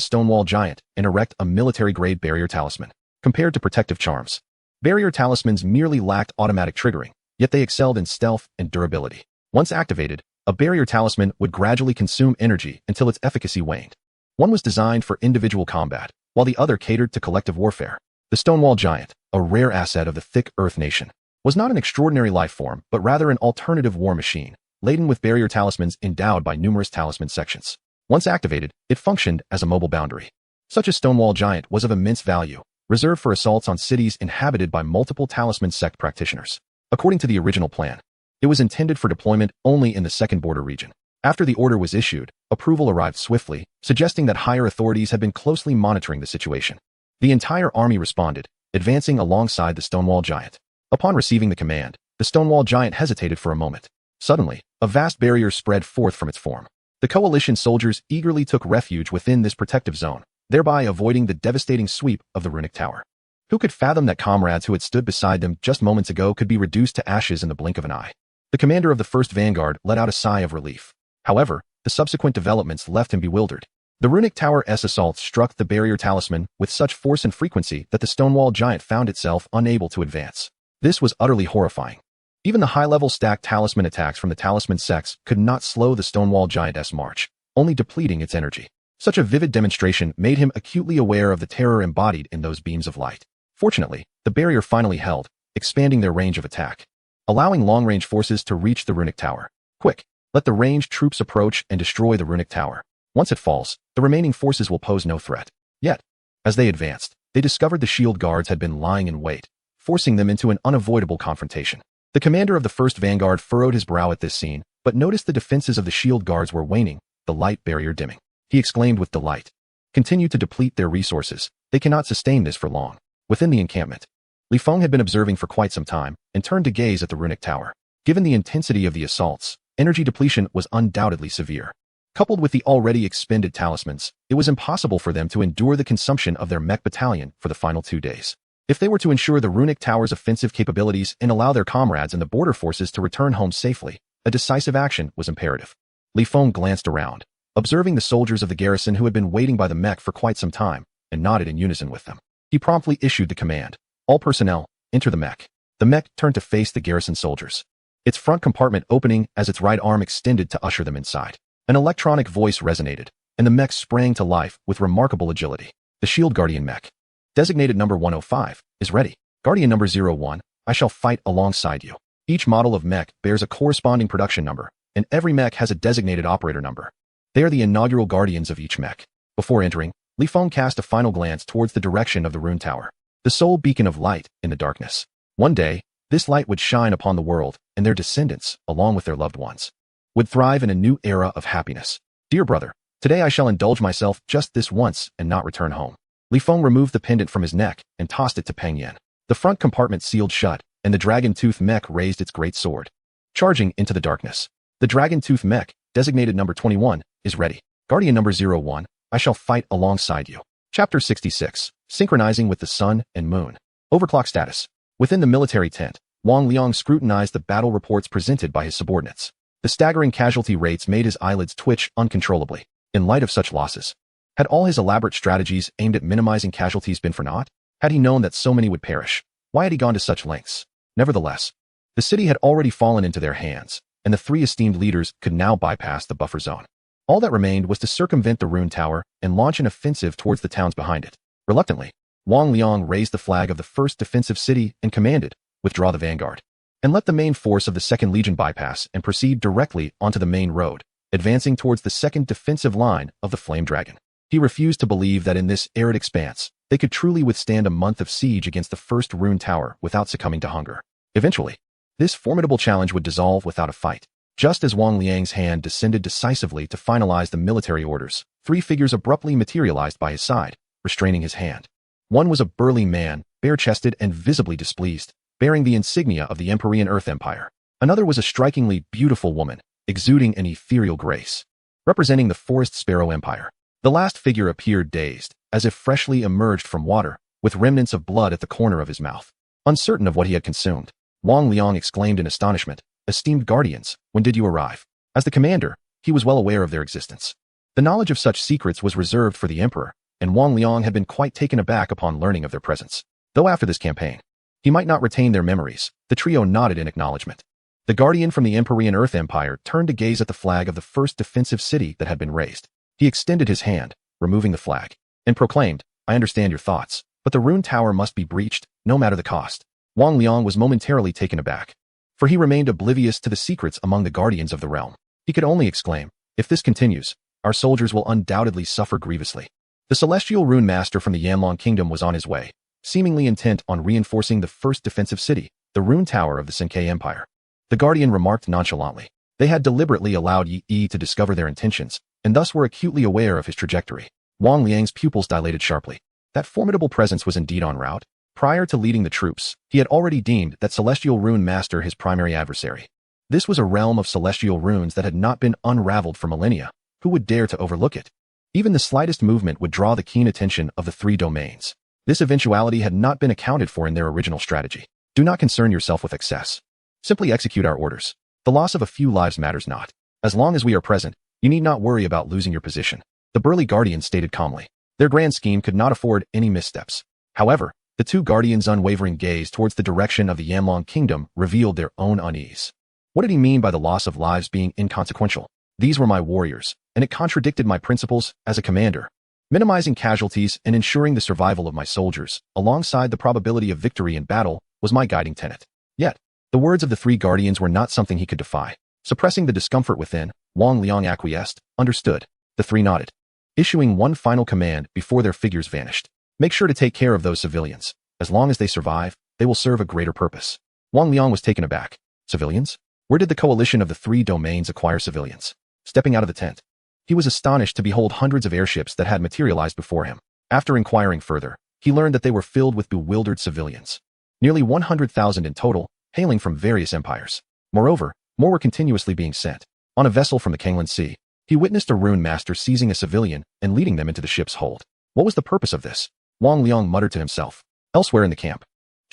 Stonewall Giant and erect a military-grade barrier talisman. Compared to protective charms, barrier talismans merely lacked automatic triggering, yet they excelled in stealth and durability. Once activated, a barrier talisman would gradually consume energy until its efficacy waned. One was designed for individual combat, while the other catered to collective warfare. The Stonewall Giant, a rare asset of the thick Earth nation, was not an extraordinary life form, but rather an alternative war machine, laden with barrier talismans endowed by numerous talisman sections. Once activated, it functioned as a mobile boundary. Such a Stonewall Giant was of immense value, reserved for assaults on cities inhabited by multiple talisman sect practitioners. According to the original plan, it was intended for deployment only in the second border region. After the order was issued, approval arrived swiftly, suggesting that higher authorities had been closely monitoring the situation. The entire army responded, advancing alongside the Stonewall Giant. Upon receiving the command, the Stonewall Giant hesitated for a moment. Suddenly, a vast barrier spread forth from its form. The coalition soldiers eagerly took refuge within this protective zone, thereby avoiding the devastating sweep of the runic tower. Who could fathom that comrades who had stood beside them just moments ago could be reduced to ashes in the blink of an eye? The commander of the 1st Vanguard let out a sigh of relief. However, the subsequent developments left him bewildered. The runic tower's assault struck the barrier talisman with such force and frequency that the Stonewall Giant found itself unable to advance. This was utterly horrifying. Even the high-level stacked talisman attacks from the talisman sects could not slow the Stonewall Giant's march, only depleting its energy. Such a vivid demonstration made him acutely aware of the terror embodied in those beams of light. Fortunately, the barrier finally held, expanding their range of attack, allowing long-range forces to reach the runic tower. Quick, let the ranged troops approach and destroy the runic tower. Once it falls, the remaining forces will pose no threat. Yet, as they advanced, they discovered the shield guards had been lying in wait, forcing them into an unavoidable confrontation. The commander of the 1st Vanguard furrowed his brow at this scene, but noticed the defenses of the shield guards were waning, the light barrier dimming. He exclaimed with delight, "Continue to deplete their resources. They cannot sustain this for long." Within the encampment, Li Feng had been observing for quite some time and turned to gaze at the runic tower. Given the intensity of the assaults, energy depletion was undoubtedly severe. Coupled with the already expended talismans, it was impossible for them to endure the consumption of their mech battalion for the final 2 days. If they were to ensure the runic tower's offensive capabilities and allow their comrades in the border forces to return home safely, a decisive action was imperative. Li Feng glanced around, observing the soldiers of the garrison who had been waiting by the mech for quite some time, and nodded in unison with them. He promptly issued the command, "All personnel, enter the mech." The mech turned to face the garrison soldiers, its front compartment opening as its right arm extended to usher them inside. An electronic voice resonated, and the mech sprang to life with remarkable agility. The Shield Guardian mech, designated number 105, is ready. Guardian number 01, I shall fight alongside you. Each model of mech bears a corresponding production number, and every mech has a designated operator number. They are the inaugural guardians of each mech. Before entering, Li Feng cast a final glance towards the direction of the rune tower, the sole beacon of light in the darkness. One day, this light would shine upon the world, and their descendants, along with their loved ones, would thrive in a new era of happiness. Dear brother, Today I shall indulge myself just this once and not return home. Li Feng removed the pendant from his neck and tossed it to Peng Yan. The front compartment sealed shut, and the dragon-tooth mech raised its great sword. Charging into the darkness. The dragon-tooth mech, designated number 21, is ready. Guardian number 01, I shall fight alongside you. Chapter 66. Synchronizing with the sun and moon. Overclock status. Within the military tent, Wang Liang scrutinized the battle reports presented by his subordinates. The staggering casualty rates made his eyelids twitch uncontrollably. In light of such losses, had all his elaborate strategies aimed at minimizing casualties been for naught? Had he known that so many would perish, why had he gone to such lengths? Nevertheless, the city had already fallen into their hands, and the three esteemed leaders could now bypass the buffer zone. All that remained was to circumvent the rune tower and launch an offensive towards the towns behind it. Reluctantly, Wang Liang raised the flag of the first defensive city and commanded, withdraw the vanguard, and let the main force of the second legion bypass and proceed directly onto the main road, advancing towards the second defensive line of the Flame Dragon. He refused to believe that in this arid expanse, they could truly withstand a month of siege against the first rune tower without succumbing to hunger. Eventually, this formidable challenge would dissolve without a fight. Just as Wang Liang's hand descended decisively to finalize the military orders, three figures abruptly materialized by his side, restraining his hand. One was a burly man, bare-chested and visibly displeased, bearing the insignia of the Empyrean Earth Empire. Another was a strikingly beautiful woman, exuding an ethereal grace, representing the Forest Sparrow Empire. The last figure appeared dazed, as if freshly emerged from water, with remnants of blood at the corner of his mouth. Uncertain of what he had consumed, Wang Liang exclaimed in astonishment, "Esteemed guardians, when did you arrive?" As the commander, he was well aware of their existence. The knowledge of such secrets was reserved for the emperor, and Wang Liang had been quite taken aback upon learning of their presence. Though after this campaign, he might not retain their memories, the trio nodded in acknowledgement. The guardian from the Empyrean Earth Empire turned to gaze at the flag of the first defensive city that had been raised. He extended his hand, removing the flag, and proclaimed, "I understand your thoughts, but the rune tower must be breached, no matter the cost." Wang Liang was momentarily taken aback, for he remained oblivious to the secrets among the guardians of the realm. He could only exclaim, "If this continues, our soldiers will undoubtedly suffer grievously." The celestial rune master from the Yanlong Kingdom was on his way, seemingly intent on reinforcing the first defensive city, the rune tower of the Senkei Empire. The guardian remarked nonchalantly. They had deliberately allowed Yi to discover their intentions, and thus were acutely aware of his trajectory. Wang Liang's pupils dilated sharply. That formidable presence was indeed en route. Prior to leading the troops, he had already deemed that celestial rune master his primary adversary. This was a realm of celestial runes that had not been unraveled for millennia. Who would dare to overlook it? Even the slightest movement would draw the keen attention of the three domains. This eventuality had not been accounted for in their original strategy. Do not concern yourself with excess. Simply execute our orders. The loss of a few lives matters not. As long as we are present, you need not worry about losing your position. The burly guardian stated calmly. Their grand scheme could not afford any missteps. However, the two guardians' unwavering gaze towards the direction of the Yanlong Kingdom revealed their own unease. What did he mean by the loss of lives being inconsequential? These were my warriors, and it contradicted my principles as a commander. Minimizing casualties and ensuring the survival of my soldiers, alongside the probability of victory in battle, was my guiding tenet. Yet, the words of the three guardians were not something he could defy. Suppressing the discomfort within, Wang Liang acquiesced, understood. The three nodded, issuing one final command before their figures vanished. Make sure to take care of those civilians. As long as they survive, they will serve a greater purpose. Wang Liang was taken aback. Civilians? Where did the coalition of the three domains acquire civilians? Stepping out of the tent, he was astonished to behold hundreds of airships that had materialized before him. After inquiring further, he learned that they were filled with bewildered civilians. Nearly 100,000 in total, hailing from various empires. Moreover, more were continuously being sent. On a vessel from the Kanglan Sea, he witnessed a rune master seizing a civilian and leading them into the ship's hold. What was the purpose of this? Wang Liang muttered to himself. Elsewhere in the camp,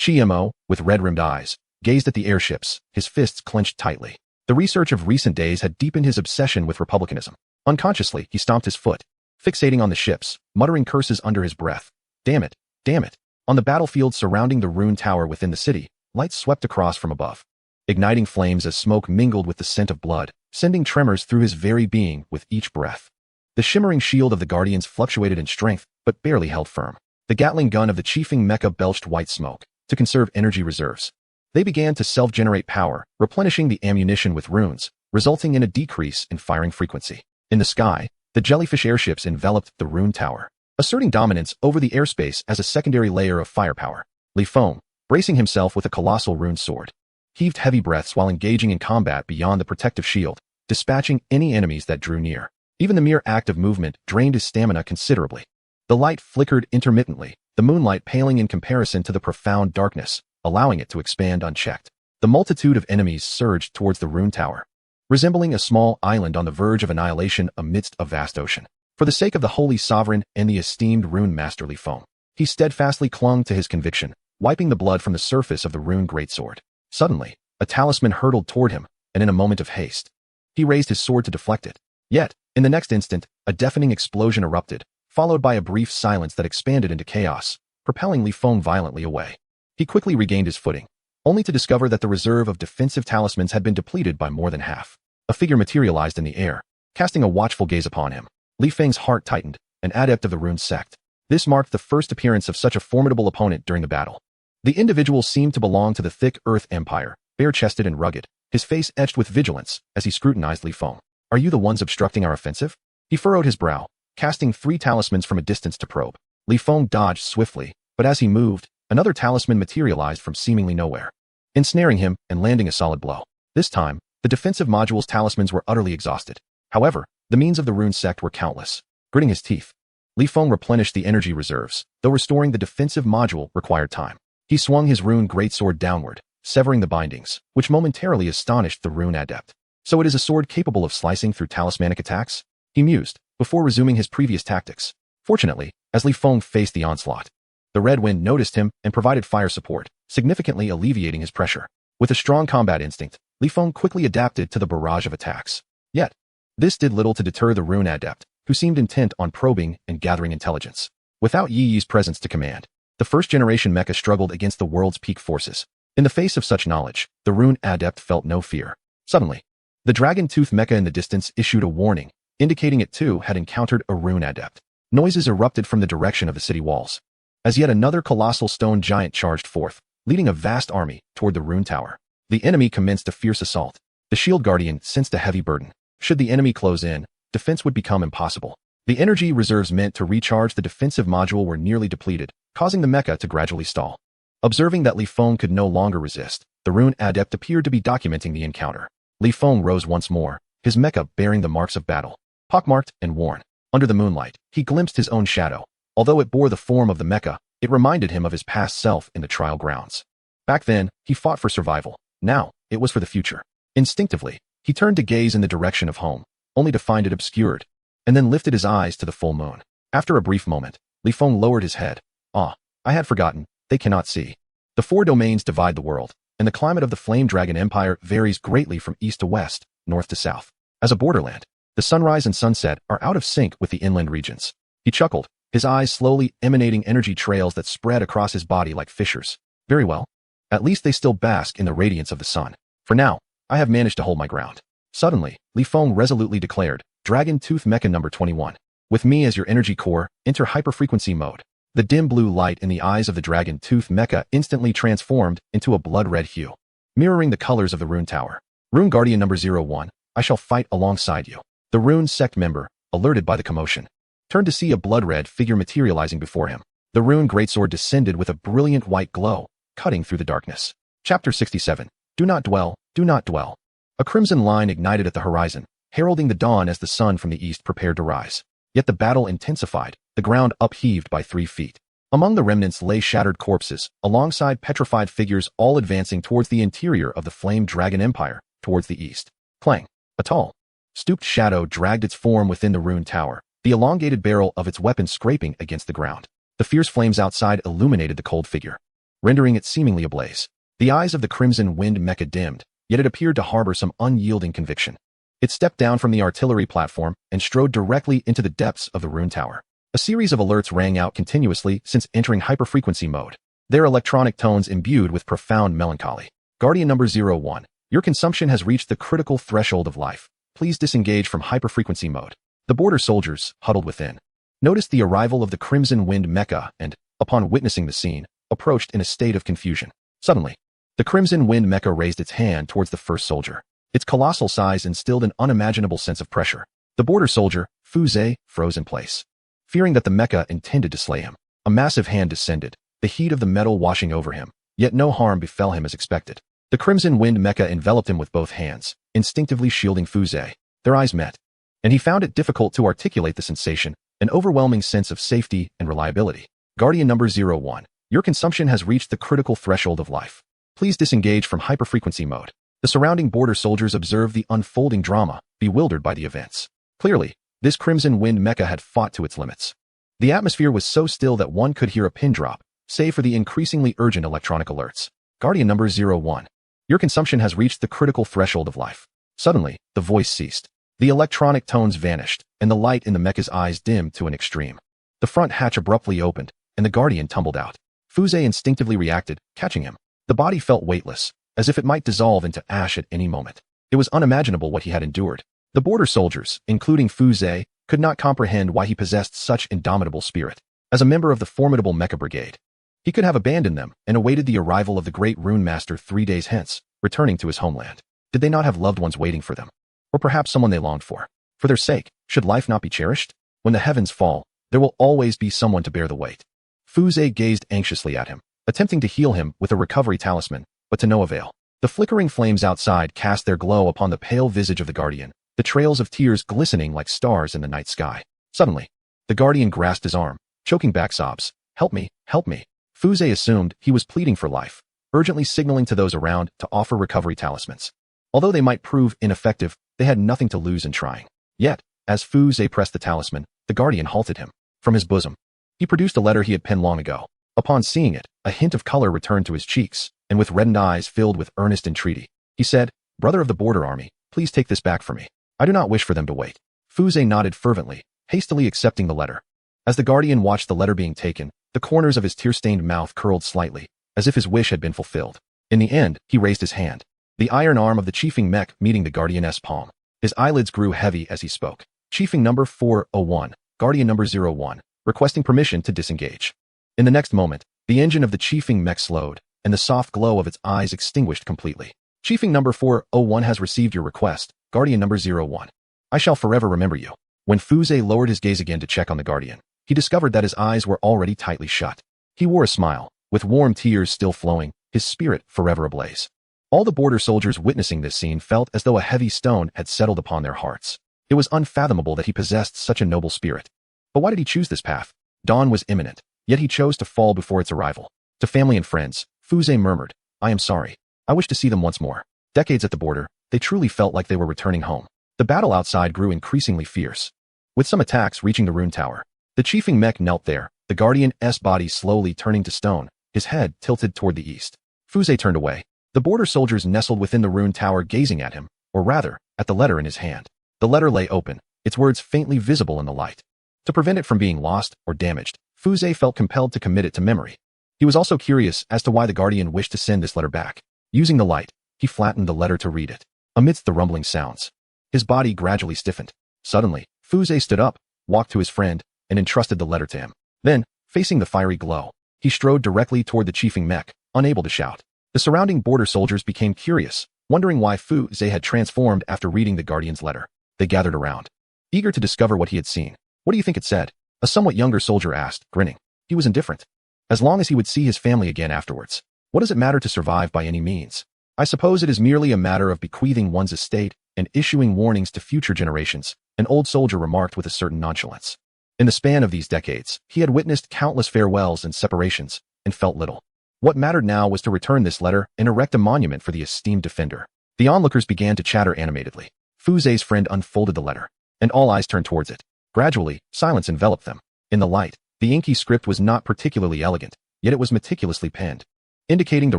Mo, with red-rimmed eyes, gazed at the airships, his fists clenched tightly. The research of recent days had deepened his obsession with republicanism. Unconsciously, he stomped his foot, fixating on the ships, muttering curses under his breath. Damn it, damn it. On the battlefield surrounding the rune tower within the city, lights swept across from above, igniting flames as smoke mingled with the scent of blood, sending tremors through his very being with each breath. The shimmering shield of the guardians fluctuated in strength, but barely held firm. The Gatling gun of the chiefing mecha belched white smoke, to conserve energy reserves. They began to self-generate power, replenishing the ammunition with runes, resulting in a decrease in firing frequency. In the sky, the jellyfish airships enveloped the rune tower, asserting dominance over the airspace as a secondary layer of firepower. Li Feng, bracing himself with a colossal rune sword, heaved heavy breaths while engaging in combat beyond the protective shield, dispatching any enemies that drew near. Even the mere act of movement drained his stamina considerably. The light flickered intermittently, the moonlight paling in comparison to the profound darkness, allowing it to expand unchecked. The multitude of enemies surged towards the rune tower, resembling a small island on the verge of annihilation amidst a vast ocean. For the sake of the holy sovereign and the esteemed rune master Li Feng, he steadfastly clung to his conviction, wiping the blood from the surface of the rune greatsword. Suddenly, a talisman hurtled toward him, and in a moment of haste, he raised his sword to deflect it. Yet, in the next instant, a deafening explosion erupted, followed by a brief silence that expanded into chaos, propelling Li Feng violently away. He quickly regained his footing, only to discover that the reserve of defensive talismans had been depleted by more than half. A figure materialized in the air, casting a watchful gaze upon him. Li Feng's heart tightened, an adept of the rune sect. This marked the first appearance of such a formidable opponent during the battle. The individual seemed to belong to the thick Earth Empire, bare-chested and rugged, his face etched with vigilance as he scrutinized Li Feng. "Are you the ones obstructing our offensive?" He furrowed his brow, casting 3 talismans from a distance to probe. Li Feng dodged swiftly, but as he moved, another talisman materialized from seemingly nowhere, ensnaring him and landing a solid blow. This time, the defensive module's talismans were utterly exhausted. However, the means of the rune sect were countless. Gritting his teeth, Li Feng replenished the energy reserves, though restoring the defensive module required time. He swung his rune greatsword downward, severing the bindings, which momentarily astonished the rune adept. So it is a sword capable of slicing through talismanic attacks? He mused, before resuming his previous tactics. Fortunately, as Li Feng faced the onslaught, the Red Wind noticed him and provided fire support, significantly alleviating his pressure. With a strong combat instinct, Li Feng quickly adapted to the barrage of attacks. Yet, this did little to deter the rune adept, who seemed intent on probing and gathering intelligence. Without Yi Yi's presence to command, the first-generation mecha struggled against the world's peak forces. In the face of such knowledge, the rune adept felt no fear. Suddenly, the dragon-tooth mecha in the distance issued a warning, indicating it too had encountered a rune adept. Noises erupted from the direction of the city walls, as yet another colossal stone giant charged forth, leading a vast army toward the rune tower. The enemy commenced a fierce assault. The shield guardian sensed a heavy burden. Should the enemy close in, defense would become impossible. The energy reserves meant to recharge the defensive module were nearly depleted, causing the mecha to gradually stall. Observing that Li Feng could no longer resist, the rune adept appeared to be documenting the encounter. Li Feng rose once more, his mecha bearing the marks of battle. Pockmarked and worn. Under the moonlight, he glimpsed his own shadow. Although it bore the form of the mecha, it reminded him of his past self in the trial grounds. Back then, he fought for survival. Now, it was for the future. Instinctively, he turned to gaze in the direction of home, only to find it obscured, and then lifted his eyes to the full moon. After a brief moment, Li Feng lowered his head. "Ah, I had forgotten, they cannot see." The 4 domains divide the world, and the climate of the Flame Dragon Empire varies greatly from east to west, north to south. As a borderland, the sunrise and sunset are out of sync with the inland regions. He chuckled, his eyes slowly emanating energy trails that spread across his body like fissures. Very well. At least they still bask in the radiance of the sun. For now, I have managed to hold my ground. Suddenly, Li Feng resolutely declared, "Dragon Tooth Mecha number 21. With me as your energy core, enter hyperfrequency mode." The dim blue light in the eyes of the Dragon Tooth Mecha instantly transformed into a blood-red hue, mirroring the colors of the rune tower. "Rune Guardian number 01, I shall fight alongside you." The rune sect member, alerted by the commotion, turned to see a blood-red figure materializing before him. The rune greatsword descended with a brilliant white glow, cutting through the darkness. Chapter 67. Do not dwell, do not dwell. A crimson line ignited at the horizon, heralding the dawn as the sun from the east prepared to rise. Yet the battle intensified, the ground upheaved by 3 feet. Among the remnants lay shattered corpses, alongside petrified figures all advancing towards the interior of the Flame Dragon Empire, towards the east. Clang. A tall, stooped shadow dragged its form within the rune tower, the elongated barrel of its weapon scraping against the ground. The fierce flames outside illuminated the cold figure, rendering it seemingly ablaze. The eyes of the Crimson Wind mecha dimmed, yet it appeared to harbor some unyielding conviction. It stepped down from the artillery platform and strode directly into the depths of the rune tower. A series of alerts rang out continuously since entering hyperfrequency mode, their electronic tones imbued with profound melancholy. "Guardian number 01, your consumption has reached the critical threshold of life. Please disengage from hyperfrequency mode." The border soldiers, huddled within, noticed the arrival of the Crimson Wind mecha and, upon witnessing the scene, approached in a state of confusion. Suddenly, the Crimson Wind mecha raised its hand towards the first soldier. Its colossal size instilled an unimaginable sense of pressure. The border soldier, Fu Zhe, froze in place, fearing that the mecha intended to slay him. A massive hand descended, the heat of the metal washing over him, yet no harm befell him as expected. The Crimson Wind mecha enveloped him with both hands, instinctively shielding Fu Zhe. Their eyes met, and he found it difficult to articulate the sensation, an overwhelming sense of safety and reliability. Guardian number 01. Your consumption has reached the critical threshold of life. Please disengage from hyperfrequency mode. The surrounding border soldiers observed the unfolding drama, bewildered by the events. Clearly, this Crimson Wind mecha had fought to its limits. The atmosphere was so still that one could hear a pin drop, save for the increasingly urgent electronic alerts. Guardian number 01. Your consumption has reached the critical threshold of life. Suddenly, the voice ceased. The electronic tones vanished, and the light in the mecha's eyes dimmed to an extreme. The front hatch abruptly opened, and the Guardian tumbled out. Fuze instinctively reacted, catching him. The body felt weightless, as if it might dissolve into ash at any moment. It was unimaginable what he had endured. The border soldiers, including Fuze, could not comprehend why he possessed such indomitable spirit. As a member of the formidable mecha brigade, he could have abandoned them and awaited the arrival of the great Rune Master 3 days hence, returning to his homeland. Did they not have loved ones waiting for them? Or perhaps someone they longed for? For their sake, should life not be cherished? When the heavens fall, there will always be someone to bear the weight. Fuze gazed anxiously at him, attempting to heal him with a recovery talisman, but to no avail. The flickering flames outside cast their glow upon the pale visage of the Guardian, the trails of tears glistening like stars in the night sky. Suddenly, the Guardian grasped his arm, choking back sobs. Help me, help me. Fuze assumed he was pleading for life, urgently signaling to those around to offer recovery talismans. Although they might prove ineffective, they had nothing to lose in trying. Yet, as Fuze pressed the talisman, the Guardian halted him. From his bosom, he produced a letter he had penned long ago. Upon seeing it, a hint of color returned to his cheeks, and with reddened eyes filled with earnest entreaty, he said, "Brother of the Border Army, please take this back for me. I do not wish for them to wait." Fuze nodded fervently, hastily accepting the letter. As the Guardian watched the letter being taken, the corners of his tear-stained mouth curled slightly, as if his wish had been fulfilled. In the end, he raised his hand, the iron arm of the chiefing mech meeting the Guardian's palm. His eyelids grew heavy as he spoke. Chiefing number 401, Guardian number 01, requesting permission to disengage. In the next moment, the engine of the chiefing mech slowed, and the soft glow of its eyes extinguished completely. Chiefing number 401 has received your request, Guardian number 01. I shall forever remember you. When Fuze lowered his gaze again to check on the Guardian, he discovered that his eyes were already tightly shut. He wore a smile, with warm tears still flowing, his spirit forever ablaze. All the border soldiers witnessing this scene felt as though a heavy stone had settled upon their hearts. It was unfathomable that he possessed such a noble spirit. But why did he choose this path? Dawn was imminent, yet he chose to fall before its arrival. To family and friends, Fuze murmured, "I am sorry. I wish to see them once more." Decades at the border, they truly felt like they were returning home. The battle outside grew increasingly fierce, with some attacks reaching the rune tower. The chiefing mech knelt there, the Guardian's body slowly turning to stone, his head tilted toward the east. Fuze turned away. The border soldiers nestled within the rune tower gazing at him, or rather, at the letter in his hand. The letter lay open, its words faintly visible in the light. To prevent it from being lost or damaged, Fuze felt compelled to commit it to memory. He was also curious as to why the Guardian wished to send this letter back. Using the light, he flattened the letter to read it. Amidst the rumbling sounds, his body gradually stiffened. Suddenly, Fuze stood up, walked to his friend, and entrusted the letter to him. Then, facing the fiery glow, he strode directly toward the chiefing mech, unable to shout. The surrounding border soldiers became curious, wondering why Fuze had transformed after reading the Guardian's letter. They gathered around, eager to discover what he had seen. "What do you think it said?" a somewhat younger soldier asked, grinning. He was indifferent. As long as he would see his family again afterwards. What does it matter to survive by any means? I suppose it is merely a matter of bequeathing one's estate and issuing warnings to future generations, an old soldier remarked with a certain nonchalance. In the span of these decades, he had witnessed countless farewells and separations, and felt little. What mattered now was to return this letter and erect a monument for the esteemed defender. The onlookers began to chatter animatedly. Fuze's friend unfolded the letter, and all eyes turned towards it. Gradually, silence enveloped them. In the light, the inky script was not particularly elegant, yet it was meticulously penned, indicating the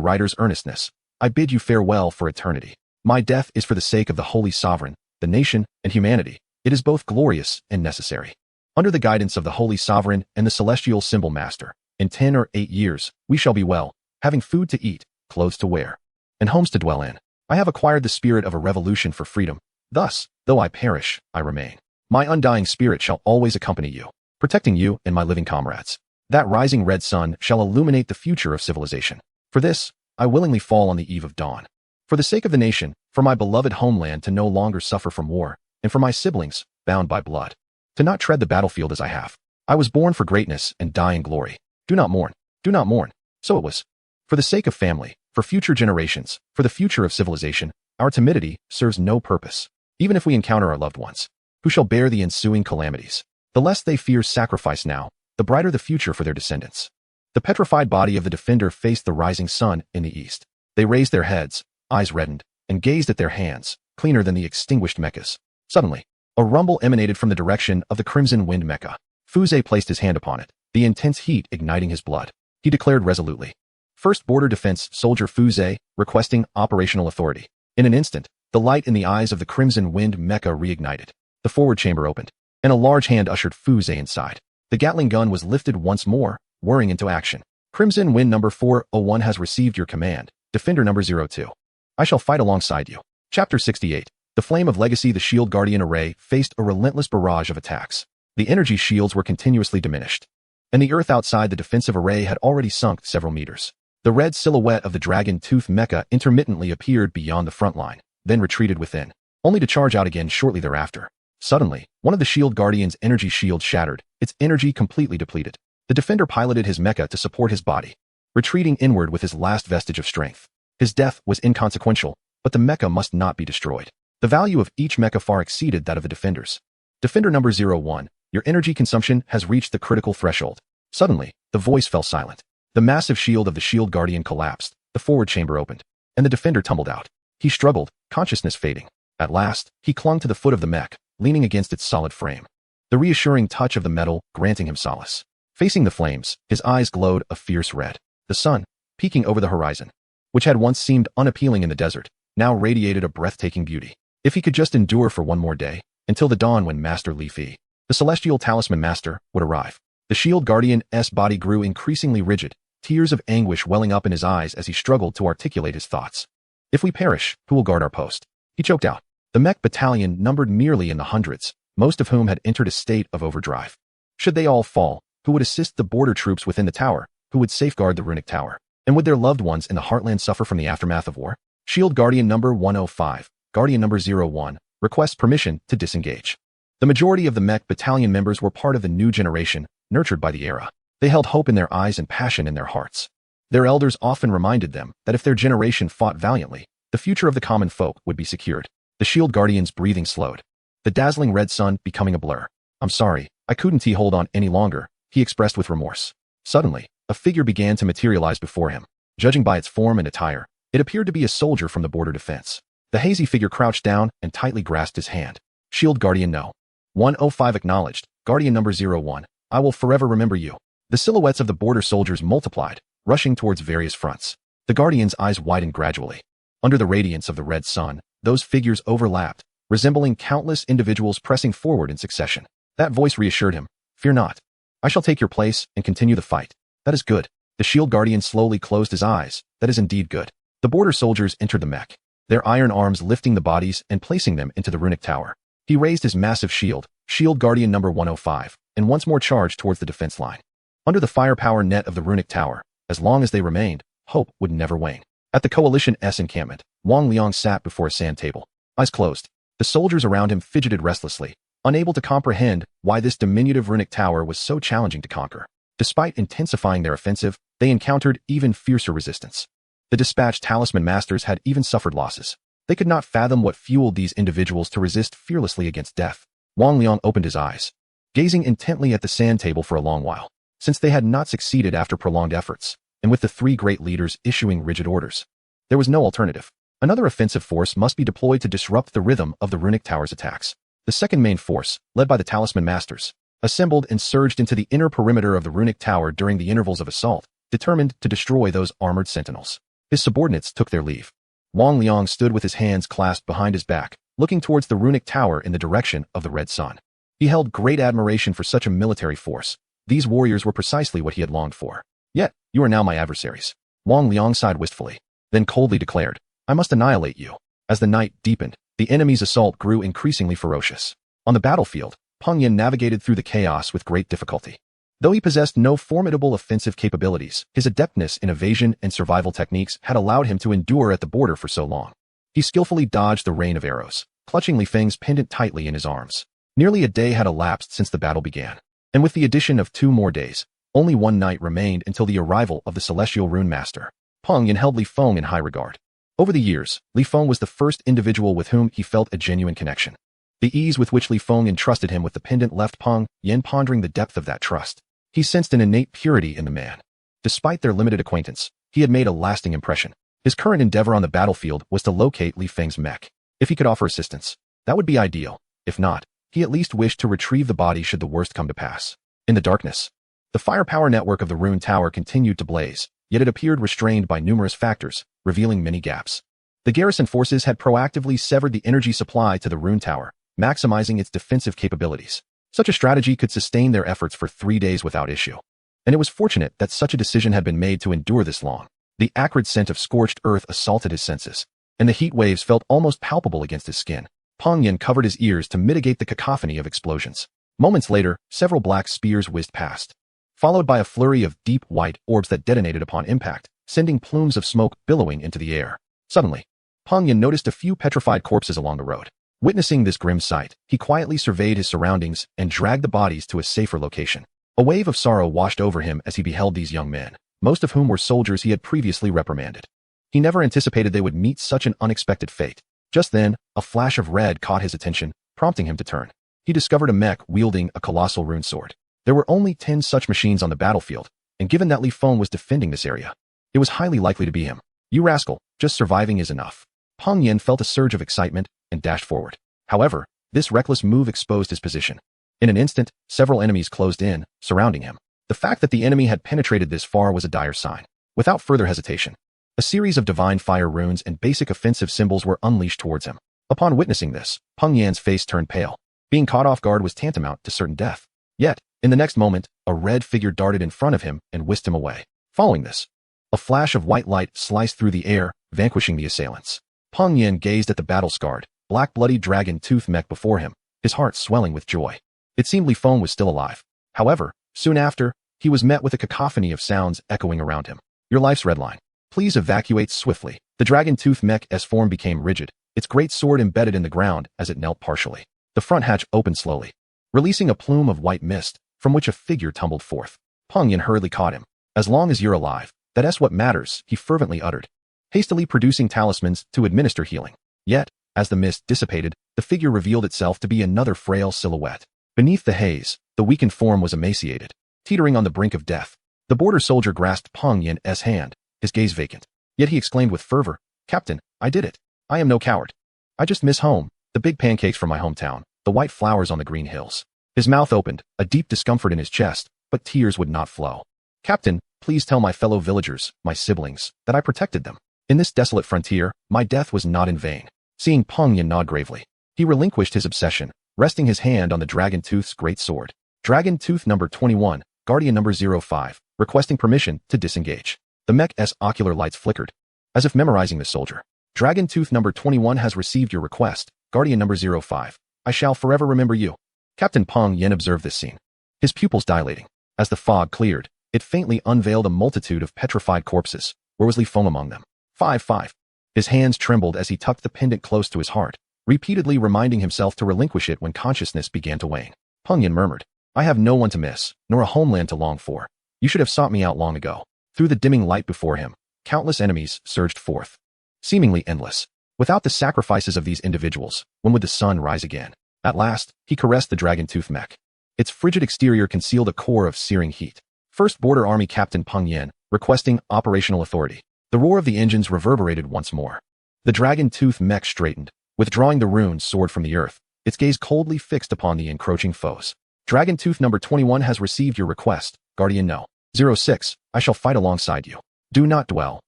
writer's earnestness. "I bid you farewell for eternity. My death is for the sake of the Holy Sovereign, the nation, and humanity. It is both glorious and necessary. Under the guidance of the Holy Sovereign and the Celestial Symbol Master, in 10 or 8 years, we shall be well, having food to eat, clothes to wear, and homes to dwell in. I have acquired the spirit of a revolution for freedom. Thus, though I perish, I remain. My undying spirit shall always accompany you, protecting you and my living comrades. That rising red sun shall illuminate the future of civilization. For this, I willingly fall on the eve of dawn. For the sake of the nation, for my beloved homeland to no longer suffer from war, and for my siblings, bound by blood, to not tread the battlefield as I have. I was born for greatness and die in glory. Do not mourn. Do not mourn." So it was. For the sake of family, for future generations, for the future of civilization, our timidity serves no purpose, even if we encounter our loved ones. who shall bear the ensuing calamities. The less they fear sacrifice now, the brighter the future for their descendants. The petrified body of the defender faced the rising sun in the east. They raised their heads, eyes reddened, and gazed at their hands, cleaner than the extinguished mechas. Suddenly, a rumble emanated from the direction of the crimson wind mecha. Fuzé placed his hand upon it, the intense heat igniting his blood. He declared resolutely, "First Border Defense Soldier Fuzé, requesting operational authority." In an instant, the light in the eyes of the crimson wind mecha reignited. The forward chamber opened, and a large hand ushered Fuzé inside. The Gatling gun was lifted once more, whirring into action. "Crimson Wind number 401 has received your command. Defender number 02. I shall fight alongside you." Chapter 68. The Flame of Legacy. The Shield Guardian array faced a relentless barrage of attacks. The energy shields were continuously diminished, and the earth outside the defensive array had already sunk several meters. The red silhouette of the dragon tooth mecha intermittently appeared beyond the front line, then retreated within, only to charge out again shortly thereafter. Suddenly, one of the Shield Guardian's energy shields shattered, its energy completely depleted. The defender piloted his mecha to support his body, retreating inward with his last vestige of strength. His death was inconsequential, but the mecha must not be destroyed. The value of each mecha far exceeded that of the defenders. Defender number 01, your energy consumption has reached the critical threshold. Suddenly, the voice fell silent. The massive shield of the Shield Guardian collapsed, the forward chamber opened, and the defender tumbled out. He struggled, consciousness fading. At last, he clung to the foot of the mech, leaning against its solid frame. The reassuring touch of the metal granting him solace. Facing the flames, his eyes glowed a fierce red. The sun, peeking over the horizon, which had once seemed unappealing in the desert, now radiated a breathtaking beauty. If he could just endure for one more day, until the dawn when Master Li Fi, the Celestial Talisman Master, would arrive. The Shield Guardian's body grew increasingly rigid, tears of anguish welling up in his eyes as he struggled to articulate his thoughts. "If we perish, who will guard our post?" he choked out. The mech battalion numbered merely in the hundreds, most of whom had entered a state of overdrive. Should they all fall, who would assist the border troops within the tower, who would safeguard the runic tower? And would their loved ones in the heartland suffer from the aftermath of war? Shield Guardian number 105, Guardian number 01, requests permission to disengage. The majority of the mech battalion members were part of the new generation, nurtured by the era. They held hope in their eyes and passion in their hearts. Their elders often reminded them that if their generation fought valiantly, the future of the common folk would be secured. The Shield Guardian's breathing slowed, the dazzling red sun becoming a blur. "I'm sorry, I couldn't hold on any longer," he expressed with remorse. Suddenly, a figure began to materialize before him. Judging by its form and attire, it appeared to be a soldier from the border defense. The hazy figure crouched down and tightly grasped his hand. "Shield Guardian no. 105 acknowledged. Guardian number 01, I will forever remember you." The silhouettes of the border soldiers multiplied, rushing towards various fronts. The Guardian's eyes widened gradually. Under the radiance of the red sun, those figures overlapped, resembling countless individuals pressing forward in succession. That voice reassured him. "Fear not. I shall take your place and continue the fight." "That is good." The Shield Guardian slowly closed his eyes. "That is indeed good." The border soldiers entered the mech, their iron arms lifting the bodies and placing them into the runic tower. He raised his massive shield, Shield Guardian number 105, and once more charged towards the defense line. Under the firepower net of the runic tower, as long as they remained, hope would never wane. At the Coalition's encampment, Wang Liang sat before a sand table, eyes closed. The soldiers around him fidgeted restlessly, unable to comprehend why this diminutive runic tower was so challenging to conquer. Despite intensifying their offensive, they encountered even fiercer resistance. The dispatched talisman masters had even suffered losses. They could not fathom what fueled these individuals to resist fearlessly against death. Wang Liang opened his eyes, gazing intently at the sand table for a long while. Since they had not succeeded after prolonged efforts, and with the three great leaders issuing rigid orders, there was no alternative. Another offensive force must be deployed to disrupt the rhythm of the runic tower's attacks. The second main force, led by the talisman masters, assembled and surged into the inner perimeter of the runic tower during the intervals of assault, determined to destroy those armored sentinels. His subordinates took their leave. Wang Liang stood with his hands clasped behind his back, looking towards the runic tower in the direction of the red sun. He held great admiration for such a military force. These warriors were precisely what he had longed for. "Yet, you are now my adversaries." Wang Liang sighed wistfully, then coldly declared, "I must annihilate you." As the night deepened, the enemy's assault grew increasingly ferocious. On the battlefield, Peng Yin navigated through the chaos with great difficulty. Though he possessed no formidable offensive capabilities, his adeptness in evasion and survival techniques had allowed him to endure at the border for so long. He skillfully dodged the rain of arrows, clutching Li Feng's pendant tightly in his arms. Nearly a day had elapsed since the battle began, and with the addition of 2 more days, only one night remained until the arrival of the Celestial Rune Master. Peng Yin held Li Feng in high regard. Over the years, Li Feng was the first individual with whom he felt a genuine connection. The ease with which Li Feng entrusted him with the pendant left Peng Yen pondering the depth of that trust. He sensed an innate purity in the man. Despite their limited acquaintance, he had made a lasting impression. His current endeavor on the battlefield was to locate Li Feng's mech. If he could offer assistance, that would be ideal. If not, he at least wished to retrieve the body should the worst come to pass. In the darkness, the firepower network of the Rune Tower continued to blaze, yet it appeared restrained by numerous factors, revealing many gaps. The garrison forces had proactively severed the energy supply to the Rune Tower, maximizing its defensive capabilities. Such a strategy could sustain their efforts for 3 days without issue. And it was fortunate that such a decision had been made to endure this long. The acrid scent of scorched earth assaulted his senses, and the heat waves felt almost palpable against his skin. Peng Yen covered his ears to mitigate the cacophony of explosions. Moments later, several black spears whizzed past, followed by a flurry of deep white orbs that detonated upon impact, sending plumes of smoke billowing into the air. Suddenly, Peng Yen noticed a few petrified corpses along the road. Witnessing this grim sight, he quietly surveyed his surroundings and dragged the bodies to a safer location. A wave of sorrow washed over him as he beheld these young men, most of whom were soldiers he had previously reprimanded. He never anticipated they would meet such an unexpected fate. Just then, a flash of red caught his attention, prompting him to turn. He discovered a mech wielding a colossal rune sword. There were only 10 such machines on the battlefield, and given that Li Feng was defending this area, it was highly likely to be him. You rascal, just surviving is enough. Peng Yen felt a surge of excitement and dashed forward. However, this reckless move exposed his position. In an instant, several enemies closed in, surrounding him. The fact that the enemy had penetrated this far was a dire sign. Without further hesitation, a series of divine fire runes and basic offensive symbols were unleashed towards him. Upon witnessing this, Peng Yan's face turned pale. Being caught off guard was tantamount to certain death. Yet, in the next moment, a red figure darted in front of him and whisked him away. Following this, a flash of white light sliced through the air, vanquishing the assailants. Peng Yen gazed at the battle-scarred, black bloody dragon tooth mech before him, his heart swelling with joy. It seemed Li Feng was still alive. However, soon after, he was met with a cacophony of sounds echoing around him. Your life's red line. Please evacuate swiftly. The dragon tooth mech's form became rigid, its great sword embedded in the ground as it knelt partially. The front hatch opened slowly, releasing a plume of white mist, from which a figure tumbled forth. Peng Yen hurriedly caught him. As long as you're alive, that's what matters, he fervently uttered, hastily producing talismans to administer healing. Yet, as the mist dissipated, the figure revealed itself to be another frail silhouette. Beneath the haze, the weakened form was emaciated, teetering on the brink of death. The border soldier grasped Peng Yen's hand, his gaze vacant. Yet he exclaimed with fervor, Captain, I did it. I am no coward. I just miss home, the big pancakes from my hometown, the white flowers on the green hills. His mouth opened, a deep discomfort in his chest, but tears would not flow. Captain, please tell my fellow villagers, my siblings, that I protected them. In this desolate frontier, my death was not in vain. Seeing Peng Yen nod gravely, he relinquished his obsession, resting his hand on the Dragon Tooth's great sword. Dragon Tooth number 21, Guardian number 05, requesting permission to disengage. The mech's ocular lights flickered, as if memorizing the soldier. Dragon Tooth number 21 has received your request, Guardian number 05. I shall forever remember you. Captain Peng Yen observed this scene, his pupils dilating. As the fog cleared, it faintly unveiled a multitude of petrified corpses. Where was Li Feng among them? 5. His hands trembled as he tucked the pendant close to his heart, repeatedly reminding himself to relinquish it when consciousness began to wane. Peng Yen murmured, I have no one to miss, nor a homeland to long for. You should have sought me out long ago. Through the dimming light before him, countless enemies surged forth, seemingly endless. Without the sacrifices of these individuals, when would the sun rise again? At last, he caressed the dragon tooth mech. Its frigid exterior concealed a core of searing heat. First Border Army Captain Peng Yen, requesting operational authority. The roar of the engines reverberated once more. The dragon tooth mech straightened, withdrawing the rune sword from the earth, its gaze coldly fixed upon the encroaching foes. Dragon Tooth number 21 has received your request, Guardian No. 06, I shall fight alongside you. Do not dwell,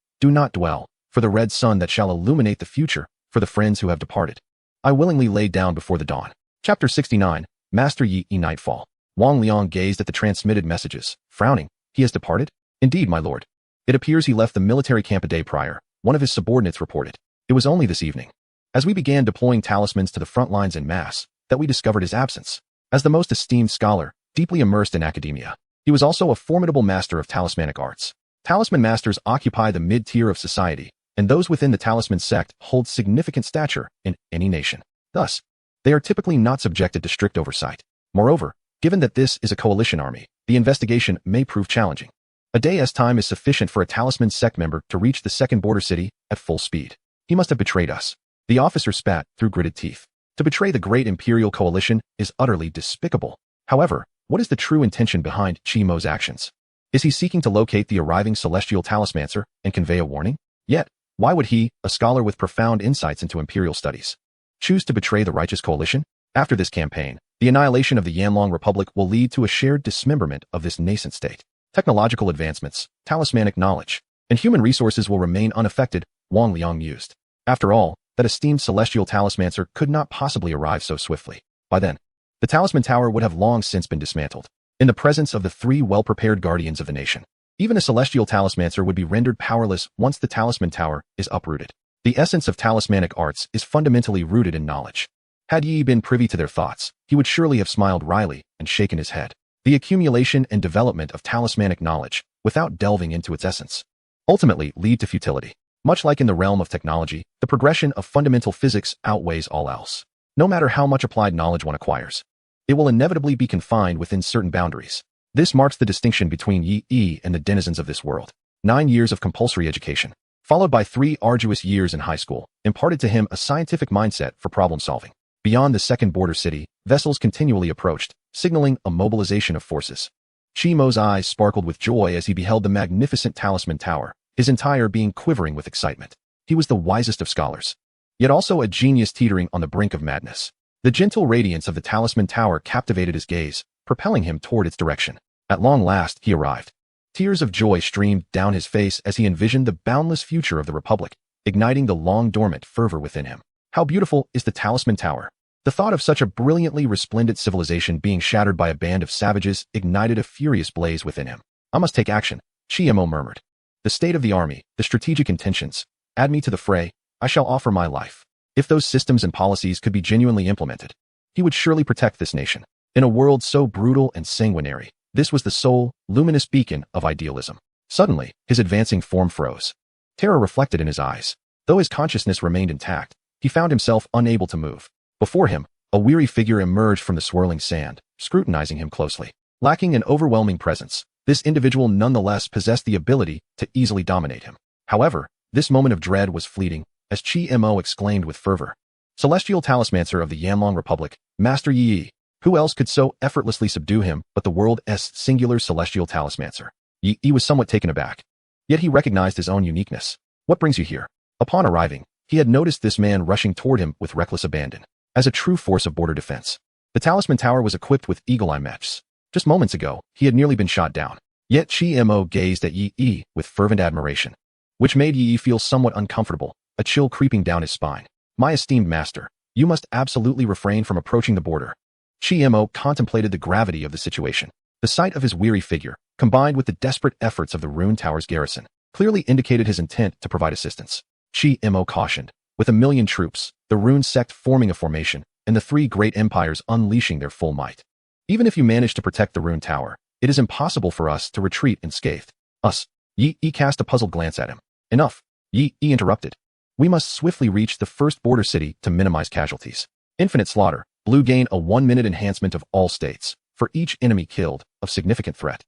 for the red sun that shall illuminate the future, for the friends who have departed. I willingly lay down before the dawn. Chapter 69, Master Yi Nightfall. Wang Liang gazed at the transmitted messages, frowning. He has departed? Indeed, my lord. It appears he left the military camp a day prior, one of his subordinates reported. It was only this evening, as we began deploying talismans to the front lines en masse, that we discovered his absence. As the most esteemed scholar, deeply immersed in academia, he was also a formidable master of talismanic arts. Talisman masters occupy the mid-tier of society, and those within the talisman sect hold significant stature in any nation. Thus, they are typically not subjected to strict oversight. Moreover, given that this is a coalition army, the investigation may prove challenging. A day's time is sufficient for a talisman sect member to reach the second border city at full speed. He must have betrayed us. The officer spat through gritted teeth. To betray the great Imperial Coalition is utterly despicable. However, what is the true intention behind Qi Mo's actions? Is he seeking to locate the arriving celestial talismancer and convey a warning? Yet, why would he, a scholar with profound insights into Imperial studies, choose to betray the righteous coalition? After this campaign, the annihilation of the Yanlong Republic will lead to a shared dismemberment of this nascent state. Technological advancements, talismanic knowledge, and human resources will remain unaffected, Wang Liang mused. After all, that esteemed celestial talismancer could not possibly arrive so swiftly. By then, the Talisman Tower would have long since been dismantled, in the presence of the three well-prepared guardians of the nation. Even a celestial talismancer would be rendered powerless once the Talisman Tower is uprooted. The essence of talismanic arts is fundamentally rooted in knowledge. Had Yi been privy to their thoughts, he would surely have smiled wryly and shaken his head. The accumulation and development of talismanic knowledge, without delving into its essence, ultimately lead to futility. Much like in the realm of technology, the progression of fundamental physics outweighs all else. No matter how much applied knowledge one acquires, it will inevitably be confined within certain boundaries. This marks the distinction between Yi and the denizens of this world. 9 years of compulsory education, followed by 3 arduous years in high school, imparted to him a scientific mindset for problem solving. Beyond the second border city, vessels continually approached, signaling a mobilization of forces. Qi Mo's eyes sparkled with joy as he beheld the magnificent Talisman Tower, his entire being quivering with excitement. He was the wisest of scholars, yet also a genius teetering on the brink of madness. The gentle radiance of the Talisman Tower captivated his gaze, propelling him toward its direction. At long last, he arrived. Tears of joy streamed down his face as he envisioned the boundless future of the Republic, igniting the long-dormant fervor within him. How beautiful is the Talisman Tower! The thought of such a brilliantly resplendent civilization being shattered by a band of savages ignited a furious blaze within him. I must take action, Qi Mo murmured. The state of the army, the strategic intentions, add me to the fray, I shall offer my life. If those systems and policies could be genuinely implemented, he would surely protect this nation. In a world so brutal and sanguinary, this was the sole, luminous beacon of idealism. Suddenly, his advancing form froze. Terror reflected in his eyes. Though his consciousness remained intact, he found himself unable to move. Before him, a weary figure emerged from the swirling sand, scrutinizing him closely. Lacking an overwhelming presence, this individual nonetheless possessed the ability to easily dominate him. However, this moment of dread was fleeting, as Qi Mo exclaimed with fervor. Celestial Talismancer of the Yanlong Republic, Master Yi. Who else could so effortlessly subdue him but the world's singular Celestial Talismancer? Yi was somewhat taken aback. Yet he recognized his own uniqueness. What brings you here? Upon arriving, he had noticed this man rushing toward him with reckless abandon. As a true force of border defense, the Talisman Tower was equipped with eagle-eye mechs. Just moments ago, he had nearly been shot down. Yet Qi Mo gazed at Yi with fervent admiration, which made Yi feel somewhat uncomfortable, a chill creeping down his spine. My esteemed master, you must absolutely refrain from approaching the border. Qi Mo contemplated the gravity of the situation. The sight of his weary figure, combined with the desperate efforts of the Rune Tower's garrison, clearly indicated his intent to provide assistance. Qi Mo cautioned. With 1,000,000 troops, the Rune sect forming a formation, and the 3 great empires unleashing their full might. Even if you manage to protect the Rune Tower, it is impossible for us to retreat unscathed. Us. Yi cast a puzzled glance at him. Enough. Yi interrupted. We must swiftly reach the first border city to minimize casualties. Infinite slaughter. Blue gain a 1-minute enhancement of all states, for each enemy killed, of significant threat.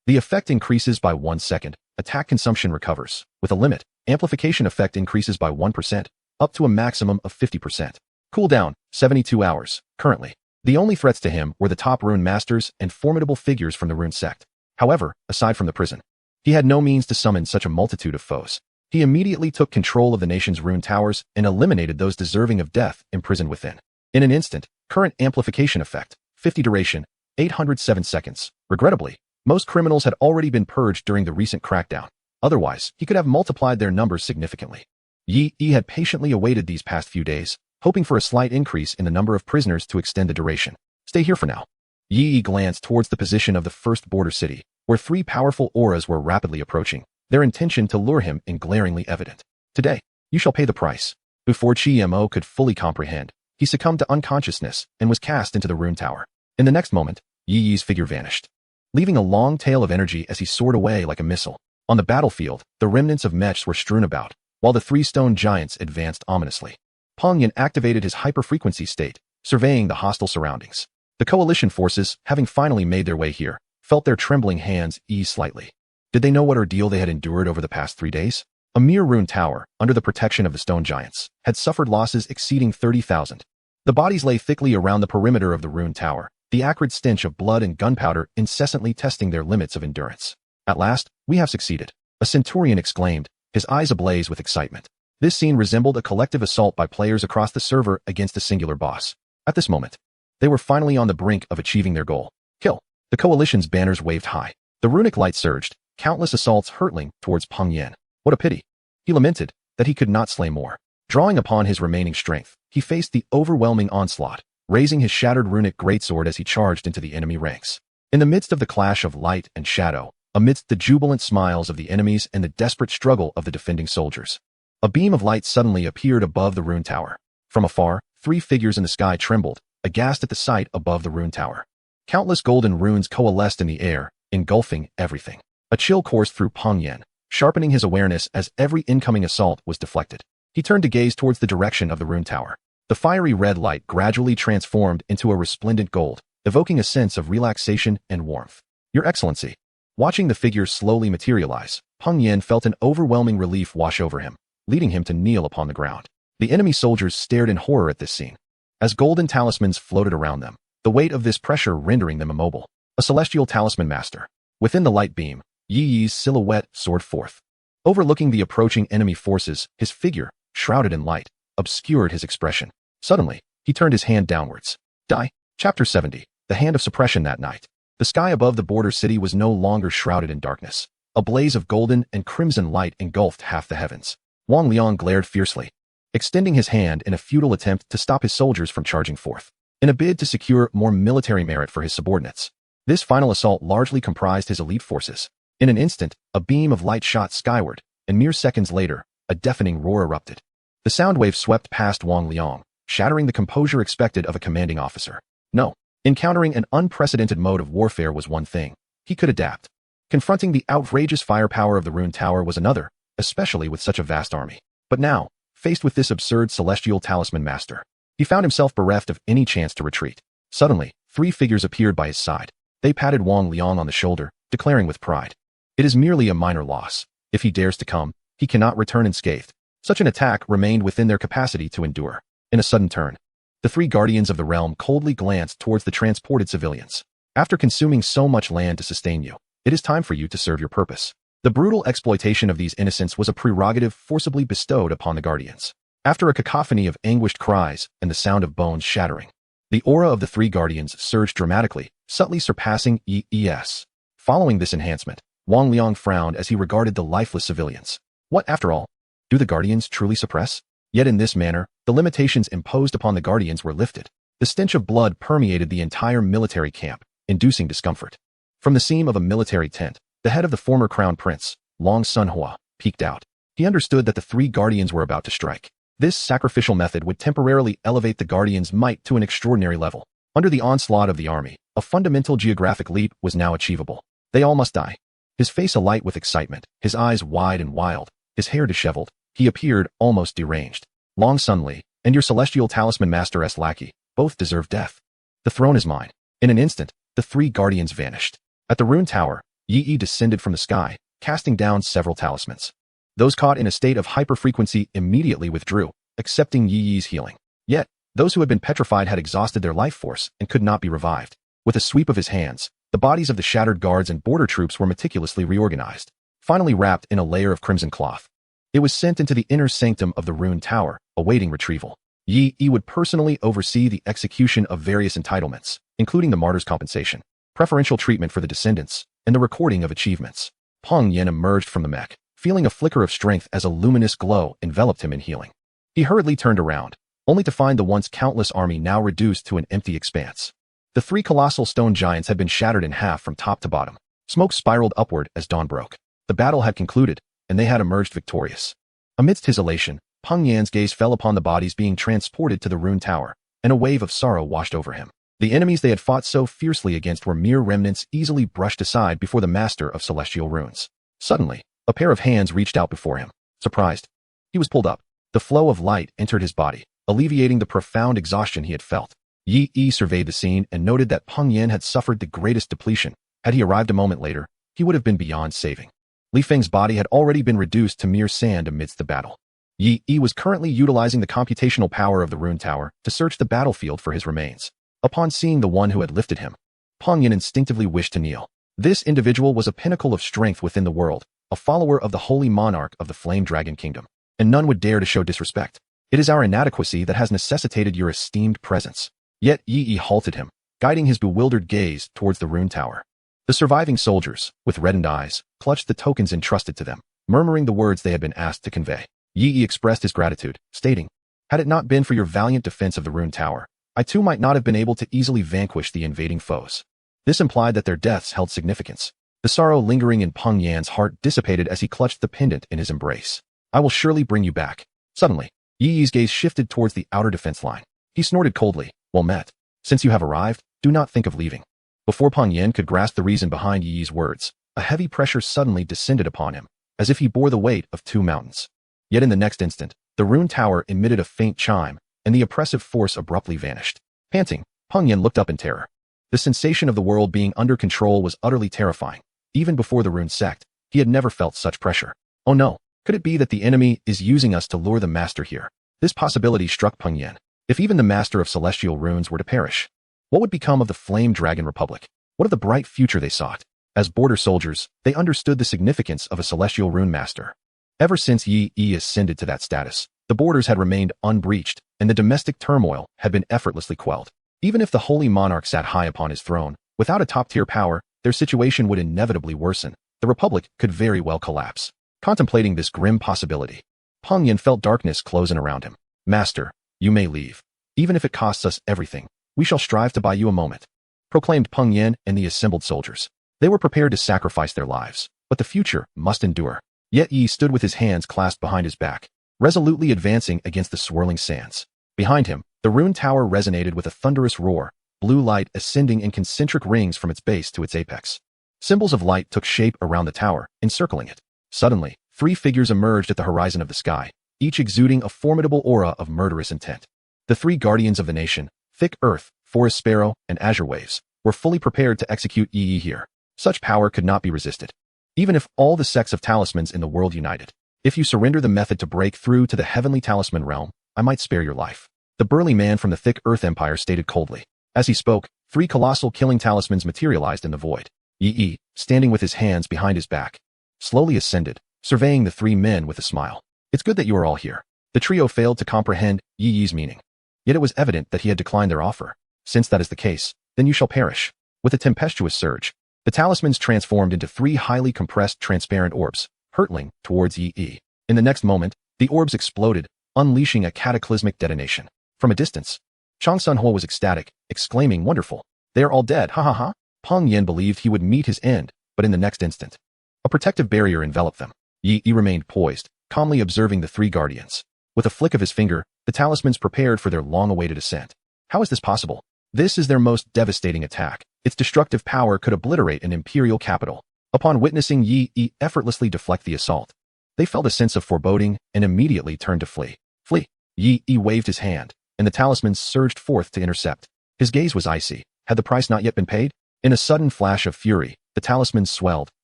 The effect increases by 1 second. Attack consumption recovers. With a limit, amplification effect increases by 1%. Up to a maximum of 50%. Cooldown, 72 hours, currently. The only threats to him were the top rune masters and formidable figures from the rune sect. However, aside from the prison, he had no means to summon such a multitude of foes. He immediately took control of the nation's rune towers and eliminated those deserving of death imprisoned within. In an instant, current amplification effect, 50 duration, 807 seconds. Regrettably, most criminals had already been purged during the recent crackdown. Otherwise, he could have multiplied their numbers significantly. Yi had patiently awaited these past few days, hoping for a slight increase in the number of prisoners to extend the duration. Stay here for now. Yi glanced towards the position of the first border city, where 3 powerful auras were rapidly approaching, their intention to lure him in glaringly evident. Today, you shall pay the price. Before Qi Mo could fully comprehend, he succumbed to unconsciousness and was cast into the rune tower. In the next moment, Yi's figure vanished, leaving a long tail of energy as he soared away like a missile. On the battlefield, the remnants of mechs were strewn about, while the 3 stone giants advanced ominously. Peng Yan activated his hyper-frequency state, surveying the hostile surroundings. The coalition forces, having finally made their way here, felt their trembling hands ease slightly. Did they know what ordeal they had endured over the past 3 days? A mere rune tower, under the protection of the stone giants, had suffered losses exceeding 30,000. The bodies lay thickly around the perimeter of the ruined tower, the acrid stench of blood and gunpowder incessantly testing their limits of endurance. At last, we have succeeded, a centurion exclaimed, his eyes ablaze with excitement. This scene resembled a collective assault by players across the server against a singular boss. At this moment, they were finally on the brink of achieving their goal. Kill. The coalition's banners waved high. The runic light surged, countless assaults hurtling towards Peng Yan. What a pity. He lamented that he could not slay more. Drawing upon his remaining strength, he faced the overwhelming onslaught, raising his shattered runic greatsword as he charged into the enemy ranks. In the midst of the clash of light and shadow, amidst the jubilant smiles of the enemies and the desperate struggle of the defending soldiers, a beam of light suddenly appeared above the ruined tower. From afar, 3 figures in the sky trembled, aghast at the sight above the ruined tower. Countless golden runes coalesced in the air, engulfing everything. A chill coursed through Peng Yan, sharpening his awareness as every incoming assault was deflected. He turned to gaze towards the direction of the ruined tower. The fiery red light gradually transformed into a resplendent gold, evoking a sense of relaxation and warmth. Your Excellency. Watching the figure slowly materialize, Peng Yan felt an overwhelming relief wash over him, leading him to kneel upon the ground. The enemy soldiers stared in horror at this scene. As golden talismans floated around them, the weight of this pressure rendering them immobile. A celestial talisman master. Within the light beam, Yi Yi's silhouette soared forth. Overlooking the approaching enemy forces, his figure, shrouded in light, obscured his expression. Suddenly, he turned his hand downwards. Die. Chapter 70. The Hand of Suppression. That night, the sky above the border city was no longer shrouded in darkness. A blaze of golden and crimson light engulfed half the heavens. Wang Liang glared fiercely, extending his hand in a futile attempt to stop his soldiers from charging forth. In a bid to secure more military merit for his subordinates, this final assault largely comprised his elite forces. In an instant, a beam of light shot skyward, and mere seconds later, a deafening roar erupted. The sound wave swept past Wang Liang, shattering the composure expected of a commanding officer. No, encountering an unprecedented mode of warfare was one thing. He could adapt. Confronting the outrageous firepower of the ruined tower was another, especially with such a vast army. But now, faced with this absurd celestial talisman master, he found himself bereft of any chance to retreat. Suddenly, 3 figures appeared by his side. They patted Wang Liang on the shoulder, declaring with pride, "It is merely a minor loss. If he dares to come, he cannot return unscathed." Such an attack remained within their capacity to endure. In a sudden turn, the 3 guardians of the realm coldly glanced towards the transported civilians. After consuming so much land to sustain you, it is time for you to serve your purpose. The brutal exploitation of these innocents was a prerogative forcibly bestowed upon the guardians. After a cacophony of anguished cries and the sound of bones shattering, the aura of the 3 guardians surged dramatically, subtly surpassing EES. Following this enhancement, Wang Liang frowned as he regarded the lifeless civilians. What, after all, do the guardians truly suppress? Yet in this manner, the limitations imposed upon the guardians were lifted. The stench of blood permeated the entire military camp, inducing discomfort. From the seam of a military tent, the head of the former crown prince, Long Sunhua, peeked out. He understood that the 3 guardians were about to strike. This sacrificial method would temporarily elevate the guardians' might to an extraordinary level. Under the onslaught of the army, a fundamental geographic leap was now achievable. They all must die. His face alight with excitement, his eyes wide and wild, his hair disheveled, he appeared almost deranged. Long Sunli, and your celestial talisman master's lackey, both deserve death. The throne is mine. In an instant, the 3 guardians vanished. At the ruined tower, Yi Yi descended from the sky, casting down several talismans. Those caught in a state of hyperfrequency immediately withdrew, accepting Yi Yi's healing. Yet, those who had been petrified had exhausted their life force and could not be revived. With a sweep of his hands, the bodies of the shattered guards and border troops were meticulously reorganized, finally wrapped in a layer of crimson cloth. It was sent into the inner sanctum of the ruined tower, awaiting retrieval. Yi Yi would personally oversee the execution of various entitlements, including the martyr's compensation, preferential treatment for the descendants, and the recording of achievements. Peng Yan emerged from the mech, feeling a flicker of strength as a luminous glow enveloped him in healing. He hurriedly turned around, only to find the once countless army now reduced to an empty expanse. The 3 colossal stone giants had been shattered in half from top to bottom. Smoke spiraled upward as dawn broke. The battle had concluded, and they had emerged victorious. Amidst his elation, Peng Yan's gaze fell upon the bodies being transported to the ruined tower, and a wave of sorrow washed over him. The enemies they had fought so fiercely against were mere remnants easily brushed aside before the master of celestial runes. Suddenly, a pair of hands reached out before him. Surprised, he was pulled up. The flow of light entered his body, alleviating the profound exhaustion he had felt. Yi Yi surveyed the scene and noted that Peng Yan had suffered the greatest depletion. Had he arrived a moment later, he would have been beyond saving. Li Feng's body had already been reduced to mere sand amidst the battle. Yi was currently utilizing the computational power of the rune tower to search the battlefield for his remains. Upon seeing the one who had lifted him, Peng Yin instinctively wished to kneel. This individual was a pinnacle of strength within the world, a follower of the holy monarch of the Flame Dragon Kingdom, and none would dare to show disrespect. It is our inadequacy that has necessitated your esteemed presence. Yet Yi halted him, guiding his bewildered gaze towards the rune tower. The surviving soldiers, with reddened eyes, clutched the tokens entrusted to them, murmuring the words they had been asked to convey. Yi expressed his gratitude, stating, "Had it not been for your valiant defense of the rune tower, I too might not have been able to easily vanquish the invading foes." This implied that their deaths held significance. The sorrow lingering in Peng Yan's heart dissipated as he clutched the pendant in his embrace. "I will surely bring you back." Suddenly, Yi's gaze shifted towards the outer defense line. He snorted coldly, "Well met. Since you have arrived, do not think of leaving." Before Peng Yan could grasp the reason behind Yi's words, a heavy pressure suddenly descended upon him, as if he bore the weight of 2 mountains. Yet in the next instant, the rune tower emitted a faint chime, and the oppressive force abruptly vanished. Panting, Peng Yan looked up in terror. The sensation of the world being under control was utterly terrifying. Even before the rune sect, he had never felt such pressure. Oh no, could it be that the enemy is using us to lure the master here? This possibility struck Peng Yan. If even the master of celestial runes were to perish, what would become of the Flame Dragon Republic? What of the bright future they sought? As border soldiers, they understood the significance of a celestial rune master. Ever since Yi ascended to that status, the borders had remained unbreached, and the domestic turmoil had been effortlessly quelled. Even if the holy monarch sat high upon his throne, without a top-tier power, their situation would inevitably worsen. The Republic could very well collapse. Contemplating this grim possibility, Peng Yan felt darkness closing around him. "Master, you may leave. Even if it costs us everything, we shall strive to buy you a moment," proclaimed Peng Yan and the assembled soldiers. They were prepared to sacrifice their lives, but the future must endure. Yet Yi stood with his hands clasped behind his back, resolutely advancing against the swirling sands. Behind him, the rune tower resonated with a thunderous roar, blue light ascending in concentric rings from its base to its apex. Symbols of light took shape around the tower, encircling it. Suddenly, 3 figures emerged at the horizon of the sky, each exuding a formidable aura of murderous intent. The 3 guardians of the nation, Thick Earth, Forest Sparrow, and Azure Waves, were fully prepared to execute Yi here. Such power could not be resisted. Even if all the sects of talismans in the world united, if you surrender the method to break through to the heavenly talisman realm, I might spare your life. The burly man from the Thick Earth Empire stated coldly. As he spoke, 3 colossal killing talismans materialized in the void. Yi, standing with his hands behind his back, slowly ascended, surveying the 3 men with a smile. "It's good that you are all here." The trio failed to comprehend Yi's meaning. Yet it was evident that he had declined their offer. "Since that is the case, then you shall perish." With a tempestuous surge, the talismans transformed into 3 highly compressed transparent orbs, hurtling towards Yi. In the next moment, the orbs exploded, unleashing a cataclysmic detonation. From a distance, Chang Sunho was ecstatic, exclaiming, "Wonderful! They are all dead, ha ha ha!" Peng Yan believed he would meet his end, but in the next instant, a protective barrier enveloped them. Yi remained poised, calmly observing the 3 guardians. With a flick of his finger, the talismans prepared for their long-awaited ascent. How is this possible? This is their most devastating attack. Its destructive power could obliterate an imperial capital. Upon witnessing Yi effortlessly deflect the assault, they felt a sense of foreboding and immediately turned to flee. "Flee!" Yi waved his hand, and the talismans surged forth to intercept. His gaze was icy. Had the price not yet been paid? In a sudden flash of fury, the talismans swelled,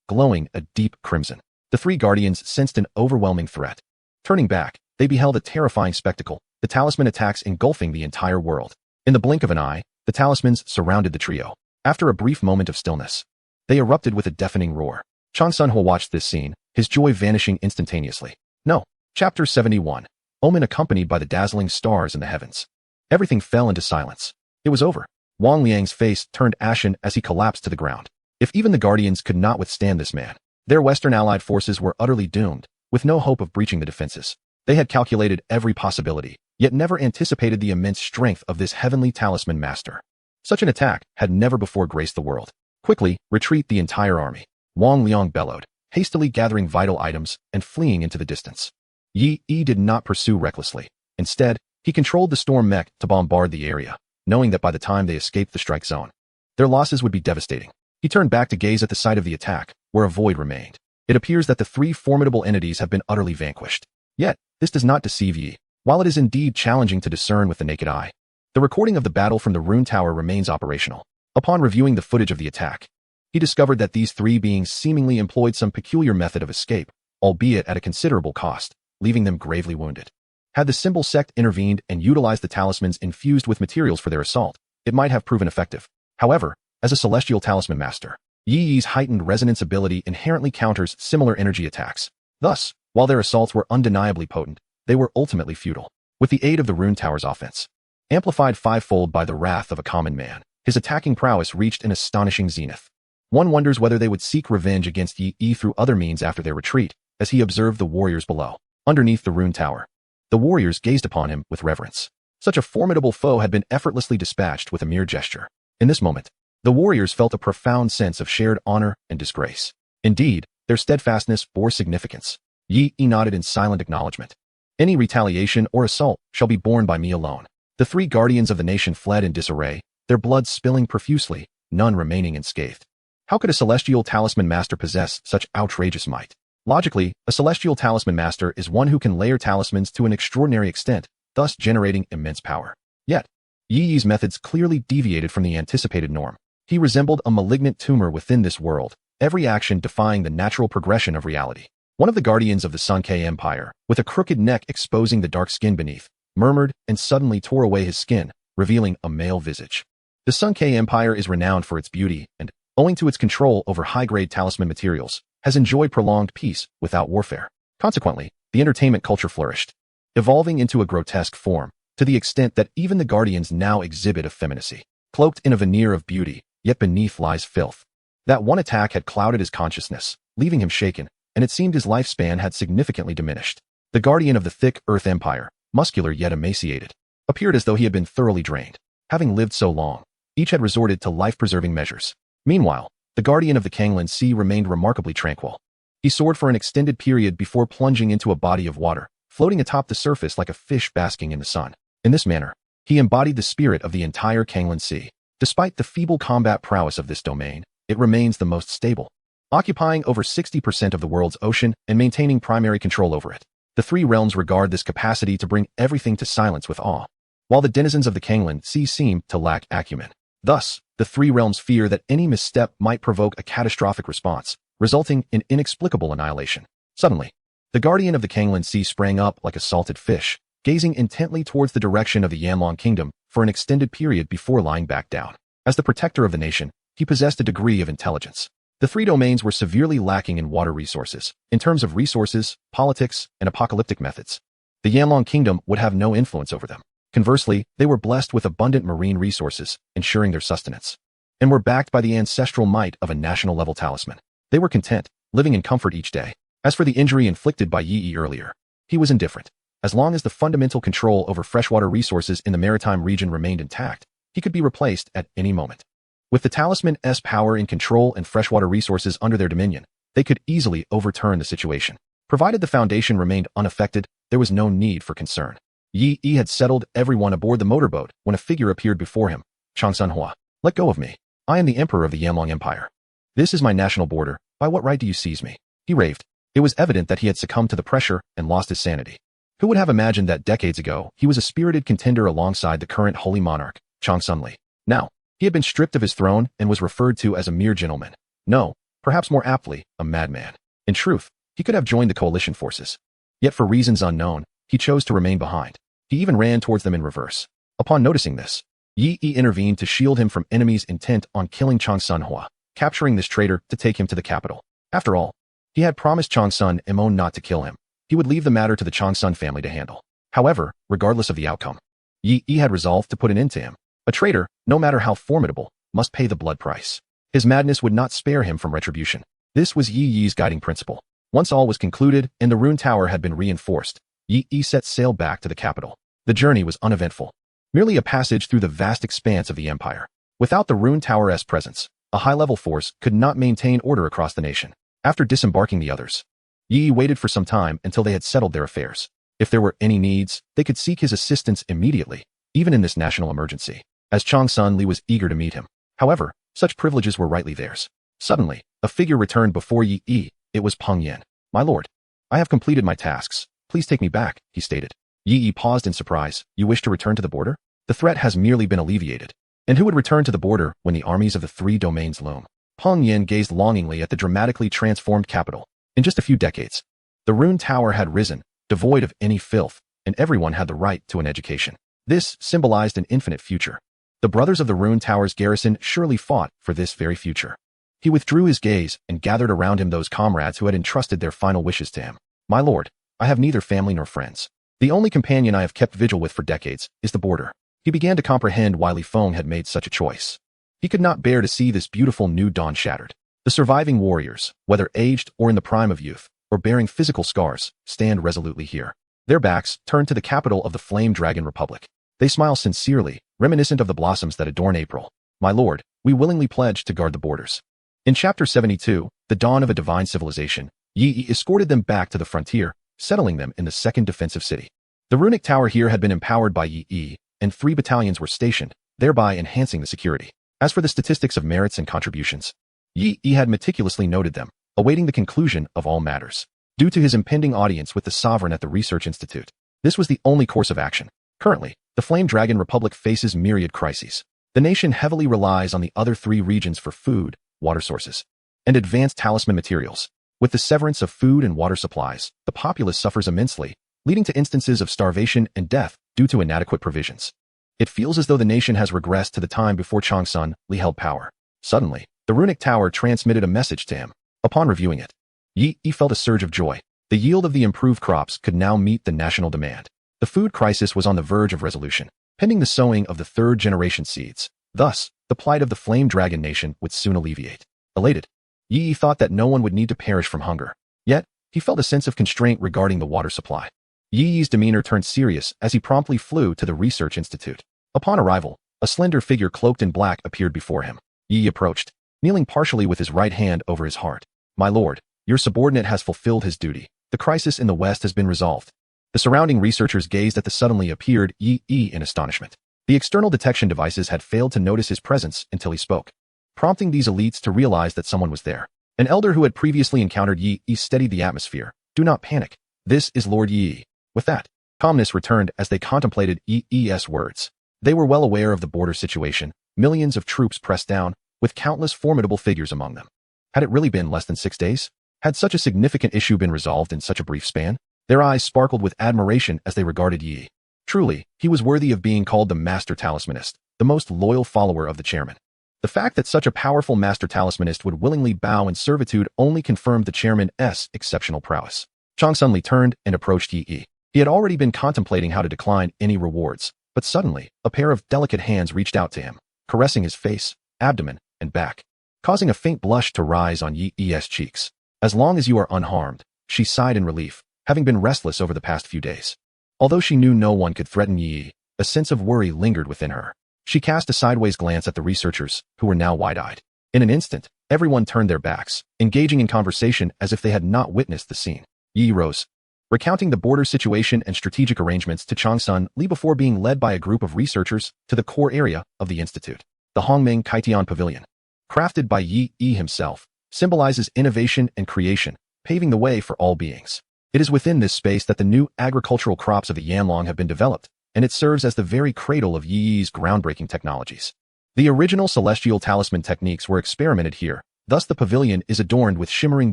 glowing a deep crimson. The 3 guardians sensed an overwhelming threat. Turning back, they beheld a terrifying spectacle, the talisman attacks engulfing the entire world. In the blink of an eye, the talismans surrounded the trio. After a brief moment of stillness, they erupted with a deafening roar. Chan Sunho watched this scene, his joy vanishing instantaneously. No. Chapter 71. Omen accompanied by the dazzling stars in the heavens. Everything fell into silence. It was over. Wang Liang's face turned ashen as he collapsed to the ground. If even the Guardians could not withstand this man, their Western allied forces were utterly doomed, with no hope of breaching the defenses. They had calculated every possibility, yet never anticipated the immense strength of this heavenly talisman master. Such an attack had never before graced the world. "Quickly, retreat the entire army," Wang Liang bellowed, hastily gathering vital items and fleeing into the distance. Yi did not pursue recklessly. Instead, he controlled the storm mech to bombard the area, knowing that by the time they escaped the strike zone, their losses would be devastating. He turned back to gaze at the site of the attack, where a void remained. It appears that the 3 formidable entities have been utterly vanquished. Yet, this does not deceive Yi. While it is indeed challenging to discern with the naked eye, the recording of the battle from the rune tower remains operational. Upon reviewing the footage of the attack, he discovered that these 3 beings seemingly employed some peculiar method of escape, albeit at a considerable cost. leaving them gravely wounded. Had the symbol sect intervened and utilized the talismans infused with materials for their assault, it might have proven effective. However, as a celestial talisman master, Yi Yi's heightened resonance ability inherently counters similar energy attacks. Thus, while their assaults were undeniably potent, they were ultimately futile. With the aid of the Rune Tower's offense, amplified fivefold by the wrath of a common man, his attacking prowess reached an astonishing zenith. One wonders whether they would seek revenge against Yi Yi through other means after their retreat, as he observed the warriors below. Underneath the Rune Tower, the warriors gazed upon him with reverence. Such a formidable foe had been effortlessly dispatched with a mere gesture. In this moment, the warriors felt a profound sense of shared honor and disgrace. Indeed, their steadfastness bore significance. Yi Yi nodded in silent acknowledgement. Any retaliation or assault shall be borne by me alone. The three guardians of the nation fled in disarray, their blood spilling profusely, none remaining unscathed. How could a celestial talisman master possess such outrageous might? Logically, a celestial talisman master is one who can layer talismans to an extraordinary extent, thus generating immense power. Yet, Yi Yi's methods clearly deviated from the anticipated norm. He resembled a malignant tumor within this world, every action defying the natural progression of reality. One of the guardians of the Sunke Empire, with a crooked neck exposing the dark skin beneath, murmured and suddenly tore away his skin, revealing a male visage. The Sunke Empire is renowned for its beauty and, owing to its control over high-grade talisman materials, has enjoyed prolonged peace without warfare. Consequently, the entertainment culture flourished, evolving into a grotesque form, to the extent that even the guardians now exhibit effeminacy. Cloaked in a veneer of beauty, yet beneath lies filth. That one attack had clouded his consciousness, leaving him shaken, and it seemed his lifespan had significantly diminished. The guardian of the thick Earth Empire, muscular yet emaciated, appeared as though he had been thoroughly drained. Having lived so long, each had resorted to life-preserving measures. Meanwhile, the guardian of the Kanglan Sea remained remarkably tranquil. He soared for an extended period before plunging into a body of water, floating atop the surface like a fish basking in the sun. In this manner, he embodied the spirit of the entire Kanglan Sea. Despite the feeble combat prowess of this domain, it remains the most stable, occupying over 60% of the world's ocean and maintaining primary control over it. The three realms regard this capacity to bring everything to silence with awe, while the denizens of the Kanglan Sea seem to lack acumen. Thus, the three realms fear that any misstep might provoke a catastrophic response, resulting in inexplicable annihilation. Suddenly, the guardian of the Kanglan Sea sprang up like a salted fish, gazing intently towards the direction of the Yanlong Kingdom for an extended period before lying back down. As the protector of the nation, he possessed a degree of intelligence. The three domains were severely lacking in water resources, in terms of resources, politics, and apocalyptic methods. The Yanlong Kingdom would have no influence over them. Conversely, they were blessed with abundant marine resources, ensuring their sustenance, and were backed by the ancestral might of a national-level talisman. They were content, living in comfort each day. As for the injury inflicted by Yi Yi earlier, he was indifferent. As long as the fundamental control over freshwater resources in the maritime region remained intact, he could be replaced at any moment. With the talisman's power in control and freshwater resources under their dominion, they could easily overturn the situation. Provided the foundation remained unaffected, there was no need for concern. Yi Yi had settled everyone aboard the motorboat when a figure appeared before him. Changsunhua, let go of me. I am the emperor of the Yanlong Empire. This is my national border. By what right do you seize me? He raved. It was evident that he had succumbed to the pressure and lost his sanity. Who would have imagined that decades ago he was a spirited contender alongside the current holy monarch, Changsunli? Now, he had been stripped of his throne and was referred to as a mere gentleman. No, perhaps more aptly, a madman. In truth, he could have joined the coalition forces. Yet for reasons unknown, he chose to remain behind. He even ran towards them in reverse. Upon noticing this, Yi Yi intervened to shield him from enemies intent on killing Changsunhua, capturing this traitor to take him to the capital. After all, he had promised Changsun Emon not to kill him. He would leave the matter to the Changsun family to handle. However, regardless of the outcome, Yi Yi had resolved to put an end to him. A traitor, no matter how formidable, must pay the blood price. His madness would not spare him from retribution. This was Yi Yi's guiding principle. Once all was concluded and the Rune Tower had been reinforced, Yi Yi set sail back to the capital. The journey was uneventful, merely a passage through the vast expanse of the empire. Without the Rune Tower's presence, a high-level force could not maintain order across the nation. After disembarking the others, Yi Yi waited for some time until they had settled their affairs. If there were any needs, they could seek his assistance immediately, even in this national emergency, as Changsun Li was eager to meet him. However, such privileges were rightly theirs. Suddenly, a figure returned before Yi Yi. It was Peng Yan. My lord, I have completed my tasks. Please take me back, he stated. Yi Yi paused in surprise. You wish to return to the border? The threat has merely been alleviated. And who would return to the border when the armies of the three domains loom? Peng Yan gazed longingly at the dramatically transformed capital. In just a few decades, the Rune Tower had risen, devoid of any filth, and everyone had the right to an education. This symbolized an infinite future. The brothers of the Rune Tower's garrison surely fought for this very future. He withdrew his gaze and gathered around him those comrades who had entrusted their final wishes to him. My lord, I have neither family nor friends. The only companion I have kept vigil with for decades is the border. He began to comprehend why Li Feng had made such a choice. He could not bear to see this beautiful new dawn shattered. The surviving warriors, whether aged or in the prime of youth, or bearing physical scars, stand resolutely here. Their backs turned to the capital of the Flame Dragon Republic. They smile sincerely, reminiscent of the blossoms that adorn April. My lord, we willingly pledge to guard the borders. In Chapter 72, The Dawn of a Divine Civilization, Yi escorted them back to the frontier, settling them in the second defensive city. The runic tower here had been empowered by Yi, and 3 battalions were stationed, thereby enhancing the security. As for the statistics of merits and contributions, Yi had meticulously noted them, awaiting the conclusion of all matters. Due to his impending audience with the sovereign at the Research Institute, this was the only course of action. Currently, the Flame Dragon Republic faces myriad crises. The nation heavily relies on the other 3 regions for food, water sources, and advanced talisman materials. With the severance of food and water supplies, the populace suffers immensely, leading to instances of starvation and death due to inadequate provisions. It feels as though the nation has regressed to the time before Changsun Li held power. Suddenly, the runic tower transmitted a message to him. Upon reviewing it, Yi felt a surge of joy. The yield of the improved crops could now meet the national demand. The food crisis was on the verge of resolution, pending the sowing of the 3rd-generation seeds. Thus, the plight of the Flame Dragon Nation would soon alleviate. Elated, Yi thought that no one would need to perish from hunger. Yet, he felt a sense of constraint regarding the water supply. Yi's demeanor turned serious as he promptly flew to the Research Institute. Upon arrival, a slender figure cloaked in black appeared before him. Yi approached, kneeling partially with his right hand over his heart. My lord, your subordinate has fulfilled his duty. The crisis in the West has been resolved. The surrounding researchers gazed at the suddenly appeared Yi in astonishment. The external detection devices had failed to notice his presence until he spoke, prompting these elites to realize that someone was there. An elder who had previously encountered Yi steadied the atmosphere. Do not panic. This is Lord Yi. With that, calmness returned as they contemplated Yi's words. They were well aware of the border situation, millions of troops pressed down, with countless formidable figures among them. Had it really been less than 6 days? Had such a significant issue been resolved in such a brief span? Their eyes sparkled with admiration as they regarded Yi. Truly, he was worthy of being called the Master Talismanist, the most loyal follower of the chairman. The fact that such a powerful Master Talismanist would willingly bow in servitude only confirmed the chairman's exceptional prowess. Changsun Li turned and approached Yi. He had already been contemplating how to decline any rewards, but suddenly, a pair of delicate hands reached out to him, caressing his face, abdomen, and back, causing a faint blush to rise on Yi's cheeks. As long as you are unharmed, she sighed in relief, having been restless over the past few days. Although she knew no one could threaten Yi, a sense of worry lingered within her. She cast a sideways glance at the researchers, who were now wide-eyed. In an instant, everyone turned their backs, engaging in conversation as if they had not witnessed the scene. Yi rose, recounting the border situation and strategic arrangements to Changsun Li before being led by a group of researchers to the core area of the institute. The Hongming Kaitian Pavilion, crafted by Yi himself, symbolizes innovation and creation, paving the way for all beings. It is within this space that the new agricultural crops of the Yanlong have been developed, and it serves as the very cradle of Yi's groundbreaking technologies. The original celestial talisman techniques were experimented here, thus the pavilion is adorned with shimmering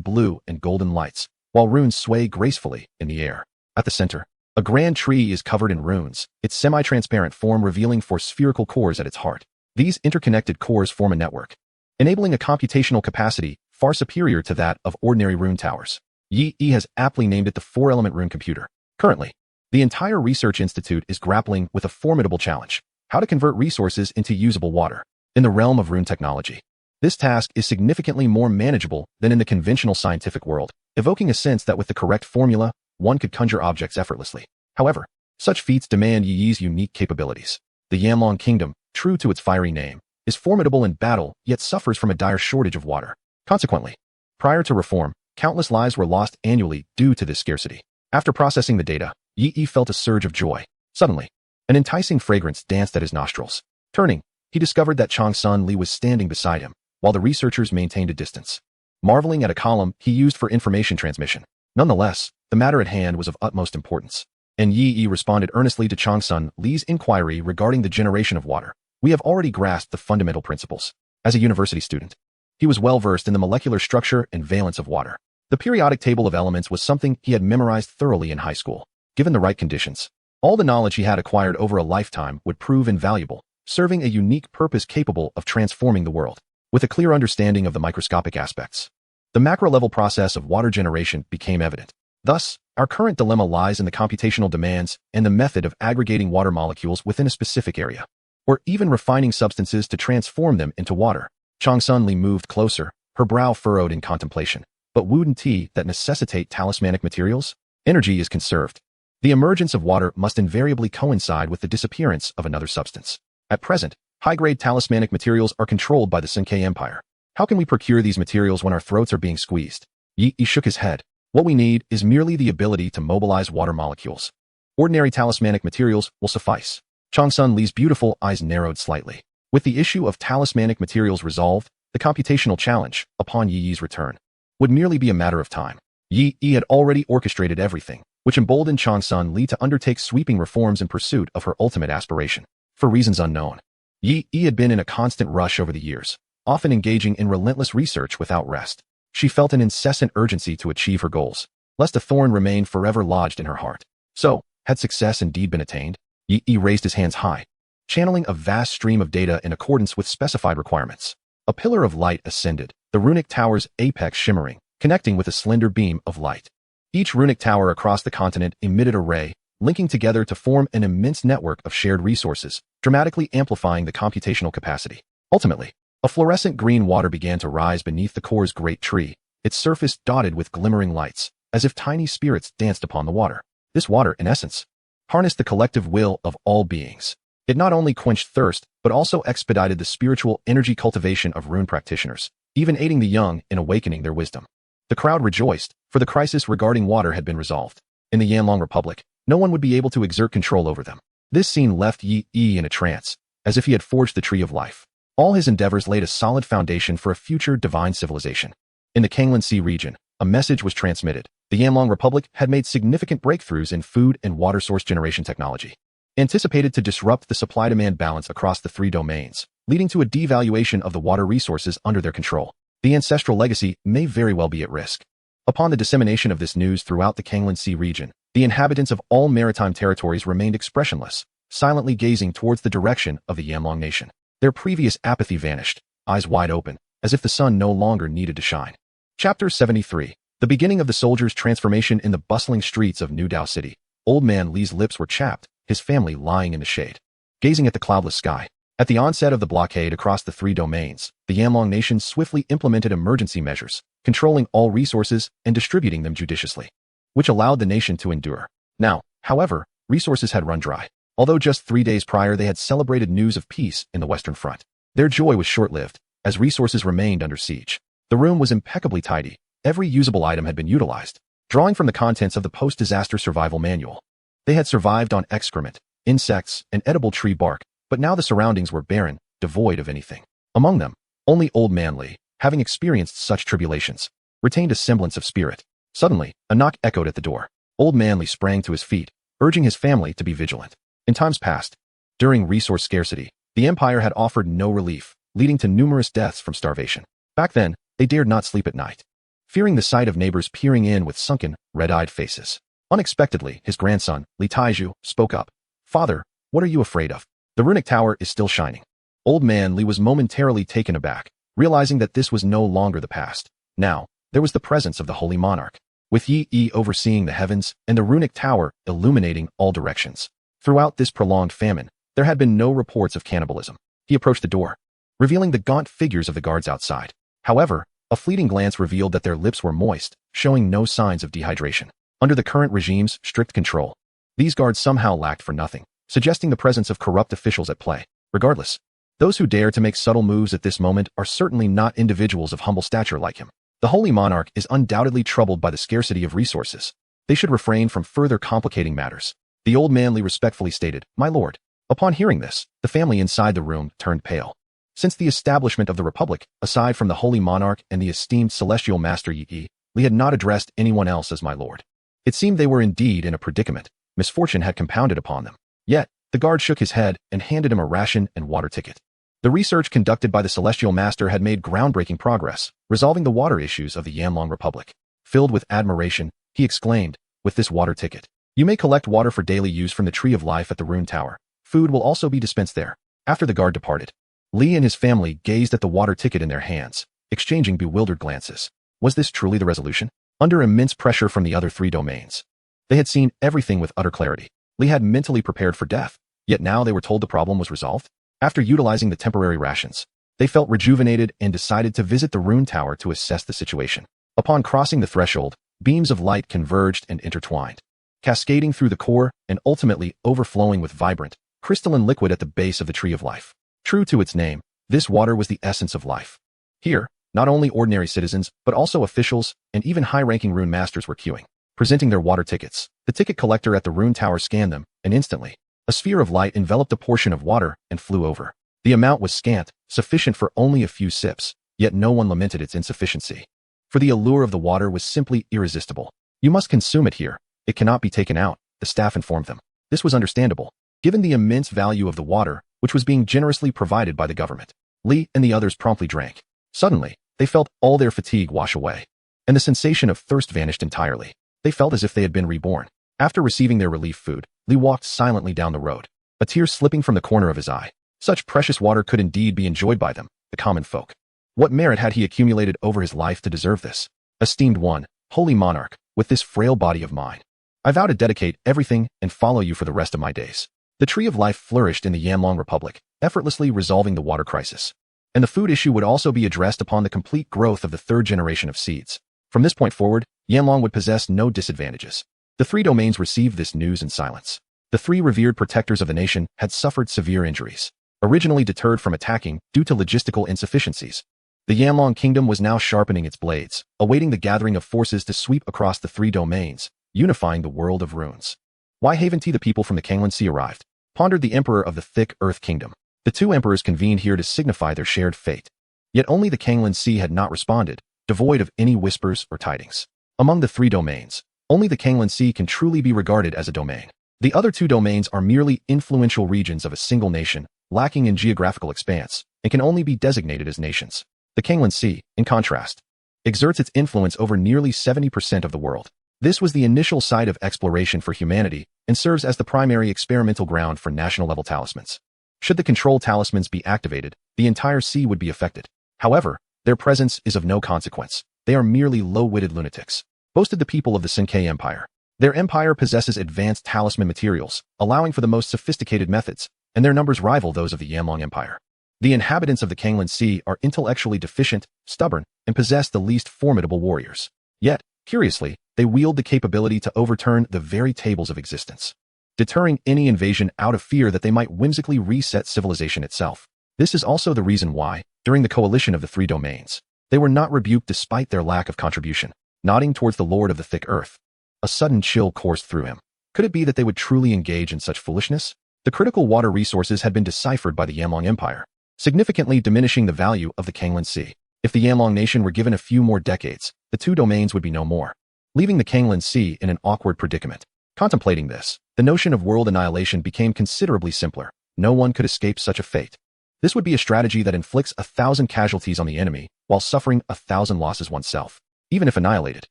blue and golden lights, while runes sway gracefully in the air. At the center, a grand tree is covered in runes, its semi-transparent form revealing 4 spherical cores at its heart. These interconnected cores form a network, enabling a computational capacity far superior to that of ordinary rune towers. Yi has aptly named it the 4-element rune computer. Currently, the entire Research Institute is grappling with a formidable challenge: how to convert resources into usable water. In the realm of rune technology, this task is significantly more manageable than in the conventional scientific world, evoking a sense that with the correct formula, one could conjure objects effortlessly. However, such feats demand Yi's unique capabilities. The Yanlong Kingdom, true to its fiery name, is formidable in battle, yet suffers from a dire shortage of water. Consequently, prior to reform, countless lives were lost annually due to this scarcity. After processing the data, Yi felt a surge of joy. Suddenly, an enticing fragrance danced at his nostrils. Turning, he discovered that Changsun Li was standing beside him, while the researchers maintained a distance, marveling at a column he used for information transmission. Nonetheless, the matter at hand was of utmost importance, and Yi responded earnestly to Changsun Li's inquiry regarding the generation of water. We have already grasped the fundamental principles. As a university student, he was well versed in the molecular structure and valence of water. The periodic table of elements was something he had memorized thoroughly in high school. Given the right conditions, all the knowledge he had acquired over a lifetime would prove invaluable, serving a unique purpose capable of transforming the world. With a clear understanding of the microscopic aspects, the macro-level process of water generation became evident. Thus, our current dilemma lies in the computational demands and the method of aggregating water molecules within a specific area, or even refining substances to transform them into water. Chang Sun Li moved closer, her brow furrowed in contemplation. But wouldn't tea that necessitate talismanic materials? Energy is conserved. The emergence of water must invariably coincide with the disappearance of another substance. At present, high-grade talismanic materials are controlled by the Sankei Empire. How can we procure these materials when our throats are being squeezed? Yi shook his head. What we need is merely the ability to mobilize water molecules. Ordinary talismanic materials will suffice. Chang Sun Li's beautiful eyes narrowed slightly. With the issue of talismanic materials resolved, the computational challenge, upon Yi's return, would merely be a matter of time. Yi had already orchestrated everything, which emboldened Chang Sun Li to undertake sweeping reforms in pursuit of her ultimate aspiration. For reasons unknown, Yi had been in a constant rush over the years, often engaging in relentless research without rest. She felt an incessant urgency to achieve her goals, lest a thorn remain forever lodged in her heart. So, had success indeed been attained? Yi raised his hands high, channeling a vast stream of data in accordance with specified requirements. A pillar of light ascended, the runic tower's apex shimmering, connecting with a slender beam of light. Each runic tower across the continent emitted a ray, linking together to form an immense network of shared resources, dramatically amplifying the computational capacity. Ultimately, a fluorescent green water began to rise beneath the core's great tree, its surface dotted with glimmering lights, as if tiny spirits danced upon the water. This water, in essence, harnessed the collective will of all beings. It not only quenched thirst, but also expedited the spiritual energy cultivation of rune practitioners, even aiding the young in awakening their wisdom. The crowd rejoiced, for the crisis regarding water had been resolved. In the Yanlong Republic, no one would be able to exert control over them. This scene left Yi in a trance, as if he had forged the tree of life. All his endeavors laid a solid foundation for a future divine civilization. In the Kanglan Sea region, a message was transmitted. The Yanlong Republic had made significant breakthroughs in food and water source generation technology, anticipated to disrupt the supply-demand balance across the three domains, leading to a devaluation of the water resources under their control. The ancestral legacy may very well be at risk. Upon the dissemination of this news throughout the Kanglan Sea region, the inhabitants of all maritime territories remained expressionless, silently gazing towards the direction of the Yanlong nation. Their previous apathy vanished, eyes wide open, as if the sun no longer needed to shine. Chapter 73. The beginning of the soldiers' transformation in the bustling streets of New Dao City. Old Man Li's lips were chapped, his family lying in the shade, gazing at the cloudless sky. At the onset of the blockade across the three domains, the Yanlong nation swiftly implemented emergency measures, controlling all resources and distributing them judiciously, which allowed the nation to endure. Now, however, resources had run dry. Although just 3 days prior they had celebrated news of peace in the Western Front, their joy was short-lived, as resources remained under siege. The room was impeccably tidy. Every usable item had been utilized. Drawing from the contents of the post-disaster survival manual, they had survived on excrement, insects, and edible tree bark, but now the surroundings were barren, devoid of anything. Among them, only Old Man Li, having experienced such tribulations, retained a semblance of spirit. Suddenly, a knock echoed at the door. Old Man Li sprang to his feet, urging his family to be vigilant. In times past, during resource scarcity, the Empire had offered no relief, leading to numerous deaths from starvation. Back then, they dared not sleep at night, fearing the sight of neighbors peering in with sunken, red-eyed faces. Unexpectedly, his grandson, Li Taiju, spoke up. "Father, what are you afraid of? The runic tower is still shining." Old Man Li was momentarily taken aback, realizing that this was no longer the past. Now, there was the presence of the Holy Monarch, with Yi overseeing the heavens and the runic tower illuminating all directions. Throughout this prolonged famine, there had been no reports of cannibalism. He approached the door, revealing the gaunt figures of the guards outside. However, a fleeting glance revealed that their lips were moist, showing no signs of dehydration. Under the current regime's strict control, these guards somehow lacked for nothing, suggesting the presence of corrupt officials at play. Regardless, those who dare to make subtle moves at this moment are certainly not individuals of humble stature like him. The Holy Monarch is undoubtedly troubled by the scarcity of resources. They should refrain from further complicating matters. The Old Man Li respectfully stated, "My lord." Upon hearing this, the family inside the room turned pale. Since the establishment of the Republic, aside from the Holy Monarch and the esteemed Celestial Master Yi, Li had not addressed anyone else as my lord. It seemed they were indeed in a predicament. Misfortune had compounded upon them. Yet, the guard shook his head and handed him a ration and water ticket. The research conducted by the Celestial Master had made groundbreaking progress, resolving the water issues of the Yanlong Republic. Filled with admiration, he exclaimed, "With this water ticket, you may collect water for daily use from the Tree of Life at the Rune Tower. Food will also be dispensed there." After the guard departed, Li and his family gazed at the water ticket in their hands, exchanging bewildered glances. Was this truly the resolution? Under immense pressure from the other three domains, they had seen everything with utter clarity. Li had mentally prepared for death, yet now they were told the problem was resolved. After utilizing the temporary rations, they felt rejuvenated and decided to visit the Rune Tower to assess the situation. Upon crossing the threshold, beams of light converged and intertwined, cascading through the core and ultimately overflowing with vibrant, crystalline liquid at the base of the Tree of Life. True to its name, this water was the essence of life. Here, not only ordinary citizens, but also officials and even high-ranking rune masters were queuing, presenting their water tickets. The ticket collector at the Rune Tower scanned them, and instantly, a sphere of light enveloped a portion of water and flew over. The amount was scant, sufficient for only a few sips, yet no one lamented its insufficiency. For the allure of the water was simply irresistible. "You must consume it here. It cannot be taken out," the staff informed them. This was understandable, given the immense value of the water, which was being generously provided by the government. Li and the others promptly drank. Suddenly, they felt all their fatigue wash away, and the sensation of thirst vanished entirely. They felt as if they had been reborn. After receiving their relief food, Li walked silently down the road, a tear slipping from the corner of his eye. Such precious water could indeed be enjoyed by them, the common folk. What merit had he accumulated over his life to deserve this? "Esteemed one, holy monarch, with this frail body of mine, I vow to dedicate everything and follow you for the rest of my days." The Tree of Life flourished in the Yanlong Republic, effortlessly resolving the water crisis. And the food issue would also be addressed upon the complete growth of the third generation of seeds. From this point forward, Yanlong would possess no disadvantages. The three domains received this news in silence. The three revered protectors of the nation had suffered severe injuries, originally deterred from attacking due to logistical insufficiencies. The Yanlong Kingdom was now sharpening its blades, awaiting the gathering of forces to sweep across the three domains, unifying the world of runes. Why haven't the people from the Kanglan Sea arrived? Pondered the Emperor of the Thick Earth Kingdom. The two emperors convened here to signify their shared fate. Yet only the Kanglan Sea had not responded, devoid of any whispers or tidings. Among the three domains, only the Kanglan Sea can truly be regarded as a domain. The other two domains are merely influential regions of a single nation, lacking in geographical expanse, and can only be designated as nations. The Kanglan Sea, in contrast, exerts its influence over nearly 70% of the world. This was the initial site of exploration for humanity and serves as the primary experimental ground for national-level talismans. Should the control talismans be activated, the entire sea would be affected. However, their presence is of no consequence. They are merely low-witted lunatics, boasted the people of the Sinkei Empire. Their empire possesses advanced talisman materials, allowing for the most sophisticated methods, and their numbers rival those of the Yanlong Empire. The inhabitants of the Kanglan Sea are intellectually deficient, stubborn, and possess the least formidable warriors. Yet, curiously, they wield the capability to overturn the very tables of existence, deterring any invasion out of fear that they might whimsically reset civilization itself. This is also the reason why, during the coalition of the three domains, they were not rebuked despite their lack of contribution. Nodding towards the Lord of the Thick Earth, a sudden chill coursed through him. Could it be that they would truly engage in such foolishness? The critical water resources had been deciphered by the Yanlong Empire, significantly diminishing the value of the Kanglan Sea. If the Yanlong nation were given a few more decades, the two domains would be no more, leaving the Kanglan Sea in an awkward predicament. Contemplating this, the notion of world annihilation became considerably simpler. No one could escape such a fate. This would be a strategy that inflicts 1,000 casualties on the enemy while suffering 1,000 losses oneself, even if annihilated.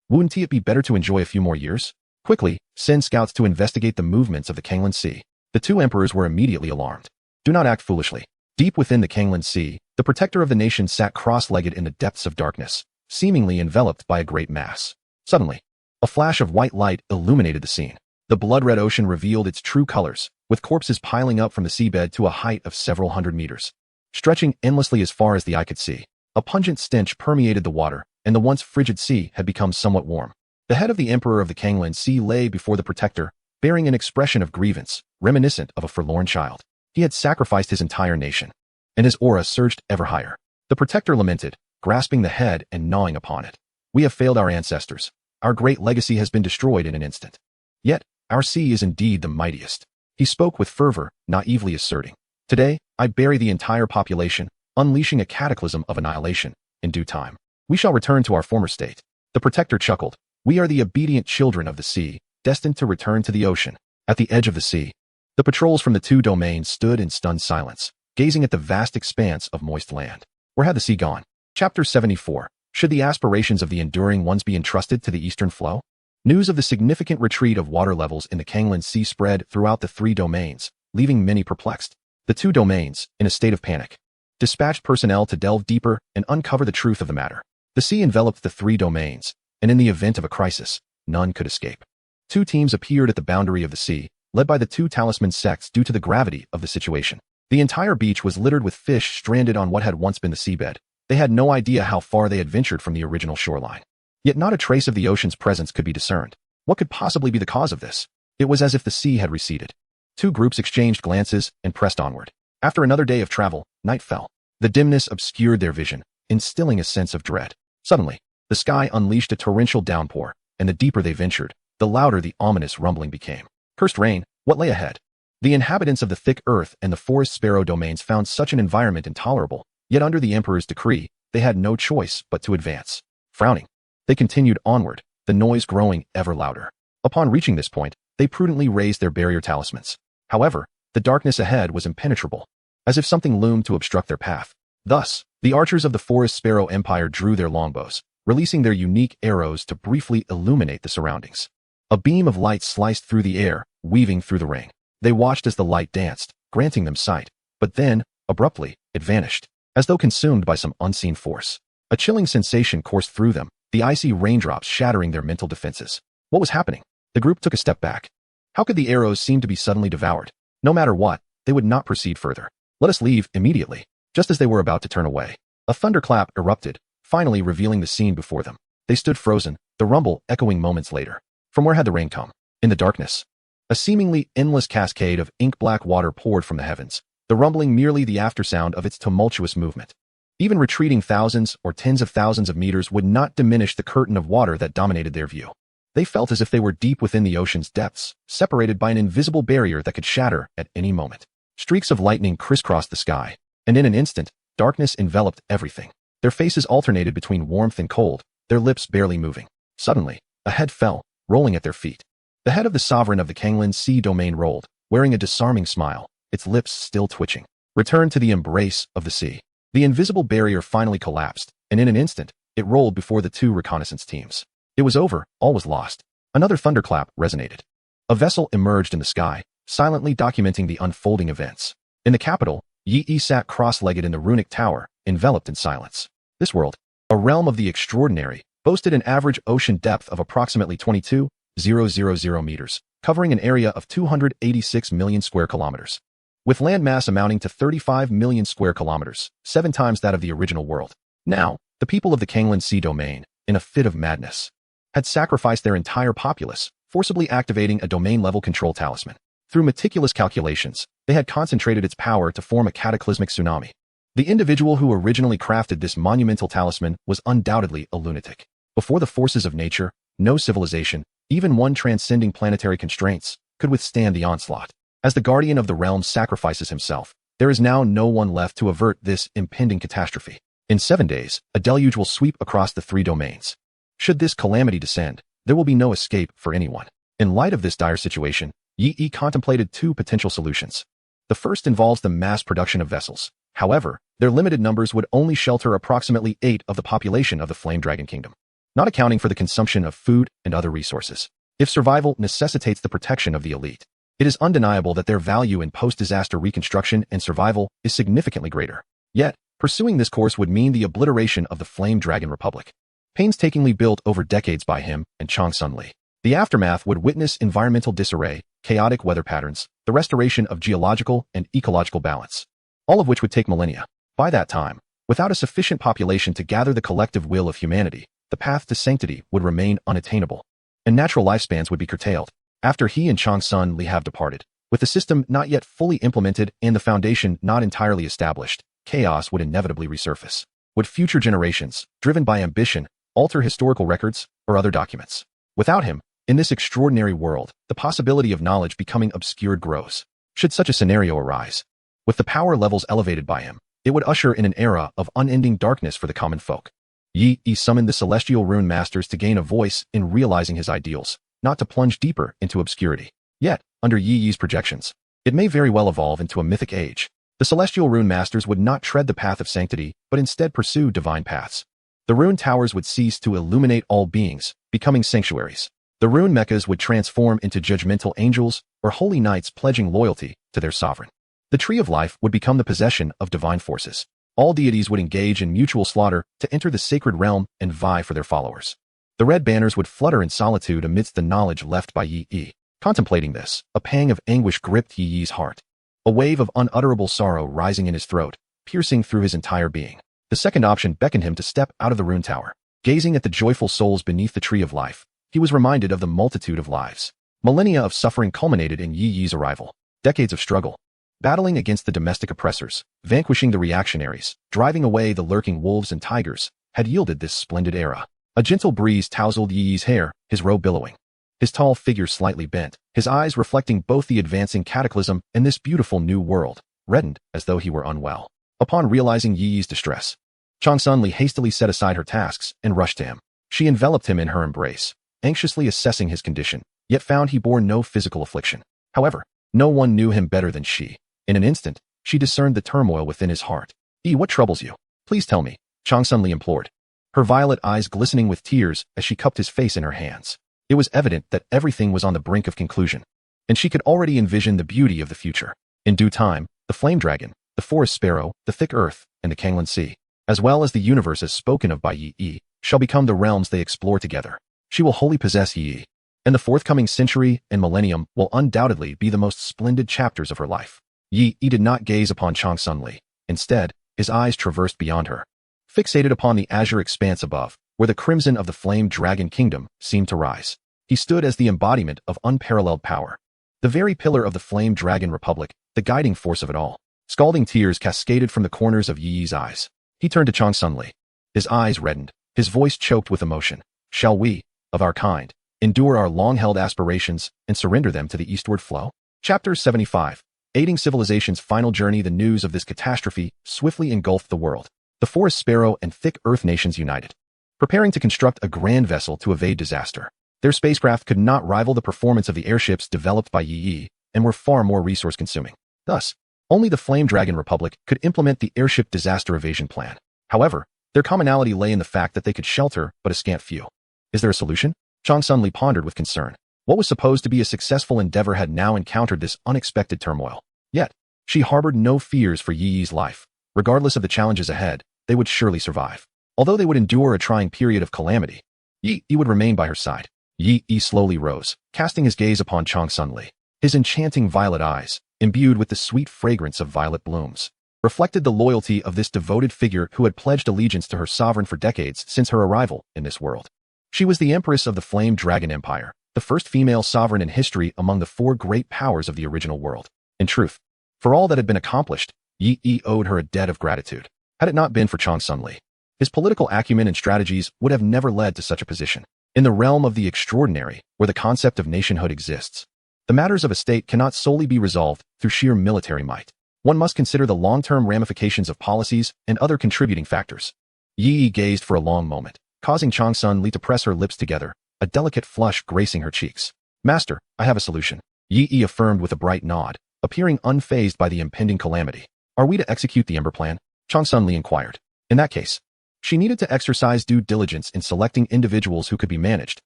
Wouldn't it be better to enjoy a few more years? Quickly, send scouts to investigate the movements of the Kanglan Sea. The two emperors were immediately alarmed. Do not act foolishly. Deep within the Kanglan Sea, the protector of the nation sat cross-legged in the depths of darkness, seemingly enveloped by a great mass. Suddenly, a flash of white light illuminated the scene. The blood-red ocean revealed its true colors, with corpses piling up from the seabed to a height of several hundred meters, stretching endlessly as far as the eye could see. A pungent stench permeated the water, and the once frigid sea had become somewhat warm. The head of the Emperor of the Kanglan Sea lay before the protector, bearing an expression of grievance, reminiscent of a forlorn child. He had sacrificed his entire nation, and his aura surged ever higher. The protector lamented, grasping the head and gnawing upon it. We have failed our ancestors. Our great legacy has been destroyed in an instant. Yet, our sea is indeed the mightiest. He spoke with fervor, naively asserting, Today, I bury the entire population, unleashing a cataclysm of annihilation. In due time, we shall return to our former state. The protector chuckled. We are the obedient children of the sea, destined to return to the ocean. At the edge of the sea, the patrols from the two domains stood in stunned silence, gazing at the vast expanse of moist land. Where had the sea gone? Chapter 74. Should the aspirations of the enduring ones be entrusted to the eastern flow? News of the significant retreat of water levels in the Kanglan Sea spread throughout the 3 domains, leaving many perplexed. The 2 domains, in a state of panic, dispatched personnel to delve deeper and uncover the truth of the matter. The sea enveloped the 3 domains, and in the event of a crisis, none could escape. 2 teams appeared at the boundary of the sea, led by the 2 talisman sects due to the gravity of the situation. The entire beach was littered with fish stranded on what had once been the seabed. They had no idea how far they had ventured from the original shoreline. Yet not a trace of the ocean's presence could be discerned. What could possibly be the cause of this? It was as if the sea had receded. 2 groups exchanged glances and pressed onward. After another day of travel, night fell. The dimness obscured their vision, instilling a sense of dread. Suddenly, the sky unleashed a torrential downpour, and the deeper they ventured, the louder the ominous rumbling became. Cursed rain, what lay ahead? The inhabitants of the thick earth and the forest sparrow domains found such an environment intolerable, yet under the Emperor's decree, they had no choice but to advance. Frowning, they continued onward, the noise growing ever louder. Upon reaching this point, they prudently raised their barrier talismans. However, the darkness ahead was impenetrable, as if something loomed to obstruct their path. Thus, the archers of the forest sparrow empire drew their longbows, releasing their unique arrows to briefly illuminate the surroundings. A beam of light sliced through the air, weaving through the ring. They watched as the light danced, granting them sight, but then, abruptly, it vanished, as though consumed by some unseen force. A chilling sensation coursed through them, the icy raindrops shattering their mental defenses. What was happening? The group took a step back. How could the arrows seem to be suddenly devoured? No matter what, they would not proceed further. Let us leave immediately. Just as they were about to turn away, a thunderclap erupted, finally revealing the scene before them. They stood frozen, the rumble echoing moments later. From where had the rain come? In the darkness. A seemingly endless cascade of ink-black water poured from the heavens, the rumbling merely the aftersound of its tumultuous movement. Even retreating thousands or tens of thousands of meters would not diminish the curtain of water that dominated their view. They felt as if they were deep within the ocean's depths, separated by an invisible barrier that could shatter at any moment. Streaks of lightning crisscrossed the sky, and in an instant, darkness enveloped everything. Their faces alternated between warmth and cold, their lips barely moving. Suddenly, a head fell, rolling at their feet. The head of the sovereign of the Kanglan Sea domain rolled, wearing a disarming smile, its lips still twitching. Return to the embrace of the sea. The invisible barrier finally collapsed, and in an instant, it rolled before the 2 reconnaissance teams. It was over, all was lost. Another thunderclap resonated. A vessel emerged in the sky, silently documenting the unfolding events. In the capital, Yi sat cross-legged in the runic tower, enveloped in silence. This world, a realm of the extraordinary, boasted an average ocean depth of approximately 22,000 meters, covering an area of 286 million square kilometers. With land mass amounting to 35 million square kilometers, 7 times that of the original world. Now, the people of the Kanglan Sea domain, in a fit of madness, had sacrificed their entire populace, forcibly activating a domain-level control talisman. Through meticulous calculations, they had concentrated its power to form a cataclysmic tsunami. The individual who originally crafted this monumental talisman was undoubtedly a lunatic. Before the forces of nature, no civilization, even one transcending planetary constraints, could withstand the onslaught. As the guardian of the realm sacrifices himself, there is now no one left to avert this impending catastrophe. In 7 days, a deluge will sweep across the 3 domains. Should this calamity descend, there will be no escape for anyone. In light of this dire situation, Yi contemplated 2 potential solutions. The first involves the mass production of vessels. However, their limited numbers would only shelter approximately 8 of the population of the Flame Dragon Kingdom, not accounting for the consumption of food and other resources. If survival necessitates the protection of the elite, it is undeniable that their value in post-disaster reconstruction and survival is significantly greater. Yet, pursuing this course would mean the obliteration of the Flame Dragon Republic, painstakingly built over decades by him and Chong Sun Li. The aftermath would witness environmental disarray, chaotic weather patterns, the restoration of geological and ecological balance, all of which would take millennia. By that time, without a sufficient population to gather the collective will of humanity, the path to sanctity would remain unattainable, and natural lifespans would be curtailed. After he and Chong Sun Li have departed, with the system not yet fully implemented and the foundation not entirely established, chaos would inevitably resurface. Would future generations, driven by ambition, alter historical records or other documents? Without him, in this extraordinary world, the possibility of knowledge becoming obscured grows. Should such a scenario arise, with the power levels elevated by him, it would usher in an era of unending darkness for the common folk. Yi summoned the celestial rune masters to gain a voice in realizing his ideals, not to plunge deeper into obscurity. Yet, under Yi's projections, it may very well evolve into a mythic age. The celestial rune masters would not tread the path of sanctity, but instead pursue divine paths. The rune towers would cease to illuminate all beings, becoming sanctuaries. The rune mechas would transform into judgmental angels or holy knights pledging loyalty to their sovereign. The Tree of Life would become the possession of divine forces. All deities would engage in mutual slaughter to enter the sacred realm and vie for their followers. The red banners would flutter in solitude amidst the knowledge left by Yi. Contemplating this, a pang of anguish gripped Yi's heart. A wave of unutterable sorrow rising in his throat, piercing through his entire being. The second option beckoned him to step out of the rune tower. Gazing at the joyful souls beneath the Tree of Life, he was reminded of the multitude of lives. Millennia of suffering culminated in Yi's arrival. Decades of struggle. Battling against the domestic oppressors, vanquishing the reactionaries, driving away the lurking wolves and tigers, had yielded this splendid era. A gentle breeze tousled Yi's hair, his robe billowing. His tall figure slightly bent, his eyes reflecting both the advancing cataclysm and this beautiful new world, reddened as though he were unwell. Upon realizing Yi's distress, Chang Sunli hastily set aside her tasks and rushed to him. She enveloped him in her embrace, anxiously assessing his condition, yet found he bore no physical affliction. However, no one knew him better than she. In an instant, she discerned the turmoil within his heart. What troubles you? Please tell me, Chang Sunli implored, her violet eyes glistening with tears as she cupped his face in her hands. It was evident that everything was on the brink of conclusion, and she could already envision the beauty of the future. In due time, the flame dragon, the forest sparrow, the thick earth, and the Kanglan Sea, as well as the universe as spoken of by Yi, shall become the realms they explore together. She will wholly possess Yi, and the forthcoming century and millennium will undoubtedly be the most splendid chapters of her life. Yi did not gaze upon Chang Sunli. Instead, his eyes traversed beyond her, fixated upon the azure expanse above, where the crimson of the flame dragon kingdom seemed to rise. He stood as the embodiment of unparalleled power, the very pillar of the flame dragon republic, the guiding force of it all. Scalding tears cascaded from the corners of Yi's eyes. He turned to Chang Sunli. His eyes reddened, his voice choked with emotion. Shall we, of our kind, endure our long-held aspirations and surrender them to the eastward flow? Chapter 75. Aiding civilization's final journey. The news of this catastrophe swiftly engulfed the world. The forest sparrow and thick earth nations united, preparing to construct a grand vessel to evade disaster. Their spacecraft could not rival the performance of the airships developed by Yi and were far more resource-consuming. Thus, only the Flame Dragon Republic could implement the airship disaster evasion plan. However, their commonality lay in the fact that they could shelter but a scant few. Is there a solution? Chang Sunli pondered with concern. What was supposed to be a successful endeavor had now encountered this unexpected turmoil. Yet, she harbored no fears for Yi's life. Regardless of the challenges ahead, they would surely survive. Although they would endure a trying period of calamity, Yi would remain by her side. Yi slowly rose, casting his gaze upon Chang Sunli. His enchanting violet eyes, imbued with the sweet fragrance of violet blooms, reflected the loyalty of this devoted figure who had pledged allegiance to her sovereign for decades since her arrival in this world. She was the empress of the Flame Dragon Empire, the first female sovereign in history among the four great powers of the original world. In truth, for all that had been accomplished, Yi owed her a debt of gratitude. Had it not been for Chang Sunli, his political acumen and strategies would have never led to such a position. In the realm of the extraordinary, where the concept of nationhood exists, the matters of a state cannot solely be resolved through sheer military might. One must consider the long-term ramifications of policies and other contributing factors. Yi gazed for a long moment, causing Chang Sunli to press her lips together, a delicate flush gracing her cheeks. Master, I have a solution. Yi affirmed with a bright nod, appearing unfazed by the impending calamity. Are we to execute the Ember Plan? Chang Sunli inquired. In that case, she needed to exercise due diligence in selecting individuals who could be managed.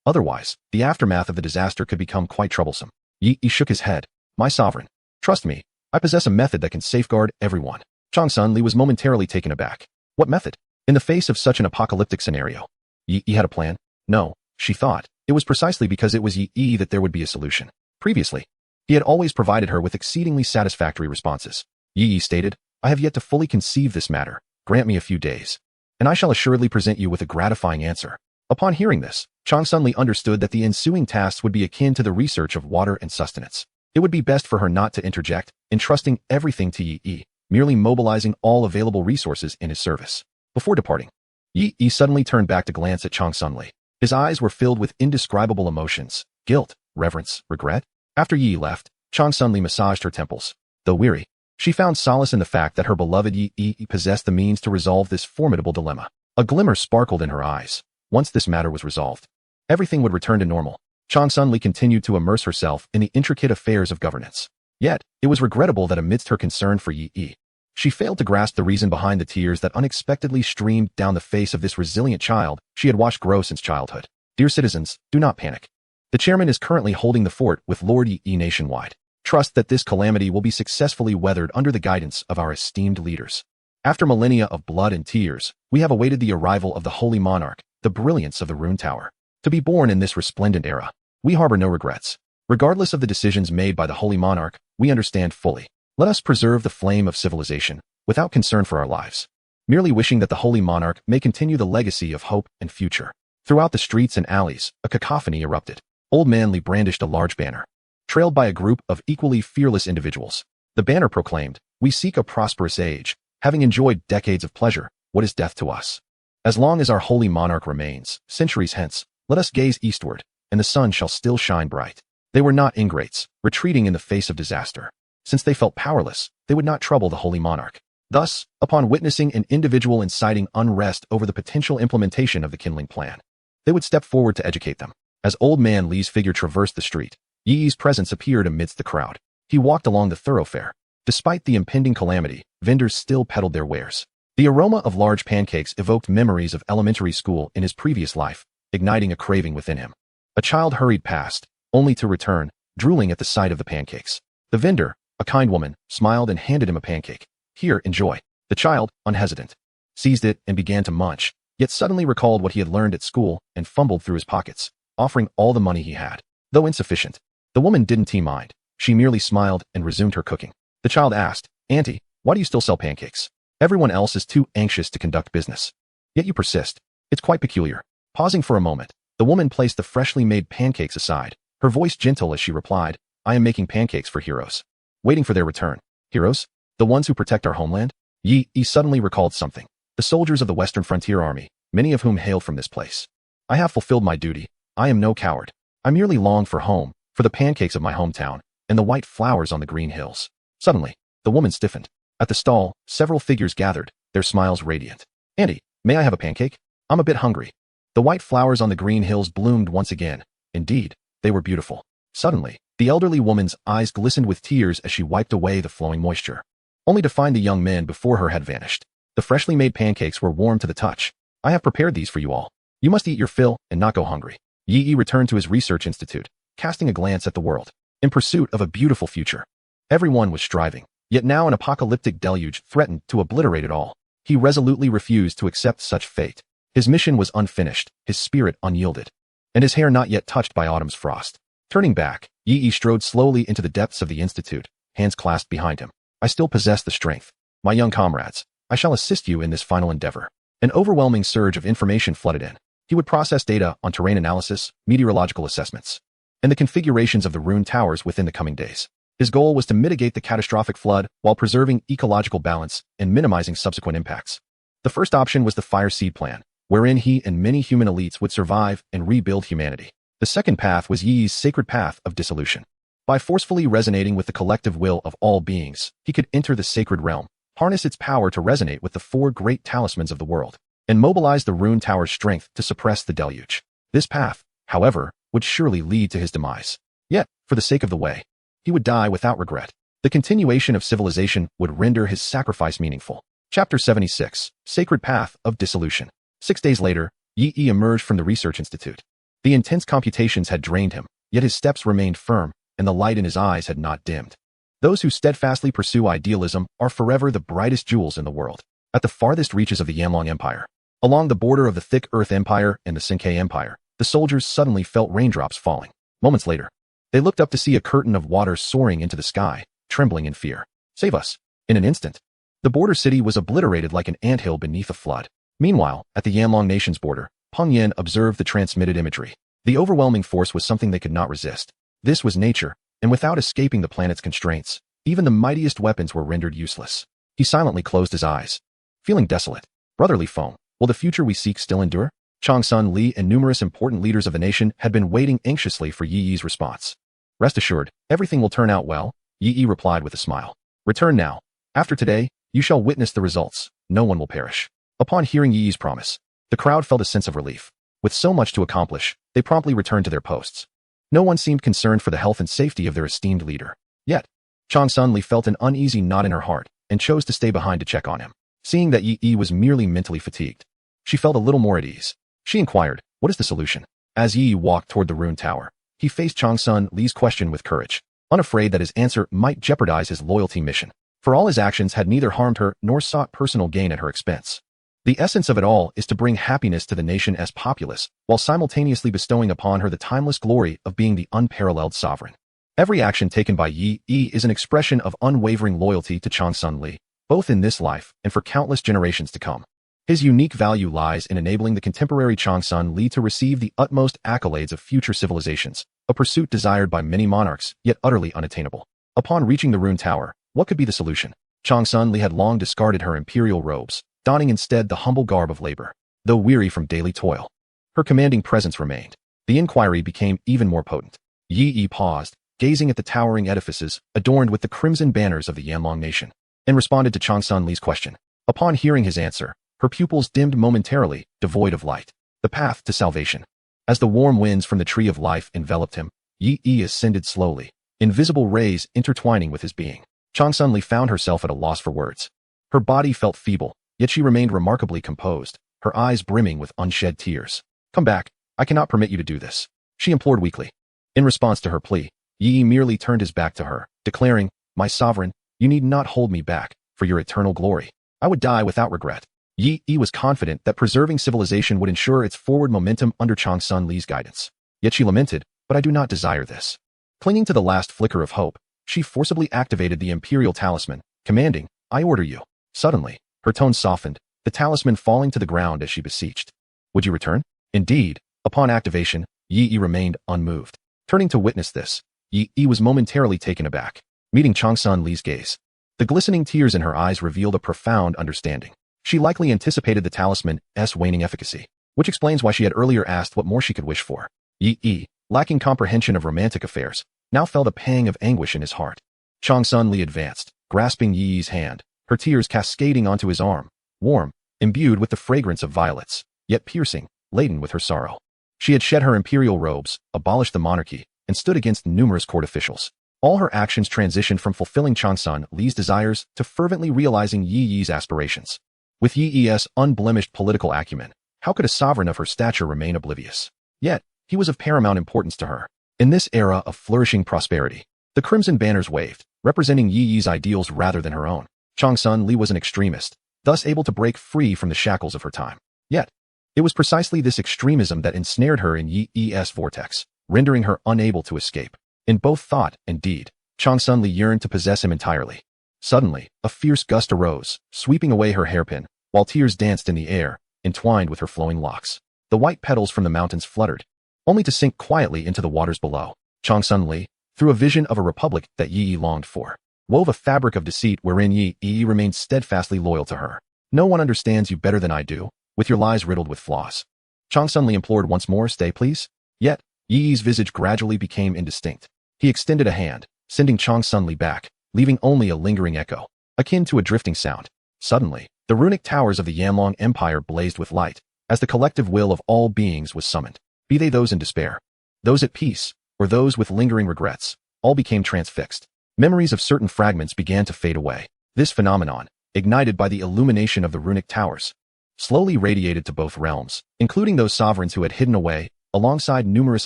Otherwise, the aftermath of the disaster could become quite troublesome. Yi shook his head. My sovereign, trust me, I possess a method that can safeguard everyone. Chang Sunli was momentarily taken aback. What method? In the face of such an apocalyptic scenario, Yi had a plan? No, she thought. It was precisely because it was Yi that there would be a solution. Previously, he had always provided her with exceedingly satisfactory responses. Yi stated, I have yet to fully conceive this matter. Grant me a few days, and I shall assuredly present you with a gratifying answer. Upon hearing this, Chang Sunli understood that the ensuing tasks would be akin to the research of water and sustenance. It would be best for her not to interject, entrusting everything to Yi, merely mobilizing all available resources in his service. Before departing, Yi suddenly turned back to glance at Chang Sunli. His eyes were filled with indescribable emotions, guilt, reverence, regret. After Yi left, Chang Sunli massaged her temples. Though weary, she found solace in the fact that her beloved Yi possessed the means to resolve this formidable dilemma. A glimmer sparkled in her eyes. Once this matter was resolved, everything would return to normal. Chang Sunli continued to immerse herself in the intricate affairs of governance. Yet, it was regrettable that amidst her concern for Yi, She failed to grasp the reason behind the tears that unexpectedly streamed down the face of this resilient child she had watched grow since childhood. Dear citizens, do not panic. The chairman is currently holding the fort with Lord Yi nationwide. Trust that this calamity will be successfully weathered under the guidance of our esteemed leaders. After millennia of blood and tears, we have awaited the arrival of the Holy Monarch, the brilliance of the Rune Tower. To be born in this resplendent era, we harbor no regrets. Regardless of the decisions made by the Holy Monarch, we understand fully. Let us preserve the flame of civilization, without concern for our lives. Merely wishing that the Holy Monarch may continue the legacy of hope and future. Throughout the streets and alleys, a cacophony erupted. Old Man Li brandished a large banner, trailed by a group of equally fearless individuals. The banner proclaimed, "We seek a prosperous age. Having enjoyed decades of pleasure, what is death to us? As long as our Holy Monarch remains, centuries hence, let us gaze eastward, and the sun shall still shine bright." They were not ingrates, retreating in the face of disaster. Since they felt powerless, they would not trouble the Holy Monarch. Thus, upon witnessing an individual inciting unrest over the potential implementation of the kindling plan, they would step forward to educate them. As Old Man Li's figure traversed the street, Yi's presence appeared amidst the crowd. He walked along the thoroughfare. Despite the impending calamity, vendors still peddled their wares. The aroma of large pancakes evoked memories of elementary school in his previous life, igniting a craving within him. A child hurried past, only to return, drooling at the sight of the pancakes. The vendor, a kind woman, smiled and handed him a pancake. "Here, enjoy." The child, unhesitant, seized it and began to munch, yet suddenly recalled what he had learned at school and fumbled through his pockets, offering all the money he had. Though insufficient, the woman didn't mind. She merely smiled and resumed her cooking. The child asked, "Auntie, why do you still sell pancakes? Everyone else is too anxious to conduct business. Yet you persist. It's quite peculiar." Pausing for a moment, the woman placed the freshly made pancakes aside, her voice gentle as she replied, "I am making pancakes for heroes. Waiting for their return." Heroes? The ones who protect our homeland? Yi suddenly recalled something. The soldiers of the Western Frontier Army, many of whom hailed from this place. "I have fulfilled my duty. I am no coward. I merely long for home, for the pancakes of my hometown, and the white flowers on the green hills." Suddenly, the woman stiffened. At the stall, several figures gathered, their smiles radiant. "Auntie, may I have a pancake? I'm a bit hungry." The white flowers on the green hills bloomed once again. Indeed, they were beautiful. Suddenly, the elderly woman's eyes glistened with tears as she wiped away the flowing moisture, only to find the young men before her had vanished. The freshly made pancakes were warm to the touch. "I have prepared these for you all. You must eat your fill and not go hungry." Yi returned to his research institute, casting a glance at the world, in pursuit of a beautiful future. Everyone was striving, yet now an apocalyptic deluge threatened to obliterate it all. He resolutely refused to accept such fate. His mission was unfinished, his spirit unyielded, and his hair not yet touched by autumn's frost. Turning back, Yi strode slowly into the depths of the institute, hands clasped behind him. "I still possess the strength. My young comrades, I shall assist you in this final endeavor." An overwhelming surge of information flooded in. He would process data on terrain analysis, meteorological assessments, and the configurations of the Rune Towers within the coming days. His goal was to mitigate the catastrophic flood while preserving ecological balance and minimizing subsequent impacts. The first option was the Fire Seed Plan, wherein he and many human elites would survive and rebuild humanity. The second path was Yi's sacred path of dissolution. By forcefully resonating with the collective will of all beings, he could enter the sacred realm, harness its power to resonate with the four great talismans of the world, and mobilize the Rune Tower's strength to suppress the deluge. This path, however, would surely lead to his demise. Yet, for the sake of the way, he would die without regret. The continuation of civilization would render his sacrifice meaningful. Chapter 76, Sacred Path of Dissolution. 6 days later, Yi emerged from the research institute. The intense computations had drained him, yet his steps remained firm, and the light in his eyes had not dimmed. Those who steadfastly pursue idealism are forever the brightest jewels in the world. At the farthest reaches of the Yanlong Empire, along the border of the Thick Earth Empire and the Sinkei Empire, the soldiers suddenly felt raindrops falling. Moments later, they looked up to see a curtain of water soaring into the sky, trembling in fear. "Save us!" In an instant, the border city was obliterated like an anthill beneath a flood. Meanwhile, at the Yanlong nation's border, Peng Yan observed the transmitted imagery. The overwhelming force was something they could not resist. This was nature, and without escaping the planet's constraints, even the mightiest weapons were rendered useless. He silently closed his eyes, feeling desolate. "Brotherly Feng, will the future we seek still endure?" Changsun Li and numerous important leaders of the nation had been waiting anxiously for Yi's response. "Rest assured, everything will turn out well," Yi replied with a smile. "Return now. After today, you shall witness the results. No one will perish." Upon hearing Yi's promise, the crowd felt a sense of relief. With so much to accomplish, they promptly returned to their posts. No one seemed concerned for the health and safety of their esteemed leader. Yet, Changsun Li felt an uneasy knot in her heart and chose to stay behind to check on him. Seeing that Yi was merely mentally fatigued, she felt a little more at ease. She inquired, "What is the solution?" As Yi walked toward the rune tower, he faced Changsun Li's question with courage, unafraid that his answer might jeopardize his loyalty mission. For all his actions had neither harmed her nor sought personal gain at her expense. The essence of it all is to bring happiness to the nation's populace, while simultaneously bestowing upon her the timeless glory of being the unparalleled sovereign. Every action taken by Yi is an expression of unwavering loyalty to Changsun Li, both in this life and for countless generations to come. His unique value lies in enabling the contemporary Changsun Li to receive the utmost accolades of future civilizations, a pursuit desired by many monarchs, yet utterly unattainable. Upon reaching the rune tower, what could be the solution? Changsun Li had long discarded her imperial robes, donning instead the humble garb of labor. Though weary from daily toil, her commanding presence remained. The inquiry became even more potent. Yi paused, gazing at the towering edifices adorned with the crimson banners of the Yanlong nation, and responded to Changsun Li's question. Upon hearing his answer, her pupils dimmed momentarily, devoid of light. The path to salvation. As the warm winds from the tree of life enveloped him, Yi ascended slowly, invisible rays intertwining with his being. Changsun Li found herself at a loss for words. Her body felt feeble, yet she remained remarkably composed, her eyes brimming with unshed tears. "Come back, I cannot permit you to do this," she implored weakly. In response to her plea, Yi merely turned his back to her, declaring, "My sovereign, you need not hold me back, for your eternal glory. I would die without regret." Yi was confident that preserving civilization would ensure its forward momentum under Changsun Li's guidance. Yet she lamented, "But I do not desire this." Clinging to the last flicker of hope, she forcibly activated the imperial talisman, commanding, "I order you." Suddenly, her tone softened, the talisman falling to the ground as she beseeched. "Would you return?" Indeed, upon activation, Yi remained unmoved. Turning to witness this, Yi was momentarily taken aback, meeting Changsun Li's gaze. The glistening tears in her eyes revealed a profound understanding. She likely anticipated the talisman's waning efficacy, which explains why she had earlier asked what more she could wish for. Yi, lacking comprehension of romantic affairs, now felt a pang of anguish in his heart. Changsun Li advanced, grasping Yi's hand, her tears cascading onto his arm, warm, imbued with the fragrance of violets, yet piercing, laden with her sorrow. She had shed her imperial robes, abolished the monarchy, and stood against numerous court officials. All her actions transitioned from fulfilling Changsun Li's desires to fervently realizing Yi's aspirations. With Yi's unblemished political acumen, how could a sovereign of her stature remain oblivious? Yet, he was of paramount importance to her. In this era of flourishing prosperity, the crimson banners waved, representing Yi's ideals rather than her own. Changsun Li was an extremist, thus able to break free from the shackles of her time. Yet, it was precisely this extremism that ensnared her in Yi's vortex, rendering her unable to escape. In both thought and deed, Changsun Li yearned to possess him entirely. Suddenly, a fierce gust arose, sweeping away her hairpin, while tears danced in the air, entwined with her flowing locks. The white petals from the mountains fluttered, only to sink quietly into the waters below. Changsun Li, through a vision of a republic that Yi longed for, wove a fabric of deceit wherein Yi remained steadfastly loyal to her. "No one understands you better than I do, with your lies riddled with flaws." Changsun Li implored once more, "Stay, please." Yet, Yi's visage gradually became indistinct. He extended a hand, sending Changsun Li back, leaving only a lingering echo, akin to a drifting sound. Suddenly, the runic towers of the Yanlong Empire blazed with light, as the collective will of all beings was summoned. Be they those in despair, those at peace, or those with lingering regrets, all became transfixed. Memories of certain fragments began to fade away. This phenomenon, ignited by the illumination of the runic towers, slowly radiated to both realms, including those sovereigns who had hidden away, alongside numerous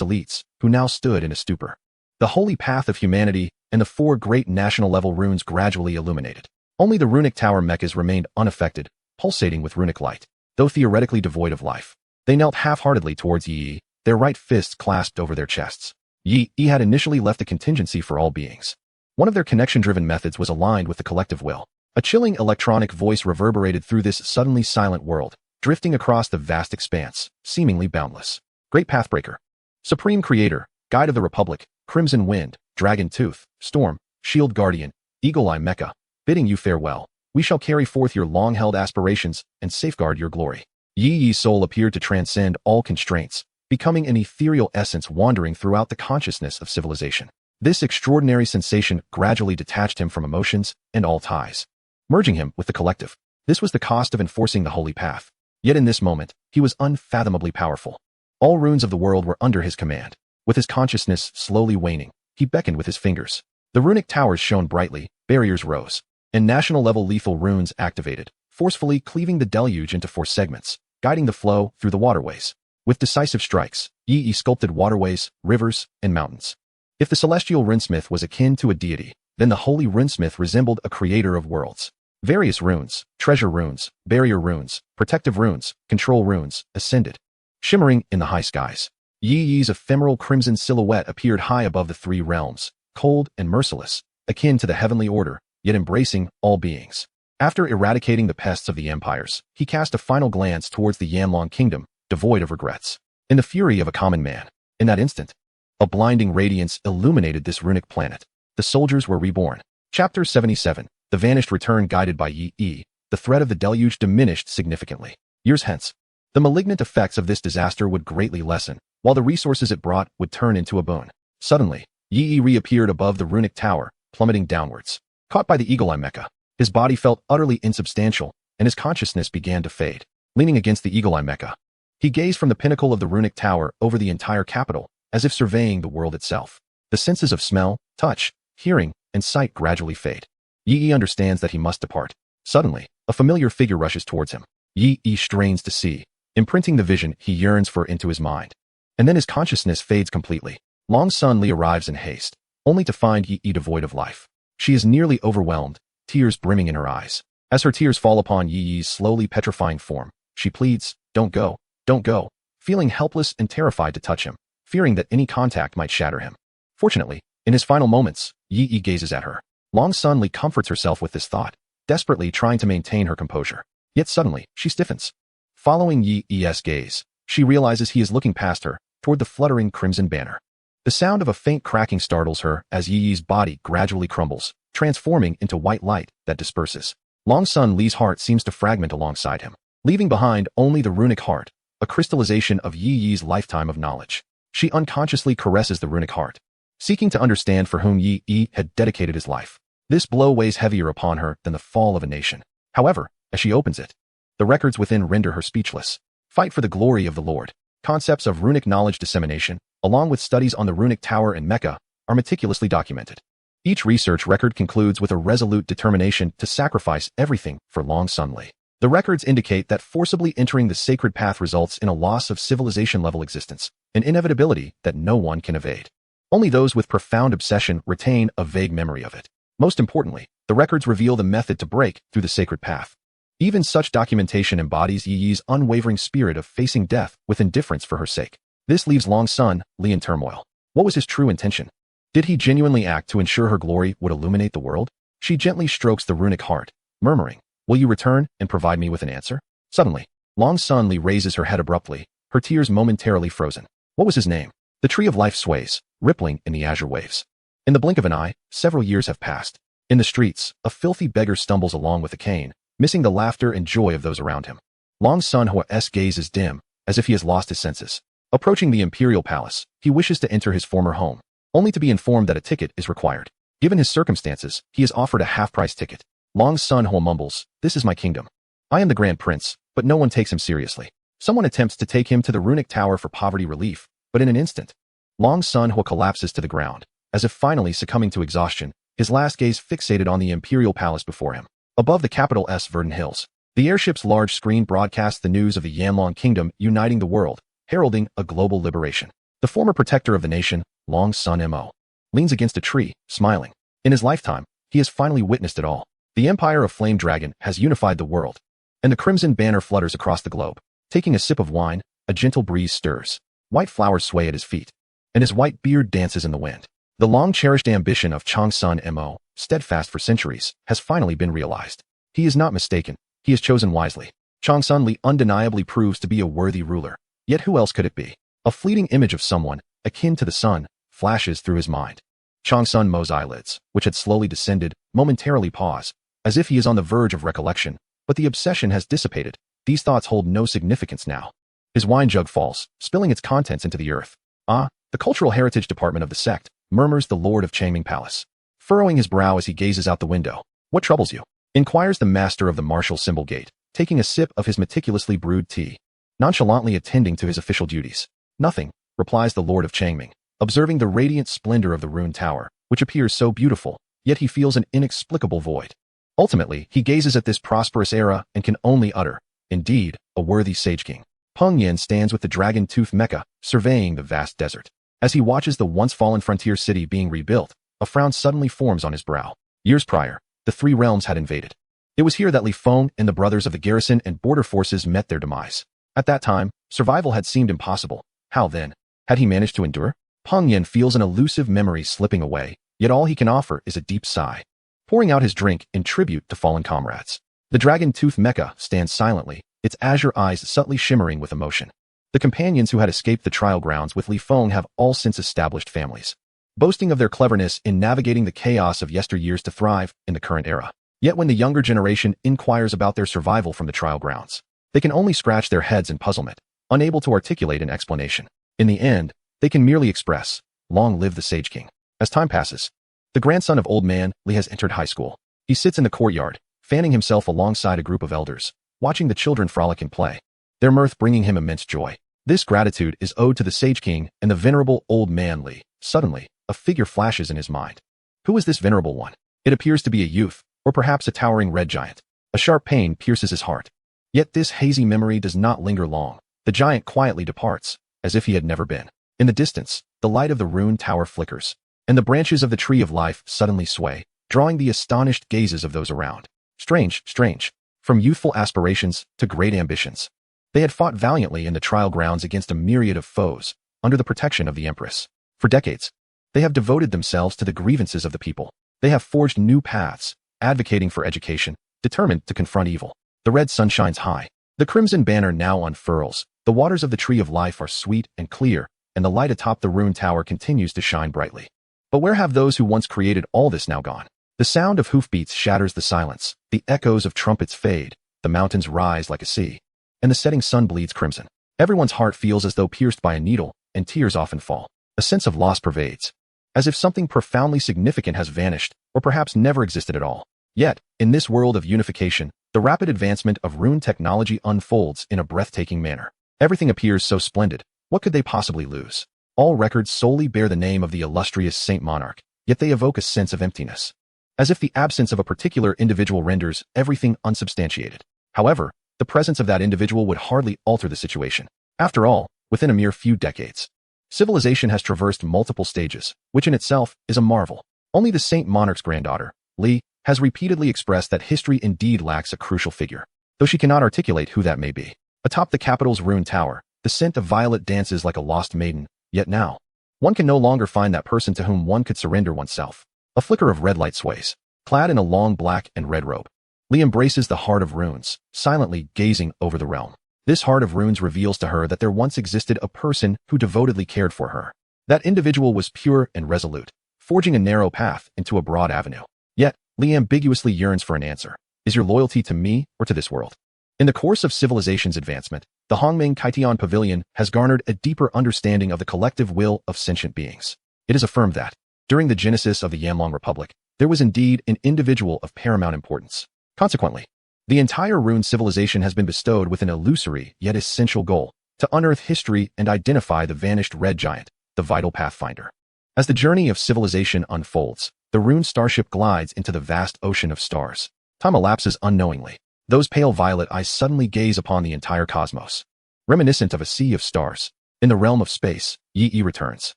elites who now stood in a stupor. The holy path of humanity and the four great national-level runes gradually illuminated. Only the runic tower mechas remained unaffected, pulsating with runic light, though theoretically devoid of life. They knelt half-heartedly towards Yi, their right fists clasped over their chests. Yi had initially left a contingency for all beings. One of their connection-driven methods was aligned with the collective will. A chilling electronic voice reverberated through this suddenly silent world, drifting across the vast expanse, seemingly boundless. Great Pathbreaker, Supreme Creator, Guide of the Republic, Crimson Wind, Dragon Tooth, Storm, Shield Guardian, Eagle Eye Mecha, bidding you farewell. We shall carry forth your long-held aspirations and safeguard your glory. Yi's soul appeared to transcend all constraints, becoming an ethereal essence wandering throughout the consciousness of civilization. This extraordinary sensation gradually detached him from emotions and all ties, merging him with the collective. This was the cost of enforcing the holy path. Yet in this moment, he was unfathomably powerful. All runes of the world were under his command. With his consciousness slowly waning, he beckoned with his fingers. The runic towers shone brightly, barriers rose, and national-level lethal runes activated, forcefully cleaving the deluge into 4 segments, guiding the flow through the waterways. With decisive strikes, Yi sculpted waterways, rivers, and mountains. If the celestial runesmith was akin to a deity, then the holy runesmith resembled a creator of worlds. Various runes, treasure runes, barrier runes, protective runes, control runes, ascended, shimmering in the high skies. Yi's ephemeral crimson silhouette appeared high above the 3 realms, cold and merciless, akin to the heavenly order, yet embracing all beings. After eradicating the pests of the empires, he cast a final glance towards the Yanlong kingdom, devoid of regrets. In the fury of a common man, in that instant, a blinding radiance illuminated this runic planet. The soldiers were reborn. Chapter 77. The vanished return guided by Yi. The threat of the deluge diminished significantly. Years hence, the malignant effects of this disaster would greatly lessen, while the resources it brought would turn into a boon. Suddenly, Yi reappeared above the runic tower, plummeting downwards. Caught by the eagle-eye mecha, his body felt utterly insubstantial, and his consciousness began to fade. Leaning against the eagle-eye mecha, he gazed from the pinnacle of the runic tower over the entire capital, as if surveying the world itself. The senses of smell, touch, hearing, and sight gradually fade. Yi understands that he must depart. Suddenly, a familiar figure rushes towards him. Yi strains to see, imprinting the vision he yearns for into his mind. And then his consciousness fades completely. Long Sun Li arrives in haste, only to find Yi devoid of life. She is nearly overwhelmed, tears brimming in her eyes. As her tears fall upon Yi's slowly petrifying form, she pleads, "Don't go, don't go," feeling helpless and terrified to touch him, fearing that any contact might shatter him. Fortunately, in his final moments, Yi gazes at her. Long Sun Li comforts herself with this thought, desperately trying to maintain her composure. Yet suddenly, she stiffens. Following Yi's gaze, she realizes he is looking past her, toward the fluttering crimson banner. The sound of a faint cracking startles her as Yi's body gradually crumbles, transforming into white light that disperses. Long Sun Li's heart seems to fragment alongside him, leaving behind only the runic heart, a crystallization of Yi's lifetime of knowledge. She unconsciously caresses the runic heart, seeking to understand for whom Yi had dedicated his life. This blow weighs heavier upon her than the fall of a nation. However, as she opens it, the records within render her speechless. Fight for the glory of the Lord. Concepts of runic knowledge dissemination, along with studies on the runic tower and Mecca, are meticulously documented. Each research record concludes with a resolute determination to sacrifice everything for Long Sun Li. The records indicate that forcibly entering the sacred path results in a loss of civilization-level existence, an inevitability that no one can evade. Only those with profound obsession retain a vague memory of it. Most importantly, the records reveal the method to break through the sacred path. Even such documentation embodies Yi's unwavering spirit of facing death with indifference for her sake. This leaves Long Sun Li in turmoil. What was his true intention? Did he genuinely act to ensure her glory would illuminate the world? She gently strokes the runic heart, murmuring, "Will you return and provide me with an answer?" Suddenly, Long Sun Li raises her head abruptly, her tears momentarily frozen. What was his name? The tree of life sways, rippling in the azure waves. In the blink of an eye, several years have passed. In the streets, a filthy beggar stumbles along with a cane, missing the laughter and joy of those around him. Long Sun Hua's gaze is dim, as if he has lost his senses. Approaching the imperial palace, he wishes to enter his former home, only to be informed that a ticket is required. Given his circumstances, he is offered a half-price ticket. Long Sun Hua mumbles, "This is my kingdom. I am the Grand Prince, but no one takes him seriously." Someone attempts to take him to the runic tower for poverty relief, but in an instant, Long Sun Hua collapses to the ground, as if finally succumbing to exhaustion, his last gaze fixated on the imperial palace before him. Above the capital Verdant Hills, the airship's large screen broadcasts the news of the Yanlong Kingdom uniting the world, heralding a global liberation. The former protector of the nation, Long Sun Mo, leans against a tree, smiling. In his lifetime, he has finally witnessed it all. The Empire of Flame Dragon has unified the world, and the crimson banner flutters across the globe. Taking a sip of wine, a gentle breeze stirs. White flowers sway at his feet, and his white beard dances in the wind. The long-cherished ambition of Chang Sun Mo, steadfast for centuries, has finally been realized. He is not mistaken. He has chosen wisely. Chang Sun Li undeniably proves to be a worthy ruler. Yet who else could it be? A fleeting image of someone, akin to the sun, flashes through his mind. Chang Sun Mo's eyelids, which had slowly descended, momentarily pause, as if he is on the verge of recollection, but the obsession has dissipated. These thoughts hold no significance now. His wine jug falls, spilling its contents into the earth. "Ah, the Cultural Heritage Department of the sect," murmurs the Lord of Changming Palace, furrowing his brow as he gazes out the window. "What troubles you?" inquires the master of the martial symbol gate, taking a sip of his meticulously brewed tea, nonchalantly attending to his official duties. "Nothing," replies the Lord of Changming, observing the radiant splendor of the ruined tower, which appears so beautiful, yet he feels an inexplicable void. Ultimately, he gazes at this prosperous era and can only utter, indeed, a worthy Sage King. Peng Yin stands with the dragon-toothed mecha, surveying the vast desert. As he watches the once-fallen frontier city being rebuilt, a frown suddenly forms on his brow. Years prior, the three realms had invaded. It was here that Li Feng and the brothers of the garrison and border forces met their demise. At that time, survival had seemed impossible. How then? Had he managed to endure? Peng Yin feels an elusive memory slipping away, yet all he can offer is a deep sigh. Pouring out his drink in tribute to fallen comrades. The dragon-toothed mecha stands silently, its azure eyes subtly shimmering with emotion. The companions who had escaped the trial grounds with Li Feng have all since established families, boasting of their cleverness in navigating the chaos of yesteryears to thrive in the current era. Yet when the younger generation inquires about their survival from the trial grounds, they can only scratch their heads in puzzlement, unable to articulate an explanation. In the end, they can merely express, "Long live the Sage King." As time passes, the grandson of Old Man Li has entered high school. He sits in the courtyard, fanning himself alongside a group of elders, watching the children frolic and play, their mirth bringing him immense joy. This gratitude is owed to the Sage King and the venerable Old Man Li. Suddenly, a figure flashes in his mind. Who is this venerable one? It appears to be a youth, or perhaps a towering red giant. A sharp pain pierces his heart. Yet this hazy memory does not linger long. The giant quietly departs, as if he had never been. In the distance, the light of the ruined tower flickers, and the branches of the tree of life suddenly sway, drawing the astonished gazes of those around. Strange, strange. From youthful aspirations to great ambitions, they had fought valiantly in the trial grounds against a myriad of foes, under the protection of the Empress. For decades, they have devoted themselves to the grievances of the people. They have forged new paths, advocating for education, determined to confront evil. The red sun shines high. The crimson banner now unfurls. The waters of the tree of life are sweet and clear, and the light atop the ruined tower continues to shine brightly. But where have those who once created all this now gone? The sound of hoofbeats shatters the silence. The echoes of trumpets fade. The mountains rise like a sea, and the setting sun bleeds crimson. Everyone's heart feels as though pierced by a needle, and tears often fall. A sense of loss pervades, as if something profoundly significant has vanished, or perhaps never existed at all. Yet, in this world of unification, the rapid advancement of rune technology unfolds in a breathtaking manner. Everything appears so splendid. What could they possibly lose? All records solely bear the name of the illustrious Saint Monarch, yet they evoke a sense of emptiness, as if the absence of a particular individual renders everything unsubstantiated. However, the presence of that individual would hardly alter the situation. After all, within a mere few decades, civilization has traversed multiple stages, which in itself is a marvel. Only the Saint Monarch's granddaughter, Li, has repeatedly expressed that history indeed lacks a crucial figure, though she cannot articulate who that may be. Atop the capital's ruined tower, the scent of violet dances like a lost maiden, yet now, one can no longer find that person to whom one could surrender oneself. A flicker of red light sways. Clad in a long black and red robe, Li embraces the Heart of Runes, silently gazing over the realm. This Heart of Runes reveals to her that there once existed a person who devotedly cared for her. That individual was pure and resolute, forging a narrow path into a broad avenue. Yet, Li ambiguously yearns for an answer. Is your loyalty to me or to this world? In the course of civilization's advancement, the Hongming Kaitian Pavilion has garnered a deeper understanding of the collective will of sentient beings. It is affirmed that, during the genesis of the Yamlong Republic, there was indeed an individual of paramount importance. Consequently, the entire Rune civilization has been bestowed with an illusory yet essential goal: to unearth history and identify the vanished red giant, the vital pathfinder. As the journey of civilization unfolds, the Rune starship glides into the vast ocean of stars. Time elapses unknowingly. Those pale violet eyes suddenly gaze upon the entire cosmos, reminiscent of a sea of stars. In the realm of space, Yi returns.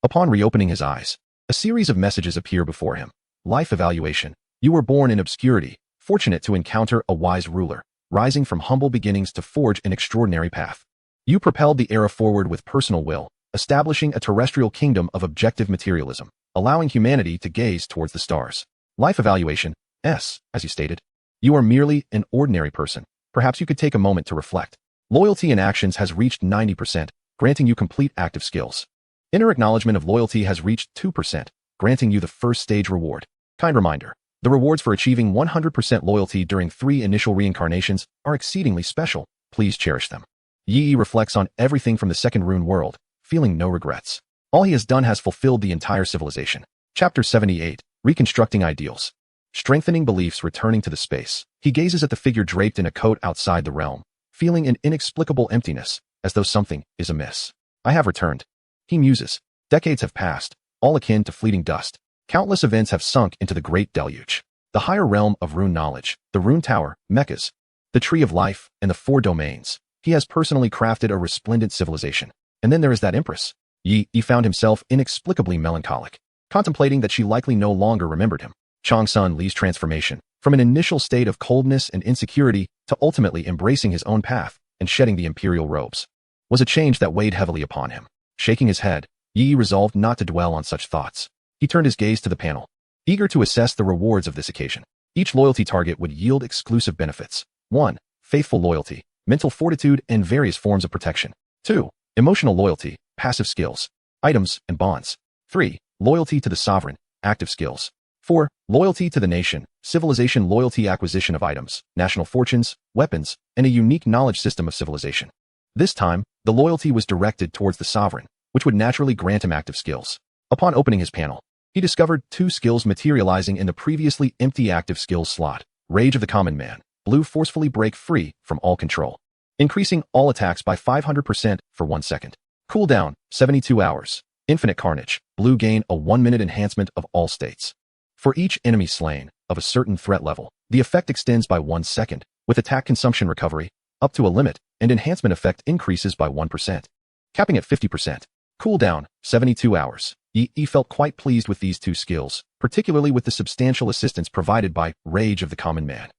Upon reopening his eyes, a series of messages appear before him. Life evaluation. You were born in obscurity, fortunate to encounter a wise ruler, rising from humble beginnings to forge an extraordinary path. You propelled the era forward with personal will, establishing a terrestrial kingdom of objective materialism, allowing humanity to gaze towards the stars. Life evaluation. As you stated, you are merely an ordinary person. Perhaps you could take a moment to reflect. Loyalty in actions has reached 90%, granting you complete active skills. Inner acknowledgement of loyalty has reached 2%, granting you the first stage reward. Kind reminder, the rewards for achieving 100% loyalty during 3 initial reincarnations are exceedingly special. Please cherish them. Yi reflects on everything from the second rune world, feeling no regrets. All he has done has fulfilled the entire civilization. Chapter 78, Reconstructing Ideals. Strengthening beliefs, returning to the space. He gazes at the figure draped in a coat outside the realm, feeling an inexplicable emptiness, as though something is amiss. I have returned. He muses. Decades have passed, all akin to fleeting dust. Countless events have sunk into the great deluge. the higher realm of rune knowledge, the rune tower, mechas, the tree of life, and the four domains. He has personally crafted a resplendent civilization. And then there is that empress. Yi found himself inexplicably melancholic, contemplating that she likely no longer remembered him. Chang Sun Li's transformation, from an initial state of coldness and insecurity to ultimately embracing his own path and shedding the imperial robes, was a change that weighed heavily upon him. Shaking his head, Yi resolved not to dwell on such thoughts. He turned his gaze to the panel, eager to assess the rewards of this occasion. Each loyalty target would yield exclusive benefits. 1. Faithful loyalty, mental fortitude, and various forms of protection. 2. Emotional loyalty, passive skills, items, and bonds. 3. Loyalty to the sovereign, active skills. 4. Loyalty to the nation, civilization loyalty, acquisition of items, national fortunes, weapons, and a unique knowledge system of civilization. This time, the loyalty was directed towards the sovereign, which would naturally grant him active skills. Upon opening his panel, he discovered 2 skills materializing in the previously empty active skills slot. Rage of the Common Man, blue forcefully break free from all control, increasing all attacks by 500% for 1 second. Cooldown, 72 hours. Infinite Carnage, blue gain a 1-minute enhancement of all states. For each enemy slain, of a certain threat level, the effect extends by 1 second, with attack consumption recovery, up to a limit, and enhancement effect increases by 1%, capping at 50%. Cooldown, 72 hours. Yi felt quite pleased with these 2 skills, particularly with the substantial assistance provided by Rage of the Common Man.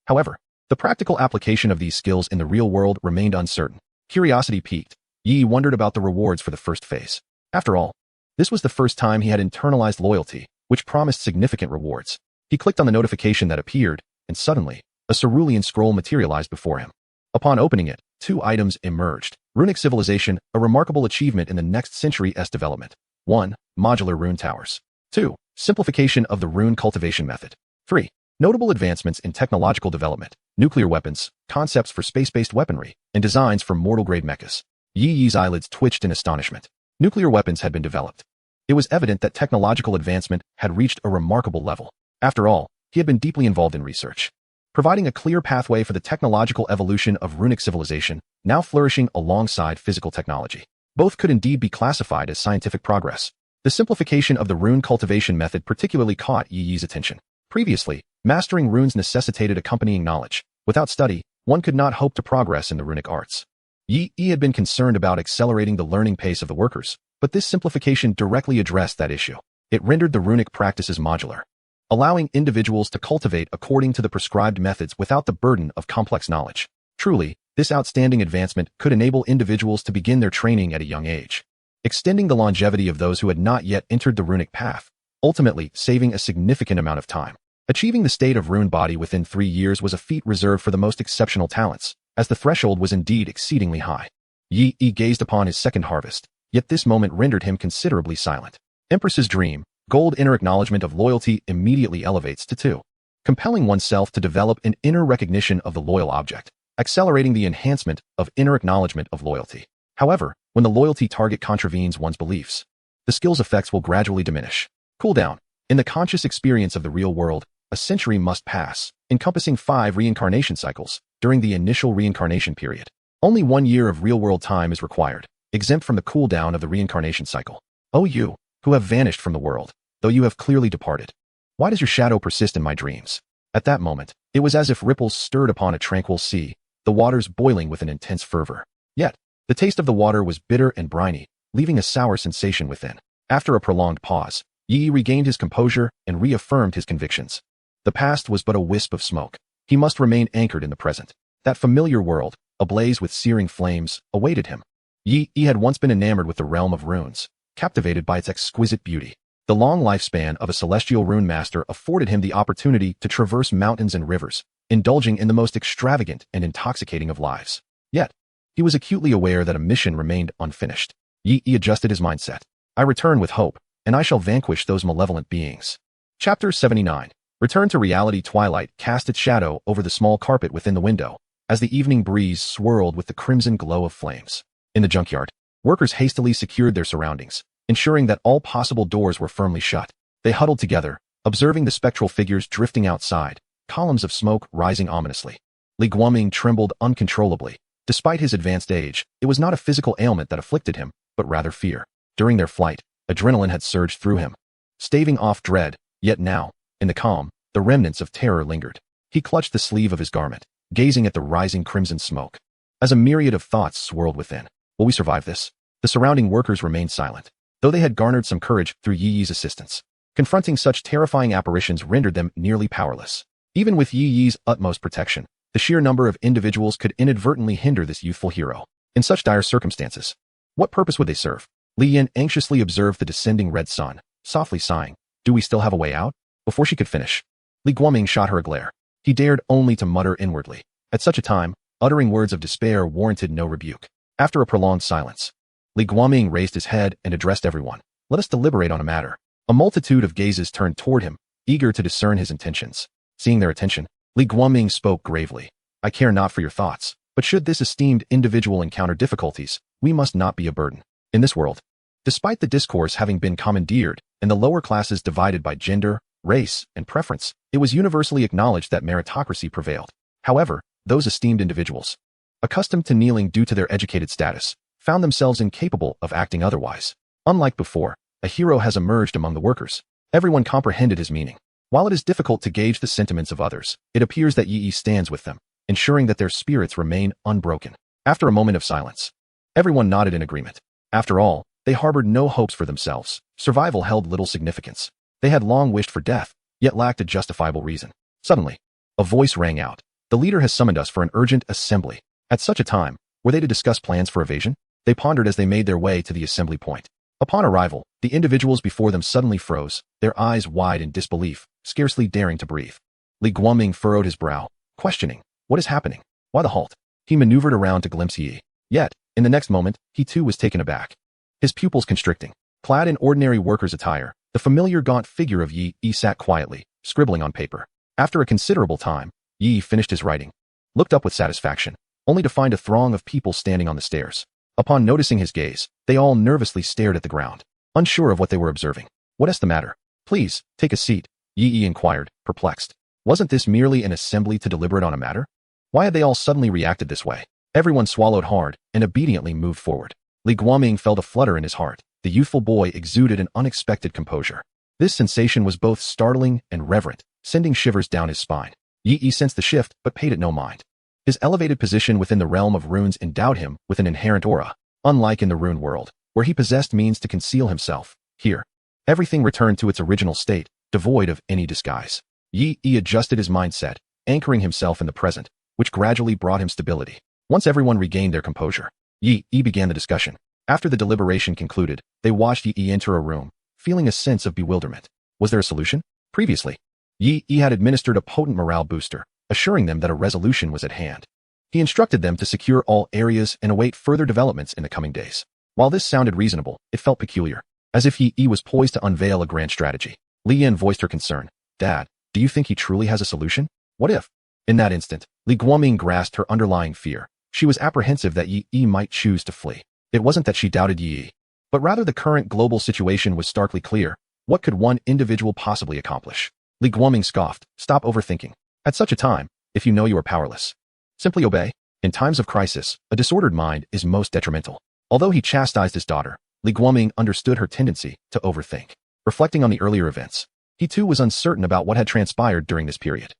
However, the practical application of these skills in the real world remained uncertain. Curiosity piqued. Yi wondered about the rewards for the first phase. After all, this was the first time he had internalized loyalty, which promised significant rewards. He clicked on the notification that appeared, and suddenly, a cerulean scroll materialized before him. Upon opening it, 2 items emerged. Runic civilization, a remarkable achievement in the next century's development. 1. Modular rune towers. 2. Simplification of the rune cultivation method. 3. Notable advancements in technological development, nuclear weapons, concepts for space-based weaponry, and designs for mortal-grade mechas. Yi's eyelids twitched in astonishment. Nuclear weapons had been developed. It was evident that technological advancement had reached a remarkable level. After all, he had been deeply involved in research, providing a clear pathway for the technological evolution of runic civilization, now flourishing alongside physical technology. Both could indeed be classified as scientific progress. The simplification of the rune cultivation method particularly caught Yi's attention. Previously, mastering runes necessitated accompanying knowledge. Without study, one could not hope to progress in the runic arts. Yi had been concerned about accelerating the learning pace of the workers, but this simplification directly addressed that issue. It rendered the runic practices modular, allowing individuals to cultivate according to the prescribed methods without the burden of complex knowledge. Truly, this outstanding advancement could enable individuals to begin their training at a young age, extending the longevity of those who had not yet entered the runic path, ultimately saving a significant amount of time. Achieving the state of rune body within 3 years was a feat reserved for the most exceptional talents, as the threshold was indeed exceedingly high. Yi gazed upon his second harvest, yet this moment rendered him considerably silent. Empress's dream, gold inner acknowledgement of loyalty immediately elevates to 2. Compelling oneself to develop an inner recognition of the loyal object, accelerating the enhancement of inner acknowledgement of loyalty. However, when the loyalty target contravenes one's beliefs, the skill's effects will gradually diminish. Cooldown. In the conscious experience of the real world, a century must pass, encompassing 5 reincarnation cycles, during the initial reincarnation period. Only 1 year of real-world time is required, exempt from the cooldown of the reincarnation cycle. O you, who have vanished from the world, though you have clearly departed, why does your shadow persist in my dreams? At that moment, it was as if ripples stirred upon a tranquil sea, the waters boiling with an intense fervor. Yet, the taste of the water was bitter and briny, leaving a sour sensation within. After a prolonged pause, Yi regained his composure and reaffirmed his convictions. The past was but a wisp of smoke. He must remain anchored in the present. That familiar world, ablaze with searing flames, awaited him. Yi had once been enamored with the realm of runes, captivated by its exquisite beauty. The long lifespan of a celestial rune master afforded him the opportunity to traverse mountains and rivers, indulging in the most extravagant and intoxicating of lives. Yet, he was acutely aware that a mission remained unfinished. Yi adjusted his mindset. I return with hope, and I shall vanquish those malevolent beings. Chapter 79. Return to reality. Twilight cast its shadow over the small carpet within the window, as the evening breeze swirled with the crimson glow of flames. In the junkyard, workers hastily secured their surroundings, ensuring that all possible doors were firmly shut. They huddled together, observing the spectral figures drifting outside, columns of smoke rising ominously. Li Guoming trembled uncontrollably. Despite his advanced age, it was not a physical ailment that afflicted him, but rather fear. During their flight, adrenaline had surged through him, staving off dread, yet now, in the calm, the remnants of terror lingered. He clutched the sleeve of his garment, gazing at the rising crimson smoke. As a myriad of thoughts swirled within, will we survive this? The surrounding workers remained silent, though they had garnered some courage through Yi Yi's assistance. Confronting such terrifying apparitions rendered them nearly powerless. Even with Yi Yi's utmost protection, the sheer number of individuals could inadvertently hinder this youthful hero. In such dire circumstances, what purpose would they serve? Li Yin anxiously observed the descending red sun, softly sighing, "Do we still have a way out?" Before she could finish, Li Guoming shot her a glare. He dared only to mutter inwardly. At such a time, uttering words of despair warranted no rebuke. After a prolonged silence, Li Guoming raised his head and addressed everyone. "Let us deliberate on a matter." A multitude of gazes turned toward him, eager to discern his intentions. Seeing their attention, Li Guoming spoke gravely. "I care not for your thoughts, but should this esteemed individual encounter difficulties, we must not be a burden. In this world, despite the discourse having been commandeered and the lower classes divided by gender, race, and preference, it was universally acknowledged that meritocracy prevailed. However, those esteemed individuals, accustomed to kneeling due to their educated status, found themselves incapable of acting otherwise. Unlike before, a hero has emerged among the workers. Everyone comprehended his meaning. While it is difficult to gauge the sentiments of others, it appears that Yi Yi stands with them, ensuring that their spirits remain unbroken. After a moment of silence, everyone nodded in agreement. After all, they harbored no hopes for themselves. Survival held little significance. They had long wished for death, yet lacked a justifiable reason. Suddenly, a voice rang out. "The leader has summoned us for an urgent assembly." At such a time, were they to discuss plans for evasion? They pondered as they made their way to the assembly point. Upon arrival, the individuals before them suddenly froze, their eyes wide in disbelief, scarcely daring to breathe. Li Guoming furrowed his brow, questioning, "What is happening? Why the halt?" He maneuvered around to glimpse Yi. Yet, in the next moment, he too was taken aback. His pupils constricting. Clad in ordinary worker's attire, the familiar gaunt figure of Yi Yi sat quietly, scribbling on paper. After a considerable time, Yi finished his writing, looked up with satisfaction, only to find a throng of people standing on the stairs. Upon noticing his gaze, they all nervously stared at the ground, unsure of what they were observing. "What is the matter? Please, take a seat," Yi Yi inquired, perplexed. Wasn't this merely an assembly to deliberate on a matter? Why had they all suddenly reacted this way? Everyone swallowed hard and obediently moved forward. Li Guoming felt a flutter in his heart. The youthful boy exuded an unexpected composure. This sensation was both startling and reverent, sending shivers down his spine. Yi Yi sensed the shift but paid it no mind. His elevated position within the realm of runes endowed him with an inherent aura. Unlike in the rune world, where he possessed means to conceal himself, here, everything returned to its original state, devoid of any disguise. Yi Yi adjusted his mindset, anchoring himself in the present, which gradually brought him stability. Once everyone regained their composure, Yi Yi began the discussion. After the deliberation concluded, they watched Yi Yi enter a room, feeling a sense of bewilderment. Was there a solution? Previously, Yi Yi had administered a potent morale booster, assuring them that a resolution was at hand. He instructed them to secure all areas and await further developments in the coming days. While this sounded reasonable, it felt peculiar, as if Yi Yi was poised to unveil a grand strategy. Li Yin voiced her concern. "Dad, do you think he truly has a solution? What if?" In that instant, Li Guoming grasped her underlying fear. She was apprehensive that Yi Yi might choose to flee. It wasn't that she doubted Yi Yi, but rather the current global situation was starkly clear. What could one individual possibly accomplish? Li Guoming scoffed. "Stop overthinking. At such a time, if you know you are powerless, simply obey." In times of crisis, a disordered mind is most detrimental. Although he chastised his daughter, Li Guoming understood her tendency to overthink. Reflecting on the earlier events, he too was uncertain about what had transpired during this period.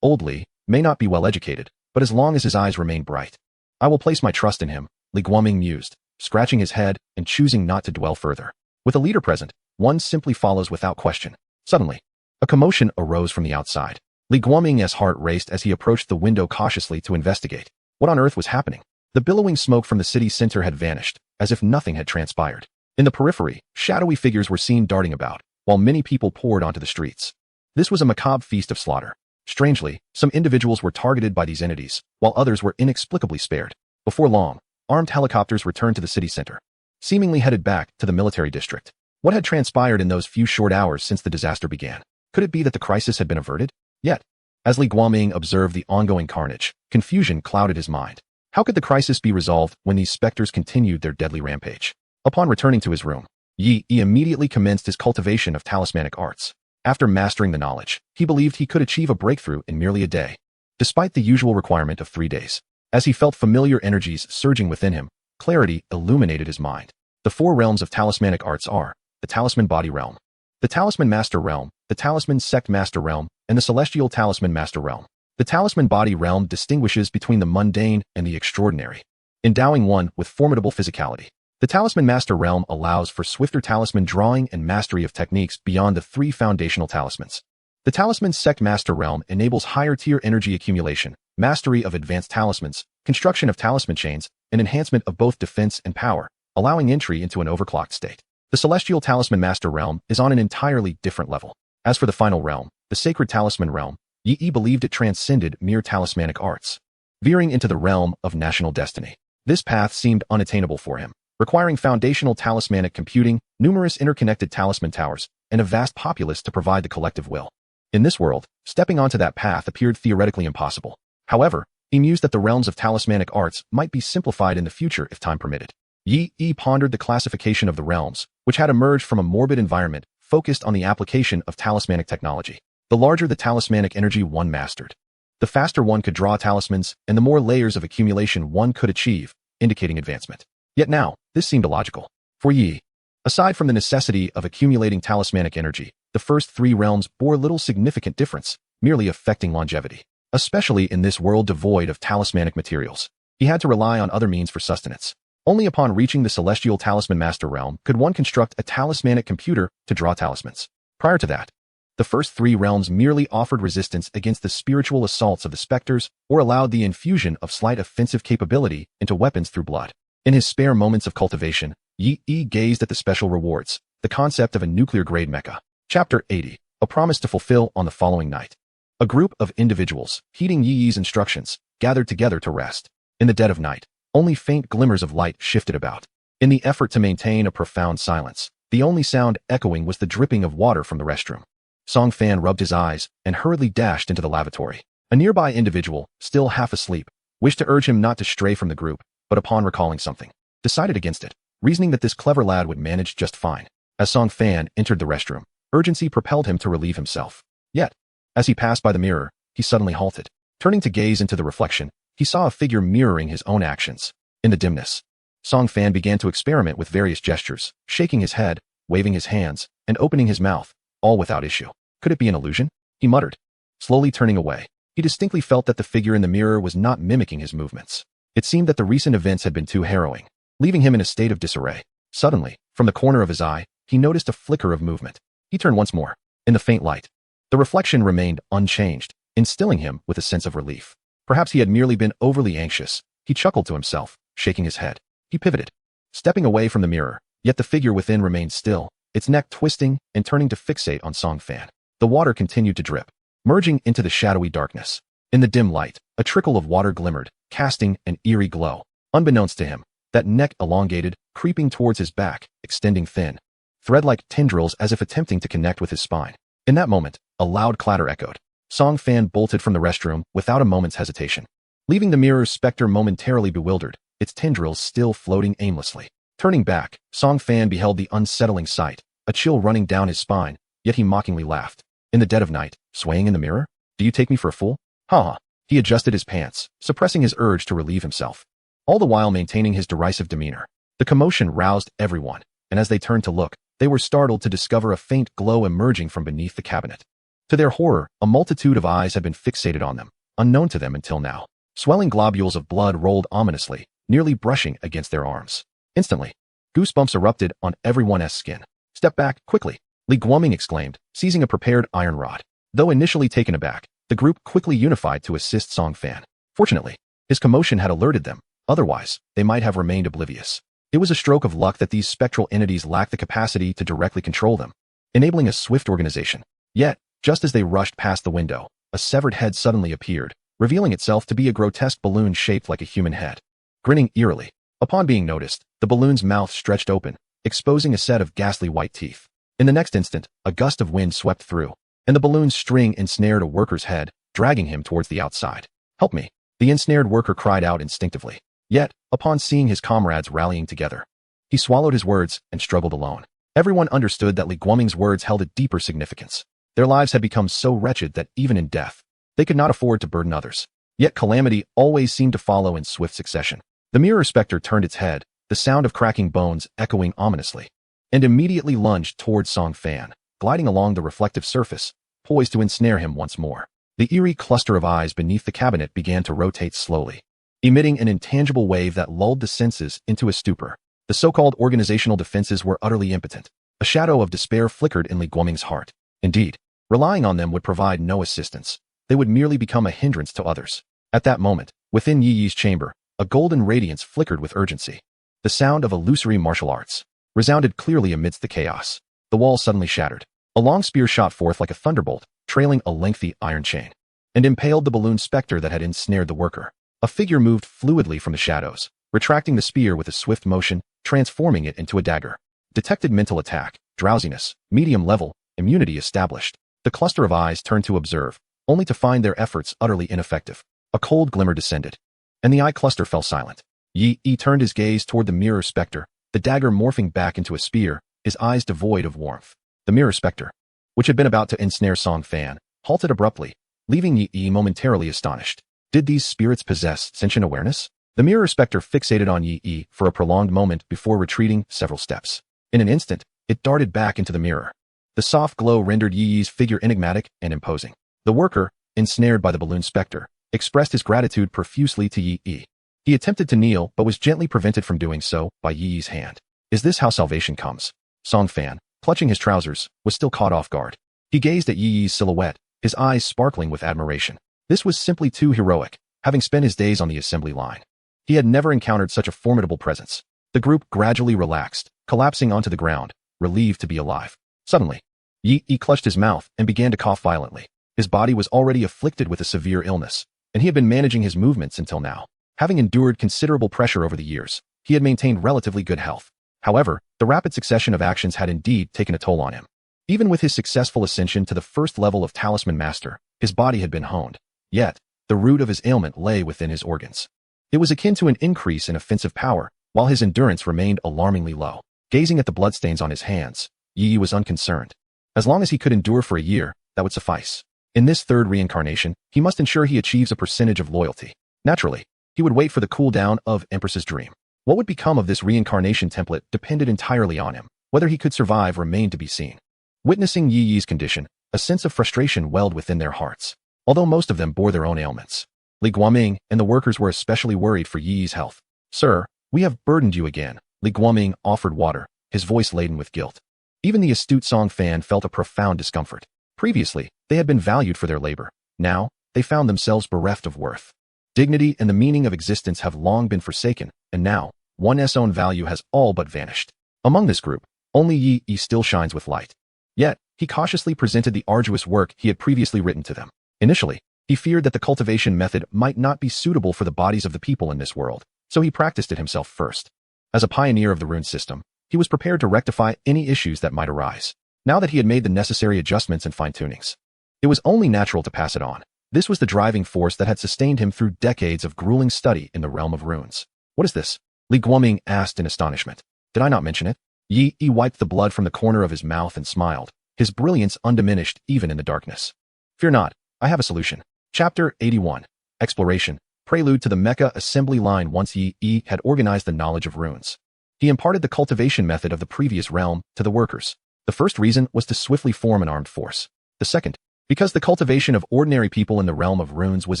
Old Li, may not be well educated, but as long as his eyes remain bright, I will place my trust in him, Li Guoming mused, scratching his head and choosing not to dwell further. With a leader present, one simply follows without question. Suddenly, a commotion arose from the outside. Li Guoming's heart raced as he approached the window cautiously to investigate. What on earth was happening? The billowing smoke from the city center had vanished, as if nothing had transpired. In the periphery, shadowy figures were seen darting about, while many people poured onto the streets. This was a macabre feast of slaughter. Strangely, some individuals were targeted by these entities, while others were inexplicably spared. Before long, armed helicopters returned to the city center, seemingly headed back to the military district. What had transpired in those few short hours since the disaster began? Could it be that the crisis had been averted? Yet, as Li Guoming observed the ongoing carnage, confusion clouded his mind. How could the crisis be resolved when these specters continued their deadly rampage? Upon returning to his room, Yi Yi immediately commenced his cultivation of talismanic arts. After mastering the knowledge, he believed he could achieve a breakthrough in merely a day, despite the usual requirement of 3 days. As he felt familiar energies surging within him, clarity illuminated his mind. The 4 realms of talismanic arts are: the talisman body realm, the the Talisman Master Realm, the Talisman Sect Master Realm, and the Celestial Talisman Master Realm. The Talisman Body Realm distinguishes between the mundane and the extraordinary, endowing one with formidable physicality. The Talisman Master Realm allows for swifter talisman drawing and mastery of techniques beyond the 3 foundational talismans. The Talisman Sect Master Realm enables higher-tier energy accumulation, mastery of advanced talismans, construction of talisman chains, and enhancement of both defense and power, allowing entry into an overclocked state. The Celestial Talisman Master Realm is on an entirely different level. As for the final realm, the Sacred Talisman Realm, Yi believed it transcended mere talismanic arts, veering into the realm of national destiny. This path seemed unattainable for him, requiring foundational talismanic computing, numerous interconnected talisman towers, and a vast populace to provide the collective will. In this world, stepping onto that path appeared theoretically impossible. However, he mused that the realms of talismanic arts might be simplified in the future if time permitted. Yi pondered the classification of the realms, which had emerged from a morbid environment focused on the application of talismanic technology. The larger the talismanic energy one mastered, the faster one could draw talismans, and the more layers of accumulation one could achieve, indicating advancement. Yet now, this seemed illogical. For Yi, aside from the necessity of accumulating talismanic energy, the first 3 realms bore little significant difference, merely affecting longevity. Especially in this world devoid of talismanic materials, he had to rely on other means for sustenance. Only upon reaching the Celestial Talisman Master Realm could one construct a talismanic computer to draw talismans. Prior to that, the first 3 realms merely offered resistance against the spiritual assaults of the specters or allowed the infusion of slight offensive capability into weapons through blood. In his spare moments of cultivation, Yi gazed at the special rewards, the concept of a nuclear-grade mecha. Chapter 80, a promise to fulfill on the following night. A group of individuals, heeding Yi's instructions, gathered together to rest. In the dead of night, only faint glimmers of light shifted about. In the effort to maintain a profound silence, the only sound echoing was the dripping of water from the restroom. Song Fan rubbed his eyes and hurriedly dashed into the lavatory. A nearby individual, still half asleep, wished to urge him not to stray from the group, but upon recalling something, decided against it, reasoning that this clever lad would manage just fine. As Song Fan entered the restroom, urgency propelled him to relieve himself. Yet, as he passed by the mirror, he suddenly halted. Turning to gaze into the reflection, he saw a figure mirroring his own actions. In the dimness, Song Fan began to experiment with various gestures, shaking his head, waving his hands, and opening his mouth, all without issue. Could it be an illusion? He muttered. Slowly turning away, he distinctly felt that the figure in the mirror was not mimicking his movements. It seemed that the recent events had been too harrowing, leaving him in a state of disarray. Suddenly, from the corner of his eye, he noticed a flicker of movement. He turned once more. In the faint light, the reflection remained unchanged, instilling him with a sense of relief. Perhaps he had merely been overly anxious. He chuckled to himself, shaking his head. He pivoted, stepping away from the mirror, yet the figure within remained still, its neck twisting and turning to fixate on Song Fan. The water continued to drip, merging into the shadowy darkness. In the dim light, a trickle of water glimmered, casting an eerie glow. Unbeknownst to him, that neck elongated, creeping towards his back, extending thin, thread-like tendrils as if attempting to connect with his spine. In that moment, a loud clatter echoed. Song Fan bolted from the restroom without a moment's hesitation, leaving the mirror's specter momentarily bewildered, its tendrils still floating aimlessly. Turning back, Song Fan beheld the unsettling sight, a chill running down his spine, yet he mockingly laughed. In the dead of night, swaying in the mirror? Do you take me for a fool? Ha! He adjusted his pants, suppressing his urge to relieve himself, all the while maintaining his derisive demeanor. The commotion roused everyone, and as they turned to look, they were startled to discover a faint glow emerging from beneath the cabinet. To their horror, a multitude of eyes had been fixated on them, unknown to them until now. Swelling globules of blood rolled ominously, nearly brushing against their arms. Instantly, goosebumps erupted on everyone's skin. Step back, quickly, Li Guoming exclaimed, seizing a prepared iron rod. Though initially taken aback, the group quickly unified to assist Song Fan. Fortunately, his commotion had alerted them, otherwise, they might have remained oblivious. It was a stroke of luck that these spectral entities lacked the capacity to directly control them, enabling a swift organization. Yet, just as they rushed past the window, a severed head suddenly appeared, revealing itself to be a grotesque balloon shaped like a human head. Grinning eerily, upon being noticed, the balloon's mouth stretched open, exposing a set of ghastly white teeth. In the next instant, a gust of wind swept through, and the balloon's string ensnared a worker's head, dragging him towards the outside. Help me, the ensnared worker cried out instinctively. Yet, upon seeing his comrades rallying together, he swallowed his words and struggled alone. Everyone understood that Li Guoming's words held a deeper significance. Their lives had become so wretched that even in death, they could not afford to burden others. Yet calamity always seemed to follow in swift succession. The mirror specter turned its head, the sound of cracking bones echoing ominously, and immediately lunged towards Song Fan. gliding along the reflective surface, poised to ensnare him once more. The eerie cluster of eyes beneath the cabinet began to rotate slowly, emitting an intangible wave that lulled the senses into a stupor. The so-called organizational defenses were utterly impotent. A shadow of despair flickered in Li Guoming's heart. Indeed, relying on them would provide no assistance. They would merely become a hindrance to others. At that moment, within Yi Yi's chamber, a golden radiance flickered with urgency. The sound of illusory martial arts resounded clearly amidst the chaos. The wall suddenly shattered. A long spear shot forth like a thunderbolt, trailing a lengthy iron chain, and impaled the balloon specter that had ensnared the worker. A figure moved fluidly from the shadows, retracting the spear with a swift motion, transforming it into a dagger. Detected mental attack, drowsiness, medium level, immunity established. The cluster of eyes turned to observe, only to find their efforts utterly ineffective. A cold glimmer descended, and the eye cluster fell silent. Yi Yi turned his gaze toward the mirror specter, the dagger morphing back into a spear, his eyes devoid of warmth. The mirror specter, which had been about to ensnare Song Fan, halted abruptly, leaving Yi Yi momentarily astonished. Did these spirits possess sentient awareness? The mirror specter fixated on Yi Yi for a prolonged moment before retreating several steps. In an instant, it darted back into the mirror. The soft glow rendered Yi Yi's figure enigmatic and imposing. The worker, ensnared by the balloon specter, expressed his gratitude profusely to Yi Yi. He attempted to kneel but was gently prevented from doing so by Yi Yi's hand. Is this how salvation comes? Song Fan, clutching his trousers, was still caught off guard. He gazed at Yi Yi's silhouette, his eyes sparkling with admiration. This was simply too heroic, having spent his days on the assembly line. He had never encountered such a formidable presence. The group gradually relaxed, collapsing onto the ground, relieved to be alive. Suddenly, Yi Yi clutched his mouth and began to cough violently. His body was already afflicted with a severe illness, and he had been managing his movements until now. Having endured considerable pressure over the years, he had maintained relatively good health. However, the rapid succession of actions had indeed taken a toll on him. Even with his successful ascension to the first level of Talisman Master, his body had been honed. Yet, the root of his ailment lay within his organs. It was akin to an increase in offensive power, while his endurance remained alarmingly low. Gazing at the bloodstains on his hands, Yi Yi was unconcerned. As long as he could endure for a year, that would suffice. In this third reincarnation, he must ensure he achieves a percentage of loyalty. Naturally, he would wait for the cooldown of Empress's Dream. What would become of this reincarnation template depended entirely on him. Whether he could survive remained to be seen. Witnessing Yi Yi's condition, a sense of frustration welled within their hearts. Although most of them bore their own ailments, Li Guoming and the workers were especially worried for Yi Yi's health. Sir, we have burdened you again. Li Guoming offered water, his voice laden with guilt. Even the astute Song Fan felt a profound discomfort. Previously, they had been valued for their labor. Now, they found themselves bereft of worth. Dignity and the meaning of existence have long been forsaken, and now, one's own value has all but vanished. Among this group, only Yi Yi still shines with light. Yet, he cautiously presented the arduous work he had previously written to them. Initially, he feared that the cultivation method might not be suitable for the bodies of the people in this world, so he practiced it himself first. As a pioneer of the rune system, he was prepared to rectify any issues that might arise. Now that he had made the necessary adjustments and fine-tunings, it was only natural to pass it on. This was the driving force that had sustained him through decades of grueling study in the realm of runes. What is this? Li Guoming asked in astonishment. Did I not mention it? Yi Yi wiped the blood from the corner of his mouth and smiled, his brilliance undiminished even in the darkness. Fear not, I have a solution. Chapter 81. Exploration. Prelude to the Mecha assembly line. Once Yi Yi had organized the knowledge of runes, he imparted the cultivation method of the previous realm to the workers. The first reason was to swiftly form an armed force. The second, because the cultivation of ordinary people in the realm of runes was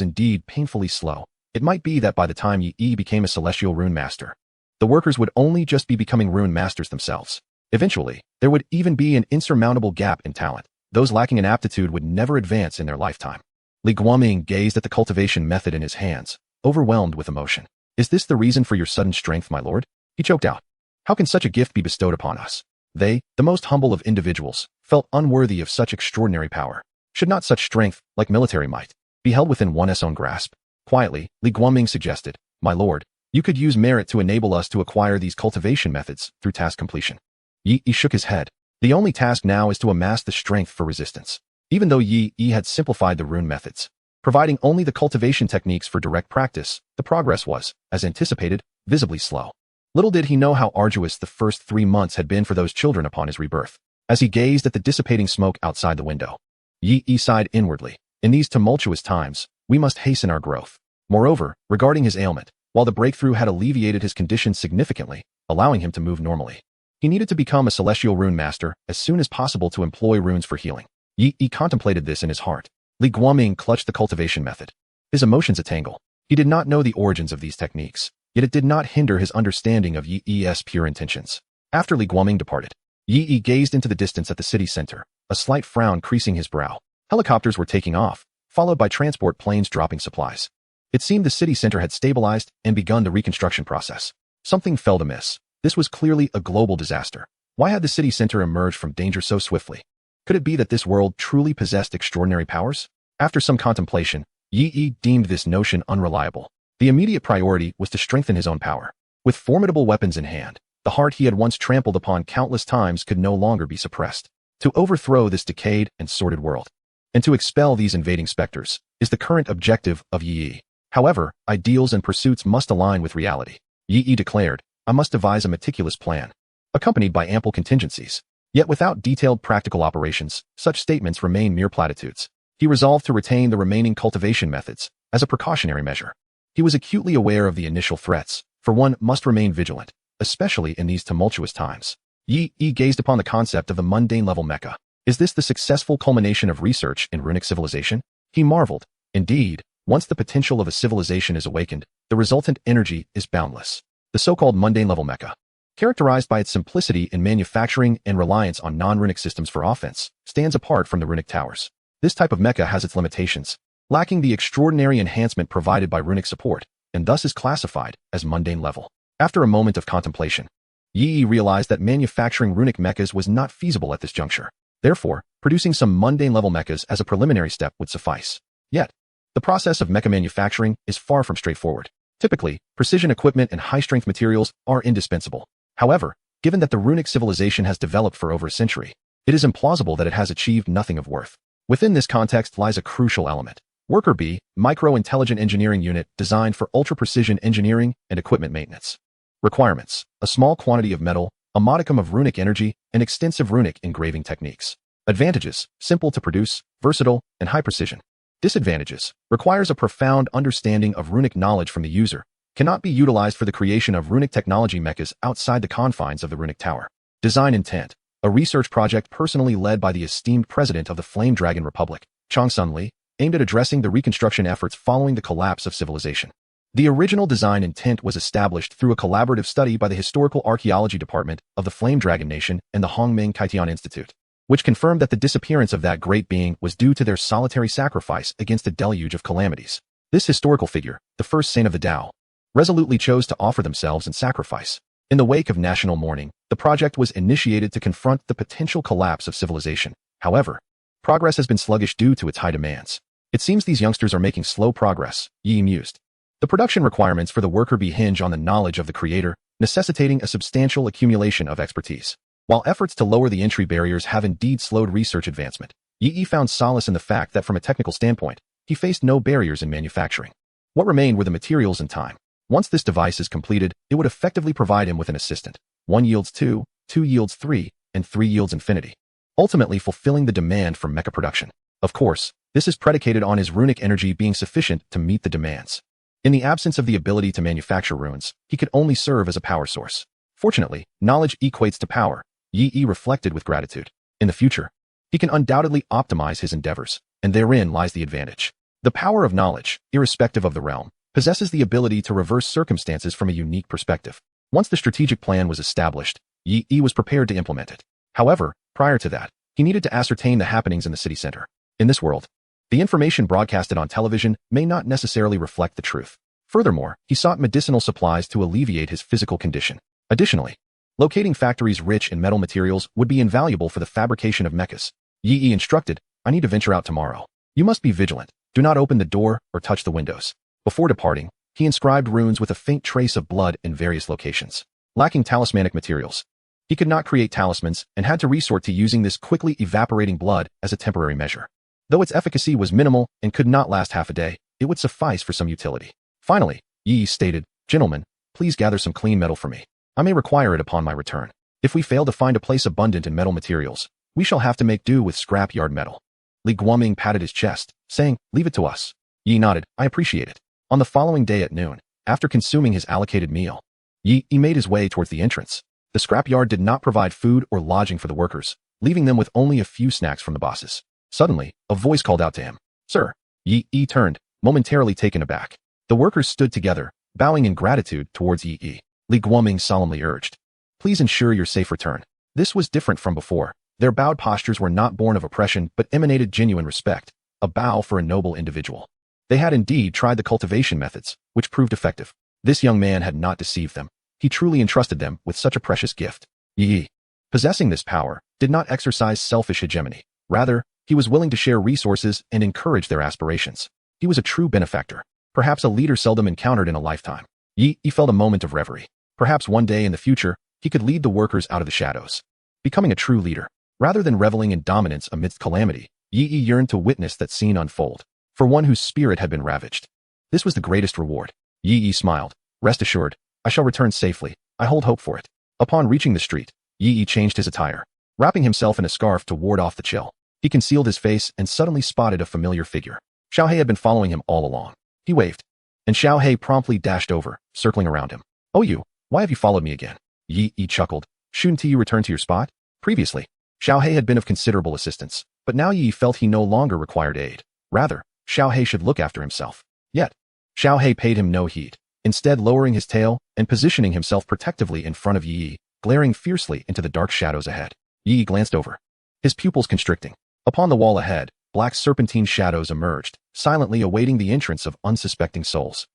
indeed painfully slow. It might be that by the time Yi Yi became a celestial rune master, the workers would only just be becoming rune masters themselves. Eventually, there would even be an insurmountable gap in talent. Those lacking in aptitude would never advance in their lifetime. Li Guoming gazed at the cultivation method in his hands, overwhelmed with emotion. Is this the reason for your sudden strength, my lord? He choked out. How can such a gift be bestowed upon us? They, the most humble of individuals, felt unworthy of such extraordinary power. Should not such strength, like military might, be held within one's own grasp? Quietly, Li Guoming suggested, my lord, you could use merit to enable us to acquire these cultivation methods through task completion. Yi Yi shook his head. The only task now is to amass the strength for resistance. Even though Yi Yi had simplified the rune methods, providing only the cultivation techniques for direct practice, the progress was, as anticipated, visibly slow. Little did he know how arduous the first 3 months had been for those children upon his rebirth. As he gazed at the dissipating smoke outside the window, Yi Yi sighed inwardly. In these tumultuous times, we must hasten our growth. Moreover, regarding his ailment, while the breakthrough had alleviated his condition significantly, allowing him to move normally, He needed to become a celestial rune master as soon as possible to employ runes for healing. Yi contemplated this in his heart. Li Guoming clutched the cultivation method. His emotions a tangle. He did not know the origins of these techniques, yet it did not hinder his understanding of Yi's pure intentions. After Li Guoming departed, Yi gazed into the distance at the city center, a slight frown creasing his brow. Helicopters were taking off, followed by transport planes dropping supplies. It seemed the city center had stabilized and begun the reconstruction process. Something felt amiss. This was clearly a global disaster. Why had the city center emerged from danger so swiftly? Could it be that this world truly possessed extraordinary powers? After some contemplation, Yi deemed this notion unreliable. The immediate priority was to strengthen his own power. With formidable weapons in hand, the heart he had once trampled upon countless times could no longer be suppressed. To overthrow this decayed and sordid world, and to expel these invading specters, is the current objective of Yi. However, ideals and pursuits must align with reality. Yi declared, I must devise a meticulous plan, accompanied by ample contingencies. Yet without detailed practical operations, such statements remain mere platitudes. He resolved to retain the remaining cultivation methods as a precautionary measure. He was acutely aware of the initial threats, for one must remain vigilant, especially in these tumultuous times. Yi gazed upon the concept of the mundane-level mecha. Is this the successful culmination of research in runic civilization? He marveled. Indeed, once the potential of a civilization is awakened, the resultant energy is boundless. The so-called mundane-level mecha, characterized by its simplicity in manufacturing and reliance on non-runic systems for offense, stands apart from the runic towers. This type of mecha has its limitations, lacking the extraordinary enhancement provided by runic support, and thus is classified as mundane level. After a moment of contemplation, Yi realized that manufacturing runic mechas was not feasible at this juncture. Therefore, producing some mundane-level mechas as a preliminary step would suffice. Yet, the process of mecha manufacturing is far from straightforward. Typically, precision equipment and high-strength materials are indispensable. However, given that the runic civilization has developed for over a century, it is implausible that it has achieved nothing of worth. Within this context lies a crucial element. Worker B, Micro-Intelligent Engineering Unit designed for ultra-precision engineering and equipment maintenance. Requirements: a small quantity of metal, a modicum of runic energy, and extensive runic engraving techniques. Advantages: simple to produce, versatile, and high precision. Disadvantages: requires a profound understanding of runic knowledge from the user, cannot be utilized for the creation of runic technology mechas outside the confines of the runic tower. Design intent: a research project personally led by the esteemed president of the Flame Dragon Republic, Changsun Li, aimed at addressing the reconstruction efforts following the collapse of civilization. The original design intent was established through a collaborative study by the Historical Archaeology Department of the Flame Dragon Nation and the Hongming Kaitian Institute, which confirmed that the disappearance of that great being was due to their solitary sacrifice against a deluge of calamities. This historical figure, the first saint of the Tao, resolutely chose to offer themselves in sacrifice. In the wake of national mourning, the project was initiated to confront the potential collapse of civilization. However, progress has been sluggish due to its high demands. It seems these youngsters are making slow progress, Yi mused. The production requirements for the worker bee hinge on the knowledge of the creator, necessitating a substantial accumulation of expertise. While efforts to lower the entry barriers have indeed slowed research advancement, Yi found solace in the fact that from a technical standpoint, he faced no barriers in manufacturing. What remained were the materials and time. Once this device is completed, it would effectively provide him with an assistant. 1 yields 2, 2 yields 3, and 3 yields infinity, ultimately fulfilling the demand for mecha production. Of course, this is predicated on his runic energy being sufficient to meet the demands. In the absence of the ability to manufacture runes, he could only serve as a power source. Fortunately, knowledge equates to power, Yi reflected with gratitude. In the future, he can undoubtedly optimize his endeavors, and therein lies the advantage. The power of knowledge, irrespective of the realm, possesses the ability to reverse circumstances from a unique perspective. Once the strategic plan was established, Yi was prepared to implement it. However, prior to that, he needed to ascertain the happenings in the city center. In this world, the information broadcasted on television may not necessarily reflect the truth. Furthermore, he sought medicinal supplies to alleviate his physical condition. Additionally, locating factories rich in metal materials would be invaluable for the fabrication of mechas. Yi instructed, I need to venture out tomorrow. You must be vigilant. Do not open the door or touch the windows. Before departing, he inscribed runes with a faint trace of blood in various locations. Lacking talismanic materials, he could not create talismans and had to resort to using this quickly evaporating blood as a temporary measure. Though its efficacy was minimal and could not last half a day, it would suffice for some utility. Finally, Yi stated, Gentlemen, please gather some clean metal for me. I may require it upon my return. If we fail to find a place abundant in metal materials, we shall have to make do with scrap-yard metal. Li Guoming patted his chest, saying, Leave it to us. Yi nodded, I appreciate it. On the following day at noon, after consuming his allocated meal, Yi made his way towards the entrance. The scrapyard did not provide food or lodging for the workers, leaving them with only a few snacks from the bosses. Suddenly, a voice called out to him. Sir. Yi turned, momentarily taken aback. The workers stood together, bowing in gratitude towards Yi. Li Guoming solemnly urged. Please ensure your safe return. This was different from before. Their bowed postures were not born of oppression but emanated genuine respect, a bow for a noble individual. They had indeed tried the cultivation methods, which proved effective. This young man had not deceived them. He truly entrusted them with such a precious gift. Yi, possessing this power, did not exercise selfish hegemony. Rather, he was willing to share resources and encourage their aspirations. He was a true benefactor, perhaps a leader seldom encountered in a lifetime. Yi felt a moment of reverie. Perhaps one day in the future, he could lead the workers out of the shadows, becoming a true leader. Rather than reveling in dominance amidst calamity, Yi yearned to witness that scene unfold, for one whose spirit had been ravaged. This was the greatest reward. Yi smiled. Rest assured, I shall return safely. I hold hope for it. Upon reaching the street, Yi changed his attire. Wrapping himself in a scarf to ward off the chill, he concealed his face and suddenly spotted a familiar figure. Xiao He had been following him all along. He waved, and Xiao He promptly dashed over, circling around him. Oh you, why have you followed me again? Yi chuckled. Shouldn't you return to your spot? Previously, Xiao He had been of considerable assistance, but now Yi felt he no longer required aid. Rather, Xiao He should look after himself. Yet, Xiao He paid him no heed, instead lowering his tail and positioning himself protectively in front of Yi, glaring fiercely into the dark shadows ahead. Yi glanced over, his pupils constricting. Upon the wall ahead, black serpentine shadows emerged, silently awaiting the entrance of unsuspecting souls.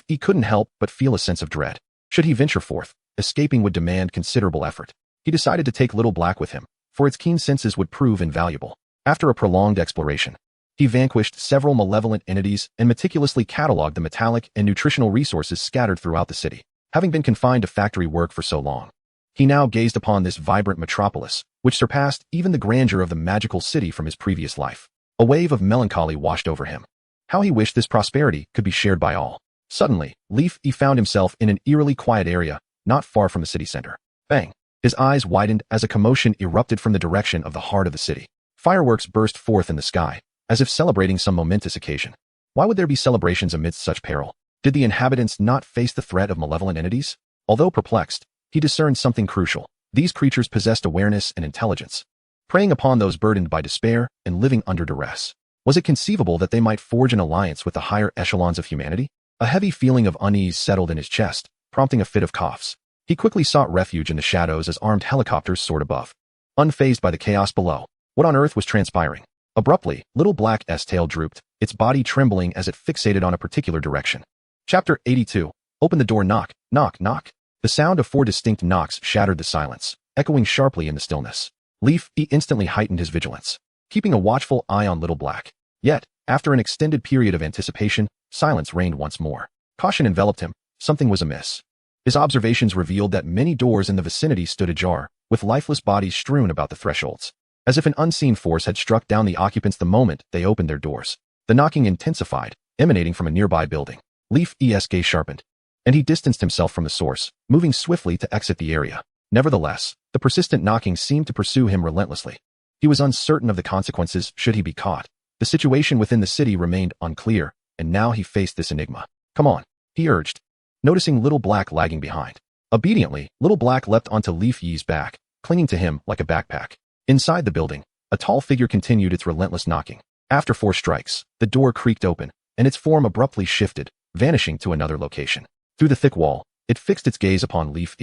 He couldn't help but feel a sense of dread. Should he venture forth, escaping would demand considerable effort. He decided to take Little Black with him, for its keen senses would prove invaluable. After a prolonged exploration, he vanquished several malevolent entities and meticulously cataloged the metallic and nutritional resources scattered throughout the city. Having been confined to factory work for so long, he now gazed upon this vibrant metropolis, which surpassed even the grandeur of the magical city from his previous life. A wave of melancholy washed over him. How he wished this prosperity could be shared by all. Suddenly, he found himself in an eerily quiet area, not far from the city center. Bang! His eyes widened as a commotion erupted from the direction of the heart of the city. Fireworks burst forth in the sky, as if celebrating some momentous occasion. Why would there be celebrations amidst such peril? Did the inhabitants not face the threat of malevolent entities? Although perplexed, he discerned something crucial. These creatures possessed awareness and intelligence, preying upon those burdened by despair and living under duress. Was it conceivable that they might forge an alliance with the higher echelons of humanity? A heavy feeling of unease settled in his chest, prompting a fit of coughs. He quickly sought refuge in the shadows as armed helicopters soared above. Unfazed by the chaos below, what on earth was transpiring? Abruptly, Little Black's tail drooped, its body trembling as it fixated on a particular direction. Chapter 82. Open the door. Knock, knock, knock. The sound of 4 distinct knocks shattered the silence, echoing sharply in the stillness. He instantly heightened his vigilance, keeping a watchful eye on Little Black. Yet, after an extended period of anticipation, silence reigned once more. Caution enveloped him. Something was amiss. His observations revealed that many doors in the vicinity stood ajar, with lifeless bodies strewn about the thresholds, as if an unseen force had struck down the occupants the moment they opened their doors. The knocking intensified, emanating from a nearby building. Leaf's gaze sharpened, and he distanced himself from the source, moving swiftly to exit the area. Nevertheless, the persistent knocking seemed to pursue him relentlessly. He was uncertain of the consequences should he be caught. The situation within the city remained unclear, and now he faced this enigma. Come on, he urged, noticing Little Black lagging behind. Obediently, Little Black leapt onto Leaf's back, clinging to him like a backpack. Inside the building, a tall figure continued its relentless knocking. After 4 strikes, the door creaked open, and its form abruptly shifted, vanishing to another location. Through the thick wall, it fixed its gaze upon Leaf,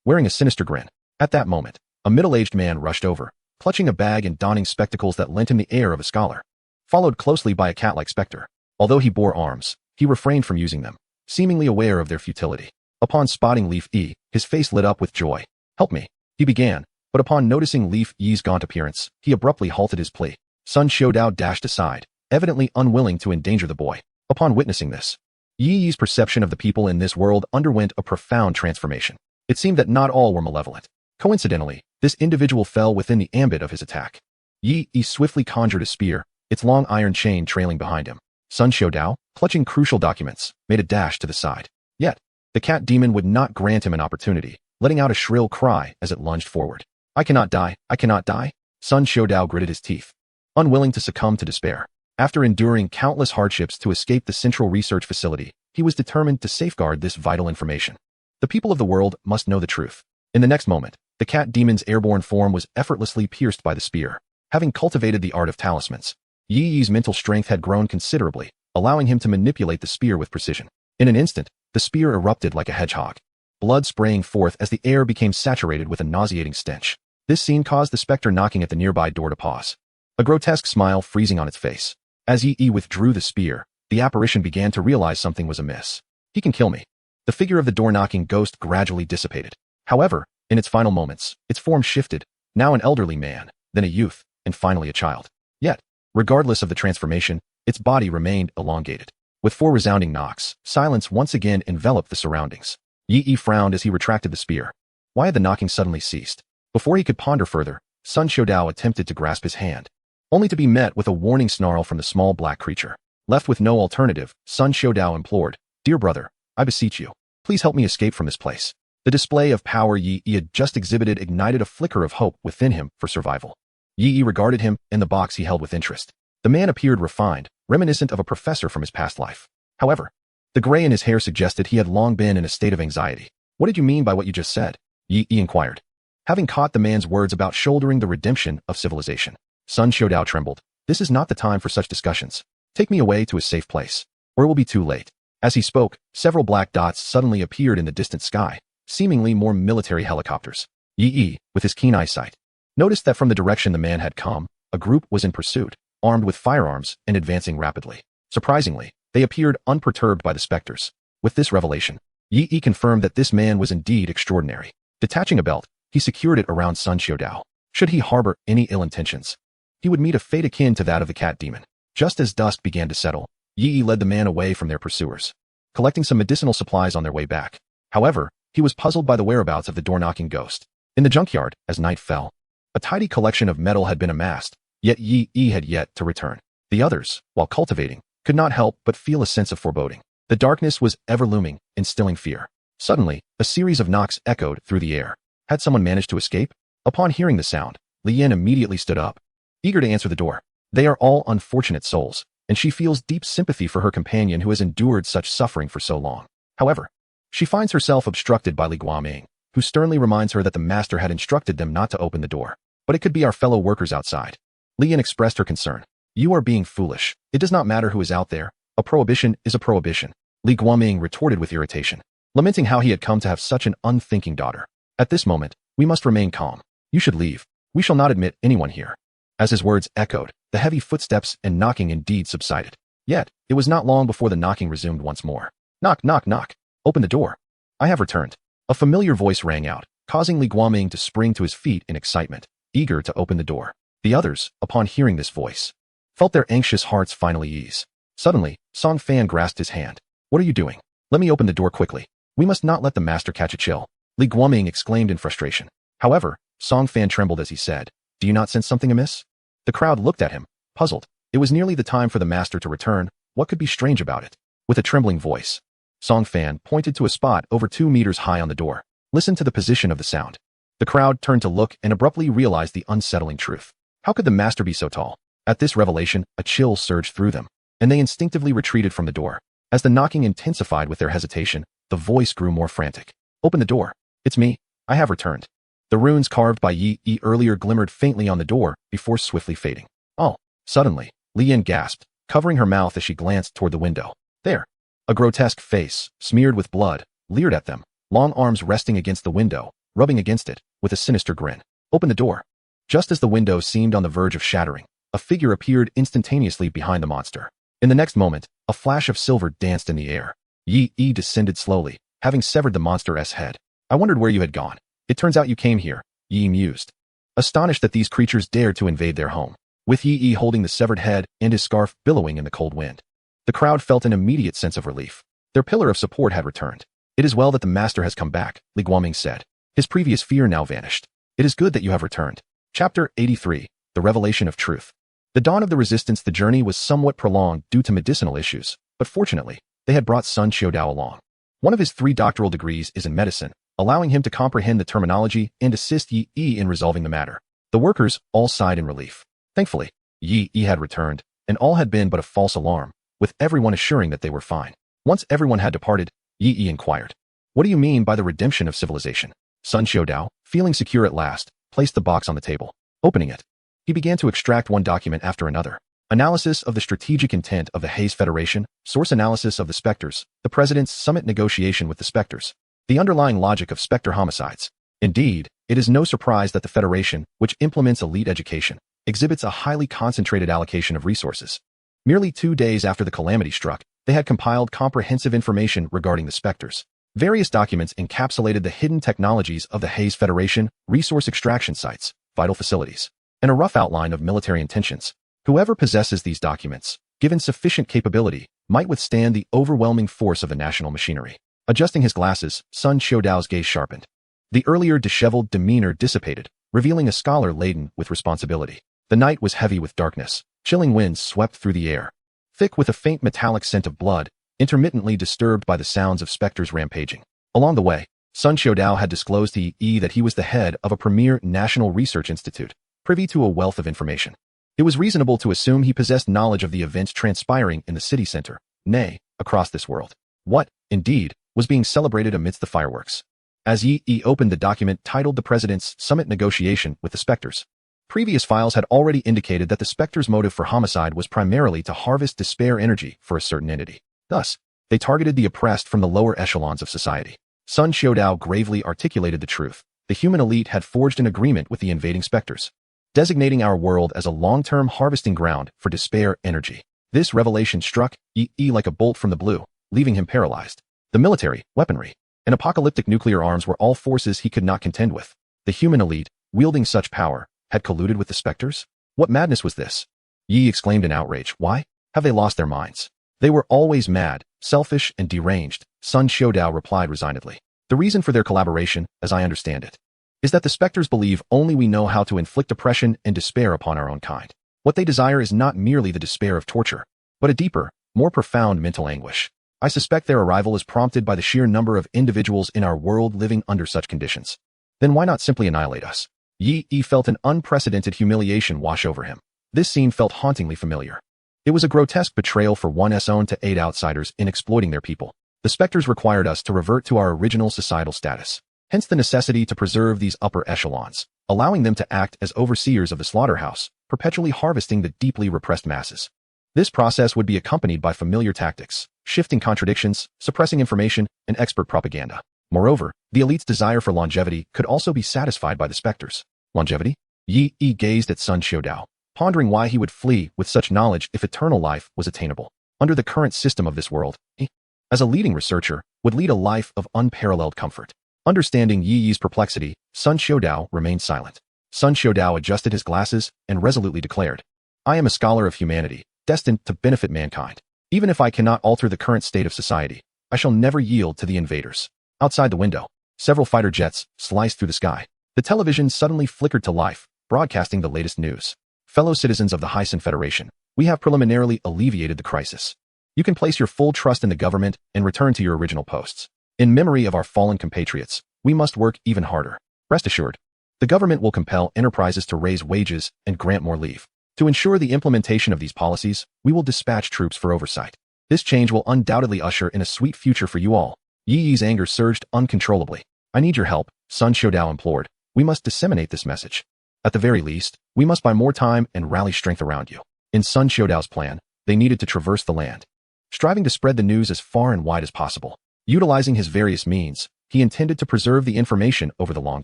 wearing a sinister grin. At that moment, a middle-aged man rushed over, clutching a bag and donning spectacles that lent him the air of a scholar, followed closely by a cat-like specter. Although he bore arms, he refrained from using them, seemingly aware of their futility. Upon spotting Leaf, his face lit up with joy. Help me, he began, but upon noticing Leaf's gaunt appearance, he abruptly halted his plea. Sun Xiaodao dashed aside, evidently unwilling to endanger the boy. Upon witnessing this, Yi's perception of the people in this world underwent a profound transformation. It seemed that not all were malevolent. Coincidentally, this individual fell within the ambit of his attack. Yi swiftly conjured a spear, its long iron chain trailing behind him. Sun Xiaodao, clutching crucial documents, made a dash to the side. Yet, the cat demon would not grant him an opportunity, letting out a shrill cry as it lunged forward. I cannot die, I cannot die. Sun Xiaodao gritted his teeth, unwilling to succumb to despair. After enduring countless hardships to escape the central research facility, he was determined to safeguard this vital information. The people of the world must know the truth. In the next moment, the cat demon's airborne form was effortlessly pierced by the spear. Having cultivated the art of talismans, Yi Yi's mental strength had grown considerably, allowing him to manipulate the spear with precision. In an instant, the spear erupted like a hedgehog, blood spraying forth as the air became saturated with a nauseating stench. This scene caused the specter knocking at the nearby door to pause, a grotesque smile freezing on its face. As Yi withdrew the spear, the apparition began to realize something was amiss. He can kill me. The figure of the door-knocking ghost gradually dissipated. However, in its final moments, its form shifted, now an elderly man, then a youth, and finally a child. Yet, regardless of the transformation, its body remained elongated. With 4 resounding knocks, silence once again enveloped the surroundings. Yi frowned as he retracted the spear. Why had the knocking suddenly ceased? Before he could ponder further, Sun Xiaodao attempted to grasp his hand, only to be met with a warning snarl from the small black creature. Left with no alternative, Sun Xiaodao implored, "Dear brother, I beseech you, please help me escape from this place." The display of power Yi had just exhibited ignited a flicker of hope within him for survival. Yi regarded him and the box he held with interest. The man appeared refined, reminiscent of a professor from his past life. However, the gray in his hair suggested he had long been in a state of anxiety. "What did you mean by what you just said?" Yi inquired, having caught the man's words about shouldering the redemption of civilization. Sun Xiaodao trembled. "This is not the time for such discussions. Take me away to a safe place, or it will be too late." As he spoke, several black dots suddenly appeared in the distant sky, seemingly more military helicopters. Yi, with his keen eyesight, noticed that from the direction the man had come, a group was in pursuit, armed with firearms and advancing rapidly. Surprisingly, they appeared unperturbed by the specters. With this revelation, Yi confirmed that this man was indeed extraordinary. Detaching a belt, he secured it around Sun Xiaodao. Should he harbor any ill intentions, he would meet a fate akin to that of the cat demon. Just as dusk began to settle, Yi led the man away from their pursuers, collecting some medicinal supplies on their way back. However, he was puzzled by the whereabouts of the door-knocking ghost. In the junkyard, as night fell, a tidy collection of metal had been amassed, yet Yi had yet to return. The others, while cultivating, could not help but feel a sense of foreboding. The darkness was ever looming, instilling fear. Suddenly, a series of knocks echoed through the air. Had someone managed to escape? Upon hearing the sound, Li Yin immediately stood up, eager to answer the door. They are all unfortunate souls, and she feels deep sympathy for her companion who has endured such suffering for so long. However, she finds herself obstructed by Li Guaming, who sternly reminds her that the master had instructed them not to open the door. "But it could be our fellow workers outside." Li Yin expressed her concern. "You are being foolish. It does not matter who is out there. A prohibition is a prohibition." Li Guaming retorted with irritation, lamenting how he had come to have such an unthinking daughter. "At this moment, we must remain calm. You should leave. We shall not admit anyone here." As his words echoed, the heavy footsteps and knocking indeed subsided. Yet, it was not long before the knocking resumed once more. "Knock, knock, knock. Open the door. I have returned." A familiar voice rang out, causing Li Guaming to spring to his feet in excitement, eager to open the door. The others, upon hearing this voice, felt their anxious hearts finally ease. Suddenly, Song Fan grasped his hand. "What are you doing? Let me open the door quickly. We must not let the master catch a chill." Li Guaming exclaimed in frustration. However, Song Fan trembled as he said, "Do you not sense something amiss?" The crowd looked at him, puzzled. It was nearly the time for the master to return. What could be strange about it? With a trembling voice, Song Fan pointed to a spot over 2 meters high on the door. "Listen to the position of the sound." The crowd turned to look and abruptly realized the unsettling truth. How could the master be so tall? At this revelation, a chill surged through them, and they instinctively retreated from the door. As the knocking intensified with their hesitation, the voice grew more frantic. "Open the door. It's me. I have returned." The runes carved by Yi earlier glimmered faintly on the door before swiftly fading. "Oh!" Suddenly, Li Yin gasped, covering her mouth as she glanced toward the window. There! A grotesque face, smeared with blood, leered at them, long arms resting against the window, rubbing against it, with a sinister grin. "Open the door." Just as the window seemed on the verge of shattering, a figure appeared instantaneously behind the monster. In the next moment, a flash of silver danced in the air. Yi descended slowly, having severed the monster's head. "I wondered where you had gone. It turns out you came here," Yi mused, astonished that these creatures dared to invade their home. With Yi holding the severed head and his scarf billowing in the cold wind, the crowd felt an immediate sense of relief. Their pillar of support had returned. "It is well that the master has come back," Li Guaming said. His previous fear now vanished. "It is good that you have returned." Chapter 83, The Revelation of Truth. The dawn of the resistance. The journey was somewhat prolonged due to medicinal issues, but fortunately, they had brought Sun Xiaodao along. One of his 3 doctoral degrees is in medicine, allowing him to comprehend the terminology and assist Yi in resolving the matter. The workers all sighed in relief. Thankfully, Yi had returned, and all had been but a false alarm, with everyone assuring that they were fine. Once everyone had departed, Yi inquired, "What do you mean by the redemption of civilization?" Sun Xiaodao, feeling secure at last, placed the box on the table. Opening it, he began to extract one document after another. Analysis of the strategic intent of the Hayes Federation, source analysis of the Spectres, the President's summit negotiation with the Spectres, the underlying logic of Spectre homicides. Indeed, it is no surprise that the Federation, which implements elite education, exhibits a highly concentrated allocation of resources. Merely 2 days after the calamity struck, they had compiled comprehensive information regarding the Spectres. Various documents encapsulated the hidden technologies of the Hayes Federation, resource extraction sites, vital facilities, and a rough outline of military intentions. Whoever possesses these documents, given sufficient capability, might withstand the overwhelming force of the national machinery. Adjusting his glasses, Sun Xiaodao's gaze sharpened. The earlier disheveled demeanor dissipated, revealing a scholar laden with responsibility. The night was heavy with darkness. Chilling winds swept through the air, thick with a faint metallic scent of blood, intermittently disturbed by the sounds of specters rampaging. Along the way, Sun Xiaodao had disclosed to Yi that he was the head of a premier national research institute, privy to a wealth of information. It was reasonable to assume he possessed knowledge of the events transpiring in the city center, nay, across this world. What, indeed, was being celebrated amidst the fireworks? As Yi opened the document titled The President's Summit Negotiation with the Spectres, previous files had already indicated that the Spectres' motive for homicide was primarily to harvest despair energy for a certain entity. Thus, they targeted the oppressed from the lower echelons of society. Sun Xiaodao gravely articulated the truth. The human elite had forged an agreement with the invading Spectres, designating our world as a long-term harvesting ground for despair energy. This revelation struck Yi like a bolt from the blue, leaving him paralyzed. The military, weaponry, and apocalyptic nuclear arms were all forces he could not contend with. The human elite, wielding such power, had colluded with the Spectres? What madness was this? Yi exclaimed in outrage. Why have they lost their minds? They were always mad, selfish, and deranged, Sun Xiaodao replied resignedly. The reason for their collaboration, as I understand it, is that the Spectres believe only we know how to inflict oppression and despair upon our own kind. What they desire is not merely the despair of torture, but a deeper, more profound mental anguish. I suspect their arrival is prompted by the sheer number of individuals in our world living under such conditions. Then why not simply annihilate us? Yi felt an unprecedented humiliation wash over him. This scene felt hauntingly familiar. It was a grotesque betrayal for one's own to aid outsiders in exploiting their people. The Spectres required us to revert to our original societal status. Hence the necessity to preserve these upper echelons, allowing them to act as overseers of the slaughterhouse, perpetually harvesting the deeply repressed masses. This process would be accompanied by familiar tactics, shifting contradictions, suppressing information, and expert propaganda. Moreover, the elite's desire for longevity could also be satisfied by the Spectres. Longevity? Yi gazed at Sun Xiaodao, pondering why he would flee with such knowledge if eternal life was attainable. Under the current system of this world, he, as a leading researcher, would lead a life of unparalleled comfort. Understanding Yi's perplexity, Sun Xiaodao remained silent. Sun Xiaodao adjusted his glasses and resolutely declared, I am a scholar of humanity, destined to benefit mankind. Even if I cannot alter the current state of society, I shall never yield to the invaders. Outside the window, several fighter jets sliced through the sky. The television suddenly flickered to life, broadcasting the latest news. Fellow citizens of the Hyson Federation, we have preliminarily alleviated the crisis. You can place your full trust in the government and return to your original posts. In memory of our fallen compatriots, we must work even harder. Rest assured, the government will compel enterprises to raise wages and grant more leave. To ensure the implementation of these policies, we will dispatch troops for oversight. This change will undoubtedly usher in a sweet future for you all. Yi's anger surged uncontrollably. I need your help, Sun Xiaodao implored. We must disseminate this message. At the very least, we must buy more time and rally strength around you. In Sun Xiaodao's plan, they needed to traverse the land, striving to spread the news as far and wide as possible. Utilizing his various means, he intended to preserve the information over the long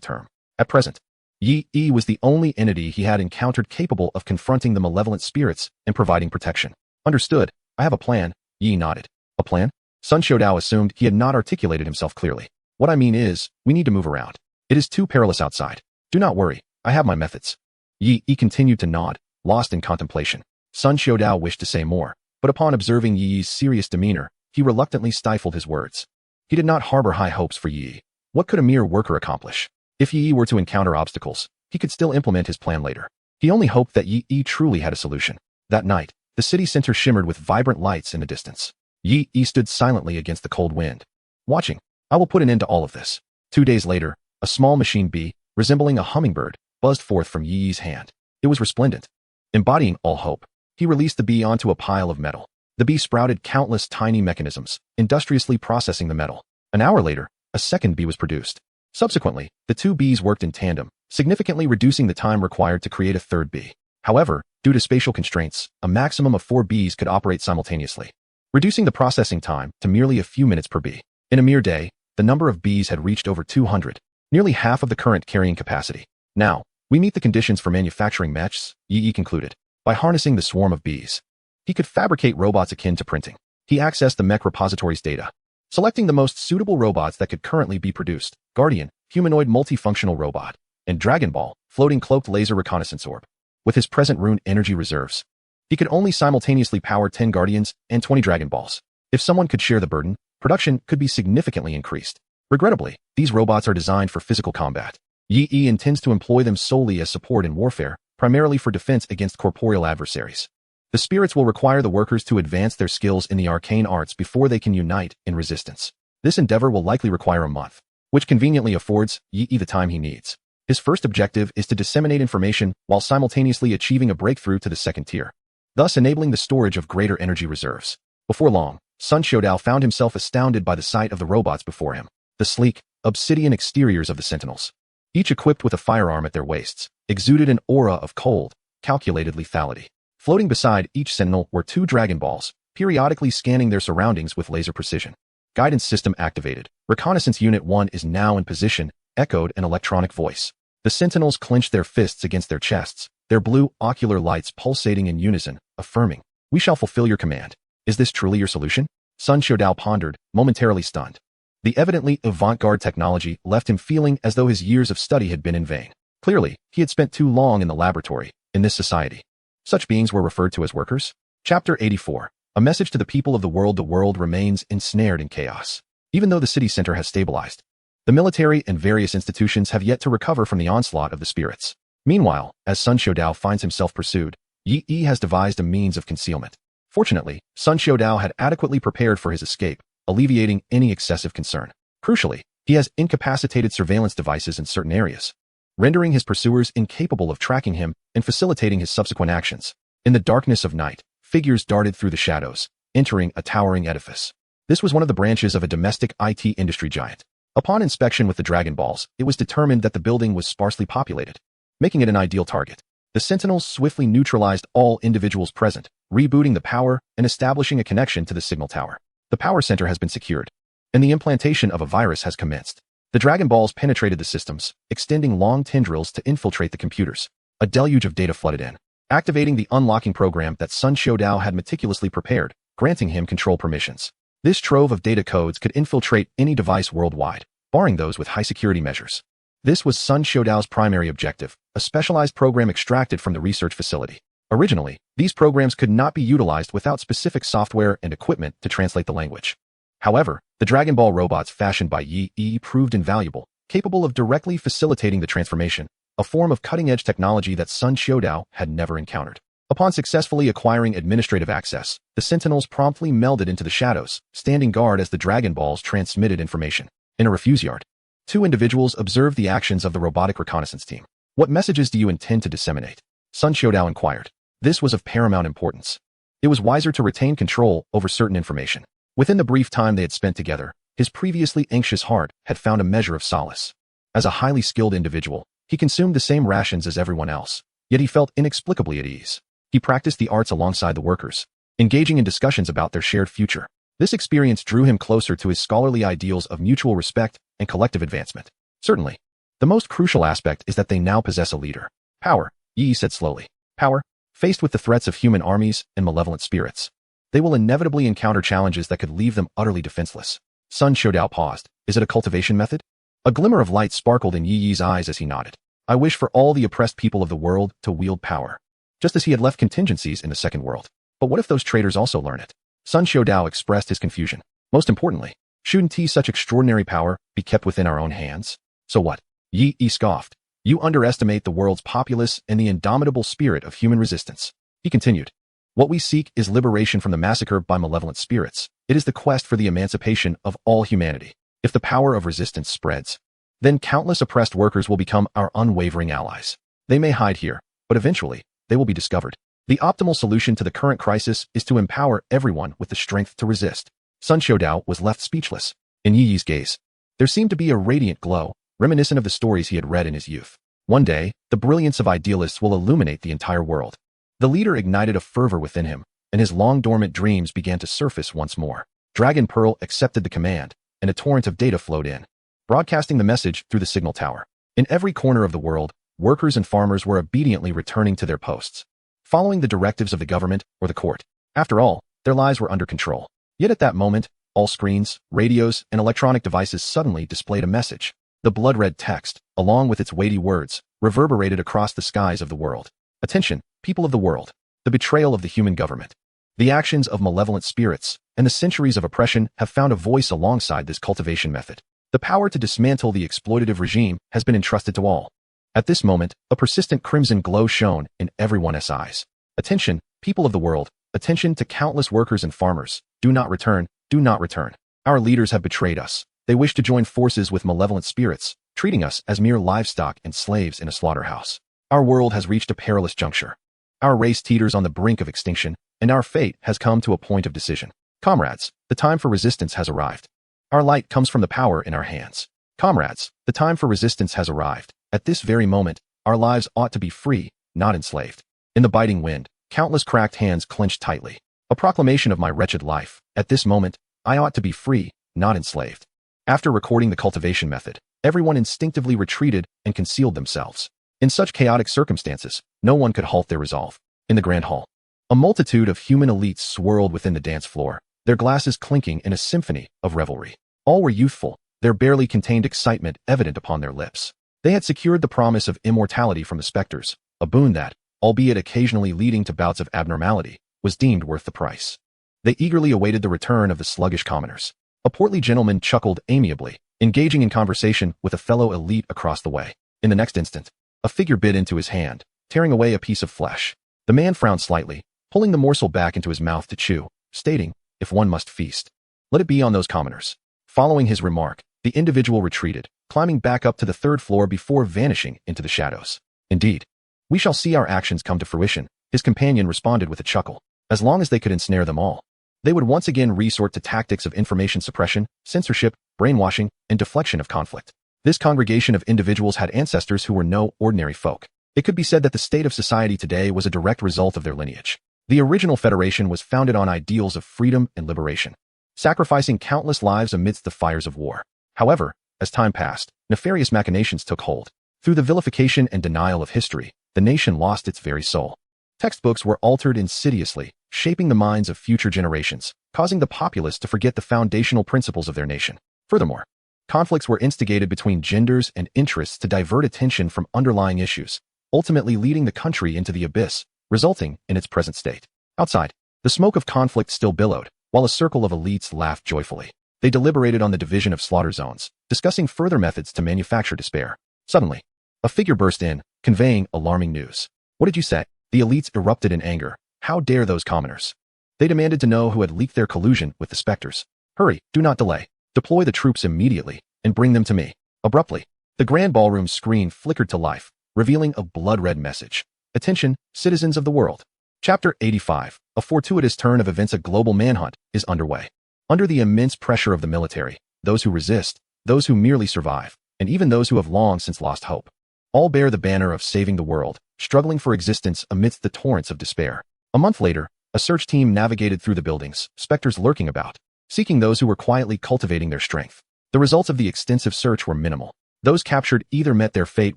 term. At present, Yi was the only entity he had encountered capable of confronting the malevolent spirits and providing protection. Understood. I have a plan, Yi nodded. A plan? Sun Xiaodao assumed he had not articulated himself clearly. What I mean is, we need to move around. It is too perilous outside. Do not worry, I have my methods. Yi continued to nod, lost in contemplation. Sun Xiaodao wished to say more, but upon observing Yi's serious demeanor, he reluctantly stifled his words. He did not harbor high hopes for Yi. What could a mere worker accomplish? If Yi were to encounter obstacles, he could still implement his plan later. He only hoped that Yi truly had a solution. That night, the city center shimmered with vibrant lights in the distance. Yi stood silently against the cold wind, watching. I will put an end to all of this. 2 days later, a small machine bee, resembling a hummingbird, buzzed forth from Yi's hand. It was resplendent. Embodying all hope, he released the bee onto a pile of metal. The bee sprouted countless tiny mechanisms, industriously processing the metal. An hour later, a second bee was produced. Subsequently, the two bees worked in tandem, significantly reducing the time required to create a third bee. However, due to spatial constraints, a maximum of 4 bees could operate simultaneously, reducing the processing time to merely a few minutes per bee. In a mere day, the number of bees had reached over 200, nearly half of the current carrying capacity. Now, we meet the conditions for manufacturing mechs, Yi concluded. By harnessing the swarm of bees, he could fabricate robots akin to printing. He accessed the mech repository's data, selecting the most suitable robots that could currently be produced: Guardian, humanoid multifunctional robot, and Dragon Ball, floating cloaked laser reconnaissance orb. With his present rune energy reserves, he could only simultaneously power 10 Guardians and 20 Dragon Balls. If someone could share the burden, production could be significantly increased. Regrettably, these robots are designed for physical combat. Yi intends to employ them solely as support in warfare, primarily for defense against corporeal adversaries. The spirits will require the workers to advance their skills in the arcane arts before they can unite in resistance. This endeavor will likely require a month, which conveniently affords Yi the time he needs. His first objective is to disseminate information while simultaneously achieving a breakthrough to the second tier, thus enabling the storage of greater energy reserves. Before long, Sun Xiaodao found himself astounded by the sight of the robots before him. The sleek, obsidian exteriors of the sentinels, each equipped with a firearm at their waists, exuded an aura of cold, calculated lethality. Floating beside each sentinel were 2 Dragon Balls, periodically scanning their surroundings with laser precision. Guidance system activated. Reconnaissance Unit 1 is now in position, echoed an electronic voice. The sentinels clenched their fists against their chests, their blue ocular lights pulsating in unison, affirming, "We shall fulfill your command." Is this truly your solution? Sun Xiaodao pondered, momentarily stunned. The evidently avant-garde technology left him feeling as though his years of study had been in vain. Clearly, he had spent too long in the laboratory, in this society. Such beings were referred to as workers. Chapter 84. A message to the people of the world. The world remains ensnared in chaos. Even though the city center has stabilized, the military and various institutions have yet to recover from the onslaught of the spirits. Meanwhile, as Sun Xiaodao finds himself pursued, Yi has devised a means of concealment. Fortunately, Sun Xiaodao had adequately prepared for his escape, alleviating any excessive concern. Crucially, he has incapacitated surveillance devices in certain areas, rendering his pursuers incapable of tracking him and facilitating his subsequent actions. In the darkness of night, figures darted through the shadows, entering a towering edifice. This was one of the branches of a domestic IT industry giant. Upon inspection with the Dragon Balls, it was determined that the building was sparsely populated, making it an ideal target. The Sentinels swiftly neutralized all individuals present, rebooting the power and establishing a connection to the signal tower. The power center has been secured, and the implantation of a virus has commenced. The Dragon Balls penetrated the systems, extending long tendrils to infiltrate the computers. A deluge of data flooded in, activating the unlocking program that Sun Xiaodao had meticulously prepared, granting him control permissions. This trove of data codes could infiltrate any device worldwide, barring those with high security measures. This was Sun Xiaodao's primary objective, a specialized program extracted from the research facility. Originally, these programs could not be utilized without specific software and equipment to translate the language. However, the Dragon Ball robots fashioned by Yi proved invaluable, capable of directly facilitating the transformation, a form of cutting-edge technology that Sun Xiaodao had never encountered. Upon successfully acquiring administrative access, the Sentinels promptly melded into the shadows, standing guard as the Dragon Balls transmitted information. In a refuse yard, 2 individuals observed the actions of the robotic reconnaissance team. "What messages do you intend to disseminate?" Sun Xiaodao inquired. This was of paramount importance. It was wiser to retain control over certain information. Within the brief time they had spent together, his previously anxious heart had found a measure of solace. As a highly skilled individual, he consumed the same rations as everyone else, yet he felt inexplicably at ease. He practiced the arts alongside the workers, engaging in discussions about their shared future. This experience drew him closer to his scholarly ideals of mutual respect and collective advancement. Certainly, the most crucial aspect is that they now possess a leader. Power, Yi said slowly. Power, faced with the threats of human armies and malevolent spirits, they will inevitably encounter challenges that could leave them utterly defenseless. Sun Xiaodao paused. Is it a cultivation method? A glimmer of light sparkled in Yi's eyes as he nodded. I wish for all the oppressed people of the world to wield power, just as he had left contingencies in the second world. But what if those traitors also learn it? Sun Xiaodao expressed his confusion. Most importantly, shouldn't such extraordinary power be kept within our own hands? So what? Yi scoffed. You underestimate the world's populace and the indomitable spirit of human resistance. He continued. What we seek is liberation from the massacre by malevolent spirits. It is the quest for the emancipation of all humanity. If the power of resistance spreads, then countless oppressed workers will become our unwavering allies. They may hide here, but eventually, they will be discovered. The optimal solution to the current crisis is to empower everyone with the strength to resist. Sun Xiaodao was left speechless. In Yi's gaze, there seemed to be a radiant glow, reminiscent of the stories he had read in his youth. One day, the brilliance of idealists will illuminate the entire world. The leader ignited a fervor within him, and his long-dormant dreams began to surface once more. Dragon Pearl accepted the command, and a torrent of data flowed in, broadcasting the message through the signal tower. In every corner of the world, workers and farmers were obediently returning to their posts, following the directives of the government or the court. After all, their lives were under control. Yet at that moment, all screens, radios, and electronic devices suddenly displayed a message. The blood-red text, along with its weighty words, reverberated across the skies of the world. Attention, people of the world. The betrayal of the human government, the actions of malevolent spirits, and the centuries of oppression have found a voice alongside this cultivation method. The power to dismantle the exploitative regime has been entrusted to all. At this moment, a persistent crimson glow shone in everyone's eyes. Attention, people of the world. Attention to countless workers and farmers. Do not return. Do not return. Our leaders have betrayed us. They wish to join forces with malevolent spirits, treating us as mere livestock and slaves in a slaughterhouse. Our world has reached a perilous juncture. Our race teeters on the brink of extinction, and our fate has come to a point of decision. Comrades, the time for resistance has arrived. Our light comes from the power in our hands. Comrades, the time for resistance has arrived. At this very moment, our lives ought to be free, not enslaved. In the biting wind, countless cracked hands clenched tightly. A proclamation of my wretched life. At this moment, I ought to be free, not enslaved. After recording the cultivation method, everyone instinctively retreated and concealed themselves. In such chaotic circumstances, no one could halt their resolve. In the grand hall, a multitude of human elites swirled within the dance floor, their glasses clinking in a symphony of revelry. All were youthful, their barely contained excitement evident upon their lips. They had secured the promise of immortality from the specters, a boon that, albeit occasionally leading to bouts of abnormality, was deemed worth the price. They eagerly awaited the return of the sluggish commoners. A portly gentleman chuckled amiably, engaging in conversation with a fellow elite across the way. In the next instant, a figure bit into his hand, tearing away a piece of flesh. The man frowned slightly, pulling the morsel back into his mouth to chew, stating, "If one must feast, let it be on those commoners." Following his remark, the individual retreated, climbing back up to the third floor before vanishing into the shadows. "Indeed, we shall see our actions come to fruition," his companion responded with a chuckle. As long as they could ensnare them all, they would once again resort to tactics of information suppression, censorship, brainwashing, and deflection of conflict. This congregation of individuals had ancestors who were no ordinary folk. It could be said that the state of society today was a direct result of their lineage. The original federation was founded on ideals of freedom and liberation, sacrificing countless lives amidst the fires of war. However, as time passed, nefarious machinations took hold. Through the vilification and denial of history, the nation lost its very soul. Textbooks were altered insidiously, shaping the minds of future generations, causing the populace to forget the foundational principles of their nation. Furthermore, conflicts were instigated between genders and interests to divert attention from underlying issues, ultimately leading the country into the abyss, resulting in its present state. Outside, the smoke of conflict still billowed, while a circle of elites laughed joyfully. They deliberated on the division of slaughter zones, discussing further methods to manufacture despair. Suddenly, a figure burst in, conveying alarming news. "What did you say?" The elites erupted in anger. How dare those commoners? They demanded to know who had leaked their collusion with the specters. "Hurry, do not delay. Deploy the troops immediately, and bring them to me." Abruptly, the grand ballroom screen flickered to life, revealing a blood-red message. "Attention, citizens of the world. Chapter 85, a fortuitous turn of events. A global manhunt is underway. Under the immense pressure of the military, those who resist, those who merely survive, and even those who have long since lost hope, all bear the banner of saving the world, struggling for existence amidst the torrents of despair." A month later, a search team navigated through the buildings, specters lurking about, seeking those who were quietly cultivating their strength. The results of the extensive search were minimal. Those captured either met their fate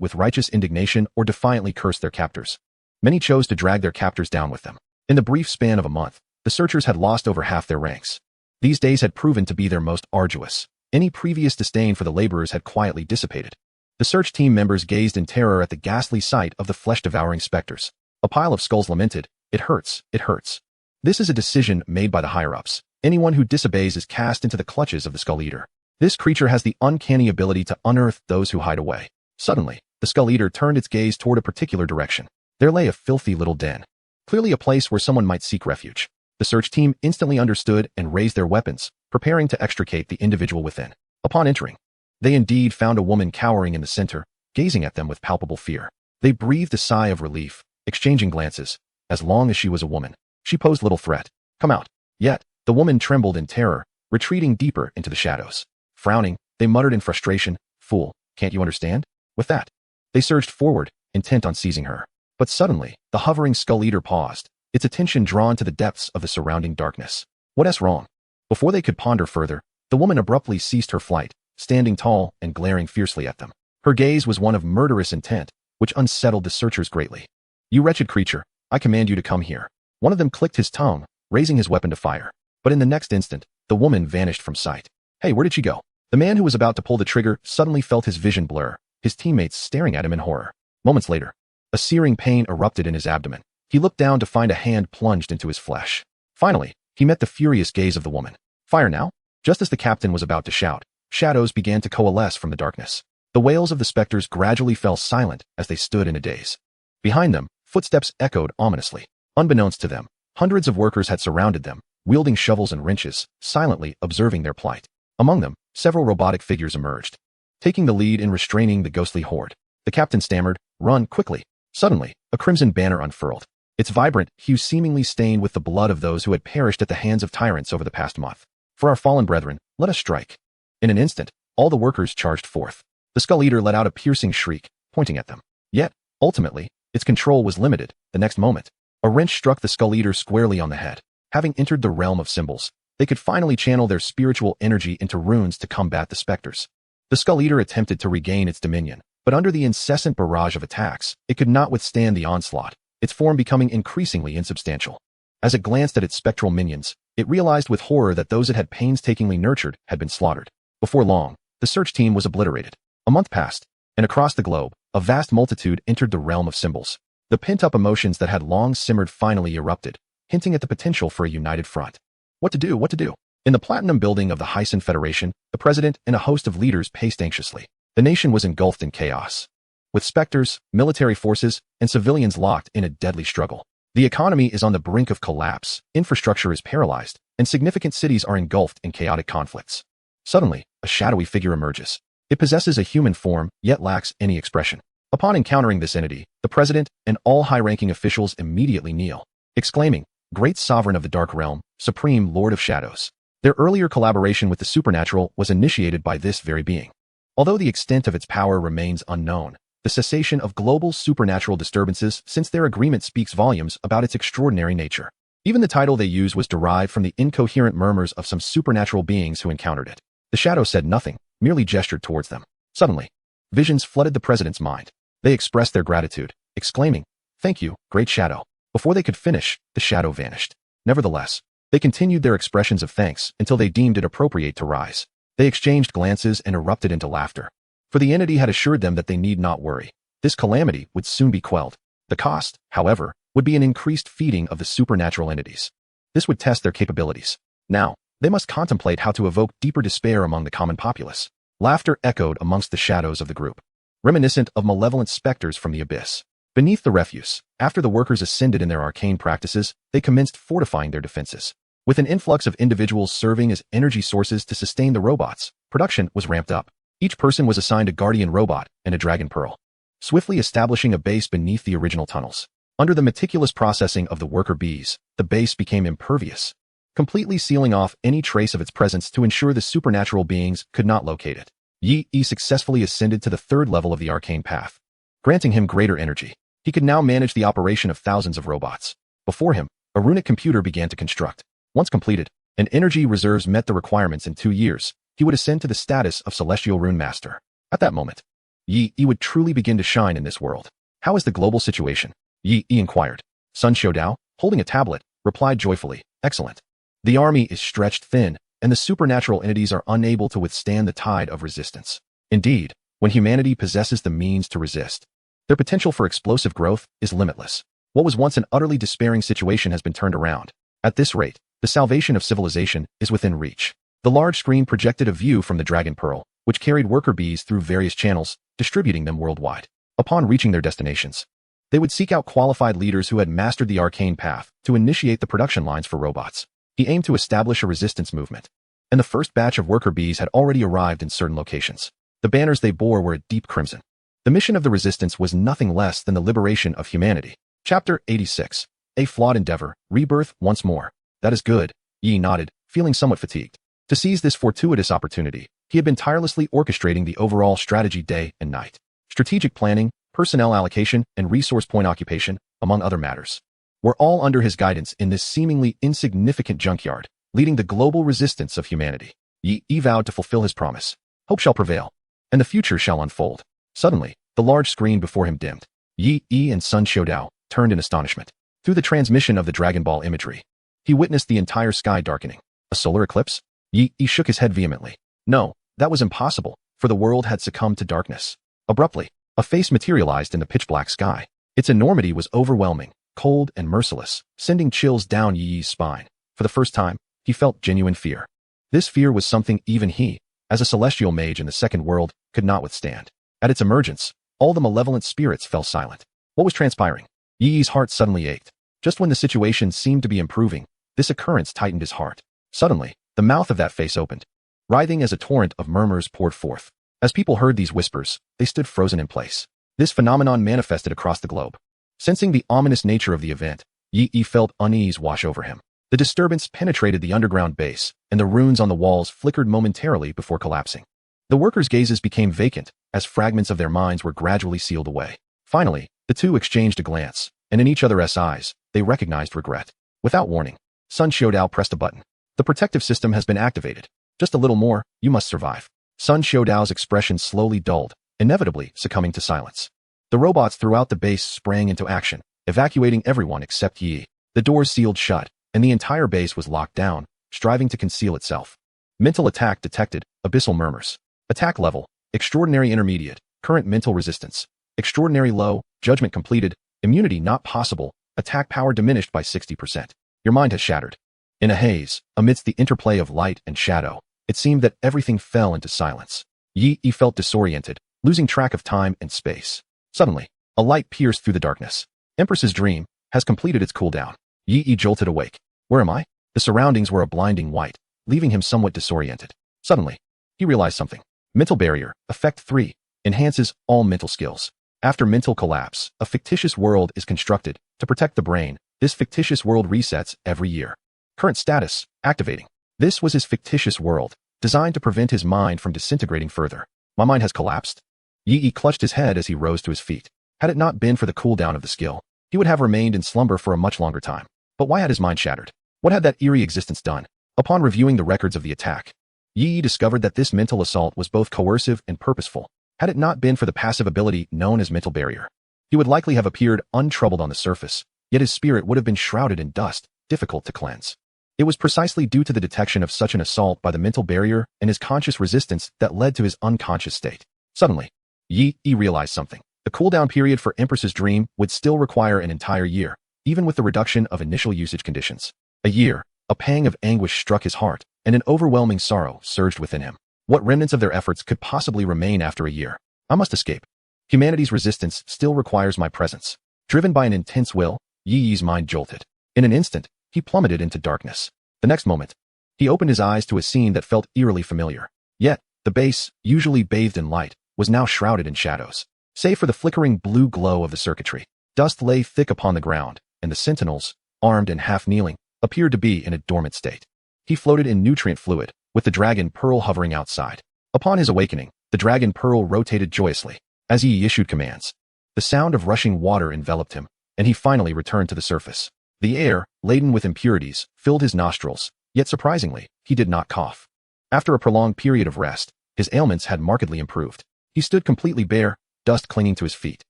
with righteous indignation or defiantly cursed their captors. Many chose to drag their captors down with them. In the brief span of a month, the searchers had lost over half their ranks. These days had proven to be their most arduous. Any previous disdain for the laborers had quietly dissipated. The search team members gazed in terror at the ghastly sight of the flesh-devouring specters. A pile of skulls lamented, "It hurts, it hurts." This is a decision made by the higher-ups. Anyone who disobeys is cast into the clutches of the Skull Eater. This creature has the uncanny ability to unearth those who hide away. Suddenly, the Skull Eater turned its gaze toward a particular direction. There lay a filthy little den, clearly a place where someone might seek refuge. The search team instantly understood and raised their weapons, preparing to extricate the individual within. Upon entering, they indeed found a woman cowering in the center, gazing at them with palpable fear. They breathed a sigh of relief, exchanging glances. As long as she was a woman, she posed little threat. "Come out." Yet, the woman trembled in terror, retreating deeper into the shadows. Frowning, they muttered in frustration, "Fool, Can't you understand? With that, they surged forward, intent on seizing her. But suddenly, the hovering Skull Eater paused, its attention drawn to the depths of the surrounding darkness. What's wrong? Before they could ponder further, the woman abruptly ceased her flight, standing tall and glaring fiercely at them. Her gaze was one of murderous intent, which unsettled the searchers greatly. You wretched creature, I command you to come here. One of them clicked his tongue, raising his weapon to fire. But in the next instant, the woman vanished from sight. Hey, where did she go? The man who was about to pull the trigger suddenly felt his vision blur, his teammates staring at him in horror. Moments later, a searing pain erupted in his abdomen. He looked down to find a hand plunged into his flesh. Finally, he met the furious gaze of the woman. Fire now? Just as the captain was about to shout, shadows began to coalesce from the darkness. The wails of the specters gradually fell silent as they stood in a daze. Behind them, footsteps echoed ominously. Unbeknownst to them, hundreds of workers had surrounded them, wielding shovels and wrenches, silently observing their plight. Among them, several robotic figures emerged, taking the lead in restraining the ghostly horde. The captain stammered, "Run, quickly." Suddenly, a crimson banner unfurled, its vibrant hue seemingly stained with the blood of those who had perished at the hands of tyrants over the past month. For our fallen brethren, let us strike. In an instant, all the workers charged forth. The Skull Eater let out a piercing shriek, pointing at them. Yet, ultimately, its control was limited. The next moment, a wrench struck the Skull Eater squarely on the head. Having entered the realm of symbols, they could finally channel their spiritual energy into runes to combat the specters. The Skull Eater attempted to regain its dominion, but under the incessant barrage of attacks, it could not withstand the onslaught, its form becoming increasingly insubstantial. As it glanced at its spectral minions, it realized with horror that those it had painstakingly nurtured had been slaughtered. Before long, the search team was obliterated. A month passed, and across the globe, a vast multitude entered the realm of symbols. The pent-up emotions that had long simmered finally erupted, hinting at the potential for a united front. What to do? In the Platinum Building of the Hyson Federation, the president and a host of leaders paced anxiously. The nation was engulfed in chaos, with specters, military forces, and civilians locked in a deadly struggle. The economy is on the brink of collapse, infrastructure is paralyzed, and significant cities are engulfed in chaotic conflicts. Suddenly, a shadowy figure emerges. It possesses a human form, yet lacks any expression. Upon encountering this entity, the president and all high-ranking officials immediately kneel, exclaiming, "Great Sovereign of the Dark Realm, Supreme Lord of Shadows." Their earlier collaboration with the supernatural was initiated by this very being. Although the extent of its power remains unknown, the cessation of global supernatural disturbances since their agreement speaks volumes about its extraordinary nature. Even the title they use was derived from the incoherent murmurs of some supernatural beings who encountered it. The shadow said nothing, merely gestured towards them. Suddenly, visions flooded the president's mind. They expressed their gratitude, exclaiming, "Thank you, Great Shadow." Before they could finish, the shadow vanished. Nevertheless, they continued their expressions of thanks until they deemed it appropriate to rise. They exchanged glances and erupted into laughter. For the entity had assured them that they need not worry. This calamity would soon be quelled. The cost, however, would be an increased feeding of the supernatural entities. This would test their capabilities. Now, they must contemplate how to evoke deeper despair among the common populace. Laughter echoed amongst the shadows of the group, reminiscent of malevolent specters from the abyss. Beneath the refuse, after the workers ascended in their arcane practices, they commenced fortifying their defenses. With an influx of individuals serving as energy sources to sustain the robots, production was ramped up. Each person was assigned a guardian robot and a dragon pearl, swiftly establishing a base beneath the original tunnels. Under the meticulous processing of the worker bees, the base became impervious, completely sealing off any trace of its presence to ensure the supernatural beings could not locate it. Yi successfully ascended to the third level of the arcane path, granting him greater energy. He could now manage the operation of thousands of robots. Before him, a runic computer began to construct. Once completed, and energy reserves met the requirements in 2 years, he would ascend to the status of Celestial Rune Master. At that moment, Yi would truly begin to shine in this world. How is the global situation? Yi inquired. Sun Xiaodao, holding a tablet, replied joyfully, "Excellent. The army is stretched thin, and the supernatural entities are unable to withstand the tide of resistance. Indeed, when humanity possesses the means to resist, their potential for explosive growth is limitless. What was once an utterly despairing situation has been turned around. At this rate, the salvation of civilization is within reach." The large screen projected a view from the Dragon Pearl, which carried worker bees through various channels, distributing them worldwide. Upon reaching their destinations, they would seek out qualified leaders who had mastered the arcane path to initiate the production lines for robots. He aimed to establish a resistance movement, and the first batch of worker bees had already arrived in certain locations. The banners they bore were a deep crimson. The mission of the resistance was nothing less than the liberation of humanity. Chapter 86. A flawed endeavor, rebirth once more. That is good, Yi nodded, feeling somewhat fatigued. To seize this fortuitous opportunity, He had been tirelessly orchestrating the overall strategy day and night. Strategic planning, personnel allocation, and resource point occupation, among other matters, were all under his guidance in this seemingly insignificant junkyard, leading the global resistance of humanity. Yi vowed to fulfill his promise. Hope shall prevail, and the future shall unfold. Suddenly, the large screen before him dimmed. Yi and Sun Xiaodao turned in astonishment. Through the transmission of the Dragon Ball imagery, he witnessed the entire sky darkening. A solar eclipse? Yi shook his head vehemently. No, that was impossible, for the world had succumbed to darkness. Abruptly, a face materialized in the pitch-black sky. Its enormity was overwhelming, cold and merciless, sending chills down Yi's spine. For the first time, he felt genuine fear. This fear was something even he, as a celestial mage in the second world, could not withstand. At its emergence, all the malevolent spirits fell silent. What was transpiring? Yi's heart suddenly ached. Just when the situation seemed to be improving, this occurrence tightened his heart. Suddenly, the mouth of that face opened, writhing as a torrent of murmurs poured forth. As people heard these whispers, they stood frozen in place. This phenomenon manifested across the globe. Sensing the ominous nature of the event, Yi felt unease wash over him. The disturbance penetrated the underground base, and the runes on the walls flickered momentarily before collapsing. The workers' gazes became vacant, as fragments of their minds were gradually sealed away. Finally, the two exchanged a glance, and in each other's eyes, they recognized regret. Without warning, Sun Xiaodao pressed a button. The protective system has been activated. Just a little more, you must survive. Sun Xiaodao's expression slowly dulled, inevitably succumbing to silence. The robots throughout the base sprang into action, evacuating everyone except Yi. The doors sealed shut, and the entire base was locked down, striving to conceal itself. Mental attack detected, abyssal murmurs. Attack level, extraordinary intermediate, current mental resistance. Extraordinary low, judgment completed, immunity not possible, attack power diminished by 60%. Your mind has shattered. In a haze, amidst the interplay of light and shadow, it seemed that everything fell into silence. Yi felt disoriented, losing track of time and space. Suddenly, a light pierced through the darkness. Empress's dream has completed its cooldown. Yi jolted awake. Where am I? The surroundings were a blinding white, leaving him somewhat disoriented. Suddenly, he realized something. Mental barrier, effect 3, enhances all mental skills. After mental collapse, a fictitious world is constructed to protect the brain. This fictitious world resets every year. Current status, activating. This was his fictitious world, designed to prevent his mind from disintegrating further. My mind has collapsed. Yi clutched his head as he rose to his feet. Had it not been for the cooldown of the skill, he would have remained in slumber for a much longer time. But why had his mind shattered? What had that eerie existence done? Upon reviewing the records of the attack, Yi discovered that this mental assault was both coercive and purposeful. Had it not been for the passive ability known as mental barrier, he would likely have appeared untroubled on the surface, yet his spirit would have been shrouded in dust, difficult to cleanse. It was precisely due to the detection of such an assault by the mental barrier and his conscious resistance that led to his unconscious state. Suddenly, Yi realized something. The cooldown period for Empress's dream would still require an entire year, even with the reduction of initial usage conditions. A year, a pang of anguish struck his heart, and an overwhelming sorrow surged within him. What remnants of their efforts could possibly remain after a year? I must escape. Humanity's resistance still requires my presence. Driven by an intense will, Yi's mind jolted. In an instant, he plummeted into darkness. The next moment, he opened his eyes to a scene that felt eerily familiar. Yet, the base, usually bathed in light, was now shrouded in shadows. Save for the flickering blue glow of the circuitry, dust lay thick upon the ground, and the sentinels, armed and half-kneeling, appeared to be in a dormant state. He floated in nutrient fluid, with the dragon pearl hovering outside. Upon his awakening, the dragon pearl rotated joyously, as he issued commands. The sound of rushing water enveloped him, and he finally returned to the surface. The air, laden with impurities, filled his nostrils, yet surprisingly, he did not cough. After a prolonged period of rest, his ailments had markedly improved. He stood completely bare, dust clinging to his feet.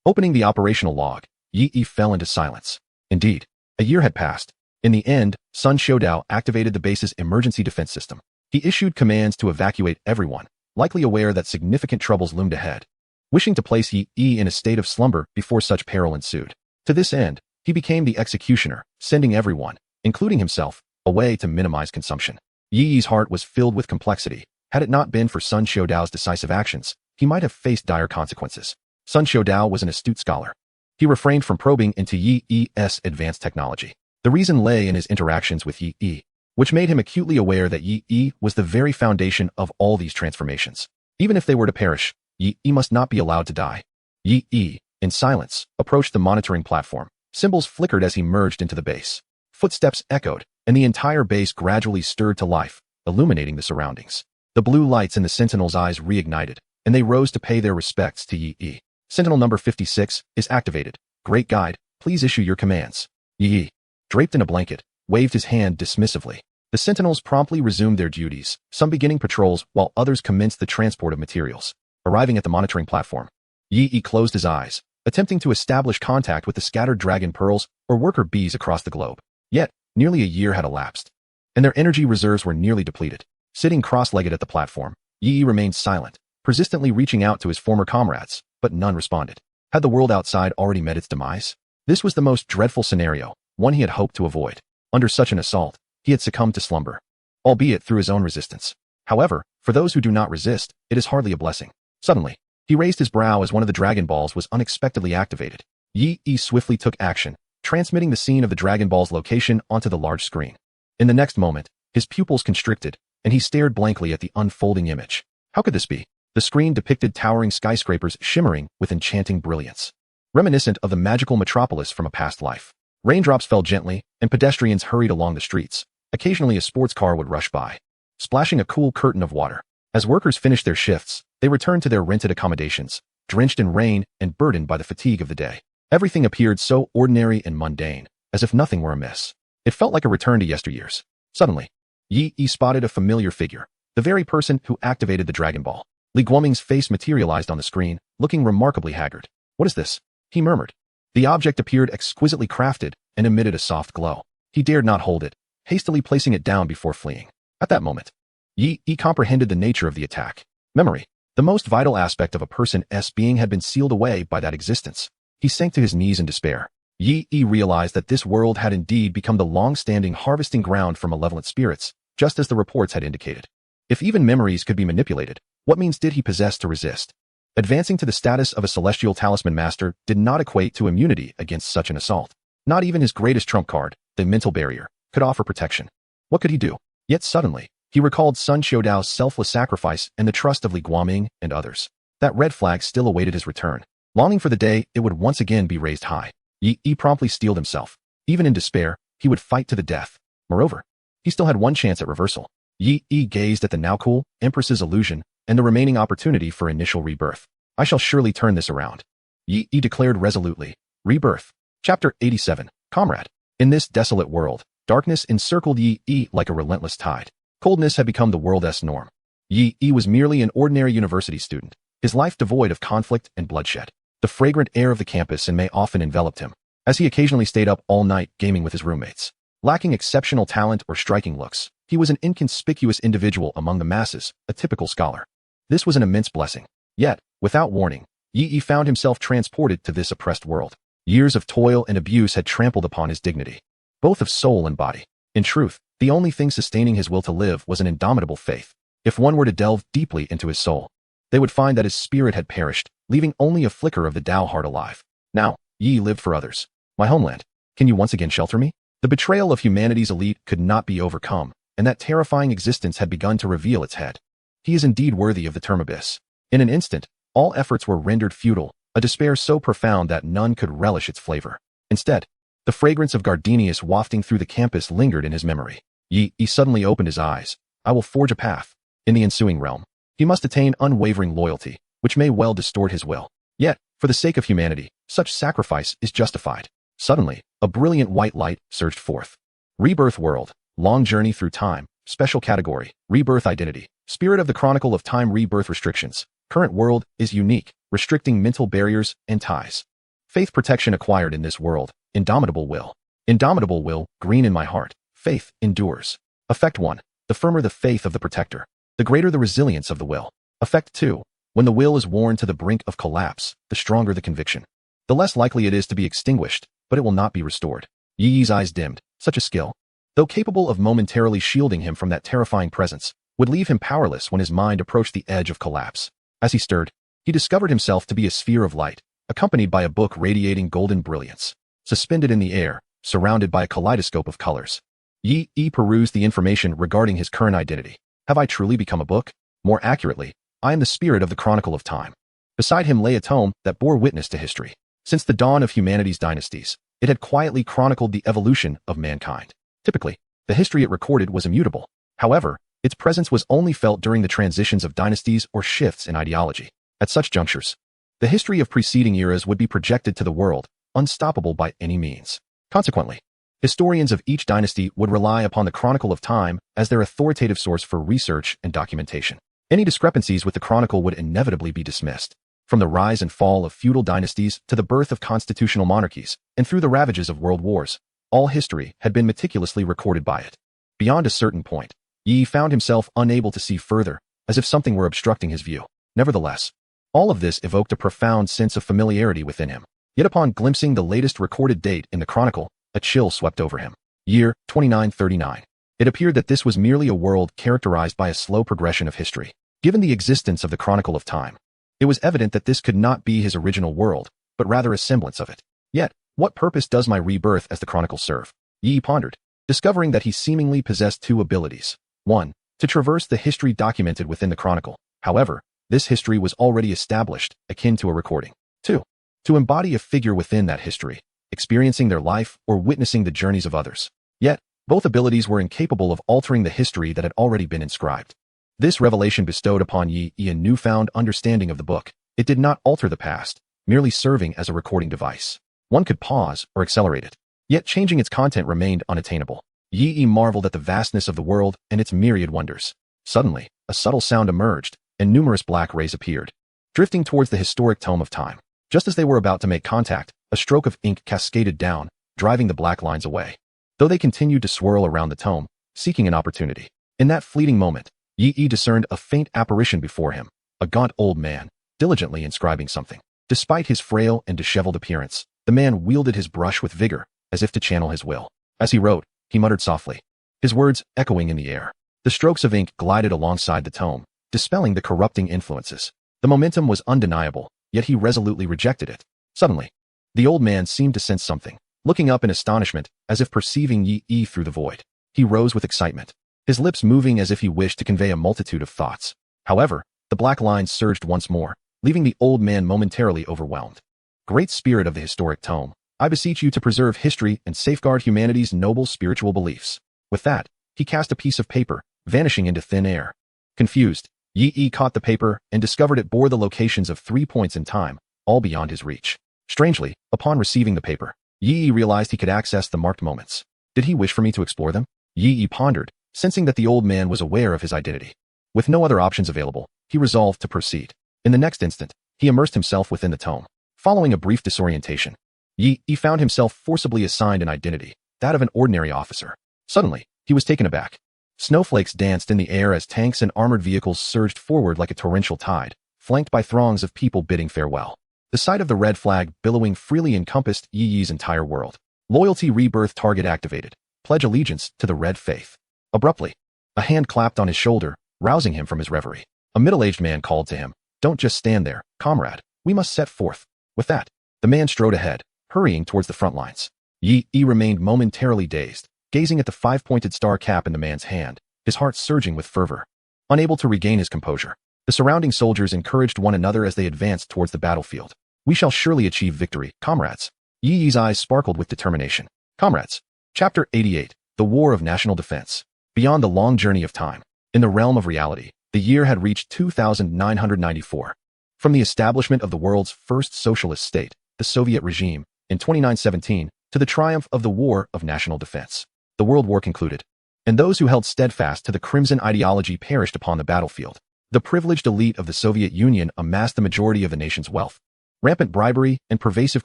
Opening the operational log, Yi fell into silence. Indeed, a year had passed. In the end, Sun Xiaodao activated the base's emergency defense system. He issued commands to evacuate everyone, likely aware that significant troubles loomed ahead, wishing to place Yi in a state of slumber before such peril ensued. To this end, he became the executioner, sending everyone, including himself, away to minimize consumption. Yi's heart was filled with complexity. Had it not been for Sun Xiaodao's decisive actions, he might have faced dire consequences. Sun Xiaodao was an astute scholar. He refrained from probing into Yi's advanced technology. The reason lay in his interactions with Yi, which made him acutely aware that Yi was the very foundation of all these transformations. Even if they were to perish, Yi must not be allowed to die. Yi, in silence, approached the monitoring platform. Symbols flickered as he merged into the base. Footsteps echoed, and the entire base gradually stirred to life, illuminating the surroundings. The blue lights in the sentinel's eyes reignited, and they rose to pay their respects to Yi. Sentinel number 56 is activated. Great guide, please issue your commands. Yi, draped in a blanket, waved his hand dismissively. The sentinels promptly resumed their duties, some beginning patrols while others commenced the transport of materials. Arriving at the monitoring platform, Yi closed his eyes, attempting to establish contact with the scattered dragon pearls or worker bees across the globe. Yet, nearly a year had elapsed, and their energy reserves were nearly depleted. Sitting cross-legged at the platform, Yi remained silent, persistently reaching out to his former comrades, but none responded. Had the world outside already met its demise? This was the most dreadful scenario, one he had hoped to avoid. Under such an assault, he had succumbed to slumber, albeit through his own resistance. However, for those who do not resist, it is hardly a blessing. Suddenly, he raised his brow as one of the Dragon Balls was unexpectedly activated. Yi swiftly took action, transmitting the scene of the Dragon Ball's location onto the large screen. In the next moment, his pupils constricted, and he stared blankly at the unfolding image. How could this be? The screen depicted towering skyscrapers shimmering with enchanting brilliance, reminiscent of the magical metropolis from a past life. Raindrops fell gently, and pedestrians hurried along the streets. Occasionally a sports car would rush by, splashing a cool curtain of water. As workers finished their shifts, they returned to their rented accommodations, drenched in rain and burdened by the fatigue of the day. Everything appeared so ordinary and mundane, as if nothing were amiss. It felt like a return to yesteryears. Suddenly, Yi spotted a familiar figure, the very person who activated the Dragon Ball. Li Guoming's face materialized on the screen, looking remarkably haggard. What is this? He murmured. The object appeared exquisitely crafted and emitted a soft glow. He dared not hold it, hastily placing it down before fleeing. At that moment, Yi comprehended the nature of the attack. Memory, the most vital aspect of a person's being, had been sealed away by that existence. He sank to his knees in despair. Yi realized that this world had indeed become the long-standing harvesting ground for malevolent spirits, just as the reports had indicated. If even memories could be manipulated, what means did he possess to resist? Advancing to the status of a celestial talisman master did not equate to immunity against such an assault. Not even his greatest trump card, the mental barrier, could offer protection. What could he do? Yet suddenly, he recalled Sun Qiudao's selfless sacrifice and the trust of Li Guoming and others. That red flag still awaited his return. Longing for the day it would once again be raised high, Yi promptly steeled himself. Even in despair, he would fight to the death. Moreover, he still had one chance at reversal. Yi gazed at the now cool Empress's illusion and the remaining opportunity for initial rebirth. I shall surely turn this around, Yi declared resolutely. Rebirth. Chapter 87. Comrade. In this desolate world, darkness encircled Yi like a relentless tide. Coldness had become the world's norm. Yi was merely an ordinary university student, his life devoid of conflict and bloodshed. The fragrant air of the campus and May often enveloped him, as he occasionally stayed up all night gaming with his roommates. Lacking exceptional talent or striking looks, he was an inconspicuous individual among the masses, a typical scholar. This was an immense blessing. Yet, without warning, Yi found himself transported to this oppressed world. Years of toil and abuse had trampled upon his dignity, both of soul and body. In truth, the only thing sustaining his will to live was an indomitable faith. If one were to delve deeply into his soul, they would find that his spirit had perished, leaving only a flicker of the Tao heart alive. Now, Yi lived for others. My homeland, can you once again shelter me? The betrayal of humanity's elite could not be overcome, and that terrifying existence had begun to reveal its head. He is indeed worthy of the term abyss. In an instant, all efforts were rendered futile, a despair so profound that none could relish its flavor. Instead, the fragrance of gardenias wafting through the campus lingered in his memory. Yi suddenly opened his eyes. I will forge a path. In the ensuing realm, he must attain unwavering loyalty, which may well distort his will. Yet, for the sake of humanity, such sacrifice is justified. Suddenly, a brilliant white light surged forth. Rebirth world, long journey through time, special category, rebirth identity, spirit of the chronicle of time, rebirth restrictions. Current world is unique, restricting mental barriers and ties. Faith protection acquired in this world, indomitable will. Indomitable will, green in my heart, faith endures. Effect 1. The firmer the faith of the protector, the greater the resilience of the will. Effect 2. When the will is worn to the brink of collapse, the stronger the conviction. The less likely it is to be extinguished, but it will not be restored. Yi's eyes dimmed. Such a skill, though capable of momentarily shielding him from that terrifying presence, would leave him powerless when his mind approached the edge of collapse. As he stirred, he discovered himself to be a sphere of light, accompanied by a book radiating golden brilliance. Suspended in the air, surrounded by a kaleidoscope of colors, Yi perused the information regarding his current identity. Have I truly become a book? More accurately, I am the spirit of the chronicle of time. Beside him lay a tome that bore witness to history. Since the dawn of humanity's dynasties, it had quietly chronicled the evolution of mankind. Typically, the history it recorded was immutable. However, Its presence was only felt during the transitions of dynasties or shifts in ideology. At such junctures, the history of preceding eras would be projected to the world, unstoppable by any means. Consequently, historians of each dynasty would rely upon the Chronicle of Time as their authoritative source for research and documentation. Any discrepancies with the Chronicle would inevitably be dismissed. From the rise and fall of feudal dynasties to the birth of constitutional monarchies, and through the ravages of world wars, all history had been meticulously recorded by it. Beyond a certain point, Yi found himself unable to see further, as if something were obstructing his view. Nevertheless, all of this evoked a profound sense of familiarity within him. Yet upon glimpsing the latest recorded date in the Chronicle, a chill swept over him. Year 2939. It appeared that this was merely a world characterized by a slow progression of history. Given the existence of the Chronicle of Time, it was evident that this could not be his original world, but rather a semblance of it. Yet, what purpose does my rebirth as the Chronicle serve? Yi pondered, discovering that he seemingly possessed two abilities. 1. To traverse the history documented within the Chronicle. However, this history was already established, akin to a recording. 2. To embody a figure within that history, experiencing their life or witnessing the journeys of others. Yet, both abilities were incapable of altering the history that had already been inscribed. This revelation bestowed upon Yi a newfound understanding of the book. It did not alter the past, merely serving as a recording device. One could pause or accelerate it, yet changing its content remained unattainable. Yi marveled at the vastness of the world and its myriad wonders. Suddenly, a subtle sound emerged, and numerous black rays appeared, drifting towards the historic tome of time. Just as they were about to make contact, a stroke of ink cascaded down, driving the black lines away. Though they continued to swirl around the tome, seeking an opportunity. In that fleeting moment, Yi discerned a faint apparition before him, a gaunt old man, diligently inscribing something. Despite his frail and disheveled appearance, the man wielded his brush with vigor, as if to channel his will. As he wrote, he muttered softly, his words echoing in the air. The strokes of ink glided alongside the tome, dispelling the corrupting influences. The momentum was undeniable, yet he resolutely rejected it. Suddenly, the old man seemed to sense something. Looking up in astonishment, as if perceiving Yi through the void, he rose with excitement, his lips moving as if he wished to convey a multitude of thoughts. However, the black lines surged once more, leaving the old man momentarily overwhelmed. Great Spirit of the historic tome, I beseech you to preserve history and safeguard humanity's noble spiritual beliefs. With that, he cast a piece of paper, vanishing into thin air. Confused, Yi caught the paper and discovered it bore the locations of 3 points in time, all beyond his reach. Strangely, upon receiving the paper, Yi realized he could access the marked moments. Did he wish for me to explore them? Yi pondered, sensing that the old man was aware of his identity. With no other options available, he resolved to proceed. In the next instant, he immersed himself within the tome. Following a brief disorientation, Yi found himself forcibly assigned an identity, that of an ordinary officer. Suddenly, he was taken aback. Snowflakes danced in the air as tanks and armored vehicles surged forward like a torrential tide, flanked by throngs of people bidding farewell. The sight of the red flag billowing freely encompassed Yi's entire world. Loyalty rebirth target activated. Pledge allegiance to the red faith. Abruptly, a hand clapped on his shoulder, rousing him from his reverie. A middle-aged man called to him, "Don't just stand there, comrade. We must set forth." With that, the man strode ahead, hurrying towards the front lines. Yi remained momentarily dazed, gazing at the 5-pointed star cap in the man's hand, his heart surging with fervor. Unable to regain his composure, the surrounding soldiers encouraged one another as they advanced towards the battlefield. "We shall surely achieve victory, comrades." Yi's eyes sparkled with determination. Comrades. Chapter 88. The War of National Defense. Beyond the long journey of time, in the realm of reality, the year had reached 2994. From the establishment of the world's first socialist state, the Soviet regime, in 2917, to the triumph of the War of National Defense, the World War concluded, and those who held steadfast to the crimson ideology perished upon the battlefield. The privileged elite of the Soviet Union amassed the majority of the nation's wealth. Rampant bribery and pervasive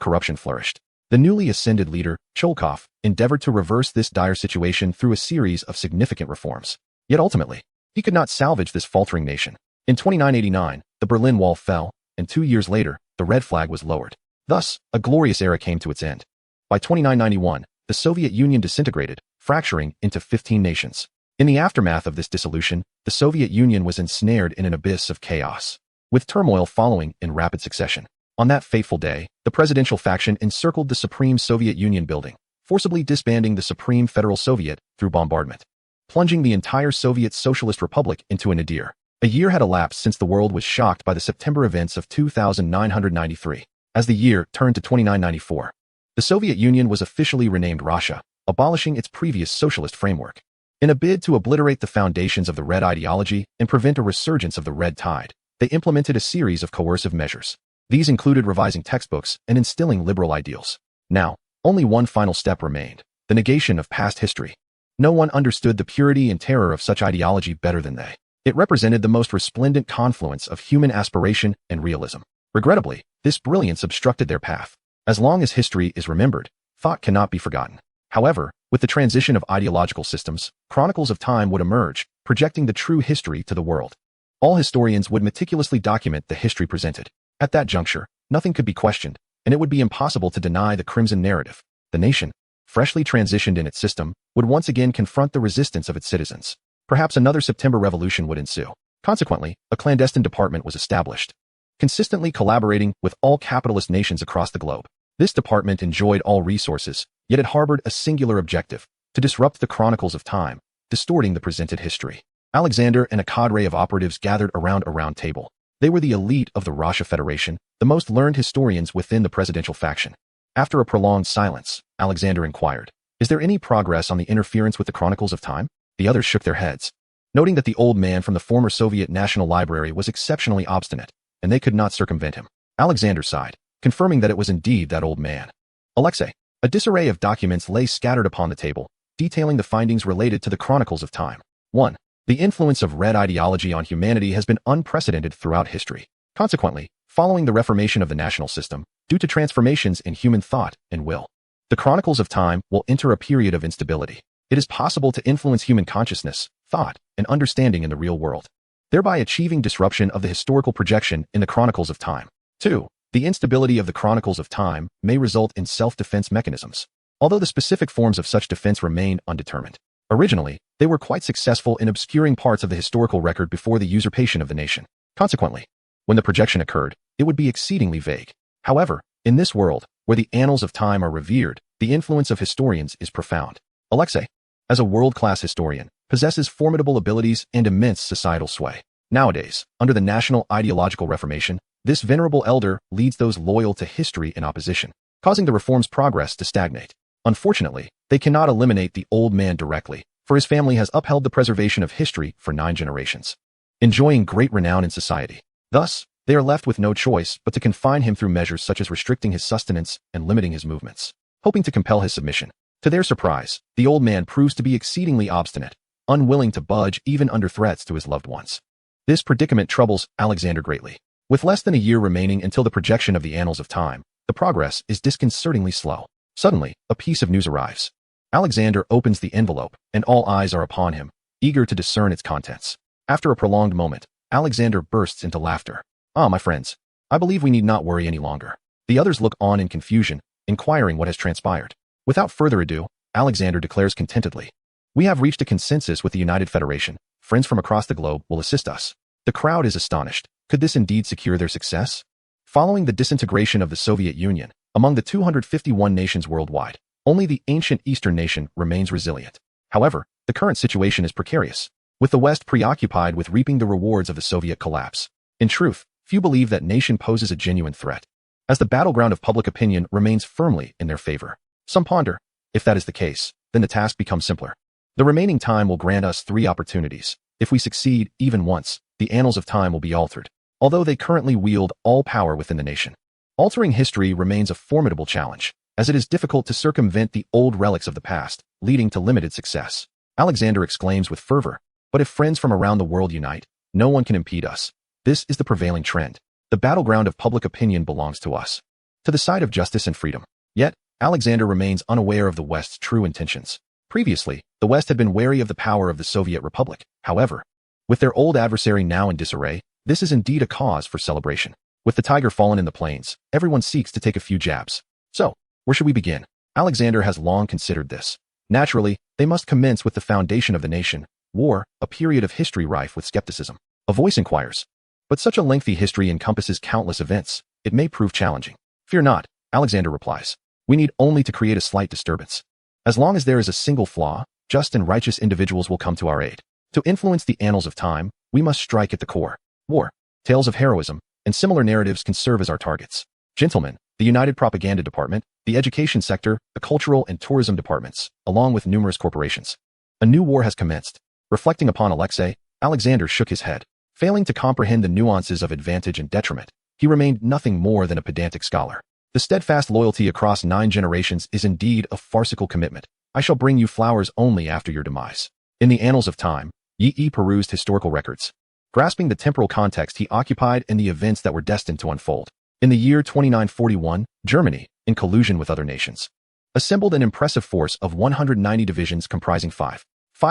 corruption flourished. The newly ascended leader, Cholkov, endeavored to reverse this dire situation through a series of significant reforms. Yet ultimately, he could not salvage this faltering nation. In 2989, the Berlin Wall fell, and 2 years later, the red flag was lowered. Thus, a glorious era came to its end. By 2991, the Soviet Union disintegrated, fracturing into 15 nations. In the aftermath of this dissolution, the Soviet Union was ensnared in an abyss of chaos, with turmoil following in rapid succession. On that fateful day, the presidential faction encircled the Supreme Soviet Union building, forcibly disbanding the Supreme Federal Soviet through bombardment, plunging the entire Soviet Socialist Republic into a nadir. A year had elapsed since the world was shocked by the September events of 2993. As the year turned to 2994, the Soviet Union was officially renamed Russia, abolishing its previous socialist framework. In a bid to obliterate the foundations of the Red ideology and prevent a resurgence of the Red tide, they implemented a series of coercive measures. These included revising textbooks and instilling liberal ideals. Now, only one final step remained: the negation of past history. No one understood the purity and terror of such ideology better than they. It represented the most resplendent confluence of human aspiration and realism. Regrettably, this brilliance obstructed their path. As long as history is remembered, thought cannot be forgotten. However, with the transition of ideological systems, chronicles of time would emerge, projecting the true history to the world. All historians would meticulously document the history presented. At that juncture, nothing could be questioned, and it would be impossible to deny the crimson narrative. The nation, freshly transitioned in its system, would once again confront the resistance of its citizens. Perhaps another September Revolution would ensue. Consequently, a clandestine department was established, consistently collaborating with all capitalist nations across the globe. This department enjoyed all resources, yet it harbored a singular objective: to disrupt the chronicles of time, distorting the presented history. Alexander and a cadre of operatives gathered around a round table. They were the elite of the Russia Federation, the most learned historians within the presidential faction. After a prolonged silence, Alexander inquired, "Is there any progress on the interference with the chronicles of time?" The others shook their heads, noting that the old man from the former Soviet National Library was exceptionally obstinate, and they could not circumvent him. Alexander sighed, confirming that it was indeed that old man. Alexei. A disarray of documents lay scattered upon the table, detailing the findings related to the chronicles of time. 1. The influence of Red ideology on humanity has been unprecedented throughout history. Consequently, following the reformation of the national system, due to transformations in human thought and will, the chronicles of time will enter a period of instability. It is possible to influence human consciousness, thought, and understanding in the real world, thereby achieving disruption of the historical projection in the chronicles of time. 2. The instability of the chronicles of time may result in self-defense mechanisms, although the specific forms of such defense remain undetermined. Originally, they were quite successful in obscuring parts of the historical record before the usurpation of the nation. Consequently, when the projection occurred, it would be exceedingly vague. However, in this world, where the annals of time are revered, the influence of historians is profound. Alexei, as a world-class historian, possesses formidable abilities and immense societal sway. Nowadays, under the national ideological reformation, this venerable elder leads those loyal to history in opposition, causing the reform's progress to stagnate. Unfortunately, they cannot eliminate the old man directly, for his family has upheld the preservation of history for 9 generations, enjoying great renown in society. Thus, they are left with no choice but to confine him through measures such as restricting his sustenance and limiting his movements, hoping to compel his submission. To their surprise, the old man proves to be exceedingly obstinate, unwilling to budge even under threats to his loved ones. This predicament troubles Alexander greatly. With less than a year remaining until the projection of the annals of time, the progress is disconcertingly slow. Suddenly, a piece of news arrives. Alexander opens the envelope, and all eyes are upon him, eager to discern its contents. After a prolonged moment, Alexander bursts into laughter. "Ah, my friends, I believe we need not worry any longer." The others look on in confusion, inquiring what has transpired. Without further ado, Alexander declares contentedly, "We have reached a consensus with the United Federation. Friends from across the globe will assist us." The crowd is astonished. Could this indeed secure their success? Following the disintegration of the Soviet Union, among the 251 nations worldwide, only the ancient Eastern nation remains resilient. However, the current situation is precarious, with the West preoccupied with reaping the rewards of the Soviet collapse. In truth, few believe that nation poses a genuine threat, as the battleground of public opinion remains firmly in their favor. Some ponder, if that is the case, then the task becomes simpler. The remaining time will grant us 3 opportunities. If we succeed even once, the annals of time will be altered, although they currently wield all power within the nation. Altering history remains a formidable challenge, as it is difficult to circumvent the old relics of the past, leading to limited success. Alexander exclaims with fervor, "But if friends from around the world unite, no one can impede us. This is the prevailing trend. The battleground of public opinion belongs to us, to the side of justice and freedom." Yet, Alexander remains unaware of the West's true intentions. Previously, the West had been wary of the power of the Soviet Republic. However, with their old adversary now in disarray, this is indeed a cause for celebration. With the tiger fallen in the plains, everyone seeks to take a few jabs. So, where should we begin? Alexander has long considered this. Naturally, they must commence with the foundation of the nation, war, a period of history rife with skepticism. A voice inquires, "But such a lengthy history encompasses countless events. It may prove challenging." "Fear not," Alexander replies. "We need only to create a slight disturbance. As long as there is a single flaw, just and righteous individuals will come to our aid. To influence the annals of time, we must strike at the core. War, tales of heroism, and similar narratives can serve as our targets. Gentlemen, the United Propaganda Department, the education sector, the cultural and tourism departments, along with numerous corporations, A new war has commenced. Reflecting upon Alexei, Alexander shook his head. Failing to comprehend the nuances of advantage and detriment, he remained nothing more than a pedantic scholar. The steadfast loyalty across 9 generations is indeed a farcical commitment. I shall bring you flowers only after your demise. In the annals of time, Yi perused historical records. Grasping the temporal context he occupied in the events that were destined to unfold. In the year 2941, Germany, in collusion with other nations, assembled an impressive force of 190 divisions comprising 5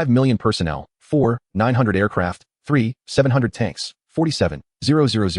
million personnel, 900 aircraft, 700 tanks, 47,000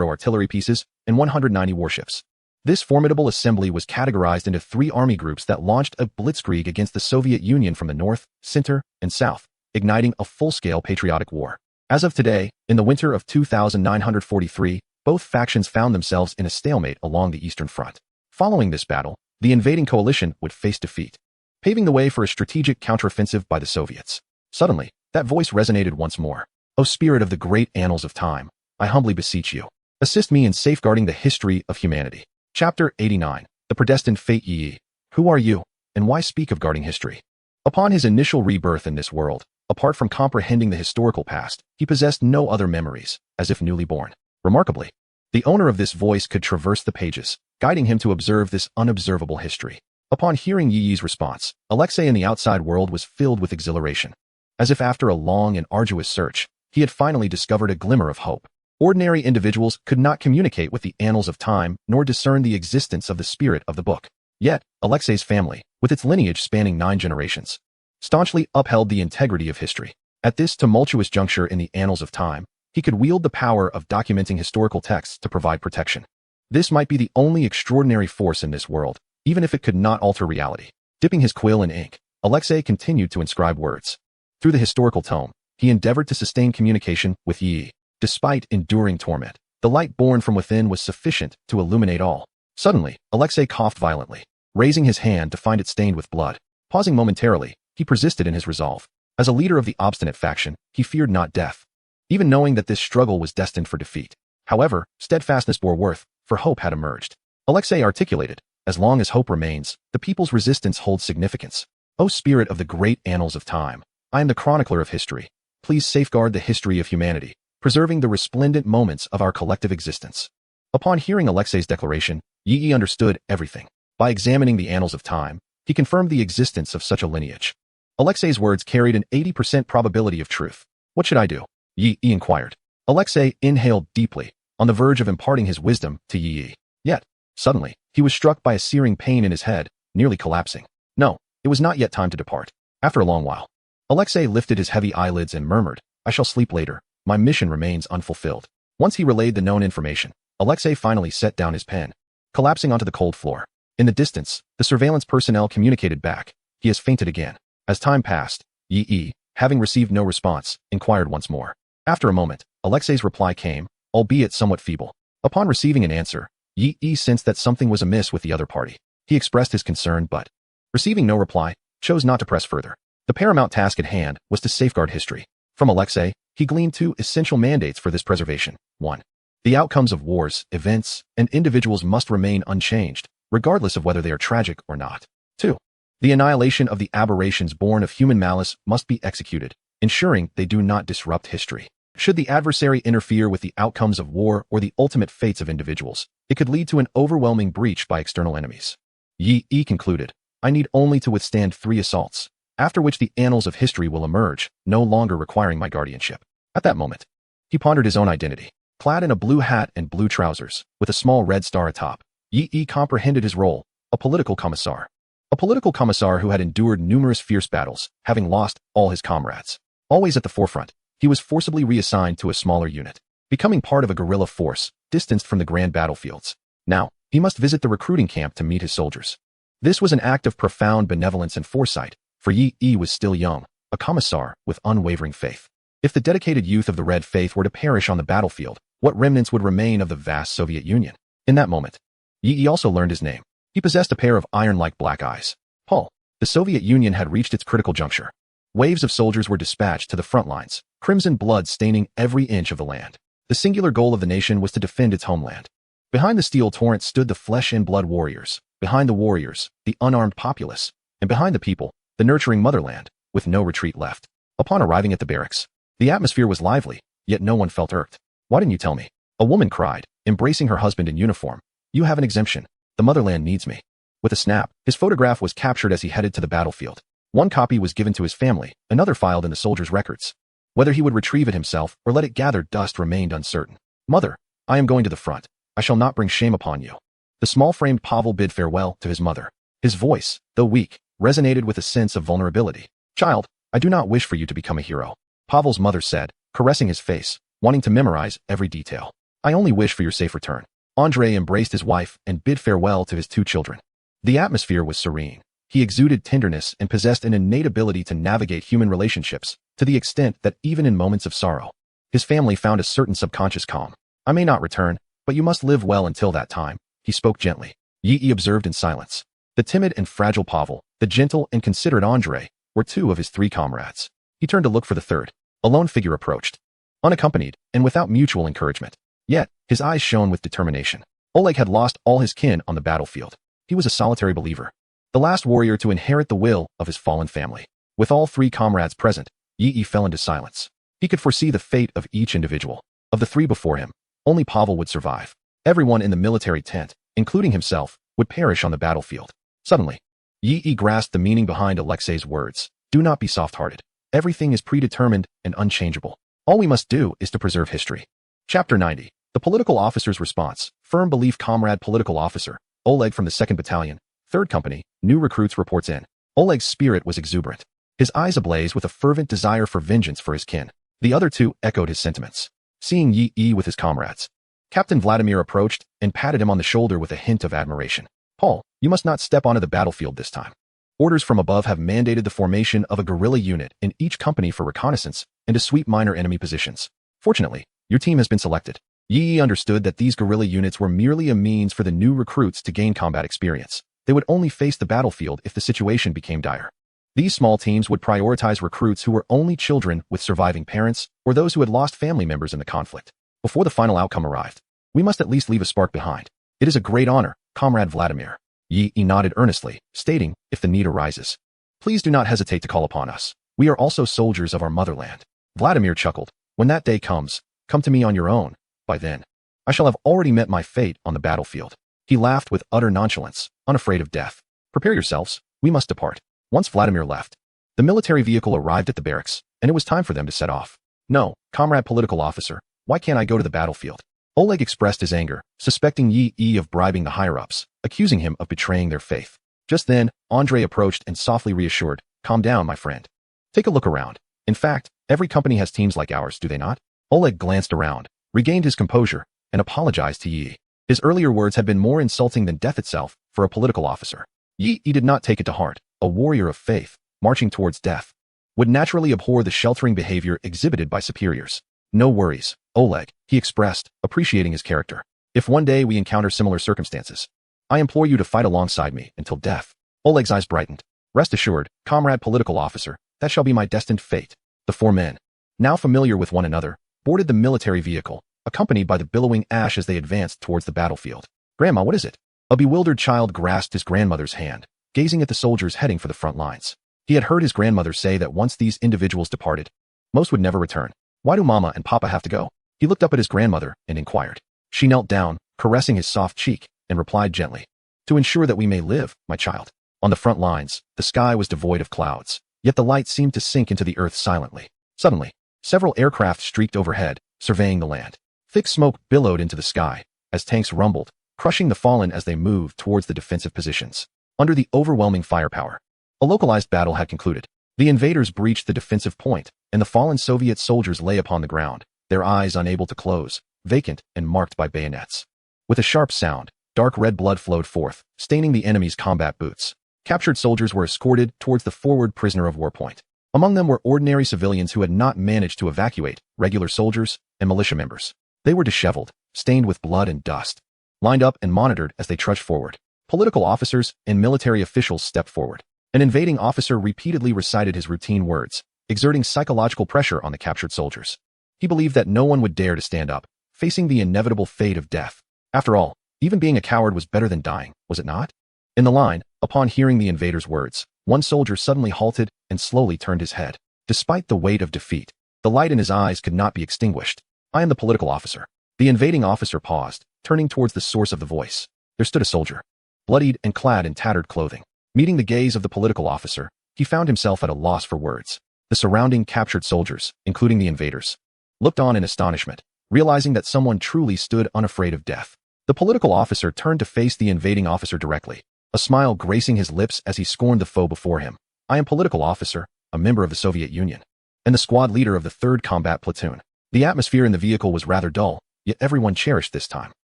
artillery pieces, and 190 warships. This formidable assembly was categorized into 3 army groups that launched a blitzkrieg against the Soviet Union from the north, center, and south, igniting a full-scale patriotic war. As of today, in the winter of 2943, both factions found themselves in a stalemate along the Eastern Front. Following this battle, the invading coalition would face defeat, paving the way for a strategic counteroffensive by the Soviets. Suddenly, that voice resonated once more. O spirit of the great annals of time, I humbly beseech you, assist me in safeguarding the history of humanity. Chapter 89. The Predestined Fate. Yi. Who are you, and why speak of guarding history? Upon his initial rebirth in this world, apart from comprehending the historical past, he possessed no other memories, as if newly born. Remarkably, the owner of this voice could traverse the pages, guiding him to observe this unobservable history. Upon hearing Yi's response, Alexei in the outside world was filled with exhilaration. As if after a long and arduous search, he had finally discovered a glimmer of hope. Ordinary individuals could not communicate with the annals of time nor discern the existence of the spirit of the book. Yet, Alexei's family, with its lineage spanning 9 generations, staunchly upheld the integrity of history. At this tumultuous juncture in the annals of time, he could wield the power of documenting historical texts to provide protection. This might be the only extraordinary force in this world, even if it could not alter reality. Dipping his quill in ink, Alexei continued to inscribe words. Through the historical tome, he endeavored to sustain communication with Yi. Despite enduring torment, the light born from within was sufficient to illuminate all. Suddenly, Alexei coughed violently, raising his hand to find it stained with blood. Pausing momentarily, he persisted in his resolve. As a leader of the obstinate faction, he feared not death, even knowing that this struggle was destined for defeat. However, steadfastness bore worth, for hope had emerged. Alexei articulated, as long as hope remains, the people's resistance holds significance. O spirit of the great annals of time, I am the chronicler of history. Please safeguard the history of humanity, preserving the resplendent moments of our collective existence. Upon hearing Alexei's declaration, Yi understood everything. By examining the annals of time, he confirmed the existence of such a lineage. Alexei's words carried an 80% probability of truth. What should I do? Yi inquired. Alexei inhaled deeply, on the verge of imparting his wisdom to Yi. Yet, suddenly, he was struck by a searing pain in his head, nearly collapsing. No, it was not yet time to depart. After a long while, Alexei lifted his heavy eyelids and murmured, I shall sleep later. My mission remains unfulfilled. Once he relayed the known information, Alexei finally set down his pen, collapsing onto the cold floor. In the distance, the surveillance personnel communicated back. He has fainted again. As time passed, Yi, having received no response, inquired once more. After a moment, Alexei's reply came, albeit somewhat feeble. Upon receiving an answer, Yi sensed that something was amiss with the other party. He expressed his concern but, receiving no reply, chose not to press further. The paramount task at hand was to safeguard history. From Alexei, he gleaned 2 essential mandates for this preservation. 1. The outcomes of wars, events, and individuals must remain unchanged, regardless of whether they are tragic or not. 2. The annihilation of the aberrations born of human malice must be executed, ensuring they do not disrupt history. Should the adversary interfere with the outcomes of war or the ultimate fates of individuals, it could lead to an overwhelming breach by external enemies. Yi concluded, I need only to withstand 3 assaults, after which the annals of history will emerge, no longer requiring my guardianship. At that moment, he pondered his own identity. Clad in a blue hat and blue trousers, with a small red star atop, Yi comprehended his role, a political commissar. A political commissar who had endured numerous fierce battles, having lost all his comrades. Always at the forefront, he was forcibly reassigned to a smaller unit, becoming part of a guerrilla force, distanced from the grand battlefields. Now, he must visit the recruiting camp to meet his soldiers. This was an act of profound benevolence and foresight, for Yi was still young, a commissar with unwavering faith. If the dedicated youth of the Red Faith were to perish on the battlefield, what remnants would remain of the vast Soviet Union? In that moment, Yi also learned his name. He possessed a pair of iron-like black eyes. Paul. The Soviet Union had reached its critical juncture. Waves of soldiers were dispatched to the front lines, crimson blood staining every inch of the land. The singular goal of the nation was to defend its homeland. Behind the steel torrent stood the flesh and blood warriors. Behind the warriors, the unarmed populace. And behind the people, the nurturing motherland, with no retreat left. Upon arriving at the barracks, the atmosphere was lively, yet no one felt irked. Why didn't you tell me? A woman cried, embracing her husband in uniform. You have an exemption. The motherland needs me. With a snap, his photograph was captured as he headed to the battlefield. One copy was given to his family, another filed in the soldier's records. Whether he would retrieve it himself or let it gather dust remained uncertain. Mother, I am going to the front. I shall not bring shame upon you. The small-framed Pavel bid farewell to his mother. His voice, though weak, resonated with a sense of vulnerability. Child, I do not wish for you to become a hero, Pavel's mother said, caressing his face, wanting to memorize every detail. I only wish for your safe return. Andrei embraced his wife and bid farewell to his 2 children. The atmosphere was serene. He exuded tenderness and possessed an innate ability to navigate human relationships, to the extent that even in moments of sorrow, his family found a certain subconscious calm. I may not return, but you must live well until that time, he spoke gently. Yi observed in silence. The timid and fragile Pavel, the gentle and considerate Andrei, were 2 of his 3 comrades. He turned to look for the third. A lone figure approached, unaccompanied and without mutual encouragement. Yet, his eyes shone with determination. Oleg had lost all his kin on the battlefield. He was a solitary believer, the last warrior to inherit the will of his fallen family. With all 3 comrades present, Yi fell into silence. He could foresee the fate of each individual. Of the 3 before him, only Pavel would survive. Everyone in the military tent, including himself, would perish on the battlefield. Suddenly, Yi grasped the meaning behind Alexei's words. Do not be soft-hearted. Everything is predetermined and unchangeable. All we must do is to preserve history. Chapter 90. The political officer's response. Firm belief. Comrade political officer, Oleg from the 2nd Battalion, 3rd Company, new recruits reports in. Oleg's spirit was exuberant, his eyes ablaze with a fervent desire for vengeance for his kin. The other 2 echoed his sentiments. Seeing Yi with his comrades, Captain Vladimir approached and patted him on the shoulder with a hint of admiration. Paul, you must not step onto the battlefield this time. Orders from above have mandated the formation of a guerrilla unit in each company for reconnaissance and to sweep minor enemy positions. Fortunately, your team has been selected. Yi understood that these guerrilla units were merely a means for the new recruits to gain combat experience. They would only face the battlefield if the situation became dire. These small teams would prioritize recruits who were only children with surviving parents or those who had lost family members in the conflict. Before the final outcome arrived, we must at least leave a spark behind. It is a great honor, Comrade Vladimir. Yi nodded earnestly, stating, if the need arises, please do not hesitate to call upon us. We are also soldiers of our motherland. Vladimir chuckled. When that day comes, come to me on your own. By then, I shall have already met my fate on the battlefield. He laughed with utter nonchalance, unafraid of death. Prepare yourselves, we must depart. Once Vladimir left, the military vehicle arrived at the barracks, and it was time for them to set off. No, Comrade political officer, why can't I go to the battlefield? Oleg expressed his anger, suspecting Yi of bribing the higher-ups, accusing him of betraying their faith. Just then, Andrei approached and softly reassured, calm down, my friend. Take a look around. In fact, every company has teams like ours, do they not? Oleg glanced around, regained his composure, and apologized to Yi. His earlier words had been more insulting than death itself for a political officer. Yi did not take it to heart. A warrior of faith, marching towards death, would naturally abhor the sheltering behavior exhibited by superiors. No worries, Oleg, he expressed, appreciating his character. If one day we encounter similar circumstances, I implore you to fight alongside me until death. Oleg's eyes brightened. Rest assured, Comrade political officer, that shall be my destined fate. The 4 men, now familiar with one another, boarded the military vehicle, accompanied by the billowing ash as they advanced towards the battlefield. Grandma, what is it? A bewildered child grasped his grandmother's hand, gazing at the soldiers heading for the front lines. He had heard his grandmother say that once these individuals departed, most would never return. Why do Mama and Papa have to go? He looked up at his grandmother and inquired. She knelt down, caressing his soft cheek, and replied gently, to ensure that we may live, my child. On the front lines, the sky was devoid of clouds, yet the light seemed to sink into the earth silently. Suddenly, several aircraft streaked overhead, surveying the land. Thick smoke billowed into the sky, as tanks rumbled, crushing the fallen as they moved towards the defensive positions. Under the overwhelming firepower, a localized battle had concluded. The invaders breached the defensive point, and the fallen Soviet soldiers lay upon the ground, their eyes unable to close, vacant and marked by bayonets. With a sharp sound, dark red blood flowed forth, staining the enemy's combat boots. Captured soldiers were escorted towards the forward prisoner of war point. Among them were ordinary civilians who had not managed to evacuate, regular soldiers, and militia members. They were disheveled, stained with blood and dust, lined up and monitored as they trudged forward. Political officers and military officials stepped forward. An invading officer repeatedly recited his routine words, exerting psychological pressure on the captured soldiers. He believed that no one would dare to stand up, facing the inevitable fate of death. After all, even being a coward was better than dying, was it not? In the line, upon hearing the invader's words, one soldier suddenly halted and slowly turned his head. Despite the weight of defeat, the light in his eyes could not be extinguished. I am the political officer. The invading officer paused, turning towards the source of the voice. There stood a soldier, bloodied and clad in tattered clothing. Meeting the gaze of the political officer, he found himself at a loss for words. The surrounding captured soldiers, including the invaders, looked on in astonishment, realizing that someone truly stood unafraid of death. The political officer turned to face the invading officer directly, a smile gracing his lips as he scorned the foe before him. I am political officer, a member of the Soviet Union, and the squad leader of the 3rd Combat Platoon. The atmosphere in the vehicle was rather dull, yet everyone cherished this time.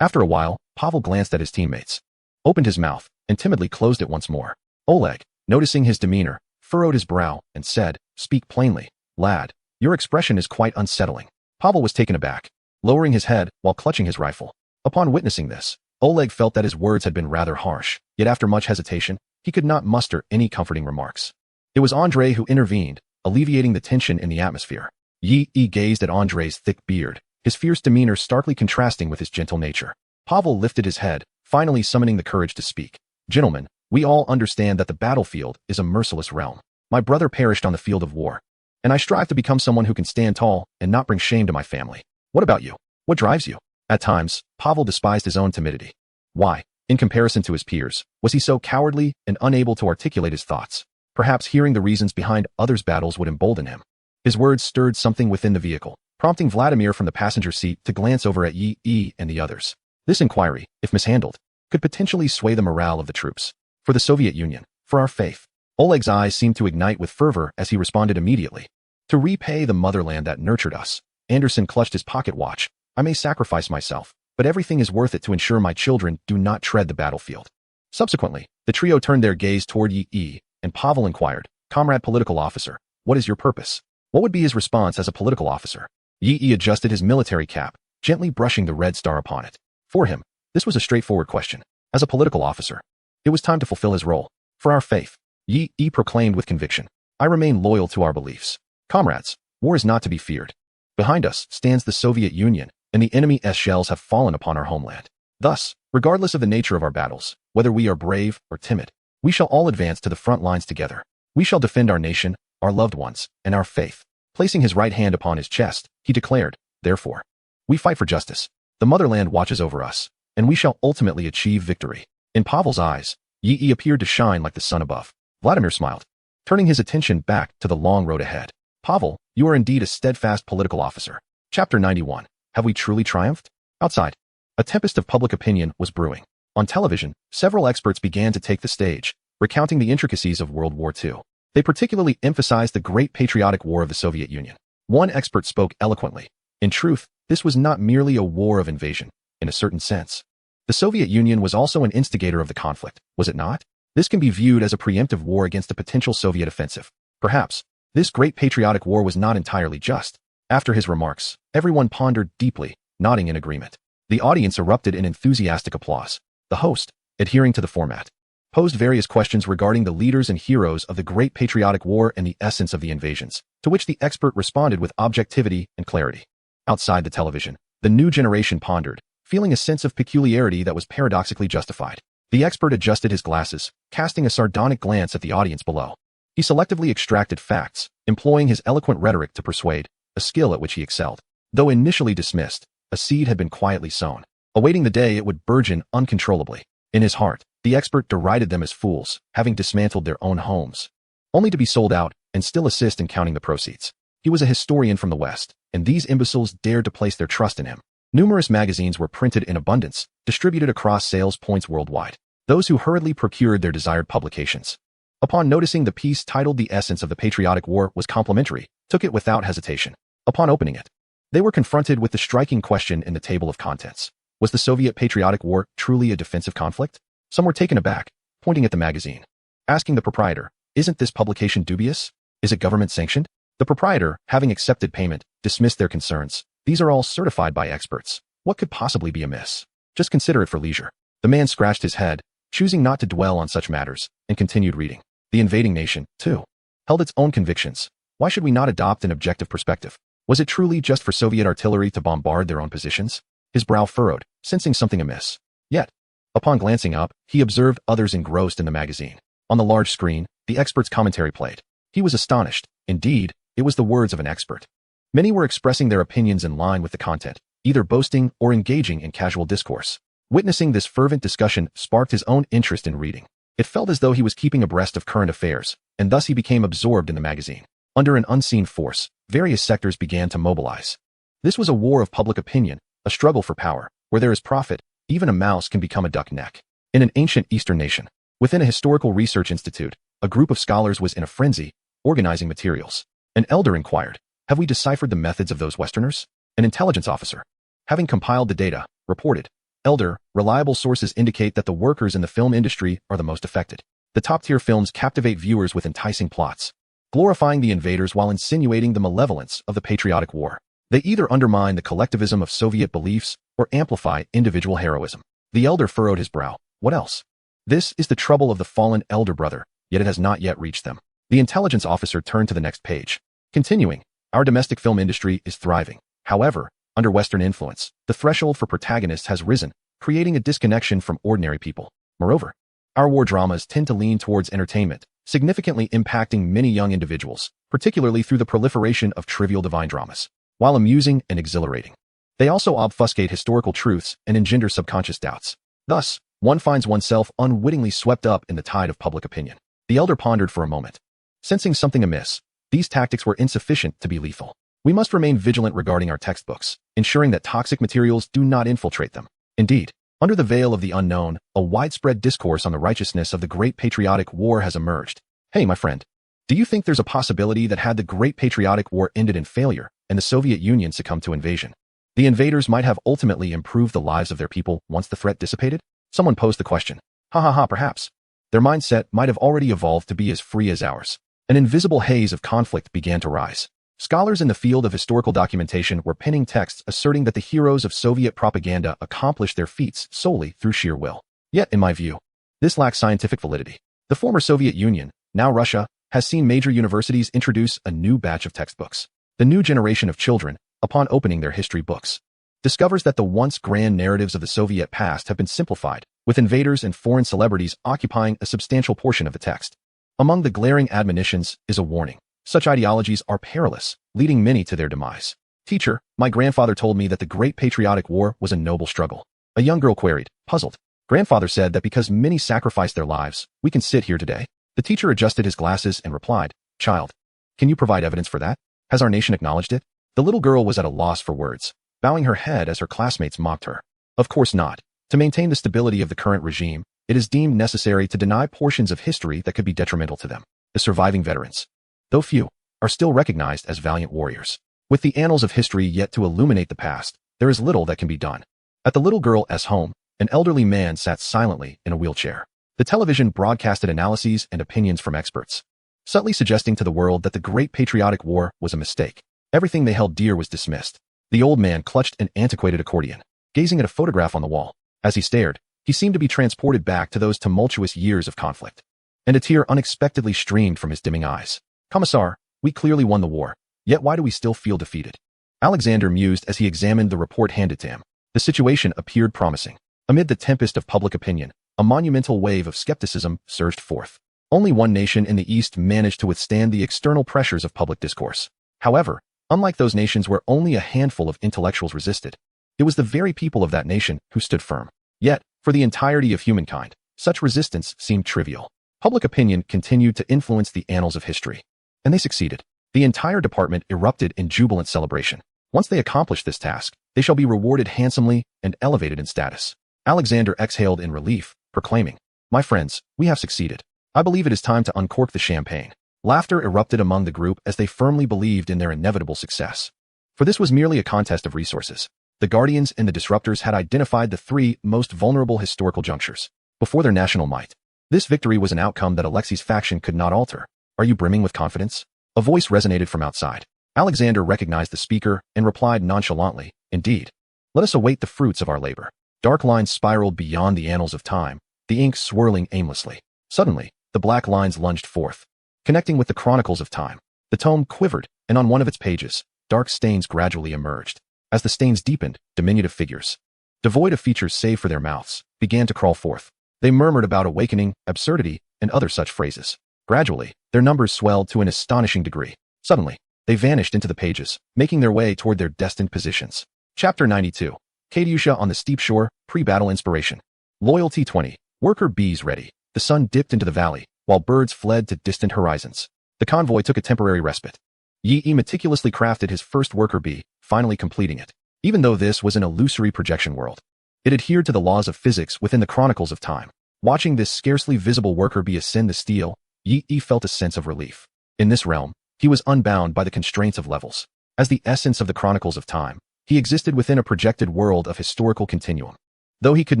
After a while, Pavel glanced at his teammates, opened his mouth, and timidly closed it once more. Oleg, noticing his demeanor, furrowed his brow and said, "Speak plainly, lad. Your expression is quite unsettling." Pavel was taken aback, lowering his head while clutching his rifle. Upon witnessing this, Oleg felt that his words had been rather harsh, yet after much hesitation, he could not muster any comforting remarks. It was Andrei who intervened, alleviating the tension in the atmosphere. Yi gazed at Andrei's thick beard, his fierce demeanor starkly contrasting with his gentle nature. Pavel lifted his head, finally summoning the courage to speak. "Gentlemen, we all understand that the battlefield is a merciless realm. My brother perished on the field of war, and I strive to become someone who can stand tall and not bring shame to my family. What about you? What drives you?" At times, Pavel despised his own timidity. Why, in comparison to his peers, was he so cowardly and unable to articulate his thoughts? Perhaps hearing the reasons behind others' battles would embolden him. His words stirred something within the vehicle, prompting Vladimir from the passenger seat to glance over at Yi and the others. This inquiry, if mishandled, could potentially sway the morale of the troops. For the Soviet Union, for our faith. Oleg's eyes seemed to ignite with fervor as he responded immediately. To repay the motherland that nurtured us. Anderson clutched his pocket watch. I may sacrifice myself, but everything is worth it to ensure my children do not tread the battlefield. Subsequently, the trio turned their gaze toward Yi, and Pavel inquired, "Comrade political officer, what is your purpose?" What would be his response as a political officer? Yi adjusted his military cap, gently brushing the red star upon it. For him, this was a straightforward question. As a political officer, it was time to fulfill his role. For our faith, Yi proclaimed with conviction, "I remain loyal to our beliefs. Comrades, war is not to be feared. Behind us stands the Soviet Union, and the enemy's shells have fallen upon our homeland. Thus, regardless of the nature of our battles, whether we are brave or timid, we shall all advance to the front lines together. We shall defend our nation, our loved ones, and our faith." Placing his right hand upon his chest, he declared, "Therefore, we fight for justice. The motherland watches over us, and we shall ultimately achieve victory." In Pavel's eyes, Yi appeared to shine like the sun above. Vladimir smiled, turning his attention back to the long road ahead. "Pavel, you are indeed a steadfast political officer." Chapter 91. Have we truly triumphed? Outside, a tempest of public opinion was brewing. On television, several experts began to take the stage, recounting the intricacies of World War II. They particularly emphasized the Great Patriotic War of the Soviet Union. One expert spoke eloquently. In truth, this was not merely a war of invasion, in a certain sense. The Soviet Union was also an instigator of the conflict, was it not? This can be viewed as a preemptive war against a potential Soviet offensive. Perhaps, this Great Patriotic War was not entirely just. After his remarks, everyone pondered deeply, nodding in agreement. The audience erupted in enthusiastic applause. The host, adhering to the format, posed various questions regarding the leaders and heroes of the Great Patriotic War and the essence of the invasions, to which the expert responded with objectivity and clarity. Outside the television, the new generation pondered, feeling a sense of peculiarity that was paradoxically justified. The expert adjusted his glasses, casting a sardonic glance at the audience below. He selectively extracted facts, employing his eloquent rhetoric to persuade, a skill at which he excelled. Though initially dismissed, a seed had been quietly sown, awaiting the day it would burgeon uncontrollably. In his heart, the expert derided them as fools, having dismantled their own homes, only to be sold out and still assist in counting the proceeds. He was a historian from the West, and these imbeciles dared to place their trust in him. Numerous magazines were printed in abundance, distributed across sales points worldwide. Those who hurriedly procured their desired publications, upon noticing the piece titled "The Essence of the Patriotic War" was complimentary, took it without hesitation. Upon opening it, they were confronted with the striking question in the table of contents. Was the Soviet Patriotic War truly a defensive conflict? Some were taken aback, pointing at the magazine, asking the proprietor, "Isn't this publication dubious? Is it government-sanctioned?" The proprietor, having accepted payment, dismissed their concerns. "These are all certified by experts. What could possibly be amiss? Just consider it for leisure." The man scratched his head, choosing not to dwell on such matters, and continued reading. The invading nation, too, held its own convictions. Why should we not adopt an objective perspective? Was it truly just for Soviet artillery to bombard their own positions? His brow furrowed, sensing something amiss. Yet, upon glancing up, he observed others engrossed in the magazine. On the large screen, the expert's commentary played. He was astonished. Indeed, It was the words of an expert. Many were expressing their opinions in line with the content, either boasting or engaging in casual discourse. Witnessing this fervent discussion sparked his own interest in reading. It felt as though he was keeping abreast of current affairs, and thus he became absorbed in the magazine. Under an unseen force, various sectors began to mobilize. This was a war of public opinion, a struggle for power. Where there is profit, even a mouse can become a duck neck. In an ancient Eastern nation, within a historical research institute, a group of scholars was in a frenzy, organizing materials. An elder inquired, "Have we deciphered the methods of those Westerners?" An intelligence officer, having compiled the data, reported, "Elder, reliable sources indicate that the workers in the film industry are the most affected. The top-tier films captivate viewers with enticing plots, glorifying the invaders while insinuating the malevolence of the patriotic war. They either undermine the collectivism of Soviet beliefs or amplify individual heroism." The elder furrowed his brow. What else? This is the trouble of the fallen elder brother, yet it has not yet reached them. The intelligence officer turned to the next page. Continuing, "Our domestic film industry is thriving. However, under Western influence, the threshold for protagonists has risen, creating a disconnection from ordinary people. Moreover, our war dramas tend to lean towards entertainment, significantly impacting many young individuals, particularly through the proliferation of trivial divine dramas. While amusing and exhilarating, they also obfuscate historical truths and engender subconscious doubts. Thus, one finds oneself unwittingly swept up in the tide of public opinion." The elder pondered for a moment. Sensing something amiss, these tactics were insufficient to be lethal. "We must remain vigilant regarding our textbooks, ensuring that toxic materials do not infiltrate them. Indeed, under the veil of the unknown, a widespread discourse on the righteousness of the Great Patriotic War has emerged. Hey, my friend, do you think there's a possibility that had the Great Patriotic War ended in failure and the Soviet Union succumbed to invasion, the invaders might have ultimately improved the lives of their people once the threat dissipated?" Someone posed the question. Perhaps. Their mindset might have already evolved to be as free as ours. An invisible haze of conflict began to rise. Scholars in the field of historical documentation were penning texts asserting that the heroes of Soviet propaganda accomplished their feats solely through sheer will. Yet, in my view, this lacks scientific validity. The former Soviet Union, now Russia, has seen major universities introduce a new batch of textbooks. The new generation of children, upon opening their history books, discovers that the once grand narratives of the Soviet past have been simplified, with invaders and foreign celebrities occupying a substantial portion of the text. Among the glaring admonitions is a warning. Such ideologies are perilous, leading many to their demise. "Teacher, my grandfather told me that the Great Patriotic War was a noble struggle." A young girl queried, puzzled. "Grandfather said that because many sacrificed their lives, we can sit here today." The teacher adjusted his glasses and replied, "Child, can you provide evidence for that? Has our nation acknowledged it?" The little girl was at a loss for words, bowing her head as her classmates mocked her. Of course not. To maintain the stability of the current regime, it is deemed necessary to deny portions of history that could be detrimental to them. The surviving veterans, though few, are still recognized as valiant warriors. With the annals of history yet to illuminate the past, there is little that can be done. At the little girl's home, an elderly man sat silently in a wheelchair. The television broadcasted analyses and opinions from experts, subtly suggesting to the world that the Great Patriotic War was a mistake. Everything they held dear was dismissed. The old man clutched an antiquated accordion, gazing at a photograph on the wall. As he stared, he seemed to be transported back to those tumultuous years of conflict. And a tear unexpectedly streamed from his dimming eyes. "Commissar, we clearly won the war, yet why do we still feel defeated?" Alexander mused as he examined the report handed to him. The situation appeared promising. Amid the tempest of public opinion, a monumental wave of skepticism surged forth. Only one nation in the East managed to withstand the external pressures of public discourse. However, unlike those nations where only a handful of intellectuals resisted, it was the very people of that nation who stood firm. Yet, for the entirety of humankind, such resistance seemed trivial. Public opinion continued to influence the annals of history. And they succeeded. The entire department erupted in jubilant celebration. Once they accomplish this task, they shall be rewarded handsomely and elevated in status. Alexander exhaled in relief, proclaiming, "My friends, we have succeeded. I believe it is time to uncork the champagne." Laughter erupted among the group as they firmly believed in their inevitable success. For this was merely a contest of resources. The guardians and the disruptors had identified the three most vulnerable historical junctures before their national might. This victory was an outcome that Alexei's faction could not alter. "Are you brimming with confidence?" A voice resonated from outside. Alexander recognized the speaker and replied nonchalantly, "Indeed. Let us await the fruits of our labor." Dark lines spiraled beyond the annals of time, the ink swirling aimlessly. Suddenly, the black lines lunged forth, connecting with the chronicles of time. The tome quivered, and on one of its pages, dark stains gradually emerged. As the stains deepened, diminutive figures, devoid of features save for their mouths, began to crawl forth. They murmured about awakening, absurdity, and other such phrases. Gradually, their numbers swelled to an astonishing degree. Suddenly, They vanished into the pages, making their way toward their destined positions. Chapter 92. Katyusha on the Steep Shore, Pre-Battle Inspiration. Loyalty 20. Worker bees ready. The sun dipped into the valley, while birds fled to distant horizons. The convoy took a temporary respite. Yi meticulously crafted his first worker bee, finally completing it. Even though this was an illusory projection world, it adhered to the laws of physics within the chronicles of time. Watching this scarcely visible worker bee ascend the steel, Yi felt a sense of relief. In this realm, he was unbound by the constraints of levels. As the essence of the chronicles of time, he existed within a projected world of historical continuum. Though he could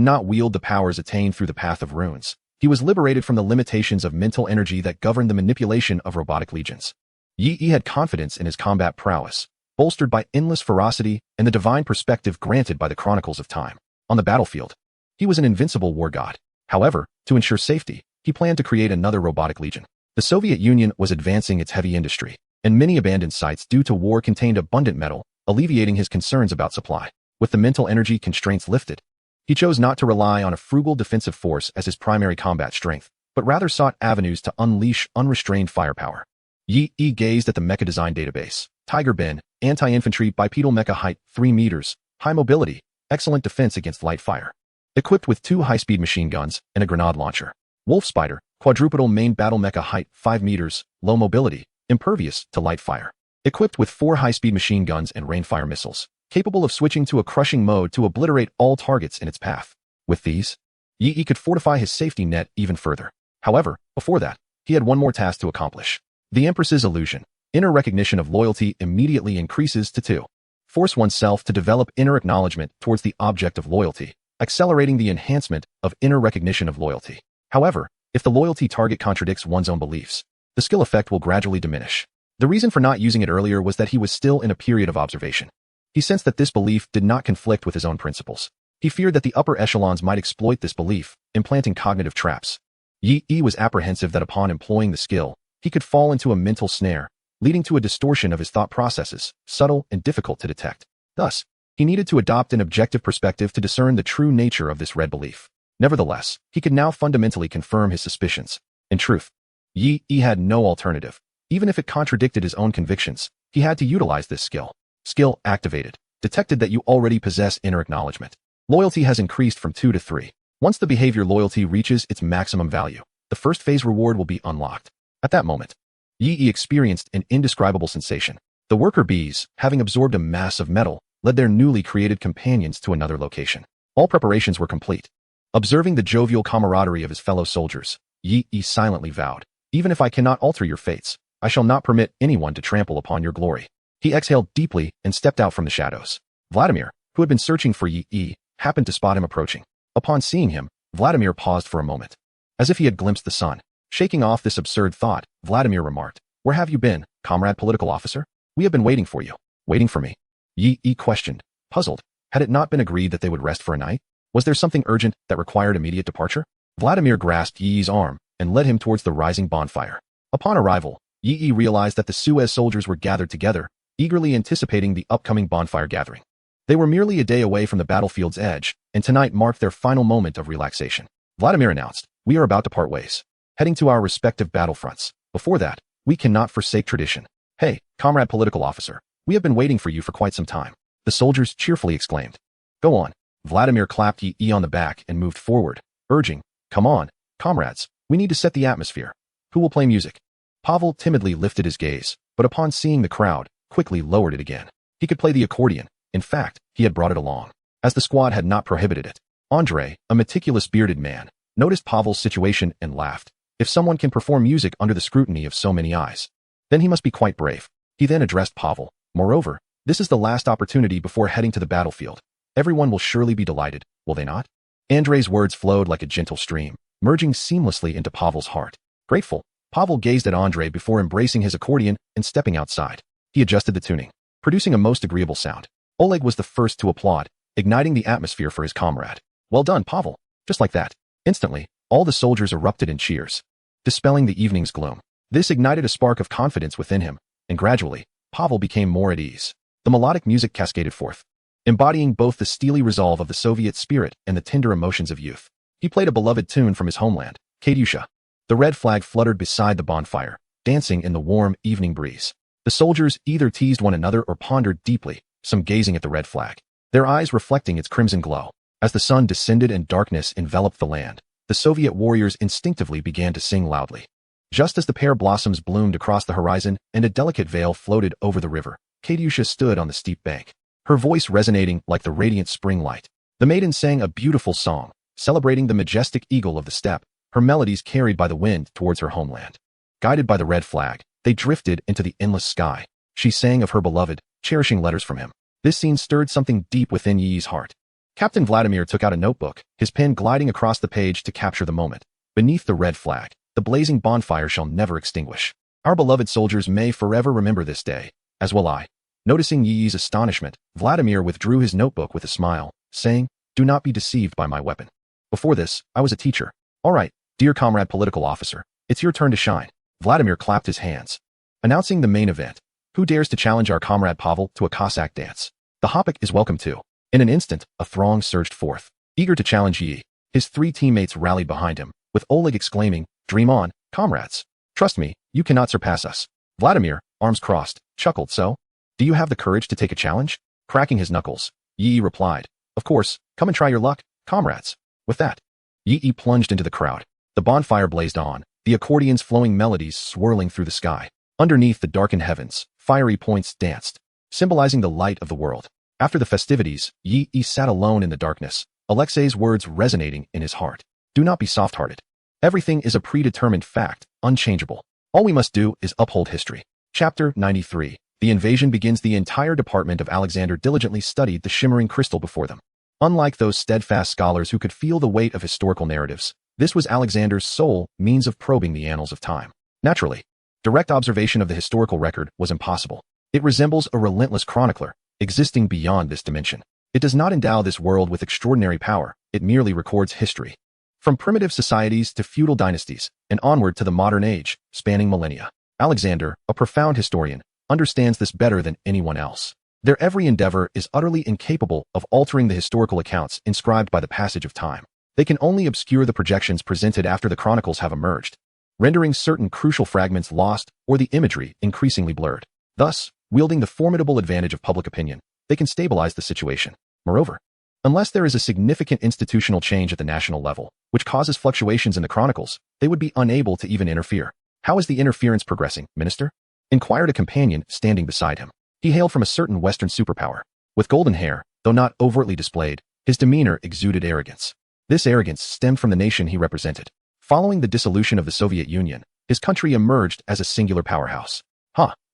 not wield the powers attained through the path of runes, he was liberated from the limitations of mental energy that governed the manipulation of robotic legions. Yi had confidence in his combat prowess, bolstered by endless ferocity and the divine perspective granted by the chronicles of time. On the battlefield, he was an invincible war god. However, to ensure safety, he planned to create another robotic legion. The Soviet Union was advancing its heavy industry, and many abandoned sites due to war contained abundant metal, alleviating his concerns about supply. With the mental energy constraints lifted, he chose not to rely on a frugal defensive force as his primary combat strength, but rather sought avenues to unleash unrestrained firepower. Yi gazed at the mecha design database. Tiger Ben, anti-infantry bipedal mecha height 3 meters, high mobility, excellent defense against light fire. Equipped with 2 high-speed machine guns and a grenade launcher. Wolf Spider, quadrupedal main battle mecha height 5 meters, low mobility, impervious to light fire. Equipped with 4 high-speed machine guns and rainfire missiles, capable of switching to a crushing mode to obliterate all targets in its path. With these, Yi could fortify his safety net even further. However, before that, he had one more task to accomplish. The Empress's illusion. Inner recognition of loyalty immediately increases to 2. Force oneself to develop inner acknowledgement towards the object of loyalty, accelerating the enhancement of inner recognition of loyalty. However, if the loyalty target contradicts one's own beliefs, the skill effect will gradually diminish. The reason for not using it earlier was that he was still in a period of observation. He sensed that this belief did not conflict with his own principles. He feared that the upper echelons might exploit this belief, implanting cognitive traps. Yi was apprehensive that upon employing the skill, he could fall into a mental snare, leading to a distortion of his thought processes, subtle and difficult to detect. Thus, he needed to adopt an objective perspective to discern the true nature of this red belief. Nevertheless, he could now fundamentally confirm his suspicions. In truth, Yi had no alternative. Even if it contradicted his own convictions, he had to utilize this skill. Skill activated. Detected that you already possess inner acknowledgement. Loyalty has increased from 2 to 3. Once the behavior loyalty reaches its maximum value, the first phase reward will be unlocked. At that moment, Yi experienced an indescribable sensation. The worker bees, having absorbed a mass of metal, led their newly created companions to another location. All preparations were complete. Observing the jovial camaraderie of his fellow soldiers, Yi silently vowed, "Even if I cannot alter your fates, I shall not permit anyone to trample upon your glory." He exhaled deeply and stepped out from the shadows. Vladimir, who had been searching for Yi, happened to spot him approaching. Upon seeing him, Vladimir paused for a moment. As if he had glimpsed the sun. Shaking off this absurd thought, Vladimir remarked, "Where have you been, comrade political officer? We have been waiting for you." "Waiting for me?" Yi questioned, puzzled. Had it not been agreed that they would rest for a night? Was there something urgent that required immediate departure? Vladimir grasped Yi's arm and led him towards the rising bonfire. Upon arrival, Yi realized that the Suez soldiers were gathered together, eagerly anticipating the upcoming bonfire gathering. They were merely a day away from the battlefield's edge, and tonight marked their final moment of relaxation. Vladimir announced, "We are about to part ways, heading to our respective battlefronts. Before that, we cannot forsake tradition. Hey, comrade political officer, we have been waiting for you for quite some time." The soldiers cheerfully exclaimed. "Go on." Vladimir clapped Yi on the back and moved forward, urging, "Come on, comrades, we need to set the atmosphere. Who will play music?" Pavel timidly lifted his gaze, but upon seeing the crowd, quickly lowered it again. He could play the accordion. In fact, he had brought it along, as the squad had not prohibited it. Andrei, a meticulous bearded man, noticed Pavel's situation and laughed. If someone can perform music under the scrutiny of so many eyes, then he must be quite brave. He then addressed Pavel. "Moreover, this is the last opportunity before heading to the battlefield. Everyone will surely be delighted, will they not?" Andrei's words flowed like a gentle stream, merging seamlessly into Pavel's heart. Grateful, Pavel gazed at Andrei before embracing his accordion and stepping outside. He adjusted the tuning, producing a most agreeable sound. Oleg was the first to applaud, igniting the atmosphere for his comrade. "Well done, Pavel." Just like that. Instantly, all the soldiers erupted in cheers, dispelling the evening's gloom. This ignited a spark of confidence within him, and gradually, Pavel became more at ease. The melodic music cascaded forth, embodying both the steely resolve of the Soviet spirit and the tender emotions of youth. He played a beloved tune from his homeland, Katyusha. The red flag fluttered beside the bonfire, dancing in the warm evening breeze. The soldiers either teased one another or pondered deeply, some gazing at the red flag, their eyes reflecting its crimson glow. As the sun descended and darkness enveloped the land, the Soviet warriors instinctively began to sing loudly. Just as the pear blossoms bloomed across the horizon and a delicate veil floated over the river, Katyusha stood on the steep bank, her voice resonating like the radiant spring light. The maiden sang a beautiful song, celebrating the majestic eagle of the steppe, her melodies carried by the wind towards her homeland. Guided by the red flag, they drifted into the endless sky. She sang of her beloved, cherishing letters from him. This scene stirred something deep within Yi's heart. Captain Vladimir took out a notebook, his pen gliding across the page to capture the moment. Beneath the red flag, the blazing bonfire shall never extinguish. Our beloved soldiers may forever remember this day, as will I. Noticing Yi's astonishment, Vladimir withdrew his notebook with a smile, saying, "Do not be deceived by my weapon. Before this, I was a teacher. All right, dear comrade political officer, it's your turn to shine." Vladimir clapped his hands, announcing the main event. Who dares to challenge our comrade Pavel to a Cossack dance? The Hopik is welcome too. In an instant, a throng surged forth, eager to challenge Yi. His three teammates rallied behind him, with Oleg exclaiming, "Dream on, comrades. Trust me, you cannot surpass us." Vladimir, arms crossed, chuckled. "So? Do you have the courage to take a challenge?" Cracking his knuckles, Yi replied, "Of course, come and try your luck, comrades." With that, Yi plunged into the crowd. The bonfire blazed on, the accordion's flowing melodies swirling through the sky. Underneath the darkened heavens, fiery points danced, symbolizing the light of the world. After the festivities, Yi sat alone in the darkness, Alexei's words resonating in his heart. "Do not be soft-hearted. Everything is a predetermined fact, unchangeable. All we must do is uphold history." Chapter 93. The invasion begins. The entire department of Alexander diligently studied the shimmering crystal before them. Unlike those steadfast scholars who could feel the weight of historical narratives, this was Alexander's sole means of probing the annals of time. Naturally, direct observation of the historical record was impossible. It resembles a relentless chronicler, existing beyond this dimension. It does not endow this world with extraordinary power, it merely records history. From primitive societies to feudal dynasties, and onward to the modern age, spanning millennia. Alexander, a profound historian, understands this better than anyone else. Their every endeavor is utterly incapable of altering the historical accounts inscribed by the passage of time. They can only obscure the projections presented after the chronicles have emerged, rendering certain crucial fragments lost or the imagery increasingly blurred. Thus, wielding the formidable advantage of public opinion, they can stabilize the situation. Moreover, unless there is a significant institutional change at the national level, which causes fluctuations in the chronicles, they would be unable to even interfere. "How is the interference progressing, Minister?" inquired a companion standing beside him. He hailed from a certain Western superpower. With golden hair, though not overtly displayed, his demeanor exuded arrogance. This arrogance stemmed from the nation he represented. Following the dissolution of the Soviet Union, his country emerged as a singular powerhouse.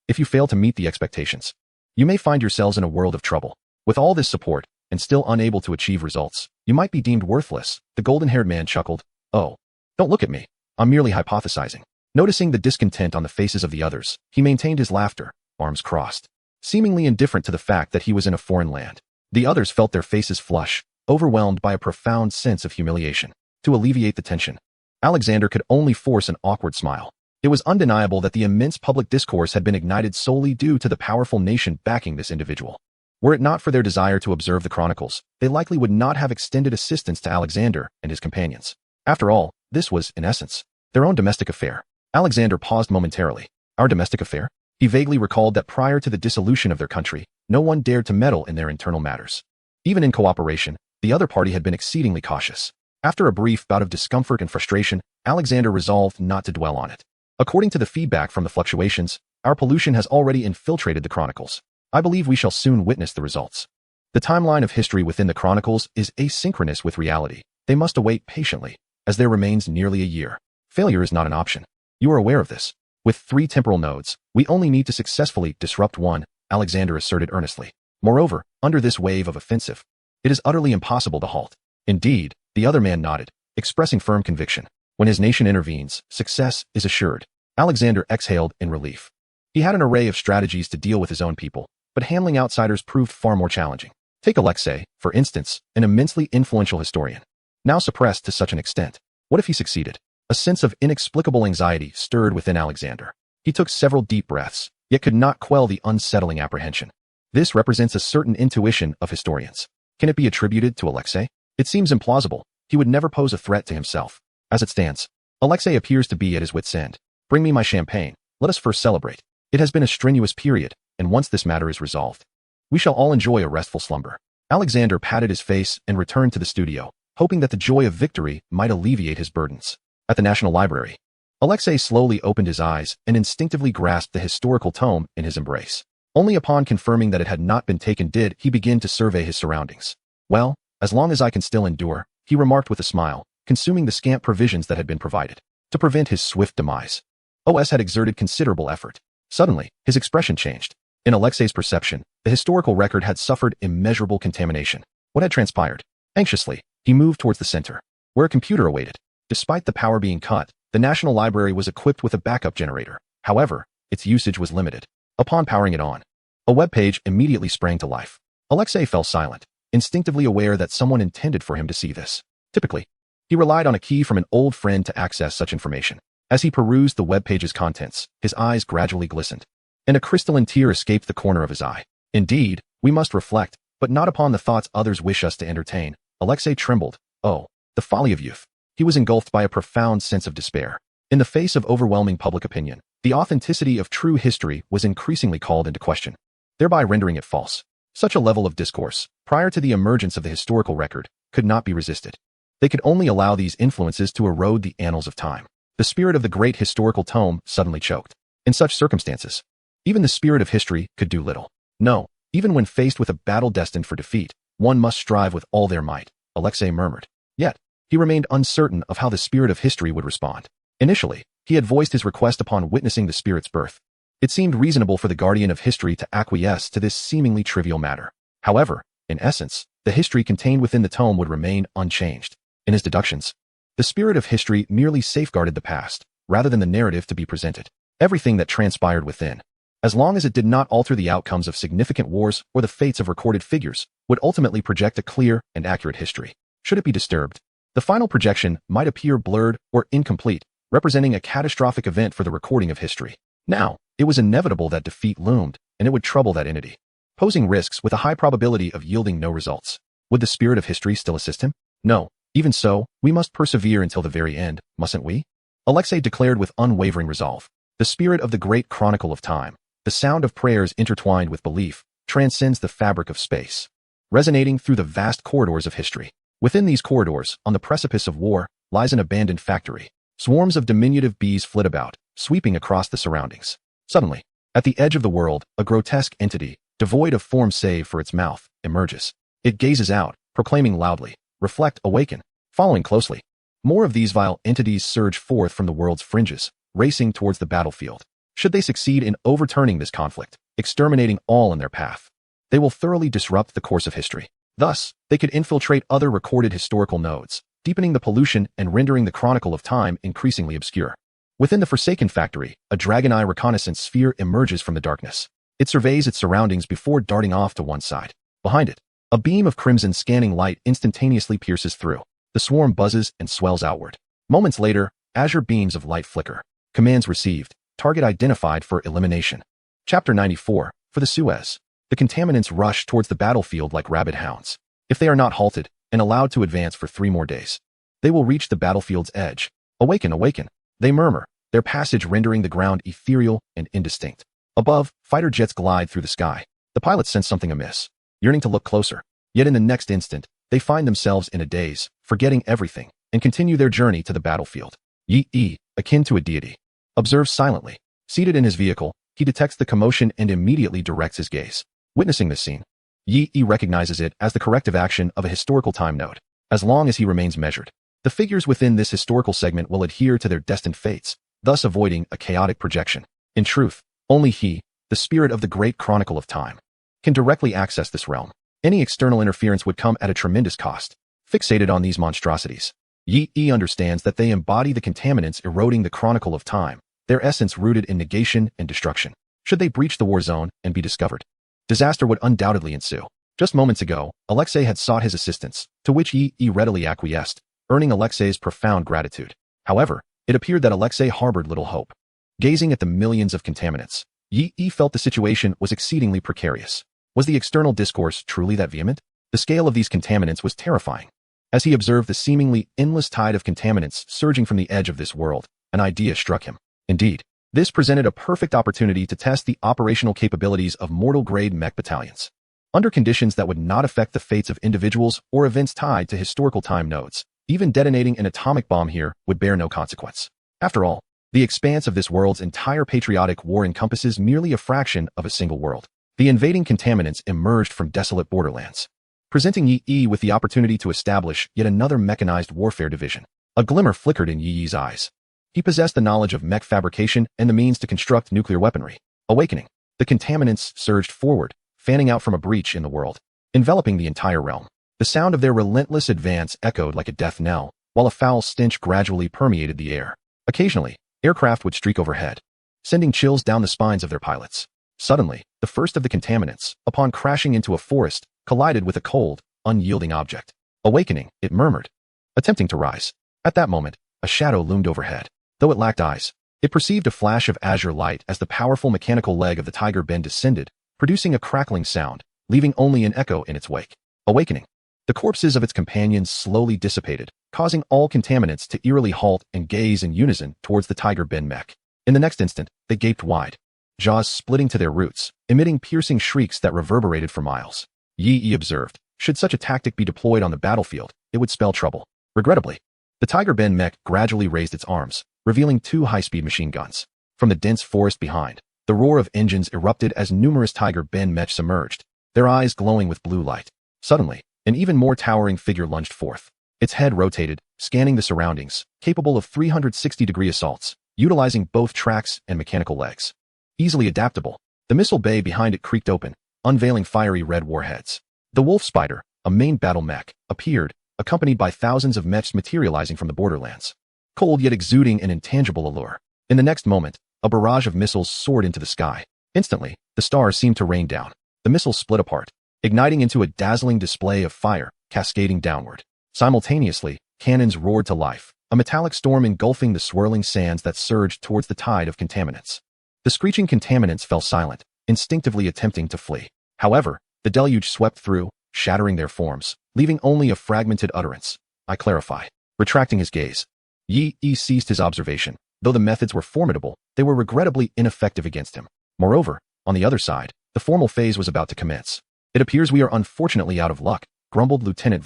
If you fail to meet the expectations, you may find yourselves in a world of trouble. With all this support, and still unable to achieve results, you might be deemed worthless. The golden-haired man chuckled. "Oh, don't look at me. I'm merely hypothesizing." Noticing the discontent on the faces of the others, he maintained his laughter, arms crossed, seemingly indifferent to the fact that he was in a foreign land. The others felt their faces flush, overwhelmed by a profound sense of humiliation. To alleviate the tension, Alexander could only force an awkward smile. It was undeniable that the immense public discourse had been ignited solely due to the powerful nation backing this individual. Were it not for their desire to observe the chronicles, they likely would not have extended assistance to Alexander and his companions. After all, this was, in essence, their own domestic affair. Alexander paused momentarily. Our domestic affair? He vaguely recalled that prior to the dissolution of their country, no one dared to meddle in their internal matters. Even in cooperation, the other party had been exceedingly cautious. After a brief bout of discomfort and frustration, Alexander resolved not to dwell on it. According to the feedback from the fluctuations, our pollution has already infiltrated the chronicles. I believe we shall soon witness the results. The timeline of history within the chronicles is asynchronous with reality. They must await patiently, as there remains nearly a year. Failure is not an option. You are aware of this. With 3 temporal nodes, we only need to successfully disrupt one, Alexander asserted earnestly. Moreover, under this wave of offensive, it is utterly impossible to halt. Indeed, the other man nodded, expressing firm conviction. When his nation intervenes, success is assured. Alexander exhaled in relief. He had an array of strategies to deal with his own people, but handling outsiders proved far more challenging. Take Alexei, for instance, an immensely influential historian. Now suppressed to such an extent. What if he succeeded? A sense of inexplicable anxiety stirred within Alexander. He took several deep breaths, yet could not quell the unsettling apprehension. This represents a certain intuition of historians. Can it be attributed to Alexei? It seems implausible. He would never pose a threat to himself. As it stands, Alexei appears to be at his wit's end. Bring me my champagne. Let us first celebrate. It has been a strenuous period, and once this matter is resolved, we shall all enjoy a restful slumber. Alexander patted his face and returned to the studio, hoping that the joy of victory might alleviate his burdens. At the National Library, Alexei slowly opened his eyes and instinctively grasped the historical tome in his embrace. Only upon confirming that it had not been taken did he begin to survey his surroundings. Well, as long as I can still endure, he remarked with a smile, consuming the scant provisions that had been provided. To prevent his swift demise, OS had exerted considerable effort. Suddenly, his expression changed. In Alexei's perception, the historical record had suffered immeasurable contamination. What had transpired? Anxiously, he moved towards the center, where a computer awaited. Despite the power being cut, the National Library was equipped with a backup generator. However, its usage was limited. Upon powering it on, a web page immediately sprang to life. Alexei fell silent, instinctively aware that someone intended for him to see this. Typically, he relied on a key from an old friend to access such information. As he perused the web page's contents, his eyes gradually glistened, and a crystalline tear escaped the corner of his eye. Indeed, we must reflect, but not upon the thoughts others wish us to entertain. Alexei trembled. Oh, the folly of youth. He was engulfed by a profound sense of despair. In the face of overwhelming public opinion, the authenticity of true history was increasingly called into question, thereby rendering it false. Such a level of discourse, prior to the emergence of the historical record, could not be resisted. They could only allow these influences to erode the annals of time. The spirit of the great historical tome suddenly choked. In such circumstances, even the spirit of history could do little. No, even when faced with a battle destined for defeat, one must strive with all their might, Alexei murmured. Yet, he remained uncertain of how the spirit of history would respond. Initially, he had voiced his request upon witnessing the spirit's birth. It seemed reasonable for the guardian of history to acquiesce to this seemingly trivial matter. However, in essence, the history contained within the tome would remain unchanged. In his deductions, the spirit of history merely safeguarded the past, rather than the narrative to be presented. Everything that transpired within, as long as it did not alter the outcomes of significant wars or the fates of recorded figures, would ultimately project a clear and accurate history. Should it be disturbed, the final projection might appear blurred or incomplete, representing a catastrophic event for the recording of history. Now, it was inevitable that defeat loomed, and it would trouble that entity, posing risks with a high probability of yielding no results. Would the spirit of history still assist him? No. Even so, we must persevere until the very end, mustn't we? Alexei declared with unwavering resolve. The spirit of the great chronicle of time, the sound of prayers intertwined with belief, transcends the fabric of space, resonating through the vast corridors of history. Within these corridors, on the precipice of war, lies an abandoned factory. Swarms of diminutive bees flit about, sweeping across the surroundings. Suddenly, at the edge of the world, a grotesque entity, devoid of form save for its mouth, emerges. It gazes out, proclaiming loudly, "Reflect, awaken." Following closely, more of these vile entities surge forth from the world's fringes, racing towards the battlefield. Should they succeed in overturning this conflict, exterminating all in their path, they will thoroughly disrupt the course of history. Thus, they could infiltrate other recorded historical nodes, deepening the pollution and rendering the chronicle of time increasingly obscure. Within the Forsaken Factory, a dragon-eye reconnaissance sphere emerges from the darkness. It surveys its surroundings before darting off to one side. Behind it, a beam of crimson scanning light instantaneously pierces through. The swarm buzzes and swells outward. Moments later, azure beams of light flicker. Commands received. Target identified for elimination. Chapter 94. For the Suez. The contaminants rush towards the battlefield like rabid hounds. If they are not halted and allowed to advance for 3 more days, they will reach the battlefield's edge. Awaken, awaken, they murmur, their passage rendering the ground ethereal and indistinct. Above, fighter jets glide through the sky. The pilots sense something amiss, yearning to look closer. Yet in the next instant, they find themselves in a daze, forgetting everything, and continue their journey to the battlefield. Yi, akin to a deity, observes silently. Seated in his vehicle, he detects the commotion and immediately directs his gaze. Witnessing this scene, Yi recognizes it as the corrective action of a historical time node. As long as he remains measured, the figures within this historical segment will adhere to their destined fates, thus avoiding a chaotic projection. In truth, only he, the spirit of the great chronicle of time, can directly access this realm. Any external interference would come at a tremendous cost. Fixated on these monstrosities, Yi understands that they embody the contaminants eroding the chronicle of time, their essence rooted in negation and destruction. Should they breach the war zone and be discovered, disaster would undoubtedly ensue. Just moments ago, Alexei had sought his assistance, to which Yi readily acquiesced, earning Alexei's profound gratitude. However, it appeared that Alexei harbored little hope. Gazing at the millions of contaminants, Yi felt the situation was exceedingly precarious. Was the external discourse truly that vehement? The scale of these contaminants was terrifying. As he observed the seemingly endless tide of contaminants surging from the edge of this world, an idea struck him. Indeed, This presented a perfect opportunity to test the operational capabilities of mortal-grade mech battalions. Under conditions that would not affect the fates of individuals or events tied to historical time nodes, even detonating an atomic bomb here would bear no consequence. After all, the expanse of this world's entire patriotic war encompasses merely a fraction of a single world. The invading contaminants emerged from desolate borderlands, presenting Yi with the opportunity to establish yet another mechanized warfare division. A glimmer flickered in Yi's eyes. He possessed the knowledge of mech fabrication and the means to construct nuclear weaponry. Awakening, the contaminants surged forward, fanning out from a breach in the world, enveloping the entire realm. The sound of their relentless advance echoed like a death knell, while a foul stench gradually permeated the air. Occasionally, aircraft would streak overhead, sending chills down the spines of their pilots. Suddenly, the first of the contaminants, upon crashing into a forest, collided with a cold, unyielding object. Awakening, it murmured, attempting to rise. At that moment, a shadow loomed overhead. Though it lacked eyes, it perceived a flash of azure light as the powerful mechanical leg of the tiger Ben descended, producing a crackling sound, leaving only an echo in its wake. Awakening, the corpses of its companions slowly dissipated, causing all contaminants to eerily halt and gaze in unison towards the tiger Ben mech. In the next instant, they gaped wide, jaws splitting to their roots, emitting piercing shrieks that reverberated for miles. Yi observed, should such a tactic be deployed on the battlefield, it would spell trouble. Regrettably, the tiger Ben mech gradually raised its arms, revealing 2 high-speed machine guns. From the dense forest behind, the roar of engines erupted as numerous tiger Ben mech emerged, their eyes glowing with blue light. Suddenly, an even more towering figure lunged forth. Its head rotated, scanning the surroundings, capable of 360-degree assaults, utilizing both tracks and mechanical legs. Easily adaptable, the missile bay behind it creaked open, unveiling fiery red warheads. The Wolf Spider, a main battle mech, appeared, accompanied by thousands of mechs materializing from the borderlands, cold yet exuding an intangible allure. In the next moment, a barrage of missiles soared into the sky. Instantly, the stars seemed to rain down. The missiles split apart, igniting into a dazzling display of fire, cascading downward. Simultaneously, cannons roared to life, a metallic storm engulfing the swirling sands that surged towards the tide of contaminants. The screeching contaminants fell silent, instinctively attempting to flee. However, the deluge swept through, shattering their forms, leaving only a fragmented utterance. I clarify. Retracting his gaze, Yi ceased his observation. Though the methods were formidable, they were regrettably ineffective against him. Moreover, on the other side, the formal phase was about to commence. It appears we are unfortunately out of luck, grumbled Lieutenant